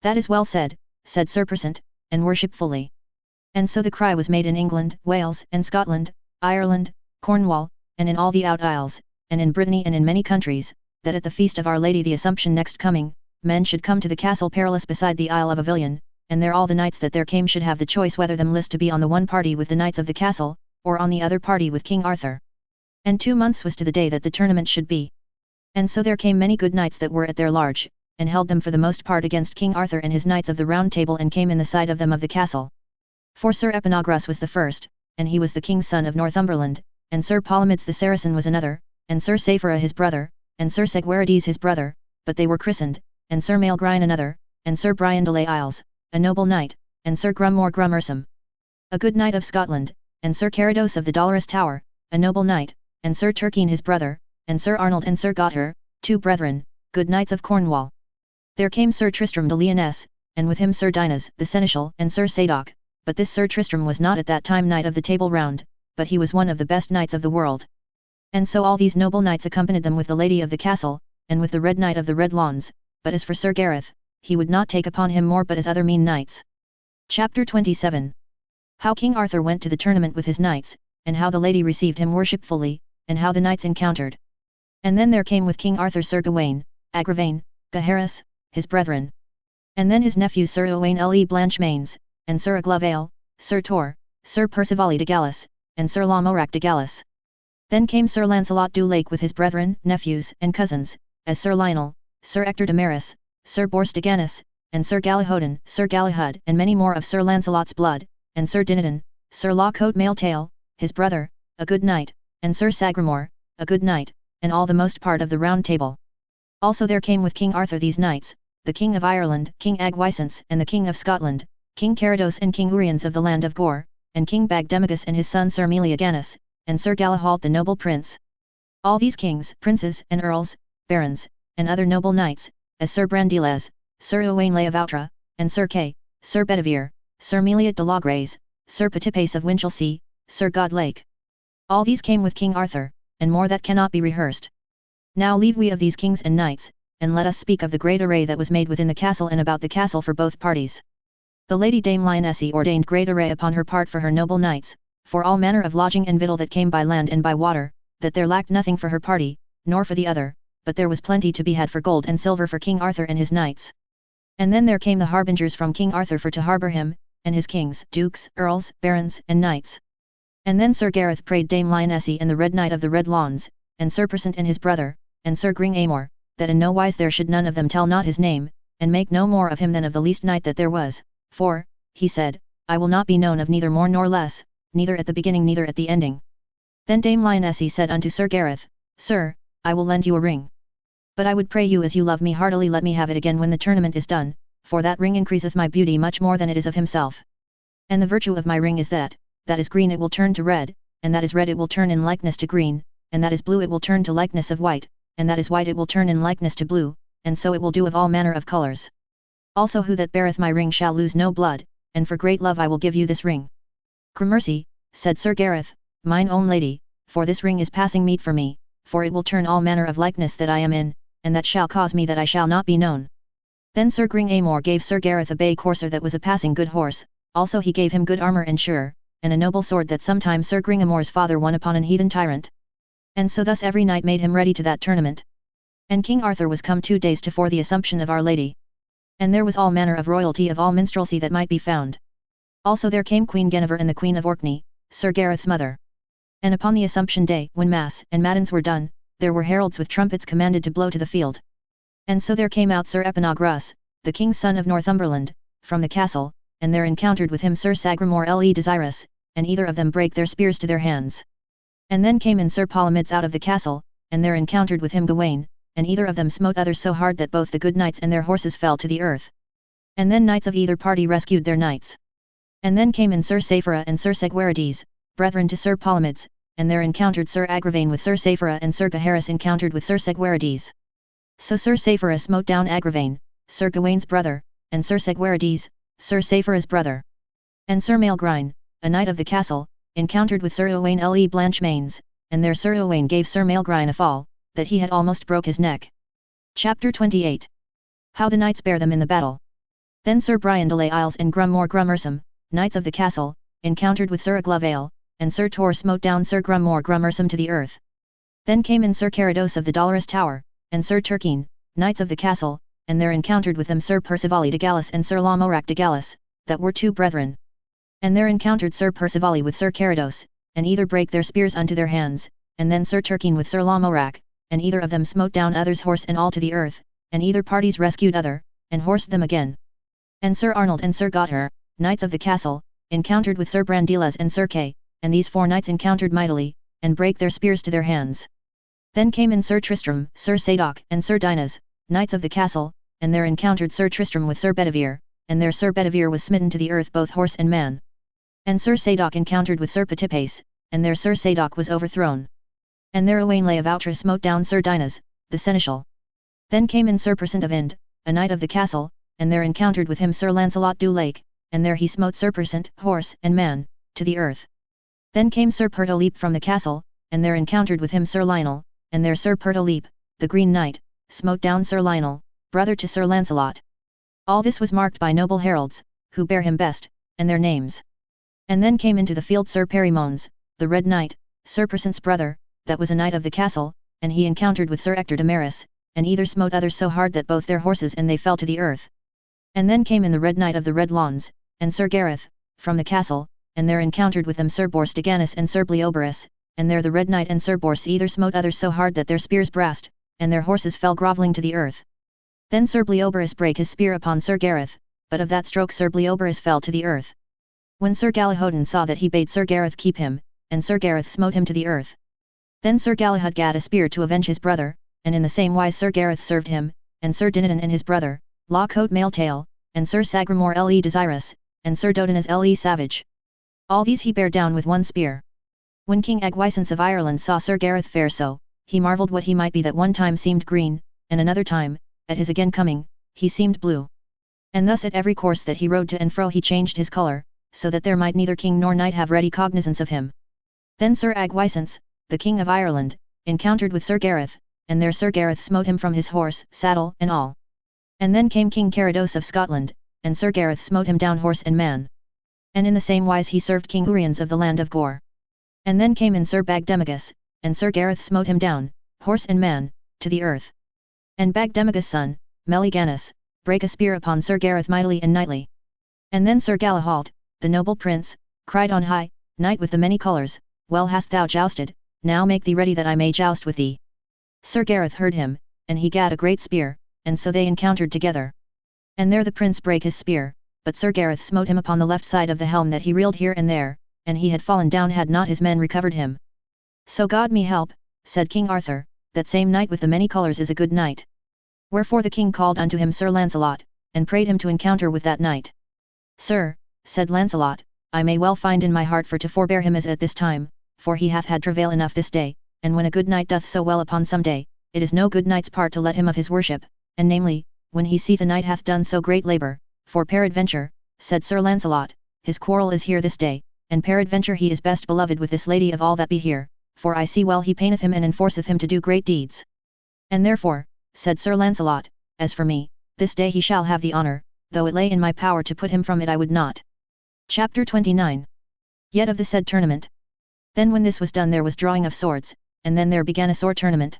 That is well said, said Sir Persant, and worshipfully. And so the cry was made in England, Wales, and Scotland, Ireland, Cornwall, and in all the out isles, and in Brittany and in many countries, that at the feast of Our Lady the Assumption next coming, men should come to the Castle Perilous beside the Isle of Avilion, and there all the knights that there came should have the choice whether them list to be on the one party with the knights of the castle, or on the other party with King Arthur. And 2 months was to the day that the tournament should be. And so there came many good knights that were at their large, and held them for the most part against King Arthur and his knights of the Round Table and came in the sight of them of the castle. For Sir Epinogras was the first, and he was the king's son of Northumberland, and Sir Palomides the Saracen was another, and Sir Saphira his brother, and Sir Segwarides his brother, but they were christened, and Sir Maelgrian another, and Sir Brian de les Isles, a noble knight, and Sir Grummore Grummersome, a good knight of Scotland, and Sir Carados of the Dolorous Tower, a noble knight, and Sir Turquine his brother, and Sir Arnold and Sir Gauter, 2 brethren, good knights of Cornwall. There came Sir Tristram de Lyonesse, and with him Sir Dinas the Seneschal and Sir Sadoc, but this Sir Tristram was not at that time knight of the Table Round, but he was one of the best knights of the world. And so all these noble knights accompanied them with the lady of the castle, and with the Red Knight of the Red Lawns, but as for Sir Gareth, he would not take upon him more but as other mean knights. Chapter 27. How King Arthur went to the tournament with his knights, and how the lady received him worshipfully, and how the knights encountered. And then there came with King Arthur Sir Gawain, Agravain, Gaheris, his brethren. And then his nephews Sir Owain le Blanchemains, and Sir Aglovale, Sir Tor, Sir Perceval de Galis, and Sir Lamorac de Galis. Then came Sir Lancelot du Lake with his brethren, nephews, and cousins, as Sir Lionel, Sir Ector de Maris, Sir Bors de Ganis, and Sir Galihodin, Sir Galahad, and many more of Sir Lancelot's blood, and Sir Dinadan, Sir Lawcote Mailtail, his brother, a good knight, and Sir Sagramore, a good knight, and all the most part of the Round Table. Also there came with King Arthur these knights, the King of Ireland, King Agwisance and the King of Scotland, King Carados and King Uriens of the land of Gore, and King Bagdemagus and his son Sir Meliaganis, and Sir Galahalt the noble prince. All these kings, princes, and earls, barons, and other noble knights, as Sir Brandiles, Sir Owain le Avoutre, and Sir Kay, Sir Bedivere, Sir Meliot de Logres, Sir Petipace of Winchelsea, Sir Godlake. All these came with King Arthur, and more that cannot be rehearsed. Now leave we of these kings and knights, and let us speak of the great array that was made within the castle and about the castle for both parties. The Lady Dame Lionesse ordained great array upon her part for her noble knights, for all manner of lodging and victual that came by land and by water, that there lacked nothing for her party, nor for the other, but there was plenty to be had for gold and silver for King Arthur and his knights. And then there came the harbingers from King Arthur for to harbour him, and his kings, dukes, earls, barons, and knights. And then Sir Gareth prayed Dame Lionesse and the Red Knight of the Red Lawns, and Sir Persant and his brother, and Sir Gringamore, that in no wise there should none of them tell not his name, and make no more of him than of the least knight that there was, for, he said, I will not be known of neither more nor less, neither at the beginning neither at the ending. Then Dame Lionesse said unto Sir Gareth, Sir, I will lend you a ring. But I would pray you as you love me heartily let me have it again when the tournament is done, for that ring increaseth my beauty much more than it is of himself. And the virtue of my ring is that is green it will turn to red, and that is red it will turn in likeness to green, and that is blue it will turn to likeness of white, and that is white it will turn in likeness to blue, and so it will do of all manner of colours. Also who that beareth my ring shall lose no blood, and for great love I will give you this ring. Gramercy, said Sir Gareth, mine own lady, for this ring is passing meet for me, for it will turn all manner of likeness that I am in, and that shall cause me that I shall not be known. Then Sir Gringamore gave Sir Gareth a bay courser that was a passing good horse, also he gave him good armour and sure, and a noble sword that sometime Sir Gringamore's father won upon an heathen tyrant. And so thus every knight made him ready to that tournament. And King Arthur was come 2 days tofore the Assumption of Our Lady. And there was all manner of royalty of all minstrelsy that might be found. Also there came Queen Guinevere and the Queen of Orkney, Sir Gareth's mother. And upon the Assumption day, when mass and matins were done, there were heralds with trumpets commanded to blow to the field. And so there came out Sir Eponogrus, the king's son of Northumberland, from the castle, and there encountered with him Sir Sagramore le Desirous, and either of them brake their spears to their hands. And then came in Sir Palomides out of the castle, and there encountered with him Gawain, and either of them smote others so hard that both the good knights and their horses fell to the earth. And then knights of either party rescued their knights. And then came in Sir Saphira and Sir Segwarides, brethren to Sir Palomides, and there encountered Sir Agravain with Sir Saphira, and Sir Gaheris encountered with Sir Segwarides. So Sir Saphira smote down Agravain, Sir Gawain's brother, and Sir Segwarides, Sir Saphira's brother. And Sir Maelgrian, a knight of the castle, encountered with Sir Owain le Blanchemains, and there Sir Owain gave Sir Maelgrian a fall, that he had almost broke his neck. Chapter 28. How the knights bare them in the battle. Then Sir Brian de les Isles and Grummore Grummersum, knights of the castle, encountered with Sir Aglovale, and Sir Tor smote down Sir Grummore Grummersum to the earth. Then came in Sir Carados of the Dolorous Tower, and Sir Turquine, knights of the castle, and there encountered with them Sir Percivale de Gallus and Sir Lamorak de Gallus, that were 2 brethren. And there encountered Sir Percivale with Sir Carados, and either brake their spears unto their hands, and then Sir Turquine with Sir Lamorak, and either of them smote down other's horse and all to the earth, and either parties rescued other, and horsed them again. And Sir Arnold and Sir Gauter, knights of the castle, encountered with Sir Brandiles and Sir Kay, and these 4 knights encountered mightily, and brake their spears to their hands. Then came in Sir Tristram, Sir Sadoc and Sir Dinas, knights of the castle, and there encountered Sir Tristram with Sir Bedivere, and there Sir Bedivere was smitten to the earth both horse and man. And Sir Sadoc encountered with Sir Petipace, and there Sir Sadoc was overthrown. And there Owain le Avoutre smote down Sir Dinas, the seneschal. Then came in Sir Persant of Ind, a knight of the castle, and there encountered with him Sir Lancelot du Lake, and there he smote Sir Persant, horse and man, to the earth. Then came Sir Pertolepe from the castle, and there encountered with him Sir Lionel, and there Sir Pertolepe, the Green Knight, smote down Sir Lionel, brother to Sir Lancelot. All this was marked by noble heralds, who bare him best, and their names. And then came into the field Sir Perimones, the Red Knight, Sir Persant's brother, that was a knight of the castle, and he encountered with Sir Ector de Maris, and either smote others so hard that both their horses and they fell to the earth. And then came in the Red Knight of the Red Lawns, and Sir Gareth, from the castle, and there encountered with them Sir Bors de Ganis and Sir Bleoberis, and there the Red Knight and Sir Bors either smote others so hard that their spears brast, and their horses fell grovelling to the earth. Then Sir Bleoberis brake his spear upon Sir Gareth, but of that stroke Sir Bleoberis fell to the earth. When Sir Galihodin saw that, he bade Sir Gareth keep him, and Sir Gareth smote him to the earth. Then Sir Galahad gat a spear to avenge his brother, and in the same wise Sir Gareth served him, and Sir Dinadan and his brother, La Cote Mailtail, and Sir Sagramore le Desirous, and Sir Dodinas le Savage. All these he bare down with one spear. When King Agwisance of Ireland saw Sir Gareth fare so, he marvelled what he might be that one time seemed green, and another time, at his again coming, he seemed blue. And thus at every course that he rode to and fro he changed his colour, so that there might neither king nor knight have ready cognizance of him. Then Sir Agwisance, the King of Ireland, encountered with Sir Gareth, and there Sir Gareth smote him from his horse, saddle and all. And then came King Carados of Scotland, and Sir Gareth smote him down horse and man. And in the same wise he served King Uriens of the land of Gore. And then came in Sir Bagdemagus, and Sir Gareth smote him down, horse and man, to the earth. And Bagdemagus' son, Meliganus, brake a spear upon Sir Gareth mightily and knightly. And then Sir Galahalt, the noble prince, cried on high, Knight with the many colours, well hast thou jousted, now make thee ready that I may joust with thee. Sir Gareth heard him, and he gat a great spear, and so they encountered together. And there the prince brake his spear, but Sir Gareth smote him upon the left side of the helm that he reeled here and there, and he had fallen down had not his men recovered him. So God me help, said King Arthur, that same knight with the many colours is a good knight. Wherefore the king called unto him Sir Lancelot, and prayed him to encounter with that knight. Sir, said Lancelot, I may well find in my heart for to forbear him as at this time, for he hath had travail enough this day, and when a good knight doth so well upon some day, it is no good knight's part to let him of his worship, and namely, when he seeth a knight hath done so great labour, for peradventure, said Sir Lancelot, his quarrel is here this day, and peradventure he is best beloved with this lady of all that be here, for I see well he paineth him and enforceth him to do great deeds. And therefore, said Sir Lancelot, as for me, this day he shall have the honour, though it lay in my power to put him from it I would not. Chapter 29. Yet of the said tournament. Then when this was done there was drawing of swords, and then there began a sword tournament.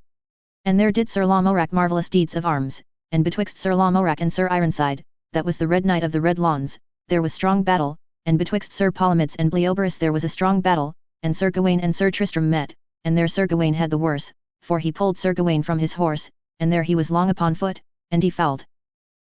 And there did Sir Lamorak marvellous deeds of arms, and betwixt Sir Lamorak and Sir Ironside, that was the Red Knight of the Red Lawns, there was strong battle, and betwixt Sir Palomides and Bleoberis there was a strong battle, and Sir Gawain and Sir Tristram met, and there Sir Gawain had the worse, for he pulled Sir Gawain from his horse, and there he was long upon foot, and he fouled.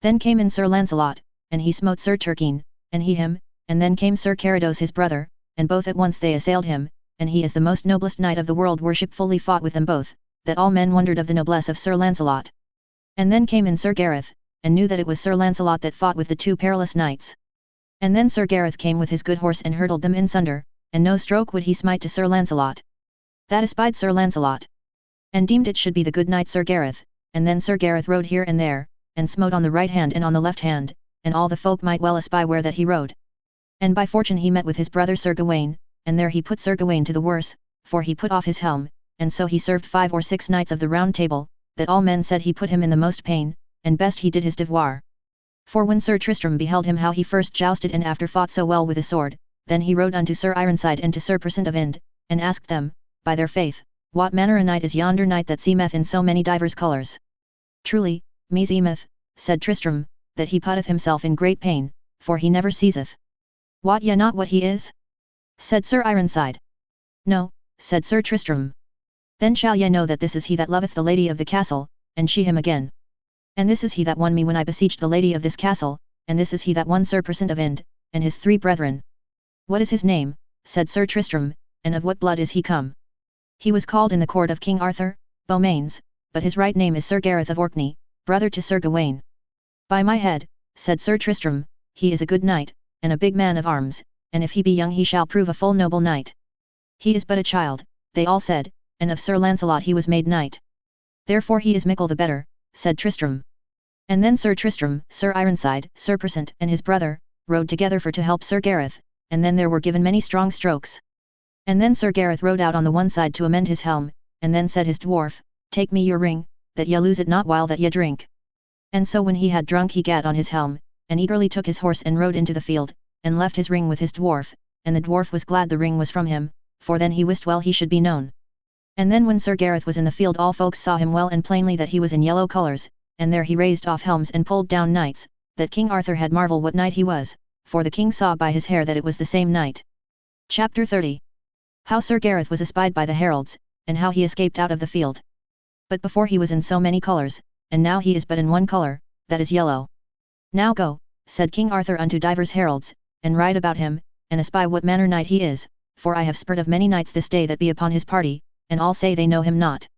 Then came in Sir Lancelot, and he smote Sir Turquine, and he him, and then came Sir Carados his brother, and both at once they assailed him, and he as the most noblest knight of the world worshipfully fought with them both, that all men wondered of the noblesse of Sir Lancelot. And then came in Sir Gareth, and knew that it was Sir Lancelot that fought with the two perilous knights. And then Sir Gareth came with his good horse and hurtled them in sunder, and no stroke would he smite to Sir Lancelot. That espied Sir Lancelot, and deemed it should be the good knight Sir Gareth, and then Sir Gareth rode here and there, and smote on the right hand and on the left hand, and all the folk might well espy where that he rode. And by fortune he met with his brother Sir Gawain, and there he put Sir Gawain to the worse, for he put off his helm, and so he served 5 or 6 knights of the Round Table, that all men said he put him in the most pain, and best he did his devoir. For when Sir Tristram beheld him how he first jousted and after fought so well with a sword, then he rode unto Sir Ironside and to Sir Persant of Ind, and asked them, by their faith, what manner a knight is yonder knight that seemeth in so many divers colours? Truly, meseemeth, said Tristram, that he putteth himself in great pain, for he never ceaseth. Wot ye not what he is? Said Sir Ironside. No, said Sir Tristram. Then shall ye know that this is he that loveth the lady of the castle, and she him again. And this is he that won me when I besieged the lady of this castle, and this is he that won Sir Persant of Ind, and his 3 brethren. What is his name? Said Sir Tristram, and of what blood is he come? He was called in the court of King Arthur, Beaumains, but his right name is Sir Gareth of Orkney, brother to Sir Gawain. By my head, said Sir Tristram, he is a good knight, and a big man of arms, and if he be young he shall prove a full noble knight. He is but a child, they all said, and of Sir Lancelot he was made knight. Therefore he is mickle the better, said Tristram. And then Sir Tristram, Sir Ironside, Sir Persant and his brother, rode together for to help Sir Gareth, and then there were given many strong strokes. And then Sir Gareth rode out on the one side to amend his helm, and then said his dwarf, take me your ring, that ye lose it not while that ye drink. And so when he had drunk he gat on his helm, and eagerly took his horse and rode into the field, and left his ring with his dwarf, and the dwarf was glad the ring was from him, for then he wist well he should be known. And then when Sir Gareth was in the field all folks saw him well and plainly that he was in yellow colours, and there he raised off helms and pulled down knights, that King Arthur had marvel what knight he was, for the king saw by his hair that it was the same knight. Chapter 30. How Sir Gareth was espied by the heralds, and how he escaped out of the field. But before he was in so many colours, and now he is but in one colour, that is yellow. Now go, said King Arthur unto divers heralds, and ride about him, and espy what manner knight he is, for I have spurt of many knights this day that be upon his party, and all say they know him not.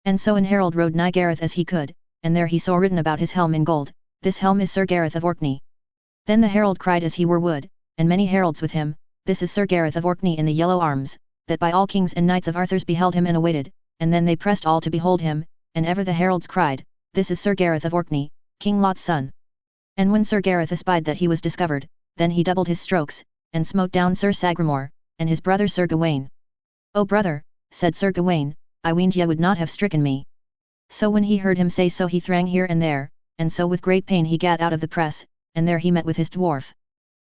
And so an herald rode nigh Gareth as he could, and there he saw written about his helm in gold, this helm is Sir Gareth of Orkney. Then the herald cried as he were wood, and many heralds with him, this is Sir Gareth of Orkney in the yellow arms, that by all kings and knights of Arthur's beheld him and awaited, and then they pressed all to behold him, and ever the heralds cried, this is Sir Gareth of Orkney, King Lot's son. And when Sir Gareth espied that he was discovered, then he doubled his strokes, and smote down Sir Sagramore, and his brother Sir Gawain. O brother, said Sir Gawain, I weened ye would not have stricken me. So when he heard him say so he thrang here and there, and so with great pain he gat out of the press, and there he met with his dwarf.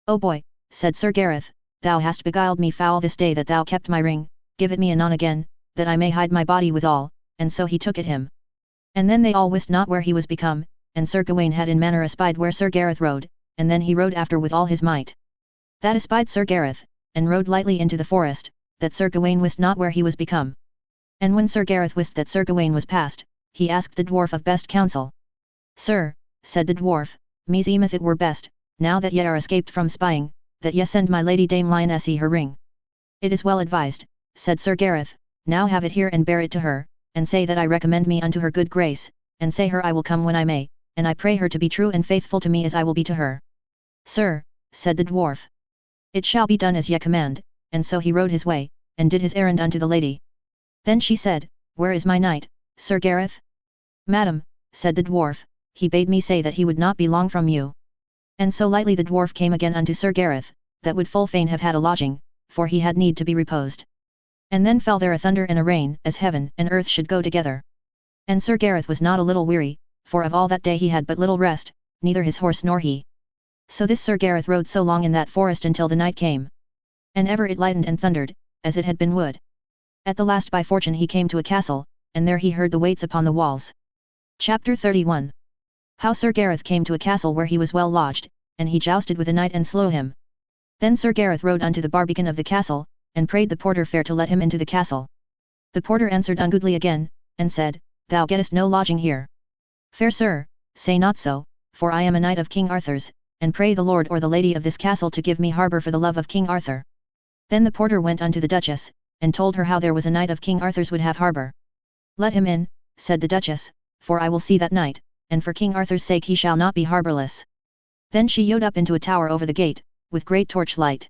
O boy, said Sir Gareth, thou hast beguiled me foul this day that thou kept my ring, give it me anon again, that I may hide my body withal, and so he took it him. And then they all wist not where he was become, and Sir Gawain had in manner espied where Sir Gareth rode, and then he rode after with all his might. That espied Sir Gareth, and rode lightly into the forest, that Sir Gawain wist not where he was become. And when Sir Gareth wist that Sir Gawain was past, he asked the dwarf of best counsel. Sir, said the dwarf, meseemeth it were best, now that ye are escaped from spying, that ye send my lady Dame Lionesse her ring. It is well advised, said Sir Gareth, now have it here and bear it to her, and say that I recommend me unto her good grace, and say her I will come when I may, and I pray her to be true and faithful to me as I will be to her. Sir, said the dwarf. It shall be done as ye command, and so he rode his way, and did his errand unto the lady. Then she said, where is my knight, Sir Gareth? Madam, said the dwarf, he bade me say that he would not be long from you. And so lightly the dwarf came again unto Sir Gareth, that would full fain have had a lodging, for he had need to be reposed. And then fell there a thunder and a rain, as heaven and earth should go together. And Sir Gareth was not a little weary, for of all that day he had but little rest, neither his horse nor he. So this Sir Gareth rode so long in that forest until the night came. And ever it lightened and thundered, as it had been wood. At the last by fortune he came to a castle, and there he heard the waits upon the walls. Chapter 31. How Sir Gareth came to a castle where he was well lodged, and he jousted with a knight and slew him. Then Sir Gareth rode unto the barbican of the castle, and prayed the porter fair to let him into the castle. The porter answered ungoodly again, and said, Thou gettest no lodging here. Fair sir, say not so, for I am a knight of King Arthur's, and pray the lord or the lady of this castle to give me harbour for the love of King Arthur. Then the porter went unto the Duchess, and told her how there was a knight of King Arthur's would have harbour. Let him in, said the Duchess, for I will see that knight, and for King Arthur's sake he shall not be harbourless. Then she yode up into a tower over the gate, with great torchlight.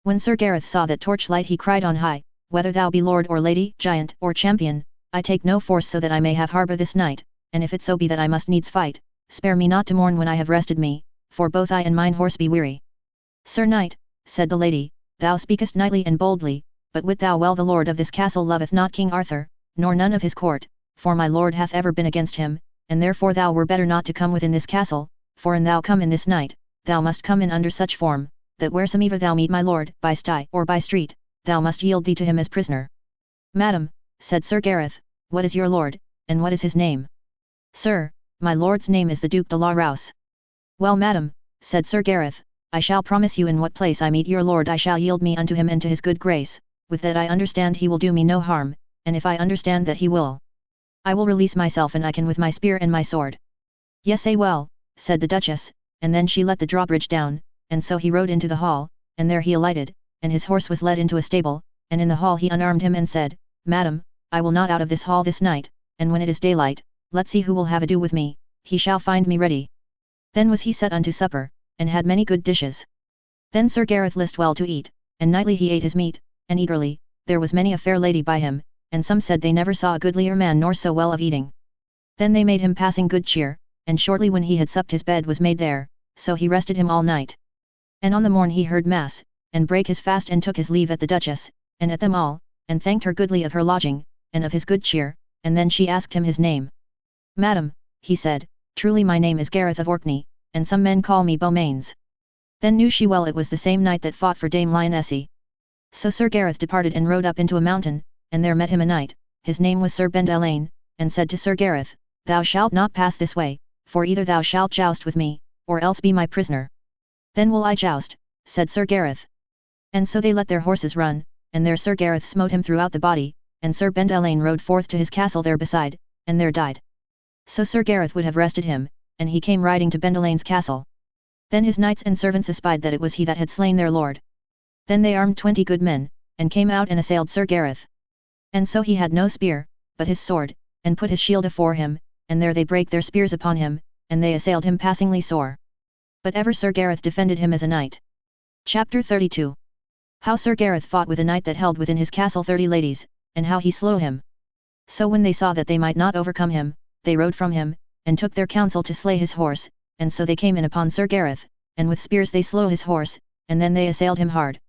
When Sir Gareth saw that torchlight he cried on high, Whether thou be lord or lady, giant or champion, I take no force so that I may have harbour this night, and if it so be that I must needs fight, spare me not to mourn when I have rested me, for both I and mine horse be weary. Sir knight, said the lady, thou speakest knightly and boldly, but wit thou well the lord of this castle loveth not King Arthur, nor none of his court, for my lord hath ever been against him, and therefore thou were better not to come within this castle, for an thou come in this night, thou must come in under such form, that wheresoever thou meet my lord, by sty or by street, thou must yield thee to him as prisoner. Madam, said Sir Gareth, what is your lord, and what is his name? Sir, my lord's name is the Duke de la Rowse. Well madam, said Sir Gareth, I shall promise you in what place I meet your lord I shall yield me unto him and to his good grace, with that I understand he will do me no harm, and if I understand that he will, I will release myself and I can with my spear and my sword. Yes, say well, said the Duchess, and then she let the drawbridge down, and so he rode into the hall, and there he alighted, and his horse was led into a stable, and in the hall he unarmed him and said, Madam, I will not out of this hall this night, and when it is daylight, let's see who will have ado with me, he shall find me ready. Then was he set unto supper, and had many good dishes. Then Sir Gareth list well to eat, and nightly he ate his meat, and eagerly, there was many a fair lady by him, and some said they never saw a goodlier man nor so well of eating. Then they made him passing good cheer, and shortly when he had supped his bed was made there, so he rested him all night. And on the morn he heard mass, and brake his fast and took his leave at the Duchess, and at them all, and thanked her goodly of her lodging, and of his good cheer, and then she asked him his name. Madam, he said, truly my name is Gareth of Orkney, and some men call me Beaumains. Then knew she well it was the same knight that fought for Dame Lionesse. So Sir Gareth departed and rode up into a mountain, and there met him a knight, his name was Sir Bendelaine, and said to Sir Gareth, Thou shalt not pass this way, for either thou shalt joust with me, or else be my prisoner. Then will I joust, said Sir Gareth. And so they let their horses run, and there Sir Gareth smote him throughout the body, and Sir Bendelaine rode forth to his castle there beside, and there died. So Sir Gareth would have rested him, and he came riding to Bendelaine's castle. Then his knights and servants espied that it was he that had slain their lord. Then they armed 20 good men, and came out and assailed Sir Gareth. And so he had no spear, but his sword, and put his shield afore him, and there they brake their spears upon him, and they assailed him passingly sore. But ever Sir Gareth defended him as a knight. Chapter 32. How Sir Gareth fought with a knight that held within his castle 30 ladies, and how he slew him. So when they saw that they might not overcome him, they rode from him, and took their counsel to slay his horse, and so they came in upon Sir Gareth, and with spears they slew his horse, and then they assailed him hard.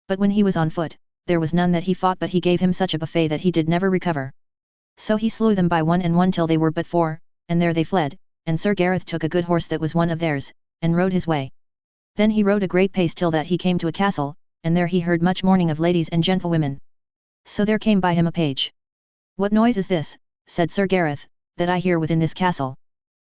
But when he was on foot, there was none that he fought but he gave him such a buffet that he did never recover. So he slew them by one and one till they were but 4, and there they fled, and Sir Gareth took a good horse that was one of theirs, and rode his way. Then he rode a great pace till that he came to a castle, and there he heard much mourning of ladies and gentlewomen. So there came by him a page. What noise is this, said Sir Gareth, that I hear within this castle?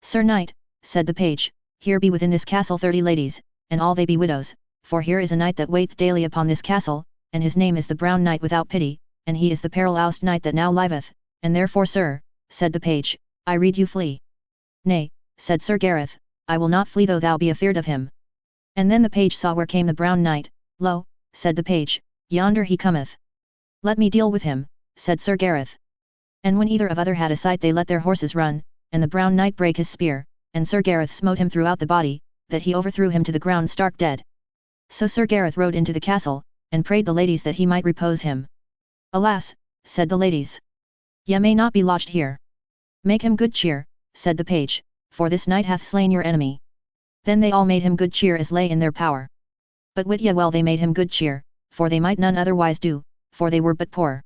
Sir knight, said the page, here be within this castle 30 ladies, and all they be widows, for here is a knight that waiteth daily upon this castle, and his name is the Brown Knight without pity, and he is the peril oust knight that now liveth, and therefore sir, said the page, I rede you flee. Nay, said Sir Gareth, I will not flee though thou be afeard of him. And then the page saw where came the Brown Knight. Lo, said the page, yonder he cometh. Let me deal with him, said Sir Gareth. And when either of other had a sight they let their horses run, and the Brown Knight brake his spear, and Sir Gareth smote him throughout the body, that he overthrew him to the ground stark dead. So Sir Gareth rode into the castle, and prayed the ladies that he might repose him. Alas, said the ladies, ye may not be lodged here. Make him good cheer, said the page, for this knight hath slain your enemy. Then they all made him good cheer as lay in their power. But wit ye well they made him good cheer, for they might none otherwise do, for they were but poor.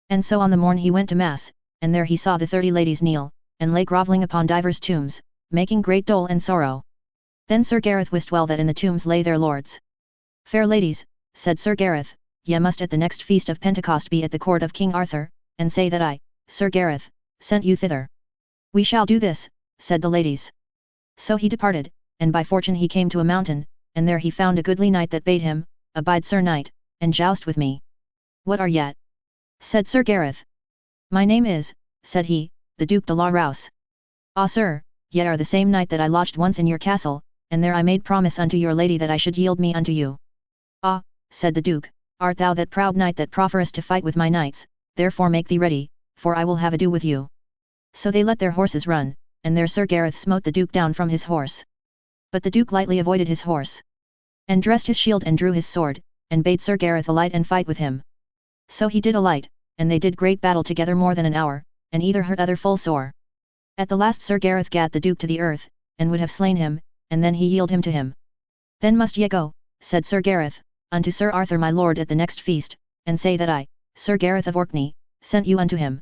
And so on the morn he went to mass, and there he saw the 30 ladies kneel, and lay grovelling upon divers tombs, making great dole and sorrow. Then Sir Gareth wist well that in the tombs lay their lords. Fair ladies, said Sir Gareth, ye must at the next feast of Pentecost be at the court of King Arthur, and say that I, Sir Gareth, sent you thither. We shall do this, said the ladies. So he departed, and by fortune he came to a mountain, and there he found a goodly knight that bade him, Abide Sir Knight, and joust with me. What are ye? Said Sir Gareth. My name is, said he, the Duke de la Rowse. Ah sir, ye are the same knight that I lodged once in your castle, and there I made promise unto your lady that I should yield me unto you. Ah, said the Duke, art thou that proud knight that profferest to fight with my knights, therefore make thee ready, for I will have ado with you. So they let their horses run, and there Sir Gareth smote the Duke down from his horse. But the Duke lightly avoided his horse, and dressed his shield and drew his sword, and bade Sir Gareth alight and fight with him. So he did alight, and they did great battle together more than an hour, and either hurt other full sore. At the last Sir Gareth gat the Duke to the earth, and would have slain him, and then he yielded him to him. Then must ye go, said Sir Gareth, unto Sir Arthur my lord at the next feast, and say that I, Sir Gareth of Orkney, sent you unto him.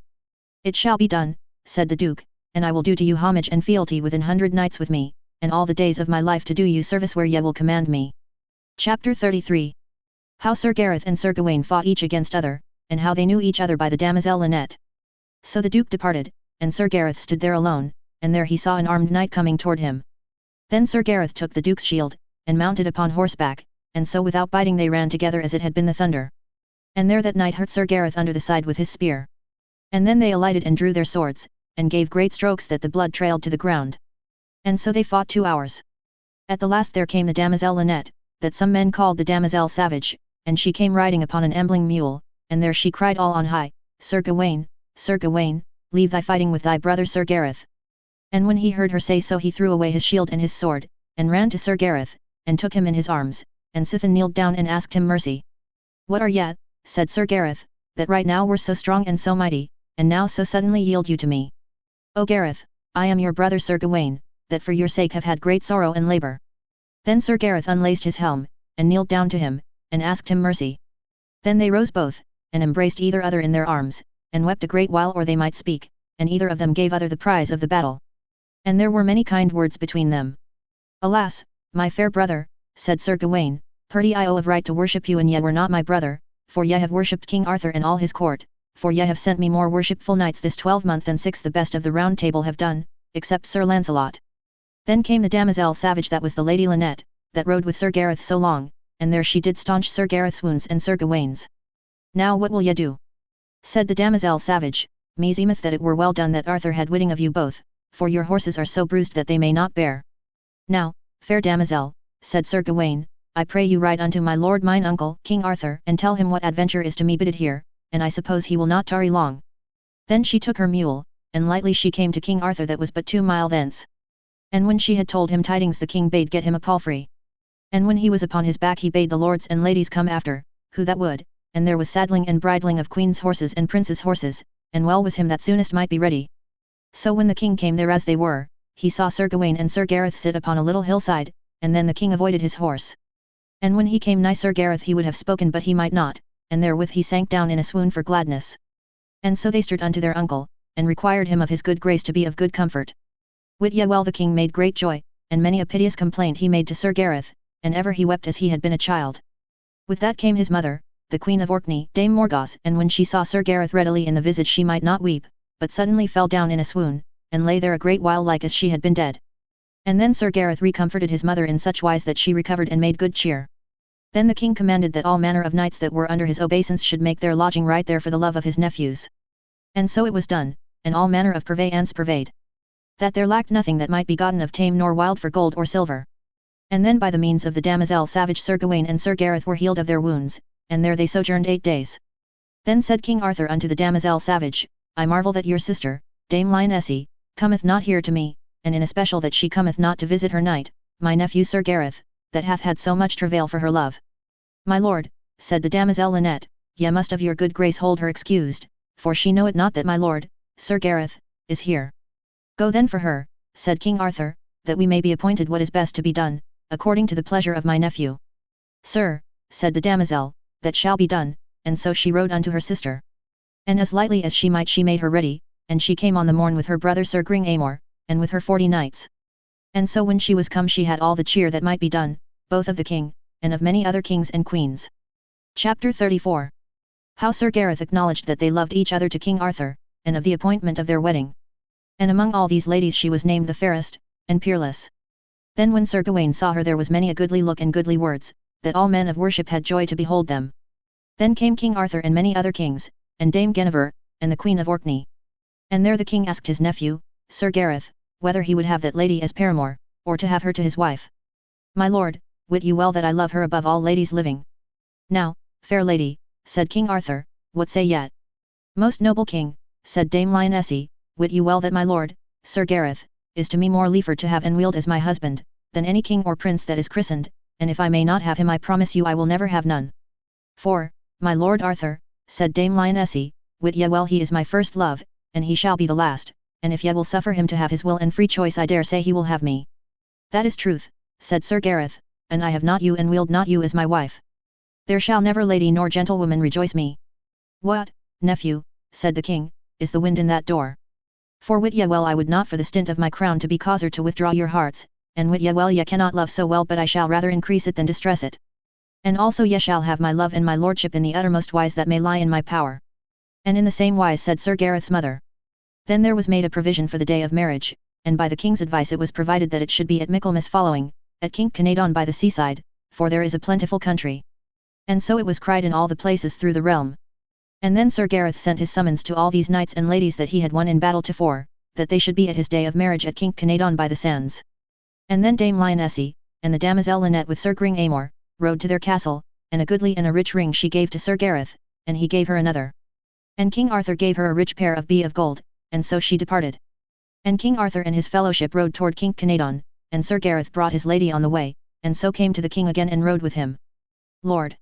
It shall be done, said the Duke, and I will do to you homage and fealty with 100 knights with me, and all the days of my life to do you service where ye will command me. Chapter 33. How Sir Gareth and Sir Gawain fought each against other, and how they knew each other by the damosel Linet. So the Duke departed, and Sir Gareth stood there alone, and there he saw an armed knight coming toward him. Then Sir Gareth took the Duke's shield, and mounted upon horseback, and so without biting they ran together as it had been the thunder. And there that knight hurt Sir Gareth under the side with his spear. And then they alighted and drew their swords, and gave great strokes that the blood trailed to the ground. And so they fought 2 hours. At the last there came the damosel Linet, that some men called the damosel Savage, and she came riding upon an ambling mule, and there she cried all on high, Sir Gawain, leave thy fighting with thy brother Sir Gareth. And when he heard her say so he threw away his shield and his sword, and ran to Sir Gareth, and took him in his arms, and sithen kneeled down and asked him mercy. What are ye, said Sir Gareth, that right now were so strong and so mighty, and now so suddenly yield you to me? O Gareth, I am your brother Sir Gawain, that for your sake have had great sorrow and labour. Then Sir Gareth unlaced his helm, and kneeled down to him, and asked him mercy. Then they rose both, and embraced either other in their arms, and wept a great while or they might speak, and either of them gave other the prize of the battle. And there were many kind words between them. Alas, my fair brother, said Sir Gawain, purdy I owe of right to worship you, and ye were not my brother, for ye have worshipped King Arthur and all his court, for ye have sent me more worshipful knights this 12 month than 6 the best of the Round Table have done, except Sir Lancelot. Then came the damosel Savage that was the Lady Linet, that rode with Sir Gareth so long, and there she did staunch Sir Gareth's wounds and Sir Gawain's. Now what will ye do? Said the damosel Savage, meseemeth that it were well done that Arthur had witting of you both, for your horses are so bruised that they may not bear. Now, fair damosel, said Sir Gawain, I pray you ride unto my lord mine uncle, King Arthur, and tell him what adventure is to me bidded here, and I suppose he will not tarry long. Then she took her mule, and lightly she came to King Arthur that was but 2 mile thence. And when she had told him tidings the king bade get him a palfrey. And when he was upon his back he bade the lords and ladies come after, who that would, and there was saddling and bridling of queen's horses and prince's horses, and well was him that soonest might be ready. So when the king came there as they were, he saw Sir Gawain and Sir Gareth sit upon a little hillside, and then the king avoided his horse. And when he came nigh Sir Gareth he would have spoken but he might not, and therewith he sank down in a swoon for gladness. And so they stirred unto their uncle, and required him of his good grace to be of good comfort. Wit ye well the king made great joy, and many a piteous complaint he made to Sir Gareth, and ever he wept as he had been a child. With that came his mother, the Queen of Orkney, Dame Morgause, and when she saw Sir Gareth readily in the visage she might not weep, but suddenly fell down in a swoon, and lay there a great while like as she had been dead. And then Sir Gareth recomforted his mother in such wise that she recovered and made good cheer. Then the king commanded that all manner of knights that were under his obeisance should make their lodging right there for the love of his nephews. And so it was done, and all manner of purveyance purveyed. That there lacked nothing that might be gotten of tame nor wild for gold or silver. And then by the means of the damosel Savage Sir Gawain and Sir Gareth were healed of their wounds, and there they sojourned 8 days. Then said King Arthur unto the damosel Savage, I marvel that your sister, Dame Lionesse, cometh not here to me, and in especial that she cometh not to visit her knight, my nephew Sir Gareth, that hath had so much travail for her love. My lord, said the damosel Linet, ye must of your good grace hold her excused, for she knoweth not that my lord, Sir Gareth, is here. Go then for her, said King Arthur, that we may be appointed what is best to be done, according to the pleasure of my nephew. Sir, said the damosel, that shall be done, and so she rode unto her sister. And as lightly as she might she made her ready, and she came on the morn with her brother Sir Gawaine, and with her 40 knights. And so when she was come she had all the cheer that might be done, both of the king, and of many other kings and queens. Chapter 34. How Sir Gareth acknowledged that they loved each other to King Arthur, and of the appointment of their wedding. And among all these ladies she was named the fairest, and peerless. Then when Sir Gawaine saw her there was many a goodly look and goodly words, that all men of worship had joy to behold them. Then came King Arthur and many other kings, and Dame Guinevere, and the Queen of Orkney. And there the king asked his nephew, Sir Gareth, whether he would have that lady as paramour, or to have her to his wife. My lord, wit you well that I love her above all ladies living. Now, fair lady, said King Arthur, what say yet? Most noble king, said Dame Lionesse, wit you well that my lord, Sir Gareth, is to me more liefer to have and wield as my husband, than any king or prince that is christened, and if I may not have him I promise you I will never have none. For, my lord Arthur, said Dame Lionesse, wit ye well he is my first love, and he shall be the last, and if ye will suffer him to have his will and free choice I dare say he will have me. That is truth, said Sir Gareth, and I have not you and wield not you as my wife. There shall never lady nor gentlewoman rejoice me. What, nephew, said the king, is the wind in that door? For wit ye well I would not for the stint of my crown to be causer to withdraw your hearts, and wit ye well ye cannot love so well but I shall rather increase it than distress it. And also ye shall have my love and my lordship in the uttermost wise that may lie in my power. And in the same wise said Sir Gareth's mother. Then there was made a provision for the day of marriage, and by the king's advice it was provided that it should be at Michaelmas following, at Kinckenadon by the seaside, for there is a plentiful country. And so it was cried in all the places through the realm. And then Sir Gareth sent his summons to all these knights and ladies that he had won in battle tofore, that they should be at his day of marriage at Kinckenadon by the sands. And then Dame Lionesse, and the damosel Lynette with Sir Gawaine, rode to their castle, and a goodly and a rich ring she gave to Sir Gareth, and he gave her another. And King Arthur gave her a rich pair of of gold, and so she departed. And King Arthur and his fellowship rode toward Kinckenadon, and Sir Gareth brought his lady on the way, and so came to the king again and rode with him. Lord!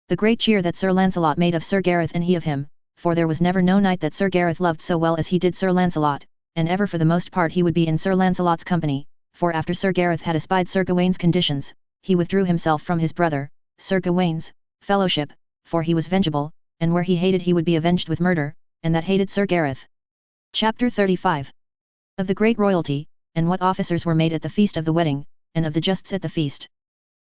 The great cheer that Sir Lancelot made of Sir Gareth and he of him, for there was never no knight that Sir Gareth loved so well as he did Sir Lancelot, and ever for the most part he would be in Sir Lancelot's company, for after Sir Gareth had espied Sir Gawaine's conditions, he withdrew himself from his brother, Sir Gawaine's, fellowship, for he was vengeable, and where he hated he would be avenged with murder, and that hated Sir Gareth. Chapter 35. Of the great royalty, and what officers were made at the feast of the wedding, and of the justs at the feast.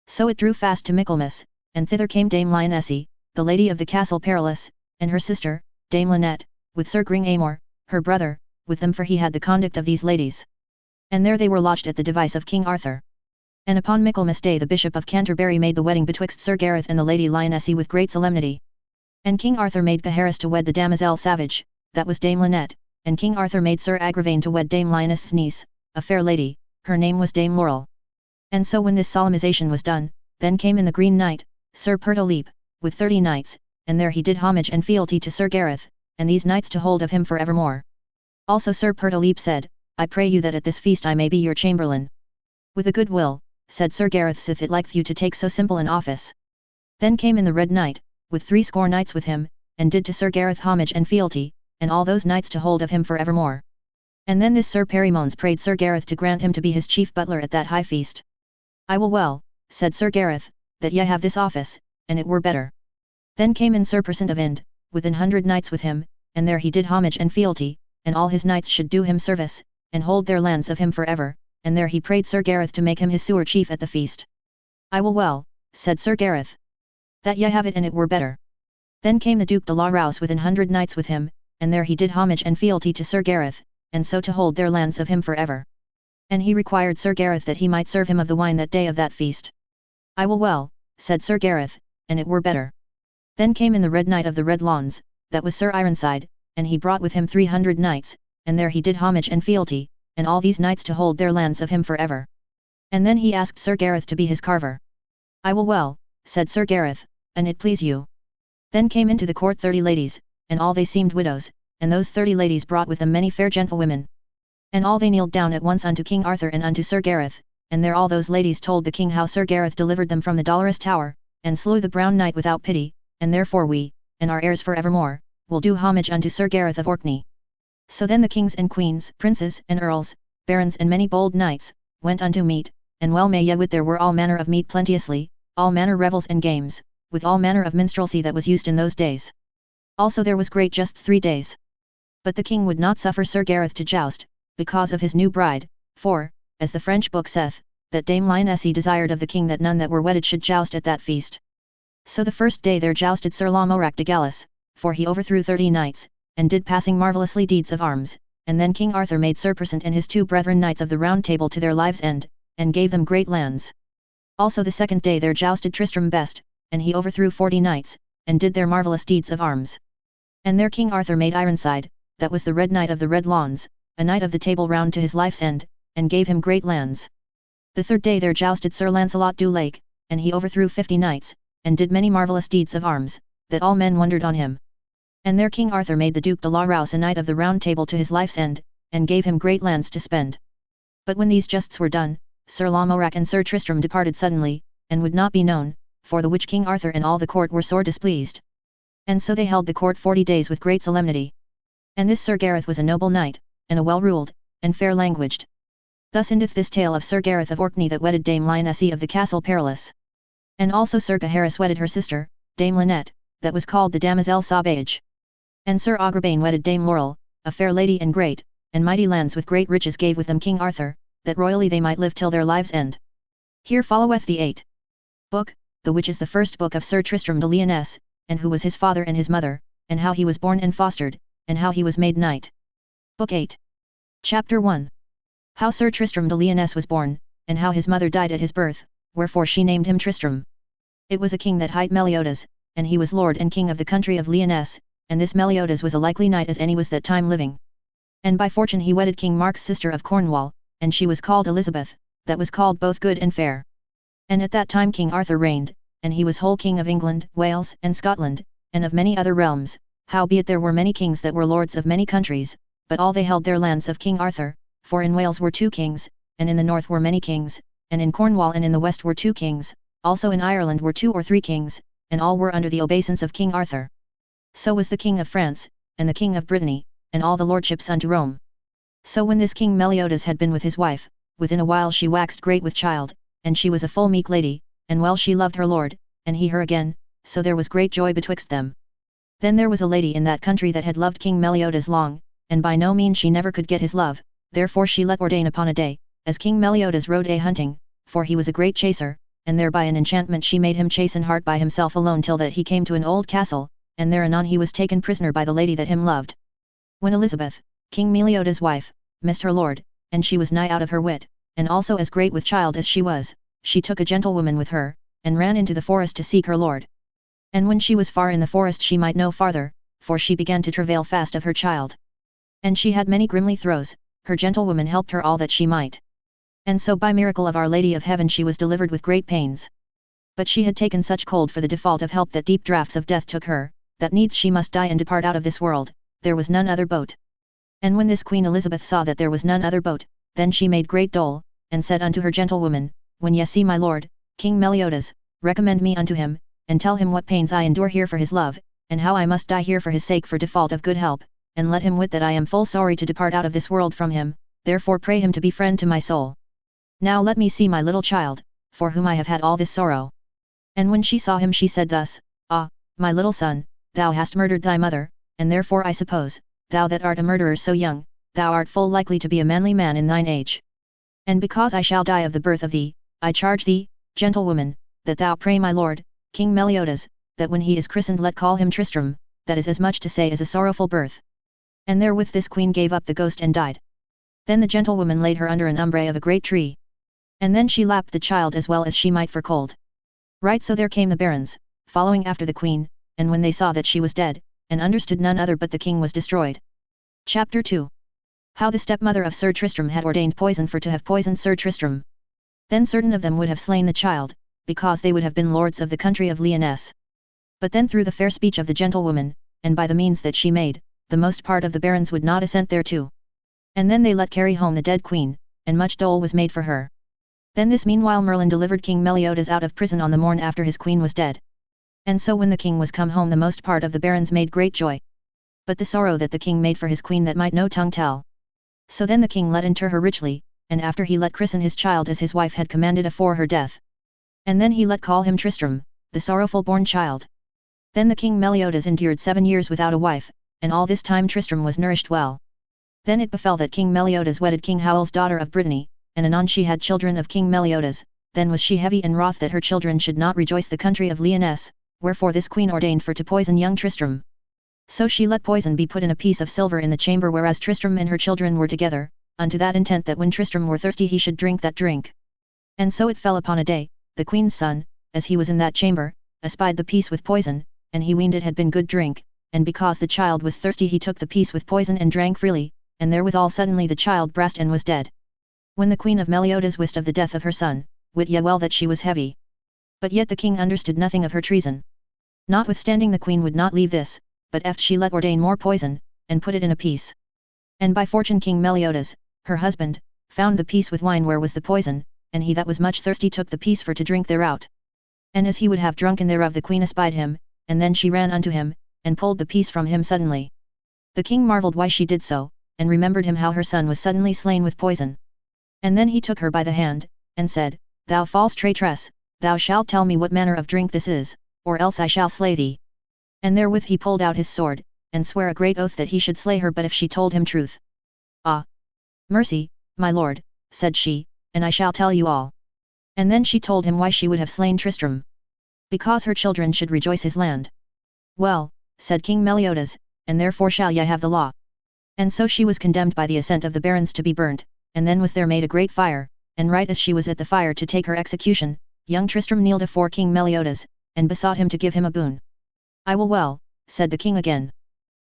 So it drew fast to Michaelmas, and thither came Dame Lionesse, the lady of the Castle Perilous, and her sister, Dame Lynette, with Sir Gawaine, her brother, with them for he had the conduct of these ladies. And there they were lodged at the device of King Arthur. And upon Michaelmas day the Bishop of Canterbury made the wedding betwixt Sir Gareth and the Lady Lionesse with great solemnity. And King Arthur made Gaheris to wed the damosel Savage, that was Dame Lynette, and King Arthur made Sir Agravaine to wed Dame Lionesse's niece, a fair lady, her name was Dame Laurel. And so when this solemnization was done, then came in the Green Knight, Sir Pertolepe, with 30 knights, and there he did homage and fealty to Sir Gareth, and these knights to hold of him for evermore. Also Sir Pertolepe said, I pray you that at this feast I may be your chamberlain. With a good will, said Sir Gareth, sith it liketh you to take so simple an office. Then came in the Red Knight, with 60 knights with him, and did to Sir Gareth homage and fealty, and all those knights to hold of him for evermore. And then this Sir Perimones prayed Sir Gareth to grant him to be his chief butler at that high feast. I will well, said Sir Gareth, that ye have this office, and it were better. Then came in Sir Persant of Ind, with 100 knights with him, and there he did homage and fealty, and all his knights should do him service, and hold their lands of him for ever, and there he prayed Sir Gareth to make him his sewer chief at the feast. I will well, said Sir Gareth, that ye have it and it were better. Then came the Duke de la Rose with 100 knights with him, and there he did homage and fealty to Sir Gareth, and so to hold their lands of him for ever. And he required Sir Gareth that he might serve him of the wine that day of that feast. I will well, said Sir Gareth, and it were better. Then came in the Red Knight of the Red Lawns, that was Sir Ironside, and he brought with him 300 knights, and there he did homage and fealty, and all these knights to hold their lands of him for ever. And then he asked Sir Gareth to be his carver. I will well, said Sir Gareth, and it please you. Then came into the court 30 ladies, and all they seemed widows, and those 30 ladies brought with them many fair gentlewomen. And all they kneeled down at once unto King Arthur and unto Sir Gareth, and there all those ladies told the king how Sir Gareth delivered them from the Dolorous Tower, and slew the Brown Knight without pity, and therefore we, and our heirs for evermore, will do homage unto Sir Gareth of Orkney. So then the kings and queens, princes and earls, barons and many bold knights, went unto meat, and well may ye wit there were all manner of meat plenteously, all manner revels and games, with all manner of minstrelsy that was used in those days. Also there was great justs 3 days. But the king would not suffer Sir Gareth to joust, because of his new bride, for, as the French book saith, that Dame Lionesse desired of the king that none that were wedded should joust at that feast. So the first day there jousted Sir Lamorak de Gallis, for he overthrew 30 knights, and did passing marvellously deeds of arms, and then King Arthur made Sir Persant and his 2 brethren knights of the Round Table to their lives' end, and gave them great lands. Also the second day there jousted Tristram best, and he overthrew 40 knights, and did their marvellous deeds of arms. And there King Arthur made Ironside, that was the Red Knight of the Red Lawns, a knight of the Table Round to his life's end, and gave him great lands. The third day there jousted Sir Launcelot du Lake, and he overthrew 50 knights, and did many marvellous deeds of arms, that all men wondered on him. And there King Arthur made the Duke de la Rowse a knight of the Round Table to his life's end, and gave him great lands to spend. But when these justs were done, Sir Lamorak and Sir Tristram departed suddenly, and would not be known, for the which King Arthur and all the court were sore displeased. And so they held the court 40 days with great solemnity. And this Sir Gareth was a noble knight, and a well-ruled, and fair-languaged. Thus endeth this tale of Sir Gareth of Orkney that wedded Dame Lionesse of the Castle Perilous. And also Sir Gaheris wedded her sister, Dame Lynette, that was called the Damosel Sauvage. And Sir Agravaine wedded Dame Laurel, a fair lady and great, and mighty lands with great riches gave with them King Arthur, that royally they might live till their lives' end. Here followeth the 8th book, the which is the first book of Sir Tristram de Lyonesse, and who was his father and his mother, and how he was born and fostered, and how he was made knight. Book 8. Chapter 1. How Sir Tristram de Lyonesse was born, and how his mother died at his birth, wherefore she named him Tristram. It was a king that hight Meliodas, and he was lord and king of the country of Lyonesse, and this Meliodas was a likely knight as any was that time living. And by fortune he wedded King Mark's sister of Cornwall, and she was called Elizabeth, that was called both good and fair. And at that time King Arthur reigned, and he was whole king of England, Wales, and Scotland, and of many other realms, howbeit there were many kings that were lords of many countries, but all they held their lands of King Arthur, for in Wales were 2 kings, and in the north were many kings, and in Cornwall and in the west were 2 kings, also in Ireland were 2 or 3 kings, and all were under the obeisance of King Arthur. So was the king of France, and the king of Brittany, and all the lordships unto Rome. So when this King Meliodas had been with his wife, within a while she waxed great with child, and she was a full meek lady, and well she loved her lord, and he her again, so there was great joy betwixt them. Then there was a lady in that country that had loved King Meliodas long, and by no means she never could get his love, therefore she let ordain upon a day, as King Meliodas rode a-hunting, for he was a great chaser, and thereby an enchantment she made him chase in heart by himself alone till that he came to an old castle, and there anon he was taken prisoner by the lady that him loved. When Elizabeth, King Meliodas' wife, missed her lord, and she was nigh out of her wit, and also as great with child as she took a gentlewoman with her, and ran into the forest to seek her lord. And when she was far in the forest she might no farther, for she began to travail fast of her child. And she had many grimly throes, her gentlewoman helped her all that she might. And so by miracle of Our Lady of Heaven she was delivered with great pains. But she had taken such cold for the default of help that deep draughts of death took her, that needs she must die and depart out of this world, there was none other boat. And when this Queen Elizabeth saw that there was none other boat, then she made great dole, and said unto her gentlewoman, When ye see my lord, King Meliodas, recommend me unto him, and tell him what pains I endure here for his love, and how I must die here for his sake for default of good help, and let him wit that I am full sorry to depart out of this world from him, therefore pray him to be friend to my soul. Now let me see my little child, for whom I have had all this sorrow. And when she saw him she said thus, Ah, my little son, thou hast murdered thy mother, and therefore I suppose, thou that art a murderer so young, thou art full likely to be a manly man in thine age. And because I shall die of the birth of thee, I charge thee, gentlewoman, that thou pray my lord, King Meliodas, that when he is christened let call him Tristram, that is as much to say as a sorrowful birth. And therewith this queen gave up the ghost and died. Then the gentlewoman laid her under an umbre of a great tree. And then she lapped the child as well as she might for cold. Right so there came the barons, following after the queen, and when they saw that she was dead, and understood none other but the king was destroyed. Chapter 2. How the stepmother of Sir Tristram had ordained poison for to have poisoned Sir Tristram. Then certain of them would have slain the child, because they would have been lords of the country of Lyonesse. But then through the fair speech of the gentlewoman, and by the means that she made, the most part of the barons would not assent thereto. And then they let carry home the dead queen, and much dole was made for her. Then this meanwhile Merlin delivered King Meliodas out of prison on the morn after his queen was dead. And so when the king was come home the most part of the barons made great joy. But the sorrow that the king made for his queen that might no tongue tell. So then the king let inter her richly, and after he let christen his child as his wife had commanded afore her death. And then he let call him Tristram, the sorrowful born child. Then the King Meliodas endured 7 years without a wife, and all this time Tristram was nourished well. Then it befell that King Meliodas wedded King Howell's daughter of Brittany, and anon she had children of King Meliodas. Then was she heavy and wroth that her children should not rejoice the country of Lyonesse, wherefore this queen ordained for to poison young Tristram. So she let poison be put in a piece of silver in the chamber whereas Tristram and her children were together, unto that intent that when Tristram were thirsty he should drink that drink. And so it fell upon a day, the queen's son, as he was in that chamber, espied the piece with poison, and he weened it had been good drink, and because the child was thirsty he took the piece with poison and drank freely, and therewithal suddenly the child brast and was dead. When the queen of Meliodas wist of the death of her son, wit ye well that she was heavy. But yet the king understood nothing of her treason. Notwithstanding the queen would not leave this, but eft she let ordain more poison, and put it in a piece. And by fortune King Meliodas, her husband, found the piece with wine where was the poison, and he that was much thirsty took the piece for to drink thereout. And as he would have drunken thereof the queen espied him, and then she ran unto him, and pulled the piece from him suddenly. The king marvelled why she did so, and remembered him how her son was suddenly slain with poison. And then he took her by the hand, and said, Thou false traitress, thou shalt tell me what manner of drink this is, or else I shall slay thee. And therewith he pulled out his sword, and sware a great oath that he should slay her but if she told him truth. Ah! Mercy, my lord, said she, and I shall tell you all. And then she told him why she would have slain Tristram. Because her children should rejoice his land. Well, said King Meliodas, and therefore shall ye have the law. And so she was condemned by the assent of the barons to be burnt, and then was there made a great fire, and right as she was at the fire to take her execution, young Tristram kneeled afore King Meliodas, and besought him to give him a boon. I will well, said the king again.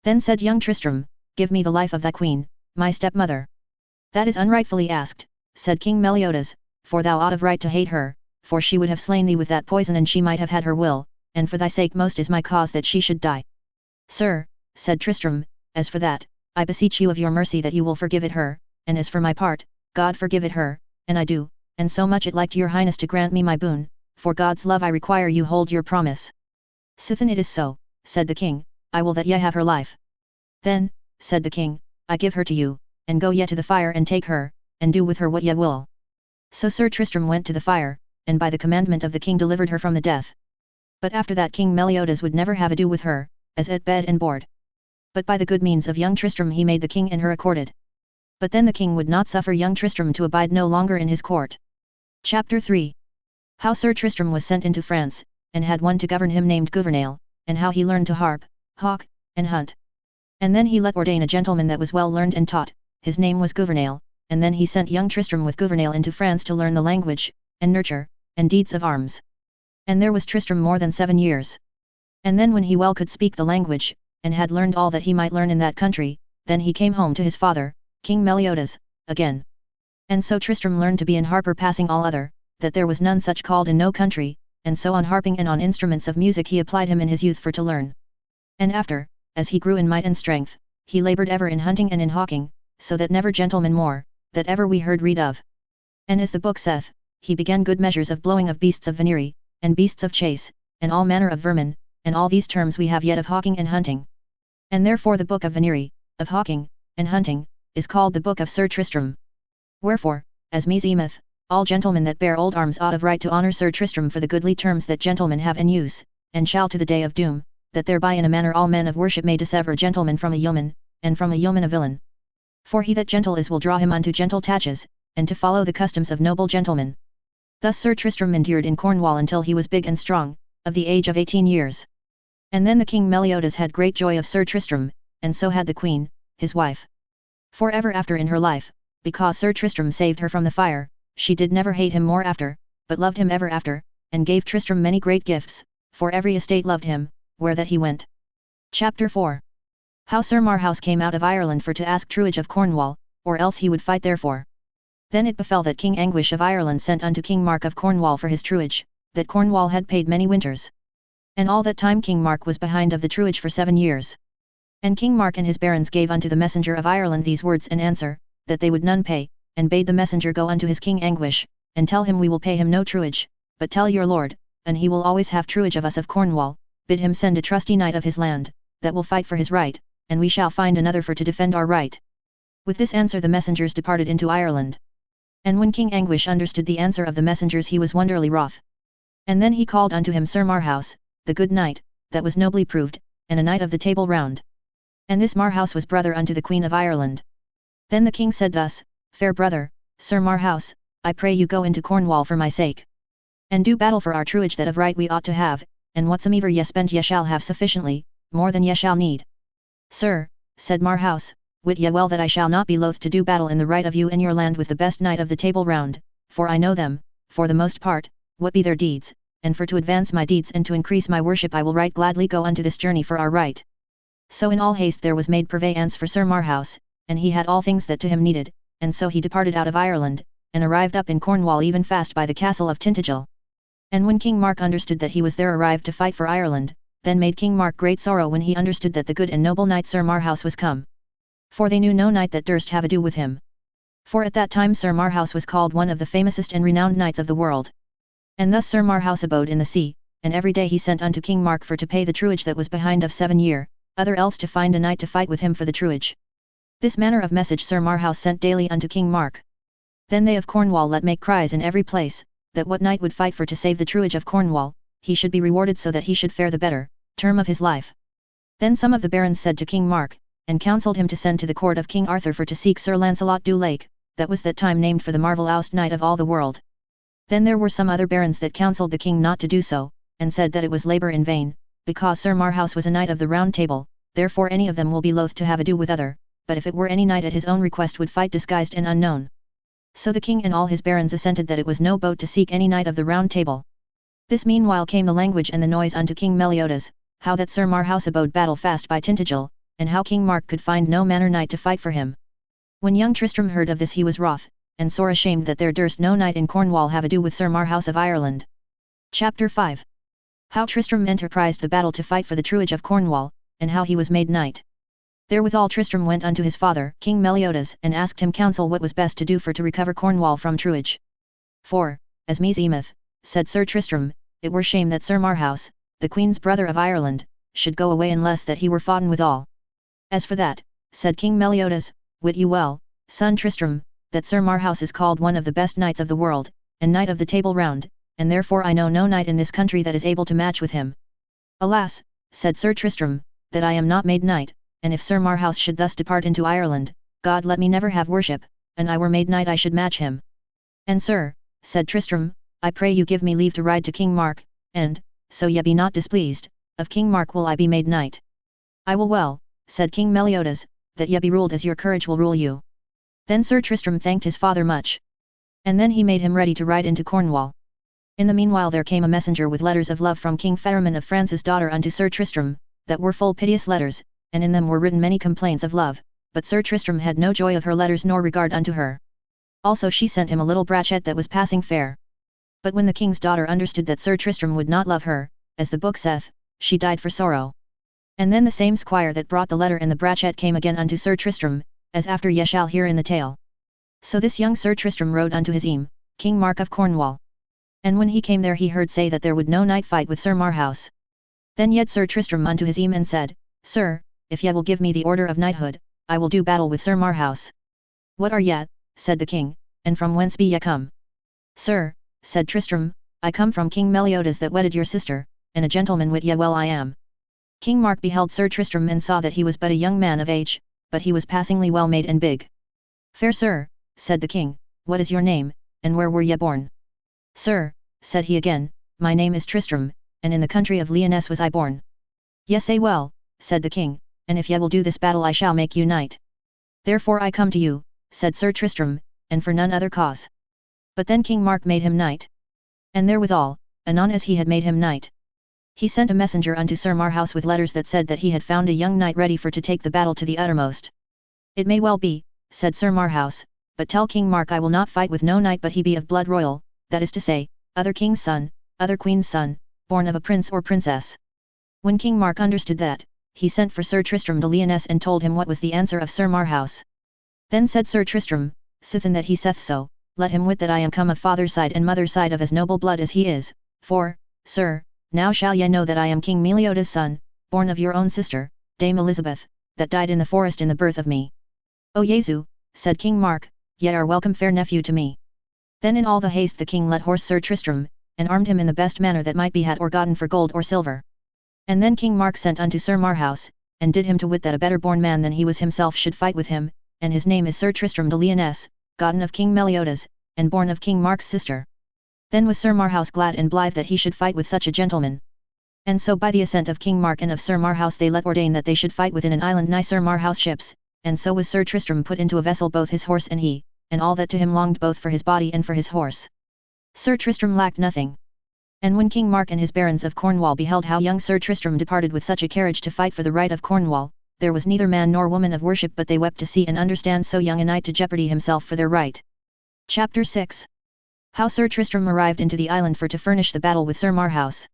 Then said young Tristram, give me the life of thy queen, my stepmother. That is unrightfully asked, said King Meliodas, for thou ought of right to hate her, for she would have slain thee with that poison and she might have had her will, and for thy sake most is my cause that she should die. Sir, said Tristram, as for that, I beseech you of your mercy that you will forgive it her, and as for my part, God forgive it her, and I do, and so much it liked your highness to grant me my boon, for God's love I require you hold your promise. Sithen it is so, said the king, I will that ye have her life. Then, said the king, I give her to you, and go ye to the fire and take her, and do with her what ye will. So Sir Tristram went to the fire, and by the commandment of the king delivered her from the death. But after that King Meliodas would never have ado with her, as at bed and board. But by the good means of young Tristram he made the king and her accorded. But then the king would not suffer young Tristram to abide no longer in his court. Chapter 3. How Sir Tristram was sent into France, and had one to govern him named Gouvernail, and how he learned to harp, hawk, and hunt. And then he let ordain a gentleman that was well learned and taught, his name was Gouvernail, and then he sent young Tristram with Gouvernail into France to learn the language, and nurture, and deeds of arms. And there was Tristram more than 7 years. And then when he well could speak the language, and had learned all that he might learn in that country, then he came home to his father, King Meliodas, again. And so Tristram learned to be an harper passing all other, that there was none such called in no country, and so on harping and on instruments of music he applied him in his youth for to learn. And after, as he grew in might and strength, he laboured ever in hunting and in hawking, so that never gentleman more, that ever we heard read of. And as the book saith, he began good measures of blowing of beasts of venery, and beasts of chase, and all manner of vermin, and all these terms we have yet of hawking and hunting. And therefore the book of venery, of hawking, and hunting, is called the book of Sir Tristram. Wherefore, as meseemeth, all gentlemen that bear old arms ought of right to honour Sir Tristram for the goodly terms that gentlemen have in use, and shall to the day of doom, that thereby in a manner all men of worship may dissever a gentleman from a yeoman, and from a yeoman a villain. For he that gentle is will draw him unto gentle taches, and to follow the customs of noble gentlemen. Thus Sir Tristram endured in Cornwall until he was big and strong, of the age of 18 years. And then the King Meliodas had great joy of Sir Tristram, and so had the queen, his wife. For ever after in her life, because Sir Tristram saved her from the fire, she did never hate him more after, but loved him ever after, and gave Tristram many great gifts, for every estate loved him, where that he went. Chapter 4. How Sir Marhaus came out of Ireland for to ask truage of Cornwall, or else he would fight therefore. Then it befell that King Anguish of Ireland sent unto King Mark of Cornwall for his truage, that Cornwall had paid many winters. And all that time King Mark was behind of the truage for 7 years. And King Mark and his barons gave unto the messenger of Ireland these words in answer, that they would none pay, and bade the messenger go unto his King Anguish, and tell him we will pay him no truage, but tell your lord, and he will always have truage of us of Cornwall, bid him send a trusty knight of his land, that will fight for his right, and we shall find another for to defend our right. With this answer the messengers departed into Ireland. And when King Anguish understood the answer of the messengers he was wonderly wroth. And then he called unto him Sir Marhaus, the good knight, that was nobly proved, and a knight of the Table Round. And this Marhaus was brother unto the Queen of Ireland. Then the king said thus, Fair brother, Sir Marhaus, I pray you go into Cornwall for my sake. And do battle for our truage that of right we ought to have, and whatsomever ye spend ye shall have sufficiently, more than ye shall need. Sir, said Marhaus, wit ye well that I shall not be loath to do battle in the right of you in your land with the best knight of the Table Round, for I know them, for the most part, what be their deeds, and for to advance my deeds and to increase my worship I will right gladly go unto this journey for our right. So in all haste there was made purveyance for Sir Marhaus, and he had all things that to him needed, and so he departed out of Ireland, and arrived up in Cornwall even fast by the castle of Tintagel. And when King Mark understood that he was there arrived to fight for Ireland, then made King Mark great sorrow when he understood that the good and noble knight Sir Marhaus was come. For they knew no knight that durst have ado with him. For at that time Sir Marhaus was called one of the famousest and renowned knights of the world. And thus Sir Marhaus abode in the sea, and every day he sent unto King Mark for to pay the truage that was behind of 7 year, other else to find a knight to fight with him for the truage. This manner of message Sir Marhaus sent daily unto King Mark. Then they of Cornwall let make cries in every place, that what knight would fight for to save the truage of Cornwall, he should be rewarded so that he should fare the better, term of his life. Then some of the barons said to King Mark, and counselled him to send to the court of King Arthur for to seek Sir Launcelot du Lake, that was that time named for the marvellous knight of all the world. Then there were some other barons that counselled the king not to do so, and said that it was labour in vain, because Sir Marhaus was a knight of the Round Table, therefore any of them will be loath to have ado with other, but if it were any knight at his own request would fight disguised and unknown. So the king and all his barons assented that it was no boat to seek any knight of the Round Table. This meanwhile came the language and the noise unto King Meliodas, how that Sir Marhaus abode battle fast by Tintagel, and how King Mark could find no manner knight to fight for him. When young Tristram heard of this he was wroth, and sore ashamed that there durst no knight in Cornwall have ado with Sir Marhaus of Ireland. Chapter 5. How Tristram enterprised the battle to fight for the truage of Cornwall, and how he was made knight. Therewithal Tristram went unto his father, King Meliodas, and asked him counsel what was best to do for to recover Cornwall from truage. For, as meseemeth, said Sir Tristram, it were shame that Sir Marhaus, the Queen's brother of Ireland, should go away unless that he were foughten withal. As for that, said King Meliodas, wit you well, son Tristram, that Sir Marhaus is called one of the best knights of the world, and knight of the Table Round, and therefore I know no knight in this country that is able to match with him. Alas, said Sir Tristram, that I am not made knight, and if Sir Marhaus should thus depart into Ireland, God let me never have worship, and I were made knight I should match him. And sir, said Tristram, I pray you give me leave to ride to King Mark, and, so ye be not displeased, of King Mark will I be made knight. I will well, said King Meliodas, that ye be ruled as your courage will rule you. Then Sir Tristram thanked his father much. And then he made him ready to ride into Cornwall. In the meanwhile there came a messenger with letters of love from King Pharamond of France's daughter unto Sir Tristram, that were full piteous letters, and in them were written many complaints of love, but Sir Tristram had no joy of her letters nor regard unto her. Also she sent him a little brachet that was passing fair. But when the king's daughter understood that Sir Tristram would not love her, as the book saith, she died for sorrow. And then the same squire that brought the letter and the brachet came again unto Sir Tristram, as after ye shall hear in the tale. So this young Sir Tristram rode unto his eme, King Mark of Cornwall. And when he came there he heard say that there would no knight fight with Sir Marhaus. Then yet Sir Tristram unto his eme and said, Sir, if ye will give me the order of knighthood, I will do battle with Sir Marhaus. What are ye, said the king, and from whence be ye come? Sir, said Tristram, I come from King Meliodas that wedded your sister, and a gentleman wit ye well I am. King Mark beheld Sir Tristram and saw that he was but a young man of age, but he was passingly well made and big. Fair sir, said the king, what is your name, and where were ye born? Sir, said he again, my name is Tristram, and in the country of Lyonesse was I born. Ye say well, said the king, and if ye will do this battle I shall make you knight. Therefore I come to you, said Sir Tristram, and for none other cause. But then King Mark made him knight. And therewithal, anon as he had made him knight, he sent a messenger unto Sir Marhaus with letters that said that he had found a young knight ready for to take the battle to the uttermost. It may well be, said Sir Marhaus, but tell King Mark I will not fight with no knight but he be of blood royal, that is to say, other king's son, other queen's son, born of a prince or princess. When King Mark understood that, he sent for Sir Tristram de Lyonesse and told him what was the answer of Sir Marhaus. Then said Sir Tristram, sithen that he saith so, let him wit that I am come of father's side and mother's side of as noble blood as he is, for, sir, now shall ye know that I am King Meliodas' son, born of your own sister, Dame Elizabeth, that died in the forest in the birth of me. O Jesu, said King Mark, ye are welcome fair nephew to me. Then in all the haste the king let horse Sir Tristram, and armed him in the best manner that might be had or gotten for gold or silver. And then King Mark sent unto Sir Marhaus, and did him to wit that a better born man than he was himself should fight with him, and his name is Sir Tristram de Lyonesse, gotten of King Meliodas, and born of King Mark's sister. Then was Sir Marhaus glad and blithe that he should fight with such a gentleman. And so by the assent of King Mark and of Sir Marhaus they let ordain that they should fight within an island nigh Sir Marhaus' ships, and so was Sir Tristram put into a vessel both his horse and he, and all that to him longed both for his body and for his horse. Sir Tristram lacked nothing. And when King Mark and his barons of Cornwall beheld how young Sir Tristram departed with such a carriage to fight for the right of Cornwall, there was neither man nor woman of worship but they wept to see and understand so young a knight to jeopardy himself for their right. Chapter 6. How Sir Tristram arrived into the island for to furnish the battle with Sir Marhaus.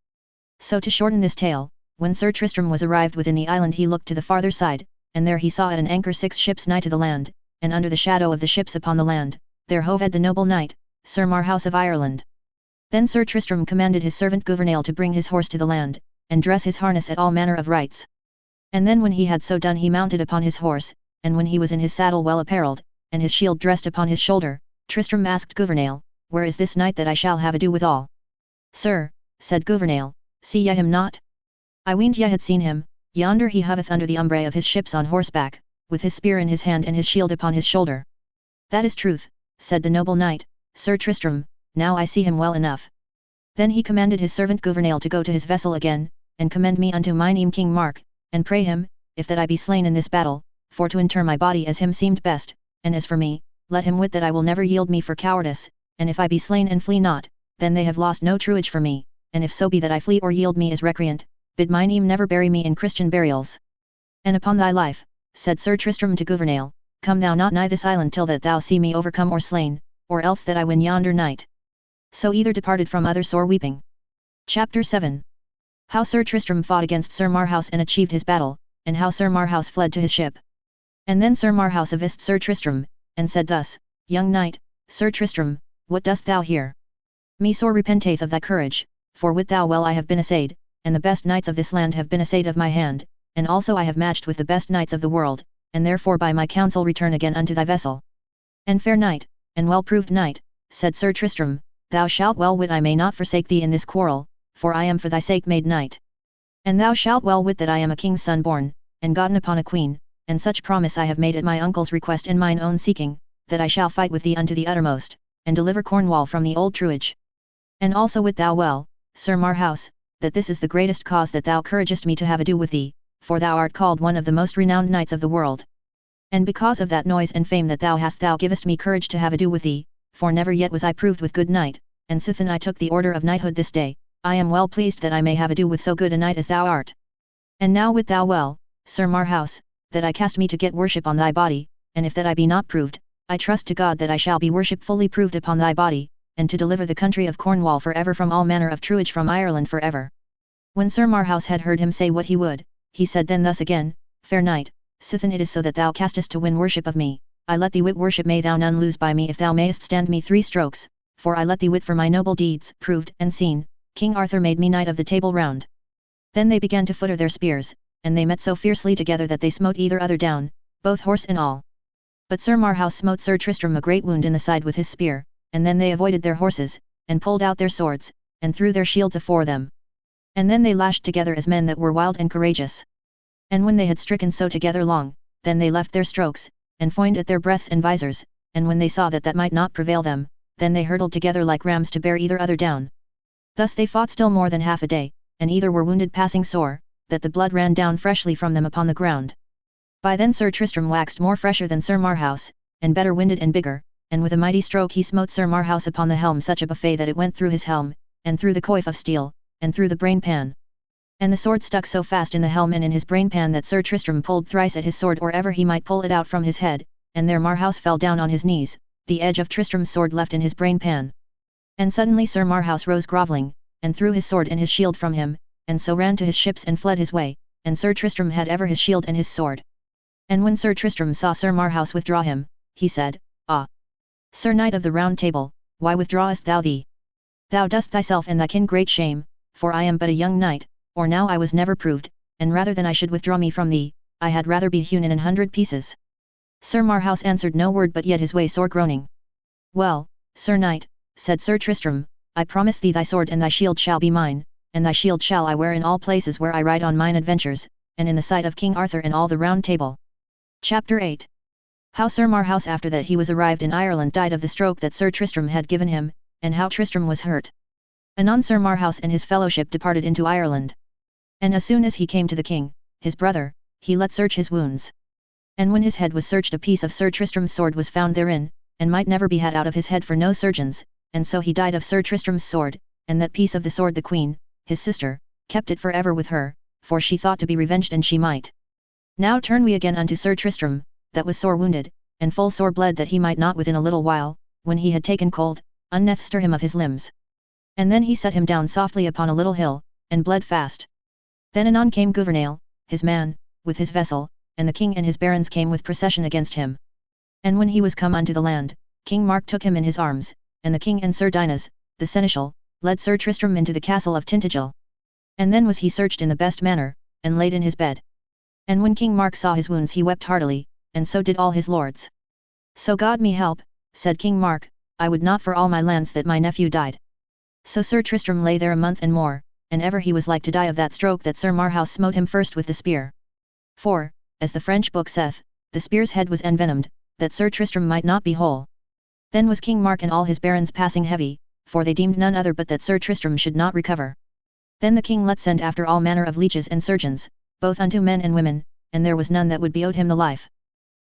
So to shorten this tale, when Sir Tristram was arrived within the island he looked to the farther side, and there he saw at an anchor 6 ships nigh to the land, and under the shadow of the ships upon the land, there hoved the noble knight, Sir Marhaus of Ireland. Then Sir Tristram commanded his servant Gouvernail to bring his horse to the land, and dress his harness at all manner of rights. And then when he had so done he mounted upon his horse, and when he was in his saddle well apparelled, and his shield dressed upon his shoulder, Tristram asked Gouvernail, "Where is this knight that I shall have ado withal?" "Sir," said Gouvernail, "see ye him not? I weened ye had seen him, yonder he hoveth under the umbre of his ships on horseback, with his spear in his hand and his shield upon his shoulder." "That is truth," said the noble knight, "Sir Tristram, now I see him well enough." Then he commanded his servant Gouvernail to go to his vessel again, and commend me unto mine eme King Mark, and pray him, if that I be slain in this battle, for to inter my body as him seemed best, and as for me, let him wit that I will never yield me for cowardice, and if I be slain and flee not, then they have lost no truage for me, and if so be that I flee or yield me as recreant, bid mine eme never bury me in Christian burials. "And upon thy life," said Sir Tristram to Gouvernail, "come thou not nigh this island till that thou see me overcome or slain, or else that I win yonder knight." So either departed from other sore weeping. Chapter 7. How Sir Tristram fought against Sir Marhaus and achieved his battle, and how Sir Marhaus fled to his ship. And then Sir Marhaus avist Sir Tristram, and said thus, "Young knight, Sir Tristram, what dost thou here? Me sore repenteth of thy courage, for wit thou well I have been assayed, and the best knights of this land have been assayed of my hand, and also I have matched with the best knights of the world, and therefore by my counsel return again unto thy vessel." "And fair knight, and well proved knight," said Sir Tristram, "thou shalt well wit I may not forsake thee in this quarrel, for I am for thy sake made knight. And thou shalt well wit that I am a king's son born, and gotten upon a queen, and such promise I have made at my uncle's request and mine own seeking, that I shall fight with thee unto the uttermost, and deliver Cornwall from the old truage. And also wit thou well, Sir Marhaus, that this is the greatest cause that thou couragest me to have ado with thee, for thou art called one of the most renowned knights of the world. And because of that noise and fame that thou hast thou givest me courage to have ado with thee, for never yet was I proved with good knight, and sithen I took the order of knighthood this day, I am well pleased that I may have ado with so good a knight as thou art. And now wit thou well, Sir Marhaus, that I cast me to get worship on thy body, and if that I be not proved, I trust to God that I shall be worship fully proved upon thy body, and to deliver the country of Cornwall for ever from all manner of truage from Ireland for ever." When Sir Marhaus had heard him say what he would, he said then thus again, "Fair knight, sithen it is so that thou castest to win worship of me, I let thee wit worship may thou none lose by me if thou mayest stand me 3 strokes, for I let thee wit for my noble deeds proved and seen, King Arthur made me knight of the Table Round." Then they began to footer their spears, and they met so fiercely together that they smote either other down, both horse and all. But Sir Marhaus smote Sir Tristram a great wound in the side with his spear, and then they avoided their horses, and pulled out their swords, and threw their shields afore them. And then they lashed together as men that were wild and courageous. And when they had stricken so together long, then they left their strokes, and foined at their breaths and visors, and when they saw that that might not prevail them, then they hurtled together like rams to bear either other down. Thus they fought still more than half a day, and either were wounded passing sore, that the blood ran down freshly from them upon the ground. By then Sir Tristram waxed more fresher than Sir Marhaus, and better winded and bigger, and with a mighty stroke he smote Sir Marhaus upon the helm such a buffet that it went through his helm, and through the coif of steel, and through the brain pan. And the sword stuck so fast in the helm and in his brain pan that Sir Tristram pulled thrice at his sword or ever he might pull it out from his head, and there Marhaus fell down on his knees, the edge of Tristram's sword left in his brain pan. And suddenly Sir Marhaus rose grovelling, and threw his sword and his shield from him, and so ran to his ships and fled his way, and Sir Tristram had ever his shield and his sword. And when Sir Tristram saw Sir Marhaus withdraw him, he said, "Ah! Sir Knight of the Round Table, why withdrawest thou thee? Thou dost thyself and thy kin great shame, for I am but a young knight, or now I was never proved, and rather than I should withdraw me from thee, I had rather be hewn in 100 pieces." Sir Marhaus answered no word but yet his way sore groaning. "Well, Sir Knight," said Sir Tristram, I promise thee thy sword and thy shield shall be mine, and thy shield shall I wear in all places where I ride on mine adventures, and in the sight of King Arthur and all the Round Table. Chapter 8. How Sir Marhaus after that he was arrived in Ireland died of the stroke that Sir Tristram had given him, and how Tristram was hurt. Anon Sir Marhaus and his fellowship departed into Ireland. And as soon as he came to the king, his brother, he let search his wounds. And when his head was searched, a piece of Sir Tristram's sword was found therein, and might never be had out of his head for no surgeons, and so he died of Sir Tristram's sword, and that piece of the sword the queen, his sister, kept it for ever with her, for she thought to be revenged and she might. Now turn we again unto Sir Tristram, that was sore wounded, and full sore bled that he might not within a little while, when he had taken cold, unneth stir him of his limbs. And then he set him down softly upon a little hill, and bled fast. Then anon came Gouvernail, his man, with his vessel, and the king and his barons came with procession against him. And when he was come unto the land, King Mark took him in his arms, and the king and Sir Dinas, the seneschal, led Sir Tristram into the castle of Tintagel. And then was he searched in the best manner, and laid in his bed. And when King Mark saw his wounds he wept heartily, and so did all his lords. So God me help, said King Mark, I would not for all my lands that my nephew died. So Sir Tristram lay there a month and more, and ever he was like to die of that stroke that Sir Marhaus smote him first with the spear. For, as the French book saith, the spear's head was envenomed, that Sir Tristram might not be whole. Then was King Mark and all his barons passing heavy, for they deemed none other but that Sir Tristram should not recover. Then the king let send after all manner of leeches and surgeons, both unto men and women, and there was none that would be owed him the life.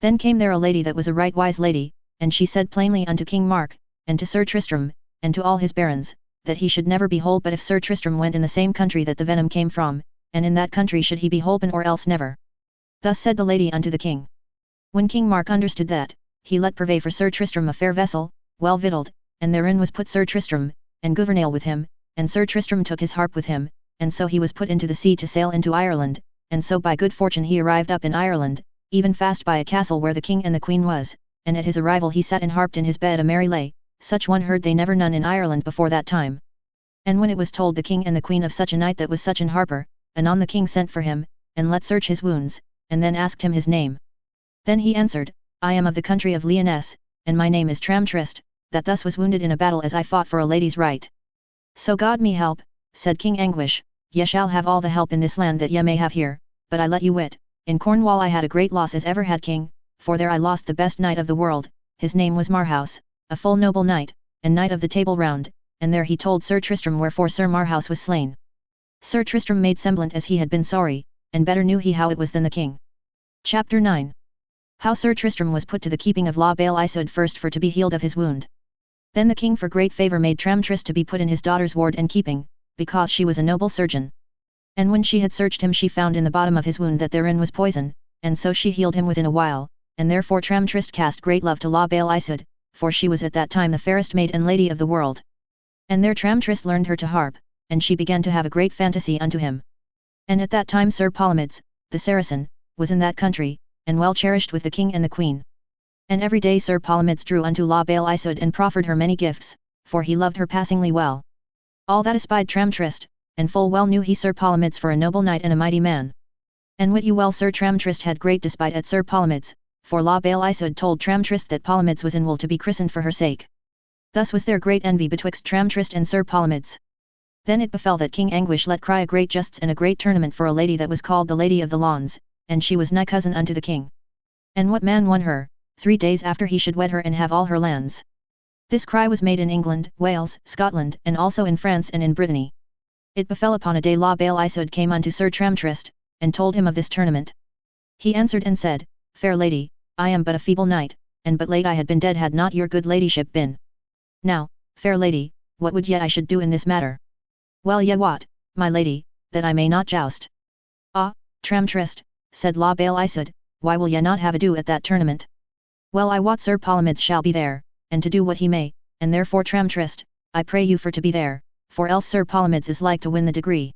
Then came there a lady that was a right wise lady, and she said plainly unto King Mark, and to Sir Tristram, and to all his barons, that he should never be whole but if Sir Tristram went in the same country that the venom came from, and in that country should he be holpen or else never. Thus said the lady unto the king. When King Mark understood that, he let purvey for Sir Tristram a fair vessel, well victualled, and therein was put Sir Tristram, and Gouvernail with him, and Sir Tristram took his harp with him, and so he was put into the sea to sail into Ireland, and so by good fortune he arrived up in Ireland, even fast by a castle where the king and the queen was, and at his arrival he sat and harped in his bed a merry lay, such one heard they never none in Ireland before that time. And when it was told the king and the queen of such a knight that was such an harper, anon the king sent for him, and let search his wounds, and then asked him his name. Then he answered, I am of the country of Lyonesse, and my name is Tramtrist, that thus was wounded in a battle as I fought for a lady's right. So God me help, said King Anguish, ye shall have all the help in this land that ye may have here, but I let you wit, in Cornwall I had a great loss as ever had king, for there I lost the best knight of the world, his name was Marhaus, a full noble knight, and knight of the Table Round, and there he told Sir Tristram wherefore Sir Marhaus was slain. Sir Tristram made semblant as he had been sorry, and better knew he how it was than the king. Chapter 9. How Sir Tristram was put to the keeping of La Belle Isaud first for to be healed of his wound. Then the king for great favour made Tramtrist to be put in his daughter's ward and keeping, because she was a noble surgeon. And when she had searched him she found in the bottom of his wound that therein was poison, and so she healed him within a while, and therefore Tramtrist cast great love to La Belle Isaud, for she was at that time the fairest maid and lady of the world. And there Tramtrist learned her to harp, and she began to have a great fantasy unto him. And at that time Sir Palomides, the Saracen, was in that country, and well cherished with the king and the queen. And every day Sir Palomides drew unto La Belle Isaud and proffered her many gifts, for he loved her passingly well. All that espied Tramtrist, and full well knew he Sir Palomides for a noble knight and a mighty man. And wit you well Sir Tramtrist had great despite at Sir Palomides, for La Belle Isaud told Tramtrist that Palomides was in wool to be christened for her sake. Thus was there great envy betwixt Tramtrist and Sir Palomides. Then it befell that King Anguish let cry a great justs and a great tournament for a lady that was called the Lady of the Lawns, and she was nigh cousin unto the king. And what man won her, 3 days after he should wed her and have all her lands. This cry was made in England, Wales, Scotland, and also in France and in Brittany. It befell upon a day La Belle Isaud came unto Sir Tramtrist, and told him of this tournament. He answered and said, Fair lady, I am but a feeble knight, and but late I had been dead had not your good ladyship been. Now, fair lady, what would ye I should do in this matter? Well ye wot, my lady, that I may not joust. Ah, Tramtrist, said La Belle Isaud, why will ye not have ado at that tournament? Well I wot Sir Palomides shall be there, and to do what he may, and therefore Tramtrist, I pray you for to be there, for else Sir Palomides is like to win the degree.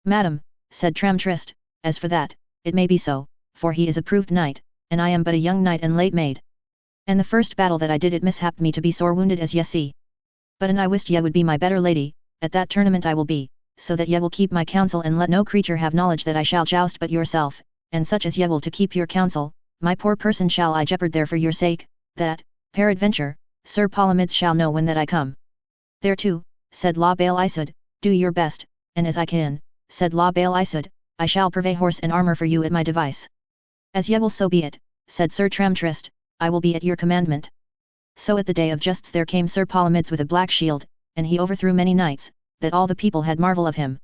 Madam, said Tramtrist, as for that, it may be so, for he is a proved knight, and I am but a young knight and late made. And the first battle that I did it mishapped me to be sore wounded as ye see. But an I wist ye would be my better lady, at that tournament I will be, so that ye will keep my counsel and let no creature have knowledge that I shall joust but yourself, and such as ye will to keep your counsel, my poor person shall I jeopard there for your sake, that, peradventure, Sir Palomides shall know when that I come. Thereto, said La Bale Isoude, do your best, and as I can, said La Bale Isoude, I shall purvey horse and armour for you at my device. As ye will so be it, said Sir Tramtrist, I will be at your commandment. So at the day of justs there came Sir Palomides with a black shield, and he overthrew many knights, that all the people had marvel of him.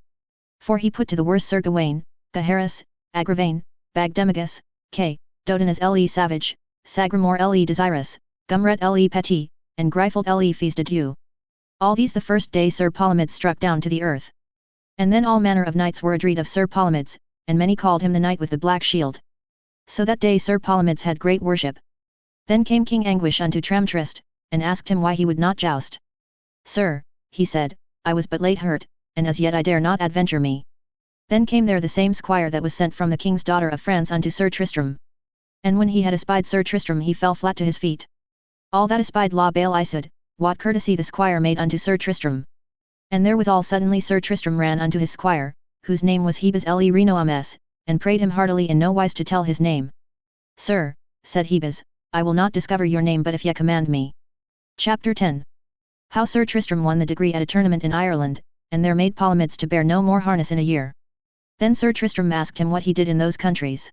For he put to the worse Sir Gawain, Gaheris, Agravain, Bagdemagus, Dodonus le Savage, Sagramore le Desirous, Gumret le Petit, and Gryfold le Fils de Dieu. All these the first day Sir Palomides struck down to the earth. And then all manner of knights were adread of Sir Palomides, and many called him the knight with the black shield. So that day Sir Palomides had great worship. Then came King Anguish unto Tramtrist, and asked him why he would not joust. Sir, he said, I was but late hurt, and as yet I dare not adventure me. Then came there the same squire that was sent from the king's daughter of France unto Sir Tristram. And when he had espied Sir Tristram he fell flat to his feet. All that espied La Bale Isoude, what courtesy the squire made unto Sir Tristram. And therewithal suddenly Sir Tristram ran unto his squire, whose name was Hebes le Renoames, and prayed him heartily in no wise to tell his name. Sir, said Hebes, I will not discover your name but if ye command me. Chapter 10. How Sir Tristram won the degree at a tournament in Ireland, and there made Palomides to bear no more harness in a year. Then Sir Tristram asked him what he did in those countries.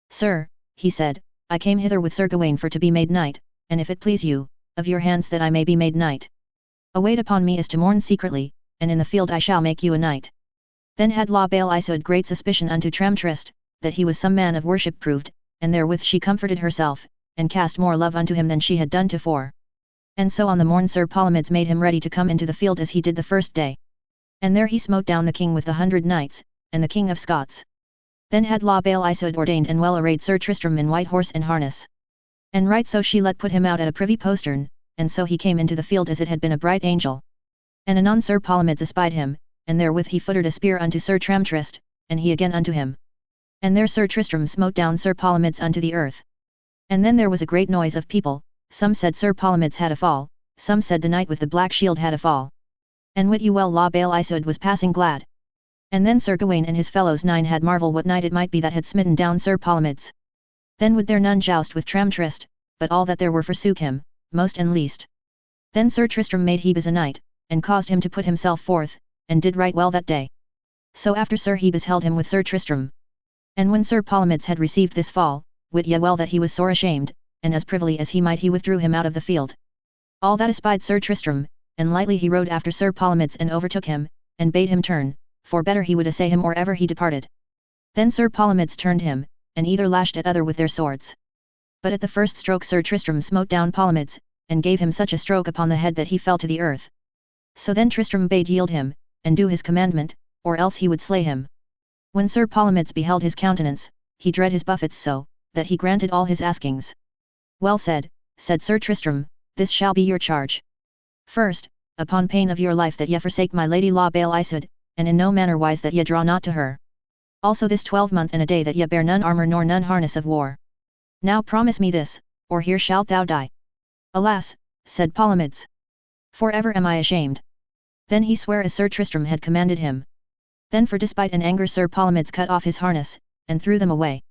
Sir, he said, I came hither with Sir Gawain for to be made knight, and if it please you, of your hands that I may be made knight. Await upon me is to mourn secretly, and in the field I shall make you a knight. Then had La Bale Isoude great suspicion unto Tramtrist, that he was some man of worship proved, and therewith she comforted herself, and cast more love unto him than she had done tofore. And so on the morn Sir Palomides made him ready to come into the field as he did the first day. And there he smote down the king with the 100 knights, and the king of Scots. Then had La Bale Isoude ordained and well arrayed Sir Tristram in white horse and harness. And right so she let put him out at a privy postern, and so he came into the field as it had been a bright angel. And anon Sir Palomides espied him, and therewith he futtered a spear unto Sir Tramtrist, and he again unto him. And there Sir Tristram smote down Sir Palomides unto the earth. And then there was a great noise of people, some said Sir Palomides had a fall, some said the knight with the black shield had a fall. And wit you well La Bale Isoude was passing glad. And then Sir Gawain and his fellows 9 had marvel what knight it might be that had smitten down Sir Palomides. Then would there none joust with Tramtrist, but all that there were forsook him, most and least. Then Sir Tristram made Hebes a knight, and caused him to put himself forth, and did right well that day. So after Sir Hebes held him with Sir Tristram. And when Sir Palomides had received this fall, wit ye well that he was sore ashamed, and as privily as he might he withdrew him out of the field. All that espied Sir Tristram, and lightly he rode after Sir Palomides and overtook him, and bade him turn, for better he would assay him or ever he departed. Then Sir Palomides turned him, and either lashed at other with their swords. But at the first stroke Sir Tristram smote down Palomides, and gave him such a stroke upon the head that he fell to the earth. So then Tristram bade yield him, and do his commandment, or else he would slay him. When Sir Palomides beheld his countenance, he dread his buffets so, that he granted all his askings. Well said, said Sir Tristram, this shall be your charge. First, upon pain of your life that ye forsake my lady La Bale Isoude, and in no manner wise that ye draw not to her. Also this 12-month and a day that ye bear none armour nor none harness of war. Now promise me this, or here shalt thou die. Alas, said Palomides. For ever am I ashamed. Then he sware as Sir Tristram had commanded him. Then for despite and anger Sir Palomides cut off his harness, and threw them away.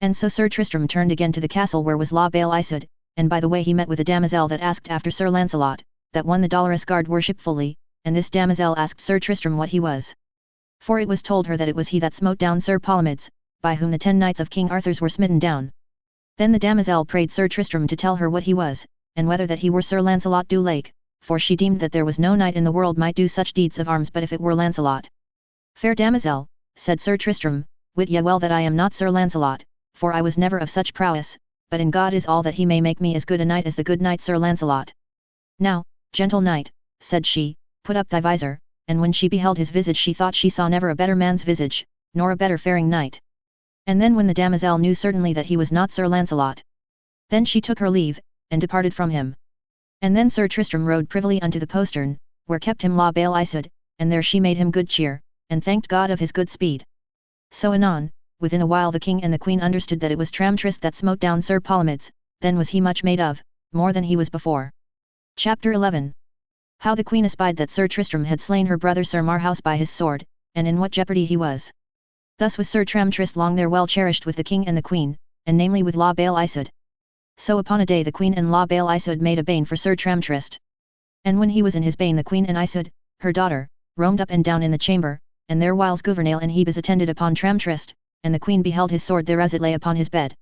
And so Sir Tristram turned again to the castle where was La Bale Isoude, and by the way he met with a damosel that asked after Sir Lancelot, that won the dolorous guard worshipfully, and this damosel asked Sir Tristram what he was. For it was told her that it was he that smote down Sir Palomides, by whom the 10 knights of King Arthur's were smitten down. Then the damosel prayed Sir Tristram to tell her what he was, and whether that he were Sir Lancelot du Lake, for she deemed that there was no knight in the world might do such deeds of arms but if it were Lancelot. Fair damosel, said Sir Tristram, wit ye well that I am not Sir Lancelot, for I was never of such prowess, but in God is all that he may make me as good a knight as the good knight Sir Lancelot. Now, gentle knight, said she, put up thy visor, and when she beheld his visage she thought she saw never a better man's visage, nor a better faring knight. And then when the damosel knew certainly that he was not Sir Lancelot, then she took her leave, and departed from him. And then Sir Tristram rode privily unto the postern, where kept him La Bale Isoude, and there she made him good cheer, and thanked God of his good speed. So anon, within a while the king and the queen understood that it was Tramtrist that smote down Sir Palomides, then was he much made of, more than he was before. Chapter 11. How the queen espied that Sir Tristram had slain her brother Sir Marhaus by his sword, and in what jeopardy he was. Thus was Sir Tramtrist long there well cherished with the king and the queen, and namely with La Bale Isoude. So upon a day the queen and La Bale Isoude made a bane for Sir Tramtrist. And when he was in his bane the queen and Isoude, her daughter, roamed up and down in the chamber, and there whiles Gouvernail and Hebes attended upon Tramtrist, and the queen beheld his sword there as it lay upon his bed.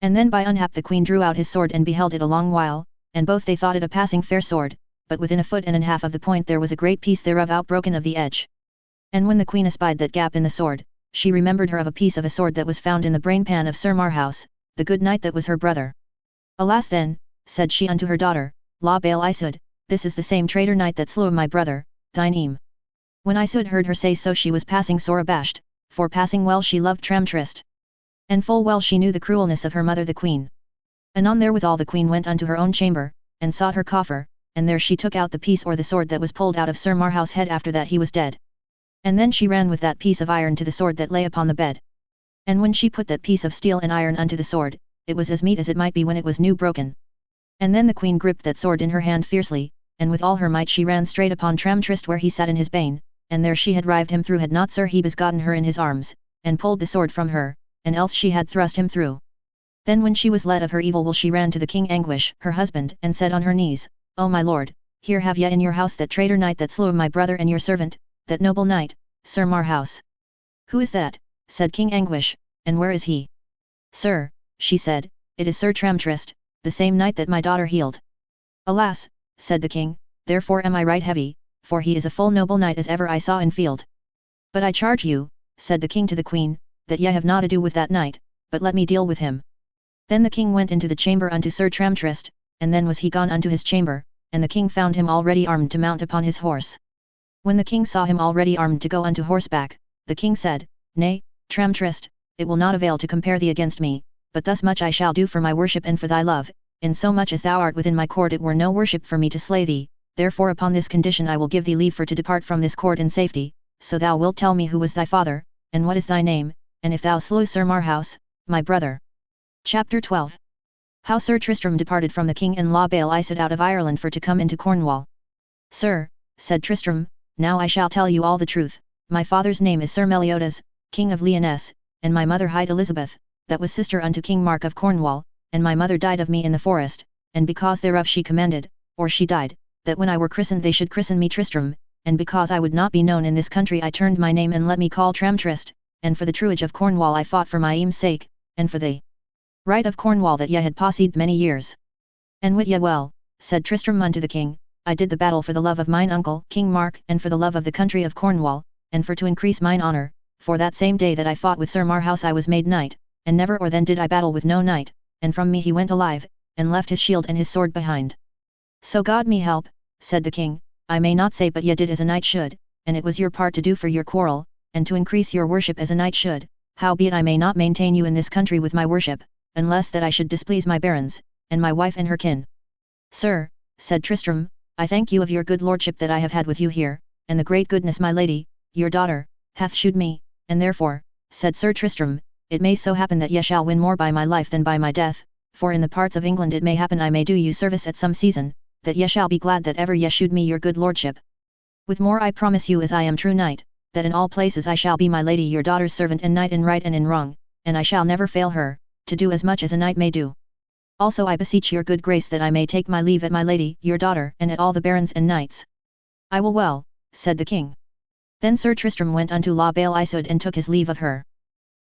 And then by unhap the queen drew out his sword and beheld it a long while, and both they thought it a passing fair sword, but within a foot and an half of the point there was a great piece thereof outbroken of the edge. And when the queen espied that gap in the sword, she remembered her of a piece of a sword that was found in the brain-pan of Sir Marhaus, the good knight that was her brother. Alas then, said she unto her daughter, La Belle Isoud, this is the same traitor knight that slew my brother, thine eme. When Isoud heard her say so she was passing sore abashed, for passing well she loved Tramtrist. And full well she knew the cruelness of her mother the queen. Anon therewithal the queen went unto her own chamber, and sought her coffer, and there she took out the piece or the sword that was pulled out of Sir Marhaus' head after that he was dead. And then she ran with that piece of iron to the sword that lay upon the bed. And when she put that piece of steel and iron unto the sword, it was as meet as it might be when it was new broken. And then the queen gripped that sword in her hand fiercely, and with all her might she ran straight upon Tramtrist where he sat in his bane, and there she had rived him through had not Sir Hebes gotten her in his arms, and pulled the sword from her, and else she had thrust him through. Then when she was led of her evil will she ran to the king Anguish, her husband, and said on her knees, O my lord, here have ye in your house that traitor knight that slew my brother and your servant, that noble knight, Sir Marhaus. Who is that, said King Anguish, and where is he? Sir, she said, it is Sir Tramtrist, the same knight that my daughter healed. Alas, said the king, therefore am I right heavy, for he is a full noble knight as ever I saw in field. But I charge you, said the king to the queen, that ye have not ado with that knight, but let me deal with him. Then the king went into the chamber unto Sir Tramtrist, and then was he gone unto his chamber, and the king found him already armed to mount upon his horse. When the king saw him already armed to go unto horseback, the king said, Nay, Tramtrist, it will not avail to compare thee against me, but thus much I shall do for my worship and for thy love, in so much as thou art within my court it were no worship for me to slay thee, therefore upon this condition I will give thee leave for to depart from this court in safety, so thou wilt tell me who was thy father, and what is thy name, and if thou slew Sir Marhaus, my brother. Chapter 12. How Sir Tristram departed from the king and La Belle Isoud out of Ireland for to come into Cornwall. Sir, said Tristram, now I shall tell you all the truth. My father's name is Sir Meliodas, king of Lyonesse, and my mother hight Elizabeth, that was sister unto King Mark of Cornwall, and my mother died of me in the forest, and because thereof she commanded, or she died, that when I were christened they should christen me Tristram, and because I would not be known in this country I turned my name and let me call Tramtrist, and for the truage of Cornwall I fought for my aim's sake, and for the right of Cornwall that ye had posseed many years. And wit ye well, said Tristram unto the king, I did the battle for the love of mine uncle King Mark and for the love of the country of Cornwall, and for to increase mine honour, for that same day that I fought with Sir Marhaus I was made knight, and never or then did I battle with no knight, and from me he went alive, and left his shield and his sword behind. So God me help, said the king, I may not say but ye did as a knight should, and it was your part to do for your quarrel, and to increase your worship as a knight should, howbeit I may not maintain you in this country with my worship, unless that I should displease my barons, and my wife and her kin. Sir, said Tristram, I thank you of your good lordship that I have had with you here, and the great goodness my lady, your daughter, hath shewed me, and therefore, said Sir Tristram, it may so happen that ye shall win more by my life than by my death, for in the parts of England it may happen I may do you service at some season, that ye shall be glad that ever ye shewed me your good lordship. With more I promise you as I am true knight, that in all places I shall be my lady your daughter's servant and knight in right and in wrong, and I shall never fail her, to do as much as a knight may do. Also I beseech your good grace that I may take my leave at my lady your daughter and at all the barons and knights. I will well, said the king. Then Sir Tristram went unto La Belle Isoud and took his leave of her.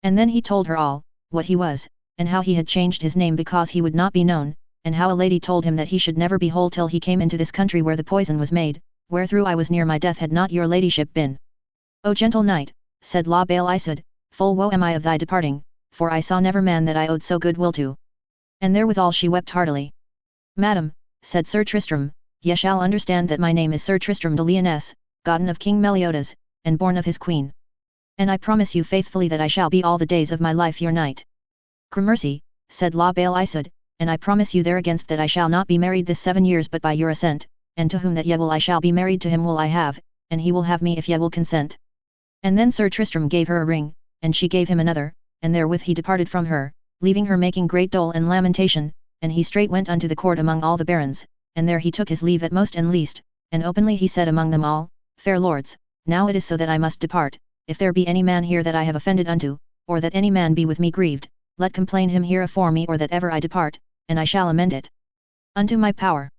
And then he told her all, what he was, and how he had changed his name because he would not be known, and how a lady told him that he should never be whole till he came into this country where the poison was made, wherethrough I was near my death had not your ladyship been. O gentle knight, said La Belle Isoud, full woe am I of thy departing, for I saw never man that I owed so good will to. And therewithal she wept heartily. Madam, said Sir Tristram, ye shall understand that my name is Sir Tristram de Lyonesse, gotten of King Meliodas, and born of his queen. And I promise you faithfully that I shall be all the days of my life your knight. Gramercy, said La Belle Isoud, and I promise you thereagainst that I shall not be married this 7 years but by your assent, and to whom that ye will I shall be married to him will I have, and he will have me if ye will consent. And then Sir Tristram gave her a ring, and she gave him another, and therewith he departed from her, leaving her making great dole and lamentation, and he straight went unto the court among all the barons, and there he took his leave at most and least, and openly he said among them all, Fair lords, now it is so that I must depart, if there be any man here that I have offended unto, or that any man be with me grieved, let complain him here afore me or that ever I depart, and I shall amend it unto my power.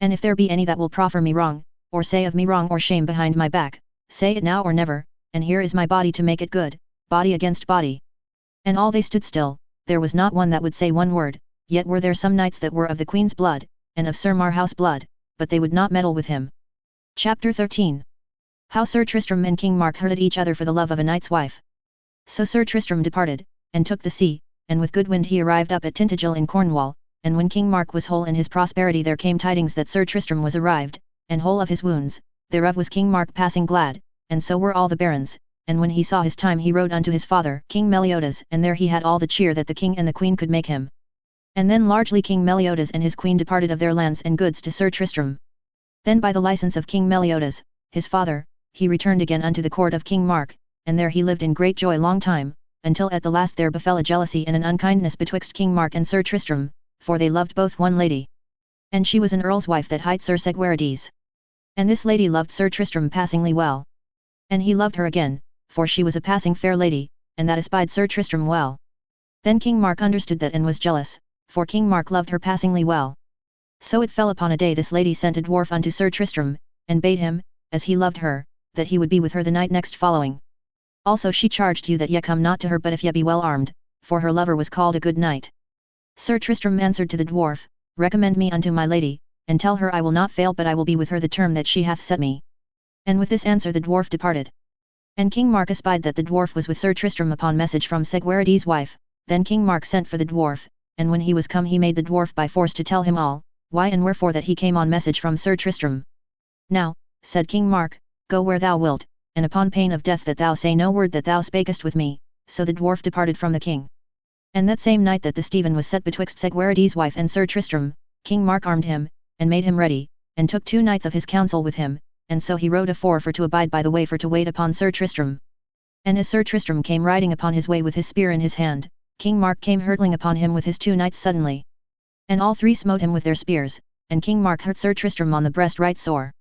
And if there be any that will proffer me wrong, or say of me wrong or shame behind my back, say it now or never, and here is my body to make it good, body against body. And all they stood still, there was not one that would say one word, yet were there some knights that were of the Queen's blood, and of Sir Marhaus' blood, but they would not meddle with him. Chapter 13. How Sir Tristram and King Mark hurted each other for the love of a knight's wife. So Sir Tristram departed, and took the sea, and with good wind he arrived up at Tintagel in Cornwall, and when King Mark was whole in his prosperity there came tidings that Sir Tristram was arrived, and whole of his wounds, thereof was King Mark passing glad, and so were all the barons, and when he saw his time he rode unto his father King Meliodas, and there he had all the cheer that the king and the queen could make him. And then largely King Meliodas and his queen departed of their lands and goods to Sir Tristram. Then by the license of King Meliodas, his father, he returned again unto the court of King Mark, and there he lived in great joy long time, until at the last there befell a jealousy and an unkindness betwixt King Mark and Sir Tristram, for they loved both one lady. And she was an earl's wife that hight Sir Segwarides. And this lady loved Sir Tristram passingly well. And he loved her again, for she was a passing fair lady, and that espied Sir Tristram well. Then King Mark understood that and was jealous, for King Mark loved her passingly well. So it fell upon a day this lady sent a dwarf unto Sir Tristram, and bade him, as he loved her, that he would be with her the night next following. Also she charged you that ye come not to her but if ye be well armed, for her lover was called a good knight. Sir Tristram answered to the dwarf, recommend me unto my lady, and tell her I will not fail but I will be with her the term that she hath set me. And with this answer the dwarf departed. And King Mark espied that the dwarf was with Sir Tristram upon message from Segwarides' wife, then King Mark sent for the dwarf, and when he was come he made the dwarf by force to tell him all, why and wherefore that he came on message from Sir Tristram. Now, said King Mark, go where thou wilt, and upon pain of death that thou say no word that thou spakest with me. So the dwarf departed from the king. And that same night that the Stephen was set betwixt Segwarides' wife and Sir Tristram, King Mark armed him, and made him ready, and took 2 knights of his council with him, and so he rode afore for to abide by the way for to wait upon Sir Tristram. And as Sir Tristram came riding upon his way with his spear in his hand, King Mark came hurtling upon him with his 2 knights suddenly. And all 3 smote him with their spears, and King Mark hurt Sir Tristram on the breast right sore.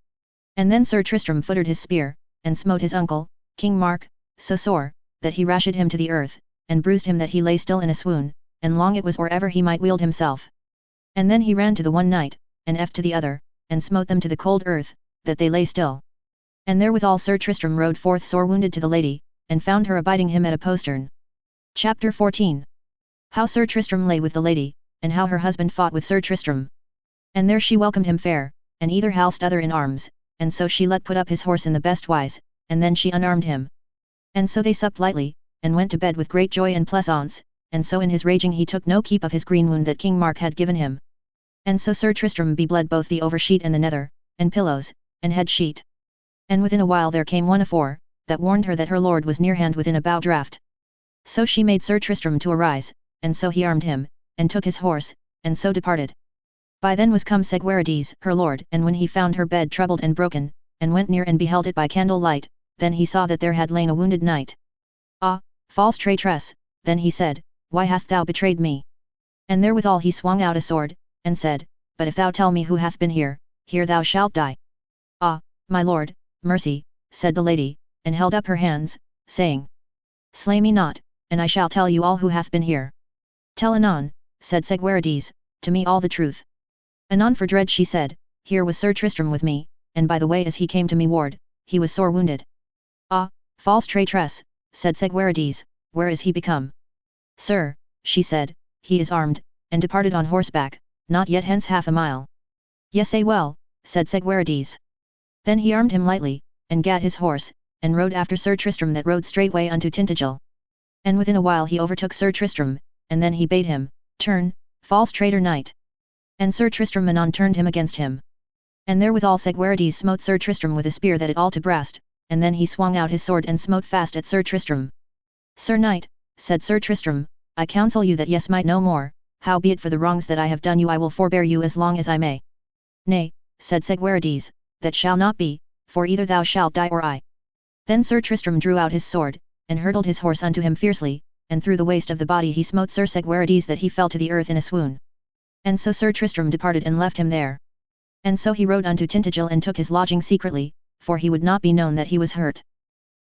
And then Sir Tristram footed his spear, and smote his uncle, King Mark, so sore, that he rashed him to the earth, and bruised him that he lay still in a swoon, and long it was or ever he might wield himself. And then he ran to the one knight, and to the other, and smote them to the cold earth, that they lay still. And therewithal Sir Tristram rode forth sore wounded to the lady, and found her abiding him at a postern. Chapter 14. How Sir Tristram lay with the lady, and how her husband fought with Sir Tristram. And there she welcomed him fair, and either halst other in arms, and so she let put up his horse in the best wise, and then she unarmed him. And so they supped lightly, and went to bed with great joy and pleasance, and so in his raging he took no keep of his green wound that King Mark had given him. And so Sir Tristram bebled both the oversheet and the nether, and pillows, and head sheet. And within a while there came one afore, that warned her that her lord was near hand within a bow draught. So she made Sir Tristram to arise, and so he armed him, and took his horse, and so departed. By then was come Segwarides, her lord, and when he found her bed troubled and broken, and went near and beheld it by candle light, then he saw that there had lain a wounded knight. Ah, false traitress, then he said, why hast thou betrayed me? And therewithal he swung out a sword, and said, but if thou tell me who hath been here, here thou shalt die. Ah, my lord, mercy, said the lady, and held up her hands, saying, slay me not, and I shall tell you all who hath been here. Tell anon, said Segwarides, to me all the truth. Anon for dread she said, here was Sir Tristram with me, and by the way as he came to me ward, he was sore wounded. Ah, false traitress, said Segwarides, where is he become? Sir, she said, he is armed, and departed on horseback, not yet hence half a mile. Yes, say well, said Segwarides. Then he armed him lightly, and gat his horse, and rode after Sir Tristram that rode straightway unto Tintagel. And within a while he overtook Sir Tristram, and then he bade him, turn, false traitor knight. And Sir Tristram anon turned him against him. And therewithal Segwarides smote Sir Tristram with a spear that it all to brast, and then he swung out his sword and smote fast at Sir Tristram. Sir knight, said Sir Tristram, I counsel you that ye smite no more, howbeit for the wrongs that I have done you I will forbear you as long as I may. Nay, said Segwarides, that shall not be, for either thou shalt die or I. Then Sir Tristram drew out his sword, and hurtled his horse unto him fiercely, and through the waist of the body he smote Sir Segwarides that he fell to the earth in a swoon. And so Sir Tristram departed and left him there. And so he rode unto Tintagel and took his lodging secretly, for he would not be known that he was hurt.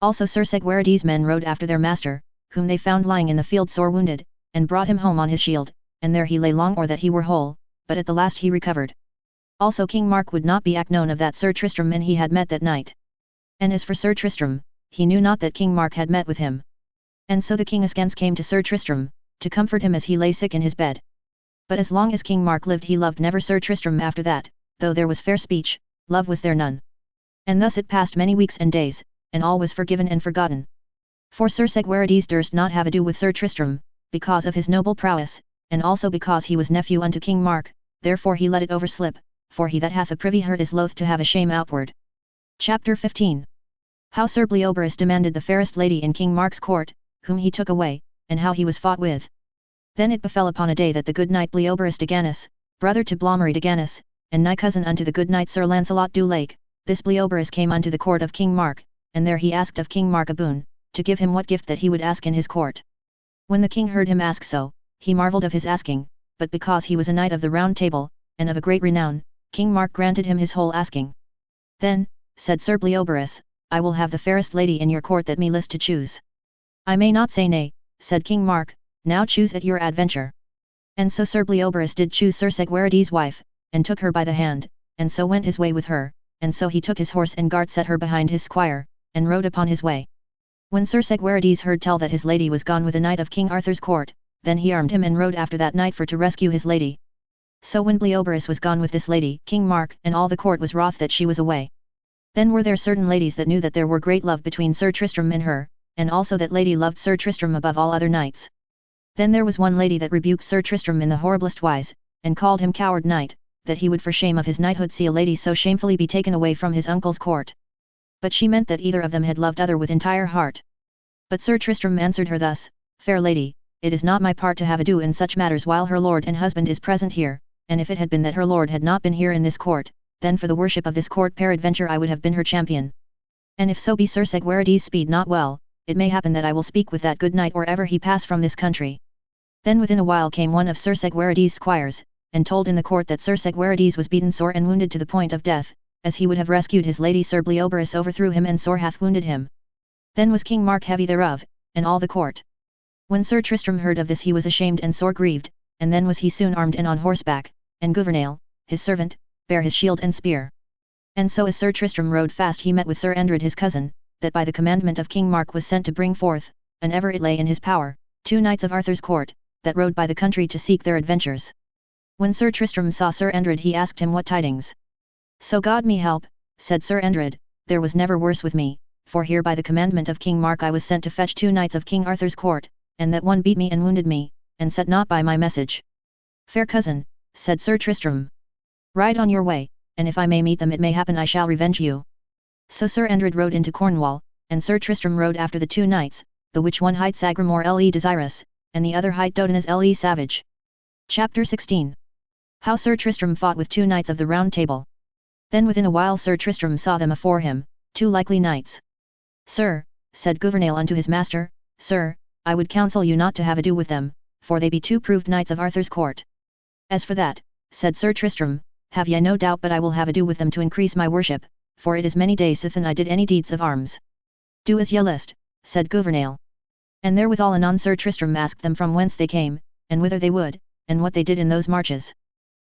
Also Sir Segwarides' men rode after their master, whom they found lying in the field sore wounded, and brought him home on his shield, and there he lay long or that he were whole, but at the last he recovered. Also King Mark would not be known of that Sir Tristram and he had met that night. And as for Sir Tristram, he knew not that King Mark had met with him. And so the king askance came to Sir Tristram, to comfort him as he lay sick in his bed. But as long as King Mark lived he loved never Sir Tristram after that, though there was fair speech, love was there none. And thus it passed many weeks and days, and all was forgiven and forgotten. For Sir Segwarides durst not have ado with Sir Tristram, because of his noble prowess, and also because he was nephew unto King Mark, therefore he let it overslip, for he that hath a privy heart is loath to have a shame outward. Chapter 15. How Sir Bleoberis demanded the fairest lady in King Mark's court, whom he took away, and how he was fought with. Then it befell upon a day that the good knight Bleoberis de Gannis, brother to Malory de Gannis, and nigh cousin unto the good knight Sir Launcelot du Lake, this Bleoberis came unto the court of King Mark, and there he asked of King Mark a boon, to give him what gift that he would ask in his court. When the king heard him ask so, he marvelled of his asking, but because he was a knight of the Round Table, and of a great renown, King Mark granted him his whole asking. Then, said Sir Bleoberis, I will have the fairest lady in your court that me list to choose. I may not say nay, said King Mark, now choose at your adventure. And so Sir Bleoberis did choose Sir Segwarides' wife, and took her by the hand, and so went his way with her, and so he took his horse and guard set her behind his squire, and rode upon his way. When Sir Segwarides heard tell that his lady was gone with a knight of King Arthur's court, then he armed him and rode after that knight for to rescue his lady. So when Bleoberis was gone with this lady, King Mark and all the court was wroth that she was away. Then were there certain ladies that knew that there were great love between Sir Tristram and her, and also that lady loved Sir Tristram above all other knights. Then there was one lady that rebuked Sir Tristram in the horriblest wise, and called him coward knight, that he would for shame of his knighthood see a lady so shamefully be taken away from his uncle's court. But she meant that either of them had loved other with entire heart. But Sir Tristram answered her thus, Fair lady, it is not my part to have ado in such matters while her lord and husband is present here, and if it had been that her lord had not been here in this court, then for the worship of this court peradventure I would have been her champion. And if so be Sir Segwarides speed not well, it may happen that I will speak with that good knight or ever he pass from this country. Then within a while came one of Sir Segwarides' squires, and told in the court that Sir Segwarides was beaten sore and wounded to the point of death, as he would have rescued his lady Sir Bleoberis overthrew him and sore hath wounded him. Then was King Mark heavy thereof, and all the court. When Sir Tristram heard of this he was ashamed and sore grieved, and then was he soon armed and on horseback, and Gouvernail, his servant, bare his shield and spear. And so as Sir Tristram rode fast he met with Sir Endred his cousin, that by the commandment of King Mark was sent to bring forth, and ever it lay in his power, 2 knights of Arthur's court, that rode by the country to seek their adventures. When Sir Tristram saw Sir Endred he asked him what tidings. So God me help, said Sir Endred, there was never worse with me, for here by the commandment of King Mark I was sent to fetch 2 knights of King Arthur's court, and that one beat me and wounded me, and set not by my message. Fair cousin, said Sir Tristram, ride on your way, and if I may meet them it may happen I shall revenge you. So Sir Endred rode into Cornwall, and Sir Tristram rode after the 2 knights, the which one hight Sagramore le Desirous, and the other hight Dodinas le Savage. Chapter 16. How Sir Tristram fought with 2 knights of the Round Table. Then within a while Sir Tristram saw them afore him, 2 likely knights. Sir, said Gouvernail unto his master, Sir, I would counsel you not to have ado with them, for they be 2 proved knights of Arthur's court. As for that, said Sir Tristram, have ye no doubt but I will have ado with them to increase my worship, for it is many days sithen I did any deeds of arms. Do as ye list, said Gouvernail. And therewithal anon Sir Tristram asked them from whence they came, and whither they would, and what they did in those marches.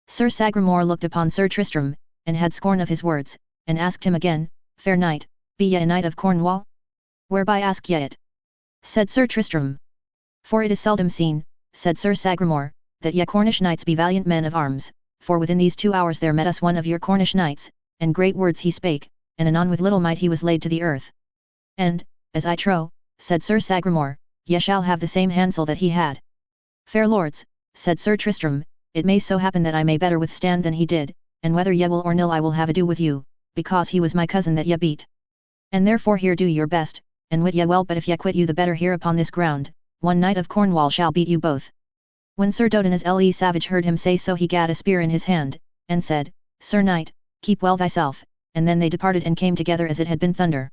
Sir Sagramore looked upon Sir Tristram, and had scorn of his words, and asked him again, Fair knight, be ye a knight of Cornwall? Whereby ask ye it? Said Sir Tristram. For it is seldom seen, said Sir Sagramore, that ye Cornish knights be valiant men of arms, for within these 2 hours there met us one of your Cornish knights, and great words he spake, and anon with little might he was laid to the earth. And, as I trow, said Sir Sagramore, ye shall have the same hansel that he had. Fair lords, said Sir Tristram, it may so happen that I may better withstand than he did, and whether ye will or nill I will have ado with you, because he was my cousin that ye beat. And therefore here do your best, and wit ye well but if ye quit you the better here upon this ground, 1 knight of Cornwall shall beat you both. When Sir Dodinas le Savage heard him say so he gat a spear in his hand, and said, Sir knight, keep well thyself, and then they departed and came together as it had been thunder.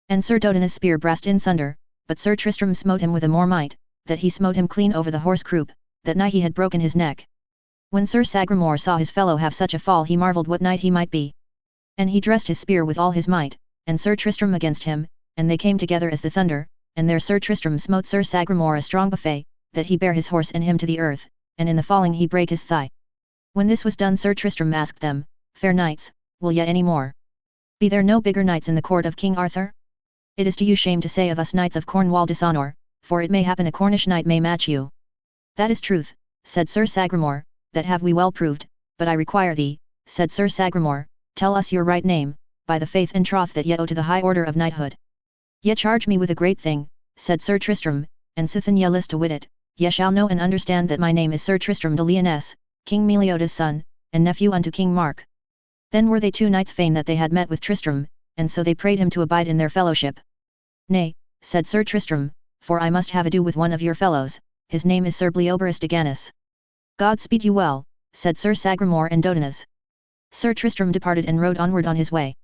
And Sir Dodinas' spear brast in sunder, but Sir Tristram smote him with a more might, that he smote him clean over the horse croup, that nigh he had broken his neck. When Sir Sagramore saw his fellow have such a fall he marvelled what knight he might be. And he dressed his spear with all his might, and Sir Tristram against him, and they came together as the thunder, and there Sir Tristram smote Sir Sagramore a strong buffet, that he bare his horse and him to the earth, and in the falling he brake his thigh. When this was done Sir Tristram asked them, fair knights, will ye any more? Be there no bigger knights in the court of King Arthur? It is to you shame to say of us knights of Cornwall dishonour, for it may happen a Cornish knight may match you. That is truth, said Sir Sagramore, that have we well proved, but I require thee, said Sir Sagramore, tell us your right name, by the faith and troth that ye owe to the high order of knighthood. Ye charge me with a great thing, said Sir Tristram, and sithen ye list to wit it, ye shall know and understand that my name is Sir Tristram de Lyonesse, King Meliodas' son, and nephew unto King Mark. Then were they two knights fain that they had met with Tristram, and so they prayed him to abide in their fellowship. Nay, said Sir Tristram, for I must have ado with one of your fellows, his name is Sir Bleoberis de Ganys. God speed you well, said Sir Sagramore and Dodinas. Sir Tristram departed and rode onward on his way.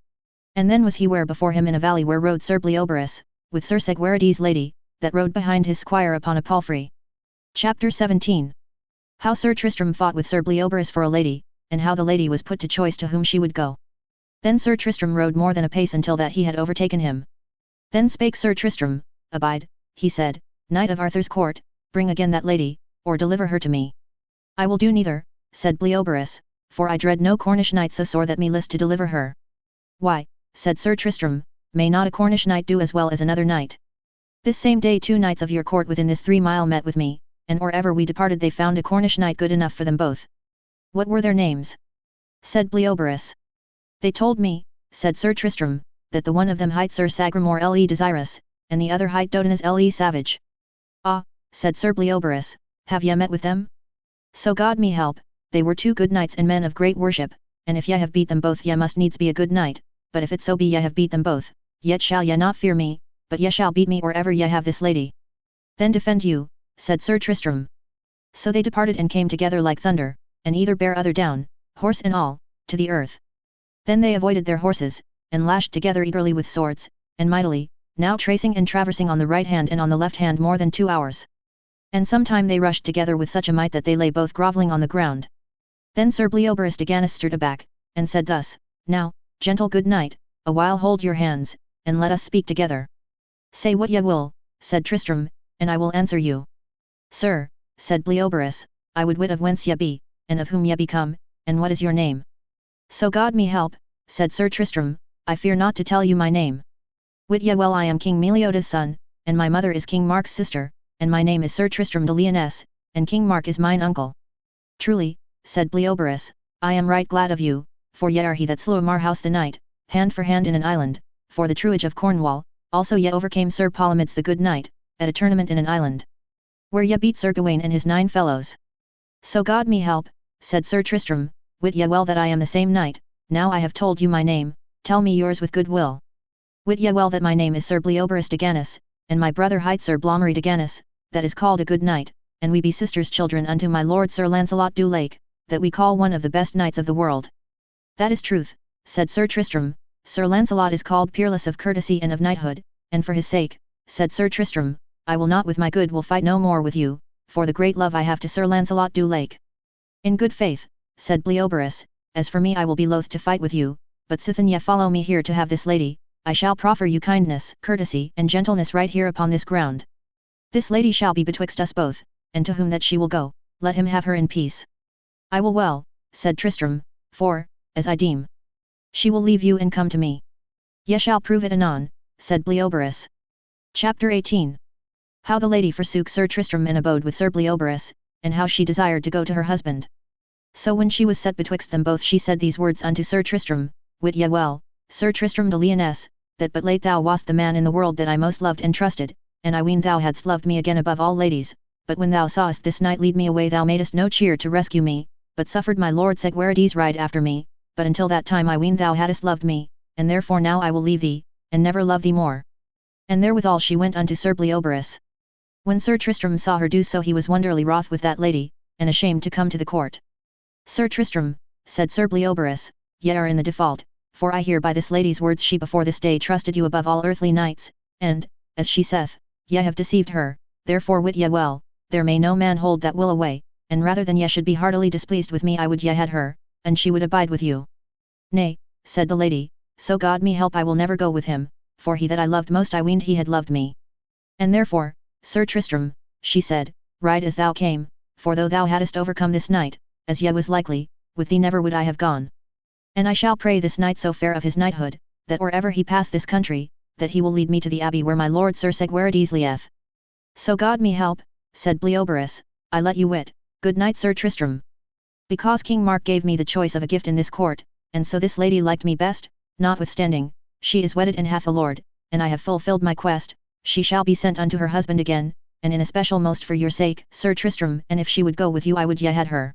And then was he where before him in a valley where rode Sir Bleoberis, with Sir Segwarides' lady, that rode behind his squire upon a palfrey. Chapter 17. How Sir Tristram fought with Sir Bleoberis for a lady, and how the lady was put to choice to whom she would go. Then Sir Tristram rode more than a pace until that he had overtaken him. Then spake Sir Tristram, Abide, he said, Knight of Arthur's court, bring again that lady, or deliver her to me. I will do neither, said Bleoberis, for I dread no Cornish knight so sore that me list to deliver her. Why, said Sir Tristram, may not a Cornish knight do as well as another knight? This same day 2 knights of your court within this 3 mile met with me, and or ever we departed they found a Cornish knight good enough for them both. What were their names? Said Bleoberis. They told me, said Sir Tristram, that the one of them hight Sir Sagramore le Desirous, and the other hight Dodinas le Savage. Ah, said Sir Bleoberis, have ye met with them? So God me help, they were 2 good knights and men of great worship, and if ye have beat them both ye must needs be a good knight, but if it so be ye have beat them both, yet shall ye not fear me, but ye shall beat me or ever ye have this lady. Then defend you, said Sir Tristram. So they departed and came together like thunder, and either bare other down, horse and all, to the earth. Then they avoided their horses, and lashed together eagerly with swords, and mightily, now tracing and traversing on the right hand and on the left hand more than 2 hours. And sometime they rushed together with such a might that they lay both grovelling on the ground. Then Sir Bleoberis de Ganys stirred aback, and said thus, Now, gentle good knight, a while hold your hands, and let us speak together. Say what ye will, said Tristram, and I will answer you. Sir, said Bleoberis, I would wit of whence ye be, and of whom ye be come, and what is your name? So God me help, said Sir Tristram, I fear not to tell you my name. Wit ye well I am King Meliodas' son, and my mother is King Mark's sister, and my name is Sir Tristram de Lyonesse, and King Mark is mine uncle. Truly, said Bleoberis, I am right glad of you, for ye are he that slew Marhaus the knight, hand for hand in an island, for the truage of Cornwall, also ye overcame Sir Palomides the good knight, at a tournament in an island. Where ye beat Sir Gawain and his 9 fellows. So God me help, said Sir Tristram, wit ye well that I am the same knight, now I have told you my name, tell me yours with good will. Wit ye well that my name is Sir Bleoberis de Ganys, and my brother hight Sir Blommery de Ganys, that is called a good knight, and we be sisters' children unto my lord Sir Lancelot du Lake, that we call one of the best knights of the world. That is truth, said Sir Tristram, Sir Lancelot is called peerless of courtesy and of knighthood, and for his sake, said Sir Tristram, I will not with my good will fight no more with you, for the great love I have to Sir Lancelot du Lake. In good faith, said Bleoberis, as for me I will be loath to fight with you, but sithen ye follow me here to have this lady, I shall proffer you kindness, courtesy and gentleness right here upon this ground. This lady shall be betwixt us both, and to whom that she will go, let him have her in peace. I will well, said Tristram, for, as I deem, she will leave you and come to me. Ye shall prove it anon, said Bleoberis. Chapter 18. How the lady forsook Sir Tristram and abode with Sir Bleoberis, and how she desired to go to her husband. So when she was set betwixt them both she said these words unto Sir Tristram, Wit ye well, Sir Tristram de Lyonesse, that but late thou wast the man in the world that I most loved and trusted, and I ween thou hadst loved me again above all ladies, but when thou sawest this knight lead me away thou madest no cheer to rescue me, but suffered my lord Segwarides ride after me, but until that time I ween thou hadst loved me, and therefore now I will leave thee, and never love thee more. And therewithal she went unto Sir Bleoberis. When Sir Tristram saw her do so he was wonderly wroth with that lady, and ashamed to come to the court. Sir Tristram, said Sir Bleoberis, ye are in the default, for I hear by this lady's words she before this day trusted you above all earthly knights, and, as she saith, ye have deceived her, therefore wit ye well, there may no man hold that will away, and rather than ye should be heartily displeased with me I would ye had her, and she would abide with you. Nay, said the lady, so God me help I will never go with him, for he that I loved most I weened he had loved me. And therefore, Sir Tristram, she said, ride as thou came, for though thou hadst overcome this knight, as ye was likely, with thee never would I have gone. And I shall pray this knight so fair of his knighthood, that or ever he pass this country, that he will lead me to the abbey where my lord Sir Segwarides lieth. So God me help, said Bleoberis, I let you wit, good knight Sir Tristram. Because King Mark gave me the choice of a gift in this court, and so this lady liked me best, notwithstanding, she is wedded and hath a lord, and I have fulfilled my quest, she shall be sent unto her husband again, and in especial most for your sake, Sir Tristram, and if she would go with you I would ye had her.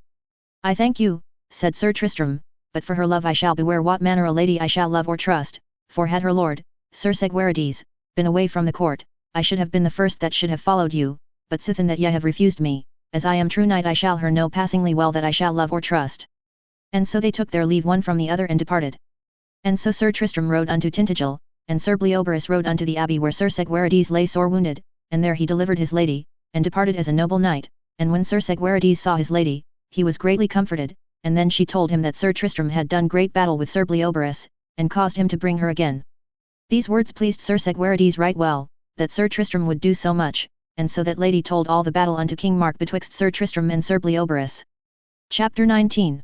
I thank you, said Sir Tristram, but for her love I shall beware what manner a lady I shall love or trust, for had her lord, Sir Segwarides, been away from the court, I should have been the first that should have followed you, but sithen that ye have refused me, as I am true knight I shall her know passingly well that I shall love or trust. And so they took their leave one from the other and departed. And so Sir Tristram rode unto Tintagel, and Sir Bleoberis rode unto the abbey where Sir Segwarides lay sore wounded, and there he delivered his lady, and departed as a noble knight, and when Sir Segwarides saw his lady, he was greatly comforted, and then she told him that Sir Tristram had done great battle with Sir Bleoberis, and caused him to bring her again. These words pleased Sir Segwarides right well, that Sir Tristram would do so much, and so that lady told all the battle unto King Mark betwixt Sir Tristram and Sir Bleoberis. Chapter 19.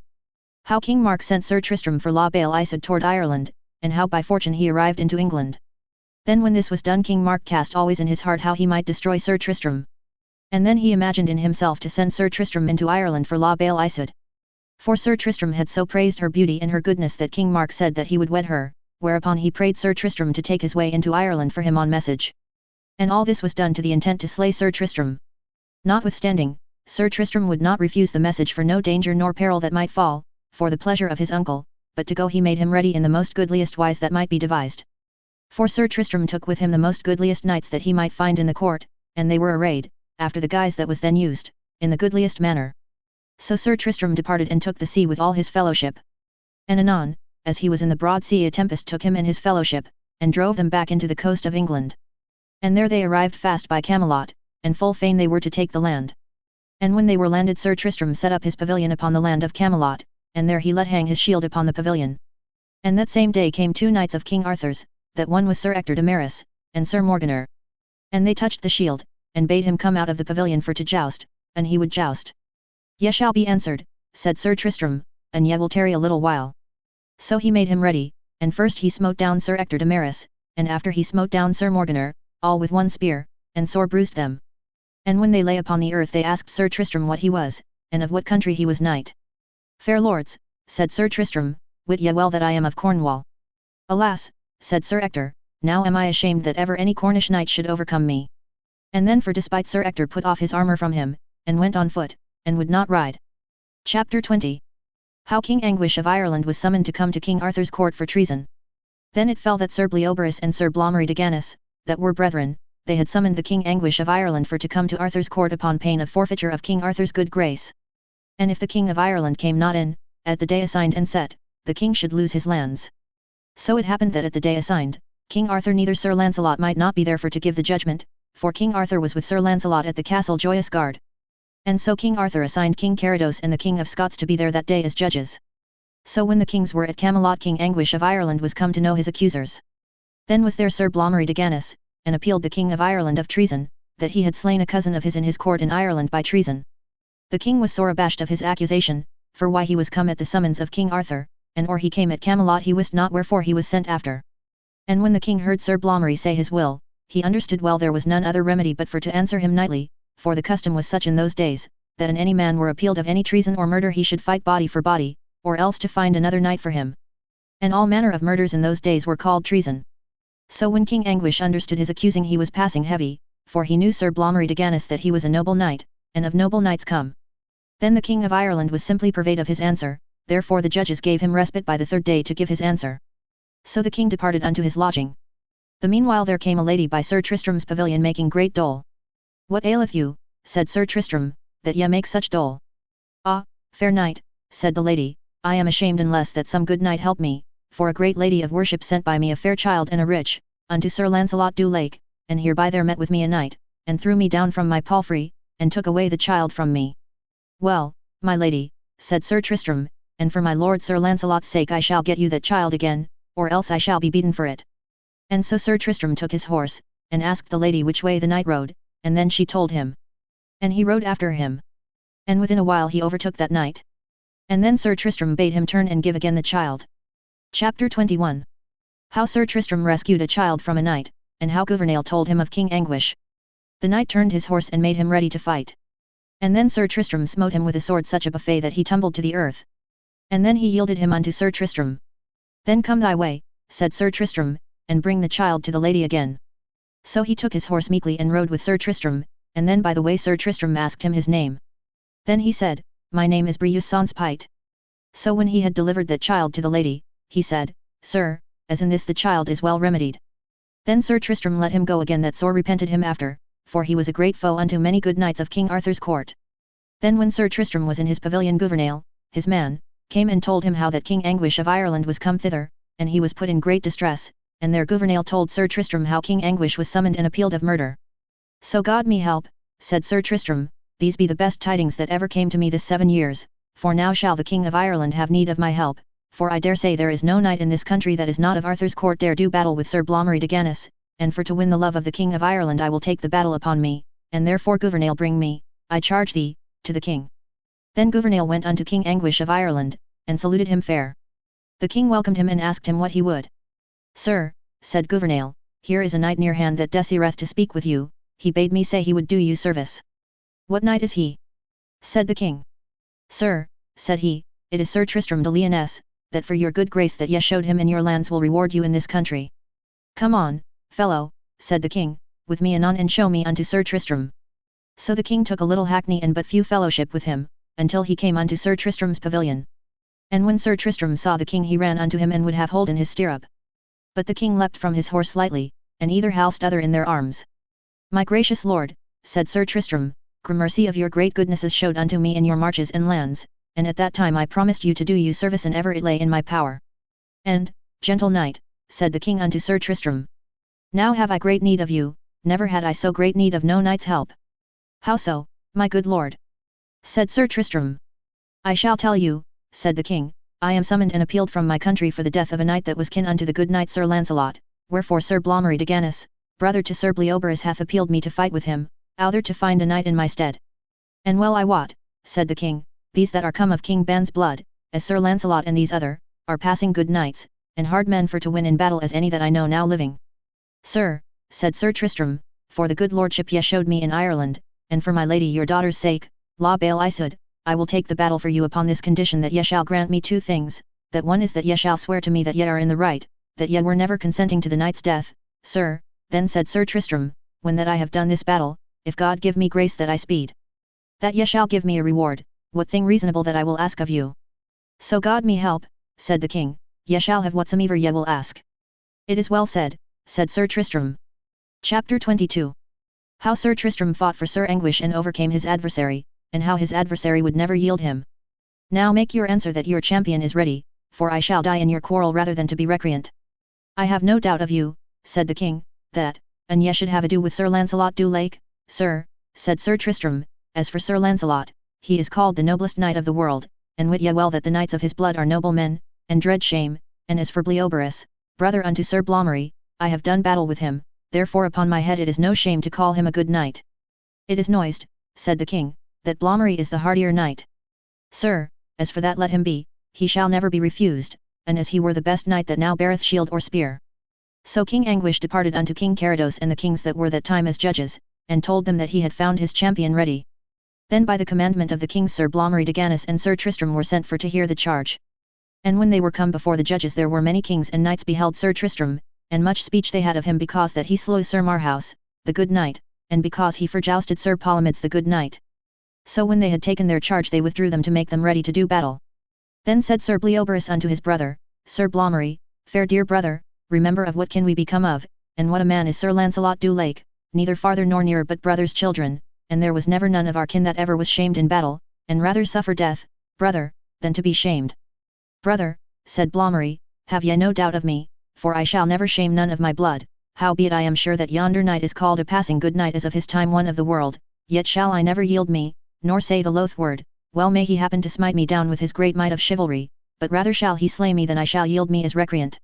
How King Mark sent Sir Tristram for La Bale Isle toward Ireland, and how by fortune he arrived into England. Then when this was done King Mark cast always in his heart how he might destroy Sir Tristram. And then he imagined in himself to send Sir Tristram into Ireland for La Bale Isle. For Sir Tristram had so praised her beauty and her goodness that King Mark said that he would wed her, whereupon he prayed Sir Tristram to take his way into Ireland for him on message. And all this was done to the intent to slay Sir Tristram. Notwithstanding, Sir Tristram would not refuse the message for no danger nor peril that might fall, for the pleasure of his uncle, but to go he made him ready in the most goodliest wise that might be devised. For Sir Tristram took with him the most goodliest knights that he might find in the court, and they were arrayed, after the guise that was then used, in the goodliest manner. So Sir Tristram departed and took the sea with all his fellowship. And anon, as he was in the broad sea a tempest took him and his fellowship, and drove them back into the coast of England. And there they arrived fast by Camelot, and full fain they were to take the land. And when they were landed Sir Tristram set up his pavilion upon the land of Camelot, and there he let hang his shield upon the pavilion. And that same day came two knights of King Arthur's, that one was Sir Ector de Maris, and Sir Morganor. And they touched the shield, and bade him come out of the pavilion for to joust, and he would joust. Ye shall be answered, said Sir Tristram, and ye will tarry a little while. So he made him ready, and first he smote down Sir Ector de Maris, and after he smote down Sir Morganor, all with one spear, and sore bruised them. And when they lay upon the earth they asked Sir Tristram what he was, and of what country he was knight. Fair lords, said Sir Tristram, wit ye well that I am of Cornwall. Alas, said Sir Ector, now am I ashamed that ever any Cornish knight should overcome me. And then for despite Sir Ector put off his armour from him, and went on foot, and would not ride. Chapter 20. How King Anguish of Ireland was summoned to come to King Arthur's court for treason. Then it fell that Sir Bleoberis and Sir Blommery de Gannis, that were brethren, they had summoned the King Anguish of Ireland for to come to Arthur's court upon pain of forfeiture of King Arthur's good grace. And if the King of Ireland came not in, at the day assigned and set, the king should lose his lands. So it happened that at the day assigned, King Arthur neither Sir Lancelot might not be there for to give the judgment, for King Arthur was with Sir Lancelot at the castle Joyous Gard. And so King Arthur assigned King Carados and the King of Scots to be there that day as judges. So when the kings were at Camelot King Anguish of Ireland was come to know his accusers. Then was there Sir Blommery de Gannis, and appealed the King of Ireland of treason, that he had slain a cousin of his in his court in Ireland by treason. The king was sore abashed of his accusation, for why he was come at the summons of King Arthur, and or he came at Camelot he wist not wherefore he was sent after. And when the king heard Sir Blommery say his will, he understood well there was none other remedy but for to answer him knightly, for the custom was such in those days, that an any man were appealed of any treason or murder he should fight body for body, or else to find another knight for him. And all manner of murders in those days were called treason. So when King Anguish understood his accusing he was passing heavy, for he knew Sir Blommery de Gannis that he was a noble knight, and of noble knights come. Then the King of Ireland was simply purveyed of his answer, therefore the judges gave him respite by the third day to give his answer. So the king departed unto his lodging. The meanwhile there came a lady by Sir Tristram's pavilion making great dole. What aileth you, said Sir Tristram, that ye make such dole? Ah, fair knight, said the lady, I am ashamed unless that some good knight help me, for a great lady of worship sent by me a fair child and a rich, unto Sir Lancelot du Lake, and hereby there met with me a knight, and threw me down from my palfrey, and took away the child from me. Well, my lady, said Sir Tristram, and for my lord Sir Lancelot's sake I shall get you that child again, or else I shall be beaten for it. And so Sir Tristram took his horse, and asked the lady which way the knight rode, and then she told him. And he rode after him. And within a while he overtook that knight. And then Sir Tristram bade him turn and give again the child. Chapter 21. How Sir Tristram rescued a child from a knight, and how Gouvernail told him of King Anguish. The knight turned his horse and made him ready to fight. And then Sir Tristram smote him with a sword such a buffet that he tumbled to the earth. And then he yielded him unto Sir Tristram. Then come thy way, said Sir Tristram, and bring the child to the lady again. So he took his horse meekly and rode with Sir Tristram, and then by the way Sir Tristram asked him his name. Then he said, My name is Breuse sans Pite. So when he had delivered that child to the lady, he said, Sir, as in this the child is well remedied. Then Sir Tristram let him go again that sore repented him after, for he was a great foe unto many good knights of King Arthur's court. Then when Sir Tristram was in his pavilion Gouvernail, his man, came and told him how that King Anguish of Ireland was come thither, and he was put in great distress, and there Gouvernail told Sir Tristram how King Anguish was summoned and appealed of murder. So God me help, said Sir Tristram, these be the best tidings that ever came to me this 7 years, for now shall the King of Ireland have need of my help, for I dare say there is no knight in this country that is not of Arthur's court dare do battle with Sir Malory de Gannis, and for to win the love of the King of Ireland I will take the battle upon me, and therefore Gouvernail bring me, I charge thee, to the king. Then Gouvernail went unto King Anguish of Ireland, and saluted him fair. The king welcomed him and asked him what he would. Sir, said Gouvernail, here is a knight near hand that desireth to speak with you, he bade me say he would do you service. What knight is he? Said the king. Sir, said he, it is Sir Tristram de Lyonesse, that for your good grace that ye showed him in your lands will reward you in this country. Come on, fellow, said the king, with me anon and show me unto Sir Tristram. So the king took a little hackney and but few fellowship with him, until he came unto Sir Tristram's pavilion. And when Sir Tristram saw the king he ran unto him and would have hold in his stirrup. But the king leapt from his horse lightly, and either halsed other in their arms. My gracious lord, said Sir Tristram, gramercy of your great goodnesses showed unto me in your marches and lands, and at that time I promised you to do you service and ever it lay in my power. And, gentle knight, said the king unto Sir Tristram, now have I great need of you, never had I so great need of no knight's help. How so, my good lord? Said Sir Tristram. I shall tell you, said the king, I am summoned and appealed from my country for the death of a knight that was kin unto the good knight Sir Lancelot, wherefore Sir Malory de Gannis, brother to Sir Bleoberis hath appealed me to fight with him, outher to find a knight in my stead. And well I wot, said the king, these that are come of King Ban's blood, as Sir Lancelot and these other, are passing good knights, and hard men for to win in battle as any that I know now living. Sir, said Sir Tristram, for the good lordship ye showed me in Ireland, and for my lady your daughter's sake, La Belle Isoud, I will take the battle for you upon this condition that ye shall grant me 2 things, that one is that ye shall swear to me that ye are in the right, that ye were never consenting to the knight's death. Sir, then said Sir Tristram, when that I have done this battle, if God give me grace that I speed, that ye shall give me a reward, what thing reasonable that I will ask of you. So God me help, said the king, ye shall have whatsoever ye will ask. It is well said, said Sir Tristram. Chapter 22. How Sir Tristram fought for Sir Anguish and overcame his adversary, and how his adversary would never yield him. Now make your answer that your champion is ready, for I shall die in your quarrel rather than to be recreant. I have no doubt of you, said the king, that, an ye should have ado with Sir Lancelot du Lake. Sir, said Sir Tristram, as for Sir Lancelot, he is called the noblest knight of the world, and wit ye well that the knights of his blood are noble men, and dread shame, and as for Bleoberis, brother unto Sir Malory, I have done battle with him, therefore upon my head it is no shame to call him a good knight. It is noised, said the king, that Malory is the hardier knight. Sir, as for that let him be, he shall never be refused, and as he were the best knight that now beareth shield or spear. So King Anguish departed unto King Carados and the kings that were that time as judges, and told them that he had found his champion ready. Then by the commandment of the kings Sir Malory de Gannis and Sir Tristram were sent for to hear the charge. And when they were come before the judges there were many kings and knights beheld Sir Tristram, and much speech they had of him because that he slew Sir Marhaus, the good knight, and because he forjousted Sir Palomides the good knight. So when they had taken their charge they withdrew them to make them ready to do battle. Then said Sir Bleoberis unto his brother, Sir Malory, fair dear brother, remember of what kin we become of, and what a man is Sir Lancelot du Lake, neither farther nor nearer but brothers' children, and there was never none of our kin that ever was shamed in battle, and rather suffer death, brother, than to be shamed. Brother, said Malory, have ye no doubt of me, for I shall never shame none of my blood, howbeit I am sure that yonder knight is called a passing good knight as of his time one of the world, yet shall I never yield me, nor say the loath word, well may he happen to smite me down with his great might of chivalry, but rather shall he slay me than I shall yield me as recreant.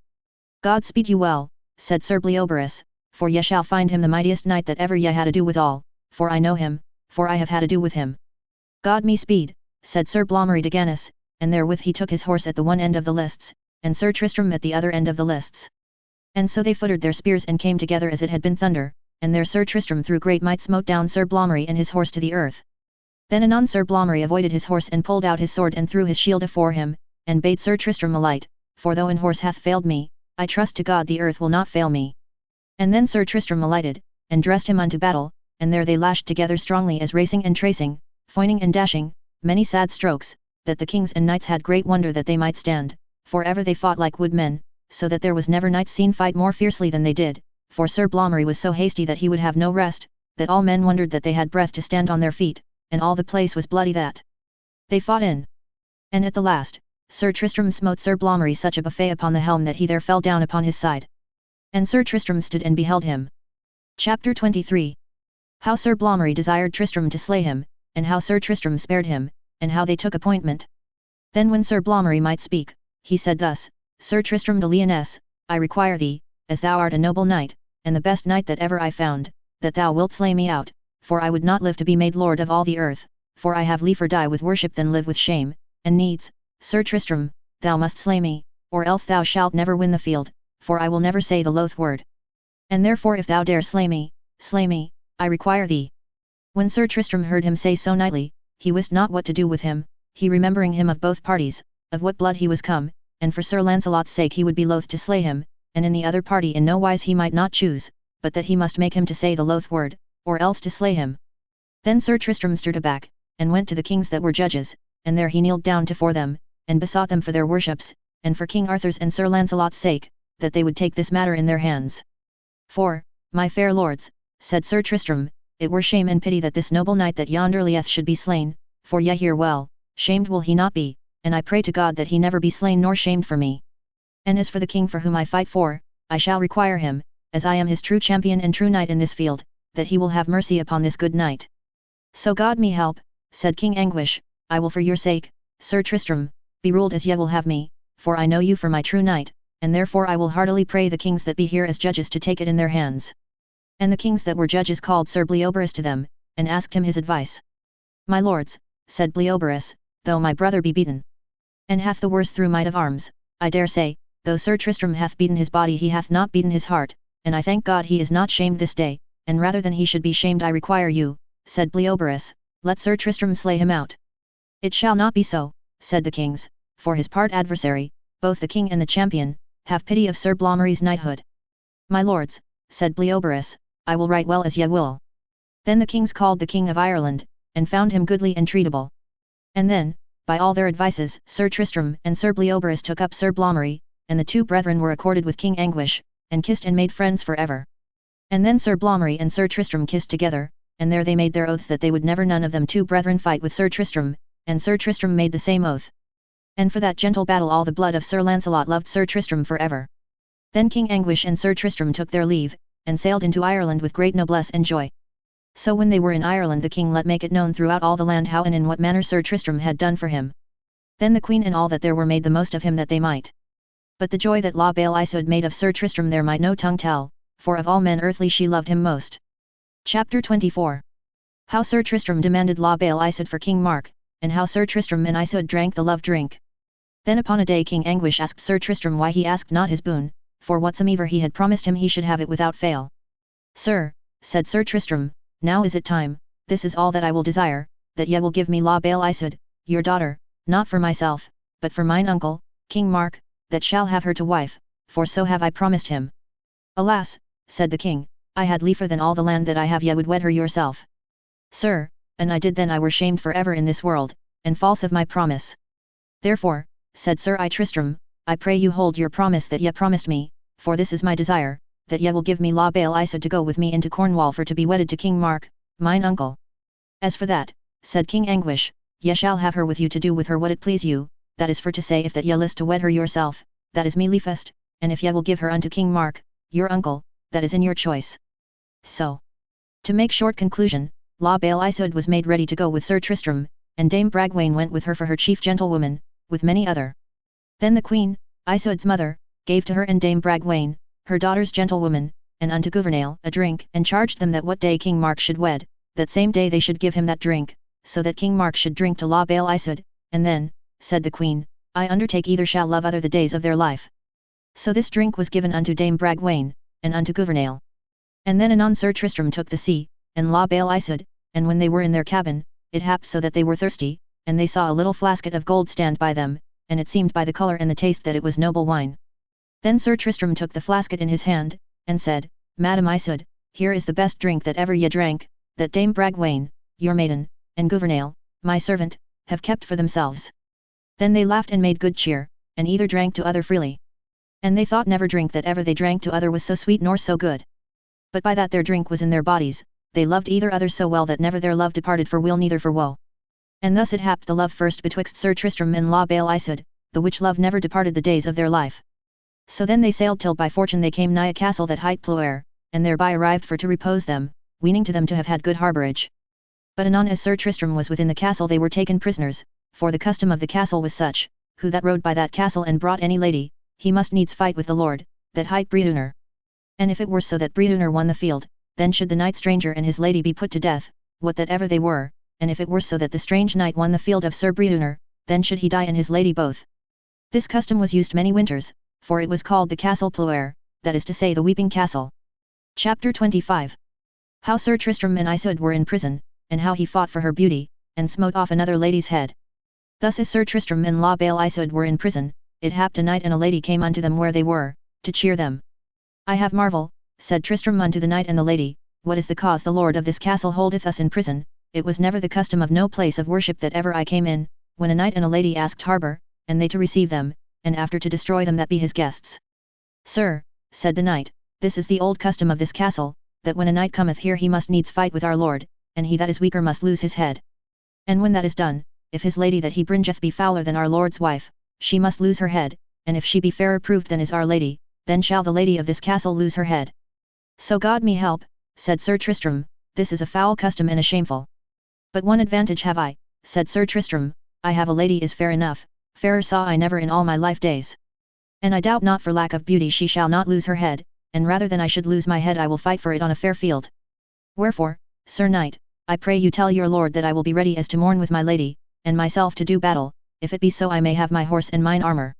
God speed you well, said Sir Bleoberis, for ye shall find him the mightiest knight that ever ye had ado withal, for I know him, for I have had ado with him. God me speed, said Sir Malory de Gannis, and therewith he took his horse at the one end of the lists, and Sir Tristram at the other end of the lists. And so they footed their spears and came together as it had been thunder, and there Sir Tristram through great might smote down Sir Blamary and his horse to the earth. Then anon Sir Blamary avoided his horse and pulled out his sword and threw his shield afore him, and bade Sir Tristram alight, for though an horse hath failed me, I trust to God the earth will not fail me. And then Sir Tristram alighted, and dressed him unto battle, and there they lashed together strongly as racing and tracing, foining and dashing, many sad strokes, that the kings and knights had great wonder that they might stand, for ever they fought like woodmen, so that there was never knight seen fight more fiercely than they did, for Sir Blamary was so hasty that he would have no rest, that all men wondered that they had breath to stand on their feet, and all the place was bloody that they fought in. And at the last, Sir Tristram smote Sir Blamary such a buffet upon the helm that he there fell down upon his side. And Sir Tristram stood and beheld him. Chapter 23. How Sir Blamary desired Tristram to slay him, and how Sir Tristram spared him, and how they took appointment. Then when Sir Blamary might speak, he said thus, Sir Tristram de Lyonesse, I require thee, as thou art a noble knight, and the best knight that ever I found, that thou wilt slay me out, for I would not live to be made lord of all the earth, for I have liefer die with worship than live with shame, and needs, Sir Tristram, thou must slay me, or else thou shalt never win the field, for I will never say the loath word. And therefore if thou dare slay me, I require thee. When Sir Tristram heard him say so knightly, he wist not what to do with him, he remembering him of both parties, of what blood he was come, and for Sir Launcelot's sake he would be loath to slay him, and in the other party in no wise he might not choose, but that he must make him to say the loath word, or else to slay him. Then Sir Tristram stirred aback, and went to the kings that were judges, and there he kneeled down tofore them, and besought them for their worships, and for King Arthur's and Sir Launcelot's sake, that they would take this matter in their hands. For, my fair lords, said Sir Tristram, it were shame and pity that this noble knight that yonder lieth should be slain, for ye hear well, shamed will he not be, and I pray to God that he never be slain nor shamed for me. And as for the king for whom I fight for, I shall require him, as I am his true champion and true knight in this field, that he will have mercy upon this good knight. So God me help, said King Anguish, I will for your sake, Sir Tristram, be ruled as ye will have me, for I know you for my true knight, and therefore I will heartily pray the kings that be here as judges to take it in their hands. And the kings that were judges called Sir Bleoberis to them, and asked him his advice. My lords, said Bleoberis, though my brother be beaten, and hath the worse through might of arms, I dare say, though Sir Tristram hath beaten his body he hath not beaten his heart, and I thank God he is not shamed this day, and rather than he should be shamed I require you, said Bleoberis, let Sir Tristram slay him out. It shall not be so, said the kings, for his part adversary, both the king and the champion, have pity of Sir Blamary's knighthood. My lords, said Bleoberis, I will right well as ye will. Then the kings called the king of Ireland, and found him goodly and treatable. And then, by all their advices Sir Tristram and Sir Bleoberis took up Sir Blamary, and the two brethren were accorded with King Anguish, and kissed and made friends for ever. And then Sir Blamary and Sir Tristram kissed together, and there they made their oaths that they would never none of them two brethren fight with Sir Tristram, and Sir Tristram made the same oath. And for that gentle battle all the blood of Sir Launcelot loved Sir Tristram for ever. Then King Anguish and Sir Tristram took their leave, and sailed into Ireland with great noblesse and joy. So when they were in Ireland the king let make it known throughout all the land how and in what manner Sir Tristram had done for him. Then the queen and all that there were made the most of him that they might. But the joy that La Belle Isaud made of Sir Tristram there might no tongue tell, for of all men earthly she loved him most. Chapter 24. How Sir Tristram demanded La Belle Isaud for King Mark, and how Sir Tristram and Isaud drank the love drink. Then upon a day King Anguish asked Sir Tristram why he asked not his boon, for whatsomever he had promised him he should have it without fail. Sir, said Sir Tristram, now is it time, this is all that I will desire, that ye will give me La Belle Isaud, your daughter, not for myself, but for mine uncle, King Mark, that shall have her to wife, for so have I promised him. Alas, said the king, I had liefer than all the land that I have ye would wed her yourself. Sir, and I did then I were shamed for ever in this world, and false of my promise. Therefore, said Sir Tristram, I pray you hold your promise that ye promised me, for this is my desire, that ye will give me La Belle Isaud to go with me into Cornwall for to be wedded to King Mark, mine uncle. As for that, said King Anguish, ye shall have her with you to do with her what it please you, that is for to say if that ye list to wed her yourself, that is me liefest, and if ye will give her unto King Mark, your uncle, that is in your choice. So, to make short conclusion, La Belle Isaud was made ready to go with Sir Tristram, and Dame Bragwaine went with her for her chief gentlewoman, with many other. Then the queen, Isaud's mother, gave to her and Dame Bragwaine, her daughter's gentlewoman, and unto Gouvernail a drink, and charged them that what day King Mark should wed, that same day they should give him that drink, so that King Mark should drink to La Belle Isaud, and then, said the queen, I undertake either shall love other the days of their life. So this drink was given unto Dame Bragwaine, and unto Gouvernail. And then anon Sir Tristram took the sea, and La Belle Isoude, and when they were in their cabin, it happed so that they were thirsty, and they saw a little flasket of gold stand by them, and it seemed by the colour and the taste that it was noble wine. Then Sir Tristram took the flasket in his hand, and said, Madam Isoude, here is the best drink that ever ye drank, that Dame Bragwaine, your maiden, and Gouvernail, my servant, have kept for themselves. Then they laughed and made good cheer, and either drank to other freely. And they thought never drink that ever they drank to other was so sweet nor so good. But by that their drink was in their bodies, they loved either other so well that never their love departed for weal neither for woe. And thus it happed the love first betwixt Sir Tristram and La Belle Isoude, the which love never departed the days of their life. So then they sailed till by fortune they came nigh a castle that hight Ploer, and thereby arrived for to repose them, weening to them to have had good harbourage. But anon as Sir Tristram was within the castle they were taken prisoners, for the custom of the castle was such, who that rode by that castle and brought any lady, he must needs fight with the lord, that hight Briouner. And if it were so that Briouner won the field, then should the knight stranger and his lady be put to death, what that ever they were, and if it were so that the strange knight won the field of Sir Briouner, then should he die and his lady both. This custom was used many winters, for it was called the Castle Ploer, that is to say the Weeping Castle. Chapter 25. How Sir Tristram and Isoude were in prison, and how he fought for her beauty, and smote off another lady's head. Thus as Sir Tristram and La Belle Isoude were in prison, it happed a knight and a lady came unto them where they were, to cheer them. I have marvel, said Tristram unto the knight and the lady, what is the cause the lord of this castle holdeth us in prison? It was never the custom of no place of worship that ever I came in, when a knight and a lady asked harbour, and they to receive them, and after to destroy them that be his guests. Sir, said the knight, this is the old custom of this castle, that when a knight cometh here he must needs fight with our lord, and he that is weaker must lose his head. And when that is done, if his lady that he bringeth be fouler than our lord's wife, she must lose her head, and if she be fairer proved than is our lady, then shall the lady of this castle lose her head. So God me help, said Sir Tristram, this is a foul custom and a shameful. But one advantage have I, said Sir Tristram, I have a lady is fair enough, fairer saw I never in all my life days. And I doubt not for lack of beauty she shall not lose her head, and rather than I should lose my head I will fight for it on a fair field. Wherefore, Sir Knight, I pray you tell your lord that I will be ready as to mourn with my lady, and myself to do battle, if it be so I may have my horse and mine armour.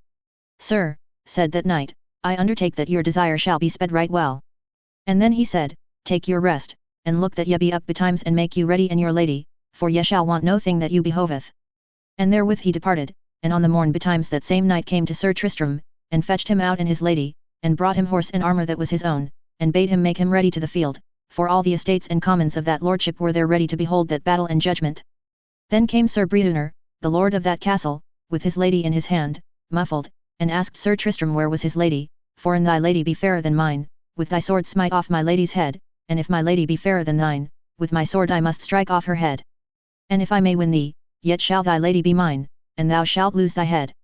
Sir, said that knight, I undertake that your desire shall be sped right well. And then he said, take your rest, and look that ye be up betimes and make you ready and your lady, for ye shall want no thing that you behoveth. And therewith he departed, and on the morn betimes that same night came to Sir Tristram, and fetched him out and his lady, and brought him horse and armour that was his own, and bade him make him ready to the field, for all the estates and commons of that lordship were there ready to behold that battle and judgment. Then came Sir Briouner, the lord of that castle, with his lady in his hand, muffled, and asked Sir Tristram where was his lady, for an thy lady be fairer than mine, with thy sword smite off my lady's head, and if my lady be fairer than thine, with my sword I must strike off her head. And if I may win thee, yet shall thy lady be mine, and thou shalt lose thy head.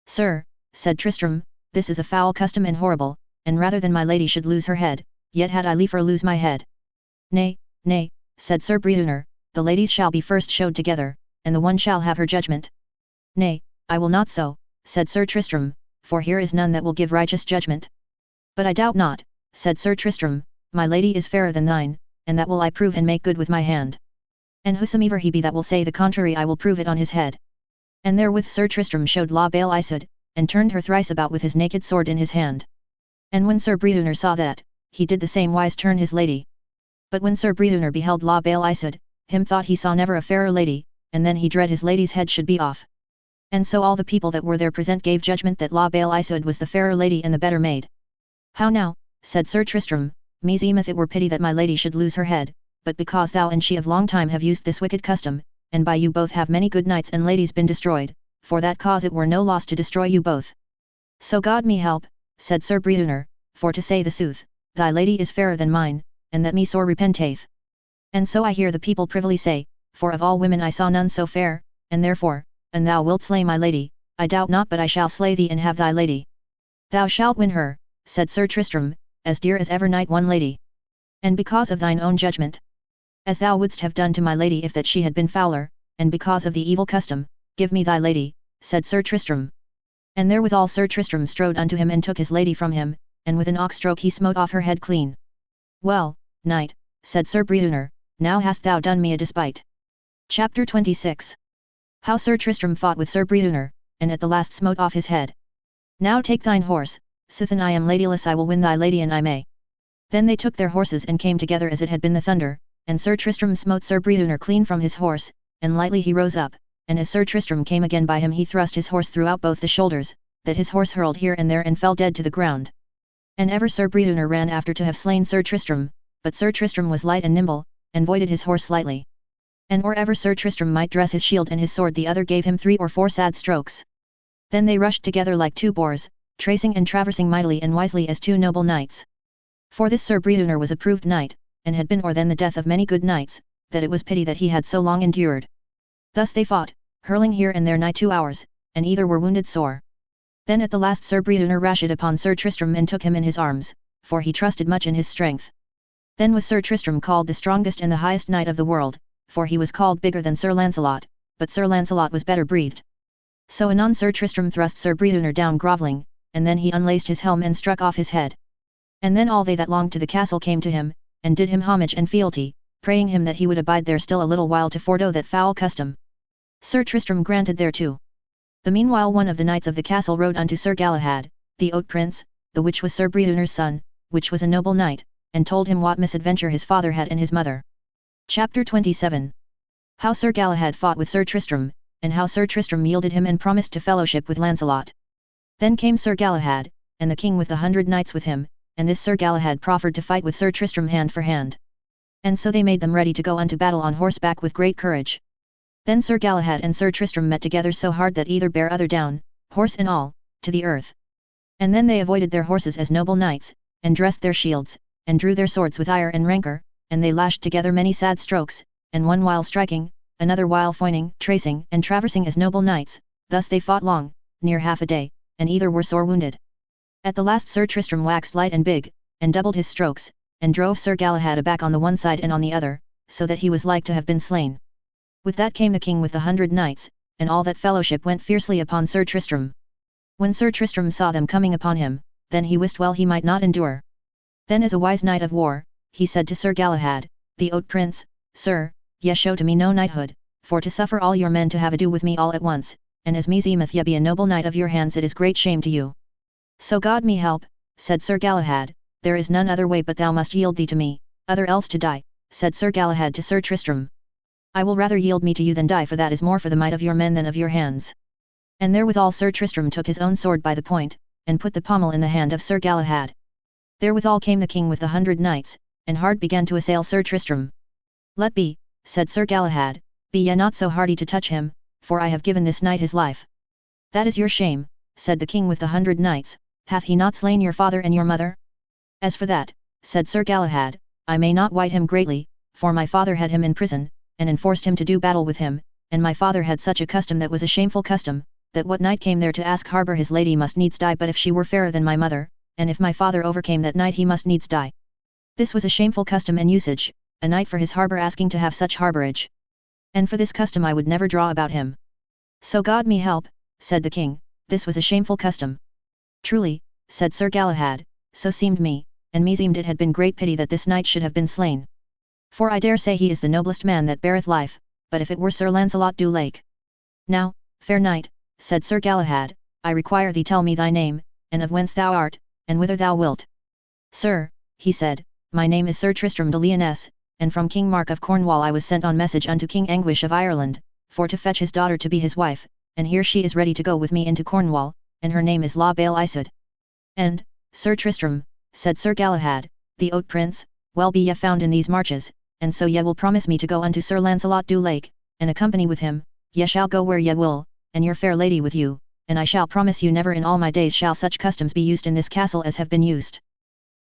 Sir, said Tristram, this is a foul custom and horrible, and rather than my lady should lose her head, yet had I liefer lose my head. Nay, nay, said Sir Briouner, the ladies shall be first showed together, and the one shall have her judgment. Nay, I will not so, said Sir Tristram, for here is none that will give righteous judgment. But I doubt not, said Sir Tristram, my lady is fairer than thine, and that will I prove and make good with my hand. And whosomever he be that will say the contrary I will prove it on his head. And therewith Sir Tristram showed La Belle Isoude, and turned her thrice about with his naked sword in his hand. And when Sir Briouner saw that, he did the same wise turn his lady. But when Sir Briouner beheld La Belle Isoude, him thought he saw never a fairer lady, and then he dread his lady's head should be off. And so all the people that were there present gave judgment that La Belle Isoude was the fairer lady and the better maid. How now, said Sir Tristram, meseemeth it were pity that my lady should lose her head, but because thou and she of long time have used this wicked custom, and by you both have many good knights and ladies been destroyed, for that cause it were no loss to destroy you both. So God me help, said Sir Briouner, for to say the sooth, thy lady is fairer than mine, and that me sore repenteth. And so I hear the people privily say, for of all women I saw none so fair, and therefore, and thou wilt slay my lady, I doubt not but I shall slay thee and have thy lady. Thou shalt win her, said Sir Tristram, as dear as ever knight won lady. And because of thine own judgment. As thou wouldst have done to my lady if that she had been fouler, and because of the evil custom, give me thy lady, said Sir Tristram. And therewithal Sir Tristram strode unto him and took his lady from him, and with an ox stroke he smote off her head clean. Well, knight, said Sir Briouner, now hast thou done me a despite. Chapter 26. How Sir Tristram fought with Sir Briouner, and at the last smote off his head. Now take thine horse, sithen I am ladyless I will win thy lady and I may. Then they took their horses and came together as it had been the thunder, and Sir Tristram smote Sir Breduner clean from his horse, and lightly he rose up, and as Sir Tristram came again by him he thrust his horse throughout both the shoulders, that his horse hurled here and there and fell dead to the ground. And ever Sir Breduner ran after to have slain Sir Tristram, but Sir Tristram was light and nimble, and voided his horse lightly. And or ever Sir Tristram might dress his shield and his sword the other gave him 3 or 4 sad strokes. Then they rushed together like 2 boars, tracing and traversing mightily and wisely as 2 noble knights. For this Sir Breduner was a proved knight, and had been or then the death of many good knights, that it was pity that he had so long endured. Thus they fought, hurling here and there nigh 2 hours, and either were wounded sore. Then at the last Sir Breduner rushed upon Sir Tristram and took him in his arms, for he trusted much in his strength. Then was Sir Tristram called the strongest and the highest knight of the world, for he was called bigger than Sir Lancelot, but Sir Lancelot was better breathed. So anon Sir Tristram thrust Sir Breduner down grovelling, and then he unlaced his helm and struck off his head. And then all they that longed to the castle came to him, and did him homage and fealty, praying him that he would abide there still a little while to forego that foul custom. Sir Tristram granted thereto. The meanwhile one of the knights of the castle rode unto Sir Galahad, the oat prince, the which was Sir Breduner's son, which was a noble knight, and told him what misadventure his father had and his mother. Chapter 27. How Sir Galahad fought with Sir Tristram, and how Sir Tristram yielded him and promised to fellowship with Lancelot. Then came Sir Galahad, and the king with the 100 knights with him, and this Sir Galahad proffered to fight with Sir Tristram hand for hand. And so they made them ready to go unto battle on horseback with great courage. Then Sir Galahad and Sir Tristram met together so hard that either bare other down, horse and all, to the earth. And then they avoided their horses as noble knights, and dressed their shields, and drew their swords with ire and rancour, and they lashed together many sad strokes, and one while striking, another while foining, tracing, and traversing as noble knights. Thus they fought long, near half a day, and either were sore wounded. At the last Sir Tristram waxed light and big, and doubled his strokes, and drove Sir Galahad aback on the one side and on the other, so that he was like to have been slain. With that came the king with the 100 knights, and all that fellowship went fiercely upon Sir Tristram. When Sir Tristram saw them coming upon him, then he wist well he might not endure. Then as a wise knight of war, he said to Sir Galahad, the oat prince, Sir, ye show to me no knighthood, for to suffer all your men to have ado with me all at once, and as meseemeth ye be a noble knight of your hands it is great shame to you. So God me help, said Sir Galahad, there is none other way but thou must yield thee to me, other else to die, said Sir Galahad to Sir Tristram. I will rather yield me to you than die, for that is more for the might of your men than of your hands. And therewithal Sir Tristram took his own sword by the point, and put the pommel in the hand of Sir Galahad. Therewithal came the king with the 100 knights, and hard began to assail Sir Tristram. Let be, said Sir Galahad, be ye not so hardy to touch him, for I have given this knight his life. That is your shame, said the king with the 100 knights, hath he not slain your father and your mother? As for that, said Sir Galahad, I may not wite him greatly, for my father had him in prison, and enforced him to do battle with him, and my father had such a custom that was a shameful custom, that what knight came there to ask harbour his lady must needs die, but if she were fairer than my mother, and if my father overcame that knight he must needs die. This was a shameful custom and usage, a knight for his harbour asking to have such harbourage. And for this custom I would never draw about him. So God me help, said the king, this was a shameful custom. Truly, said Sir Galahad, so seemed me, and meseemed it had been great pity that this knight should have been slain. For I dare say he is the noblest man that beareth life, but if it were Sir Lancelot du Lake. Now, fair knight, said Sir Galahad, I require thee tell me thy name, and of whence thou art, and whither thou wilt. Sir, he said, my name is Sir Tristram de Lyonesse, and from King Mark of Cornwall I was sent on message unto King Anguish of Ireland, for to fetch his daughter to be his wife, and here she is ready to go with me into Cornwall, and her name is La Belle Isoude. And, Sir Tristram, said Sir Galahad, the oat prince, well be ye found in these marches, and so ye will promise me to go unto Sir Lancelot du Lake, and accompany with him, ye shall go where ye will, and your fair lady with you, and I shall promise you never in all my days shall such customs be used in this castle as have been used.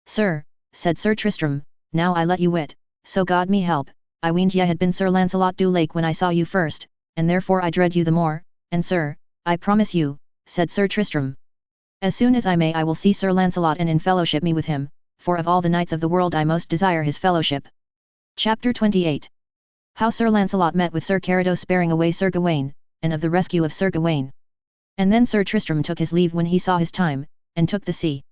Sir, said Sir Tristram, now I let you wit, so God me help, I weened ye had been Sir Lancelot du Lake when I saw you first, and therefore I dread you the more, and sir, I promise you, said Sir Tristram. As soon as I may I will see Sir Lancelot and in fellowship me with him, for of all the knights of the world I most desire his fellowship. Chapter 28. How Sir Lancelot met with Sir Carados bearing away Sir Gawain, and of the rescue of Sir Gawain. And then Sir Tristram took his leave when he saw his time, and took the sea.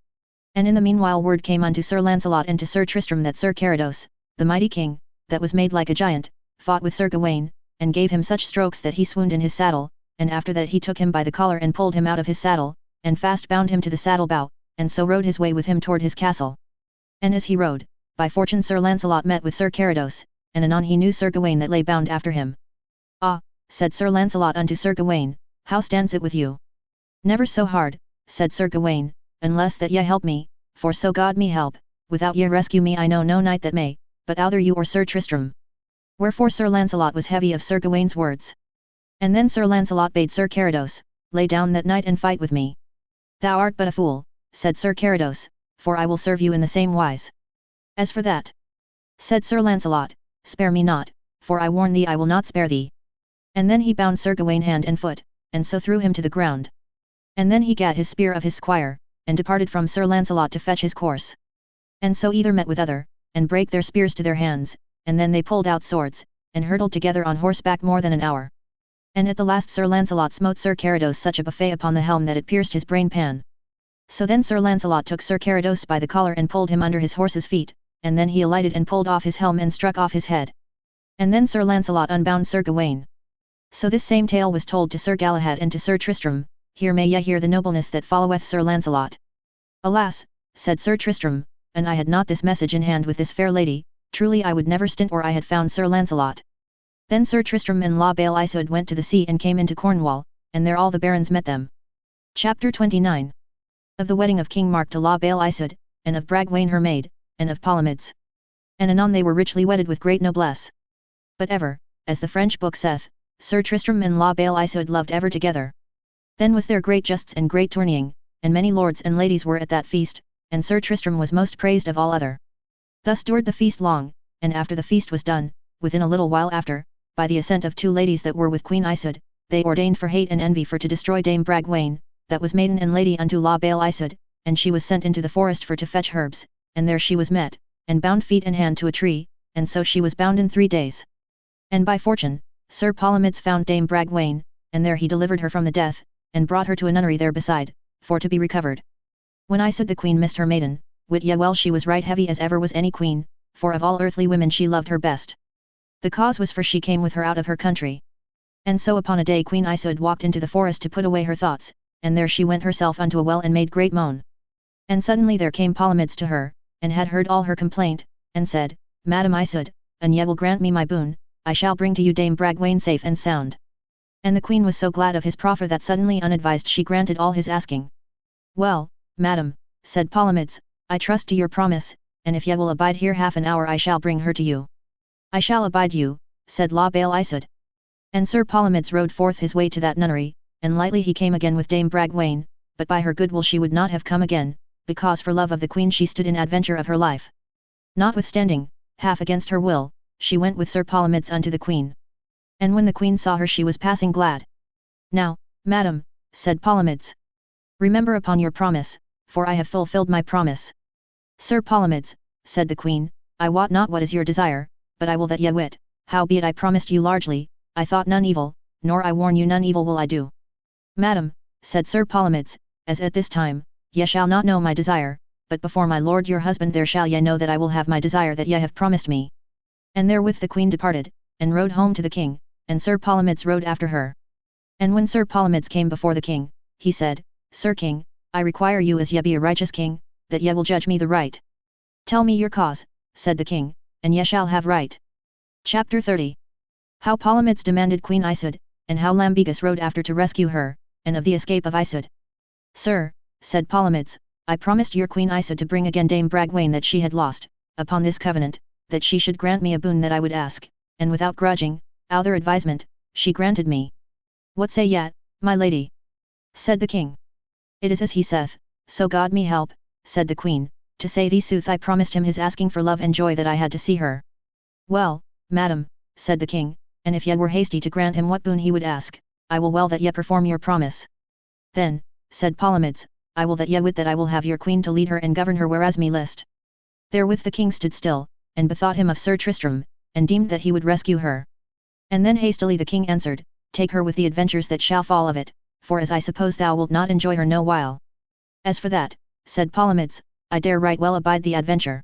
And in the meanwhile word came unto Sir Lancelot and to Sir Tristram that Sir Carados, the mighty king, that was made like a giant, fought with Sir Gawain, and gave him such strokes that he swooned in his saddle, and after that he took him by the collar and pulled him out of his saddle, and fast bound him to the saddle-bow, and so rode his way with him toward his castle. And as he rode, by fortune Sir Lancelot met with Sir Carados, and anon he knew Sir Gawain that lay bound after him. "Ah," said Sir Lancelot unto Sir Gawain, "how stands it with you?" "Never so hard," said Sir Gawain, "unless that ye help me, for so God me help, without ye rescue me I know no knight that may, but outher you or Sir Tristram." Wherefore Sir Lancelot was heavy of Sir Gawain's words. And then Sir Lancelot bade Sir Carados, "Lay down that knight and fight with me." "Thou art but a fool," said Sir Carados, "for I will serve you in the same wise." "As for that," said Sir Lancelot, "spare me not, for I warn thee I will not spare thee." And then he bound Sir Gawain hand and foot, and so threw him to the ground. And then he gat his spear of his squire, and departed from Sir Lancelot to fetch his course. And so either met with other, and brake their spears to their hands, and then they pulled out swords, and hurtled together on horseback more than an hour. And at the last Sir Lancelot smote Sir Carados such a buffet upon the helm that it pierced his brain pan. So then Sir Lancelot took Sir Carados by the collar and pulled him under his horse's feet, and then he alighted and pulled off his helm and struck off his head. And then Sir Lancelot unbound Sir Gawain. So this same tale was told to Sir Galahad and to Sir Tristram. Here may ye hear the nobleness that followeth Sir Lancelot. "Alas," said Sir Tristram, "an I had not this message in hand with this fair lady, truly I would never stint or I had found Sir Lancelot." Then Sir Tristram and La Belle Isoud went to the sea and came into Cornwall, and there all the barons met them. Chapter 29. Of the wedding of King Mark to La Belle Isoud, and of Bragwain her maid, and of Palomides. And anon they were richly wedded with great noblesse. But ever, as the French book saith, Sir Tristram and La Belle Isoud loved ever together. Then was there great justs and great tourneying, and many lords and ladies were at that feast, and Sir Tristram was most praised of all other. Thus dured the feast long, and after the feast was done, within a little while after, by the assent of two ladies that were with Queen Isoud, they ordained for hate and envy for to destroy Dame Bragwain, that was maiden and lady unto La Belle Isoud, and she was sent into the forest for to fetch herbs, and there she was met, and bound feet and hand to a tree, and so she was bound in 3 days. And by fortune, Sir Palomides found Dame Bragwain, and there he delivered her from the death, and brought her to a nunnery there beside, for to be recovered. When Isoud the queen missed her maiden, wit ye well she was right heavy as ever was any queen, for of all earthly women she loved her best. The cause was for she came with her out of her country. And so upon a day Queen Isoud walked into the forest to put away her thoughts, and there she went herself unto a well and made great moan. And suddenly there came Palomides to her, and had heard all her complaint, and said, "Madam Isoud, an ye will grant me my boon, I shall bring to you Dame Bragwain safe and sound." And the queen was so glad of his proffer that suddenly unadvised she granted all his asking. "Well, madam," said Palomides, "I trust to your promise, and if ye will abide here half an hour I shall bring her to you." "I shall abide you," said La Belle Isoud. And Sir Palomides rode forth his way to that nunnery, and lightly he came again with Dame Bragwain, but by her good will she would not have come again, because for love of the queen she stood in adventure of her life. Notwithstanding, half against her will, she went with Sir Palomides unto the queen. And when the queen saw her she was passing glad. "Now, madam," said Palomides, "remember upon your promise, for I have fulfilled my promise." "Sir Palomides," said the queen, "I wot not what is your desire, but I will that ye wit, howbeit I promised you largely, I thought none evil, nor I warn you none evil will I do." "Madam," said Sir Palomides, "as at this time, ye shall not know my desire, but before my lord your husband there shall ye know that I will have my desire that ye have promised me." And therewith the queen departed, and rode home to the king, and Sir Palomides rode after her. And when Sir Palomides came before the king, he said, "Sir King, I require you as ye be a righteous king, that ye will judge me the right. Tell me your cause," said the king, "and ye shall have right." Chapter 30. How Palomides demanded Queen Isoud, and how Lambegus rode after to rescue her, and of the escape of Isoud. "Sir," said Palomides, "I promised your Queen Isoud to bring again Dame Bragwain that she had lost, upon this covenant, that she should grant me a boon that I would ask, and without grudging, outher advisement, she granted me. What say ye, my lady?" said the king. "It is as he saith, so God me help," said the queen, "to say thee sooth I promised him his asking for love and joy that I had to see her." "Well, madam," said the king, "and if ye were hasty to grant him what boon he would ask, I will well that ye perform your promise." "Then," said Palomides, "I will that ye wit that I will have your queen to lead her and govern her whereas me list." Therewith the king stood still, and bethought him of Sir Tristram, and deemed that he would rescue her. And then hastily the king answered, "Take her with the adventures that shall fall of it, for as I suppose thou wilt not enjoy her no while." "As for that," said Palomides, "I dare right well abide the adventure."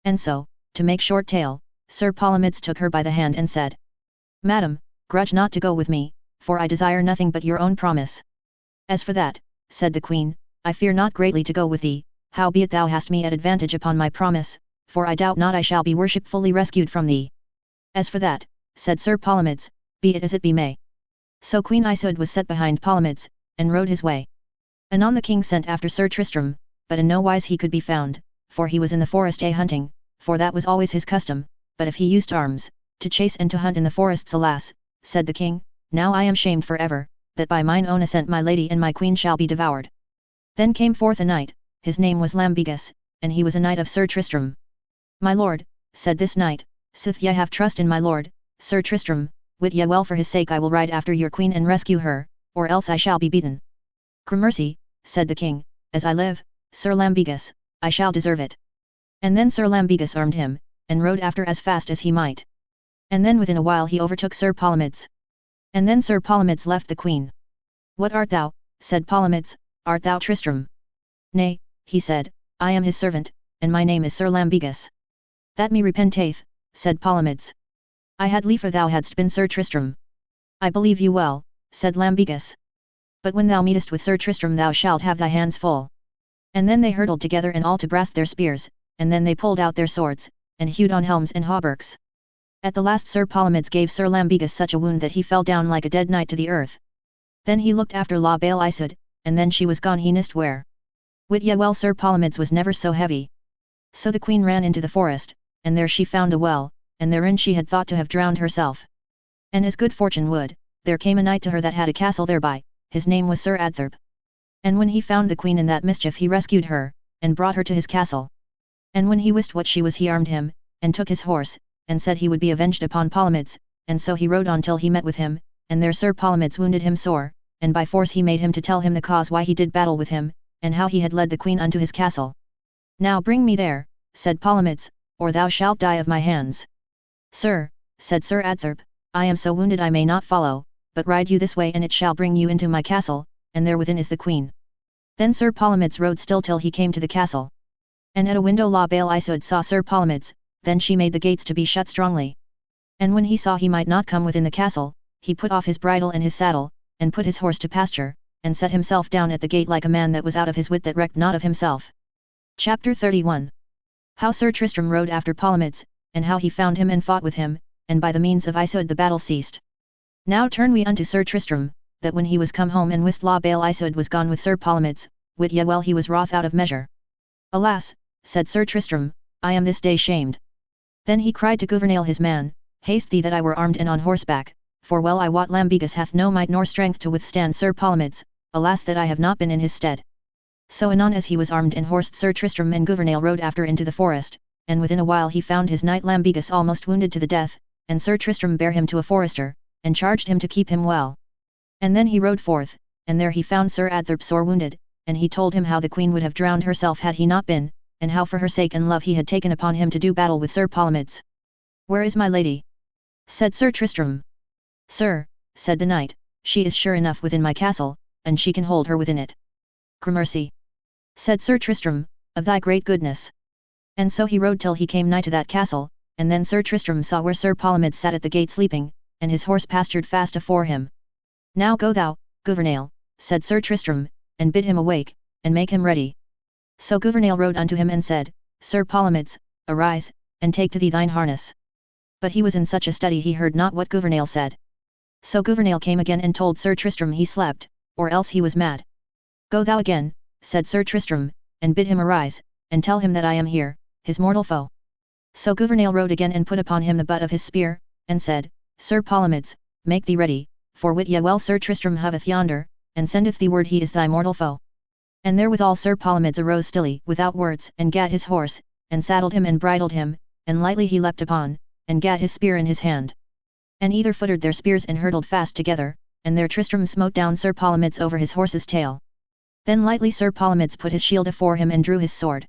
And so, to make short tale, Sir Palomides took her by the hand and said, "Madam, grudge not to go with me, for I desire nothing but your own promise. As for that, said the queen, I fear not greatly to go with thee, howbeit thou hast me at advantage upon my promise, for I doubt not I shall be worshipfully rescued from thee. As for that, said Sir Palomides, be it as it be may. So Queen Iseud was set behind Palomides, and rode his way. Anon the king sent after Sir Tristram, but in no wise he could be found, for he was in the forest hunting, for that was always his custom, but if he used arms, to chase and to hunt in the forests, alas, said the king, now I am shamed for ever, that by mine own assent my lady and my queen shall be devoured. Then came forth a knight, his name was Lambegus, and he was a knight of Sir Tristram. My lord, said this knight, sith ye have trust in my lord, Sir Tristram, wit ye well for his sake I will ride after your queen and rescue her, or else I shall be beaten. Gramercy, said the king, as I live, Sir Lambegus, I shall deserve it. And then Sir Lambegus armed him, and rode after as fast as he might. And then within a while he overtook Sir Palomides. And then Sir Palomides left the queen. What art thou, said Palomides, art thou Tristram? Nay, he said, I am his servant, and my name is Sir Lambegus. That me repenteth, said Palomides. I had liefer thou hadst been Sir Tristram. I believe you well, said Lambegus. But when thou meetest with Sir Tristram thou shalt have thy hands full. And then they hurtled together and all to brast their spears, and then they pulled out their swords, and hewed on helms and hauberks. At the last Sir Palomides gave Sir Lambegus such a wound that he fell down like a dead knight to the earth. Then he looked after La Belle Iseud, and then she was gone he nist where. Wit ye well Sir Palomides was never so heavy. So the queen ran into the forest, and there she found a well, and therein she had thought to have drowned herself. And as good fortune would, there came a knight to her that had a castle thereby, his name was Sir Adtherp. And when he found the queen in that mischief he rescued her, and brought her to his castle. And when he wist what she was he armed him, and took his horse, and said he would be avenged upon Palomides, and so he rode on till he met with him, and there Sir Palomides wounded him sore, and by force he made him to tell him the cause why he did battle with him, and how he had led the queen unto his castle. Now bring me there, said Palomides, or thou shalt die of my hands. Sir, said Sir Adtherp, I am so wounded I may not follow, but ride you this way and it shall bring you into my castle, and there within is the queen. Then Sir Palomides rode still till he came to the castle. And at a window La Belle Iseud saw Sir Palomides, then she made the gates to be shut strongly. And when he saw he might not come within the castle, he put off his bridle and his saddle, and put his horse to pasture, and set himself down at the gate like a man that was out of his wit that recked not of himself. Chapter 31. How Sir Tristram rode after Palomides, and how he found him and fought with him, and by the means of Iseud the battle ceased. Now turn we unto Sir Tristram, that when he was come home and wist La Belle Iseud was gone with Sir Palomides, wit ye well he was wroth out of measure. Alas, said Sir Tristram, I am this day shamed. Then he cried to Gouvernail his man, haste thee that I were armed and on horseback, for well I wot Lambegus hath no might nor strength to withstand Sir Palomides, alas that I have not been in his stead. So anon as he was armed and horsed Sir Tristram and Gouvernail rode after into the forest, and within a while he found his knight Lambegus almost wounded to the death, and Sir Tristram bare him to a forester, and charged him to keep him well. And then he rode forth, and there he found Sir Adtherp sore wounded, and he told him how the queen would have drowned herself had he not been, and how for her sake and love he had taken upon him to do battle with Sir Palomides. Where is my lady? Said Sir Tristram. Sir, said the knight, she is sure enough within my castle, and she can hold her within it. Gramercy. Said Sir Tristram, of thy great goodness. And so he rode till he came nigh to that castle, and then Sir Tristram saw where Sir Palomides sat at the gate sleeping, and his horse pastured fast afore him. Now go thou, Gouvernail, said Sir Tristram, and bid him awake, and make him ready. So Gouvernail rode unto him and said, Sir Palomides, arise, and take to thee thine harness. But he was in such a study he heard not what Gouvernail said. So Gouvernail came again and told Sir Tristram he slept, or else he was mad. Go thou again, said Sir Tristram, and bid him arise, and tell him that I am here, his mortal foe. So Gouvernail rode again and put upon him the butt of his spear, and said, Sir Palomides, make thee ready, for wit ye well Sir Tristram hoveth yonder, and sendeth thee word he is thy mortal foe. And therewithal Sir Palomides arose stilly without words and gat his horse, and saddled him and bridled him, and lightly he leapt upon, and gat his spear in his hand. And either footed their spears and hurtled fast together, and there Tristram smote down Sir Palomides over his horse's tail. Then lightly Sir Palomides put his shield afore him and drew his sword.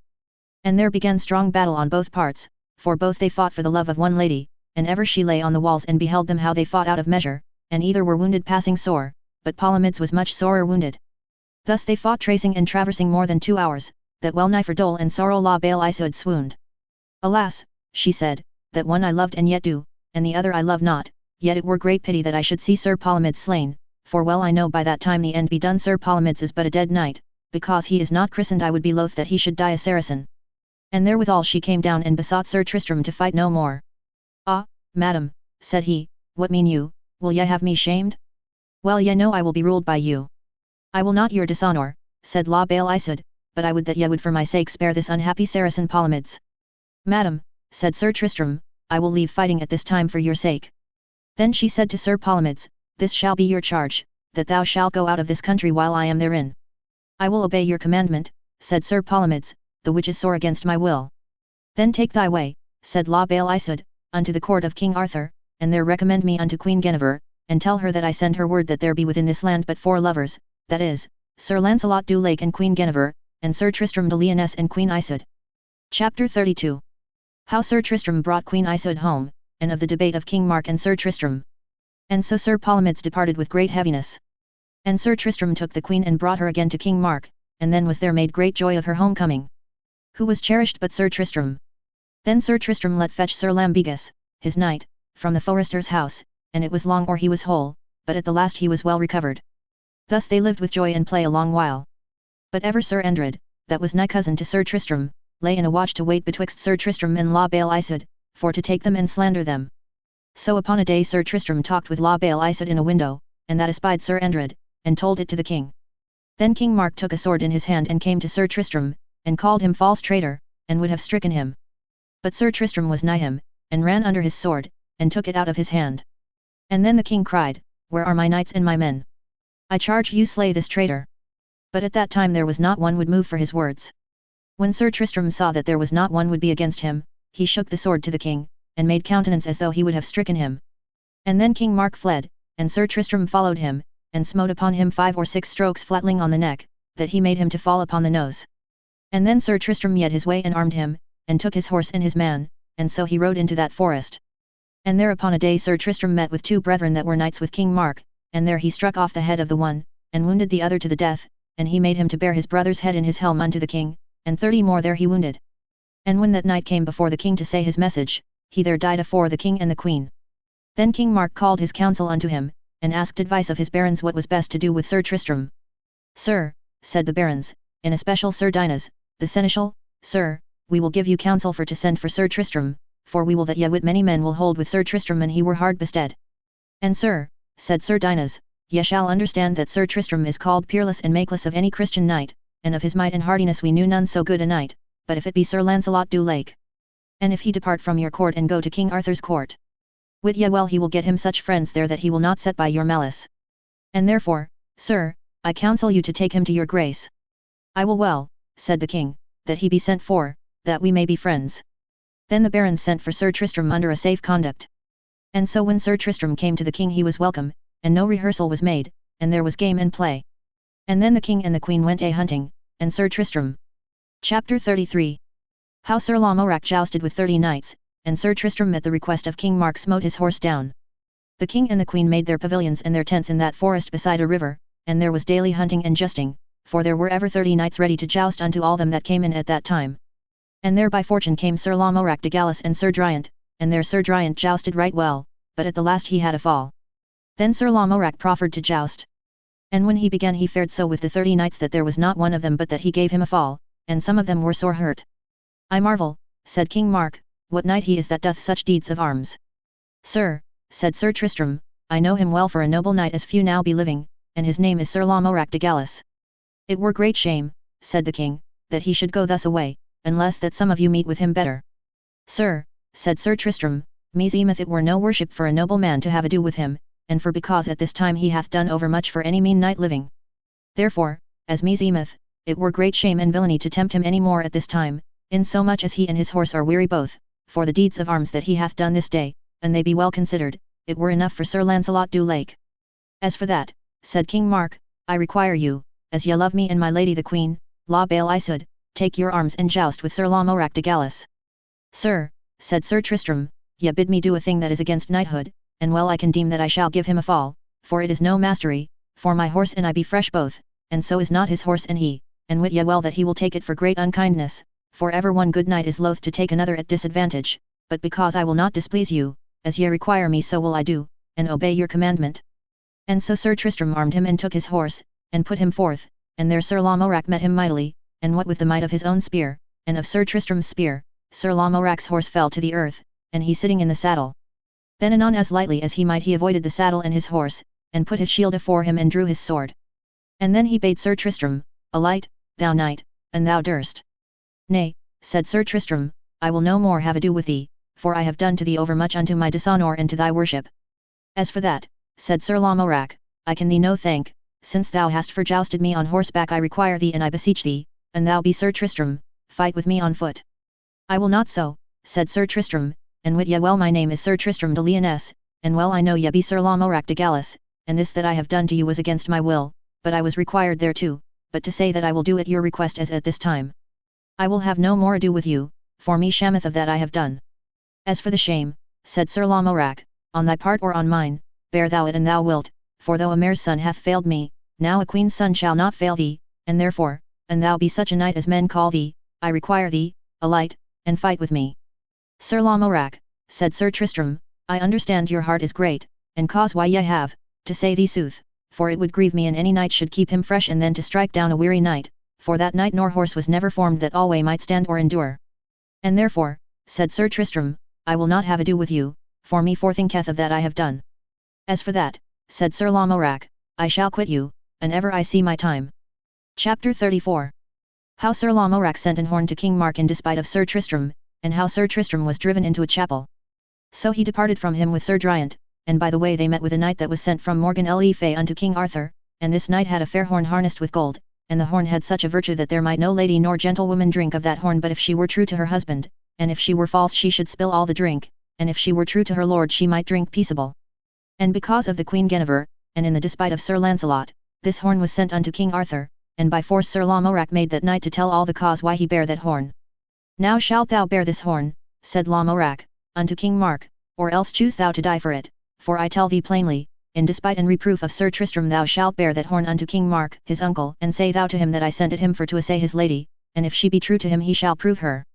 And there began strong battle on both parts, for both they fought for the love of one lady, and ever she lay on the walls and beheld them how they fought out of measure, and either were wounded passing sore, but Palomides was much sorer wounded. Thus they fought tracing and traversing more than 2 hours, that well nigh for dole and sorrow La Belle Iseud swooned. Alas, she said, that one I loved and yet do, and the other I love not, yet it were great pity that I should see Sir Palomides slain, for well I know by that time the end be done. Sir Palomides is but a dead knight, because he is not christened. I would be loath that he should die a Saracen. And therewithal she came down and besought Sir Tristram to fight no more. Ah, madam, said he, what mean you, will ye have me shamed? Well ye know I will be ruled by you. I will not your dishonour, said La Belle Isoude, but I would that ye would for my sake spare this unhappy Saracen Palomides. Madam, said Sir Tristram, I will leave fighting at this time for your sake. Then she said to Sir Palomides, this shall be your charge, that thou shalt go out of this country while I am therein. I will obey your commandment, said Sir Palomides, the which is sore against my will. Then take thy way, said La Belle Isoude, unto the court of King Arthur, and there recommend me unto Queen Guinevere, and tell her that I send her word that there be within this land but 4 lovers, that is, Sir Lancelot du Lake and Queen Guinevere, and Sir Tristram de Lyonesse and Queen Isoude. Chapter 32. How Sir Tristram brought Queen Isoude home, and of the debate of King Mark and Sir Tristram. And so Sir Palomides departed with great heaviness. And Sir Tristram took the queen and brought her again to King Mark, and then was there made great joy of her homecoming. Who was cherished but Sir Tristram? Then Sir Tristram let fetch Sir Lambegus, his knight, from the forester's house, and it was long or he was whole, but at the last he was well recovered. Thus they lived with joy and play a long while. But ever Sir Endred, that was nigh cousin to Sir Tristram, lay in a watch to wait betwixt Sir Tristram and La Belle Isoude, for to take them and slander them. So upon a day Sir Tristram talked with La Belle Isoude in a window, and that espied Sir Endred, and told it to the king. Then King Mark took a sword in his hand and came to Sir Tristram, and called him false traitor, and would have stricken him. But Sir Tristram was nigh him, and ran under his sword, and took it out of his hand. And then the king cried, where are my knights and my men? I charge you slay this traitor. But at that time there was not one would move for his words. When Sir Tristram saw that there was not one would be against him, he shook the sword to the king, and made countenance as though he would have stricken him. And then King Mark fled, and Sir Tristram followed him, and smote upon him 5 or 6 strokes flatling on the neck, that he made him to fall upon the nose. And then Sir Tristram yet his way and armed him, and took his horse and his man, and so he rode into that forest. And thereupon a day Sir Tristram met with 2 brethren that were knights with King Mark, and there he struck off the head of the one, and wounded the other to the death, and he made him to bear his brother's head in his helm unto the king, and 30 more there he wounded. And when that knight came before the king to say his message, he there died afore the king and the queen. Then King Mark called his council unto him, and asked advice of his barons what was best to do with Sir Tristram. Sir, said the barons, in especial Sir Dinas, the seneschal, sir, we will give you counsel for to send for Sir Tristram, for we will that ye wit many men will hold with Sir Tristram and he were hard bestead. And sir, said Sir Dinas, ye shall understand that Sir Tristram is called peerless and makeless of any Christian knight, and of his might and hardiness we knew none so good a knight, but if it be Sir Lancelot du Lake. And if he depart from your court and go to King Arthur's court, wit ye well he will get him such friends there that he will not set by your malice. And therefore, sir, I counsel you to take him to your grace. I will well, said the king, that he be sent for, that we may be friends. Then the barons sent for Sir Tristram under a safe conduct. And so when Sir Tristram came to the king he was welcome, and no rehearsal was made, and there was game and play. And then the king and the queen went a-hunting, and Sir Tristram. Chapter 33. How Sir Lamorak jousted with 30 knights, and Sir Tristram at the request of King Mark smote his horse down. The king and the queen made their pavilions and their tents in that forest beside a river, and there was daily hunting and justing, for there were ever 30 knights ready to joust unto all them that came in at that time. And there by fortune came Sir Lamorak de Gallis and Sir Driant, and there Sir Driant jousted right well, but at the last he had a fall. Then Sir Lamorak proffered to joust. And when he began he fared so with the 30 knights that there was not one of them but that he gave him a fall, and some of them were sore hurt. I marvel, said King Mark, what knight he is that doth such deeds of arms. Sir, said Sir Tristram, I know him well for a noble knight as few now be living, and his name is Sir Lamorak de Gallis. It were great shame, said the king, that he should go thus away, unless that some of you meet with him better. Sir, said Sir Tristram, meseemeth it were no worship for a noble man to have ado with him, and for because at this time he hath done overmuch for any mean knight living. Therefore, as meseemeth, it were great shame and villainy to tempt him any more at this time, insomuch as he and his horse are weary both, for the deeds of arms that he hath done this day, and they be well considered, it were enough for Sir Lancelot du Lake. As for that, said King Mark, I require you, as ye love me and my lady the queen, La Belle Isoude, take your arms and joust with Sir Lamorak de Gallis. Sir, said Sir Tristram, ye bid me do a thing that is against knighthood, and well I can deem that I shall give him a fall, for it is no mastery, for my horse and I be fresh both, and so is not his horse and he, and wit ye well that he will take it for great unkindness, for ever one good knight is loath to take another at disadvantage, but because I will not displease you, as ye require me so will I do, and obey your commandment. And so Sir Tristram armed him and took his horse, and put him forth, and there Sir Lamorak met him mightily, and what with the might of his own spear, and of Sir Tristram's spear, Sir Lamorak's horse fell to the earth, and he sitting in the saddle. Then anon as lightly as he might he avoided the saddle and his horse, and put his shield afore him and drew his sword. And then he bade Sir Tristram, alight, thou knight, and thou durst. Nay, said Sir Tristram, I will no more have ado with thee, for I have done to thee overmuch unto my dishonour and to thy worship. As for that, said Sir Lamorak, I can thee no thank, since thou hast forjousted me on horseback I require thee and I beseech thee, and thou be Sir Tristram, fight with me on foot. I will not so, said Sir Tristram, and wit ye well my name is Sir Tristram de Lyonesse, and well I know ye be Sir Lamorak de Gallis, and this that I have done to you was against my will, but I was required thereto, but to say that I will do at your request as at this time. I will have no more ado with you, for me shameth of that I have done. As for the shame, said Sir Lamorak, on thy part or on mine, bear thou it an thou wilt, for though a mare's son hath failed me, now a queen's son shall not fail thee, and therefore, an thou be such a knight as men call thee, I require thee, alight, and fight with me. Sir Lamorak, said Sir Tristram, I understand your heart is great, and cause why ye have, to say thee sooth, for it would grieve me an any knight should keep him fresh and then to strike down a weary knight, for that knight nor horse was never formed that alway might stand or endure. And therefore, said Sir Tristram, I will not have ado with you, for me forthinketh of that I have done. As for that, said Sir Lamorak, I shall quit you, and ever I see my time. Chapter 34. How Sir Lamorak sent an horn to King Mark in despite of Sir Tristram, and how Sir Tristram was driven into a chapel. So he departed from him with Sir Driant, and by the way they met with a knight that was sent from Morgan le Fay unto King Arthur, and this knight had a fair horn harnessed with gold, and the horn had such a virtue that there might no lady nor gentlewoman drink of that horn but if she were true to her husband, and if she were false she should spill all the drink, and if she were true to her lord she might drink peaceable. And because of the Queen Guinevere, and in the despite of Sir Lancelot, this horn was sent unto King Arthur, and by force Sir Lamorak made that knight to tell all the cause why he bare that horn. Now shalt thou bear this horn, said Lamorak, unto King Mark, or else choose thou to die for it, for I tell thee plainly, in despite and reproof of Sir Tristram thou shalt bear that horn unto King Mark his uncle and say thou to him that I sent it him for to assay his lady, and if she be true to him he shall prove her.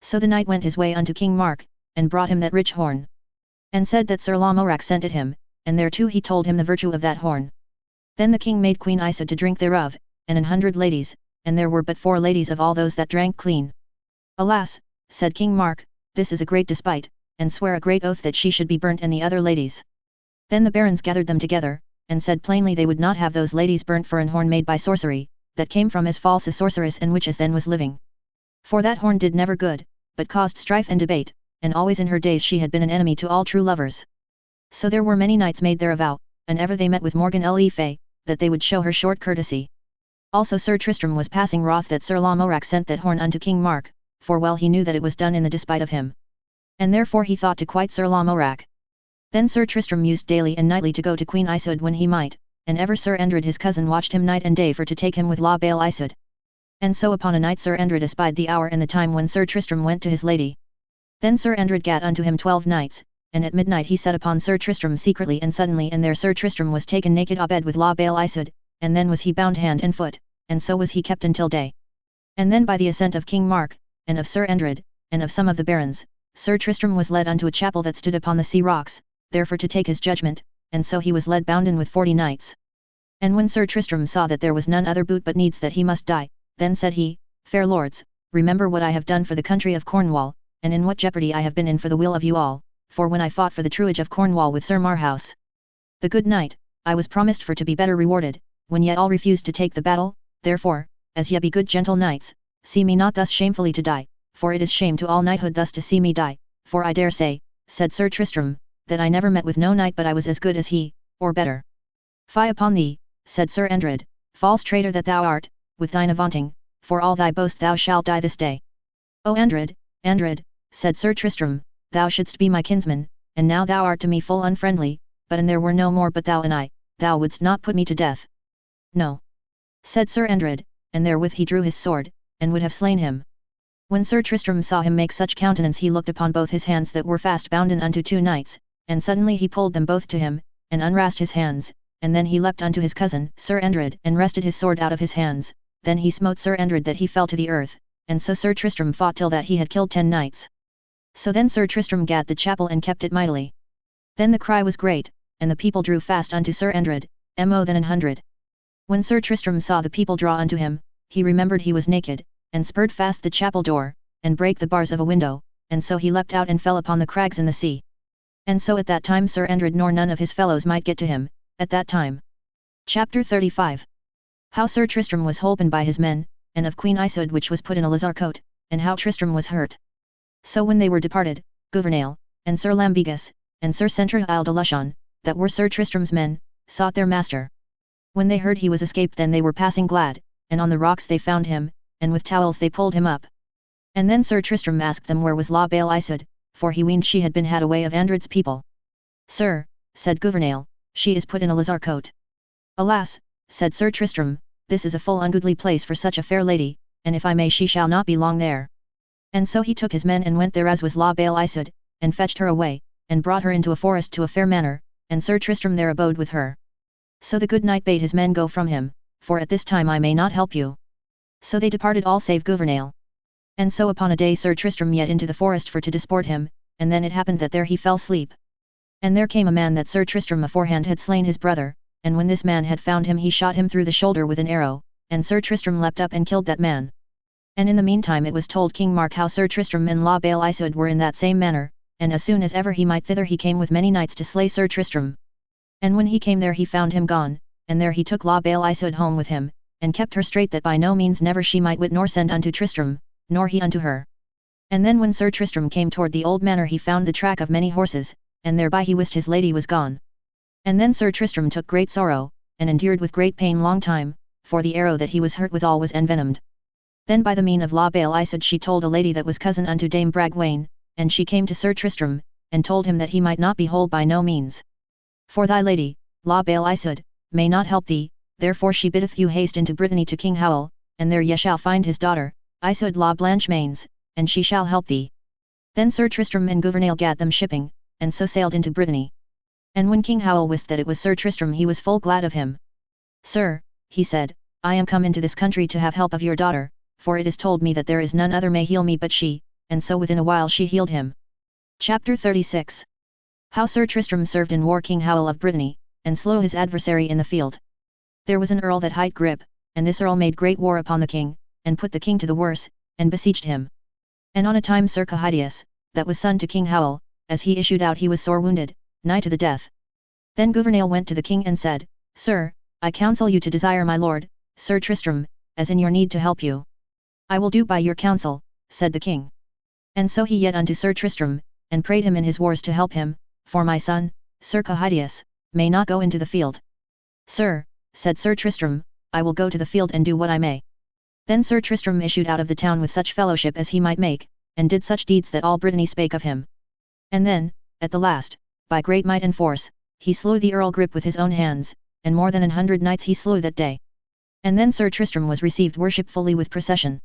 So the knight went his way unto King Mark, and brought him that rich horn. And said that Sir Lamorak sent it him, and thereto he told him the virtue of that horn. Then the king made Queen Isoude to drink thereof, and 100 ladies, and there were but 4 ladies of all those that drank clean. Alas, said King Mark, this is a great despite, and sware a great oath that she should be burnt and the other ladies. Then the barons gathered them together, and said plainly they would not have those ladies burnt for an horn made by sorcery, that came from as false a sorceress and witch as then was living. For that horn did never good, but caused strife and debate, and always in her days she had been an enemy to all true lovers. So there were many knights made their avow, and ever they met with Morgan le Fay, that they would show her short courtesy. Also Sir Tristram was passing wroth that Sir Lamorak sent that horn unto King Mark, for well he knew that it was done in the despite of him. And therefore he thought to quite Sir Lamorak. Then Sir Tristram used daily and nightly to go to Queen Isoude when he might, and ever Sir Endred his cousin watched him night and day for to take him with La Belle Isoude. And so upon a night Sir Endred espied the hour and the time when Sir Tristram went to his lady. Then Sir Endred gat unto him 12 knights, and at midnight he set upon Sir Tristram secretly and suddenly and there Sir Tristram was taken naked abed with La Belle Isoude, and then was he bound hand and foot, and so was he kept until day. And then by the assent of King Mark, and of Sir Endred, and of some of the barons, Sir Tristram was led unto a chapel that stood upon the sea rocks, therefore to take his judgment, and so he was led bounden with 40 knights. And when Sir Tristram saw that there was none other boot but needs that he must die, then said he, Fair lords, remember what I have done for the country of Cornwall, and in what jeopardy I have been in for the will of you all, for when I fought for the truage of Cornwall with Sir Marhaus, the good knight, I was promised for to be better rewarded, when ye all refused to take the battle, therefore, as ye be good gentle knights, see me not thus shamefully to die, for it is shame to all knighthood thus to see me die, for I dare say, said Sir Tristram, that I never met with no knight but I was as good as he, or better. Fie upon thee, said Sir Endred, false traitor that thou art, with thine avaunting, for all thy boast thou shalt die this day. O Endred, Endred, said Sir Tristram, thou shouldst be my kinsman, and now thou art to me full unfriendly, but an there were no more but thou and I, thou wouldst not put me to death. No. Said Sir Endred, and therewith he drew his sword, and would have slain him. When Sir Tristram saw him make such countenance he looked upon both his hands that were fast bounden unto 2 knights, and suddenly he pulled them both to him, and unwrapped his hands, and then he leapt unto his cousin Sir Endred and wrested his sword out of his hands, then he smote Sir Endred that he fell to the earth, and so Sir Tristram fought till that he had killed 10 knights. So then Sir Tristram gat the chapel and kept it mightily. Then the cry was great, and the people drew fast unto Sir Andred, mo than 100. When Sir Tristram saw the people draw unto him, he remembered he was naked, and spurred fast the chapel door, and brake the bars of a window, and so he leapt out and fell upon the crags in the sea. And so at that time Sir Andred nor none of his fellows might get to him, at that time. Chapter 35. How Sir Tristram was holpen by his men, and of Queen Isoud which was put in a lazar coat, and how Tristram was hurt. So when they were departed, Gouvernail, and Sir Lambegus, and Sir Central de Lushon, that were Sir Tristram's men, sought their master. When they heard he was escaped then they were passing glad, and on the rocks they found him, and with towels they pulled him up. And then Sir Tristram asked them where was La Belle Isoud, for he weened she had been had away of Andred's people. Sir, said Gouvernail, she is put in a lazar coat. Alas, said Sir Tristram, this is a full ungoodly place for such a fair lady, and if I may she shall not be long there. And so he took his men and went there as was La Belle Isoud, and fetched her away, and brought her into a forest to a fair manor, and Sir Tristram there abode with her. So the good knight bade his men go from him, for at this time I may not help you. So they departed all save Gouvernail. And so upon a day Sir Tristram yet into the forest for to disport him, and then it happened that there he fell asleep. And there came a man that Sir Tristram aforehand had slain his brother, and when this man had found him he shot him through the shoulder with an arrow, and Sir Tristram leapt up and killed that man. And in the meantime it was told King Mark how Sir Tristram and La Belle Isoud were in that same manner, and as soon as ever he might thither he came with many knights to slay Sir Tristram. And when he came there he found him gone, and there he took La Belle Isoud home with him, and kept her straight that by no means never she might wit nor send unto Tristram, nor he unto her. And then when Sir Tristram came toward the old manor he found the track of many horses, and thereby he wist his lady was gone. And then Sir Tristram took great sorrow, and endured with great pain long time, for the arrow that he was hurt withal was envenomed. Then by the mean of La Belle Isoud she told a lady that was cousin unto Dame Bragwaine, and she came to Sir Tristram, and told him that he might not be whole by no means. For thy lady, La Belle Isoud, may not help thee, therefore she biddeth you haste into Brittany to King Howel, and there ye shall find his daughter, Isoud la Blanchemains, and she shall help thee. Then Sir Tristram and Gouvernail gat them shipping, and so sailed into Brittany. And when King Howel wist that it was Sir Tristram he was full glad of him. Sir, he said, I am come into this country to have help of your daughter, for it is told me that there is none other may heal me but she, and so within a while she healed him. Chapter 36. How Sir Tristram served in war King Howel of Brittany, and slew his adversary in the field. There was an earl that hight Grip, and this earl made great war upon the king, and put the king to the worse, and besieged him. And on a time Sir Cahidius, that was son to King Howel, as he issued out he was sore wounded, nigh to the death. Then Gouvernail went to the king and said, Sir, I counsel you to desire my lord, Sir Tristram, as in your need to help you. I will do by your counsel, said the king. And so he yet unto Sir Tristram, and prayed him in his wars to help him, for my son, Sir Cahidius, may not go into the field. Sir, said Sir Tristram, I will go to the field and do what I may. Then Sir Tristram issued out of the town with such fellowship as he might make, and did such deeds that all Brittany spake of him. And then, at the last, by great might and force, he slew the Earl Grip with his own hands, and more than 100 knights he slew that day. And then Sir Tristram was received worshipfully with procession.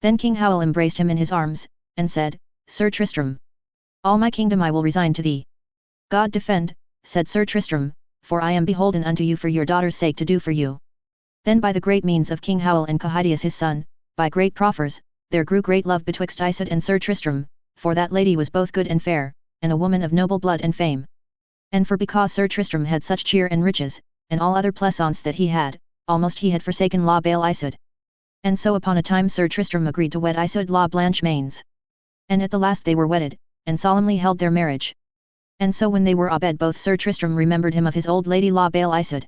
Then King Howel embraced him in his arms, and said, Sir Tristram, all my kingdom I will resign to thee. God defend, said Sir Tristram, for I am beholden unto you for your daughter's sake to do for you. Then by the great means of King Howel and Cahidius his son, by great proffers, there grew great love betwixt Isoud and Sir Tristram, for that lady was both good and fair, and a woman of noble blood and fame. And for because Sir Tristram had such cheer and riches, and all other pleasaunce that he had, almost he had forsaken La Belle Isoud. And so upon a time Sir Tristram agreed to wed Isoud la Blanchemains. And at the last they were wedded, and solemnly held their marriage. And so when they were abed both Sir Tristram remembered him of his old lady La Belle Isoud.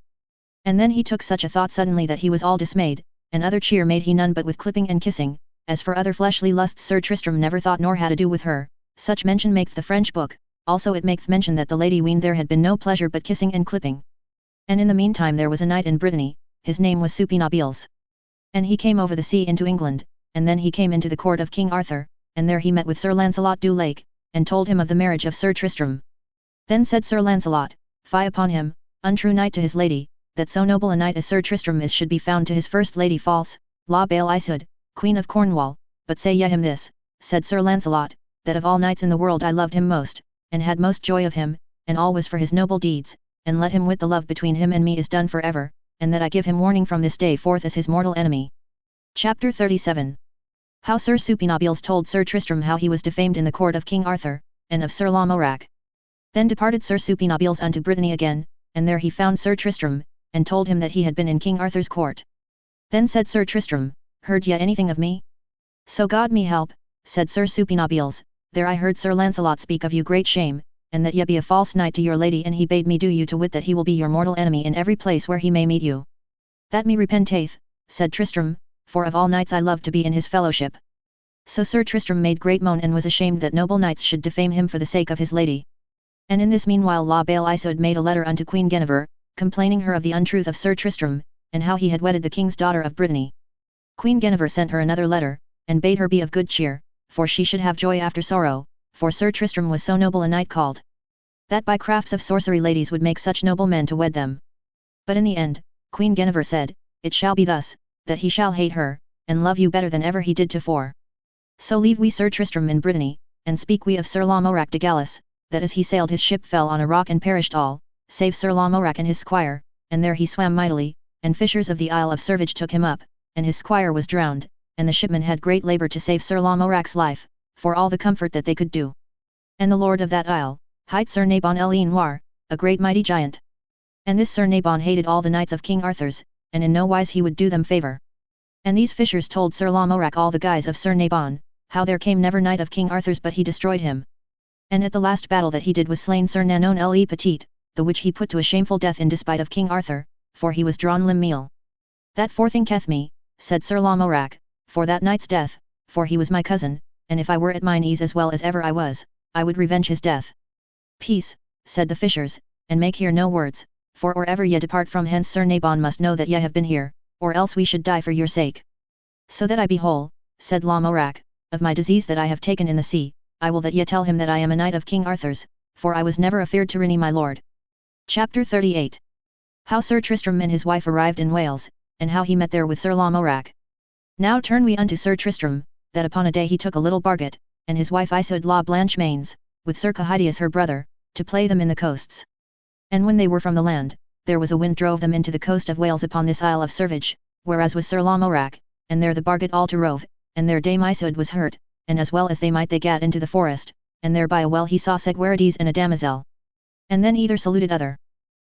And then he took such a thought suddenly that he was all dismayed, and other cheer made he none but with clipping and kissing, as for other fleshly lusts Sir Tristram never thought nor had ado with her, such mention maketh the French book, also it maketh mention that the lady weened there had been no pleasure but kissing and clipping. And in the meantime there was a knight in Brittany, his name was Supinabiles. And he came over the sea into England, and then he came into the court of King Arthur, and there he met with Sir Lancelot du Lake, and told him of the marriage of Sir Tristram. Then said Sir Lancelot, Fie upon him, untrue knight to his lady, that so noble a knight as Sir Tristram is should be found to his first lady false, La Belle Isoud, Queen of Cornwall, but say ye him this, said Sir Lancelot, that of all knights in the world I loved him most, and had most joy of him, and all was for his noble deeds, and let him wit the love between him and me is done for ever, and that I give him warning from this day forth as his mortal enemy. Chapter 37. How Sir Supinabiles told Sir Tristram how he was defamed in the court of King Arthur, and of Sir Lamorak. Then departed Sir Supinobiles unto Brittany again, and there he found Sir Tristram, and told him that he had been in King Arthur's court. Then said Sir Tristram, Heard ye anything of me? So God me help, said Sir Supinobiles, there I heard Sir Lancelot speak of you great shame, and that ye be a false knight to your lady, and he bade me do you to wit that he will be your mortal enemy in every place where he may meet you. That me repenteth, said Tristram, for of all knights I love to be in his fellowship. So Sir Tristram made great moan and was ashamed that noble knights should defame him for the sake of his lady. And in this meanwhile La Belle Isaud made a letter unto Queen Guinevere, complaining her of the untruth of Sir Tristram, and how he had wedded the king's daughter of Brittany. Queen Guinevere sent her another letter, and bade her be of good cheer, for she should have joy after sorrow, for Sir Tristram was so noble a knight called, that by crafts of sorcery ladies would make such noble men to wed them. But in the end, Queen Guinevere said, It shall be thus, that he shall hate her, and love you better than ever he did tofore. So leave we Sir Tristram in Brittany, and speak we of Sir Lamorak de Gallis, that as he sailed his ship fell on a rock and perished all, save Sir Lamorak and his squire, and there he swam mightily, and fishers of the Isle of Servage took him up, and his squire was drowned, and the shipmen had great labour to save Sir Lamorak's life, for all the comfort that they could do. And the lord of that isle, hight Sir Nabon el Noir, a great mighty giant. And this Sir Nabon hated all the knights of King Arthur's, and in no wise he would do them favour. And these fishers told Sir Lamorak all the guise of Sir Nabon, how there came never knight of King Arthur's but he destroyed him. And at the last battle that he did was slain Sir Nanon le Petit, the which he put to a shameful death in despite of King Arthur, for he was drawn limb meal. That forthinketh me, said Sir Lamorak, for that knight's death, for he was my cousin, and if I were at mine ease as well as ever I was, I would revenge his death. Peace, said the fishers, and make here no words, for or ever ye depart from hence Sir Nabon must know that ye have been here, or else we should die for your sake. So that I be whole, said Lamorak, of my disease that I have taken in the sea, I will that ye tell him that I am a knight of King Arthur's, for I was never afeard to reny my lord. Chapter 38. How Sir Tristram and his wife arrived in Wales, and how he met there with Sir Lamorak. Now turn we unto Sir Tristram, that upon a day he took a little barget, and his wife Isoud la Blanche Mains, with Sir Cahidius her brother, to play them in the coasts. And when they were from the land, there was a wind drove them into the coast of Wales upon this Isle of Servage, whereas was Sir Lamorak, and there the barget all to rove, and their dame Isoud was hurt, and as well as they might they gat into the forest, and there by a well he saw Segwarides and a damosel. And then either saluted other.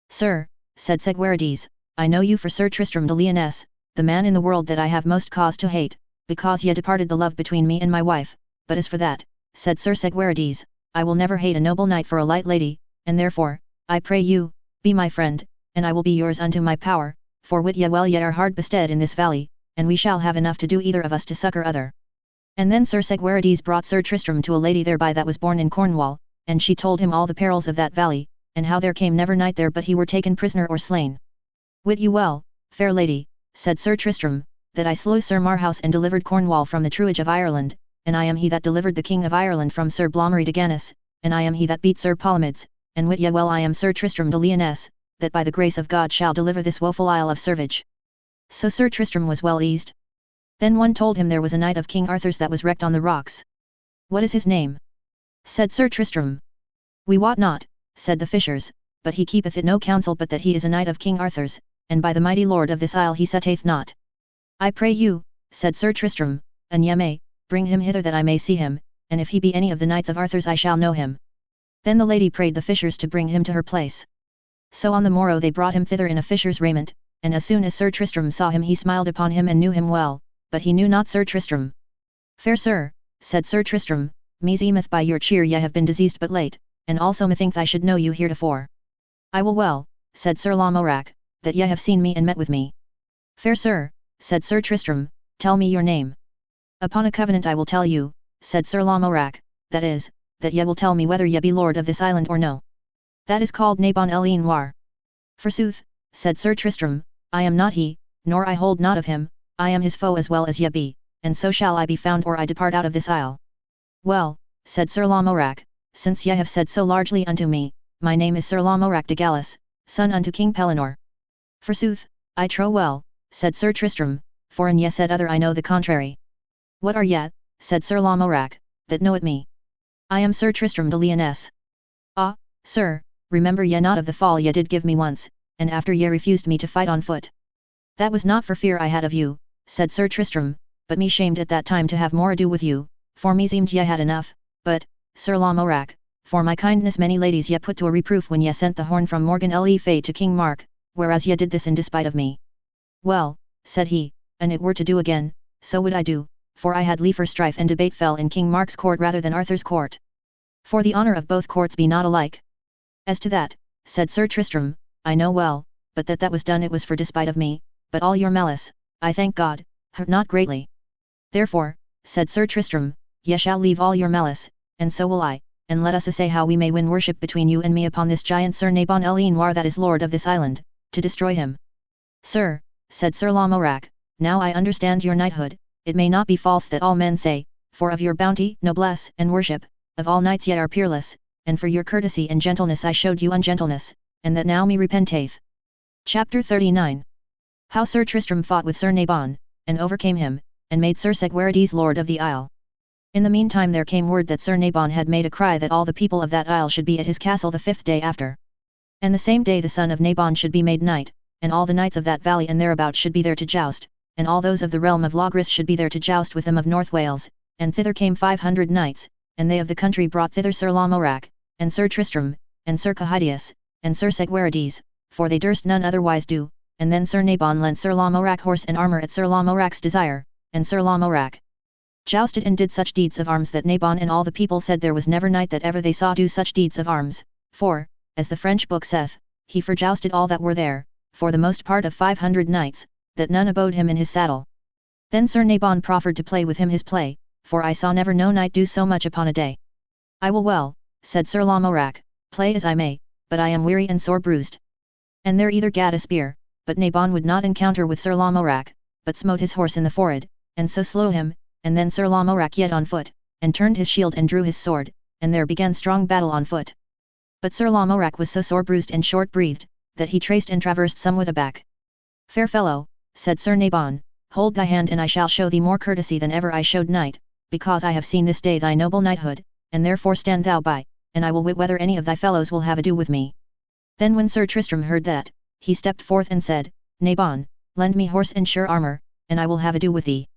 Sir, said Segwarides, I know you for Sir Tristram de Lyonesse, the man in the world that I have most cause to hate, because ye departed the love between me and my wife, but as for that, said Sir Segwarides, I will never hate a noble knight for a light lady, and therefore, I pray you, be my friend, and I will be yours unto my power, for wit ye well ye are hard bestead in this valley, and we shall have enough to do either of us to succour other. And then Sir Segwarides brought Sir Tristram to a lady thereby that was born in Cornwall, and she told him all the perils of that valley, and how there came never knight there but he were taken prisoner or slain. Wit you well, fair lady, said Sir Tristram, that I slew Sir Marhaus and delivered Cornwall from the truage of Ireland, and I am he that delivered the King of Ireland from Sir Blommery de Gannis, and I am he that beat Sir Palomides, and wit ye well I am Sir Tristram de Lyonesse, that by the grace of God shall deliver this woeful Isle of Servage. So Sir Tristram was well eased. Then one told him there was a knight of King Arthur's that was wrecked on the rocks. What is his name? Said Sir Tristram. We wot not, said the fishers, but he keepeth it no counsel but that he is a knight of King Arthur's, and by the mighty lord of this isle he setteth not. I pray you, said Sir Tristram, and ye may, bring him hither that I may see him, and if he be any of the knights of Arthur's I shall know him. Then the lady prayed the fishers to bring him to her place. So on the morrow they brought him thither in a fisher's raiment, and as soon as Sir Tristram saw him he smiled upon him and knew him well, but he knew not Sir Tristram. Fair sir, said Sir Tristram, meseemeth by your cheer ye have been diseased but late, and also methinks I should know you heretofore. I will well, said Sir Lamorak, that ye have seen me and met with me. Fair sir, said Sir Tristram, tell me your name. Upon a covenant I will tell you, said Sir Lamorak, that is, that ye will tell me whether ye be lord of this island or no. That is called Nabon el Noir. Forsooth, said Sir Tristram, I am not he, nor I hold not of him, I am his foe as well as ye be, and so shall I be found or I depart out of this isle. Well, said Sir Lamorak, since ye have said so largely unto me, my name is Sir Lamorak de Gallis, son unto King Pellinore. Forsooth, I trow well, said Sir Tristram, for an ye said other I know the contrary. What are ye, said Sir Lamorak, that know it me? I am Sir Tristram de Lyonesse. Ah, sir, remember ye not of the fall ye did give me once, and after ye refused me to fight on foot? That was not for fear I had of you, said Sir Tristram, but me shamed at that time to have more ado with you, for meseemed ye had enough, but, Sir Lamorak, for my kindness many ladies ye put to a reproof when ye sent the horn from Morgan le Fay to King Mark, whereas ye did this in despite of me. Well, said he, an it were to do again, so would I do, for I had liefer strife and debate fell in King Mark's court rather than Arthur's court. For the honour of both courts be not alike. As to that, said Sir Tristram, I know well, but that was done it was for despite of me, but all your malice, I thank God, hurt not greatly. Therefore, said Sir Tristram, ye shall leave all your malice, and so will I, and let us assay how we may win worship between you and me upon this giant Sir Nabon le Noir that is lord of this island, to destroy him. Sir, said Sir Lamorak, now I understand your knighthood, it may not be false that all men say, for of your bounty, noblesse, and worship, of all knights ye are peerless, and for your courtesy and gentleness I showed you ungentleness, and that now me repenteth. Chapter 39. How Sir Tristram fought with Sir Nabon, and overcame him, and made Sir Segwarides lord of the isle. In the meantime there came word that Sir Nabon had made a cry that all the people of that isle should be at his castle the 5th day after. And the same day the son of Nabon should be made knight, and all the knights of that valley and thereabout should be there to joust, and all those of the realm of Logris should be there to joust with them of North Wales, and thither came 500 knights, and they of the country brought thither Sir Lamorak, and Sir Tristram, and Sir Kehydius, and Sir Segwarides, for they durst none otherwise do, and then Sir Nabon lent Sir Lamorak horse and armour at Sir Lamorak's desire, and Sir Lamorak jousted and did such deeds of arms that Nabon and all the people said there was never knight that ever they saw do such deeds of arms, for, as the French book saith, he forjousted all that were there, for the most part of 500 knights, that none abode him in his saddle. Then Sir Nabon proffered to play with him his play, for I saw never no knight do so much upon a day. I will well, said Sir Lamorak, play as I may, but I am weary and sore bruised. And there either gat a spear, but Nabon would not encounter with Sir Lamorak, but smote his horse in the forehead, and so slew him, and then Sir Lamorak yet on foot, and turned his shield and drew his sword, and there began strong battle on foot. But Sir Lamorak was so sore bruised and short-breathed, that he traced and traversed somewhat aback. Fair fellow, said Sir Nabon, hold thy hand and I shall show thee more courtesy than ever I showed knight, because I have seen this day thy noble knighthood, and therefore stand thou by, and I will wit whether any of thy fellows will have ado with me. Then when Sir Tristram heard that, he stepped forth and said, Nabon, lend me horse and sure armour, and I will have ado with thee.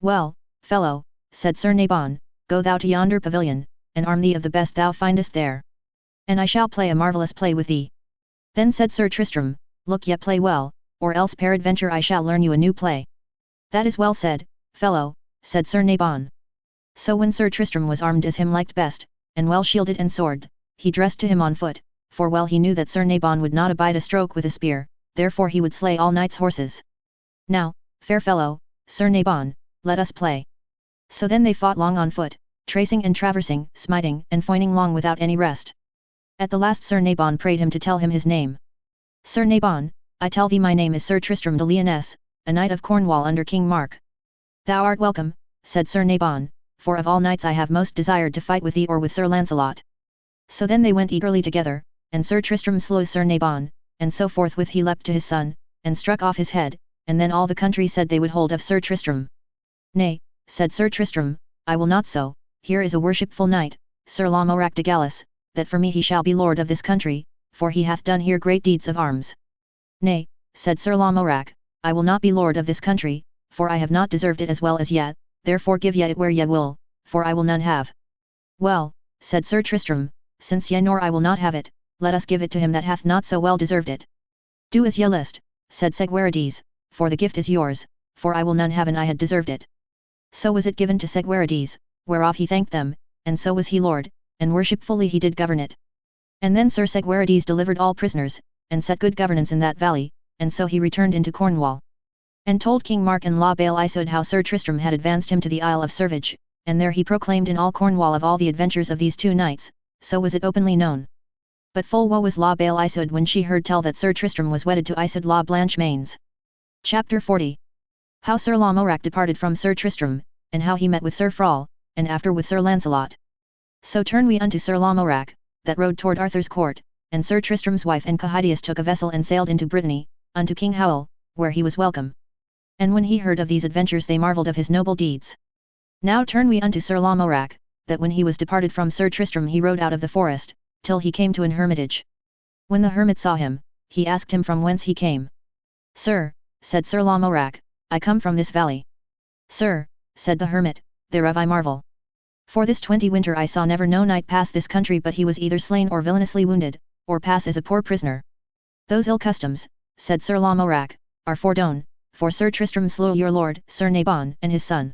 Well, fellow, said Sir Nabon, go thou to yonder pavilion, and arm thee of the best thou findest there. And I shall play a marvellous play with thee. Then said Sir Tristram, look ye play well, or else peradventure I shall learn you a new play. That is well said, fellow, said Sir Nabon. So when Sir Tristram was armed as him liked best, and well shielded and sword, he dressed to him on foot, for well he knew that Sir Nabon would not abide a stroke with a spear, therefore he would slay all knights' horses. Now, fair fellow, Sir Nabon, let us play. So then they fought long on foot, tracing and traversing, smiting and foining long without any rest. At the last Sir Nabon prayed him to tell him his name. Sir Nabon, I tell thee my name is Sir Tristram de Lyonesse, a knight of Cornwall under King Mark. Thou art welcome, said Sir Nabon, for of all knights I have most desired to fight with thee or with Sir Lancelot. So then they went eagerly together, and Sir Tristram slew Sir Nabon, and so forthwith he leapt to his son, and struck off his head, and then all the country said they would hold of Sir Tristram. Nay, said Sir Tristram, I will not so, here is a worshipful knight, Sir Lamorak de Gallis, that for me he shall be lord of this country, for he hath done here great deeds of arms. Nay, said Sir Lamorak, I will not be lord of this country, for I have not deserved it as well as yet, therefore give ye it where ye will, for I will none have. Well, said Sir Tristram, since ye nor I will not have it, let us give it to him that hath not so well deserved it. Do as ye list, said Segwarides, for the gift is yours, for I will none have and I had deserved it. So was it given to Segwarides, whereof he thanked them, and so was he lord, and worshipfully he did govern it. And then Sir Segwarides delivered all prisoners, and set good governance in that valley, and so he returned into Cornwall. And told King Mark and La Bale Isoude how Sir Tristram had advanced him to the Isle of Servage, and there he proclaimed in all Cornwall of all the adventures of these two knights, so was it openly known. But full woe was La Bale Isoude when she heard tell that Sir Tristram was wedded to Isoude La Blanche Mains. Chapter 40. How Sir Lamorak departed from Sir Tristram, and how he met with Sir Frol, and after with Sir Lancelot. So turn we unto Sir Lamorak, that rode toward Arthur's court, and Sir Tristram's wife and Kehydius took a vessel and sailed into Brittany, unto King Howell, where he was welcome. And when he heard of these adventures they marvelled of his noble deeds. Now turn we unto Sir Lamorak, that when he was departed from Sir Tristram he rode out of the forest, till he came to an hermitage. When the hermit saw him, he asked him from whence he came. Sir, said Sir Lamorak, I come from this valley. Sir, said the hermit, thereof I marvel. For this 20 winter I saw never no knight pass this country but he was either slain or villainously wounded, or pass as a poor prisoner. Those ill customs, said Sir Lamorak, are fordone, for Sir Tristram slew your lord, Sir Nabon, and his son.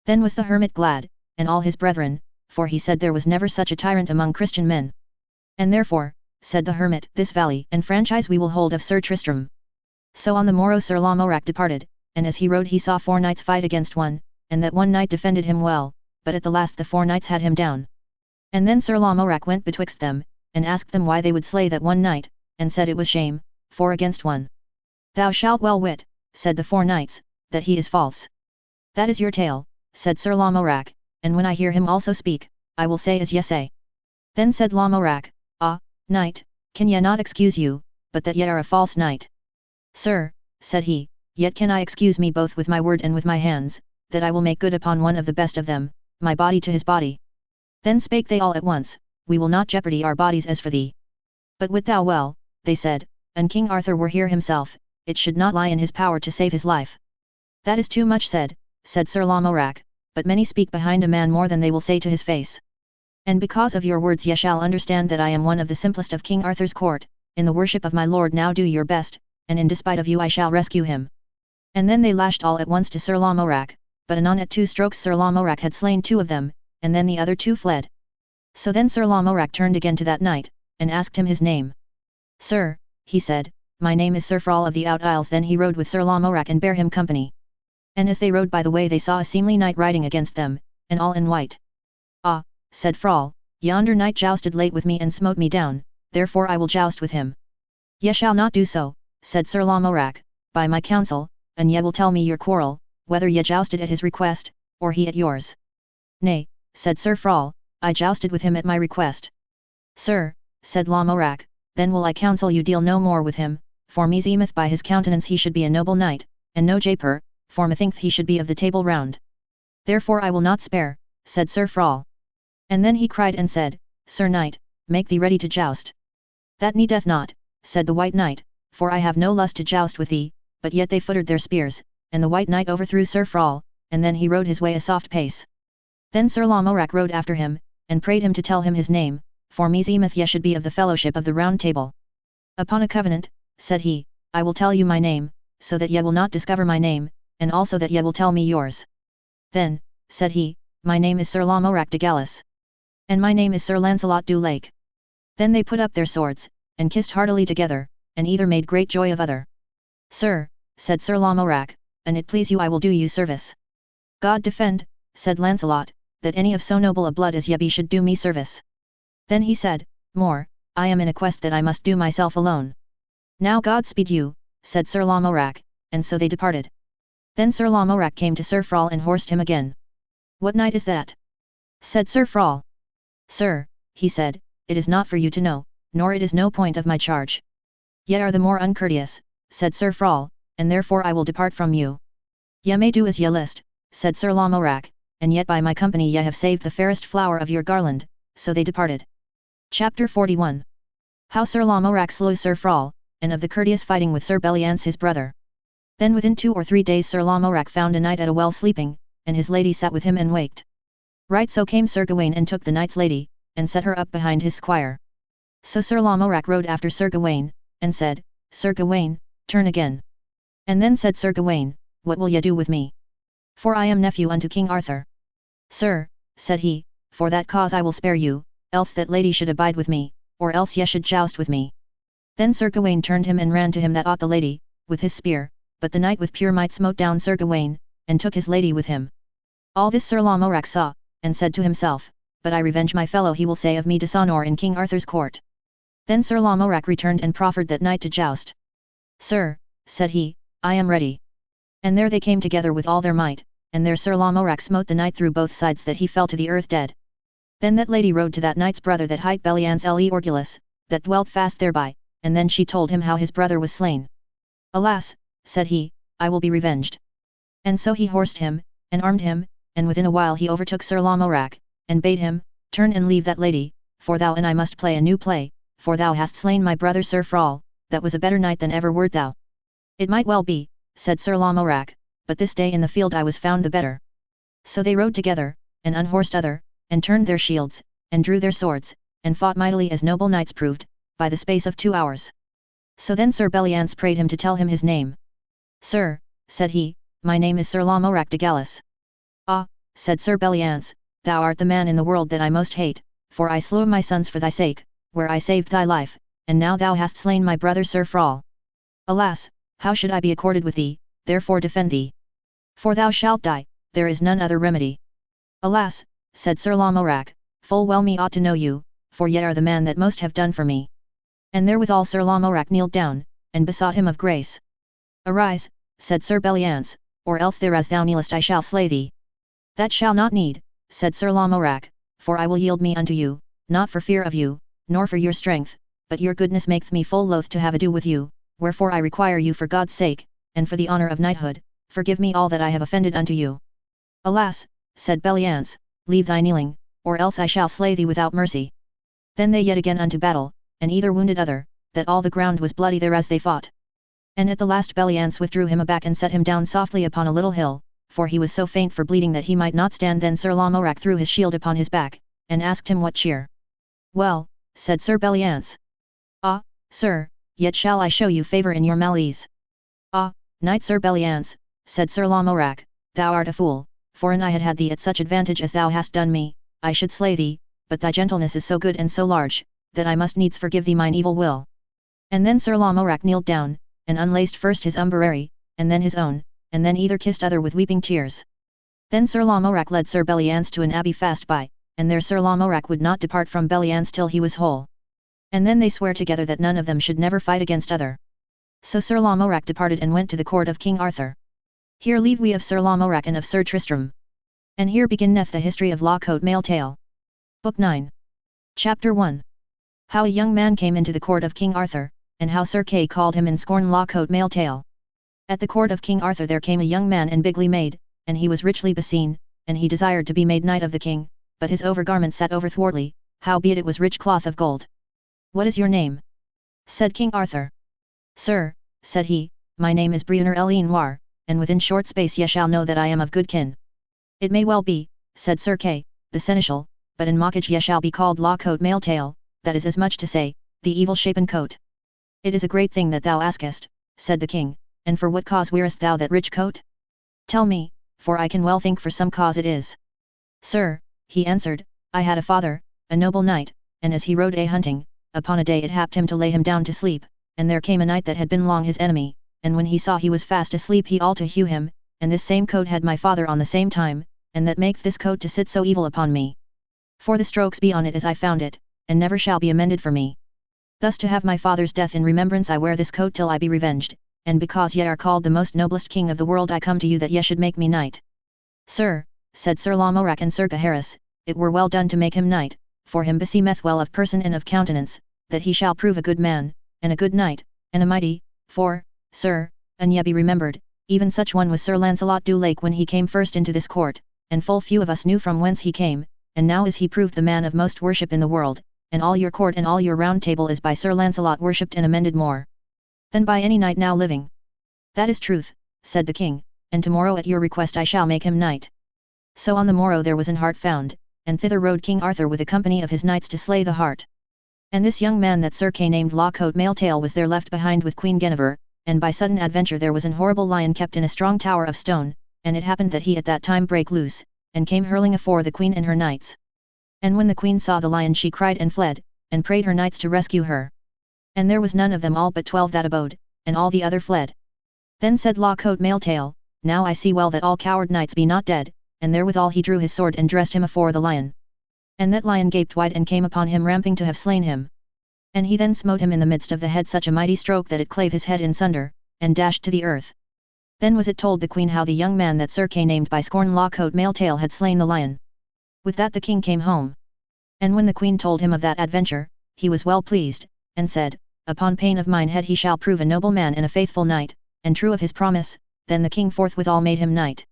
Then was the hermit glad, and all his brethren, for he said there was never such a tyrant among Christian men. And therefore, said the hermit, this valley and franchise we will hold of Sir Tristram. So on the morrow Sir Lamorak departed, and as he rode he saw 4 knights fight against one, and that one knight defended him well, but at the last the 4 knights had him down. And then Sir Lamorak went betwixt them, and asked them why they would slay that one knight, and said it was shame, 4 against 1. Thou shalt well wit, said the 4 knights, that he is false. That is your tale, said Sir Lamorak, and when I hear him also speak, I will say as ye say. Then said Lamorak, Ah, knight, can ye not excuse you, but that ye are a false knight? Sir, said he, yet can I excuse me both with my word and with my hands, that I will make good upon one of the best of them, my body to his body. Then spake they all at once, we will not jeopardy our bodies as for thee. But wit thou well, they said, an King Arthur were here himself, it should not lie in his power to save his life. That is too much said, said Sir Lamorak, but many speak behind a man more than they will say to his face. And because of your words ye shall understand that I am one of the simplest of King Arthur's court, in the worship of my lord now do your best, and in despite of you I shall rescue him. And then they lashed all at once to Sir Lamorak, but anon at 2 strokes Sir Lamorak had slain 2 of them, and then the other 2 fled. So then Sir Lamorak turned again to that knight, and asked him his name. Sir, he said, my name is Sir Frol of the Out Isles. Then he rode with Sir Lamorak and bare him company. And as they rode by the way they saw a seemly knight riding against them, and all in white. Ah, said Frol, yonder knight jousted late with me and smote me down, therefore I will joust with him. Ye shall not do so, said Sir Lamorak, by my counsel, and ye will tell me your quarrel, whether ye jousted at his request, or he at yours. Nay, said Sir Frol, I jousted with him at my request. Sir, said Lamorak, then will I counsel you deal no more with him, for meseemeth by his countenance he should be a noble knight, and no japer, for methinks he should be of the Table Round. Therefore I will not spare, said Sir Frol. And then he cried and said, Sir Knight, make thee ready to joust. That needeth not, said the White Knight, for I have no lust to joust with thee, but yet they futtered their spears, and the White Knight overthrew Sir Frol, and then he rode his way a soft pace. Then Sir Lamorak rode after him, and prayed him to tell him his name, for meseemeth ye should be of the fellowship of the Round Table. Upon a covenant, said he, I will tell you my name, so that ye will not discover my name, and also that ye will tell me yours. Then, said he, my name is Sir Lamorak de Gallis. And my name is Sir Lancelot du Lake. Then they put up their swords, and kissed heartily together, and either made great joy of other. Sir, said Sir Lamorak, an it please you I will do you service. God defend, said Lancelot, that any of so noble a blood as ye be should do me service. Then he said, More, I am in a quest that I must do myself alone. Now God speed you, said Sir Lamorak, and so they departed. Then Sir Lamorak came to Sir Frol and horsed him again. What knight is that? Said Sir Frol. Sir, he said, it is not for you to know, nor it is no point of my charge. Ye are the more uncourteous, said Sir Frol, and therefore I will depart from you. Ye may do as ye list, said Sir Lamorak, and yet by my company ye have saved the fairest flower of your garland, so they departed. Chapter 41. How Sir Lamorak slew Sir Frol, and of the courteous fighting with Sir Belliance his brother. Then within 2 or 3 days Sir Lamorak found a knight at a well sleeping, and his lady sat with him and waked. Right so came Sir Gawain and took the knight's lady, and set her up behind his squire. So Sir Lamorak rode after Sir Gawain, and said, Sir Gawain, turn again. And then said Sir Gawain, What will ye do with me? For I am nephew unto King Arthur. Sir, said he, for that cause I will spare you, else that lady should abide with me, or else ye should joust with me. Then Sir Gawain turned him and ran to him that ought the lady, with his spear, but the knight with pure might smote down Sir Gawain, and took his lady with him. All this Sir Lamorak saw, and said to himself, But I revenge my fellow he will say of me dishonour in King Arthur's court. Then Sir Lamorak returned and proffered that knight to joust. Sir, said he, I am ready. And there they came together with all their might, and there Sir Lamorak smote the knight through both sides that he fell to the earth dead. Then that lady rode to that knight's brother that hight Belliance le Orgulus, that dwelt fast thereby, and then she told him how his brother was slain. Alas, said he, I will be revenged. And so he horsed him, and armed him, and within a while he overtook Sir Lamorak, and bade him, Turn and leave that lady, for thou and I must play a new play, for thou hast slain my brother Sir Frol, that was a better knight than ever wert thou. It might well be, said Sir Lamorak, but this day in the field I was found the better. So they rode together, and unhorsed other, and turned their shields, and drew their swords, and fought mightily as noble knights proved, by the space of 2 hours. So then Sir Belliance prayed him to tell him his name. Sir, said he, my name is Sir Lamorak de Gallis. Ah, said Sir Belliance, thou art the man in the world that I most hate, for I slew my sons for thy sake, where I saved thy life, and now thou hast slain my brother Sir Frall. Alas, how should I be accorded with thee, therefore defend thee. For thou shalt die, there is none other remedy. Alas, said Sir Lamorak, full well me ought to know you, for ye are the man that most have done for me. And therewithal Sir Lamorak kneeled down, and besought him of grace. Arise, said Sir Belliance, or else thereas thou kneelest I shall slay thee. That shall not need, said Sir Lamorak, for I will yield me unto you, not for fear of you, nor for your strength, but your goodness maketh me full loath to have ado with you, wherefore I require you for God's sake, and for the honour of knighthood, forgive me all that I have offended unto you. Alas, said Belliance, leave thy kneeling, or else I shall slay thee without mercy. Then they yet again unto battle, and either wounded other, that all the ground was bloody thereas they fought. And at the last Belliance withdrew him aback and set him down softly upon a little hill, for he was so faint for bleeding that he might not stand. Then Sir Lamorak threw his shield upon his back, and asked him what cheer. Well, said Sir Belliance. Ah, sir, yet shall I show you favour in your malaise. Ah, knight Sir Belliance, said Sir Lamorak, thou art a fool, for an I had had thee at such advantage as thou hast done me, I should slay thee, but thy gentleness is so good and so large, that I must needs forgive thee mine evil will. And then Sir Lamorak kneeled down, and unlaced first his umbrary, and then his own, and then either kissed other with weeping tears. Then Sir Lamorak led Sir Belliance to an abbey fast by, and there Sir Lamorak would not depart from Belliance till he was whole. And then they sware together that none of them should never fight against other. So Sir Lamorak departed and went to the court of King Arthur. Here leave we of Sir Lamorak and of Sir Tristram. And here beginneth the history of La Cote Male Tale. Book 9. Chapter 1. How a young man came into the court of King Arthur, and how Sir Kay called him in scorn La Cote Male Tale. At the court of King Arthur there came a young man and bigly made, and he was richly beseen, and he desired to be made knight of the king, but his overgarment sat over thwartly, howbeit it was rich cloth of gold. What is your name? Said King Arthur. Sir, said he, my name is Brienor le Noir, and within short space ye shall know that I am of good kin. It may well be, said Sir Kay, the seneschal, but in mockage ye shall be called La Cote Male Tale, that is as much to say, the evil-shapen coat. It is a great thing that thou askest, said the king, and for what cause wearest thou that rich coat? Tell me, for I can well think for some cause it is. Sir, he answered, I had a father, a noble knight, and as he rode a-hunting, upon a day it happed him to lay him down to sleep, and there came a knight that had been long his enemy, and when he saw he was fast asleep he all to hew him, and this same coat had my father on the same time, and that maketh this coat to sit so evil upon me. For the strokes be on it as I found it, and never shall be amended for me. Thus to have my father's death in remembrance I wear this coat till I be revenged, and because ye are called the most noblest king of the world I come to you that ye should make me knight. Sir, said Sir Lamorak and Sir Gaheris, it were well done to make him knight, for him beseemeth well of person and of countenance, that he shall prove a good man, and a good knight, and a mighty, for, sir, an ye be remembered, even such one was Sir Launcelot du Lake when he came first into this court, and full few of us knew from whence he came, and now is he proved the man of most worship in the world, and all your court and all your round table is by Sir Launcelot worshipped and amended more than by any knight now living. That is truth, said the king, and tomorrow at your request I shall make him knight. So on the morrow there was an hart found, and thither rode King Arthur with a company of his knights to slay the hart. And this young man that Sir Kay named La Cote Male Tale was there left behind with Queen Guinevere, and by sudden adventure there was an horrible lion kept in a strong tower of stone, and it happened that he at that time brake loose, and came hurling afore the queen and her knights. And when the queen saw the lion she cried and fled, and prayed her knights to rescue her. And there was none of them all but 12 that abode, and all the other fled. Then said La Cote Male Tale, now I see well that all coward knights be not dead, and therewithal he drew his sword and dressed him afore the lion. And that lion gaped wide and came upon him ramping to have slain him. And he then smote him in the midst of the head such a mighty stroke that it clave his head in sunder, and dashed to the earth. Then was it told the queen how the young man that Sir Kay named by scorn La Cote Male Tale had slain the lion. With that the king came home. And when the queen told him of that adventure, he was well pleased, and said, upon pain of mine head he shall prove a noble man and a faithful knight, and true of his promise. Then the king forthwithal made him knight.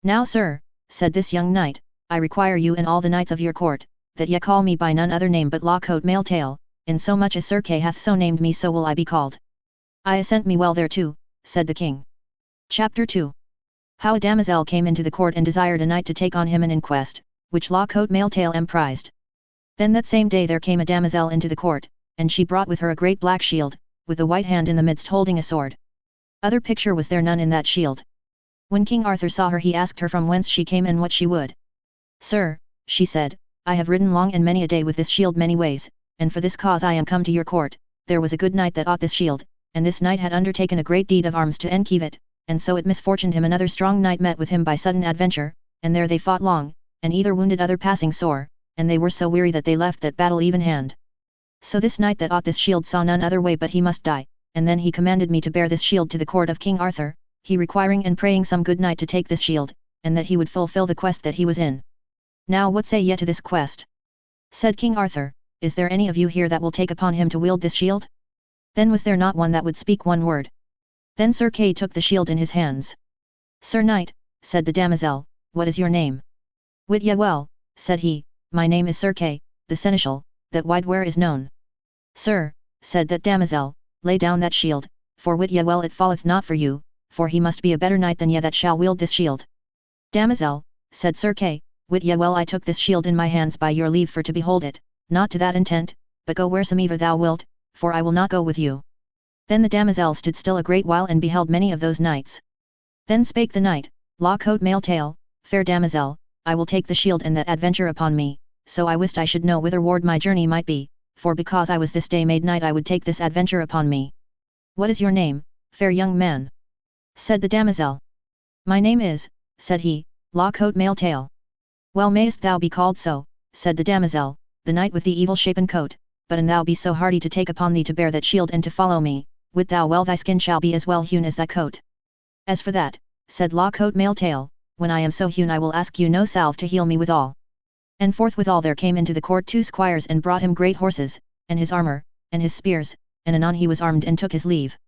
Now sir, said this young knight, I require you and all the knights of your court, that ye call me by none other name but La Cote Male Tale, insomuch as Sir Kay hath so named me so will I be called. I assent me well thereto, said the king. Chapter 2. How a damosel came into the court and desired a knight to take on him an inquest, which La Cote Male Tail emprised. Then that same day there came a damosel into the court, and she brought with her a great black shield, with a white hand in the midst holding a sword. Other picture was there none in that shield. When King Arthur saw her he asked her from whence she came and what she would. Sir, she said, I have ridden long and many a day with this shield many ways, and for this cause I am come to your court. There was a good knight that ought this shield, and this knight had undertaken a great deed of arms to enkeeve it, and so it misfortuned him another strong knight met with him by sudden adventure, and there they fought long, and either wounded other passing sore, and they were so weary that they left that battle even hand. So this knight that ought this shield saw none other way but he must die, and then he commanded me to bear this shield to the court of King Arthur, he requiring and praying some good knight to take this shield, and that he would fulfill the quest that he was in. Now what say ye to this quest? Said King Arthur, is there any of you here that will take upon him to wield this shield? Then was there not one that would speak one word. Then Sir Kay took the shield in his hands. Sir Knight, said the damosel, what is your name? Wit ye well, said he, my name is Sir Kay, the seneschal, that wide where is known. Sir, said that damosel, lay down that shield, for wit ye well it falleth not for you, for he must be a better knight than ye that shall wield this shield. Damosel, said Sir Kay, wit ye well I took this shield in my hands by your leave for to behold it, not to that intent, but go wheresoever thou wilt, for I will not go with you. Then the damosel stood still a great while and beheld many of those knights. Then spake the knight, La Cote Male Tail, fair damosel, I will take the shield and that adventure upon me, so I wist I should know whitherward my journey might be, for because I was this day made knight I would take this adventure upon me. What is your name, fair young man? Said the damosel. My name is, said he, La Cote Male Tail. Well mayst thou be called so, said the damosel, the knight with the evil-shapen coat, but an thou be so hardy to take upon thee to bear that shield and to follow me, wit thou well thy skin shall be as well hewn as thy coat. As for that, said La Cote Male Tail, when I am so hewn I will ask you no salve to heal me withal. And forthwithal there came into the court 2 squires and brought him great horses, and his armour, and his spears, and anon he was armed and took his leave.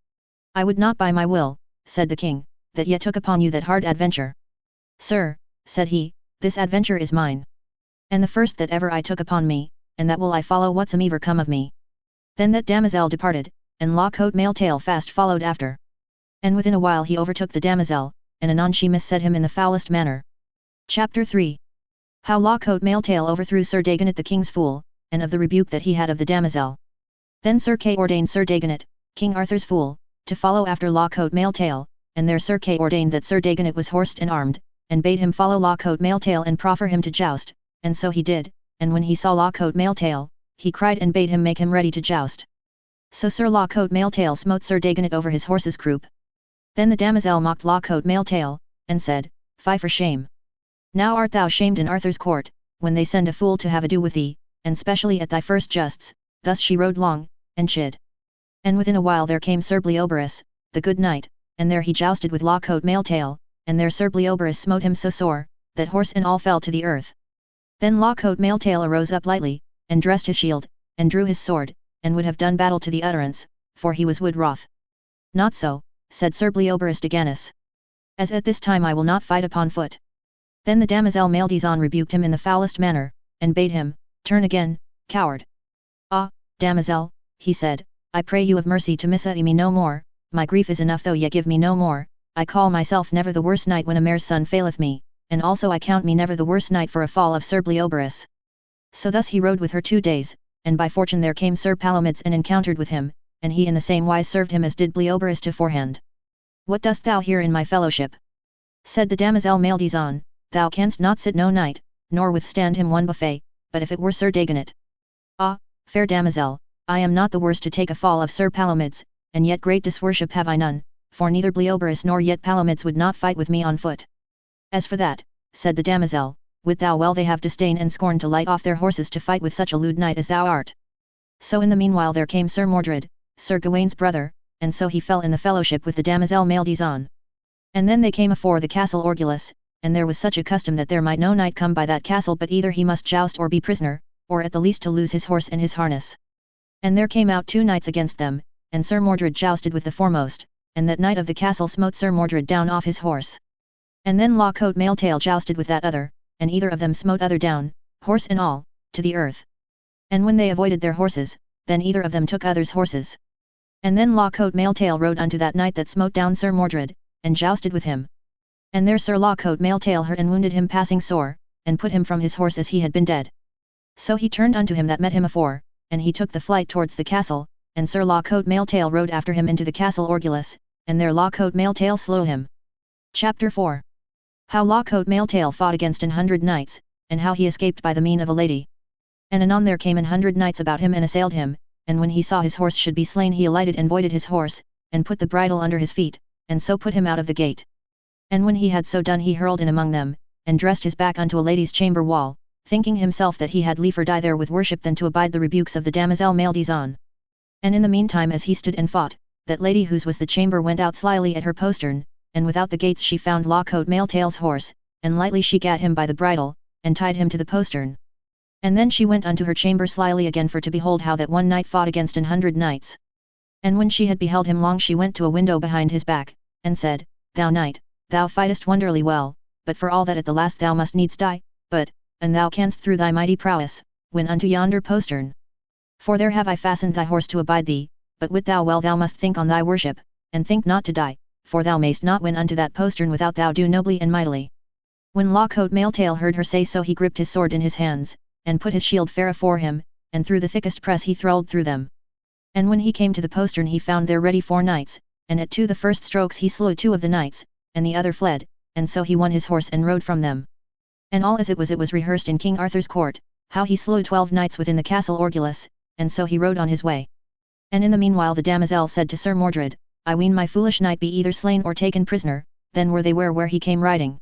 I would not by my will, said the king, that ye took upon you that hard adventure. Sir, said he, this adventure is mine. And the first that ever I took upon me, and that will I follow whatsoever come of me. Then that damosel departed, and La Cote Male Tail fast followed after. And within a while he overtook the damosel, and anon she missaid him in the foulest manner. Chapter 3. How La Cote Male Tail overthrew Sir Dagonet the king's fool, and of the rebuke that he had of the damosel. Then Sir Kay ordained Sir Dagonet, King Arthur's fool, to follow after La Cote Male Tail, and there Sir Kay ordained that Sir Dagonet was horsed and armed, and bade him follow La Cote Male Tail and proffer him to joust, and so he did, and when he saw La Cote Male Tail, he cried and bade him make him ready to joust. So Sir La Cote Male Tail smote Sir Dagonet over his horse's croup. Then the damosel mocked La Cote Male Tail, and said, Fie for shame! Now art thou shamed in Arthur's court, when they send a fool to have ado with thee, and specially at thy first justs. Thus she rode long, and chid. And within a while there came Sir Bleoberis, the good knight, and there he jousted with La Cote Male Tail, and there Sir Bleoberis smote him so sore, that horse and all fell to the earth. Then La Cote Male Tail arose up lightly, and dressed his shield, and drew his sword, and would have done battle to the utterance, for he was wood wroth. Not so, said Sir Bleoberis de Ganys. As at this time I will not fight upon foot. Then the damosel Maledizon rebuked him in the foulest manner, and bade him, turn again, coward. Ah, damosel, he said, I pray you of mercy to miss me no more, my grief is enough though ye give me no more, I call myself never the worse knight when a mare's son faileth me, and also I count me never the worse knight for a fall of Sir Bleoberis. So thus he rode with her 2 days, and by fortune there came Sir Palomides and encountered with him, and he in the same wise served him as did Bleoberis to forehand. What dost thou here in my fellowship? Said the damosel Maledizon, thou canst not sit no night, nor withstand him one buffet, but if it were Sir Dagonet. Ah, fair damosel, I am not the worse to take a fall of Sir Palomides, and yet great disworship have I none, for neither Bleoberis nor yet Palomides would not fight with me on foot. As for that, said the damosel, wit thou well they have disdain and scorn to light off their horses to fight with such a lewd knight as thou art. So in the meanwhile there came Sir Mordred, Sir Gawaine's brother, and so he fell in the fellowship with the damosel Maledizon. And then they came afore the castle Orgulus, and there was such a custom that there might no knight come by that castle but either he must joust or be prisoner, or at the least to lose his horse and his harness. And there came out 2 knights against them, and Sir Mordred jousted with the foremost, and that knight of the castle smote Sir Mordred down off his horse. And then La Cote Male Tail jousted with that other, and either of them smote other down, horse and all, to the earth. And when they avoided their horses, then either of them took other's horses. And then La Cote Male Tail rode unto that knight that smote down Sir Mordred, and jousted with him. And there Sir La Cote Male Tail hurt and wounded him passing sore, and put him from his horse as he had been dead. So he turned unto him that met him afore, and he took the flight towards the castle, and Sir Law-Coat Mail-Tail rode after him into the castle Orgulus, and there Law-Coat Mail-Tail slew him. Chapter 4. How Law-Coat Mail-Tail fought against 100 knights, and how he escaped by the mean of a lady. And anon there came 100 knights about him and assailed him, and when he saw his horse should be slain he alighted and voided his horse, and put the bridle under his feet, and so put him out of the gate. And when he had so done he hurled in among them, and dressed his back unto a lady's chamber wall, thinking himself that he had liefer die there with worship than to abide the rebukes of the damosel Maledizon. And in the meantime as he stood and fought, that lady whose was the chamber went out slyly at her postern, and without the gates she found Law-Coat Mail-Tail's horse, and lightly she gat him by the bridle, and tied him to the postern. And then she went unto her chamber slyly again for to behold how that one knight fought against 100 knights. And when she had beheld him long she went to a window behind his back, and said, Thou knight, thou fightest wonderly well, but for all that at the last thou must needs die, but, and thou canst through thy mighty prowess, win unto yonder postern. For there have I fastened thy horse to abide thee, but wit thou well thou must think on thy worship, and think not to die, for thou mayst not win unto that postern without thou do nobly and mightily. When Law-Coat Mail-Tail heard her say so he gripped his sword in his hands, and put his shield fair afore him, and through the thickest press he thrilled through them. And when he came to the postern he found there ready 4 knights, and at the first strokes he slew 2 of the knights, and the other fled, and so he won his horse and rode from them. And all as it was rehearsed in King Arthur's court, how he slew 12 knights within the castle Orgulus, and so he rode on his way. And in the meanwhile the damosel said to Sir Mordred, I ween my foolish knight be either slain or taken prisoner. Then were they where he came riding.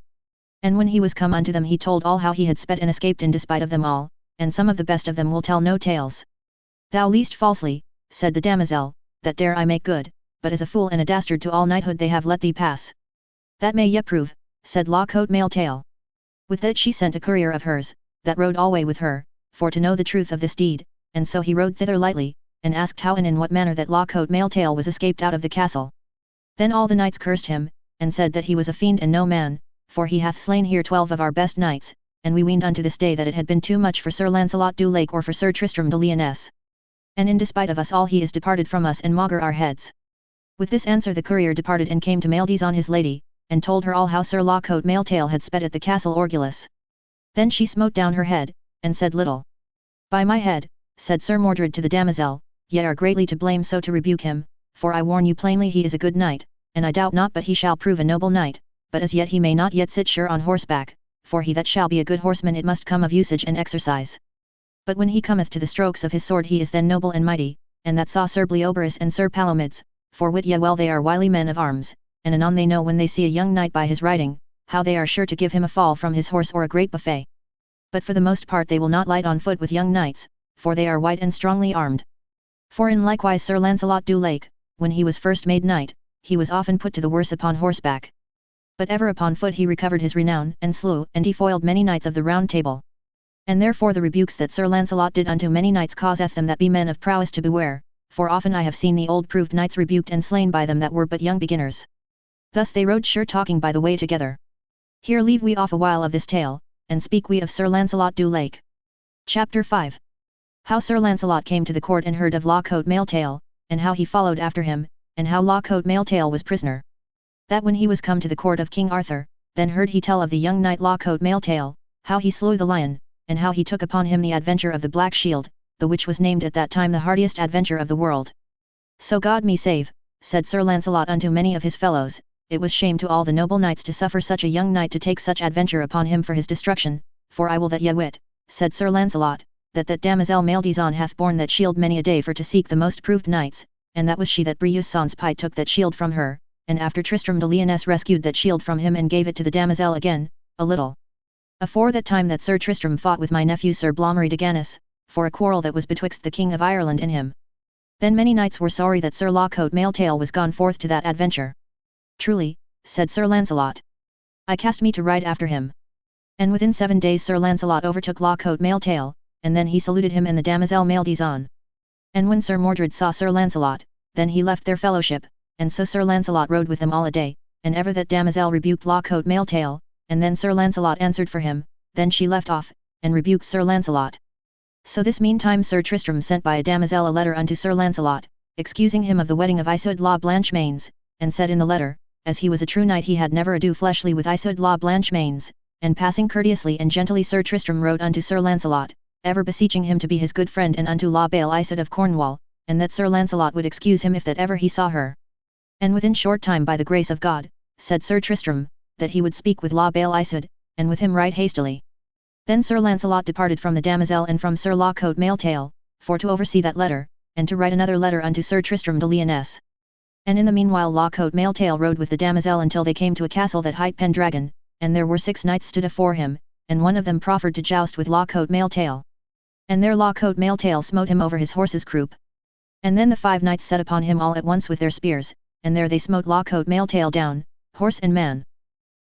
And when he was come unto them he told all how he had sped and escaped in despite of them all, and some of the best of them will tell no tales. Thou liest falsely, said the damosel, that dare I make good, but as a fool and a dastard to all knighthood they have let thee pass. That may ye prove, said Law-Coat Mail-Tail. With that she sent a courier of hers, that rode alway with her, for to know the truth of this deed, and so he rode thither lightly, and asked how and in what manner that Law-Coat Mail-Tail was escaped out of the castle. Then all the knights cursed him, and said that he was a fiend and no man, for he hath slain here 12 of our best knights, and we weened unto this day that it had been too much for Sir Lancelot du Lake or for Sir Tristram de Lyonesse. And in despite of us all he is departed from us and maugre our heads. With this answer the courier departed and came to Maledizon his lady, and told her all how Sir Law-Coat Mail-Tail had sped at the castle Orgulus. Then she smote down her head, and said little. By my head, said Sir Mordred to the damosel, ye are greatly to blame so to rebuke him, for I warn you plainly he is a good knight, and I doubt not but he shall prove a noble knight, but as yet he may not yet sit sure on horseback, for he that shall be a good horseman it must come of usage and exercise. But when he cometh to the strokes of his sword he is then noble and mighty, and that saw Sir Bleoberis and Sir Palomides, for wit ye well they are wily men of arms, and anon they know when they see a young knight by his riding, how they are sure to give him a fall from his horse or a great buffet. But for the most part they will not light on foot with young knights, for they are white and strongly armed. For in likewise Sir Lancelot du Lake, when he was first made knight, he was often put to the worse upon horseback. But ever upon foot he recovered his renown and slew and defoiled many knights of the Round Table. And therefore the rebukes that Sir Lancelot did unto many knights causeth them that be men of prowess to beware, for often I have seen the old proved knights rebuked and slain by them that were but young beginners. Thus they rode sure talking by the way together. Here leave we off a while of this tale, and speak we of Sir Lancelot du Lake. Chapter 5. How Sir Lancelot came to the court and heard of Law-Coat Mail-Tail, and how he followed after him, and how Law-Coat Mail-Tail was prisoner. That when he was come to the court of King Arthur, then heard he tell of the young knight Law-Coat Mail-Tail, how he slew the lion, and how he took upon him the adventure of the Black Shield, the which was named at that time the hardiest adventure of the world. So God me save, said Sir Lancelot unto many of his fellows, it was shame to all the noble knights to suffer such a young knight to take such adventure upon him for his destruction, for I will that ye wit, said Sir Lancelot, that damosel Maledizon hath borne that shield many a day for to seek the most proved knights, and that was she that Breuse Sans Pied took that shield from her, and after Tristram de Lyonesse rescued that shield from him and gave it to the damosel again, a little afore that time that Sir Tristram fought with my nephew Sir Blamary de Gannis, for a quarrel that was betwixt the King of Ireland and him. Then many knights were sorry that Sir Law-Coat Mail-Tail was gone forth to that adventure. Truly, said Sir Lancelot, I cast me to ride after him. And within 7 days Sir Lancelot overtook Law-Coat Mail-Tail, and then he saluted him and the damosel Maledizon. And when Sir Mordred saw Sir Lancelot, then he left their fellowship, and so Sir Lancelot rode with them all a day, and ever that damosel rebuked Law-Coat Mail-Tail, and then Sir Lancelot answered for him, then she left off, and rebuked Sir Lancelot. So this meantime Sir Tristram sent by a damosel a letter unto Sir Lancelot, excusing him of the wedding of Isoud la Blanche Mains, and said in the letter, as he was a true knight he had never ado fleshly with Isoud la Blanche Mains, and passing courteously and gently Sir Tristram wrote unto Sir Lancelot, ever beseeching him to be his good friend and unto La Belle Isoude of Cornwall, and that Sir Lancelot would excuse him if that ever he saw her. And within short time by the grace of God, said Sir Tristram, that he would speak with La Belle Isoude, and with him right hastily. Then Sir Lancelot departed from the damosel and from Sir La Cote Male Tail, for to oversee that letter, and to write another letter unto Sir Tristram de Lyonesse. And in the meanwhile La Cote Male Tail rode with the damosel until they came to a castle that hight Pendragon, and there were 6 knights stood afore him, and one of them proffered to joust with La Cote Male Tail. And there La Cote Male Tail smote him over his horse's croup. And then the 5 knights set upon him all at once with their spears, and there they smote La Cote Male Tail down, horse and man.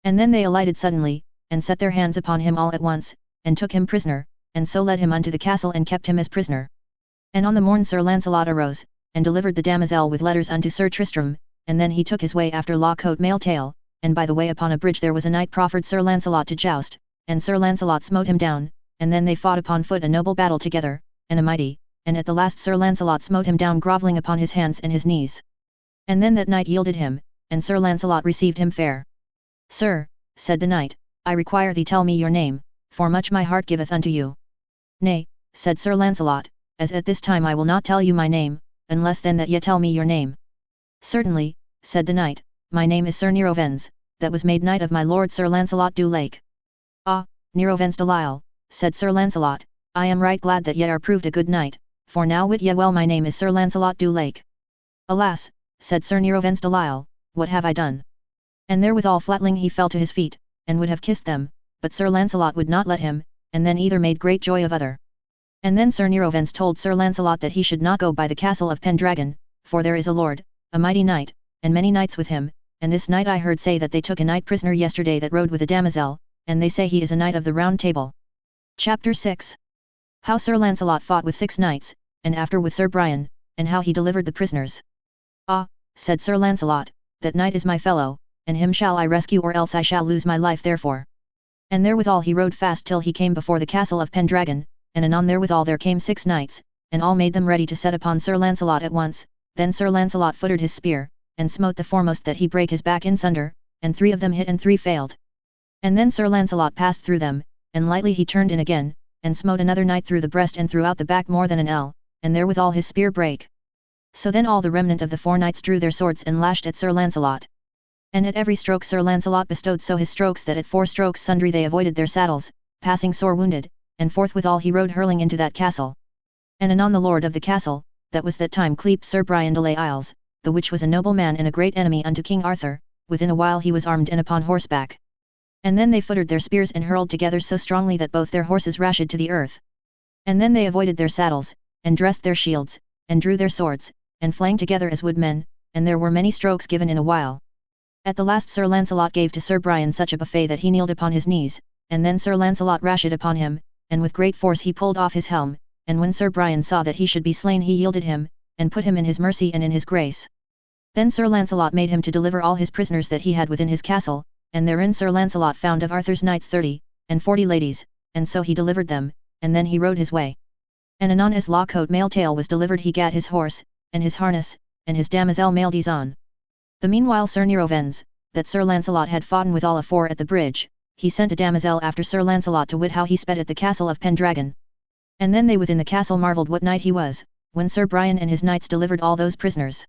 And then they alighted suddenly, and set their hands upon him all at once, and took him prisoner, and so led him unto the castle and kept him as prisoner. And on the morn Sir Lancelot arose, and delivered the damosel with letters unto Sir Tristram, and then he took his way after La Cote Male Tail, and by the way upon a bridge there was a knight proffered Sir Lancelot to joust, and Sir Lancelot smote him down, and then they fought upon foot a noble battle together, and a mighty, and at the last Sir Lancelot smote him down grovelling upon his hands and his knees. And then that knight yielded him, and Sir Lancelot received him fair. Sir, said the knight, I require thee tell me your name, for much my heart giveth unto you. Nay, said Sir Lancelot, as at this time I will not tell you my name, unless then that ye tell me your name. Certainly, said the knight, my name is Sir Nerovens, that was made knight of my lord Sir Lancelot du Lake. Ah, Nerovens de Lisle, said Sir Lancelot, I am right glad that ye are proved a good knight, for now wit ye well my name is Sir Lancelot du Lake. Alas, said Sir Nerovens de Lisle, what have I done? And therewithal flatling he fell to his feet, and would have kissed them, but Sir Lancelot would not let him, and then either made great joy of other. And then Sir Nerovens told Sir Lancelot that he should not go by the castle of Pendragon, for there is a lord, a mighty knight, and many knights with him, and this night I heard say that they took a knight prisoner yesterday that rode with a damosel, and they say he is a knight of the Round Table. Chapter 6. How Sir Lancelot fought with 6 knights, and after with Sir Brian, and how he delivered the prisoners. Ah, said Sir Lancelot, that knight is my fellow, and him shall I rescue or else I shall lose my life therefore. And therewithal he rode fast till he came before the castle of Pendragon, and anon therewithal there came 6 knights, and all made them ready to set upon Sir Lancelot at once. Then Sir Lancelot footed his spear, and smote the foremost that he brake his back in sunder, and 3 of them hit and 3 failed. And then Sir Lancelot passed through them, and lightly he turned in again, and smote another knight through the breast and throughout the back more than an ell, and therewithal his spear brake. So then all the remnant of the 4 knights drew their swords and lashed at Sir Lancelot. And at every stroke Sir Lancelot bestowed so his strokes that at 4 strokes sundry they avoided their saddles, passing sore wounded, and forthwithal he rode hurling into that castle. And anon the lord of the castle, that was that time cleaped Sir Brian de les Isles, the which was a noble man and a great enemy unto King Arthur, within a while he was armed and upon horseback. And then they footed their spears and hurled together so strongly that both their horses rashed to the earth. And then they avoided their saddles, and dressed their shields, and drew their swords, and flang together as would men, and there were many strokes given in a while. At the last Sir Lancelot gave to Sir Brian such a buffet that he kneeled upon his knees, and then Sir Lancelot rashed upon him, and with great force he pulled off his helm, and when Sir Brian saw that he should be slain he yielded him, and put him in his mercy and in his grace. Then Sir Lancelot made him to deliver all his prisoners that he had within his castle, and therein Sir Lancelot found of Arthur's knights 30, and 40 ladies, and so he delivered them, and then he rode his way. And anon as La Cote Male Tail was delivered he gat his horse, and his harness, and his damosel Maledis on. The meanwhile Sir Nerovens, that Sir Lancelot had foughten with all afore at the bridge, he sent a damosel after Sir Lancelot to wit how he sped at the castle of Pendragon. And then they within the castle marvelled what knight he was, when Sir Brian and his knights delivered all those prisoners.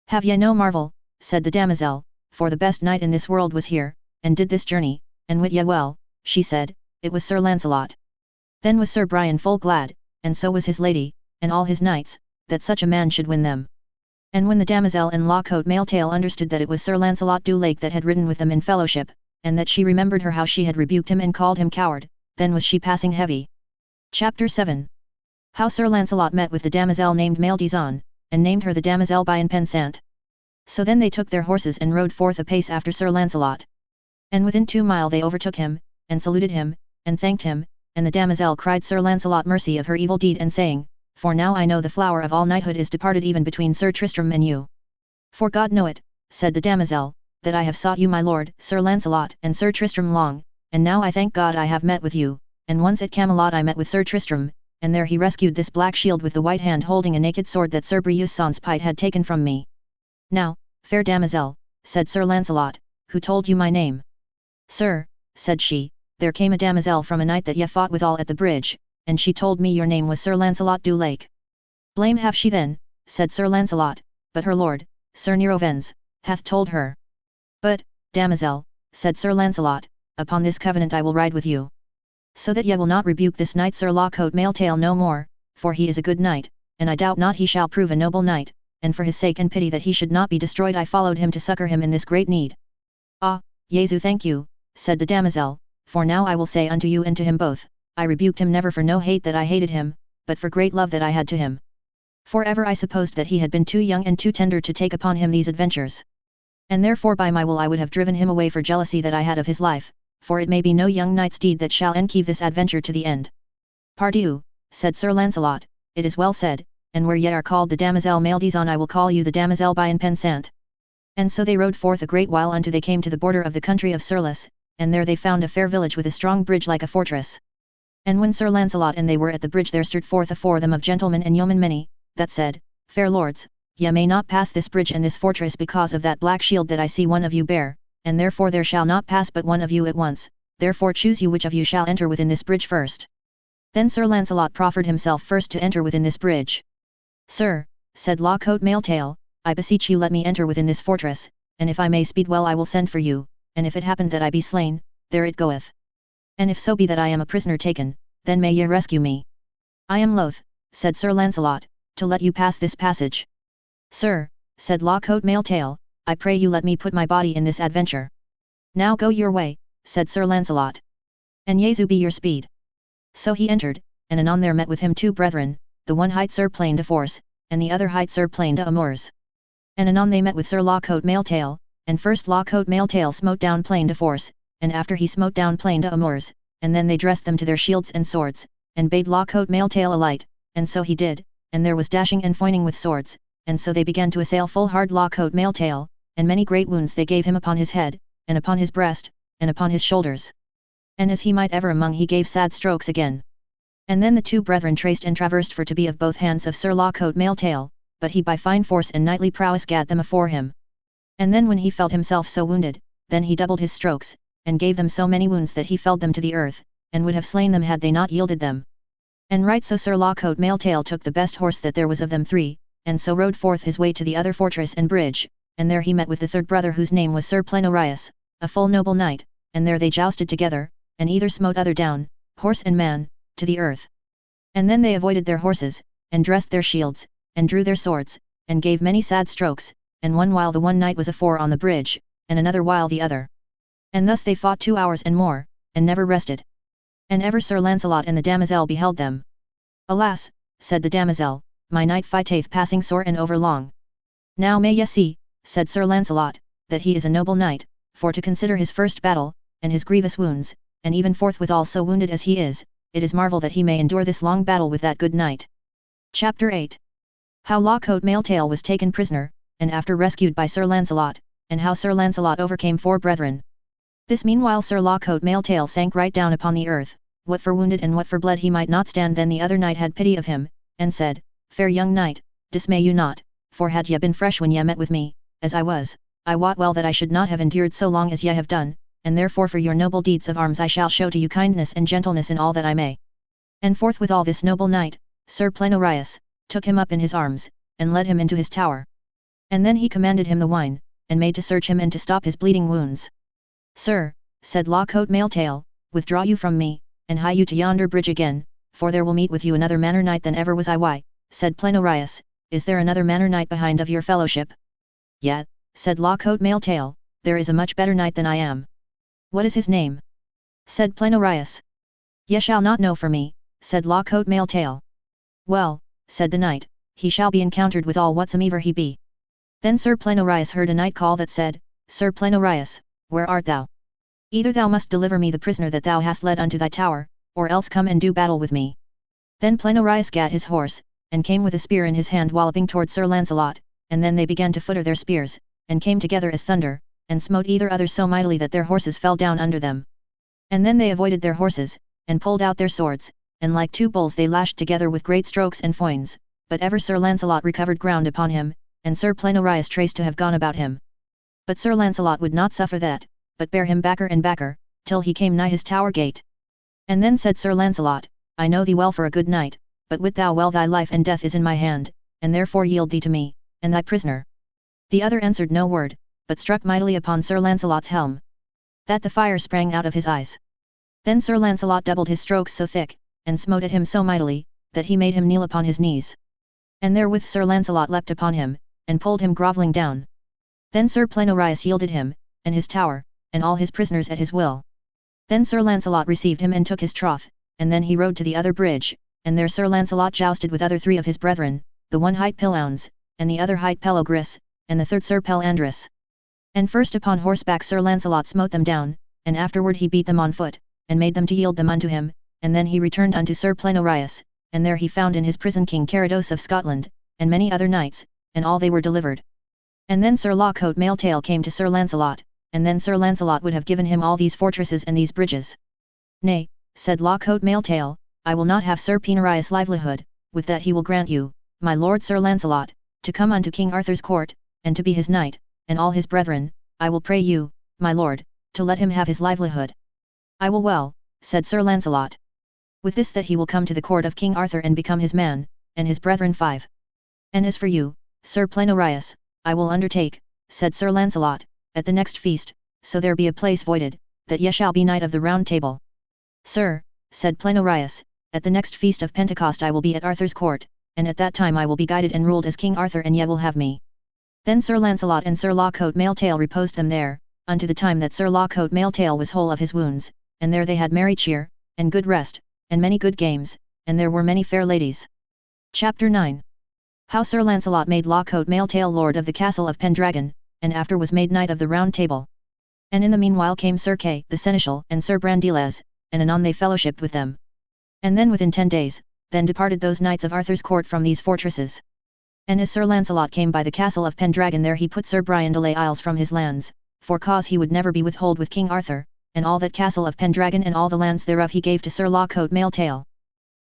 Have ye no marvel, said the damosel, for the best knight in this world was here, and did this journey, and wit ye well, she said, it was Sir Lancelot. Then was Sir Brian full glad, and so was his lady, and all his knights, that such a man should win them. And when the damosel and La Cote Male Tail understood that it was Sir Lancelot du Lake that had ridden with them in fellowship, and that she remembered her how she had rebuked him and called him coward, then was she passing heavy. Chapter 7. How Sir Lancelot met with the damosel named Maledis, and named her the damosel Bien Pensant. So then they took their horses and rode forth apace after Sir Lancelot. And within 2 mile they overtook him, and saluted him, and thanked him, and the damosel cried Sir Lancelot mercy of her evil deed and saying, for now I know the flower of all knighthood is departed even between Sir Tristram and you. For God know it, said the damosel, that I have sought you my lord, Sir Lancelot and Sir Tristram long, and now I thank God I have met with you, and once at Camelot I met with Sir Tristram, and there he rescued this black shield with the white hand holding a naked sword that Sir Breuse Sans Pied had taken from me. Now, fair damosel, said Sir Lancelot, who told you my name? Sir, said she, there came a damosel from a knight that ye fought withal at the bridge, and she told me your name was Sir Lancelot du Lake. Blame have she then, said Sir Lancelot, but her lord, Sir Nerovens, hath told her. But, damosel, said Sir Lancelot, upon this covenant I will ride with you. So that ye will not rebuke this knight Sir Lacote Mailtail no more, for he is a good knight, and I doubt not he shall prove a noble knight, and for his sake and pity that he should not be destroyed I followed him to succour him in this great need. Ah, Jesu thank you, said the damosel, for now I will say unto you and to him both, I rebuked him never for no hate that I hated him, but for great love that I had to him. For ever I supposed that he had been too young and too tender to take upon him these adventures. And therefore by my will I would have driven him away for jealousy that I had of his life, for it may be no young knight's deed that shall enkeeve this adventure to the end. Pardieu, said Sir Lancelot, it is well said, and where ye are called the damosel Maildison I will call you the damosel Bien Pensant. And so they rode forth a great while until they came to the border of the country of Surlus, and there they found a fair village with a strong bridge like a fortress. And when Sir Lancelot and they were at the bridge there stood forth afore them of gentlemen and yeomen many, that said, Fair lords, ye may not pass this bridge and this fortress because of that black shield that I see one of you bear, and therefore there shall not pass but one of you at once, therefore choose you which of you shall enter within this bridge first. Then Sir Lancelot proffered himself first to enter within this bridge. Sir, said Lacote Mailtail, I beseech you let me enter within this fortress, and if I may speed well I will send for you, and if it happen that I be slain, there it goeth. And if so be that I am a prisoner taken, then may ye rescue me. I am loath, said Sir Lancelot, to let you pass this passage. Sir, said Lacote Mailtail, I pray you let me put my body in this adventure. Now go your way, said Sir Lancelot. And Jesu be your speed. So he entered, and anon there met with him two brethren, the one hight Sir Plain de Force, and the other hight Sir Plain de Amours. And anon they met with Sir Lacote Mailtail, and first Lacote Mailtail smote down Plain de Force, and after he smote down Plain de Amours, and then they dressed them to their shields and swords, and bade Lacote Mailtail alight, and so he did, and there was dashing and foining with swords, and so they began to assail full hard Lacote Mailtail, and many great wounds they gave him upon his head, and upon his breast, and upon his shoulders. And as he might ever among he gave sad strokes again. And then the two brethren traced and traversed for to be of both hands of Sir Lacote Mailtail, but he by fine force and knightly prowess gat them afore him. And then when he felt himself so wounded, then he doubled his strokes, and gave them so many wounds that he felled them to the earth, and would have slain them had they not yielded them. And right so Sir Lacote Mailtail took the best horse that there was of them three, and so rode forth his way to the other fortress and bridge, and there he met with the third brother whose name was Sir Plenorius, a full noble knight, and there they jousted together, and either smote other down, horse and man, to the earth. And then they avoided their horses, and dressed their shields, and drew their swords, and gave many sad strokes, and one while the one knight was afore on the bridge, and another while the other. And thus they fought 2 hours and more, and never rested. And ever Sir Lancelot and the damosel beheld them. Alas, said the damosel, my knight fighteth passing sore and overlong. Now may ye see, said Sir Lancelot, that he is a noble knight, for to consider his first battle, and his grievous wounds, and even forthwithal so wounded as he is, it is marvel that he may endure this long battle with that good knight. Chapter 8. How Lacote Mailtail was taken prisoner, and after rescued by Sir Lancelot, and how Sir Lancelot overcame 4 brethren. This meanwhile Sir Lacote Mailtail sank right down upon the earth, what for wounded and what for bled he might not stand. Then the other knight had pity of him, and said, Fair young knight, dismay you not, for had ye been fresh when ye met with me, as I was, I wot well that I should not have endured so long as ye have done, and therefore for your noble deeds of arms I shall show to you kindness and gentleness in all that I may. And forthwithal this noble knight, Sir Plenorius, took him up in his arms, and led him into his tower. And then he commanded him the wine, and made to search him and to stop his bleeding wounds. Sir, said Lacote Mailtail, withdraw you from me, and hie you to yonder bridge again, for there will meet with you another manner knight than ever was I. Why, said Plenorius, is there another manner knight behind of your fellowship? Yet, said Lacote Mailtail, there is a much better knight than I am. What is his name? Said Plenorius. Ye shall not know for me, said Lacote Mailtail. Well, said the knight, he shall be encountered with all whatsoever he be. Then Sir Plenorius heard a knight call that said, Sir Plenorius, where art thou? Either thou must deliver me the prisoner that thou hast led unto thy tower, or else come and do battle with me. Then Plenorius gat his horse, and came with a spear in his hand walloping toward Sir Lancelot, and then they began to foot their spears, and came together as thunder, and smote either other so mightily that their horses fell down under them. And then they avoided their horses, and pulled out their swords, and like 2 bulls they lashed together with great strokes and foins, but ever Sir Lancelot recovered ground upon him, and Sir Plenorius traced to have gone about him. But Sir Lancelot would not suffer that, but bare him backer and backer, till he came nigh his tower gate. And then said Sir Lancelot, I know thee well for a good knight, but wit thou well thy life and death is in my hand, and therefore yield thee to me, and thy prisoner. The other answered no word, but struck mightily upon Sir Lancelot's helm, that the fire sprang out of his eyes. Then Sir Lancelot doubled his strokes so thick, and smote at him so mightily, that he made him kneel upon his knees. And therewith Sir Lancelot leapt upon him, and pulled him grovelling down. Then Sir Plenorius yielded him, and his tower, and all his prisoners at his will. Then Sir Lancelot received him and took his troth, and then he rode to the other bridge, and there Sir Lancelot jousted with other 3 of his brethren, the one hight Pilauns, and the other hight Pelogris, and the third Sir Pelandris. And first upon horseback Sir Lancelot smote them down, and afterward he beat them on foot, and made them to yield them unto him, and then he returned unto Sir Plenorius, and there he found in his prison King Carados of Scotland, and many other knights, and all they were delivered. And then Sir Lawcote Mailtail came to Sir Lancelot, and then Sir Lancelot would have given him all these fortresses and these bridges. Nay, said Lawcote Mailtail, I will not have Sir Plenorius' livelihood, with that he will grant you, my lord Sir Lancelot, to come unto King Arthur's court, and to be his knight, and all his brethren, I will pray you, my lord, to let him have his livelihood. I will well, said Sir Lancelot. With this that he will come to the court of King Arthur and become his man, and his brethren 5. And as for you, Sir Plenorius, I will undertake, said Sir Lancelot, at the next feast, so there be a place voided, that ye shall be knight of the Round Table. Sir, said Plenorius, at the next feast of Pentecost I will be at Arthur's court, and at that time I will be guided and ruled as King Arthur and ye will have me. Then Sir Lancelot and Sir Lawcote Mailtail reposed them there, unto the time that Sir Lawcote Mailtail was whole of his wounds, and there they had merry cheer, and good rest, and many good games, and there were many fair ladies. Chapter 9. How Sir Lancelot made Lawcote Mailtail lord of the castle of Pendragon, and after was made knight of the Round Table. And in the meanwhile came Sir Kay the seneschal and Sir Brandiles, and anon they fellowshipped with them. And then within 10 days, then departed those knights of Arthur's court from these fortresses. And as Sir Lancelot came by the castle of Pendragon there he put Sir Brian de les Isles from his lands, for cause he would never be withhold with King Arthur, and all that castle of Pendragon and all the lands thereof he gave to Sir Lawcote Mailtail.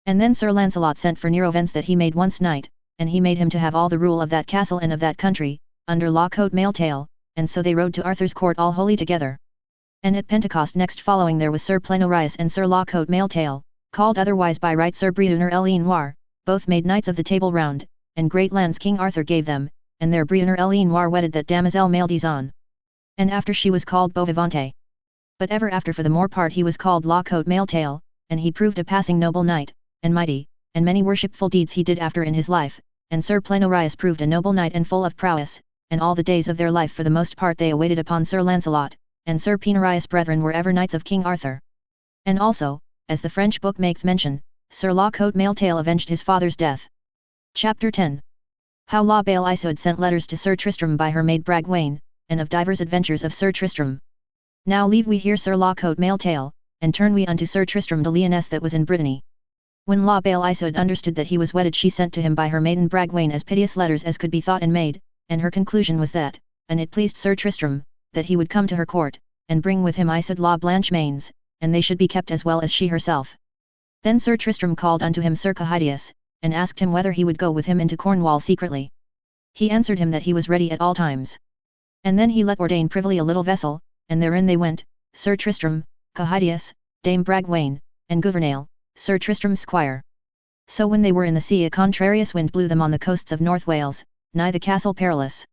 And then Sir Lancelot sent for Nerovens that he made once knight, and he made him to have all the rule of that castle and of that country, under Lawcote Mailtail, and so they rode to Arthur's court all wholly together. And at Pentecost next following there was Sir Plenorius and Sir Lawcote Mailtail, called otherwise by right Sir Briuner el Noir, both made knights of the Table Round, and great lands King Arthur gave them, and there Briuner el Noir wedded that damosel Maildizon. And after she was called Beauvivante. But ever after for the more part he was called Lawcote Mailtail, and he proved a passing noble knight, and mighty, and many worshipful deeds he did after in his life, and Sir Plenorius proved a noble knight and full of prowess, and all the days of their life for the most part they awaited upon Sir Lancelot, and Sir Plenorius' brethren were ever knights of King Arthur. And also, as the French book maketh mention, Sir Lawcote Mailtail avenged his father's death. Chapter 10. How La Belle Isoud sent letters to Sir Tristram by her maid Bragwaine, and of divers adventures of Sir Tristram. Now leave we here Sir Lawcote Mailtail, and turn we unto Sir Tristram de Lyonesse that was in Brittany. When La Belle Isoud understood that he was wedded she sent to him by her maiden Bragwaine as piteous letters as could be thought and made, and her conclusion was that, and it pleased Sir Tristram, that he would come to her court, and bring with him Isoud la Blanche Mains, and they should be kept as well as she herself. Then Sir Tristram called unto him Sir Kehydius, and asked him whether he would go with him into Cornwall secretly. He answered him that he was ready at all times. And then he let ordain privily a little vessel, and therein they went, Sir Tristram, Kehydius, Dame Bragwaine, and Gouvernail, Sir Tristram's squire. So when they were in the sea a contrarious wind blew them on the coasts of North Wales, nigh the Castle Perilous.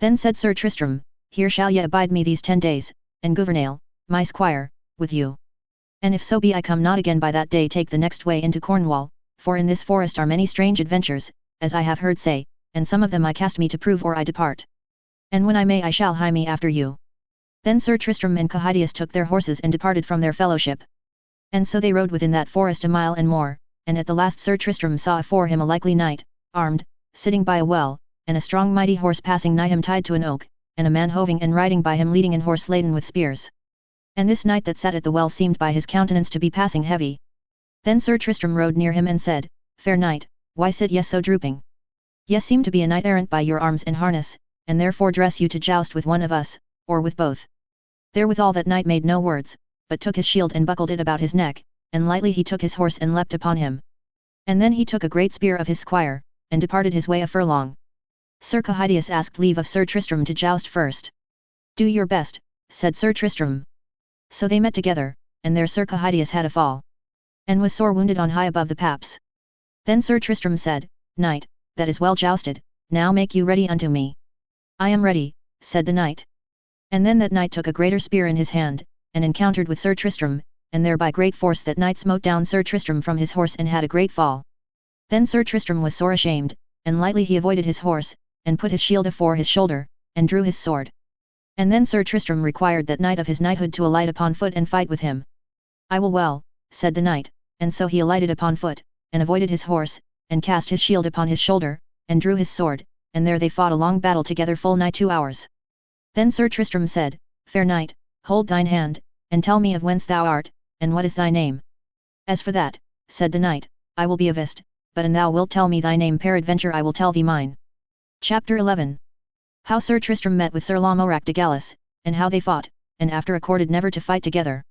Then said Sir Tristram, Here shall ye abide me these 10 days, and Gouvernail, my squire, with you. And if so be I come not again by that day take the next way into Cornwall, for in this forest are many strange adventures, as I have heard say, and some of them I cast me to prove or I depart. And when I may I shall hie me after you. Then Sir Tristram and Kehydius took their horses and departed from their fellowship. And so they rode within that forest a mile and more, and at the last Sir Tristram saw afore him a likely knight, armed, sitting by a well, and a strong mighty horse passing nigh him tied to an oak, and a man hoving and riding by him leading an horse laden with spears. And this knight that sat at the well seemed by his countenance to be passing heavy. Then Sir Tristram rode near him and said, Fair knight, why sit ye so drooping? Ye seem to be a knight errant by your arms and harness, and therefore dress you to joust with one of us, or with both. Therewithal that knight made no words, but took his shield and buckled it about his neck, and lightly he took his horse and leapt upon him. And then he took a great spear of his squire, and departed his way a furlong. Sir Kehydius asked leave of Sir Tristram to joust first. Do your best, said Sir Tristram. So they met together, and there Sir Kehydius had a fall, and was sore wounded on high above the paps. Then Sir Tristram said, Knight, that is well jousted, now make you ready unto me. I am ready, said the knight. And then that knight took a greater spear in his hand, and encountered with Sir Tristram, and there by great force that knight smote down Sir Tristram from his horse and had a great fall. Then Sir Tristram was sore ashamed, and lightly he avoided his horse, and put his shield afore his shoulder, and drew his sword. And then Sir Tristram required that knight of his knighthood to alight upon foot and fight with him. I will well, said the knight, and so he alighted upon foot, and avoided his horse, and cast his shield upon his shoulder, and drew his sword, and there they fought a long battle together full nigh 2 hours. Then Sir Tristram said, Fair knight, hold thine hand, and tell me of whence thou art, and what is thy name. As for that, said the knight, I will be avist, but an thou wilt tell me thy name peradventure I will tell thee mine. Chapter 11. How Sir Tristram met with Sir Lamorak de Gallis, and how they fought, and after accorded never to fight together.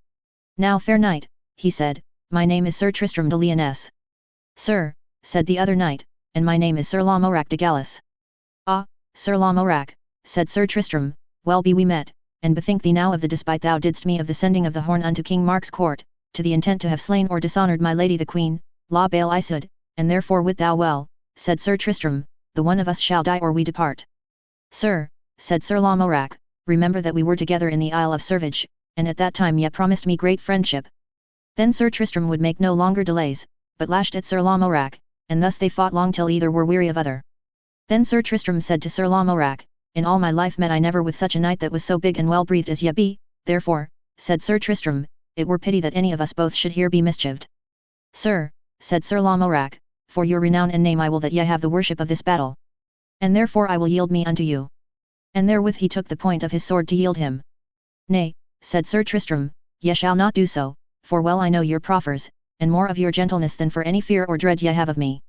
Now fair knight, he said, my name is Sir Tristram de Lyonesse. Sir, said the other knight, and my name is Sir Lamorak de Gallis. Ah, Sir Lamorak, said Sir Tristram, well be we met, and bethink thee now of the despite thou didst me of the sending of the horn unto King Mark's court, to the intent to have slain or dishonoured my lady the queen, La Belle Isoud, and therefore wit thou well, said Sir Tristram, the one of us shall die or we depart. Sir, said Sir Lamorak, remember that we were together in the Isle of Servage, and at that time ye promised me great friendship. Then Sir Tristram would make no longer delays, but lashed at Sir Lamorak, and thus they fought long till either were weary of other. Then Sir Tristram said to Sir Lamorak, in all my life met I never with such a knight that was so big and well breathed as ye be, therefore, said Sir Tristram, it were pity that any of us both should here be mischieved. Sir, said Sir Lamorak, for your renown and name I will that ye have the worship of this battle. And therefore I will yield me unto you. And therewith he took the point of his sword to yield him. Nay, said Sir Tristram, ye shall not do so, for well I know your proffers, and more of your gentleness than for any fear or dread ye have of me.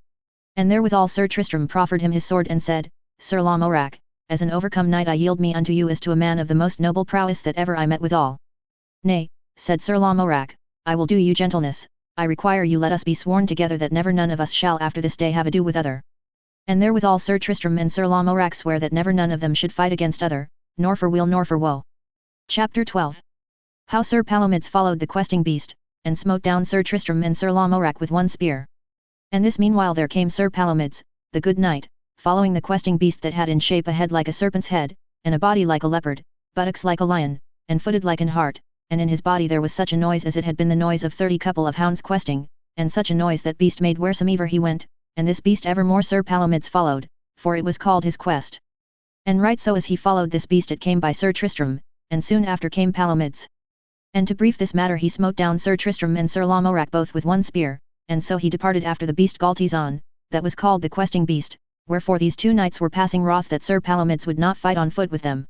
And therewithal Sir Tristram proffered him his sword and said, Sir Lamorak, as an overcome knight I yield me unto you as to a man of the most noble prowess that ever I met withal. Nay, said Sir Lamorak, I will do you gentleness, I require you let us be sworn together that never none of us shall after this day have ado with other. And therewithal Sir Tristram and Sir Lamorak swear that never none of them should fight against other, nor for weal nor for woe. Chapter 12. How Sir Palomides followed the questing beast, and smote down Sir Tristram and Sir Lamorak with one spear. And this meanwhile there came Sir Palomides, the good knight, following the questing beast that had in shape a head like a serpent's head, and a body like a leopard, buttocks like a lion, and footed like an hart, and in his body there was such a noise as it had been the noise of 30 couple of hounds questing, and such a noise that beast made wheresoever he went, and this beast evermore Sir Palomides followed, for it was called his quest. And right so as he followed this beast it came by Sir Tristram, and soon after came Palomides. And to brief this matter he smote down Sir Tristram and Sir Lamorak both with one spear, and so he departed after the beast Galtizon, that was called the questing beast, wherefore these two knights were passing wroth that Sir Palomides would not fight on foot with them.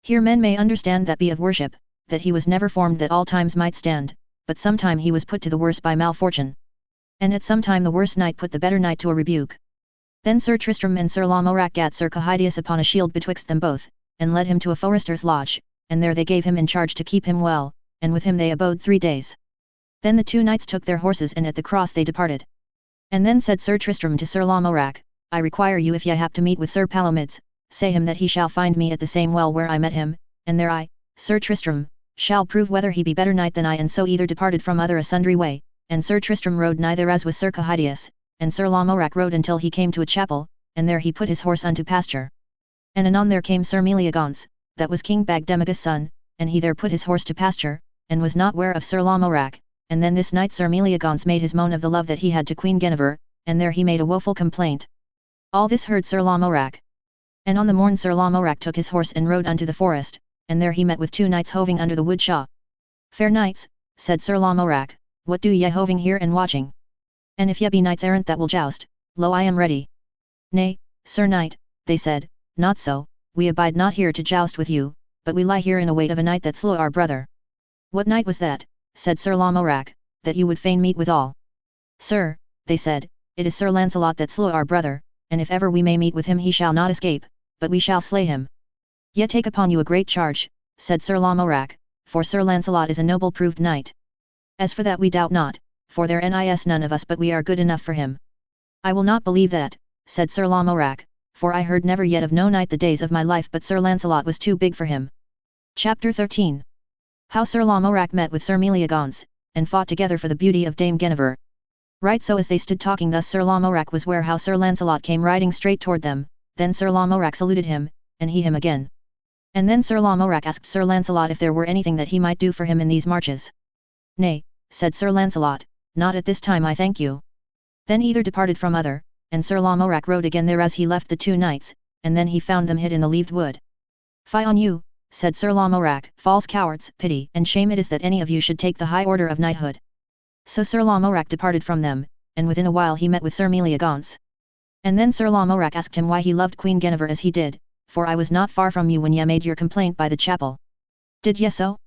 Here men may understand that be of worship, that he was never formed that all times might stand, but sometime he was put to the worse by malfortune. And at some time the worse knight put the better knight to a rebuke. Then Sir Tristram and Sir Lamorak gat Sir Kehydius upon a shield betwixt them both, and led him to a forester's lodge, and there they gave him in charge to keep him well, and with him they abode 3 days. Then the two knights took their horses and at the cross they departed. And then said Sir Tristram to Sir Lamorak, I require you if ye hap to meet with Sir Palomides, say him that he shall find me at the same well where I met him, and there I, Sir Tristram, shall prove whether he be better knight than I, and so either departed from other a sundry way, and Sir Tristram rode neither as was Sir Kehydius, and Sir Lamorak rode until he came to a chapel, and there he put his horse unto pasture. And anon there came Sir Meliagance, that was King Bagdemagus' son, and he there put his horse to pasture, and was not ware of Sir Lamorak, and then this night Sir Meliagance made his moan of the love that he had to Queen Guinevere, and there he made a woeful complaint. All this heard Sir Lamorak. And on the morn Sir Lamorak took his horse and rode unto the forest, and there he met with two knights hoving under the wood shaw. Fair knights, said Sir Lamorak, what do ye hoving here and watching? And if ye be knights errant that will joust, lo I am ready. Nay, Sir Knight, they said, not so, we abide not here to joust with you, but we lie here in await of a knight that slew our brother. What knight was that, said Sir Lamorak, that you would fain meet withal? Sir, they said, it is Sir Lancelot that slew our brother, and if ever we may meet with him he shall not escape, but we shall slay him. Ye take upon you a great charge, said Sir Lamorak, for Sir Lancelot is a noble proved knight. As for that we doubt not, for there is none of us but we are good enough for him. I will not believe that, said Sir Lamorak, for I heard never yet of no knight the days of my life but Sir Lancelot was too big for him. Chapter 13. How Sir Lamorak met with Sir Meliagance, and fought together for the beauty of Dame Guinevere. Right, so as they stood talking thus Sir Lamorak was where how Sir Lancelot came riding straight toward them, then Sir Lamorak saluted him, and he him again. And then Sir Lamorak asked Sir Lancelot if there were anything that he might do for him in these marches. Nay, said Sir Lancelot, not at this time I thank you. Then either departed from other, and Sir Lamorak rode again there as he left the two knights, and then he found them hid in the leaved wood. Fie on you, said Sir Lamorak, false cowards, pity and shame it is that any of you should take the high order of knighthood. So Sir Lamorak departed from them, and within a while he met with Sir Meliagance. And then Sir Lamorak asked him why he loved Queen Guinevere as he did, for I was not far from you when ye made your complaint by the chapel. Did ye so?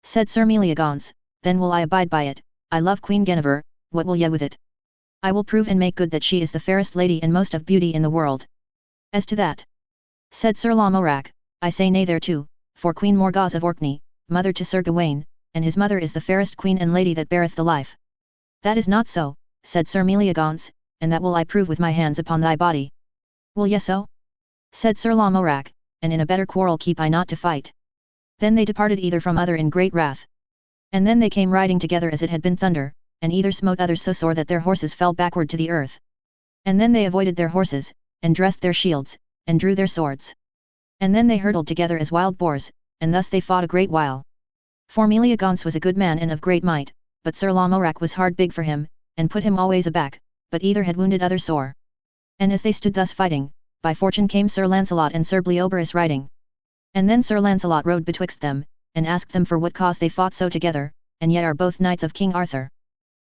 Said Sir Meliagance, then will I abide by it, I love Queen Guinevere, what will ye with it? I will prove and make good that she is the fairest lady and most of beauty in the world. As to that, said Sir Lamorak, I say nay thereto, for Queen Morgause of Orkney, mother to Sir Gawain, and his mother is the fairest queen and lady that beareth the life. That is not so, said Sir Meliagance, and that will I prove with my hands upon thy body. Will ye so? Said Sir Lamorak, and in a better quarrel keep I not to fight. Then they departed either from other in great wrath. And then they came riding together as it had been thunder, and either smote others so sore that their horses fell backward to the earth. And then they avoided their horses, and dressed their shields, and drew their swords. And then they hurtled together as wild boars, and thus they fought a great while. For Meliagance was a good man and of great might, but Sir Lamorak was hard big for him, and put him always aback, but either had wounded other sore. And as they stood thus fighting, by fortune came Sir Lancelot and Sir Bleoberis riding. And then Sir Lancelot rode betwixt them, and asked them for what cause they fought so together, and yet are both knights of King Arthur.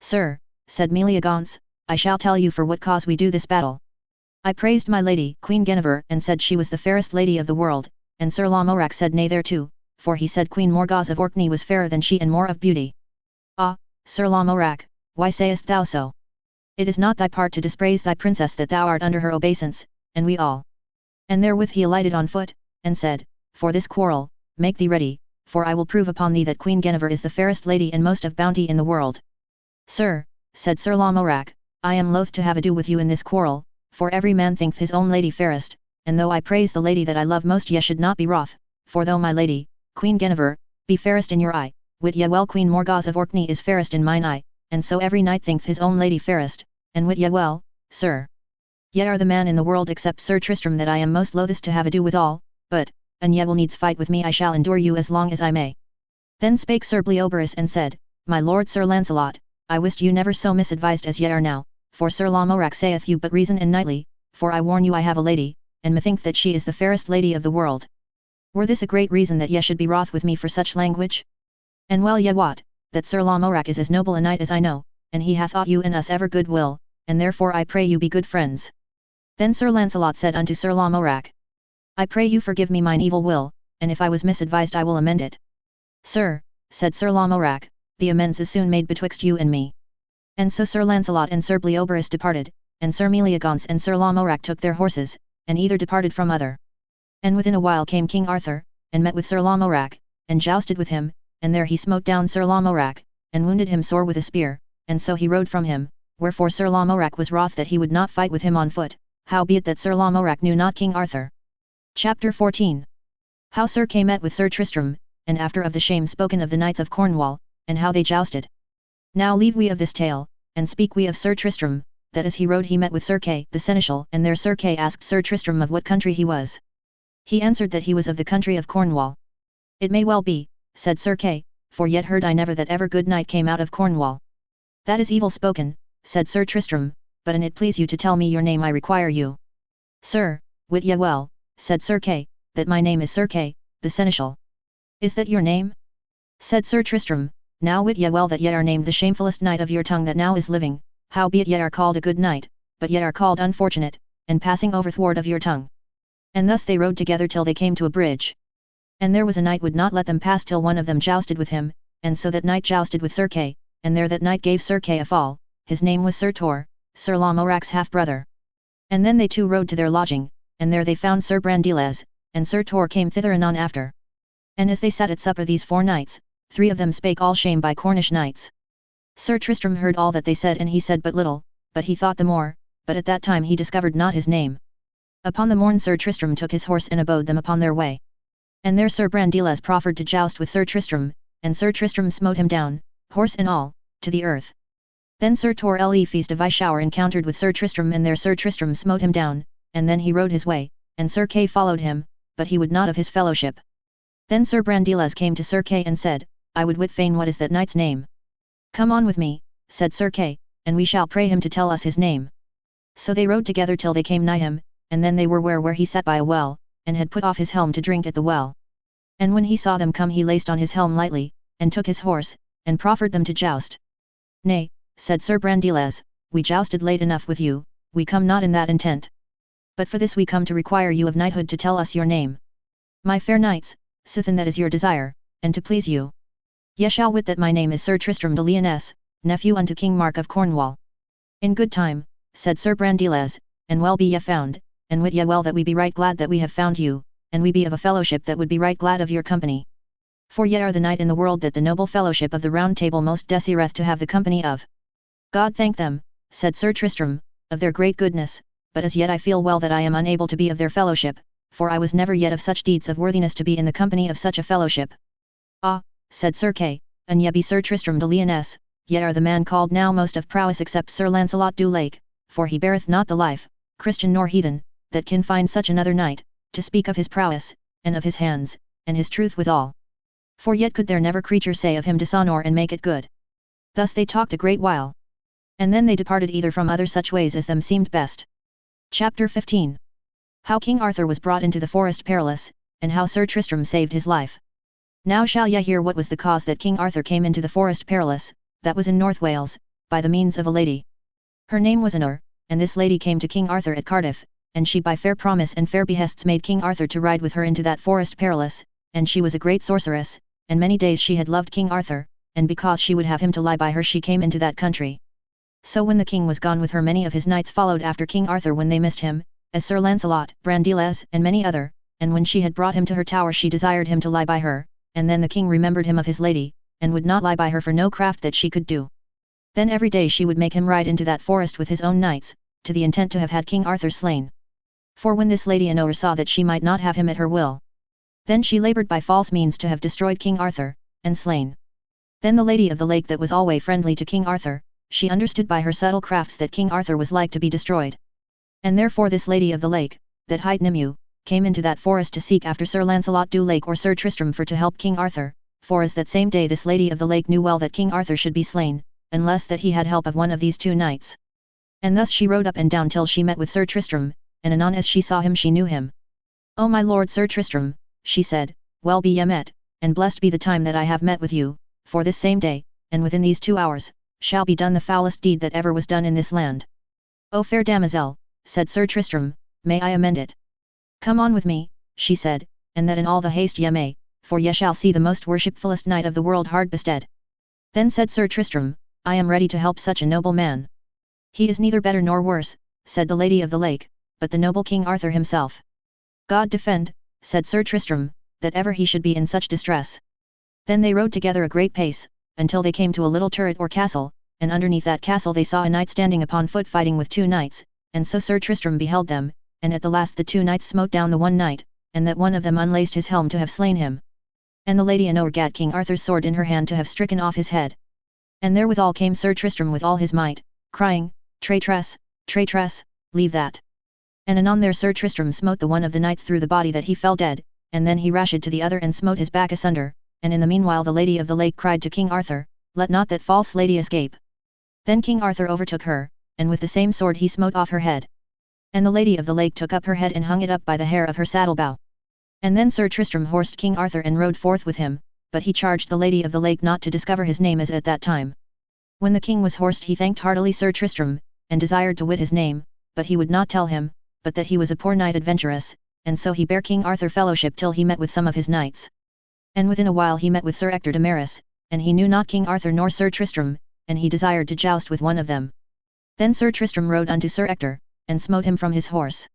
Sir, said Meliagance, I shall tell you for what cause we do this battle. I praised my lady, Queen Guinevere, and said she was the fairest lady of the world, and Sir Lamorak said nay thereto, for he said Queen Morgause of Orkney was fairer than she and more of beauty. Ah, Sir Lamorak, why sayest thou so? It is not thy part to dispraise thy princess that thou art under her obeisance, and we all. And therewith he alighted on foot, and said, for this quarrel, make thee ready, for I will prove upon thee that Queen Guinevere is the fairest lady and most of bounty in the world. Sir, said Sir Lamorak, I am loath to have ado with you in this quarrel, for every man thinketh his own lady fairest, and though I praise the lady that I love most ye should not be wroth, for though my lady, Queen Guinevere, be fairest in your eye, wit ye well Queen Morgause of Orkney is fairest in mine eye, and so every knight thinketh his own lady fairest, and wit ye well, sir. Ye are the man in the world except Sir Tristram that I am most loathest to have ado with all, but, an ye will needs fight with me I shall endure you as long as I may. Then spake Sir Bleoberis and said, my lord Sir Lancelot, I wist you never so misadvised as ye are now, for Sir Lamorak saith you but reason and knightly, for I warn you I have a lady, and methink that she is the fairest lady of the world. Were this a great reason that ye should be wroth with me for such language? And well ye wot, that Sir Lamorak is as noble a knight as I know, and he hath aught you and us ever good will, and therefore I pray you be good friends. Then Sir Lancelot said unto Sir Lamorak, I pray you forgive me mine evil will, and if I was misadvised I will amend it. Sir, said Sir Lamorak, the amends is soon made betwixt you and me. And so Sir Lancelot and Sir Bleoberis departed, and Sir Meliagance and Sir Lamorak took their horses, and either departed from other. And within a while came King Arthur, and met with Sir Lamorak, and jousted with him, and there he smote down Sir Lamorak, and wounded him sore with a spear, and so he rode from him, wherefore Sir Lamorak was wroth that he would not fight with him on foot, howbeit that Sir Lamorak knew not King Arthur. Chapter 14. How Sir Kay met with Sir Tristram, and after of the shame spoken of the knights of Cornwall, and how they jousted. Now leave we of this tale, and speak we of Sir Tristram, that as he rode he met with Sir Kay the seneschal, and there Sir Kay asked Sir Tristram of what country he was. He answered that he was of the country of Cornwall. It may well be, said Sir Kay, for yet heard I never that ever good knight came out of Cornwall. That is evil spoken, said Sir Tristram, but an it please you to tell me your name I require you. Sir, wit ye well, said Sir Kay, that my name is Sir Kay, the seneschal. Is that your name? Said Sir Tristram, now wit ye well that ye are named the shamefullest knight of your tongue that now is living, howbeit ye are called a good knight, but ye are called unfortunate, and passing overthwart of your tongue. And thus they rode together till they came to a bridge. And there was a knight would not let them pass till one of them jousted with him, and so that knight jousted with Sir Kay, and there that knight gave Sir Kay a fall, his name was Sir Tor, Sir Lamorak's half-brother. And then they two rode to their lodging, and there they found Sir Brandiles, and Sir Tor came thither anon after. And as they sat at supper these four knights, three of them spake all shame by Cornish knights. Sir Tristram heard all that they said and he said but little, but he thought the more, but at that time he discovered not his name. Upon the morn Sir Tristram took his horse and abode them upon their way. And there Sir Brandiles proffered to joust with Sir Tristram, and Sir Tristram smote him down, horse and all, to the earth. Then Sir Tor le Fils de Vichour encountered with Sir Tristram, and there Sir Tristram smote him down, and then he rode his way, and Sir Kay followed him, but he would not of his fellowship. Then Sir Brandiles came to Sir Kay and said, I would wit fain what is that knight's name. Come on with me, said Sir Kay, and we shall pray him to tell us his name. So they rode together till they came nigh him, and then they were where he sat by a well, and had put off his helm to drink at the well. And when he saw them come he laced on his helm lightly, and took his horse, and proffered them to joust. Nay, said Sir Brandiles, we jousted late enough with you, we come not in that intent. But for this we come to require you of knighthood to tell us your name. My fair knights, sithen that is your desire, and to please you. Ye shall wit that my name is Sir Tristram de Lyonesse, nephew unto King Mark of Cornwall. In good time, said Sir Brandiles, and well be ye found, and wit ye well that we be right glad that we have found you, and we be of a fellowship that would be right glad of your company. For ye are the knight in the world that the noble fellowship of the Round Table most desireth to have the company of. God thank them, said Sir Tristram, of their great goodness, but as yet I feel well that I am unable to be of their fellowship, for I was never yet of such deeds of worthiness to be in the company of such a fellowship. Ah, said Sir Kay, and ye be Sir Tristram de Lyonesse, ye are the man called now most of prowess except Sir Launcelot du Lake, for he beareth not the life, Christian nor heathen, that can find such another knight, to speak of his prowess, and of his hands, and his truth withal. For yet could there never creature say of him dishonour and make it good. Thus they talked a great while. And then they departed either from other such ways as them seemed best. Chapter 15. How King Arthur was brought into the Forest Perilous, and how Sir Tristram saved his life. Now shall ye hear what was the cause that King Arthur came into the Forest Perilous, that was in North Wales, by the means of a lady. Her name was Anor, and this lady came to King Arthur at Cardiff, and she by fair promise and fair behests made King Arthur to ride with her into that Forest Perilous, and she was a great sorceress, and many days she had loved King Arthur, and because she would have him to lie by her she came into that country. So when the king was gone with her many of his knights followed after King Arthur when they missed him, as Sir Launcelot, Brandiles and many other, and when she had brought him to her tower she desired him to lie by her, and then the king remembered him of his lady, and would not lie by her for no craft that she could do. Then every day she would make him ride into that forest with his own knights, to the intent to have had King Arthur slain. For when this lady Anor saw that she might not have him at her will, then she laboured by false means to have destroyed King Arthur, and slain. Then the Lady of the Lake that was always friendly to King Arthur, she understood by her subtle crafts that King Arthur was like to be destroyed. And therefore this Lady of the Lake, that hight Nimue, came into that forest to seek after Sir Launcelot du Lake or Sir Tristram for to help King Arthur, for as that same day this Lady of the Lake knew well that King Arthur should be slain, unless that he had help of one of these two knights. And thus she rode up and down till she met with Sir Tristram, and anon as she saw him she knew him. O my lord Sir Tristram, she said, well be ye met, and blessed be the time that I have met with you, for this same day, and within these 2 hours, shall be done the foulest deed that ever was done in this land. O fair damosel, said Sir Tristram, may I amend it? Come on with me, she said, and that in all the haste ye may, for ye shall see the most worshipfullest knight of the world hard bestead. Then said Sir Tristram, I am ready to help such a noble man. He is neither better nor worse, said the Lady of the Lake, but the noble King Arthur himself. God defend, said Sir Tristram, that ever he should be in such distress. Then they rode together a great pace, until they came to a little turret or castle, and underneath that castle they saw a knight standing upon foot fighting with 2 knights, and so Sir Tristram beheld them, and at the last the 2 knights smote down the one knight, and that one of them unlaced his helm to have slain him. And the Lady Anor gat King Arthur's sword in her hand to have stricken off his head. And therewithal came Sir Tristram with all his might, crying, Traitress, traitress, leave that. And anon there Sir Tristram smote the one of the knights through the body that he fell dead, and then he rashed to the other and smote his back asunder, and in the meanwhile the Lady of the Lake cried to King Arthur, let not that false lady escape. Then King Arthur overtook her, and with the same sword he smote off her head. And the Lady of the Lake took up her head and hung it up by the hair of her saddle-bow. And then Sir Tristram horsed King Arthur and rode forth with him, but he charged the Lady of the Lake not to discover his name as at that time. When the king was horsed he thanked heartily Sir Tristram, and desired to wit his name, but he would not tell him, but that he was a poor knight adventurous, and so he bare King Arthur fellowship till he met with some of his knights. And within a while he met with Sir Ector de Maris, and he knew not King Arthur nor Sir Tristram, and he desired to joust with one of them. Then Sir Tristram rode unto Sir Ector, and smote him from his horse.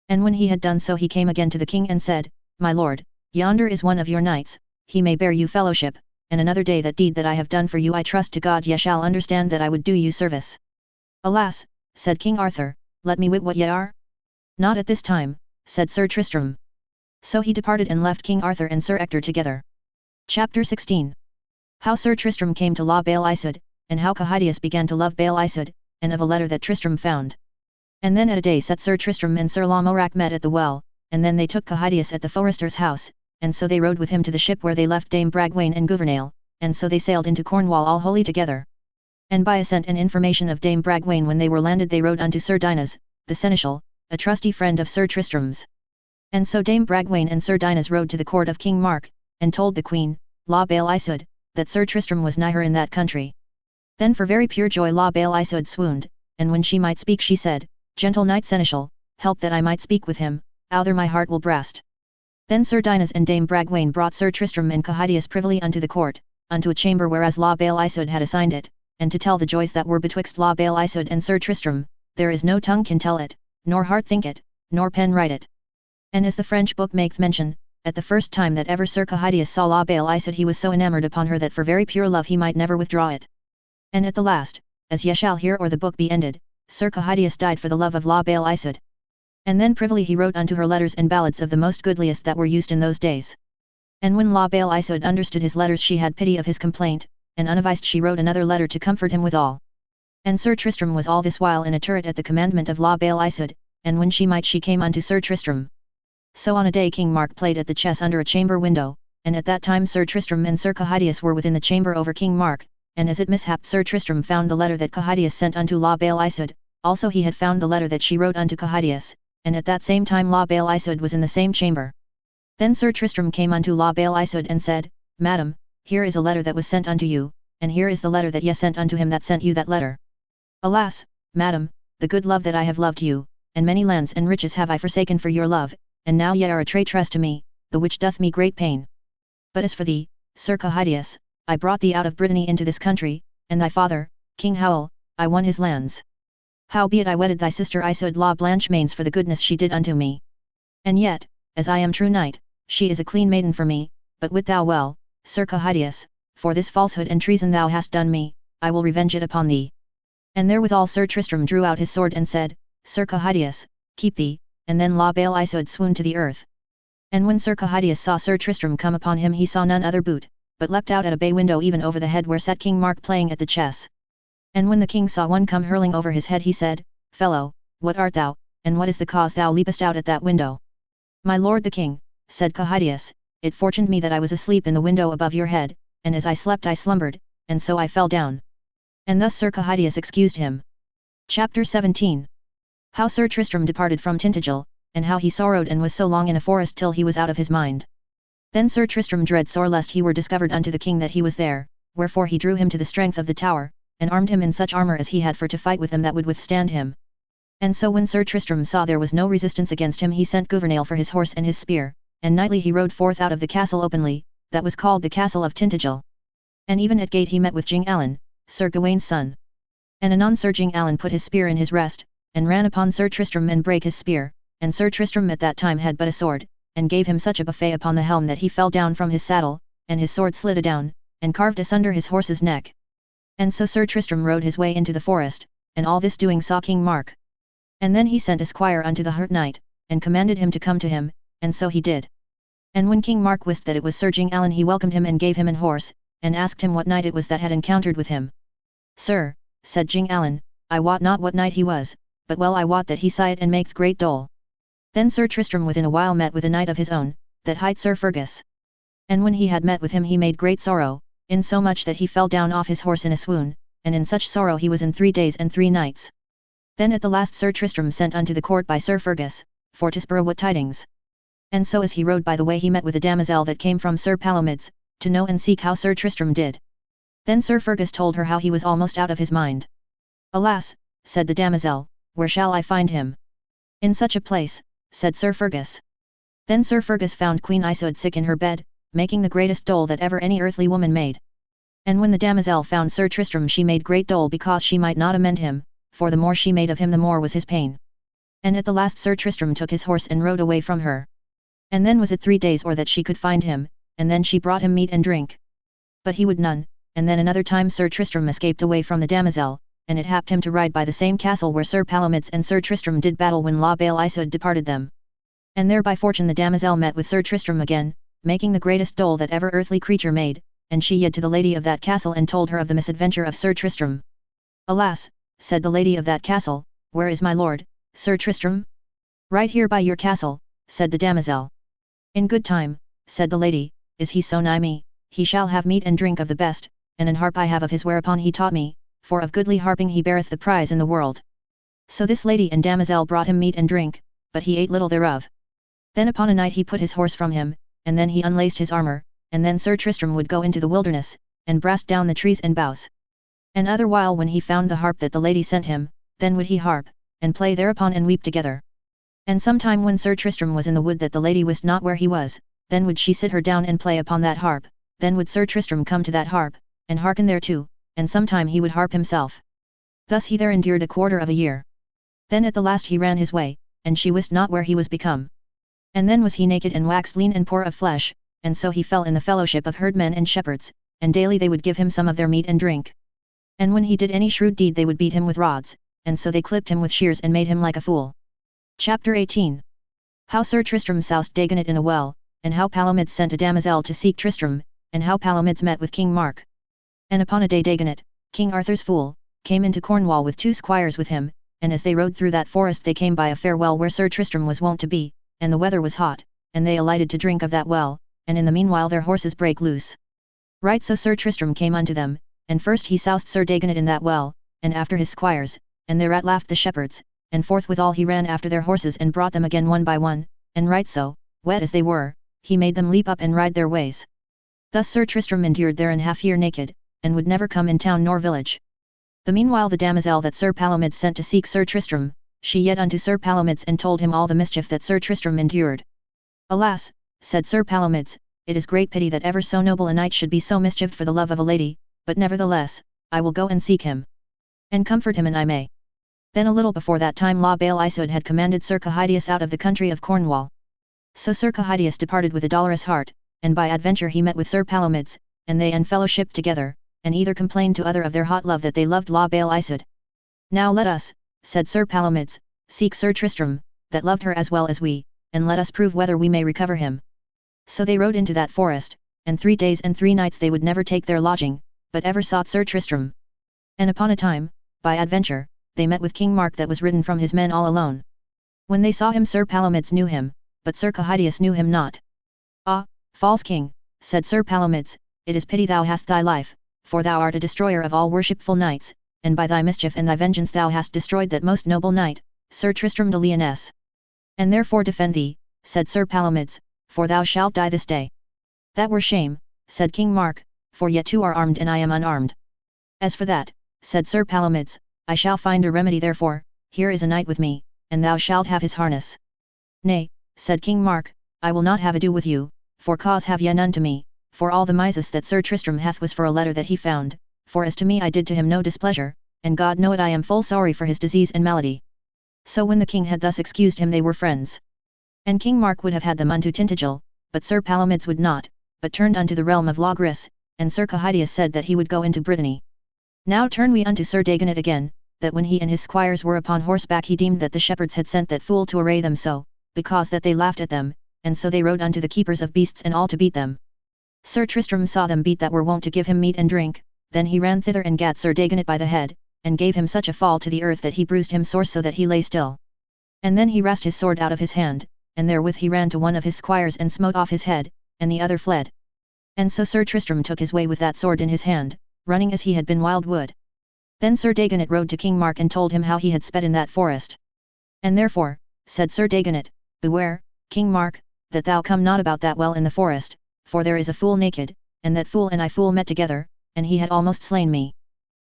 And when he had done so he came again to the king and said, My lord, yonder is one of your knights, he may bear you fellowship, and another day that deed that I have done for you I trust to God ye shall understand that I would do you service. Alas, said King Arthur, let me wit what ye are? Not at this time, said Sir Tristram. So he departed and left King Arthur and Sir Ector together. Chapter 16. How Sir Tristram came to law Bale Isoude, and how Cahydeius began to love Bale Isoude, and of a letter that Tristram found. And then at a day set Sir Tristram and Sir Lamorak met at the well, and then they took Cahydeius at the forester's house, and so they rode with him to the ship where they left Dame Bragwaine and Gouvernail, and so they sailed into Cornwall all wholly together. And by assent and information of Dame Bragwaine when they were landed they rode unto Sir Dinas, the seneschal, a trusty friend of Sir Tristram's. And so Dame Bragwaine and Sir Dinas rode to the court of King Mark, and told the queen, La Bale Isoude, that Sir Tristram was nigh her in that country. Then for very pure joy La Bale Isoude swooned, and when she might speak she said, Gentle knight seneschal, help that I might speak with him, outher my heart will brast. Then Sir Dinas and Dame Bragwaine brought Sir Tristram and Cahydeius privily unto the court, unto a chamber whereas La Bale Isoude had assigned it, and to tell the joys that were betwixt La Bale Isoude and Sir Tristram, there is no tongue can tell it, nor heart think it, nor pen write it. And as the French book maketh mention, at the first time that ever Sir Cahydeius saw La Bale Isoude he was so enamoured upon her that for very pure love he might never withdraw it. And at the last, as ye shall hear or the book be ended, Sir Cahydeius died for the love of La Bale Isoude. And then privily he wrote unto her letters and ballads of the most goodliest that were used in those days. And when La Bale Isoude understood his letters she had pity of his complaint, and unavised she wrote another letter to comfort him withal. And Sir Tristram was all this while in a turret at the commandment of La Bale Isoude, and when she might she came unto Sir Tristram. So on a day King Mark played at the chess under a chamber window, and at that time Sir Tristram and Sir Cahydeius were within the chamber over King Mark, and as it mishapped Sir Tristram found the letter that Cahydeius sent unto La Bale Isoude, also he had found the letter that she wrote unto Cahydeius, and at that same time La Bale Isoude was in the same chamber. Then Sir Tristram came unto La Bale Isoude and said, Madam, here is a letter that was sent unto you, and here is the letter that ye sent unto him that sent you that letter. Alas, madam, the good love that I have loved you, and many lands and riches have I forsaken for your love, and now ye are a traitress to me, the which doth me great pain. But as for thee, Sir Cahydeius, I brought thee out of Brittany into this country, and thy father, King Howel, I won his lands. Howbeit I wedded thy sister Isoude La Blanchemains for the goodness she did unto me. And yet, as I am true knight, she is a clean maiden for me, but wit thou well, Sir Cahydeius, for this falsehood and treason thou hast done me, I will revenge it upon thee. And therewithal Sir Tristram drew out his sword and said, Sir Cahydeius, keep thee, and then La Bale Isoude swooned to the earth. And when Sir Cahydeius saw Sir Tristram come upon him he saw none other boot, but leapt out at a bay window even over the head where sat King Mark playing at the chess. And when the king saw one come hurling over his head he said, Fellow, what art thou, and what is the cause thou leapest out at that window? My lord the king, said Cahydeius, it fortuned me that I was asleep in the window above your head, and as I slept I slumbered, and so I fell down. And thus Sir Cahydeius excused him. Chapter 17. How Sir Tristram departed from Tintagel, and how he sorrowed and was so long in a forest till he was out of his mind. Then Sir Tristram dread sore lest he were discovered unto the king that he was there, wherefore he drew him to the strength of the tower, and armed him in such armour as he had for to fight with them that would withstand him. And so when Sir Tristram saw there was no resistance against him he sent Gouvernail for his horse and his spear, and nightly he rode forth out of the castle openly, that was called the castle of Tintagel. And even at gate he met with Jing Allen, Sir Gawaine's son. And anon Sir Jing Allen put his spear in his rest, and ran upon Sir Tristram and brake his spear, and Sir Tristram at that time had but a sword, and gave him such a buffet upon the helm that he fell down from his saddle, and his sword slid adown, and carved asunder his horse's neck. And so Sir Tristram rode his way into the forest, and all this doing saw King Mark. And then he sent a squire unto the hurt knight, and commanded him to come to him, and so he did. And when King Mark wist that it was Sir Jing Allen he welcomed him and gave him an horse, and asked him what knight it was that had encountered with him. Sir, said Jing Allen, I wot not what knight he was, but well I wot that he sight and maketh great dole. Then Sir Tristram within a while met with a knight of his own, that hight Sir Fergus. And when he had met with him he made great sorrow, insomuch that he fell down off his horse in a swoon, and in such sorrow he was in 3 days and 3 nights. Then at the last Sir Tristram sent unto the court by Sir Fergus, for to spur what tidings. And so as he rode by the way he met with a damosel that came from Sir Palomides, to know and seek how Sir Tristram did. Then Sir Fergus told her how he was almost out of his mind. Alas, said the damosel, where shall I find him? In such a place, said Sir Fergus. Then Sir Fergus found Queen Isoude sick in her bed, making the greatest dole that ever any earthly woman made. And when the damosel found Sir Tristram she made great dole because she might not amend him, for the more she made of him the more was his pain. And at the last Sir Tristram took his horse and rode away from her. And then was it 3 days or that she could find him, and then she brought him meat and drink. But he would none, and then another time Sir Tristram escaped away from the damosel, and it happed him to ride by the same castle where Sir Palomides and Sir Tristram did battle when La Bale Isoude departed them. And there by fortune the damosel met with Sir Tristram again, making the greatest dole that ever earthly creature made, and she yede to the lady of that castle and told her of the misadventure of Sir Tristram. Alas, said the lady of that castle, where is my lord, Sir Tristram? Right here by your castle, said the damosel. In good time, said the lady, is he so nigh me, he shall have meat and drink of the best, and an harp I have of his whereupon he taught me, for of goodly harping he beareth the prize in the world. So this lady and damosel brought him meat and drink, but he ate little thereof. Then upon a night he put his horse from him, and then he unlaced his armour, and then Sir Tristram would go into the wilderness, and brast down the trees and boughs. And other while when he found the harp that the lady sent him, then would he harp, and play thereupon and weep together. And sometime when Sir Tristram was in the wood that the lady wist not where he was, then would she sit her down and play upon that harp, then would Sir Tristram come to that harp, and hearken thereto, and sometime he would harp himself. Thus he there endured a quarter of a year. Then at the last he ran his way, and she wist not where he was become. And then was he naked and waxed lean and poor of flesh, and so he fell in the fellowship of herdmen and shepherds, and daily they would give him some of their meat and drink. And when he did any shrewd deed they would beat him with rods, and so they clipped him with shears and made him like a fool. Chapter 18. How Sir Tristram soused Dagonet in a well, and how Palomides sent a damosel to seek Tristram, and how Palomides met with King Mark. And upon a day Dagonet, King Arthur's fool, came into Cornwall with 2 squires with him, and as they rode through that forest they came by a fair well where Sir Tristram was wont to be, and the weather was hot, and they alighted to drink of that well, and in the meanwhile their horses brake loose. Right so Sir Tristram came unto them, and first he soused Sir Dagonet in that well, and after his squires, and thereat laughed the shepherds, and forthwithal he ran after their horses and brought them again one by one, and right so, wet as they were, he made them leap up and ride their ways. Thus Sir Tristram endured there an half-year naked, and would never come in town nor village. The meanwhile the damosel that Sir Palomides sent to seek Sir Tristram, she yede unto Sir Palomides and told him all the mischief that Sir Tristram endured. Alas, said Sir Palomides, it is great pity that ever so noble a knight should be so mischieved for the love of a lady, but nevertheless, I will go and seek him. And comfort him and I may. Then a little before that time La Bale Isoude had commanded Sir Kehydius out of the country of Cornwall. So Sir Kehydius departed with a dolorous heart, and by adventure he met with Sir Palomides, and they fellowshipped together, and either complained to other of their hot love that they loved La Bale Isoude. Now let us, said Sir Palomides, seek Sir Tristram, that loved her as well as we, and let us prove whether we may recover him. So they rode into that forest, and 3 days and 3 nights they would never take their lodging, but ever sought Sir Tristram. And upon a time, by adventure, they met with King Mark that was ridden from his men all alone. When they saw him Sir Palomides knew him, but Sir Kehydius knew him not. Ah, false king, said Sir Palomides, it is pity thou hast thy life, for thou art a destroyer of all worshipful knights, and by thy mischief and thy vengeance thou hast destroyed that most noble knight, Sir Tristram de Lyonesse. And therefore defend thee, said Sir Palomides, for thou shalt die this day. That were shame, said King Mark, for yet 2 are armed and I am unarmed. As for that, said Sir Palomides, I shall find a remedy therefore, here is a knight with me, and thou shalt have his harness. Nay, said King Mark, I will not have ado with you, for cause have ye none to me, for all the mises that Sir Tristram hath was for a letter that he found, for as to me I did to him no displeasure, and God knoweth I am full sorry for his disease and malady. So when the king had thus excused him they were friends. And King Mark would have had them unto Tintagel, but Sir Palomides would not, but turned unto the realm of Logris, and Sir Kehydius said that he would go into Brittany. Now turn we unto Sir Dagonet again, that when he and his squires were upon horseback he deemed that the shepherds had sent that fool to array them so, because that they laughed at them, and so they rode unto the keepers of beasts and all to beat them. Sir Tristram saw them beat that were wont to give him meat and drink, then he ran thither and gat Sir Dagonet by the head, and gave him such a fall to the earth that he bruised him sore so that he lay still. And then he wrest his sword out of his hand, and therewith he ran to one of his squires and smote off his head, and the other fled. And so Sir Tristram took his way with that sword in his hand, running as he had been wild wood. Then Sir Dagonet rode to King Mark and told him how he had sped in that forest. And therefore, said Sir Dagonet, beware, King Mark, that thou come not about that well in the forest, for there is a fool naked, and that fool and I fool met together, and he had almost slain me.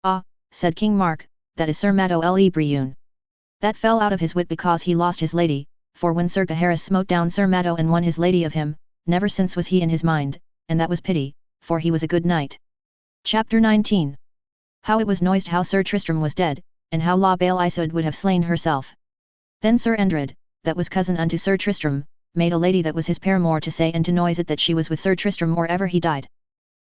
Ah, said King Mark, that is Sir Matto le Brioun. That fell out of his wit because he lost his lady, for when Sir Gaheris smote down Sir Matto and won his lady of him, never since was he in his mind, and that was pity, for he was a good knight. Chapter 19. How it was noised how Sir Tristram was dead, and how La Bale Isoude would have slain herself. Then Sir Endred, that was cousin unto Sir Tristram, made a lady that was his paramour to say and to noise it that she was with Sir Tristram or ever he died.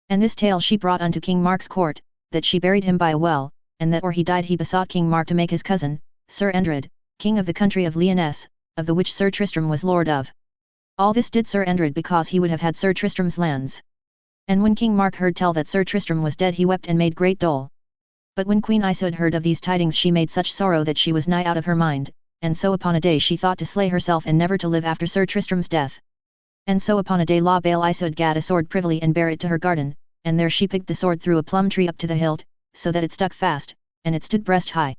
And this tale she brought unto King Mark's court, that she buried him by a well, and that or he died he besought King Mark to make his cousin, Sir Endred, king of the country of Lyonesse, of the which Sir Tristram was lord of. All this did Sir Endred because he would have had Sir Tristram's lands. And when King Mark heard tell that Sir Tristram was dead, he wept and made great dole. But when Queen Iseud heard of these tidings, she made such sorrow that she was nigh out of her mind, and so upon a day she thought to slay herself and never to live after Sir Tristram's death. And so upon a day La Belle Iseud gat a sword privily and bare it to her garden, and there she picked the sword through a plum tree up to the hilt, so that it stuck fast, and it stood breast high.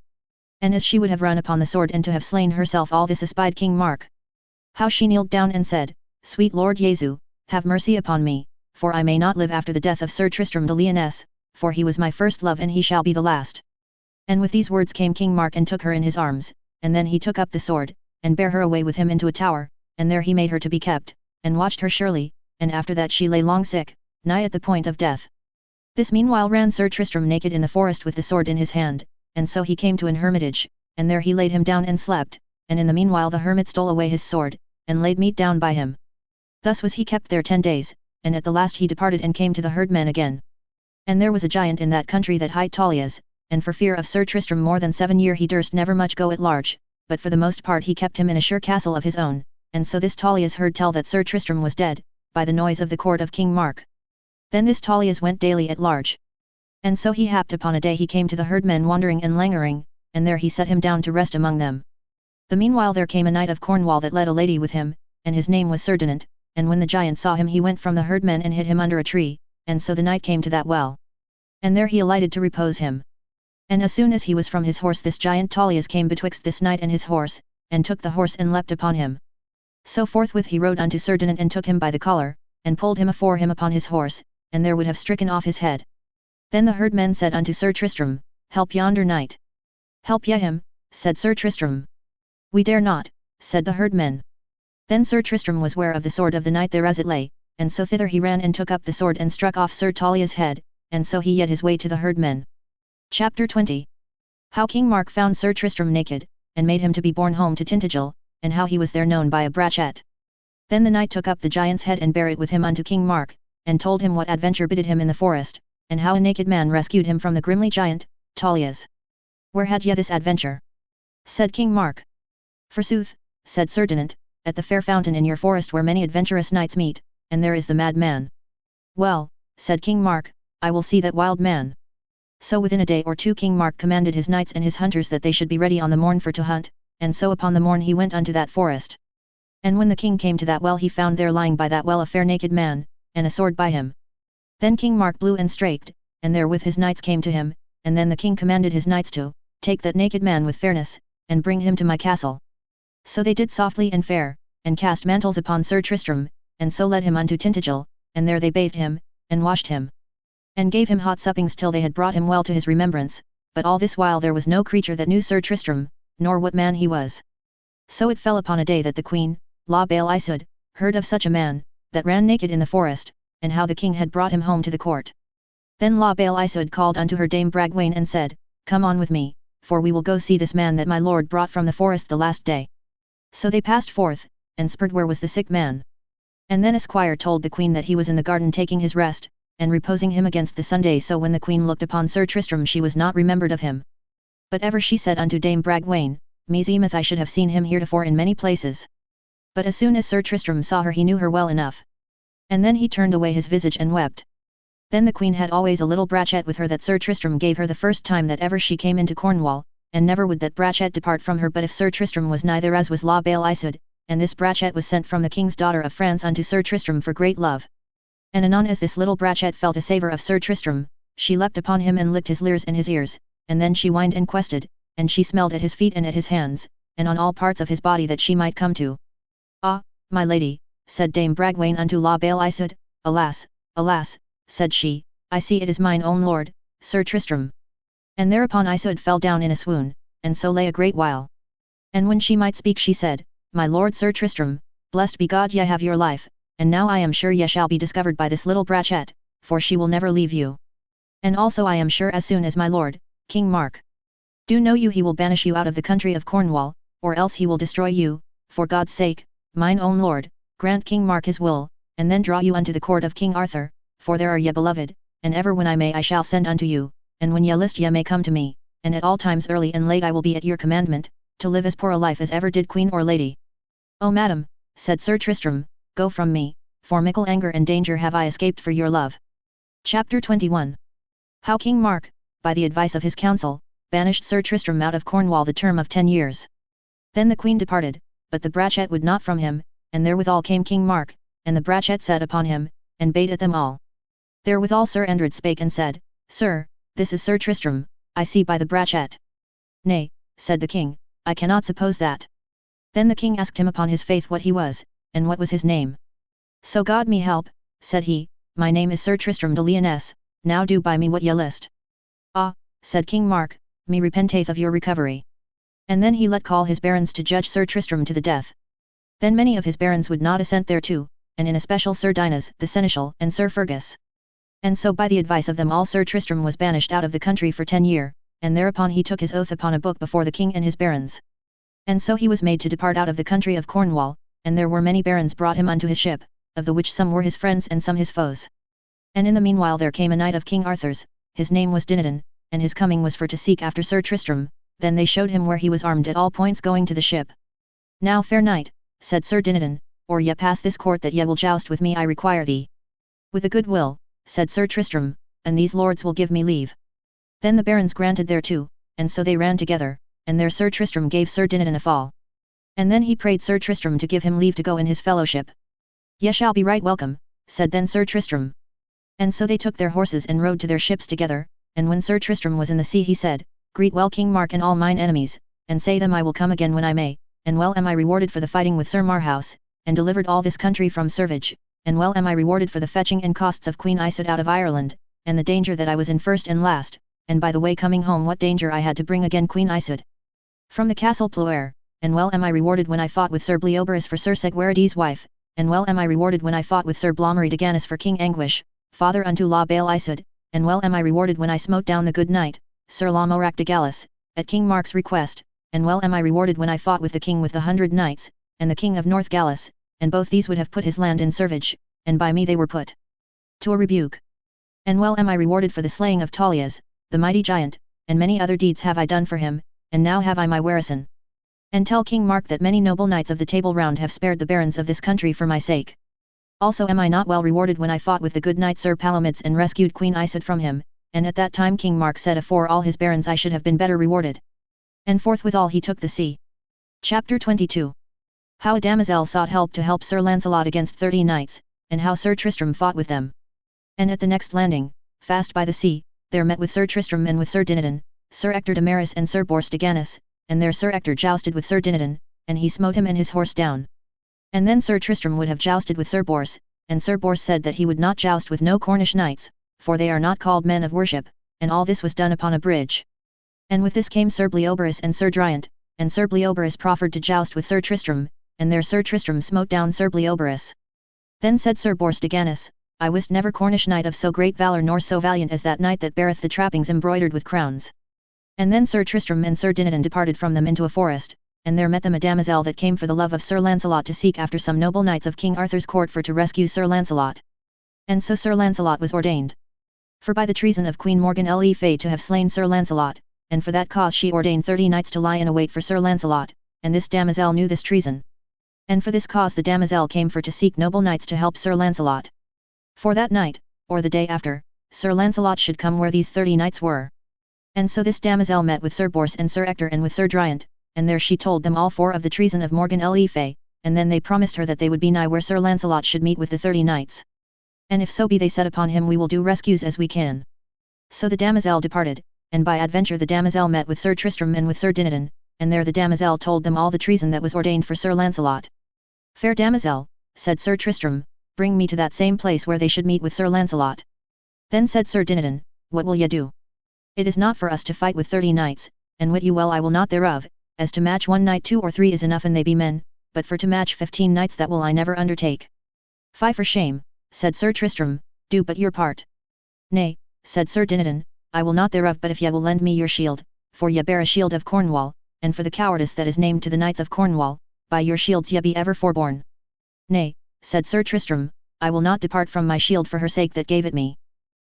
And as she would have run upon the sword and to have slain herself, all this espied King Mark. How she kneeled down and said, Sweet Lord Jesu, have mercy upon me, for I may not live after the death of Sir Tristram de Lyonesse, for he was my first love and he shall be the last. And with these words came King Mark and took her in his arms, and then he took up the sword, and bare her away with him into a tower, and there he made her to be kept, and watched her surely, and after that she lay long sick, nigh at the point of death. This meanwhile ran Sir Tristram naked in the forest with the sword in his hand, and so he came to an hermitage, and there he laid him down and slept, and in the meanwhile the hermit stole away his sword, and laid meat down by him. Thus was he kept there 10 days, and at the last he departed and came to the herdmen again. And there was a giant in that country that hight Tauleas, and for fear of Sir Tristram more than 7 year he durst never much go at large, but for the most part he kept him in a sure castle of his own, and so this Tauleas heard tell that Sir Tristram was dead, by the noise of the court of King Mark. Then this Tauleas went daily at large. And so he happed upon a day he came to the herdmen wandering and languoring, and there he set him down to rest among them. The meanwhile there came a knight of Cornwall that led a lady with him, and his name was Sir Dinant, and when the giant saw him he went from the herdmen and hid him under a tree, and so the knight came to that well. And there he alighted to repose him. And as soon as he was from his horse this giant Tauleas came betwixt this knight and his horse, and took the horse and leapt upon him. So forthwith he rode unto Sir Dinant and took him by the collar, and pulled him afore him upon his horse, and there would have stricken off his head. Then the herdmen said unto Sir Tristram, Help yonder knight. Help ye him, said Sir Tristram. We dare not, said the herdmen. Then Sir Tristram was ware of the sword of the knight there as it lay, and so thither he ran and took up the sword and struck off Sir Tauleas' head, and so he yet his way to the herdmen. Chapter 20. How King Mark found Sir Tristram naked, and made him to be borne home to Tintagel, and how he was there known by a brachet. Then the knight took up the giant's head and bare it with him unto King Mark, and told him what adventure bided him in the forest, and how a naked man rescued him from the grimly giant, Tauleas. Where had ye this adventure? Said King Mark. Forsooth, said Sir Dinant, at the fair fountain in your forest where many adventurous knights meet, and there is the mad man. Well, said King Mark, I will see that wild man. So within a day or two King Mark commanded his knights and his hunters that they should be ready on the morn for to hunt, and so upon the morn he went unto that forest. And when the king came to that well he found there lying by that well a fair naked man, and a sword by him. Then King Mark blew and straked, and therewith his knights came to him, and then the king commanded his knights to take that naked man with fairness, and bring him to my castle. So they did softly and fair, and cast mantles upon Sir Tristram, and so led him unto Tintagel, and there they bathed him, and washed him, and gave him hot suppings till they had brought him well to his remembrance, but all this while there was no creature that knew Sir Tristram, nor what man he was. So it fell upon a day that the queen, La Belle Iseud, heard of such a man, that ran naked in the forest, and how the king had brought him home to the court. Then La Belle Iseud called unto her dame Bragwaine and said, Come on with me, for we will go see this man that my lord brought from the forest the last day. So they passed forth, and spurred where was the sick man. And then a squire told the queen that he was in the garden taking his rest, and reposing him against the Sunday. So when the queen looked upon Sir Tristram she was not remembered of him. But ever she said unto Dame Bragwaine, Meseemeth I should have seen him heretofore in many places. But as soon as Sir Tristram saw her he knew her well enough. And then he turned away his visage and wept. Then the queen had always a little brachet with her that Sir Tristram gave her the first time that ever she came into Cornwall, and never would that brachet depart from her but if Sir Tristram was nigh there as was La Belle Iseud, and this brachet was sent from the king's daughter of France unto Sir Tristram for great love. And anon as this little brachet felt a savour of Sir Tristram, she leapt upon him and licked his leers and his ears, and then she whined and quested, and she smelled at his feet and at his hands, and on all parts of his body that she might come to. Ah, my lady, said Dame Bragwaine unto La Belle Iseud, alas, alas, said she, I see it is mine own lord, Sir Tristram. And thereupon Iseud fell down in a swoon, and so lay a great while. And when she might speak she said, My lord Sir Tristram, blessed be God ye have your life, and now I am sure ye shall be discovered by this little brachet, for she will never leave you. And also I am sure as soon as my lord, King Mark, do know you he will banish you out of the country of Cornwall, or else he will destroy you, for God's sake, mine own lord, grant King Mark his will, and then draw you unto the court of King Arthur, for there are ye beloved, and ever when I may I shall send unto you, and when ye list ye may come to me, and at all times early and late I will be at your commandment, to live as poor a life as ever did queen or lady. O madam, said Sir Tristram, go from me, for mickle anger and danger have I escaped for your love. Chapter 21. How King Mark, by the advice of his council, banished Sir Tristram out of Cornwall the term of 10 years. Then the queen departed, but the brachet would not from him, and therewithal came King Mark, and the brachet set upon him, and bade at them all. Therewithal Sir Andred spake and said, Sir, this is Sir Tristram, I see by the brachet. Nay, said the king, I cannot suppose that. Then the king asked him upon his faith what he was, and what was his name. So God me help, said he, my name is Sir Tristram de Lyonesse, now do by me what ye list. Ah, said King Mark, me repenteth of your recovery. And then he let call his barons to judge Sir Tristram to the death. Then many of his barons would not assent thereto, and in especial Sir Dinas the seneschal and Sir Fergus. And so by the advice of them all Sir Tristram was banished out of the country for 10 years, and thereupon he took his oath upon a book before the king and his barons. And so he was made to depart out of the country of Cornwall, and there were many barons brought him unto his ship, of the which some were his friends and some his foes. And in the meanwhile there came a knight of King Arthur's, his name was Dinadan, and his coming was for to seek after Sir Tristram. Then they showed him where he was armed at all points going to the ship. Now fair knight, said Sir Dinadan, or ye pass this court that ye will joust with me I require thee. With a good will, said Sir Tristram, and these lords will give me leave. Then the barons granted thereto, and so they ran together, and there Sir Tristram gave Sir Dinadan a fall. And then he prayed Sir Tristram to give him leave to go in his fellowship. Ye shall be right welcome, said then Sir Tristram. And so they took their horses and rode to their ships together, and when Sir Tristram was in the sea he said, Greet well King Mark and all mine enemies, and say them I will come again when I may, and well am I rewarded for the fighting with Sir Marhaus, and delivered all this country from servage, and well am I rewarded for the fetching and costs of Queen Iseud out of Ireland, and the danger that I was in first and last, and by the way coming home what danger I had to bring again Queen Iseud from the castle Ploer, and well am I rewarded when I fought with Sir Bleoberis for Sir Segwarides' wife, and well am I rewarded when I fought with Sir Blommery de Gannis for King Anguish, father unto La Bale Iseud, and well am I rewarded when I smote down the good knight, Sir Lamorak de Gallis, at King Mark's request, and well am I rewarded when I fought with the king with the 100 knights, and the king of North Gallis, and both these would have put his land in servage, and by me they were put to a rebuke. And well am I rewarded for the slaying of Taulias, the mighty giant, and many other deeds have I done for him, and now have I my warison. And tell King Mark that many noble knights of the Table Round have spared the barons of this country for my sake. Also am I not well rewarded when I fought with the good knight Sir Palomides and rescued Queen Iseud from him, and at that time King Mark said afore all his barons I should have been better rewarded. And forthwithal he took the sea. Chapter 22. How a damosel sought help to help Sir Lancelot against 30 knights, and how Sir Tristram fought with them. And at the next landing, fast by the sea, there met with Sir Tristram and with Sir Dinadan, Sir Ector de Maris and Sir Bors de Gannis, and there Sir Ector jousted with Sir Dinadan, and he smote him and his horse down. And then Sir Tristram would have jousted with Sir Bors, and Sir Bors said that he would not joust with no Cornish knights, for they are not called men of worship, and all this was done upon a bridge. And with this came Sir Bleoberis and Sir Driant, and Sir Bleoberis proffered to joust with Sir Tristram, and there Sir Tristram smote down Sir Bleoberis. Then said Sir Bors de Gannis, I wist never Cornish knight of so great valour nor so valiant as that knight that beareth the trappings embroidered with crowns. And then Sir Tristram and Sir Dinadan departed from them into a forest, and there met them a damosel that came for the love of Sir Lancelot to seek after some noble knights of King Arthur's court for to rescue Sir Lancelot. And so Sir Lancelot was ordained. For by the treason of Queen Morgan le Fay to have slain Sir Lancelot, and for that cause she ordained 30 knights to lie in await for Sir Lancelot, and this damosel knew this treason. And for this cause the damosel came for to seek noble knights to help Sir Lancelot. For that night, or the day after, Sir Lancelot should come where these 30 knights were. And so this damosel met with Sir Bors and Sir Ector and with Sir Driant, and there she told them all four of the treason of Morgan le Fay, and then they promised her that they would be nigh where Sir Lancelot should meet with the 30 knights. And if so be they said upon him we will do rescues as we can. So the damosel departed, and by adventure the damosel met with Sir Tristram and with Sir Dinadan, and there the damosel told them all the treason that was ordained for Sir Lancelot. Fair damosel, said Sir Tristram, bring me to that same place where they should meet with Sir Lancelot. Then said Sir Dinadan, what will ye do? It is not for us to fight with 30 knights, and wit you well I will not thereof, as to match 1 knight 2 or 3 is enough and they be men, but for to match 15 knights that will I never undertake. Fie for shame, said Sir Tristram, do but your part. Nay, said Sir Dinadan, I will not thereof but if ye will lend me your shield, for ye bear a shield of Cornwall, and for the cowardice that is named to the knights of Cornwall, by your shields ye be ever forborne. Nay, said Sir Tristram, I will not depart from my shield for her sake that gave it me.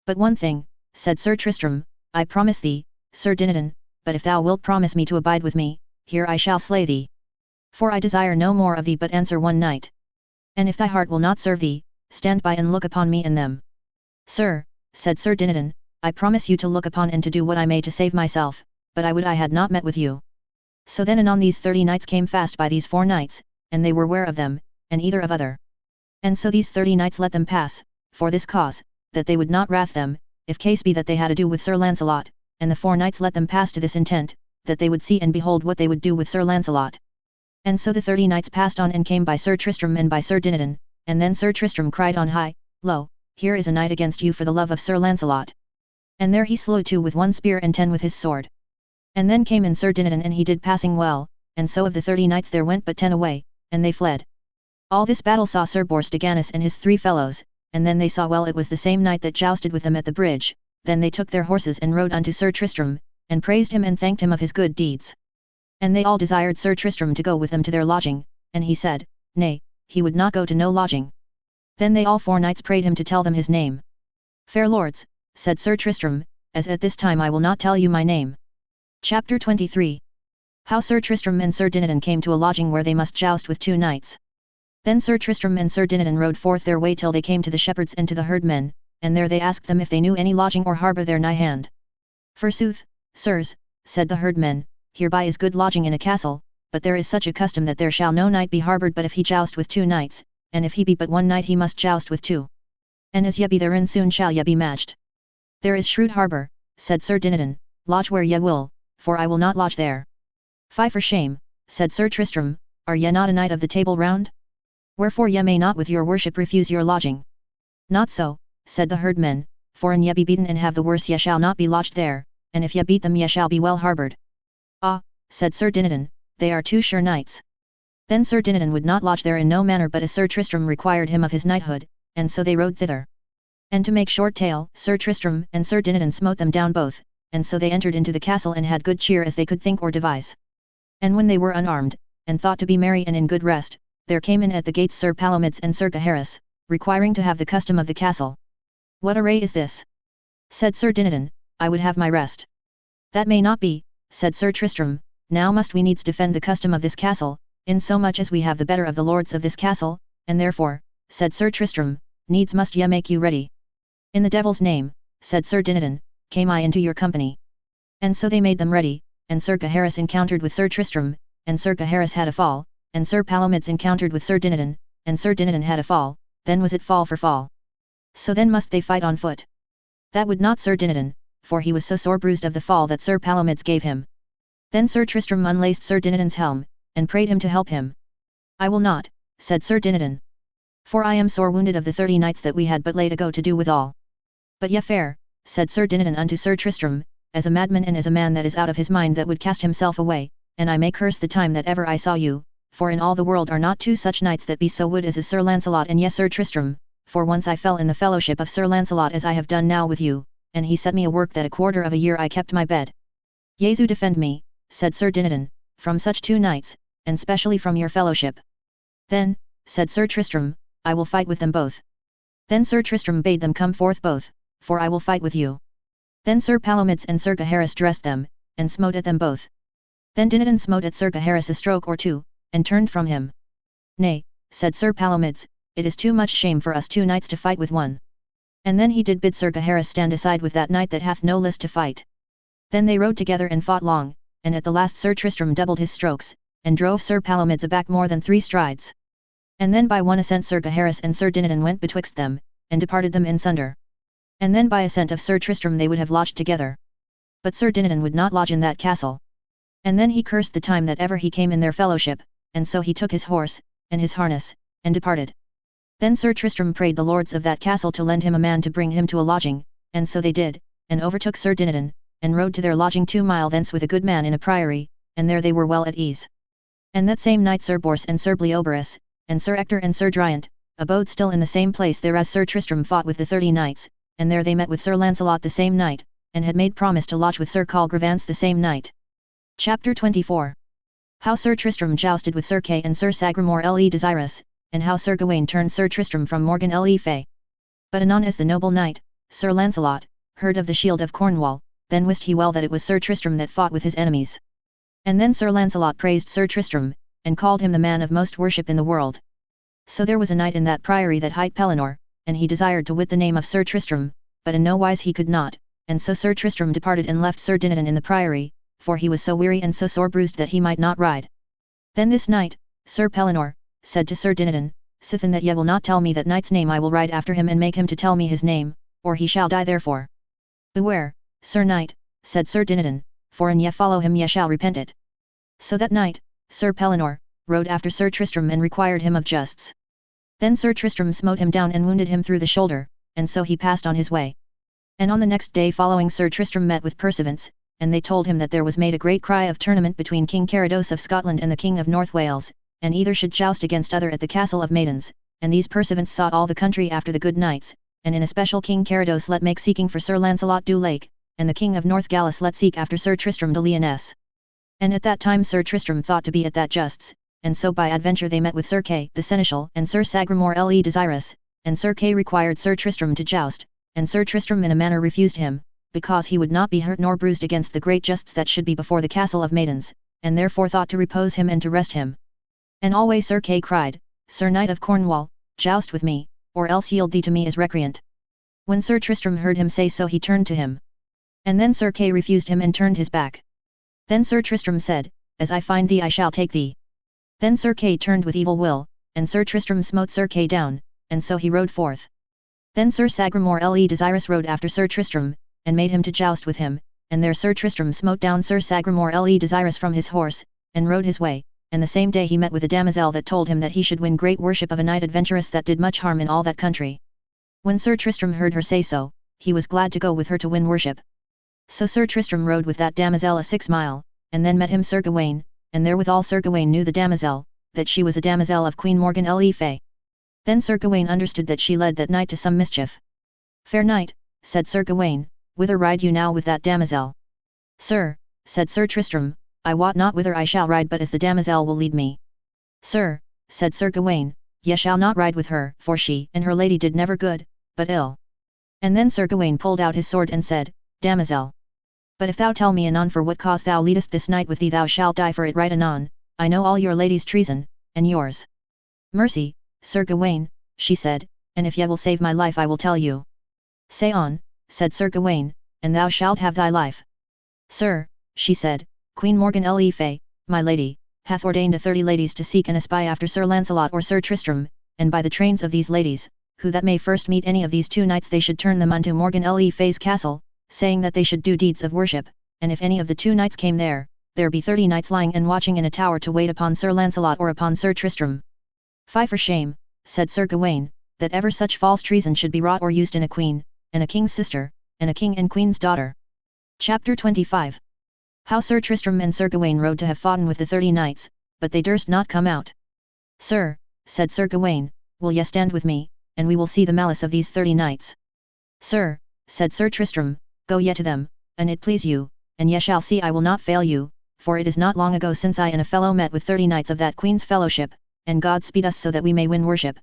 But one thing, said Sir Tristram, I promise thee, Sir Dinadan, but if thou wilt promise me to abide with me, here I shall slay thee. For I desire no more of thee but answer one night. And if thy heart will not serve thee, stand by and look upon me and them. Sir, said Sir Dinadan, I promise you to look upon and to do what I may to save myself, but I would I had not met with you. So then anon these 30 knights came fast by these 4 knights, and they were ware of them, and either of other. And so these 30 knights let them pass, for this cause, that they would not wrath them, if case be that they had ado with Sir Lancelot, and the 4 knights let them pass to this intent, that they would see and behold what they would do with Sir Lancelot. And so the 30 knights passed on and came by Sir Tristram and by Sir Dinadan, and then Sir Tristram cried on high, Lo, here is a knight against you for the love of Sir Lancelot. And there he slew 2 with 1 spear and 10 with his sword. And then came in Sir Dinadan and he did passing well, and so of the 30 knights there went but 10 away, and they fled. All this battle saw Sir Bors de Ganis and his 3 fellows, and then they saw well it was the same knight that jousted with them at the bridge, then they took their horses and rode unto Sir Tristram, and praised him and thanked him of his good deeds. And they all desired Sir Tristram to go with them to their lodging, and he said, Nay, he would not go to no lodging. Then they all 4 knights prayed him to tell them his name. Fair lords, said Sir Tristram, as at this time I will not tell you my name. Chapter 23. How Sir Tristram and Sir Dinadan came to a lodging where they must joust with 2 knights. Then Sir Tristram and Sir Dinadan rode forth their way till they came to the shepherds and to the herdmen, and there they asked them if they knew any lodging or harbour there nigh hand. Forsooth, sirs, said the herdmen, hereby is good lodging in a castle, but there is such a custom that there shall no knight be harboured but if he joust with 2 knights, and if he be but 1 knight he must joust with 2. And as ye be therein soon shall ye be matched. There is shrewd harbour, said Sir Dinadan, lodge where ye will, for I will not lodge there. Fie for shame, said Sir Tristram, are ye not a knight of the Table Round? Wherefore ye may not with your worship refuse your lodging. Not so, said the herdmen, for an ye be beaten and have the worse ye shall not be lodged there, and if ye beat them ye shall be well harboured. Ah, said Sir Dinadan, they are 2 sure knights. Then Sir Dinadan would not lodge there in no manner but as Sir Tristram required him of his knighthood, and so they rode thither. And to make short tale, Sir Tristram and Sir Dinadan smote them down both, and so they entered into the castle and had good cheer as they could think or devise. And when they were unarmed, and thought to be merry and in good rest, there came in at the gates Sir Palomides and Sir Gaheris, requiring to have the custom of the castle. What array is this? Said Sir Dinadan, I would have my rest. That may not be, said Sir Tristram, now must we needs defend the custom of this castle, insomuch as we have the better of the lords of this castle, and therefore, said Sir Tristram, needs must ye make you ready. In the devil's name, said Sir Dinadan, came I into your company. And so they made them ready, and Sir Gaheris encountered with Sir Tristram, and Sir Gaheris had a fall, and Sir Palomides encountered with Sir Dinadan, and Sir Dinadan had a fall, then was it fall for fall. So then must they fight on foot. That would not Sir Dinadan, for he was so sore bruised of the fall that Sir Palomides gave him. Then Sir Tristram unlaced Sir Dinadan's helm, and prayed him to help him. I will not, said Sir Dinadan. For I am sore wounded of the 30 knights that we had but late ago to do withal. But ye fair, said Sir Dinadan unto Sir Tristram, as a madman and as a man that is out of his mind that would cast himself away, and I may curse the time that ever I saw you, for in all the world are not 2 such knights that be so wood as is Sir Lancelot and ye Sir Tristram, for once I fell in the fellowship of Sir Lancelot as I have done now with you, and he set me a work that a quarter of a year I kept my bed. Jesu defend me, said Sir Dinadan, from such 2 knights, and specially from your fellowship. Then, said Sir Tristram, I will fight with them both. Then Sir Tristram bade them come forth both, for I will fight with you. Then Sir Palomides and Sir Gaheris dressed them, and smote at them both. Then Dinadan smote at Sir Gaheris a stroke or 2, and turned from him. Nay, said Sir Palomides, it is too much shame for us 2 knights to fight with one. And then he did bid Sir Gaheris stand aside with that knight that hath no list to fight. Then they rode together and fought long, and at the last Sir Tristram doubled his strokes, and drove Sir Palomides aback more than 3 strides. And then by one ascent Sir Gaheris and Sir Dinadan went betwixt them, and departed them in sunder. And then by assent of Sir Tristram they would have lodged together. But Sir Dinadan would not lodge in that castle. And then he cursed the time that ever he came in their fellowship, and so he took his horse, and his harness, and departed. Then Sir Tristram prayed the lords of that castle to lend him a man to bring him to a lodging, and so they did, and overtook Sir Dinadan, and rode to their lodging 2 mile thence with a good man in a priory, and there they were well at ease. And that same night Sir Bors and Sir Bleoberis, and Sir Ector and Sir Driant, abode still in the same place there as Sir Tristram fought with the 30 knights, and there they met with Sir Lancelot the same night, and had made promise to lodge with Sir Colgrevance the same night. Chapter 24. How Sir Tristram jousted with Sir Kay and Sir Sagramore le Desirous, and how Sir Gawain turned Sir Tristram from Morgan le Fay. But anon as the noble knight, Sir Lancelot, heard of the shield of Cornwall, then wist he well that it was Sir Tristram that fought with his enemies. And then Sir Lancelot praised Sir Tristram, and called him the man of most worship in the world. So there was a knight in that priory that hight Pellinore, and he desired to wit the name of Sir Tristram, but in no wise he could not, and so Sir Tristram departed and left Sir Dinadan in the priory, for he was so weary and so sore bruised that he might not ride. Then this night, Sir Pellinore, said to Sir Dinadan, Sithen that ye will not tell me that knight's name I will ride after him and make him to tell me his name, or he shall die therefore. Beware, Sir Knight, said Sir Dinadan, for an ye follow him ye shall repent it. So that night, Sir Pellinore rode after Sir Tristram and required him of justs. Then Sir Tristram smote him down and wounded him through the shoulder, and so he passed on his way. And on the next day following Sir Tristram met with Perseverance, and they told him that there was made a great cry of tournament between King Carados of Scotland and the King of North Wales, and either should joust against other at the Castle of Maidens, and these Perseverance sought all the country after the good knights, and in especial King Carados let make seeking for Sir Lancelot du Lake, and the King of North Gallus let seek after Sir Tristram de Lyonesse. And at that time Sir Tristram thought to be at that justs, and so by adventure they met with Sir Kay the Seneschal and Sir Sagramore le Desirous, and Sir Kay required Sir Tristram to joust, and Sir Tristram in a manner refused him, because he would not be hurt nor bruised against the great justs that should be before the Castle of Maidens, and therefore thought to repose him and to rest him. And always Sir Kay cried, Sir Knight of Cornwall, joust with me, or else yield thee to me as recreant. When Sir Tristram heard him say so he turned to him. And then Sir Kay refused him and turned his back. Then Sir Tristram said, As I find thee I shall take thee. Then Sir Kay turned with evil will, and Sir Tristram smote Sir Kay down, and so he rode forth. Then Sir Sagramore le Desirous rode after Sir Tristram, and made him to joust with him, and there Sir Tristram smote down Sir Sagramore le Desirous from his horse, and rode his way, and the same day he met with a damosel that told him that he should win great worship of a knight adventurous that did much harm in all that country. When Sir Tristram heard her say so, he was glad to go with her to win worship. So Sir Tristram rode with that damosel a 6 mile, and then met him Sir Gawain, and therewithal Sir Gawain knew the damosel, that she was a damosel of Queen Morgan le Fay. Then Sir Gawain understood that she led that knight to some mischief. Fair knight, said Sir Gawain, whither ride you now with that damosel? Sir, said Sir Tristram, I wot not whither I shall ride but as the damosel will lead me. Sir, said Sir Gawain, ye shall not ride with her, for she and her lady did never good, but ill. And then Sir Gawain pulled out his sword and said, Damosel, but if thou tell me anon for what cause thou leadest this knight with thee thou shalt die for it right anon, I know all your lady's treason, and yours. Mercy, Sir Gawain, she said, and if ye will save my life I will tell you. Say on, said Sir Gawain, and thou shalt have thy life. Sir, she said, Queen Morgan le Fay, my lady, hath ordained 30 ladies to seek and espy after Sir Lancelot or Sir Tristram, and by the trains of these ladies, who that may first meet any of these 2 knights they should turn them unto Morgan le Fay's castle, saying that they should do deeds of worship, and if any of the 2 knights came there be 30 knights lying and watching in a tower to wait upon Sir Lancelot or upon Sir Tristram. Fie for shame, said Sir Gawain, that ever such false treason should be wrought or used in a queen, and a king's sister, and a king and queen's daughter. Chapter 25. How Sir Tristram and Sir Gawain rode to have foughten with the 30 knights, but they durst not come out. Sir, said Sir Gawain, will ye stand with me, and we will see the malice of these 30 knights. Sir, said Sir Tristram, go ye to them, and it please you, and ye shall see I will not fail you, for it is not long ago since I and a fellow met with 30 knights of that queen's fellowship, and God speed us so that we may win worship.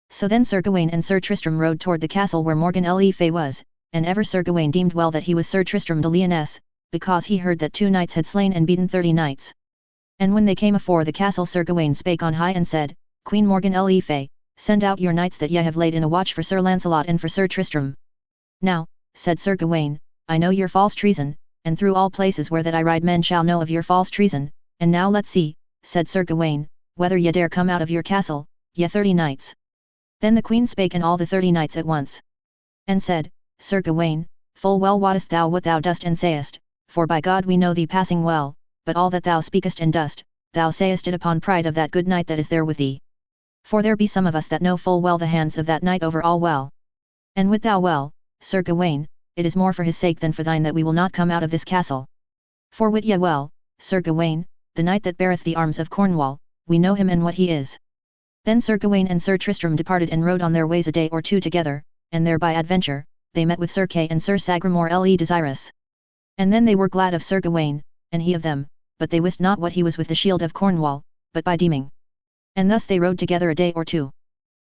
So then Sir Gawain and Sir Tristram rode toward the castle where Morgan le Fay was, and ever Sir Gawain deemed well that he was Sir Tristram de Lyonesse, because he heard that 2 knights had slain and beaten 30 knights. And when they came afore the castle Sir Gawain spake on high and said, Queen Morgan le Fay, send out your knights that ye have laid in a watch for Sir Lancelot and for Sir Tristram. Now, said Sir Gawain, I know your false treason, and through all places where that I ride men shall know of your false treason, and now let's see, said Sir Gawain, whether ye dare come out of your castle, ye 30 knights. Then the queen spake and all the 30 knights at once, and said, Sir Gawain, full well wottest thou what thou dost and sayest, for by God we know thee passing well, but all that thou speakest and dost, thou sayest it upon pride of that good knight that is there with thee. For there be some of us that know full well the hands of that knight over all well. And wit thou well, Sir Gawain, it is more for his sake than for thine that we will not come out of this castle. For wit ye well, Sir Gawain, the knight that beareth the arms of Cornwall, we know him and what he is. Then Sir Gawain and Sir Tristram departed and rode on their ways a day or 2 together, and there by adventure, they met with Sir Kay and Sir Sagramore le Desirous. And then they were glad of Sir Gawain, and he of them, but they wist not what he was with the shield of Cornwall, but by deeming. And thus they rode together a day or 2.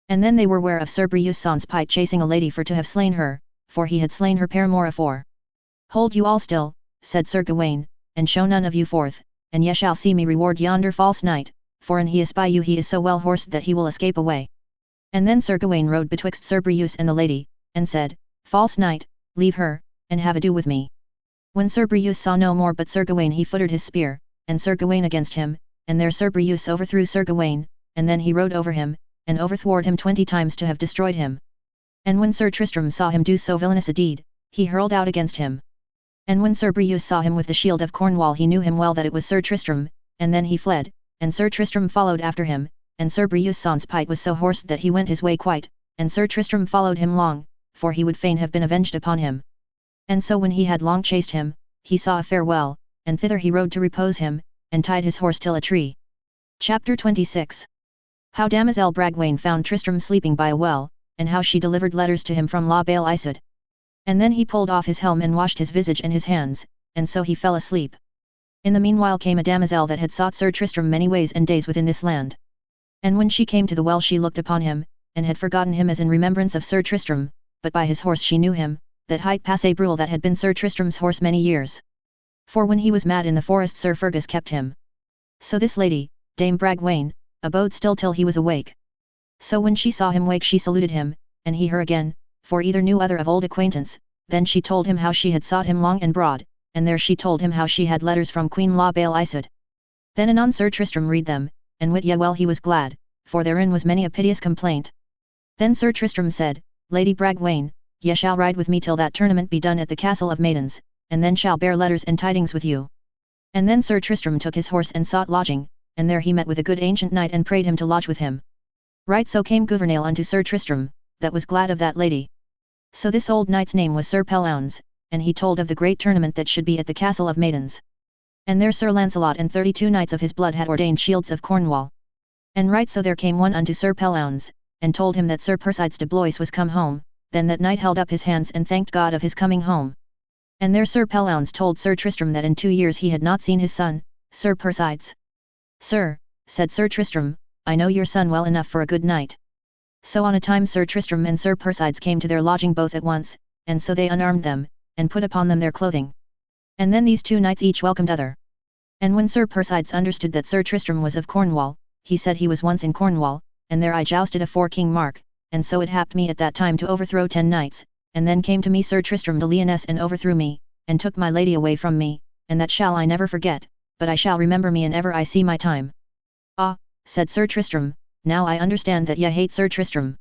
And then they were ware of Sir Breuse sans Pite chasing a lady for to have slain her, for he had slain her paramour afore. Hold you all still, said Sir Gawain, and show none of you forth, and ye shall see me reward yonder false knight, for an he espy you he is so well horsed that he will escape away. And then Sir Gawain rode betwixt Sir Breuse and the lady, and said, False knight, leave her, and have ado with me. When Sir Breuse saw no more but Sir Gawain, he footed his spear, and Sir Gawain against him, and there Sir Breuse overthrew Sir Gawain, and then he rode over him, and overthwart him 20 times to have destroyed him. And when Sir Tristram saw him do so villainous a deed, he hurled out against him. And when Sir Breuse saw him with the shield of Cornwall, he knew him well that it was Sir Tristram, and then he fled, and Sir Tristram followed after him, and Sir Breuse's spite was so hoarse that he went his way quite, and Sir Tristram followed him long, for he would fain have been avenged upon him. And so when he had long chased him, he saw a fair well, and thither he rode to repose him, and tied his horse till a tree. Chapter 26. How Damosel Bragwaine found Tristram sleeping by a well, and how she delivered letters to him from La Belle Isoude. And then he pulled off his helm and washed his visage and his hands, and so he fell asleep. In the meanwhile came a damosel that had sought Sir Tristram many ways and days within this land. And when she came to the well she looked upon him, and had forgotten him as in remembrance of Sir Tristram, but by his horse she knew him, that hight Passé Brule that had been Sir Tristram's horse many years. For when he was mad in the forest Sir Fergus kept him. So this lady, Dame Bragwaine, abode still till he was awake. So when she saw him wake she saluted him, and he her again, for either knew other of old acquaintance. Then she told him how she had sought him long and broad, and there she told him how she had letters from Queen La Belle Isoude. Then anon Sir Tristram read them, and wit ye well he was glad, for therein was many a piteous complaint. Then Sir Tristram said, Lady Bragwaine, ye shall ride with me till that tournament be done at the Castle of Maidens, and then shall bear letters and tidings with you. And then Sir Tristram took his horse and sought lodging, and there he met with a good ancient knight and prayed him to lodge with him. Right so came Gouvernail unto Sir Tristram, that was glad of that lady. So this old knight's name was Sir Pellounes, and he told of the great tournament that should be at the Castle of Maidens. And there Sir Lancelot and 32 knights of his blood had ordained shields of Cornwall. And right so there came one unto Sir Pellounes, and told him that Sir Persides de Blois was come home. Then that knight held up his hands and thanked God of his coming home. And there Sir Pellounes told Sir Tristram that in 2 years he had not seen his son, Sir Persides. Sir, said Sir Tristram, I know your son well enough for a good knight. So on a time Sir Tristram and Sir Persides came to their lodging both at once, and so they unarmed them, and put upon them their clothing. And then these 2 knights each welcomed other. And when Sir Persides understood that Sir Tristram was of Cornwall, he said he was once in Cornwall, and there I jousted afore King Mark, and so it happed me at that time to overthrow 10 knights, and then came to me Sir Tristram de Lyonesse and overthrew me, and took my lady away from me, and that shall I never forget, but I shall remember me and ever I see my time. Ah, said Sir Tristram, now I understand that ye hate Sir Tristram.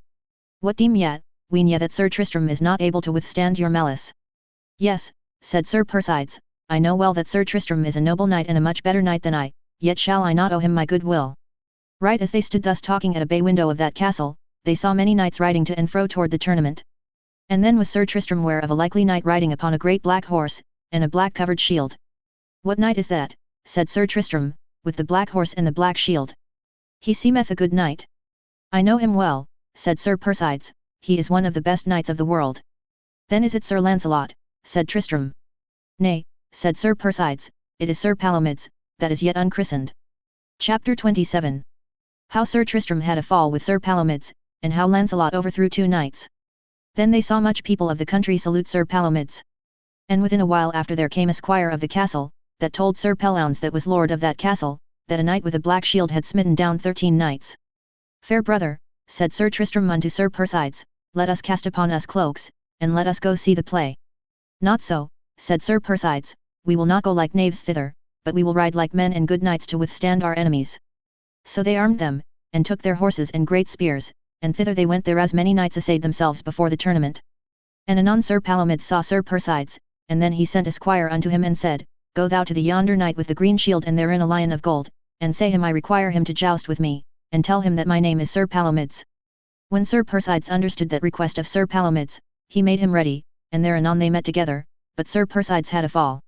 What deem ye, ween ye that Sir Tristram is not able to withstand your malice? Yes, said Sir Persides, I know well that Sir Tristram is a noble knight and a much better knight than I, yet shall I not owe him my good will. Right as they stood thus talking at a bay window of that castle, they saw many knights riding to and fro toward the tournament. And then was Sir Tristram ware of a likely knight riding upon a great black horse, and a black covered shield. What knight is that, said Sir Tristram, with the black horse and the black shield? He seemeth a good knight. I know him well, said Sir Persides, he is one of the best knights of the world. Then is it Sir Lancelot, said Tristram. Nay, said Sir Persides, it is Sir Palomides, that is yet unchristened. Chapter 27. How Sir Tristram had a fall with Sir Palomides, and how Lancelot overthrew 2 knights. Then they saw much people of the country salute Sir Palomides. And within a while after there came a squire of the castle, that told Sir Pellounes that was lord of that castle, that a knight with a black shield had smitten down 13 knights. Fair brother, said Sir Tristram unto Sir Persides, let us cast upon us cloaks, and let us go see the play. Not so, said Sir Persides, we will not go like knaves thither, but we will ride like men and good knights to withstand our enemies. So they armed them, and took their horses and great spears, and thither they went. Thereas many knights assayed themselves before the tournament. And anon Sir Palomides saw Sir Persides, and then he sent a squire unto him and said, Go thou to the yonder knight with the green shield and therein a lion of gold, and say him I require him to joust with me, and tell him that my name is Sir Palomides. When Sir Persides understood that request of Sir Palomides, he made him ready, and there anon they met together, but Sir Persides had a fall.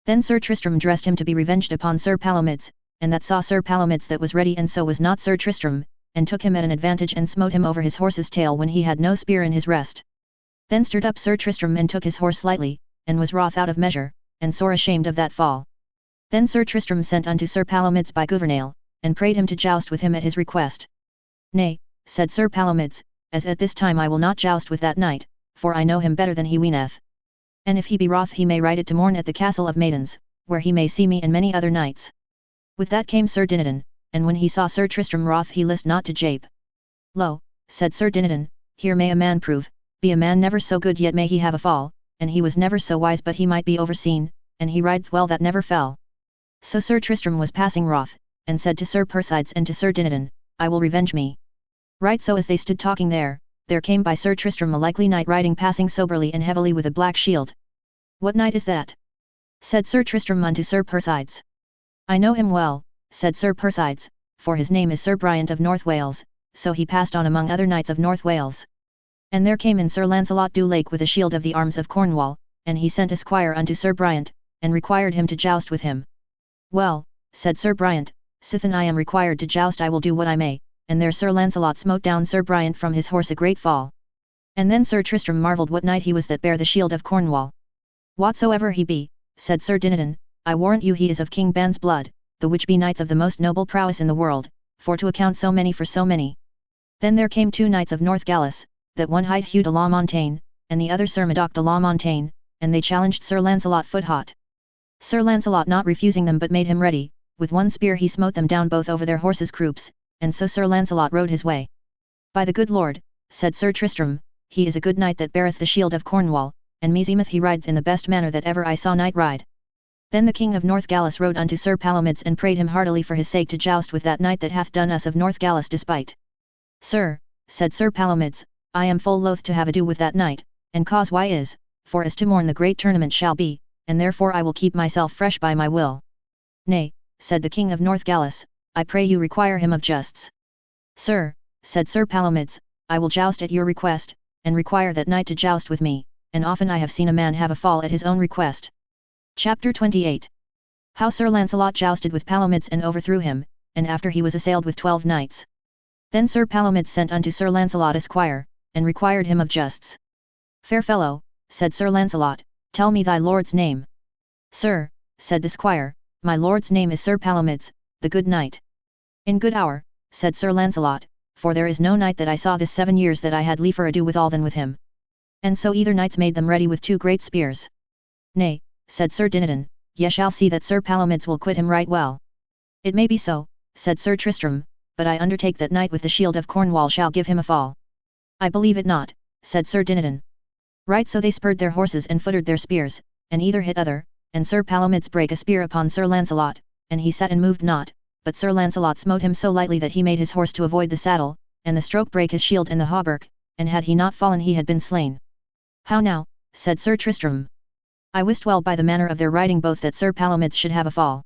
Then Sir Tristram dressed him to be revenged upon Sir Palomides, and that saw Sir Palomides that was ready and so was not Sir Tristram, and took him at an advantage and smote him over his horse's tail when he had no spear in his rest. Then stirred up Sir Tristram and took his horse lightly, and was wroth out of measure, and sore ashamed of that fall. Then Sir Tristram sent unto Sir Palomides by Gouvernail, and prayed him to joust with him at his request. Nay, said Sir Palomides, as at this time I will not joust with that knight, for I know him better than he weeneth. And if he be wroth he may ride it to morn at the Castle of Maidens, where he may see me and many other knights. With that came Sir Dinadan, and when he saw Sir Tristram wroth he list not to jape. Lo, said Sir Dinadan, here may a man prove, be a man never so good yet may he have a fall, and he was never so wise but he might be overseen, and he rideth well that never fell. So Sir Tristram was passing wroth, and said to Sir Persides and to Sir Dinadan, I will revenge me. Right so as they stood talking there came by Sir Tristram a likely knight riding passing soberly and heavily with a black shield. What knight is that? Said Sir Tristram unto Sir Persides. I know him well, said Sir Persides, for his name is Sir Bryant of North Wales, so he passed on among other knights of North Wales. And there came in Sir Launcelot du Lake with a shield of the arms of Cornwall, and he sent a squire unto Sir Bryant, and required him to joust with him. Well, said Sir Bryant, sithen I am required to joust I will do what I may, and there Sir Launcelot smote down Sir Bryant from his horse a great fall. And then Sir Tristram marvelled what knight he was that bare the shield of Cornwall. Whatsoever he be, said Sir Dinadan, I warrant you he is of King Ban's blood, the which be knights of the most noble prowess in the world, for to account so many for so many. Then there came 2 knights of North Gallis, that one hight Hugh de la Montagne, and the other Sir Madoc de la Montagne, and they challenged Sir Launcelot foot hot. Sir Launcelot not refusing them but made him ready, with one spear he smote them down both over their horses' croups, and so Sir Launcelot rode his way. By the good Lord, said Sir Tristram, he is a good knight that beareth the shield of Cornwall, and meseemeth he rideth in the best manner that ever I saw knight ride. Then the King of North Gallis rode unto Sir Palomides and prayed him heartily for his sake to joust with that knight that hath done us of North Gallis despite. Sir, said Sir Palomides, I am full loath to have ado with that knight, and cause why is, for as to morn the great tournament shall be, and therefore I will keep myself fresh by my will. Nay, said the King of North Gallis, I pray you require him of justs. Sir, said Sir Palomides, I will joust at your request, and require that knight to joust with me, and often I have seen a man have a fall at his own request. Chapter 28. How Sir Launcelot jousted with Palomides and overthrew him, and after he was assailed with 12 knights. Then Sir Palomides sent unto Sir Launcelot a squire, and required him of justs. Fair fellow, said Sir Launcelot, tell me thy lord's name. Sir, said the squire, my lord's name is Sir Palomides, the good knight. In good hour, said Sir Launcelot, for there is no knight that I saw this 7 years that I had liefer ado withal than with him. And so either knights made them ready with 2 great spears. Nay, said Sir Dinadan, ye shall see that Sir Palomides will quit him right well. It may be so, said Sir Tristram, but I undertake that knight with the shield of Cornwall shall give him a fall. I believe it not, said Sir Dinadan. Right so they spurred their horses and footed their spears, and either hit other, and Sir Palomides brake a spear upon Sir Launcelot, and he sat and moved not, but Sir Launcelot smote him so lightly that he made his horse to avoid the saddle, and the stroke brake his shield and the hauberk, and had he not fallen he had been slain. How now, said Sir Tristram. I wist well by the manner of their riding both that Sir Palomides should have a fall.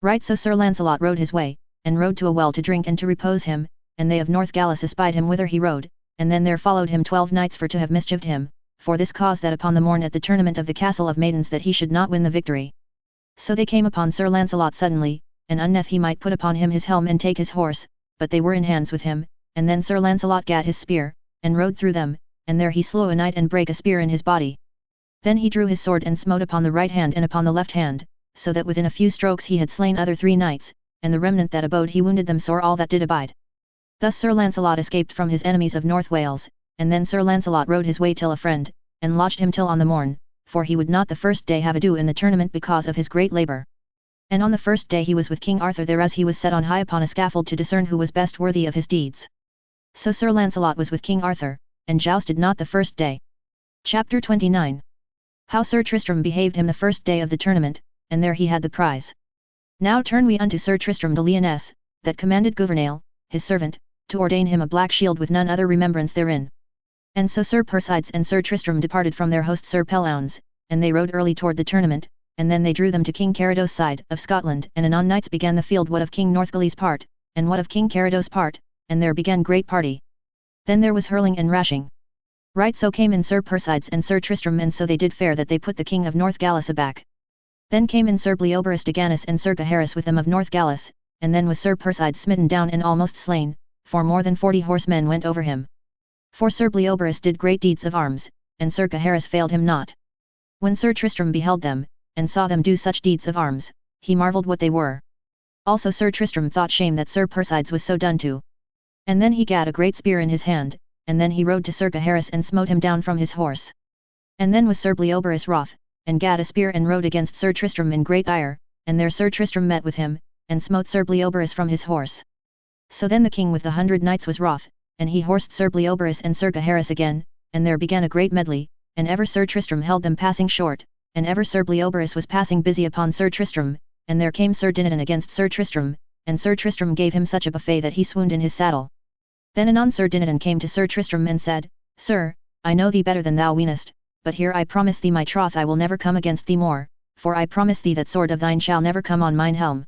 Right so Sir Launcelot rode his way, and rode to a well to drink and to repose him, and they of North Gallis espied him whither he rode, and then there followed him 12 knights for to have mischieved him, for this cause that upon the morn at the tournament of the Castle of Maidens that he should not win the victory. So they came upon Sir Launcelot suddenly, and unneth he might put upon him his helm and take his horse, but they were in hands with him, and then Sir Launcelot gat his spear, and rode through them, and there he slew a knight and brake a spear in his body. Then he drew his sword and smote upon the right hand and upon the left hand, so that within a few strokes he had slain other 3 knights, and the remnant that abode he wounded them sore all that did abide. Thus Sir Launcelot escaped from his enemies of North Wales, and then Sir Launcelot rode his way till a friend, and lodged him till on the morn, for he would not the first day have ado in the tournament because of his great labour. And on the first day he was with King Arthur thereas he was set on high upon a scaffold to discern who was best worthy of his deeds. So Sir Launcelot was with King Arthur, and jousted not the first day. Chapter 29. How Sir Tristram behaved him the first day of the tournament, and there he had the prize. Now turn we unto Sir Tristram de Lyonesse, that commanded Gouvernail, his servant, to ordain him a black shield with none other remembrance therein. And so Sir Persides and Sir Tristram departed from their host Sir Pellownes, and they rode early toward the tournament, and then they drew them to King Carados' side of Scotland, and anon knights began the field what of King Northgales' part, and what of King Carados' part, and there began great party. Then there was hurling and rashing. Right so came in Sir Persides and Sir Tristram, and so they did fare that they put the King of North Gallis aback. Then came in Sir Bleoberis de Ganis and Sir Gaheris with them of North Gallis, and then was Sir Persides smitten down and almost slain, for more than 40 horsemen went over him. For Sir Bleoberis did great deeds of arms, and Sir Gaheris failed him not. When Sir Tristram beheld them, and saw them do such deeds of arms, he marvelled what they were. Also Sir Tristram thought shame that Sir Persides was so done to. And then he gat a great spear in his hand, and then he rode to Sir Gaheris and smote him down from his horse. And then was Sir Bleoberis wroth, and gat a spear and rode against Sir Tristram in great ire, and there Sir Tristram met with him, and smote Sir Bleoberis from his horse. So then the king with the 100 knights was wroth, and he horsed Sir Bleoberis and Sir Gaheris again, and there began a great medley, and ever Sir Tristram held them passing short, and ever Sir Bleoberis was passing busy upon Sir Tristram, and there came Sir Dinadan against Sir Tristram, and Sir Tristram gave him such a buffet that he swooned in his saddle. Then anon Sir Dinadan came to Sir Tristram and said, Sir, I know thee better than thou weenest, but here I promise thee my troth I will never come against thee more, for I promise thee that sword of thine shall never come on mine helm.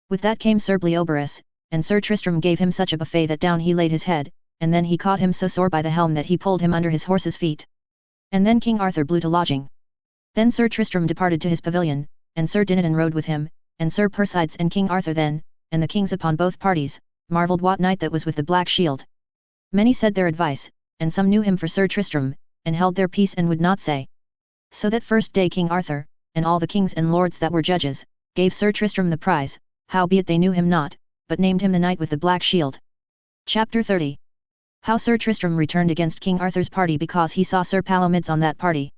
With that came Sir Bleoberis, and Sir Tristram gave him such a buffet that down he laid his head, and then he caught him so sore by the helm that he pulled him under his horse's feet. And then King Arthur blew to lodging. Then Sir Tristram departed to his pavilion, and Sir Dinadan rode with him, and Sir Persides and King Arthur then, and the kings upon both parties, marvelled what knight that was with the black shield. Many said their advice, and some knew him for Sir Tristram, and held their peace and would not say. So that first day King Arthur, and all the kings and lords that were judges, gave Sir Tristram the prize, howbeit they knew him not, but named him the knight with the black shield. Chapter 30. How Sir Tristram returned against King Arthur's party because he saw Sir Palomides on that party.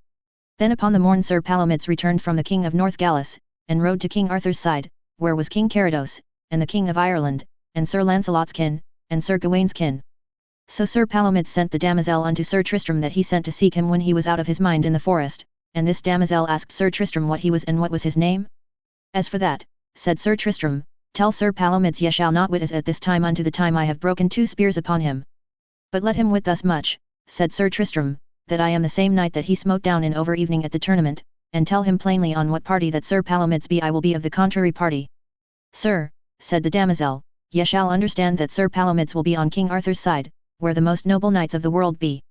Then upon the morn Sir Palomides returned from the king of Northgalis, and rode to King Arthur's side, where was King Carados, and the king of Ireland, and Sir Launcelot's kin, and Sir Gawaine's kin. So Sir Palomides sent the damosel unto Sir Tristram that he sent to seek him when he was out of his mind in the forest, and this damosel asked Sir Tristram what he was and what was his name? As for that, said Sir Tristram, tell Sir Palomides ye shall not wit as at this time unto the time I have broken 2 spears upon him. But let him wit thus much, said Sir Tristram, that I am the same knight that he smote down in over evening at the tournament, and tell him plainly on what party that Sir Palomides be I will be of the contrary party. Sir, said the damosel, ye shall understand that Sir Palomides will be on King Arthur's side, where the most noble knights of the world be.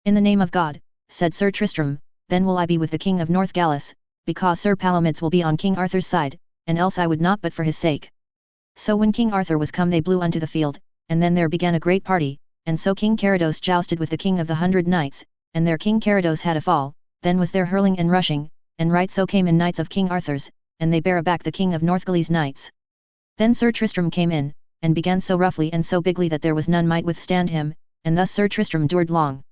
In the name of God, said Sir Tristram, then will I be with the king of Northgalis, because Sir Palomides will be on King Arthur's side, and else I would not but for his sake. So when King Arthur was come they blew unto the field, and then there began a great party, and so King Carados jousted with the king of the 100 knights, and there King Carados had a fall, then was there hurling and rushing, and right so came in knights of King Arthur's, and they bare aback the king of Northgalis' knights. Then Sir Tristram came in, and began so roughly and so bigly that there was none might withstand him, and thus Sir Tristram dured long.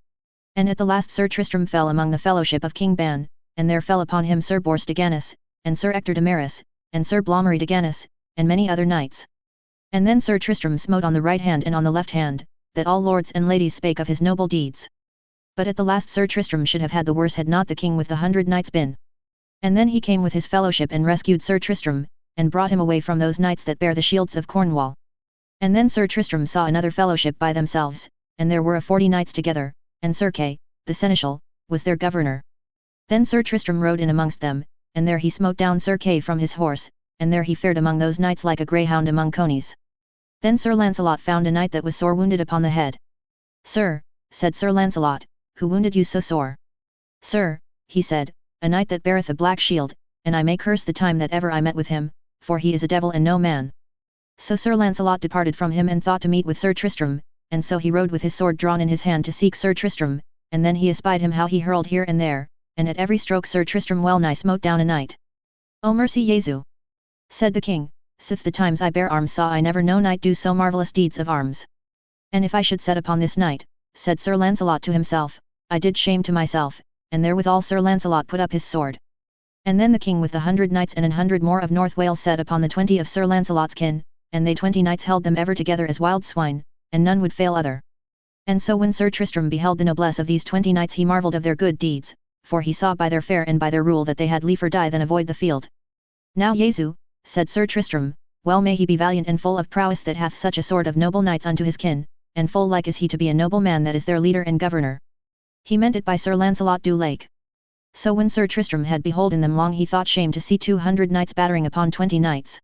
And at the last Sir Tristram fell among the fellowship of King Ban, and there fell upon him Sir Bors de Ganis, and Sir Ector de Maris, and Sir Blommery de Ganis, and many other knights. And then Sir Tristram smote on the right hand and on the left hand, that all lords and ladies spake of his noble deeds. But at the last Sir Tristram should have had the worse had not the king with the 100 knights been. And then he came with his fellowship and rescued Sir Tristram, and brought him away from those knights that bear the shields of Cornwall. And then Sir Tristram saw another fellowship by themselves, and there were 40 knights together, and Sir Kay, the seneschal, was their governor. Then Sir Tristram rode in amongst them, and there he smote down Sir Kay from his horse, and there he fared among those knights like a greyhound among conies. Then Sir Launcelot found a knight that was sore wounded upon the head. Sir, said Sir Launcelot, who wounded you so sore? Sir, he said, a knight that beareth a black shield, and I may curse the time that ever I met with him, for he is a devil and no man. So Sir Launcelot departed from him and thought to meet with Sir Tristram, and so he rode with his sword drawn in his hand to seek Sir Tristram, and then he espied him how he hurled here and there, and at every stroke Sir Tristram well nigh smote down a knight. O mercy Jesu! Said the king, sith the times I bear arms saw I never no knight do so marvellous deeds of arms. And if I should set upon this knight, said Sir Launcelot to himself, I did shame to myself, and therewithal Sir Launcelot put up his sword. And then the king with the 100 knights and 100 more of North Wales set upon the 20 of Sir Launcelot's kin, and they 20 knights held them ever together as wild swine, and none would fail other. And so when Sir Tristram beheld the noblesse of these 20 knights he marvelled of their good deeds, for he saw by their fare and by their rule that they had liefer die than avoid the field. Now Jesu, said Sir Tristram, well may he be valiant and full of prowess that hath such a sword of noble knights unto his kin, and full like is he to be a noble man that is their leader and governor. He meant it by Sir Launcelot du Lake. So when Sir Tristram had beholden them long he thought shame to see 200 knights battering upon 20 knights.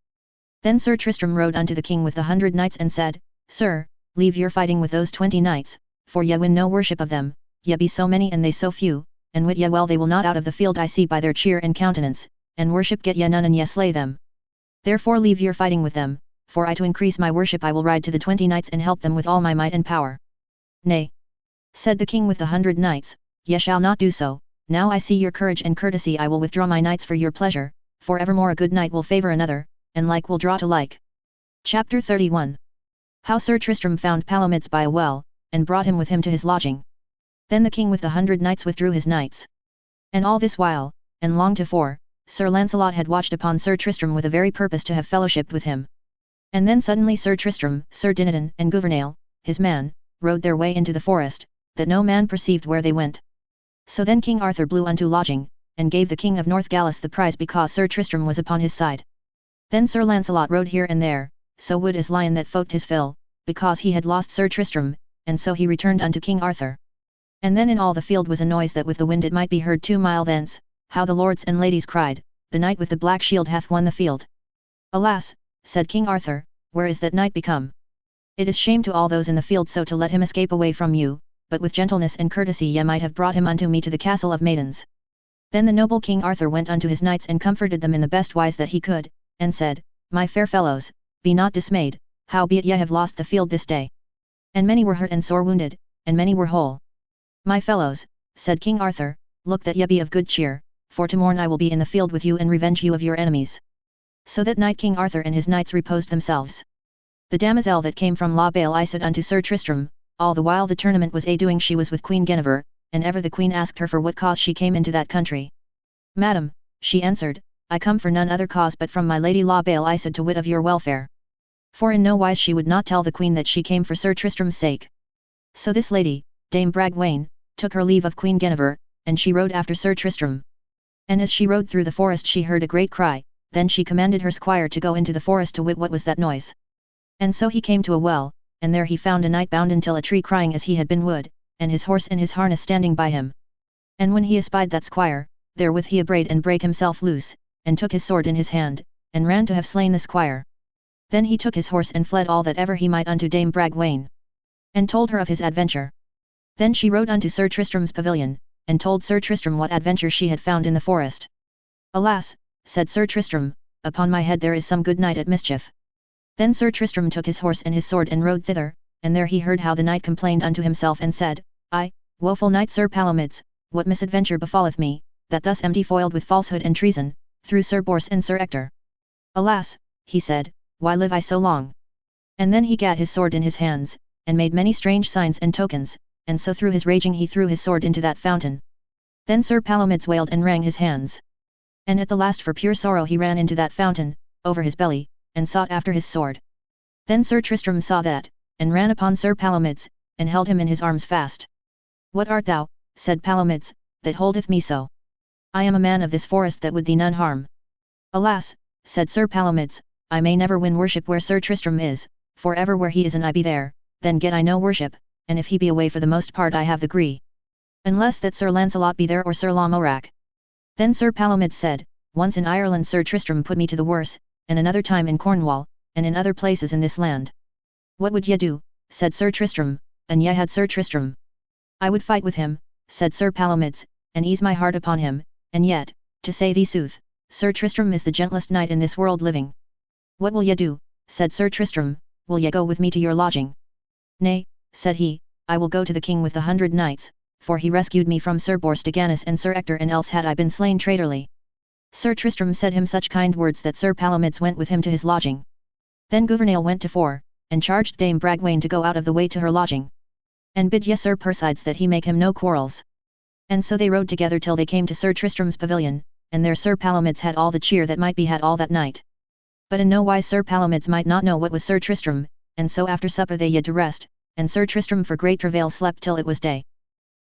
Then Sir Tristram rode unto the king with the 100 knights and said, Sir, leave your fighting with those 20 knights, for ye win no worship of them, ye be so many and they so few, and wit ye well they will not out of the field I see by their cheer and countenance, and worship get ye none and ye slay them. Therefore leave your fighting with them, for I to increase my worship I will ride to the 20 knights and help them with all my might and power. Nay, said the king with the 100 knights, ye shall not do so, now I see your courage and courtesy I will withdraw my knights for your pleasure, for evermore a good knight will favour another, and like will draw to like. Chapter 31. How Sir Tristram found Palomides by a well, and brought him with him to his lodging. Then the king with the 100 knights withdrew his knights. And all this while, and long tofore, Sir Launcelot had watched upon Sir Tristram with a very purpose to have fellowshipped with him. And then suddenly Sir Tristram, Sir Dinadan, and Gouvernail, his man, rode their way into the forest, that no man perceived where they went. So then King Arthur blew unto lodging, and gave the King of Northgalis the prize because Sir Tristram was upon his side. Then Sir Lancelot rode here and there, so wood as lion that fought his fill, because he had lost Sir Tristram, and so he returned unto King Arthur. And then in all the field was a noise that with the wind it might be heard 2 mile thence, how the lords and ladies cried, the knight with the black shield hath won the field. Alas, said King Arthur, where is that knight become? It is shame to all those in the field so to let him escape away from you, but with gentleness and courtesy ye might have brought him unto me to the castle of maidens. Then the noble King Arthur went unto his knights and comforted them in the best wise that he could, and said, My fair fellows, be not dismayed, howbeit ye have lost the field this day. And many were hurt and sore wounded, and many were whole. My fellows, said King Arthur, look that ye be of good cheer, for tomorrow I will be in the field with you and revenge you of your enemies. So that night King Arthur and his knights reposed themselves. The damosel that came from La Bale said unto Sir Tristram, all the while the tournament was doing she was with Queen Guinevere, and ever the queen asked her for what cause she came into that country. Madam, she answered, I come for none other cause but from my lady La Bale said to wit of your welfare. For in no wise she would not tell the queen that she came for Sir Tristram's sake. So this lady, Dame Bragwaine, took her leave of Queen Guinevere, and she rode after Sir Tristram. And as she rode through the forest she heard a great cry, then she commanded her squire to go into the forest to wit what was that noise. And so he came to a well, and there he found a knight bound until a tree crying as he had been wood, and his horse in his harness standing by him. And when he espied that squire, therewith he abrade and brake himself loose, and took his sword in his hand, and ran to have slain the squire. Then he took his horse and fled all that ever he might unto Dame Bragwaine, and told her of his adventure. Then she rode unto Sir Tristram's pavilion, and told Sir Tristram what adventure she had found in the forest. Alas, said Sir Tristram, upon my head there is some good knight at mischief. Then Sir Tristram took his horse and his sword and rode thither, and there he heard how the knight complained unto himself and said, I, woeful knight Sir Palomides, what misadventure befalleth me, that thus am defoiled with falsehood and treason, through Sir Bors and Sir Ector. Alas, he said, why live I so long? And then he gat his sword in his hands, and made many strange signs and tokens, and so through his raging he threw his sword into that fountain. Then Sir Palomides wailed and wrang his hands. And at the last for pure sorrow he ran into that fountain, over his belly, and sought after his sword. Then Sir Tristram saw that, and ran upon Sir Palomides, and held him in his arms fast. What art thou, said Palomides, that holdeth me so? I am a man of this forest that would thee none harm. Alas, said Sir Palomides, I may never win worship where Sir Tristram is, for ever where he is and I be there, then get I no worship, and if he be away for the most part I have the gree. Unless that Sir Lancelot be there or Sir Lamorak. Then Sir Palomides said, once in Ireland Sir Tristram put me to the worse, and another time in Cornwall, and in other places in this land. What would ye do, said Sir Tristram, and ye had Sir Tristram? I would fight with him, said Sir Palomides, and ease my heart upon him, and yet, to say thee sooth, Sir Tristram is the gentlest knight in this world living. What will ye do, said Sir Tristram, will ye go with me to your lodging? Nay, said he, I will go to the king with the 100 knights, for he rescued me from Sir Bors de Ganis and Sir Ector, and else had I been slain traitorly. Sir Tristram said him such kind words that Sir Palomides went with him to his lodging. Then Gouvernail went to fore, and charged Dame Bragwaine to go out of the way to her lodging. And bid Sir Persides that he make him no quarrels. And so they rode together till they came to Sir Tristram's pavilion, and there Sir Palomides had all the cheer that might be had all that night. But in no wise Sir Palomides might not know what was Sir Tristram, and so after supper they yed to rest, and Sir Tristram for great travail slept till it was day.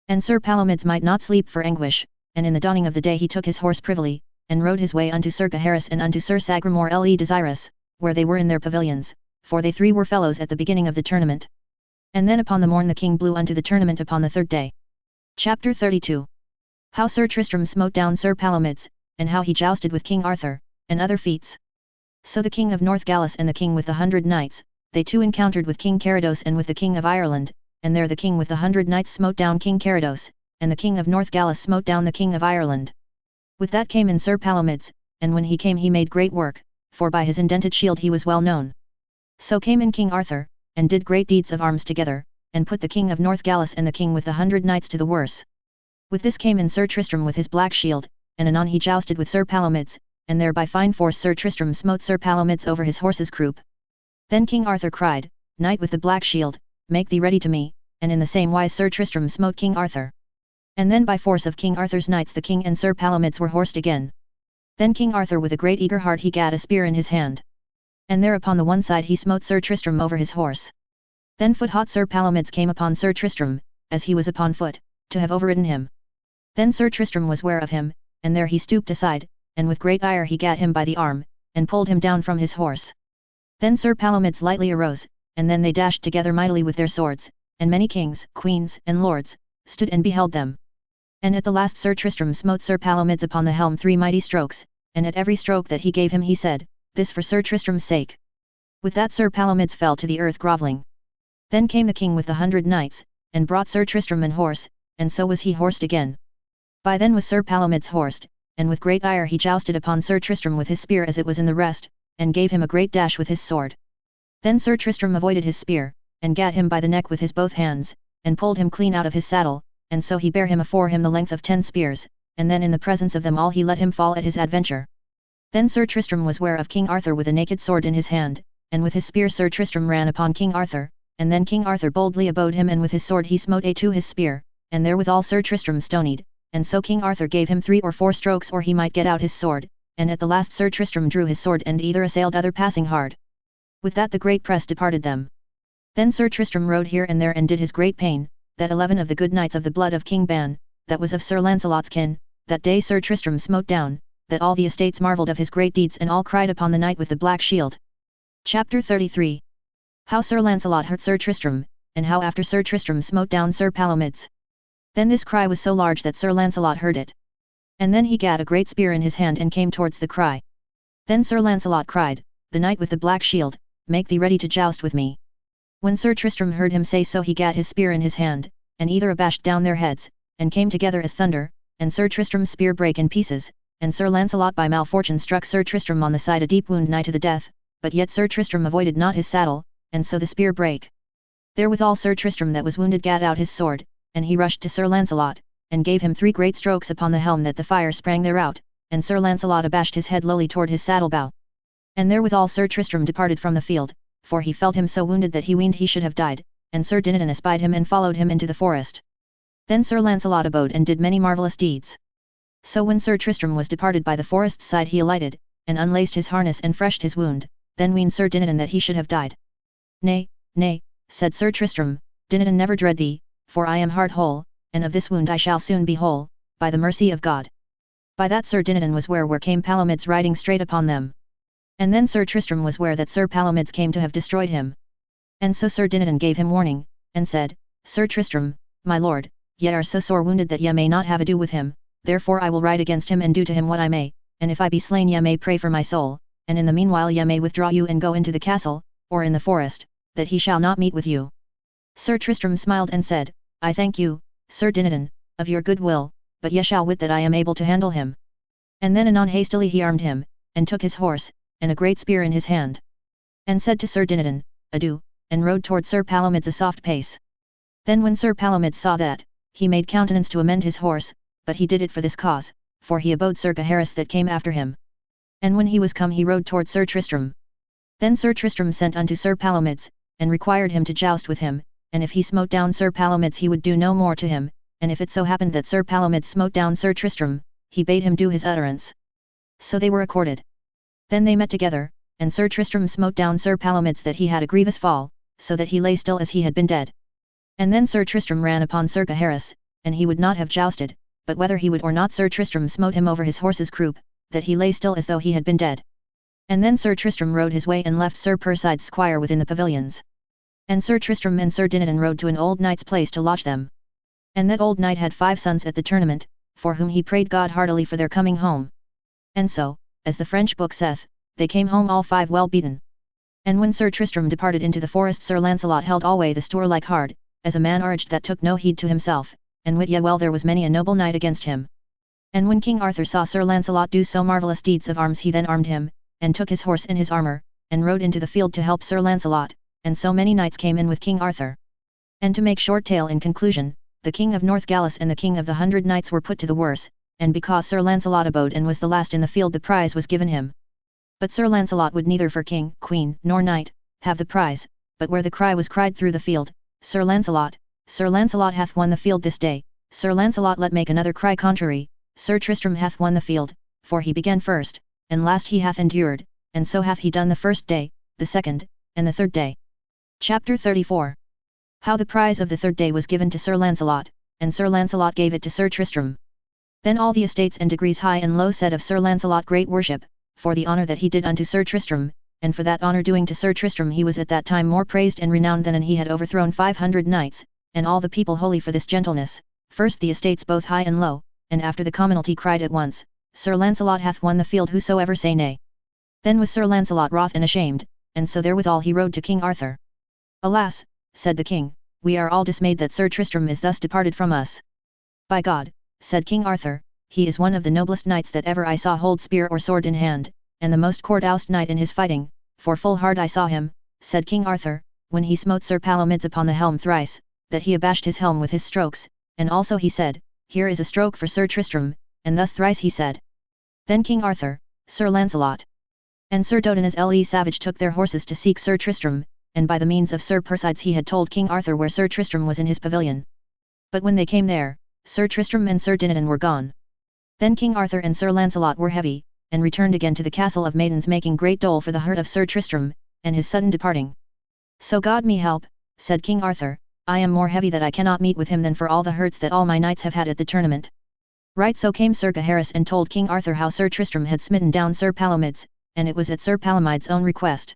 And Sir Palomides might not sleep for anguish, and in the dawning of the day he took his horse privily, and rode his way unto Sir Gaheris and unto Sir Sagramore le Desirous, where they were in their pavilions, for they three were fellows at the beginning of the tournament. And then upon the morn the king blew unto the tournament upon the 3rd day. Chapter 32. How Sir Tristram smote down Sir Palomides, and how he jousted with King Arthur, and other feats. So the king of Northgalis and the king with the 100 knights, they two encountered with King Carados and with the king of Ireland, and there the king with the 100 knights smote down King Carados, and the king of Northgalis smote down the king of Ireland. With that came in Sir Palomides, and when he came he made great work, for by his indented shield he was well known. So came in King Arthur, and did great deeds of arms together, and put the king of Northgalis and the king with the 100 knights to the worse. With this came in Sir Tristram with his black shield, and anon he jousted with Sir Palomides, and there by fine force Sir Tristram smote Sir Palomides over his horse's croup. Then King Arthur cried, Knight with the black shield, make thee ready to me, and in the same wise Sir Tristram smote King Arthur. And then by force of King Arthur's knights the king and Sir Palomides were horsed again. Then King Arthur with a great eager heart he gat a spear in his hand. And there upon the one side he smote Sir Tristram over his horse. Then foot-hot Sir Palomides came upon Sir Tristram, as he was upon foot, to have overridden him. Then Sir Tristram was ware of him, and there he stooped aside, and with great ire he gat him by the arm, and pulled him down from his horse. Then Sir Palomides lightly arose, and then they dashed together mightily with their swords, and many kings, queens, and lords, stood and beheld them. And at the last Sir Tristram smote Sir Palomides upon the helm 3 mighty strokes, and at every stroke that he gave him he said, "This for Sir Tristram's sake." With that Sir Palomides fell to the earth grovelling. Then came the king with the 100 knights, and brought Sir Tristram an horse, and so was he horsed again. By then was Sir Palomides horsed, and with great ire he jousted upon Sir Tristram with his spear as it was in the rest, and gave him a great dash with his sword. Then Sir Tristram avoided his spear, and gat him by the neck with his both hands, and pulled him clean out of his saddle, and so he bare him afore him the length of 10 spears, and then in the presence of them all he let him fall at his adventure. Then Sir Tristram was ware of King Arthur with a naked sword in his hand, and with his spear Sir Tristram ran upon King Arthur, and then King Arthur boldly abode him and with his sword he smote to his spear, and therewithal Sir Tristram stonied, and so King Arthur gave him 3 or 4 strokes or he might get out his sword, and at the last Sir Tristram drew his sword and either assailed other passing hard. With that the great press departed them. Then Sir Tristram rode here and there and did his great pain, that 11 of the good knights of the blood of King Ban, that was of Sir Launcelot's kin, that day Sir Tristram smote down, that all the estates marvelled of his great deeds and all cried upon the knight with the black shield. Chapter 33. How Sir Launcelot hurt Sir Tristram, and how after Sir Tristram smote down Sir Palomides. Then this cry was so large that Sir Launcelot heard it. And then he gat a great spear in his hand and came towards the cry. Then Sir Launcelot cried, "The knight with the black shield, make thee ready to joust with me." When Sir Tristram heard him say so he gat his spear in his hand, and either abashed down their heads, and came together as thunder, and Sir Tristram's spear brake in pieces, and Sir Launcelot by malfortune struck Sir Tristram on the side a deep wound nigh to the death, but yet Sir Tristram avoided not his saddle, and so the spear brake. Therewithal Sir Tristram that was wounded gat out his sword, and he rushed to Sir Launcelot, and gave him 3 great strokes upon the helm that the fire sprang thereout, and Sir Launcelot abashed his head lowly toward his saddle bow. And therewithal Sir Tristram departed from the field, for he felt him so wounded that he weened he should have died, and Sir Dinadan espied him and followed him into the forest. Then Sir Launcelot abode and did many marvellous deeds. So when Sir Tristram was departed by the forest's side he alighted, and unlaced his harness and freshed his wound, then weened Sir Dinadan that he should have died. "Nay, nay," said Sir Tristram, "Dinadan never dread thee, for I am heart whole, and of this wound I shall soon be whole, by the mercy of God." By that Sir Dinadan was where came Palomides riding straight upon them. And then Sir Tristram was ware that Sir Palomides came to have destroyed him. And so Sir Dinadan gave him warning, and said, "Sir Tristram, my lord, ye are so sore wounded that ye may not have ado with him, therefore I will ride against him and do to him what I may, and if I be slain ye may pray for my soul, and in the meanwhile ye may withdraw you and go into the castle, or in the forest, that he shall not meet with you." Sir Tristram smiled and said, "I thank you, Sir Dinadan, of your good will, but ye shall wit that I am able to handle him." And then anon hastily he armed him, and took his horse, and a great spear in his hand. And said to Sir Dinadan, "Adieu," and rode toward Sir Palomides a soft pace. Then when Sir Palomides saw that, he made countenance to amend his horse, but he did it for this cause, for he abode Sir Gaheris that came after him. And when he was come he rode toward Sir Tristram. Then Sir Tristram sent unto Sir Palomides, and required him to joust with him, and if he smote down Sir Palomides he would do no more to him, and if it so happened that Sir Palomides smote down Sir Tristram, he bade him do his utterance. So they were accorded. Then they met together, and Sir Tristram smote down Sir Palomides that he had a grievous fall, so that he lay still as he had been dead. And then Sir Tristram ran upon Sir Gaheris, and he would not have jousted, but whether he would or not Sir Tristram smote him over his horse's croup, that he lay still as though he had been dead. And then Sir Tristram rode his way and left Sir Persides' squire within the pavilions. And Sir Tristram and Sir Dinadan rode to an old knight's place to lodge them. And that old knight had 5 sons at the tournament, for whom he prayed God heartily for their coming home. And so, as the French book saith, they came home all 5 well beaten. And when Sir Tristram departed into the forest Sir Launcelot held alway the stour like hard, as a man urged that took no heed to himself, and wit ye well there was many a noble knight against him. And when King Arthur saw Sir Launcelot do so marvellous deeds of arms he then armed him, and took his horse in his armour, and rode into the field to help Sir Launcelot, and so many knights came in with King Arthur. And to make short tale in conclusion, the King of North Gallis and the King of the 100 Knights were put to the worse, and because Sir Launcelot abode and was the last in the field the prize was given him. But Sir Launcelot would neither for king, queen, nor knight, have the prize, but where the cry was cried through the field, Sir Launcelot hath won the field this day, Sir Launcelot let make another cry contrary, Sir Tristram hath won the field, for he began first, and last he hath endured, and so hath he done the first day, the second, and the third day. Chapter 34. How the prize of the third day was given to Sir Lancelot, and Sir Lancelot gave it to Sir Tristram. Then all the estates and degrees high and low said of Sir Lancelot great worship, for the honour that he did unto Sir Tristram, and for that honour doing to Sir Tristram he was at that time more praised and renowned than and he had overthrown 500 knights, and all the people wholly for this gentleness, first the estates both high and low, and after the commonalty cried at once, Sir Lancelot hath won the field whosoever say nay. Then was Sir Lancelot wroth and ashamed, and so therewithal he rode to King Arthur. Alas, said the king, we are all dismayed that Sir Tristram is thus departed from us. By God, said King Arthur, he is one of the noblest knights that ever I saw hold spear or sword in hand, and the most courteoust knight in his fighting, for full hard I saw him, said King Arthur, when he smote Sir Palomides upon the helm thrice, that he abashed his helm with his strokes, and also he said, here is a stroke for Sir Tristram, and thus thrice he said. Then King Arthur, Sir Lancelot, and Sir Dodinas le Savage took their horses to seek Sir Tristram, and by the means of Sir Persides he had told King Arthur where Sir Tristram was in his pavilion. But when they came there, Sir Tristram and Sir Dinadan were gone. Then King Arthur and Sir Lancelot were heavy, and returned again to the castle of maidens making great dole for the hurt of Sir Tristram, and his sudden departing. So God me help, said King Arthur, I am more heavy that I cannot meet with him than for all the hurts that all my knights have had at the tournament. Right so came Sir Gaheris and told King Arthur how Sir Tristram had smitten down Sir Palomides, and it was at Sir Palomides' own request.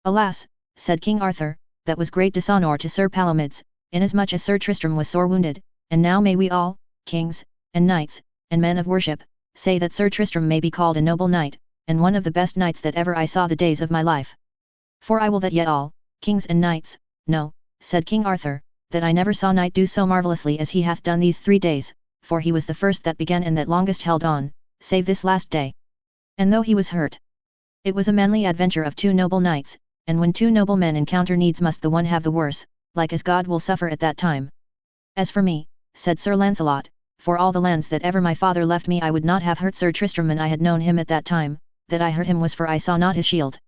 Alas, said King Arthur, that was great dishonour to Sir Palomides, inasmuch as Sir Tristram was sore wounded, and now may we all, kings, and knights, and men of worship, say that Sir Tristram may be called a noble knight, and one of the best knights that ever I saw the days of my life. For I will that ye all, kings and knights, know, said King Arthur, that I never saw knight do so marvellously as he hath done these 3 days, for he was the first that began and that longest held on, save this last day. And though he was hurt, it was a manly adventure of 2 noble knights, and when 2 noble men encounter needs must the one have the worse, like as God will suffer at that time. As for me, said Sir Lancelot, for all the lands that ever my father left me I would not have hurt Sir Tristram and I had known him at that time, that I hurt him was for I saw not his shield.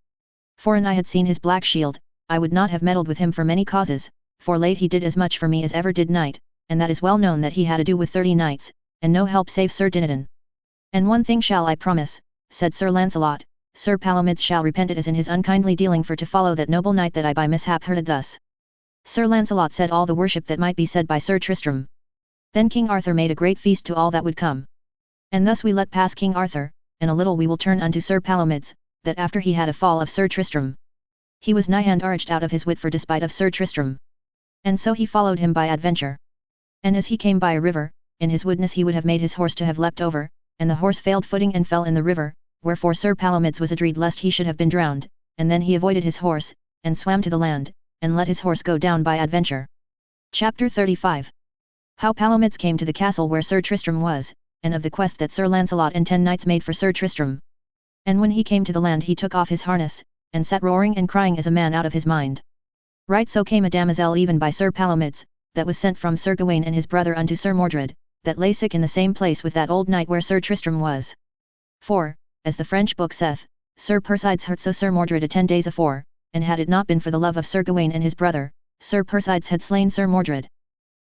For an I had seen his black shield, I would not have meddled with him for many causes, for late he did as much for me as ever did knight, and that is well known that he had ado with 30 knights, and no help save Sir Dinadan. And one thing shall I promise, said Sir Lancelot, Sir Palomides shall repent it as in his unkindly dealing for to follow that noble knight that I by mishap hurted thus. Sir Lancelot said all the worship that might be said by Sir Tristram. Then King Arthur made a great feast to all that would come. And thus we let pass King Arthur, and a little we will turn unto Sir Palomides, that after he had a fall of Sir Tristram, he was nigh hand arched out of his wit for despite of Sir Tristram. And so he followed him by adventure. And as he came by a river, in his woodness he would have made his horse to have leapt over, and the horse failed footing and fell in the river, wherefore Sir Palomides was adread lest he should have been drowned, and then he avoided his horse, and swam to the land, and let his horse go down by adventure. Chapter 35. How Palomides came to the castle where Sir Tristram was, and of the quest that Sir Lancelot and 10 knights made for Sir Tristram. And when he came to the land he took off his harness, and sat roaring and crying as a man out of his mind. Right so came a damosel even by Sir Palomides, that was sent from Sir Gawain and his brother unto Sir Mordred, that lay sick in the same place with that old knight where Sir Tristram was. For, as the French book saith, Sir Persides hurt so Sir Mordred a 10 days afore, and had it not been for the love of Sir Gawain and his brother, Sir Persides had slain Sir Mordred.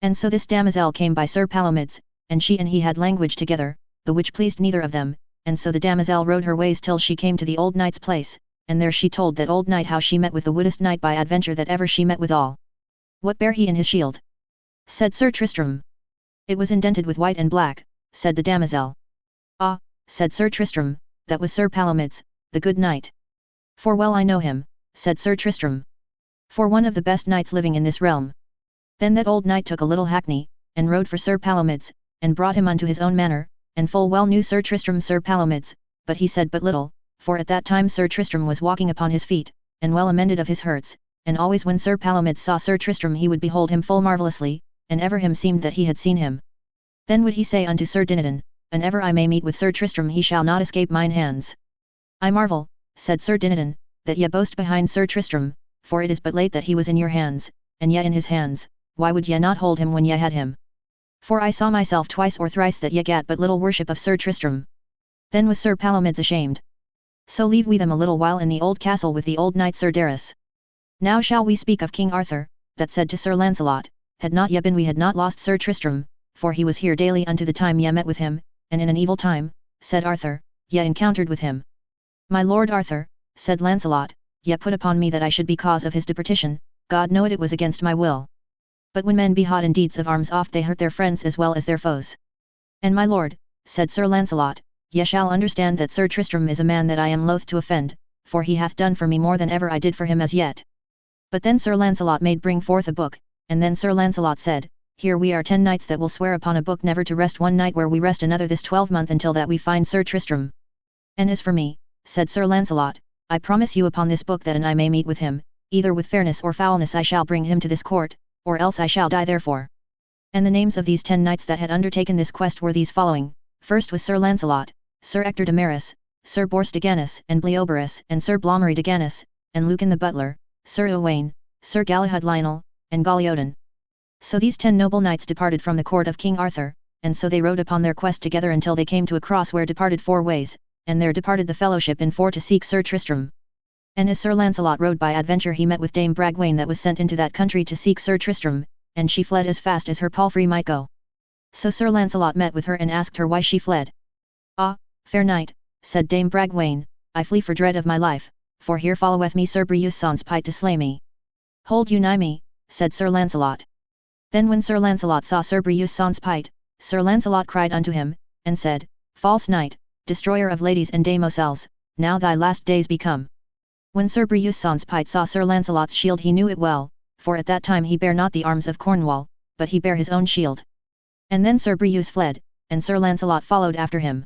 And so this damosel came by Sir Palomides, and she and he had language together, the which pleased neither of them, and so the damosel rode her ways till she came to the old knight's place, and there she told that old knight how she met with the woodest knight by adventure that ever she met withal. What bare he in his shield? Said Sir Tristram. It was indented with white and black, said the damosel. Ah, said Sir Tristram, that was Sir Palomides, the good knight. For well I know him, said Sir Tristram. For one of the best knights living in this realm. Then that old knight took a little hackney, and rode for Sir Palomides, and brought him unto his own manor, and full well knew Sir Tristram Sir Palomides, but he said but little, for at that time Sir Tristram was walking upon his feet, and well amended of his hurts, and always when Sir Palomides saw Sir Tristram he would behold him full marvellously, and ever him seemed that he had seen him. Then would he say unto Sir Dinadan, and ever I may meet with Sir Tristram he shall not escape mine hands. I marvel, said Sir Dinadan, that ye boast behind Sir Tristram, for it is but late that he was in your hands, and ye in his hands, why would ye not hold him when ye had him? For I saw myself twice or thrice that ye gat but little worship of Sir Tristram. Then was Sir Palomides ashamed. So leave we them a little while in the old castle with the old knight Sir Darras. Now shall we speak of King Arthur, that said to Sir Lancelot, had not ye been we had not lost Sir Tristram, for he was here daily unto the time ye met with him, and in an evil time, said Arthur, ye encountered with him. My lord Arthur, said Lancelot, ye put upon me that I should be cause of his departition, God know it was against my will. But when men be hot in deeds of arms oft they hurt their friends as well as their foes. And my lord, said Sir Lancelot, ye shall understand that Sir Tristram is a man that I am loath to offend, for he hath done for me more than ever I did for him as yet. But then Sir Lancelot made bring forth a book, and then Sir Lancelot said, Here we are 10 knights that will swear upon a book never to rest one night where we rest another this 12-month until that we find Sir Tristram. And as for me, said Sir Lancelot, I promise you upon this book that an I may meet with him, either with fairness or foulness I shall bring him to this court, or else I shall die therefore. And the names of these 10 knights that had undertaken this quest were these following: first was Sir Lancelot, Sir Ector de Maris, Sir Bors de Ganis and Bleoberis and Sir Blommery de Ganis, and Lucan the butler, Sir Owain, Sir Galahad Lionel, and Galiodin. So these 10 noble knights departed from the court of King Arthur, and so they rode upon their quest together until they came to a cross where departed 4 ways, and there departed the fellowship in 4 to seek Sir Tristram. And as Sir Lancelot rode by adventure he met with Dame Bragwaine that was sent into that country to seek Sir Tristram, and she fled as fast as her palfrey might go. So Sir Lancelot met with her and asked her why she fled. Ah, fair knight, said Dame Bragwaine, I flee for dread of my life, for here followeth me Sir Breuse sans Pite to slay me. Hold you nigh me, said Sir Lancelot. Then when Sir Lancelot saw Sir Breuse sans Pite, Sir Lancelot cried unto him, and said, False knight, destroyer of ladies and damosels, now thy last days be come. When Sir Breuse sans Pite saw Sir Lancelot's shield he knew it well, for at that time he bare not the arms of Cornwall, but he bare his own shield. And then Sir Breuse fled, and Sir Lancelot followed after him.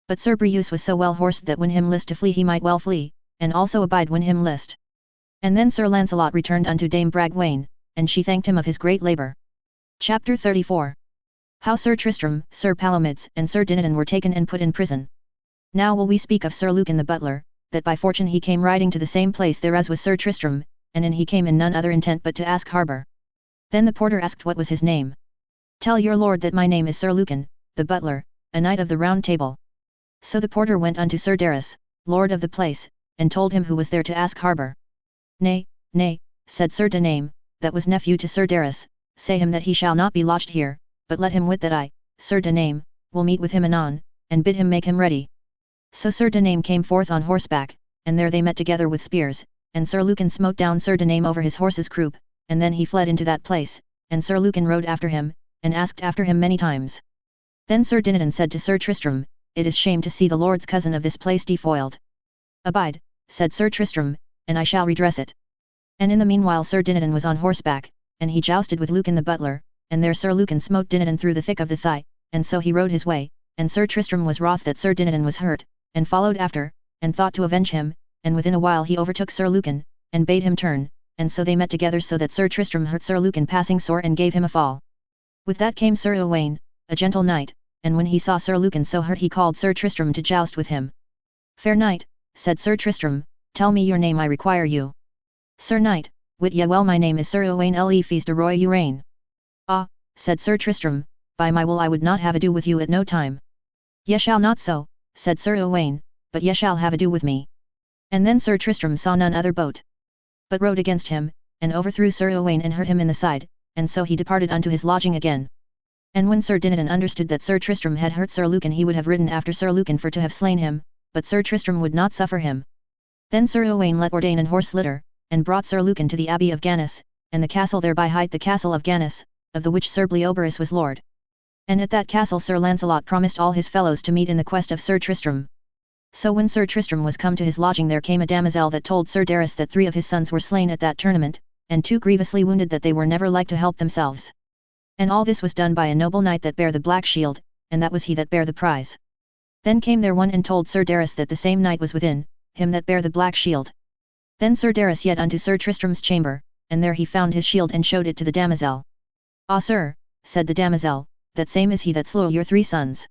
But Sir Breuse was so well horsed that when him list to flee he might well flee, and also abide when him list. And then Sir Lancelot returned unto Dame Bragwaine, and she thanked him of his great labour. Chapter 34. How Sir Tristram, Sir Palomides and Sir Dinadan were taken and put in prison. Now will we speak of Sir Lucan the butler, that by fortune he came riding to the same place there as was Sir Tristram, and in he came in none other intent but to ask harbour. Then the porter asked what was his name. Tell your lord that my name is Sir Lucan, the butler, a knight of the Round Table. So the porter went unto Sir Darras, lord of the place, and told him who was there to ask harbour. Nay, nay, said Sir Daname, that was nephew to Sir Darras, say him that he shall not be lodged here, but let him wit that I, Sir Daname, will meet with him anon, and bid him make him ready. So Sir Daname came forth on horseback, and there they met together with spears, and Sir Lucan smote down Sir Daname over his horse's croup, and then he fled into that place, and Sir Lucan rode after him, and asked after him many times. Then Sir Dinadan said to Sir Tristram, It is shame to see the lord's cousin of this place defoiled. Abide, said Sir Tristram, and I shall redress it. And in the meanwhile Sir Dinadan was on horseback, and he jousted with Lucan the butler, and there Sir Lucan smote Dinadan through the thick of the thigh, and so he rode his way, and Sir Tristram was wroth that Sir Dinadan was hurt, and followed after, and thought to avenge him, and within a while he overtook Sir Lucan, and bade him turn, and so they met together so that Sir Tristram hurt Sir Lucan passing sore and gave him a fall. With that came Sir Owain, a gentle knight, and when he saw Sir Lucan so hurt he called Sir Tristram to joust with him. Fair knight, said Sir Tristram, tell me your name I require you. Sir knight, wit ye well my name is Sir Owain le Fils de Roy Uraine. Ah, said Sir Tristram, by my will I would not have ado with you at no time. Ye shall not so, said Sir Owain, but ye shall have ado with me. And then Sir Tristram saw none other boat, but rode against him, and overthrew Sir Owain and hurt him in the side, and so he departed unto his lodging again. And when Sir Dinadan understood that Sir Tristram had hurt Sir Lucan he would have ridden after Sir Lucan for to have slain him, but Sir Tristram would not suffer him. Then Sir Owain let ordain an horse litter, and brought Sir Lucan to the abbey of Ganis, and the castle thereby hight the castle of Ganis, of the which Sir Bleoberis was lord. And at that castle Sir Lancelot promised all his fellows to meet in the quest of Sir Tristram. So when Sir Tristram was come to his lodging there came a damosel that told Sir Darras that 3 of his sons were slain at that tournament, and 2 grievously wounded that they were never like to help themselves. And all this was done by a noble knight that bare the black shield, and that was he that bare the prize. Then came there one and told Sir Darras that the same knight was within, him that bare the black shield. Then Sir Darras yet unto Sir Tristram's chamber, and there he found his shield and showed it to the damosel. Ah sir, said the damosel, that same is he that slew your 3 sons.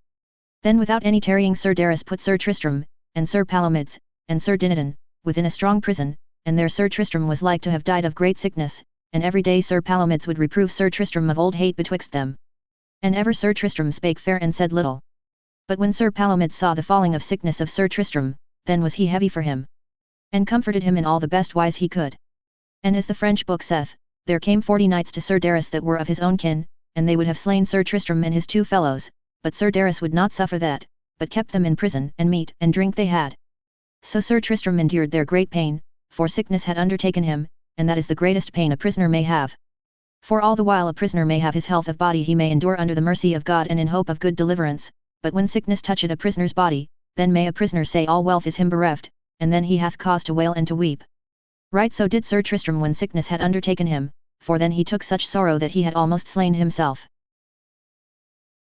Then without any tarrying Sir Darras put Sir Tristram, and Sir Palomides, and Sir Dinadan, within a strong prison, and there Sir Tristram was like to have died of great sickness, and every day Sir Palomides would reprove Sir Tristram of old hate betwixt them. And ever Sir Tristram spake fair and said little. But when Sir Palomides saw the falling of sickness of Sir Tristram, then was he heavy for him, and comforted him in all the best wise he could. And as the French book saith, there came 40 knights to Sir Darras that were of his own kin, and they would have slain Sir Tristram and his 2 fellows, but Sir Darras would not suffer that, but kept them in prison, and meat and drink they had. So Sir Tristram endured their great pain, for sickness had undertaken him, and that is the greatest pain a prisoner may have. For all the while a prisoner may have his health of body he may endure under the mercy of God and in hope of good deliverance, but when sickness toucheth a prisoner's body, then may a prisoner say all wealth is him bereft, and then he hath cause to wail and to weep. Right so did Sir Tristram when sickness had undertaken him, for then he took such sorrow that he had almost slain himself.